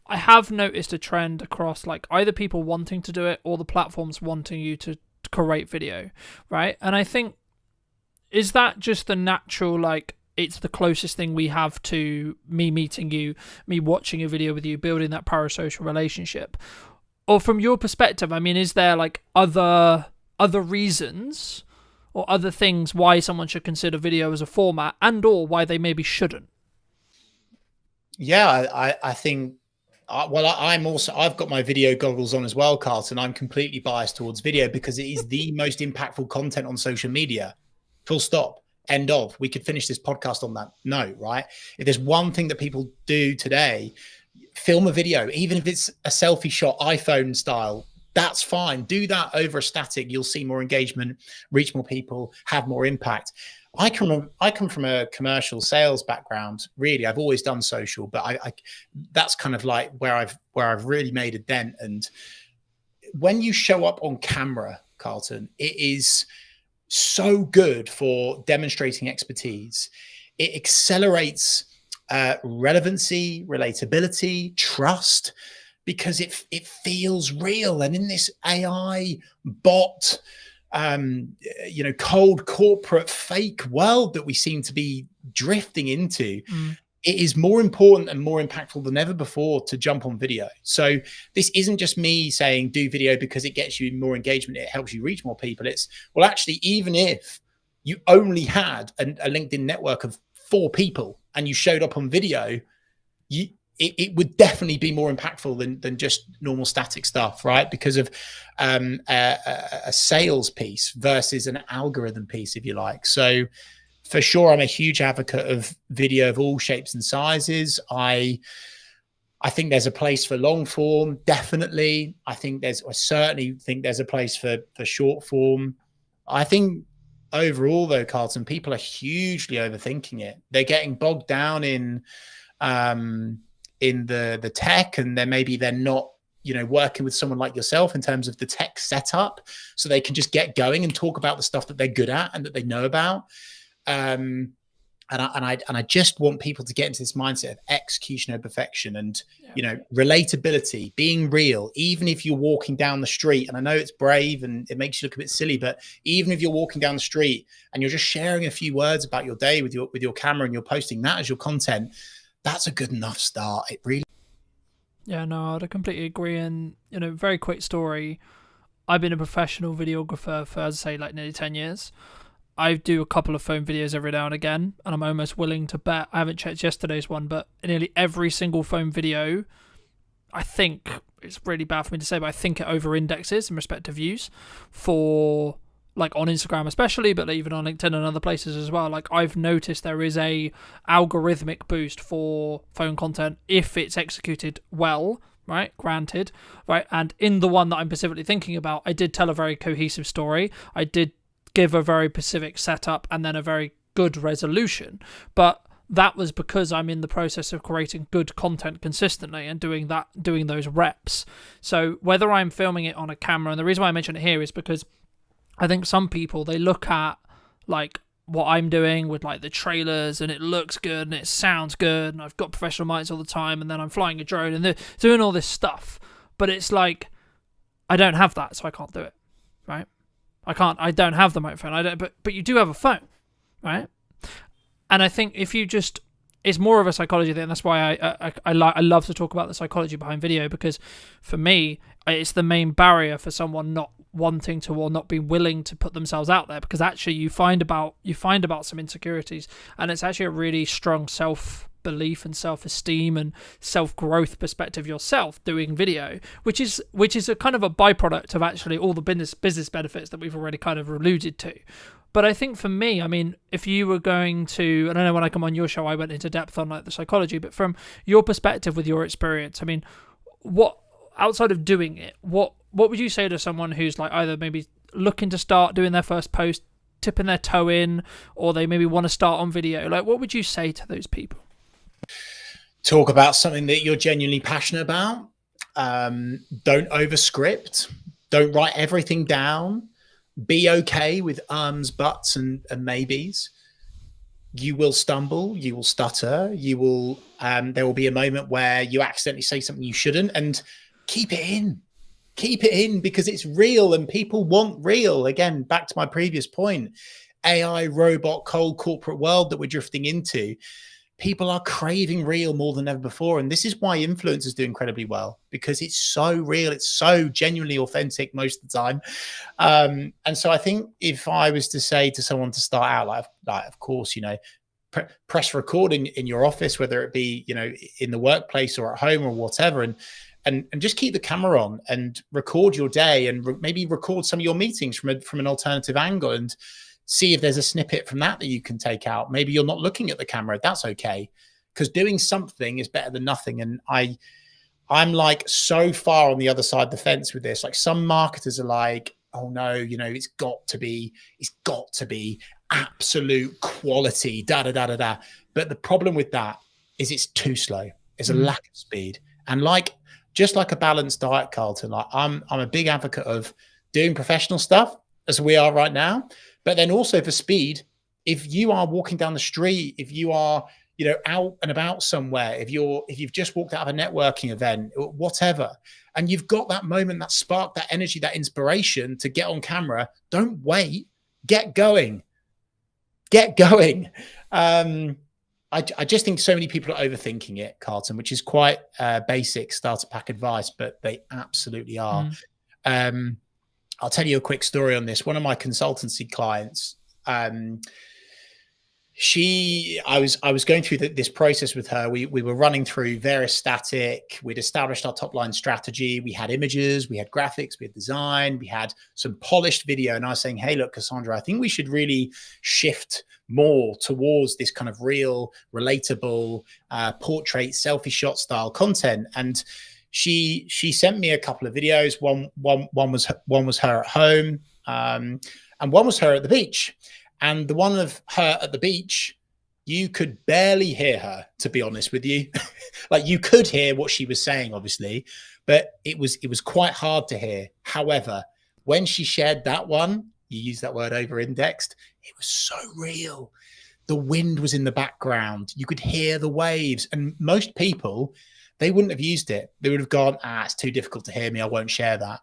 I have noticed a trend across like either people wanting to do it or the platforms wanting you to create video, right? And I think, is that just the natural, like, it's the closest thing we have to me meeting you, me watching a video with you, building that parasocial relationship? Or from your perspective, I mean, is there like other reasons or other things why someone should consider video as a format, and or why they maybe shouldn't? Yeah, I think, I've got my video goggles on as well, Carlton. I'm completely biased towards video because it is the most impactful content on social media. Full stop. End of. We could finish this podcast on that note, right? If there's one thing that people do today, film a video, even if it's a selfie shot, iPhone style, that's fine. Do that over a static. You'll see more engagement, reach more people, have more impact. I come from a commercial sales background. Really, I've always done social, but I that's kind of like where I've really made a dent. And when you show up on camera, Carlton, it is so good for demonstrating expertise. It accelerates relevancy, relatability, trust, because it feels real. And in this AI bot, cold corporate fake world that we seem to be drifting into, it is more important and more impactful than ever before to jump on video. So this isn't just me saying do video because it gets you more engagement, it helps you reach more people. It's, well, actually, even if you only had a LinkedIn network of 4 people and you showed up on video, it would definitely be more impactful than just normal static stuff, right? Because of a sales piece versus an algorithm piece, if you like. So for sure, I'm a huge advocate of video of all shapes and sizes. I think there's a place for long form, definitely. I certainly think there's a place for short form. I think overall, though, Carlton, people are hugely overthinking it. They're getting bogged down in the tech, and they're not working with someone like yourself in terms of the tech setup, so they can just get going and talk about the stuff that they're good at and that they know about. And I just want people to get into this mindset of execution over perfection and relatability, being real, even if you're walking down the street. And I know it's brave and it makes you look a bit silly, but even if you're walking down the street and you're just sharing a few words about your day with your camera and you're posting that as your content, that's a good enough start. It really. Yeah, no, I'd completely agree. And very quick story. I've been a professional videographer for, as I say, like nearly 10 years. I do a couple of phone videos every now and again, and I'm almost willing to bet, I haven't checked yesterday's one, but nearly every single phone video, I think, it's really bad for me to say, but I think it over indexes in respect to views for, like, on Instagram especially, but even on LinkedIn and other places as well. Like, I've noticed there is a algorithmic boost for phone content if it's executed well, right? Granted, right? And in the one that I'm specifically thinking about, I did tell a very cohesive story. I did give a very specific setup and then a very good resolution, but that was because I'm in the process of creating good content consistently and doing those reps. So whether I'm filming it on a camera, and the reason why I mention it here is because I think some people, they look at like what I'm doing with like the trailers and it looks good and it sounds good and I've got professional mics all the time and then I'm flying a drone and they're doing all this stuff, but it's like I don't have that, so I can't do it, right? I don't have the microphone. I don't, but you do have a phone, right? And I think if you just, it's more of a psychology thing. That's why I love to talk about the psychology behind video, because for me, it's the main barrier for someone not wanting to or not being willing to put themselves out there, because actually you find about some insecurities, and it's actually a really strong self-belief and self-esteem and self-growth perspective yourself doing video, which is a kind of a byproduct of actually all the business benefits that we've already kind of alluded to. But I think for me, I mean, if you were going to, and I know when I come on your show, I went into depth on like the psychology, but from your perspective with your experience, I mean, what, outside of doing it, what would you say to someone who's like either maybe looking to start doing their first post, tipping their toe in, or they maybe want to start on video? Like, what would you say to those people? Talk about something that you're genuinely passionate about. Don't overscript. Don't write everything down. Be okay with buts, and maybes. You will stumble. You will stutter. You will. There will be a moment where you accidentally say something you shouldn't, and keep it in. Keep it in, because it's real and people want real. Again, back to my previous point, AI, robot, cold corporate world that we're drifting into. People are craving real more than ever before. And this is why influencers do incredibly well, because it's so real. It's so genuinely authentic most of the time. And so I think if I was to say to someone to start out, like of course, you know, press record in your office, whether it be, you know, in the workplace or at home or whatever, and just keep the camera on and record your day, and maybe record some of your meetings from an alternative angle, and see if there's a snippet from that you can take out. Maybe you're not looking at the camera. That's okay, because doing something is better than nothing. And I'm like so far on the other side of the fence with this. Like, some marketers are like, oh no, you know, it's got to be absolute quality, da da da da da. But the problem with that is it's too slow. There's a lack of speed. And just like a balanced diet, Carlton, like I'm a big advocate of doing professional stuff as we are right now, but then also for speed. If you are walking down the street, if you are, you know, out and about somewhere, if you've just walked out of a networking event, whatever, and you've got that moment, that spark, that energy, that inspiration to get on camera, don't wait, get going. I just think so many people are overthinking it, Carlton, which is quite basic starter pack advice, but they absolutely are. I'll tell you a quick story on this. One of my consultancy clients, I was going through this process with her. We were running through various static. We'd established our top line strategy. We had images, we had graphics, we had design, we had some polished video. And I was saying, hey, look, Cassandra, I think we should really shift more towards this kind of real, relatable, portrait, selfie shot style content. And she sent me a couple of videos. One was her at home, and one was her at the beach. And the one of her at the beach, you could barely hear her, to be honest with you. Like, you could hear what she was saying, obviously, but it was quite hard to hear. However, when she shared that one, you use that word over-indexed, it was so real. The wind was in the background. You could hear the waves. And most people, they wouldn't have used it. They would have gone, it's too difficult to hear me, I won't share that.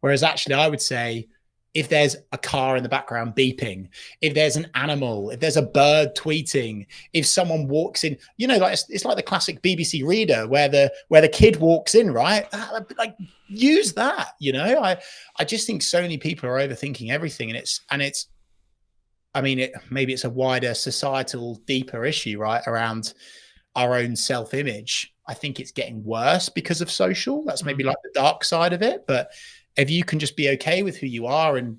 Whereas actually I would say, if there's a car in the background beeping, if there's an animal, if there's a bird tweeting, if someone walks in, you know, like it's like the classic BBC Reader where the kid walks in, right? Like, use that, you know. I just think so many people are overthinking everything, and it's I mean, maybe it's a wider societal, deeper issue, right, around our own self-image. I think it's getting worse because of social. That's maybe like the dark side of it. But if you can just be okay with who you are and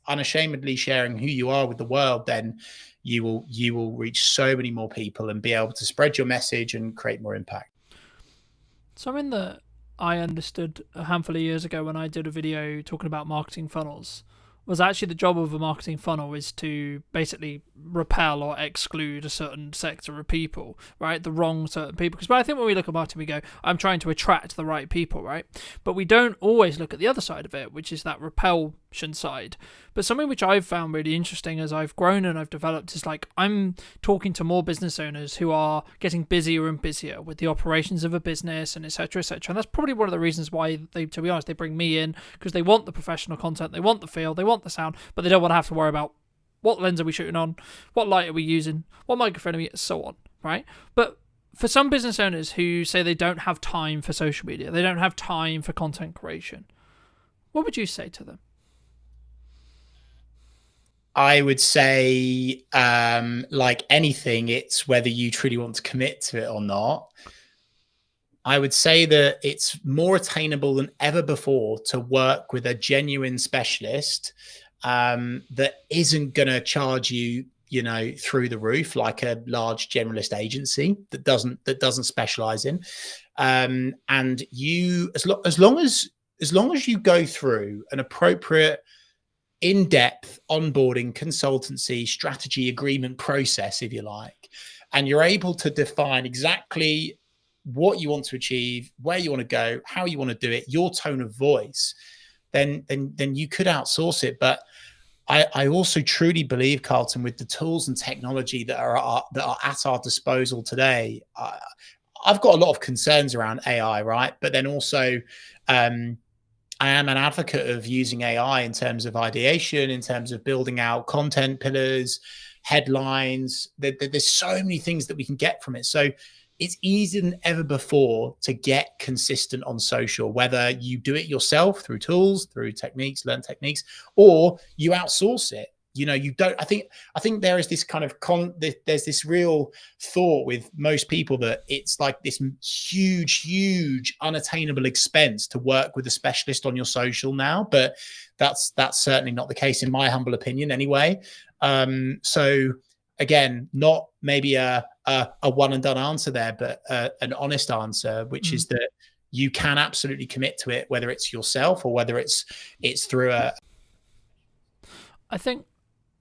unashamedly sharing who you are with the world, then you will reach so many more people and be able to spread your message and create more impact. Something that I understood a handful of years ago when I did a video talking about marketing funnels was actually the job of a marketing funnel is to basically repel or exclude a certain sector of people, right? The wrong certain people. Because I think when we look at marketing, we go, I'm trying to attract the right people, right? But we don't always look at the other side of it, which is that repel side. But something which I've found really interesting as I've grown and I've developed is like I'm talking to more business owners who are getting busier and busier with the operations of a business and etc. etc. And that's probably one of the reasons why they, to be honest, they bring me in, because they want the professional content, they want the feel, they want the sound, but they don't want to have to worry about what lens are we shooting on, what light are we using, what microphone are we, so on, right? But for some business owners who say they don't have time for social media, they don't have time for content creation, what would you say to them? I would say, like anything, it's whether you truly want to commit to it or not. I would say that it's more attainable than ever before to work with a genuine specialist that isn't going to charge you, you know, through the roof like a large generalist agency that doesn't specialize in. And you, as long as you go through an appropriate in-depth onboarding consultancy strategy agreement process, if you like, and you're able to define exactly what you want to achieve, where you want to go, how you want to do it, your tone of voice, then you could outsource it. But I also truly believe, Carlton, with the tools and technology that are at our disposal today, I've got a lot of concerns around AI, right? But then also I am an advocate of using AI in terms of ideation, in terms of building out content pillars, headlines. There's so many things that we can get from it. So it's easier than ever before to get consistent on social, whether you do it yourself through tools, through techniques, learn techniques, or you outsource it. You know, you don't, I think there is this kind of there's this real thought with most people that it's like this huge unattainable expense to work with a specialist on your social now, but that's certainly not the case in my humble opinion anyway. So again, not maybe a one and done answer there, but an honest answer, which is that you can absolutely commit to it, whether it's yourself or whether it's through a. I think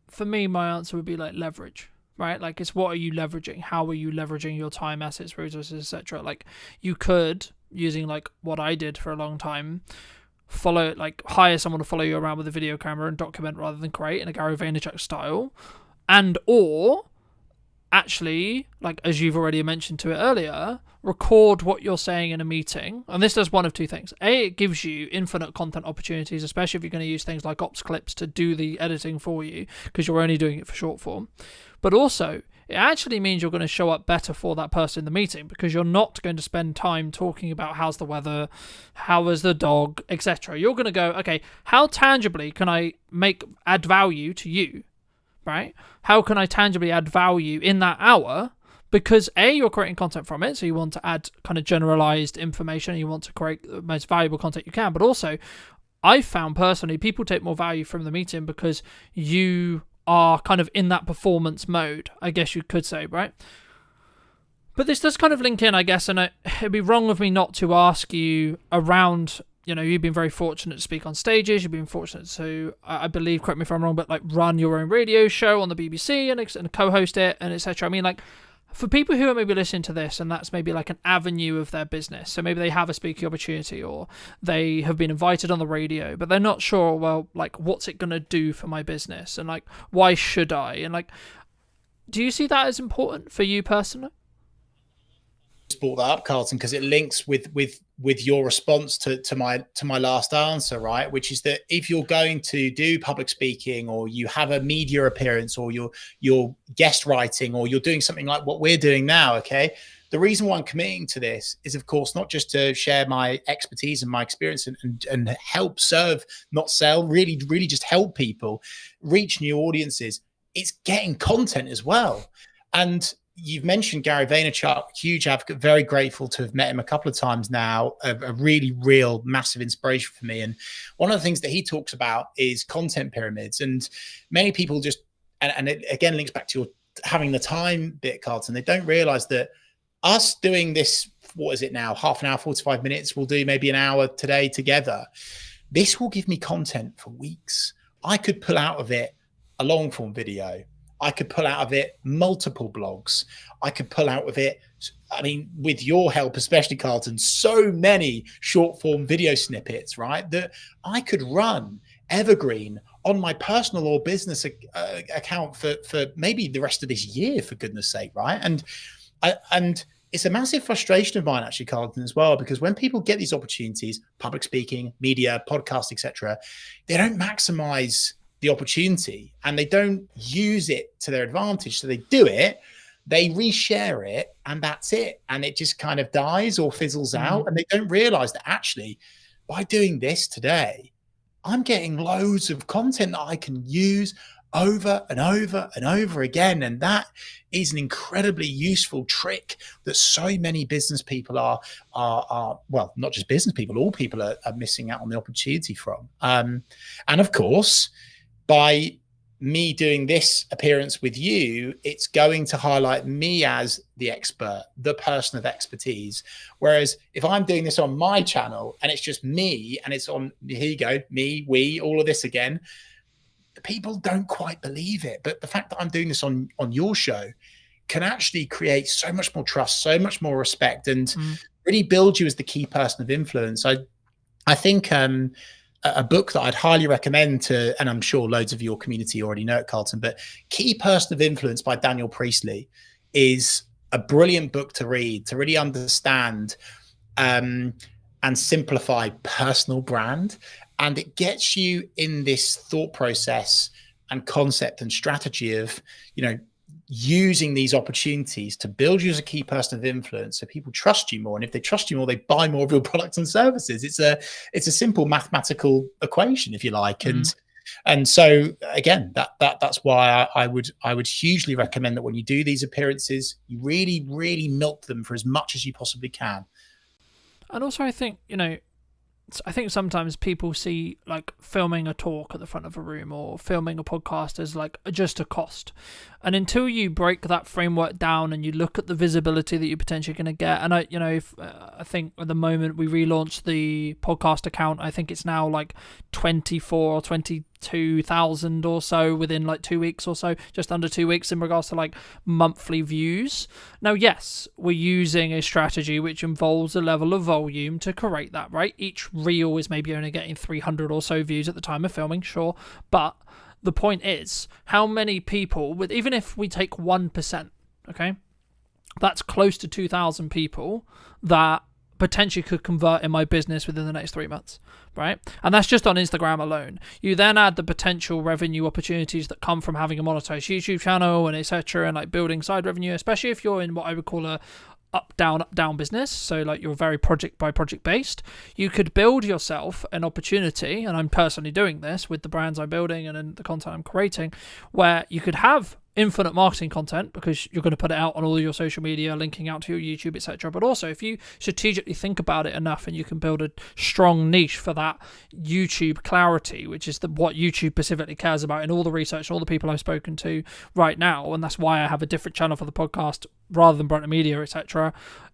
for me, my answer would be like leverage, right? Like it's what are you leveraging? How are you leveraging your time, assets, resources, etc.? Like you could, using like what I did for a long time, hire someone to follow you around with a video camera and document rather than create in a Gary Vaynerchuk style, and or actually, like as you've already mentioned to it earlier, record what you're saying in a meeting. And this does one of two things. A, it gives you infinite content opportunities, especially if you're going to use things like ops clips to do the editing for you, because you're only doing it for short form. But also, it actually means you're going to show up better for that person in the meeting, because you're not going to spend time talking about how's the weather, how is the dog, etc. You're going to go, okay, how tangibly can I add value to you, right? How can I tangibly add value in that hour? Because A, you're creating content from it, so you want to add kind of generalized information, you want to create the most valuable content you can, but also I've found personally people take more value from the meeting because you are kind of in that performance mode, I guess you could say, right? But this does kind of link in, I guess, and it'd be wrong of me not to ask you around, you know, you've been very fortunate to speak on stages, you've been fortunate to, I believe, correct me if I'm wrong, but like run your own radio show on the BBC and co-host it and etc. I mean, like, for people who are maybe listening to this and that's maybe like an avenue of their business, so maybe they have a speaking opportunity or they have been invited on the radio, but they're not sure, well, like, what's it going to do for my business? And like, why should I? And like, do you see that as important for you personally? Brought that up, Carlton, because it links with your response to my last answer, right? Which is that if you're going to do public speaking, or you have a media appearance, or you're guest writing, or you're doing something like what we're doing now, okay, the reason why I'm committing to this is, of course, not just to share my expertise and my experience and help serve, not sell, really just help people reach new audiences. It's getting content as well. And you've mentioned Gary Vaynerchuk, huge advocate, very grateful to have met him a couple of times now, a really real massive inspiration for me. And one of the things that he talks about is content pyramids. And many people just, and it again links back to your having the time bit, Carlton, they don't realize that us doing this, what is it now, half an hour, 45 minutes, we'll do maybe an hour today together. This will give me content for weeks. I could pull out of it a long form video. I could pull out of it multiple blogs. I could pull out of it, I mean, with your help, especially Carlton, so many short form video snippets, right? That I could run evergreen on my personal or business account for maybe the rest of this year, for goodness sake, right? And it's a massive frustration of mine, actually, Carlton, as well, because when people get these opportunities, public speaking, media, podcast, etc., they don't maximize the opportunity and they don't use it to their advantage. So they do it, they reshare it, and that's it. And it just kind of dies or fizzles out. And they don't realize that actually, by doing this today, I'm getting loads of content that I can use over and over and over again. And that is an incredibly useful trick that so many business people are well, not just business people, all people are missing out on the opportunity from. And of course, by me doing this appearance with you, it's going to highlight me as the expert, the person of expertise. Whereas if I'm doing this on my channel and it's just me and it's on, here you go, me, we, all of this again, people don't quite believe it. But the fact that I'm doing this on your show can actually create so much more trust, so much more respect, and really build you as the key person of influence. I think a book that I'd highly recommend to, and I'm sure loads of your community already know it, Carlton, but Key Person of Influence by Daniel Priestley is a brilliant book to read, to really understand and simplify personal brand. And it gets you in this thought process and concept and strategy of, you know, using these opportunities to build you as a key person of influence so people trust you more. And if they trust you more, they buy more of your products and services. It's a simple mathematical equation, if you like. And so again, that's why I would hugely recommend that when you do these appearances, you really, really milk them for as much as you possibly can. And also, I think, you know, I think sometimes people see like filming a talk at the front of a room or filming a podcast as like just a cost. And until you break that framework down and you look at the visibility that you're potentially going to get, and I think at the moment we relaunched the podcast account, I think it's now like 24 or 22,000 or so within like 2 weeks or so, just under 2 weeks in regards to like monthly views. Now, yes, we're using a strategy which involves a level of volume to create that, right? Each reel is maybe only getting 300 or so views at the time of filming, sure, but the point is, how many people, with even if we take 1%, okay, that's close to 2,000 people that potentially could convert in my business within the next 3 months, right? And that's just on Instagram alone. You then add the potential revenue opportunities that come from having a monetized YouTube channel and etc., and like building side revenue, especially if you're in what I would call a up down business, so like you're very project by project based. You could build yourself an opportunity, and I'm personally doing this with the brands I'm building and in the content I'm creating, where you could have infinite marketing content because you're going to put it out on all your social media, linking out to your YouTube, etc. But also, if you strategically think about it enough, and you can build a strong niche for that YouTube clarity, which is what YouTube specifically cares about in all the research, all the people I've spoken to right now, and that's why I have a different channel for the podcast rather than Brighton Media, etc.,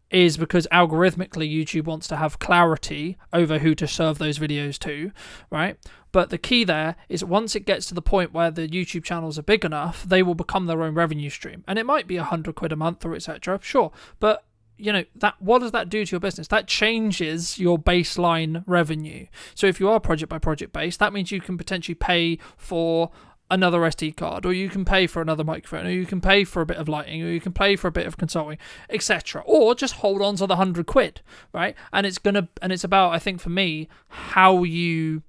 is because algorithmically YouTube wants to have clarity over who to serve those videos to, right? But the key there is once it gets to the point where the YouTube channels are big enough, they will become their own revenue stream. And it might be £100 a month or etc. Sure. But you know, that what does that do to your business? That changes your baseline revenue. So if you are project by project based, that means you can potentially pay for another SD card, or you can pay for another microphone, or you can pay for a bit of lighting, or you can pay for a bit of consulting, etc. Or just hold on to the £100, right? And it's about, I think for me, how you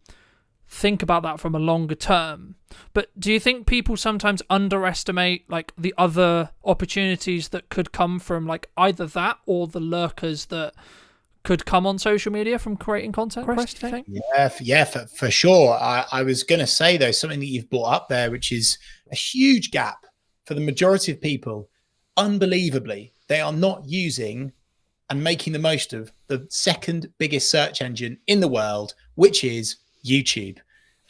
think about that from a longer term. But do you think people sometimes underestimate like the other opportunities that could come from like either that or the lurkers that could come on social media from creating content? Chris, do you think? Yeah, for sure. I was going to say, though, something that you've brought up there, which is a huge gap for the majority of people. Unbelievably, they are not using and making the most of the second biggest search engine in the world, which is YouTube.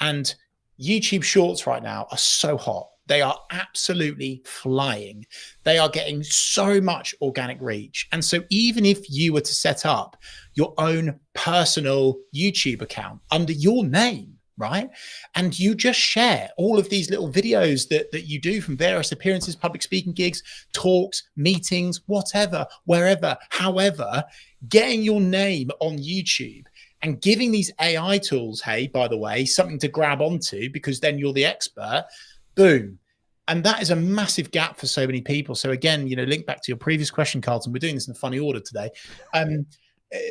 And YouTube Shorts right now are so hot. They are absolutely flying. They are getting so much organic reach. And so even if you were to set up your own personal YouTube account under your name, right, and you just share all of these little videos that you do from various appearances, public speaking gigs, talks, meetings, whatever, wherever, however, getting your name on YouTube and giving these AI tools, hey, by the way, something to grab onto, because then you're the expert. Boom. And that is a massive gap for so many people. So again, link back to your previous question, Carlton. We're doing this in a funny order today.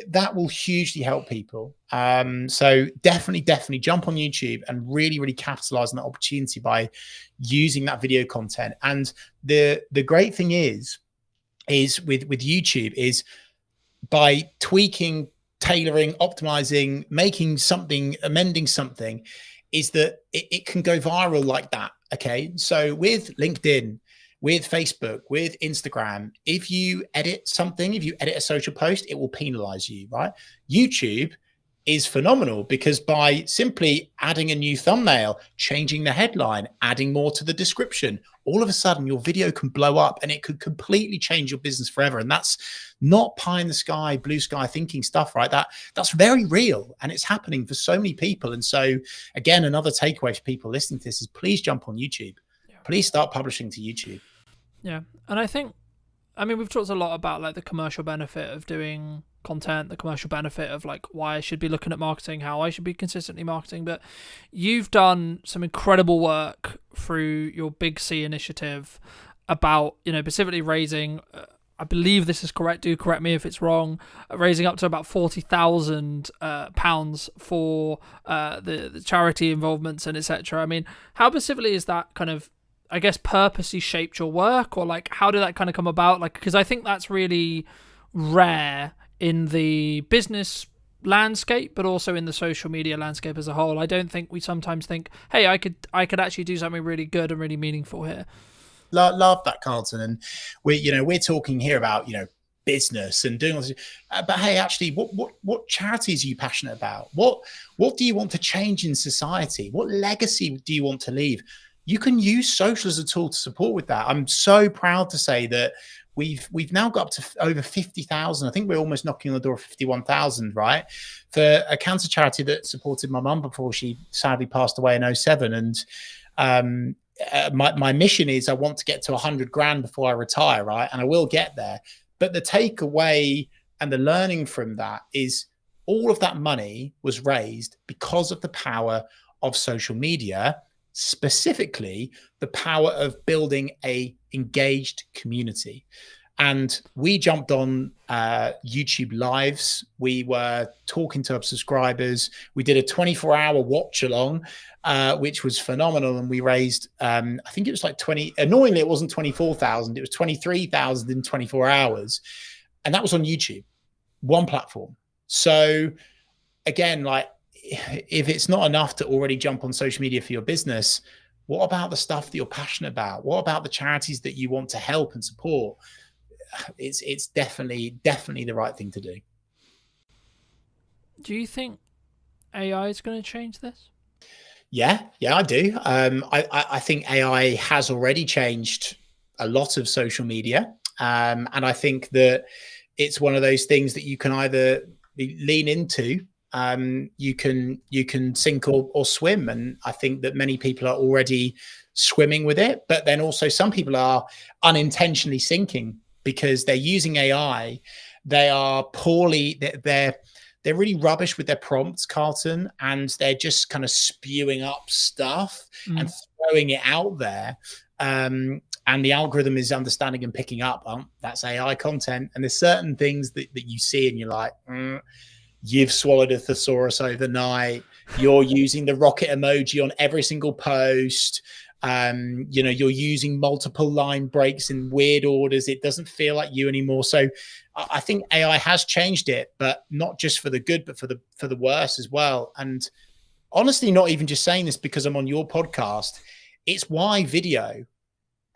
That will hugely help people. So definitely jump on YouTube and really, really capitalize on that opportunity by using that video content. And the great thing is with YouTube is by tweaking, tailoring, optimizing, making something, amending something, is that it can go viral like that. Okay. So with LinkedIn, with Facebook, with Instagram, if you edit something, if you edit a social post, it will penalize you, right? YouTube is phenomenal because by simply adding a new thumbnail, changing the headline, adding more to the description, all of a sudden your video can blow up and it could completely change your business forever. And that's not pie in the sky, blue sky thinking stuff, right? That's very real and it's happening for so many people. And so again, another takeaway for people listening to this is please jump on YouTube. Please start publishing to YouTube. Yeah. And I mean, we've talked a lot about like the commercial benefit of doing content, the commercial benefit of like why I should be looking at marketing, how I should be consistently marketing. But you've done some incredible work through your Big C initiative about, specifically raising, I believe this is correct, do correct me if it's wrong, raising up to about £40,000 for the charity involvements and etc. I mean, how specifically is that kind of, I guess, purposely shaped your work, or like how did that kind of come about? Like, because I think that's really rare in the business landscape, but also in the social media landscape as a whole. I don't think we sometimes think, hey, I could actually do something really good and really meaningful here. Love that, Carlton. And we're talking here about business and doing all this, but hey, actually, what charities are you passionate about? What do you want to change in society? What legacy do you want to leave? You can use social as a tool to support with that. I'm so proud to say that we've now got up to over 50,000. I think we're almost knocking on the door of 51,000, right? For a cancer charity that supported my mum before she sadly passed away in 2007. And my mission is I want to get to 100 grand before I retire, right? And I will get there. But the takeaway and the learning from that is all of that money was raised because of the power of social media, specifically the power of building a engaged community. And we jumped on YouTube lives. We were talking to our subscribers. We did a 24-hour watch along, which was phenomenal. And we raised, I think it was like annoyingly, it wasn't 24,000. It was 23,000 in 24 hours. And that was on YouTube, one platform. So again, like, if it's not enough to already jump on social media for your business, what about the stuff that you're passionate about? What about the charities that you want to help and support? It's definitely the right thing to do. Do you think AI is going to change this? Yeah, I do. I think AI has already changed a lot of social media. And I think that it's one of those things that you can either lean into, you can sink or swim. And I think that many people are already swimming with it, but then also some people are unintentionally sinking because they're using AI. They are they're really rubbish with their prompts, Carlton, and they're just kind of spewing up stuff and throwing it out there. And the algorithm is understanding and picking up, that's AI content. And there's certain things that you see and you're like, you've swallowed a thesaurus overnight. You're using the rocket emoji on every single post. You're using multiple line breaks in weird orders. It doesn't feel like you anymore. So I think AI has changed it, but not just for the good, but for the worse as well. And honestly, not even just saying this because I'm on your podcast. It's why video.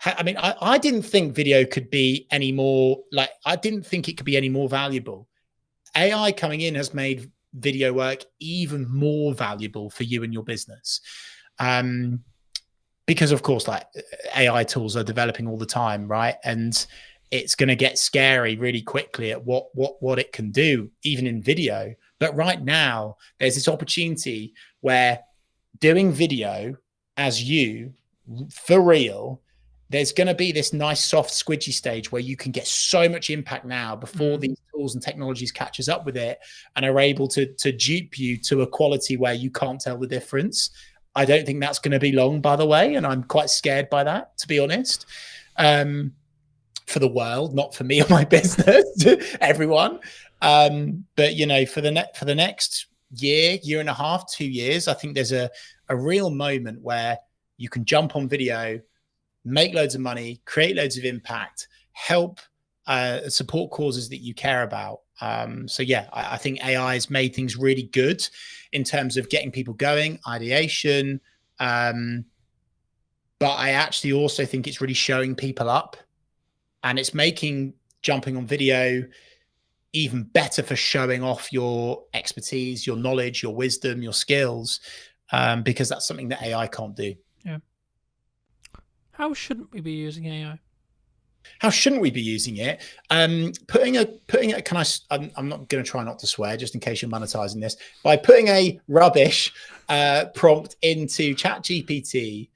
I mean, I didn't think video could be any more I didn't think it could be any more valuable. AI coming in has made video work even more valuable for you and your business. Because of course, AI tools are developing all the time, right? And it's going to get scary really quickly at what it can do, even in video. But right now, there's this opportunity where doing video as you, for real, there's going to be this nice soft squidgy stage where you can get so much impact now before these tools and technologies catches up with it and are able to dupe you to a quality where you can't tell the difference. I don't think that's going to be long, by the way, and I'm quite scared by that, to be honest. For the world, not for me or my business, everyone. But you know, for the next year and a half, 2 years, I think there's a real moment where you can jump on video, make loads of money, create loads of impact, help support causes that you care about. So yeah, I think AI has made things really good in terms of getting people going, ideation. But I actually also think it's really showing people up, and it's making jumping on video even better for showing off your expertise, your knowledge, your wisdom, your skills, because that's something that AI can't do. Yeah. How shouldn't we be using AI? How shouldn't we be using it? Putting a can I? I'm not going to try not to swear, just in case you're monetizing this. By putting a rubbish prompt into ChatGPT,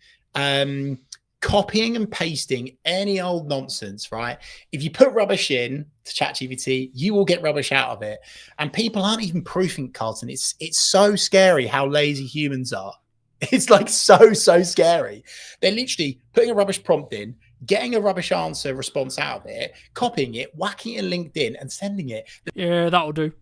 copying and pasting any old nonsense, right? If you put rubbish in to ChatGPT, you will get rubbish out of it. And people aren't even proofing, Carlton. It's so scary how lazy humans are. It's like so scary. They're literally putting a rubbish prompt in, getting a rubbish answer response out of it, copying it, whacking it in LinkedIn and sending it. Yeah, that'll do.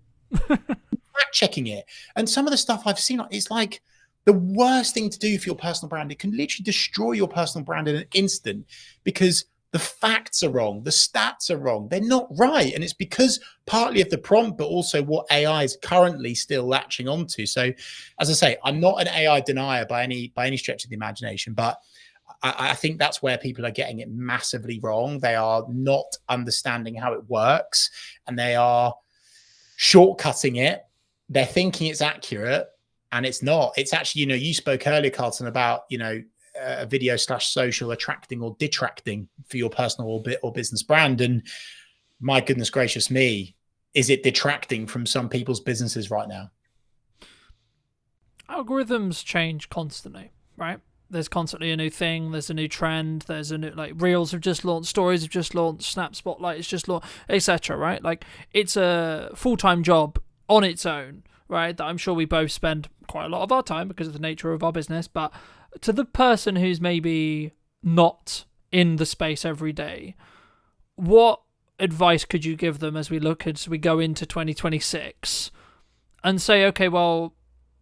Fact checking it. And some of the stuff I've seen, it's like the worst thing to do for your personal brand. It can literally destroy your personal brand in an instant because the facts are wrong. The stats are wrong. They're not right. And it's because partly of the prompt, but also what AI is currently still latching onto. So as I say, I'm not an AI denier by any stretch of the imagination, but I think that's where people are getting it massively wrong. They are not understanding how it works, and they are shortcutting it. They're thinking it's accurate, and it's not. It's actually, you know, you spoke earlier, Carlton, about, you know, a video / social attracting or detracting for your personal or business brand. And my goodness gracious me, is it detracting from some people's businesses right now? Algorithms change constantly, right? There's constantly a new thing, there's a new trend, there's a new, like, Reels have just launched, Stories have just launched, Snap Spotlight has just launched, etc., right? Like, it's a full-time job on its own, right, that I'm sure we both spend quite a lot of our time because of the nature of our business. But to the person who's maybe not in the space every day, what advice could you give them as we go into 2026 and say, okay, well,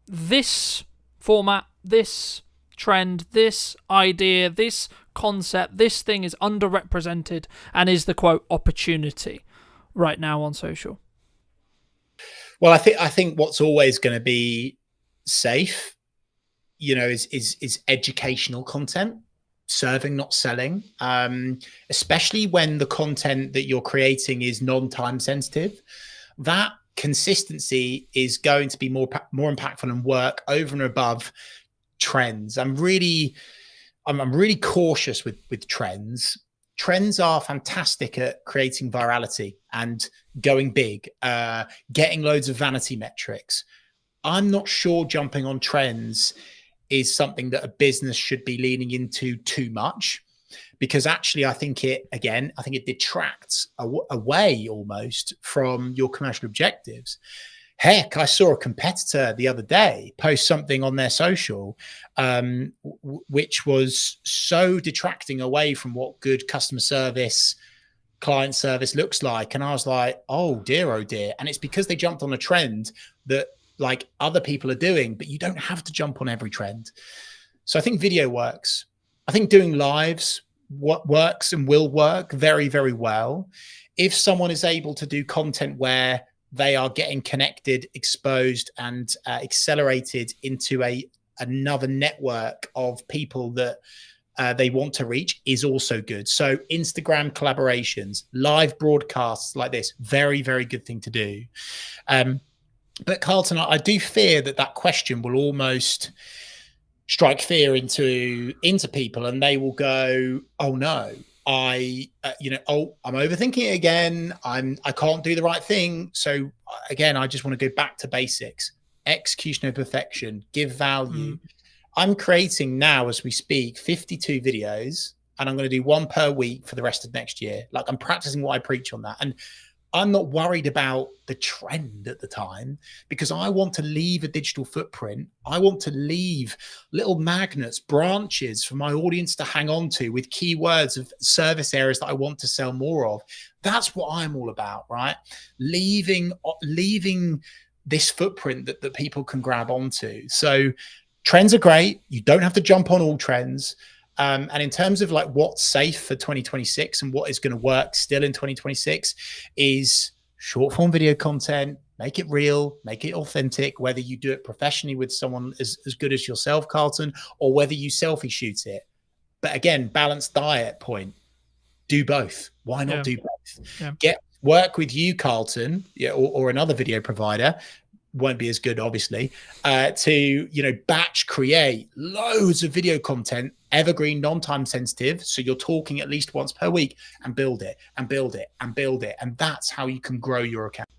this format, this trend, this idea, this concept, this thing is underrepresented and is the quote opportunity right now on social? Well, I think what's always going to be safe, you know, is educational content, serving, not selling, especially when the content that you're creating is non-time sensitive. That consistency is going to be more impactful and work over and above trends. I'm really cautious with trends. Trends are fantastic at creating virality and going big, getting loads of vanity metrics. I'm not sure jumping on trends is something that a business should be leaning into too much, because actually I think it detracts away almost from your commercial objectives. Heck, I saw a competitor the other day post something on their social, which was so detracting away from what good customer service, client service looks like. And I was like, oh dear. And it's because they jumped on a trend that, like, other people are doing, but you don't have to jump on every trend. So I think video works. I think doing lives works and will work very, very well. If someone is able to do content where they are getting connected, exposed, and accelerated into another network of people that they want to reach, is also good. So Instagram collaborations, live broadcasts like this, very, very good thing to do. But Carlton, I do fear that question will almost strike fear into people, and they will go, oh no, I'm overthinking it again. I can't do the right thing. So again, I just want to go back to basics: execution of perfection, give value. I'm creating now, as we speak, 52 videos. and I'm going to do one per week for the rest of next year. Like, I'm practicing what I preach on that. And I'm not worried about the trend at the time, because I want to leave a digital footprint. I want to leave little magnets, branches for my audience to hang on to with keywords of service areas that I want to sell more of. That's what I'm all about, right? Leaving this footprint that people can grab onto. So trends are great. You don't have to jump on all trends. And in terms of like what's safe for 2026 and what is going to work still in 2026 is short form video content. Make it real, make it authentic, whether you do it professionally with someone as good as yourself, Carlton, or whether you selfie shoot it. But again, balanced diet point. Do both. Why not do both? Yeah. Get work with you, Carlton, or another video provider. Won't be as good, obviously, to batch create loads of video content, evergreen, non-time sensitive. So you're talking at least once per week, and build it and build it and build it. And that's how you can grow your account.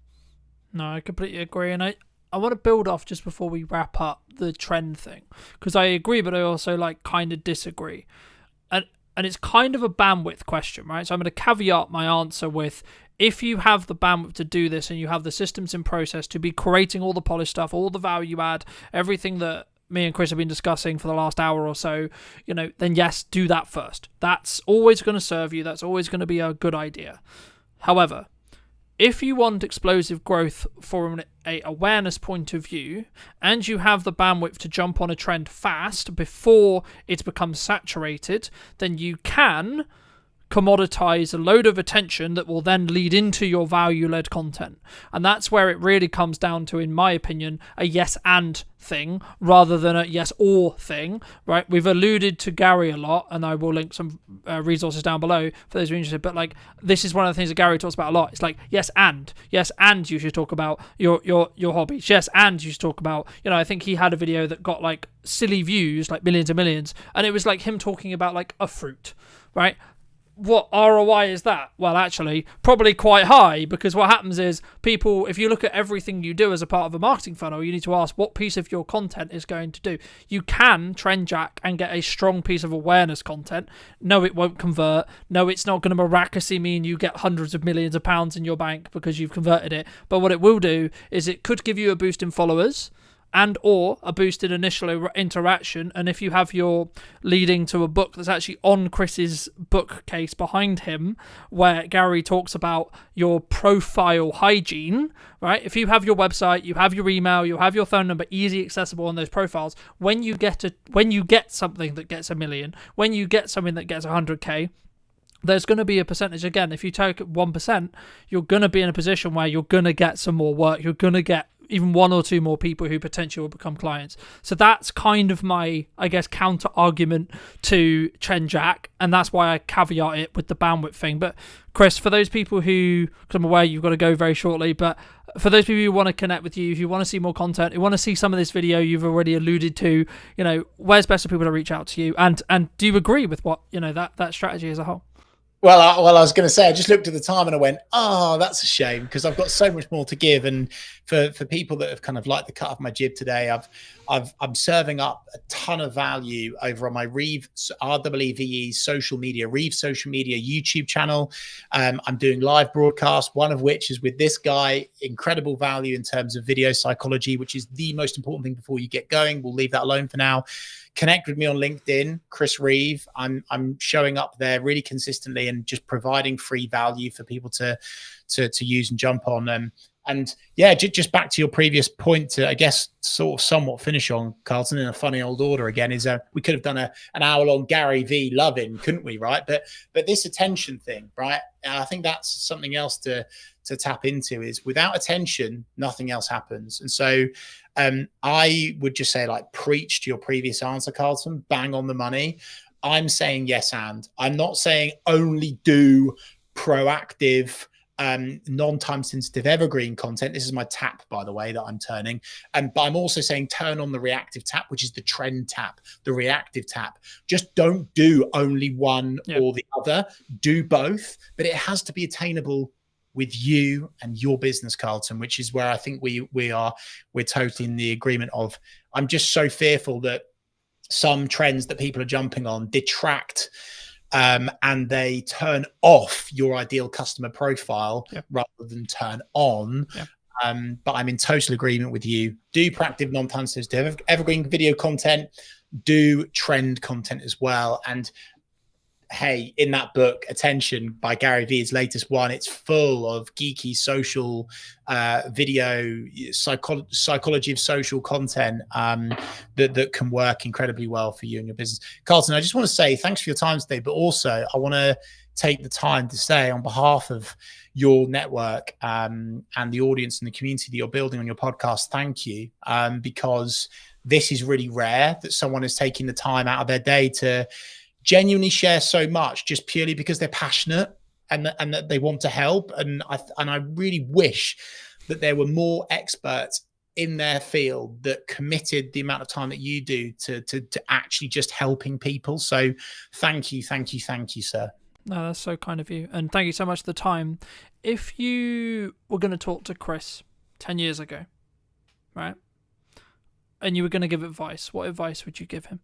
No, I completely agree. And I want to build off just before we wrap up the trend thing, because I agree, but I also kind of disagree. And it's kind of a bandwidth question, right? So I'm going to caveat my answer with, if you have the bandwidth to do this and you have the systems in process to be creating all the polished stuff, all the value add, everything that me and Chris have been discussing for the last hour or so, then yes, do that first. That's always going to serve you. That's always going to be a good idea. However, if you want explosive growth from an awareness point of view, and you have the bandwidth to jump on a trend fast before it becomes saturated, then you can commoditize a load of attention that will then lead into your value-led content. And that's where it really comes down to, in my opinion, a yes and thing rather than a yes or thing, right? We've alluded to Gary a lot, and I will link some resources down below for those who are interested, but this is one of the things that Gary talks about a lot. It's yes and you should talk about your hobbies. Yes, and you should talk about, I think he had a video that got silly views, millions and millions, and it was him talking about a fruit, right? What ROI is that? Well, actually, probably quite high, because what happens is people, if you look at everything you do as a part of a marketing funnel, you need to ask what piece of your content is going to do. You can trend jack and get a strong piece of awareness content. No, it won't convert. No, it's not going to miraculously mean you get hundreds of millions of pounds in your bank because you've converted it. But what it will do is it could give you a boost in followers and or a boosted initial interaction. And if you have your leading to a book that's actually on Chris's bookcase behind him, where Gary talks about your profile hygiene, right? If you have your website, you have your email, you have your phone number easy accessible on those profiles, when you get something that gets 1 million, when you get something that gets 100K, there's going to be a percentage. Again, if you take 1%, you're going to be in a position where you're going to get some more work. You're going to get even 1 or 2 more people who potentially will become clients. So that's kind of my, counter argument to trend jack, and that's why I caveat it with the bandwidth thing. But Chris, for those people who, because I'm aware you've got to go very shortly, but for those people who want to connect with you, who want to see more content, who want to see some of this video you've already alluded to, where's best for people to reach out to you? And do you agree with what, that strategy as a whole? Well, I was going to say, I just looked at the time and I went, oh, that's a shame, because I've got so much more to give. And for people that have kind of liked the cut of my jib today, I'm serving up a ton of value over on my Reeve REEVE social media YouTube channel. I'm doing live broadcasts, one of which is with this guy. Incredible value in terms of video psychology, which is the most important thing before you get going. We'll leave that alone for now. Connect with me on LinkedIn, Chris Reeve. I'm showing up there really consistently and just providing free value for people to use and jump on. And yeah, just back to your previous point to, I guess, sort of somewhat finish on, Carlton, in a funny old order again, is we could have done an hour-long Gary V loving, couldn't we, right? But this attention thing, right? And I think that's something else to tap into, is without attention, nothing else happens. And so I would just say, preach to your previous answer, Carlton, bang on the money. I'm saying yes, and I'm not saying only do proactive, non-time sensitive evergreen content. This is my tap, by the way, that I'm turning. But I'm also saying turn on the reactive tap, which is the trend tap, the reactive tap. Just don't do only one or the other. Do both, but it has to be attainable with you and your business, Carlton, which is where I think we're totally in the agreement of. I'm just so fearful that some trends that people are jumping on detract and they turn off your ideal customer profile Yep. rather than turn on. Yep. But I'm in total agreement with you. Do proactive, non-sensitive, evergreen video content. Do trend content as well. And hey, in that book, Attention by Gary Vee, his latest one, it's full of geeky social video, psychology of social content that can work incredibly well for you and your business. Carlton, I just want to say thanks for your time today, but also I want to take the time to say on behalf of your network and the audience and the community that you're building on your podcast, thank you, because this is really rare that someone is taking the time out of their day to genuinely share so much just purely because they're passionate and that they want to help. And I really wish that there were more experts in their field that committed the amount of time that you do to actually just helping people. So thank you, sir. No, that's so kind of you. And thank you so much for the time. If you were going to talk to Chris 10 years ago, right, and you were going to give advice, what advice would you give him?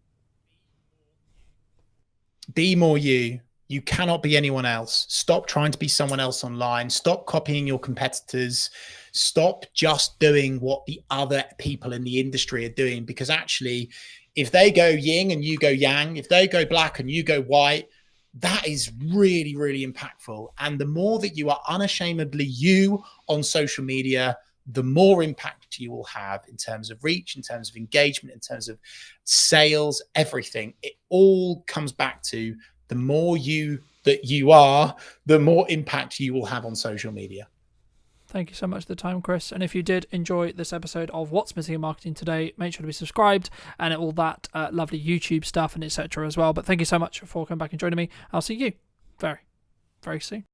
Be more you. You cannot be anyone else. Stop trying to be someone else online. Stop copying your competitors. Stop just doing what the other people in the industry are doing, because actually, if they go yin and you go yang, if they go black and you go white, that is really, really impactful. And the more that you are unashamedly you on social media, the more impact you will have in terms of reach, in terms of engagement, in terms of sales, everything. It all comes back to the more you that you are, the more impact you will have on social media. Thank you so much for the time, Chris. And if you did enjoy this episode of What's Missing in Marketing Today, make sure to be subscribed and all that lovely YouTube stuff and etc. as well. But thank you so much for coming back and joining me. I'll see you very, very soon.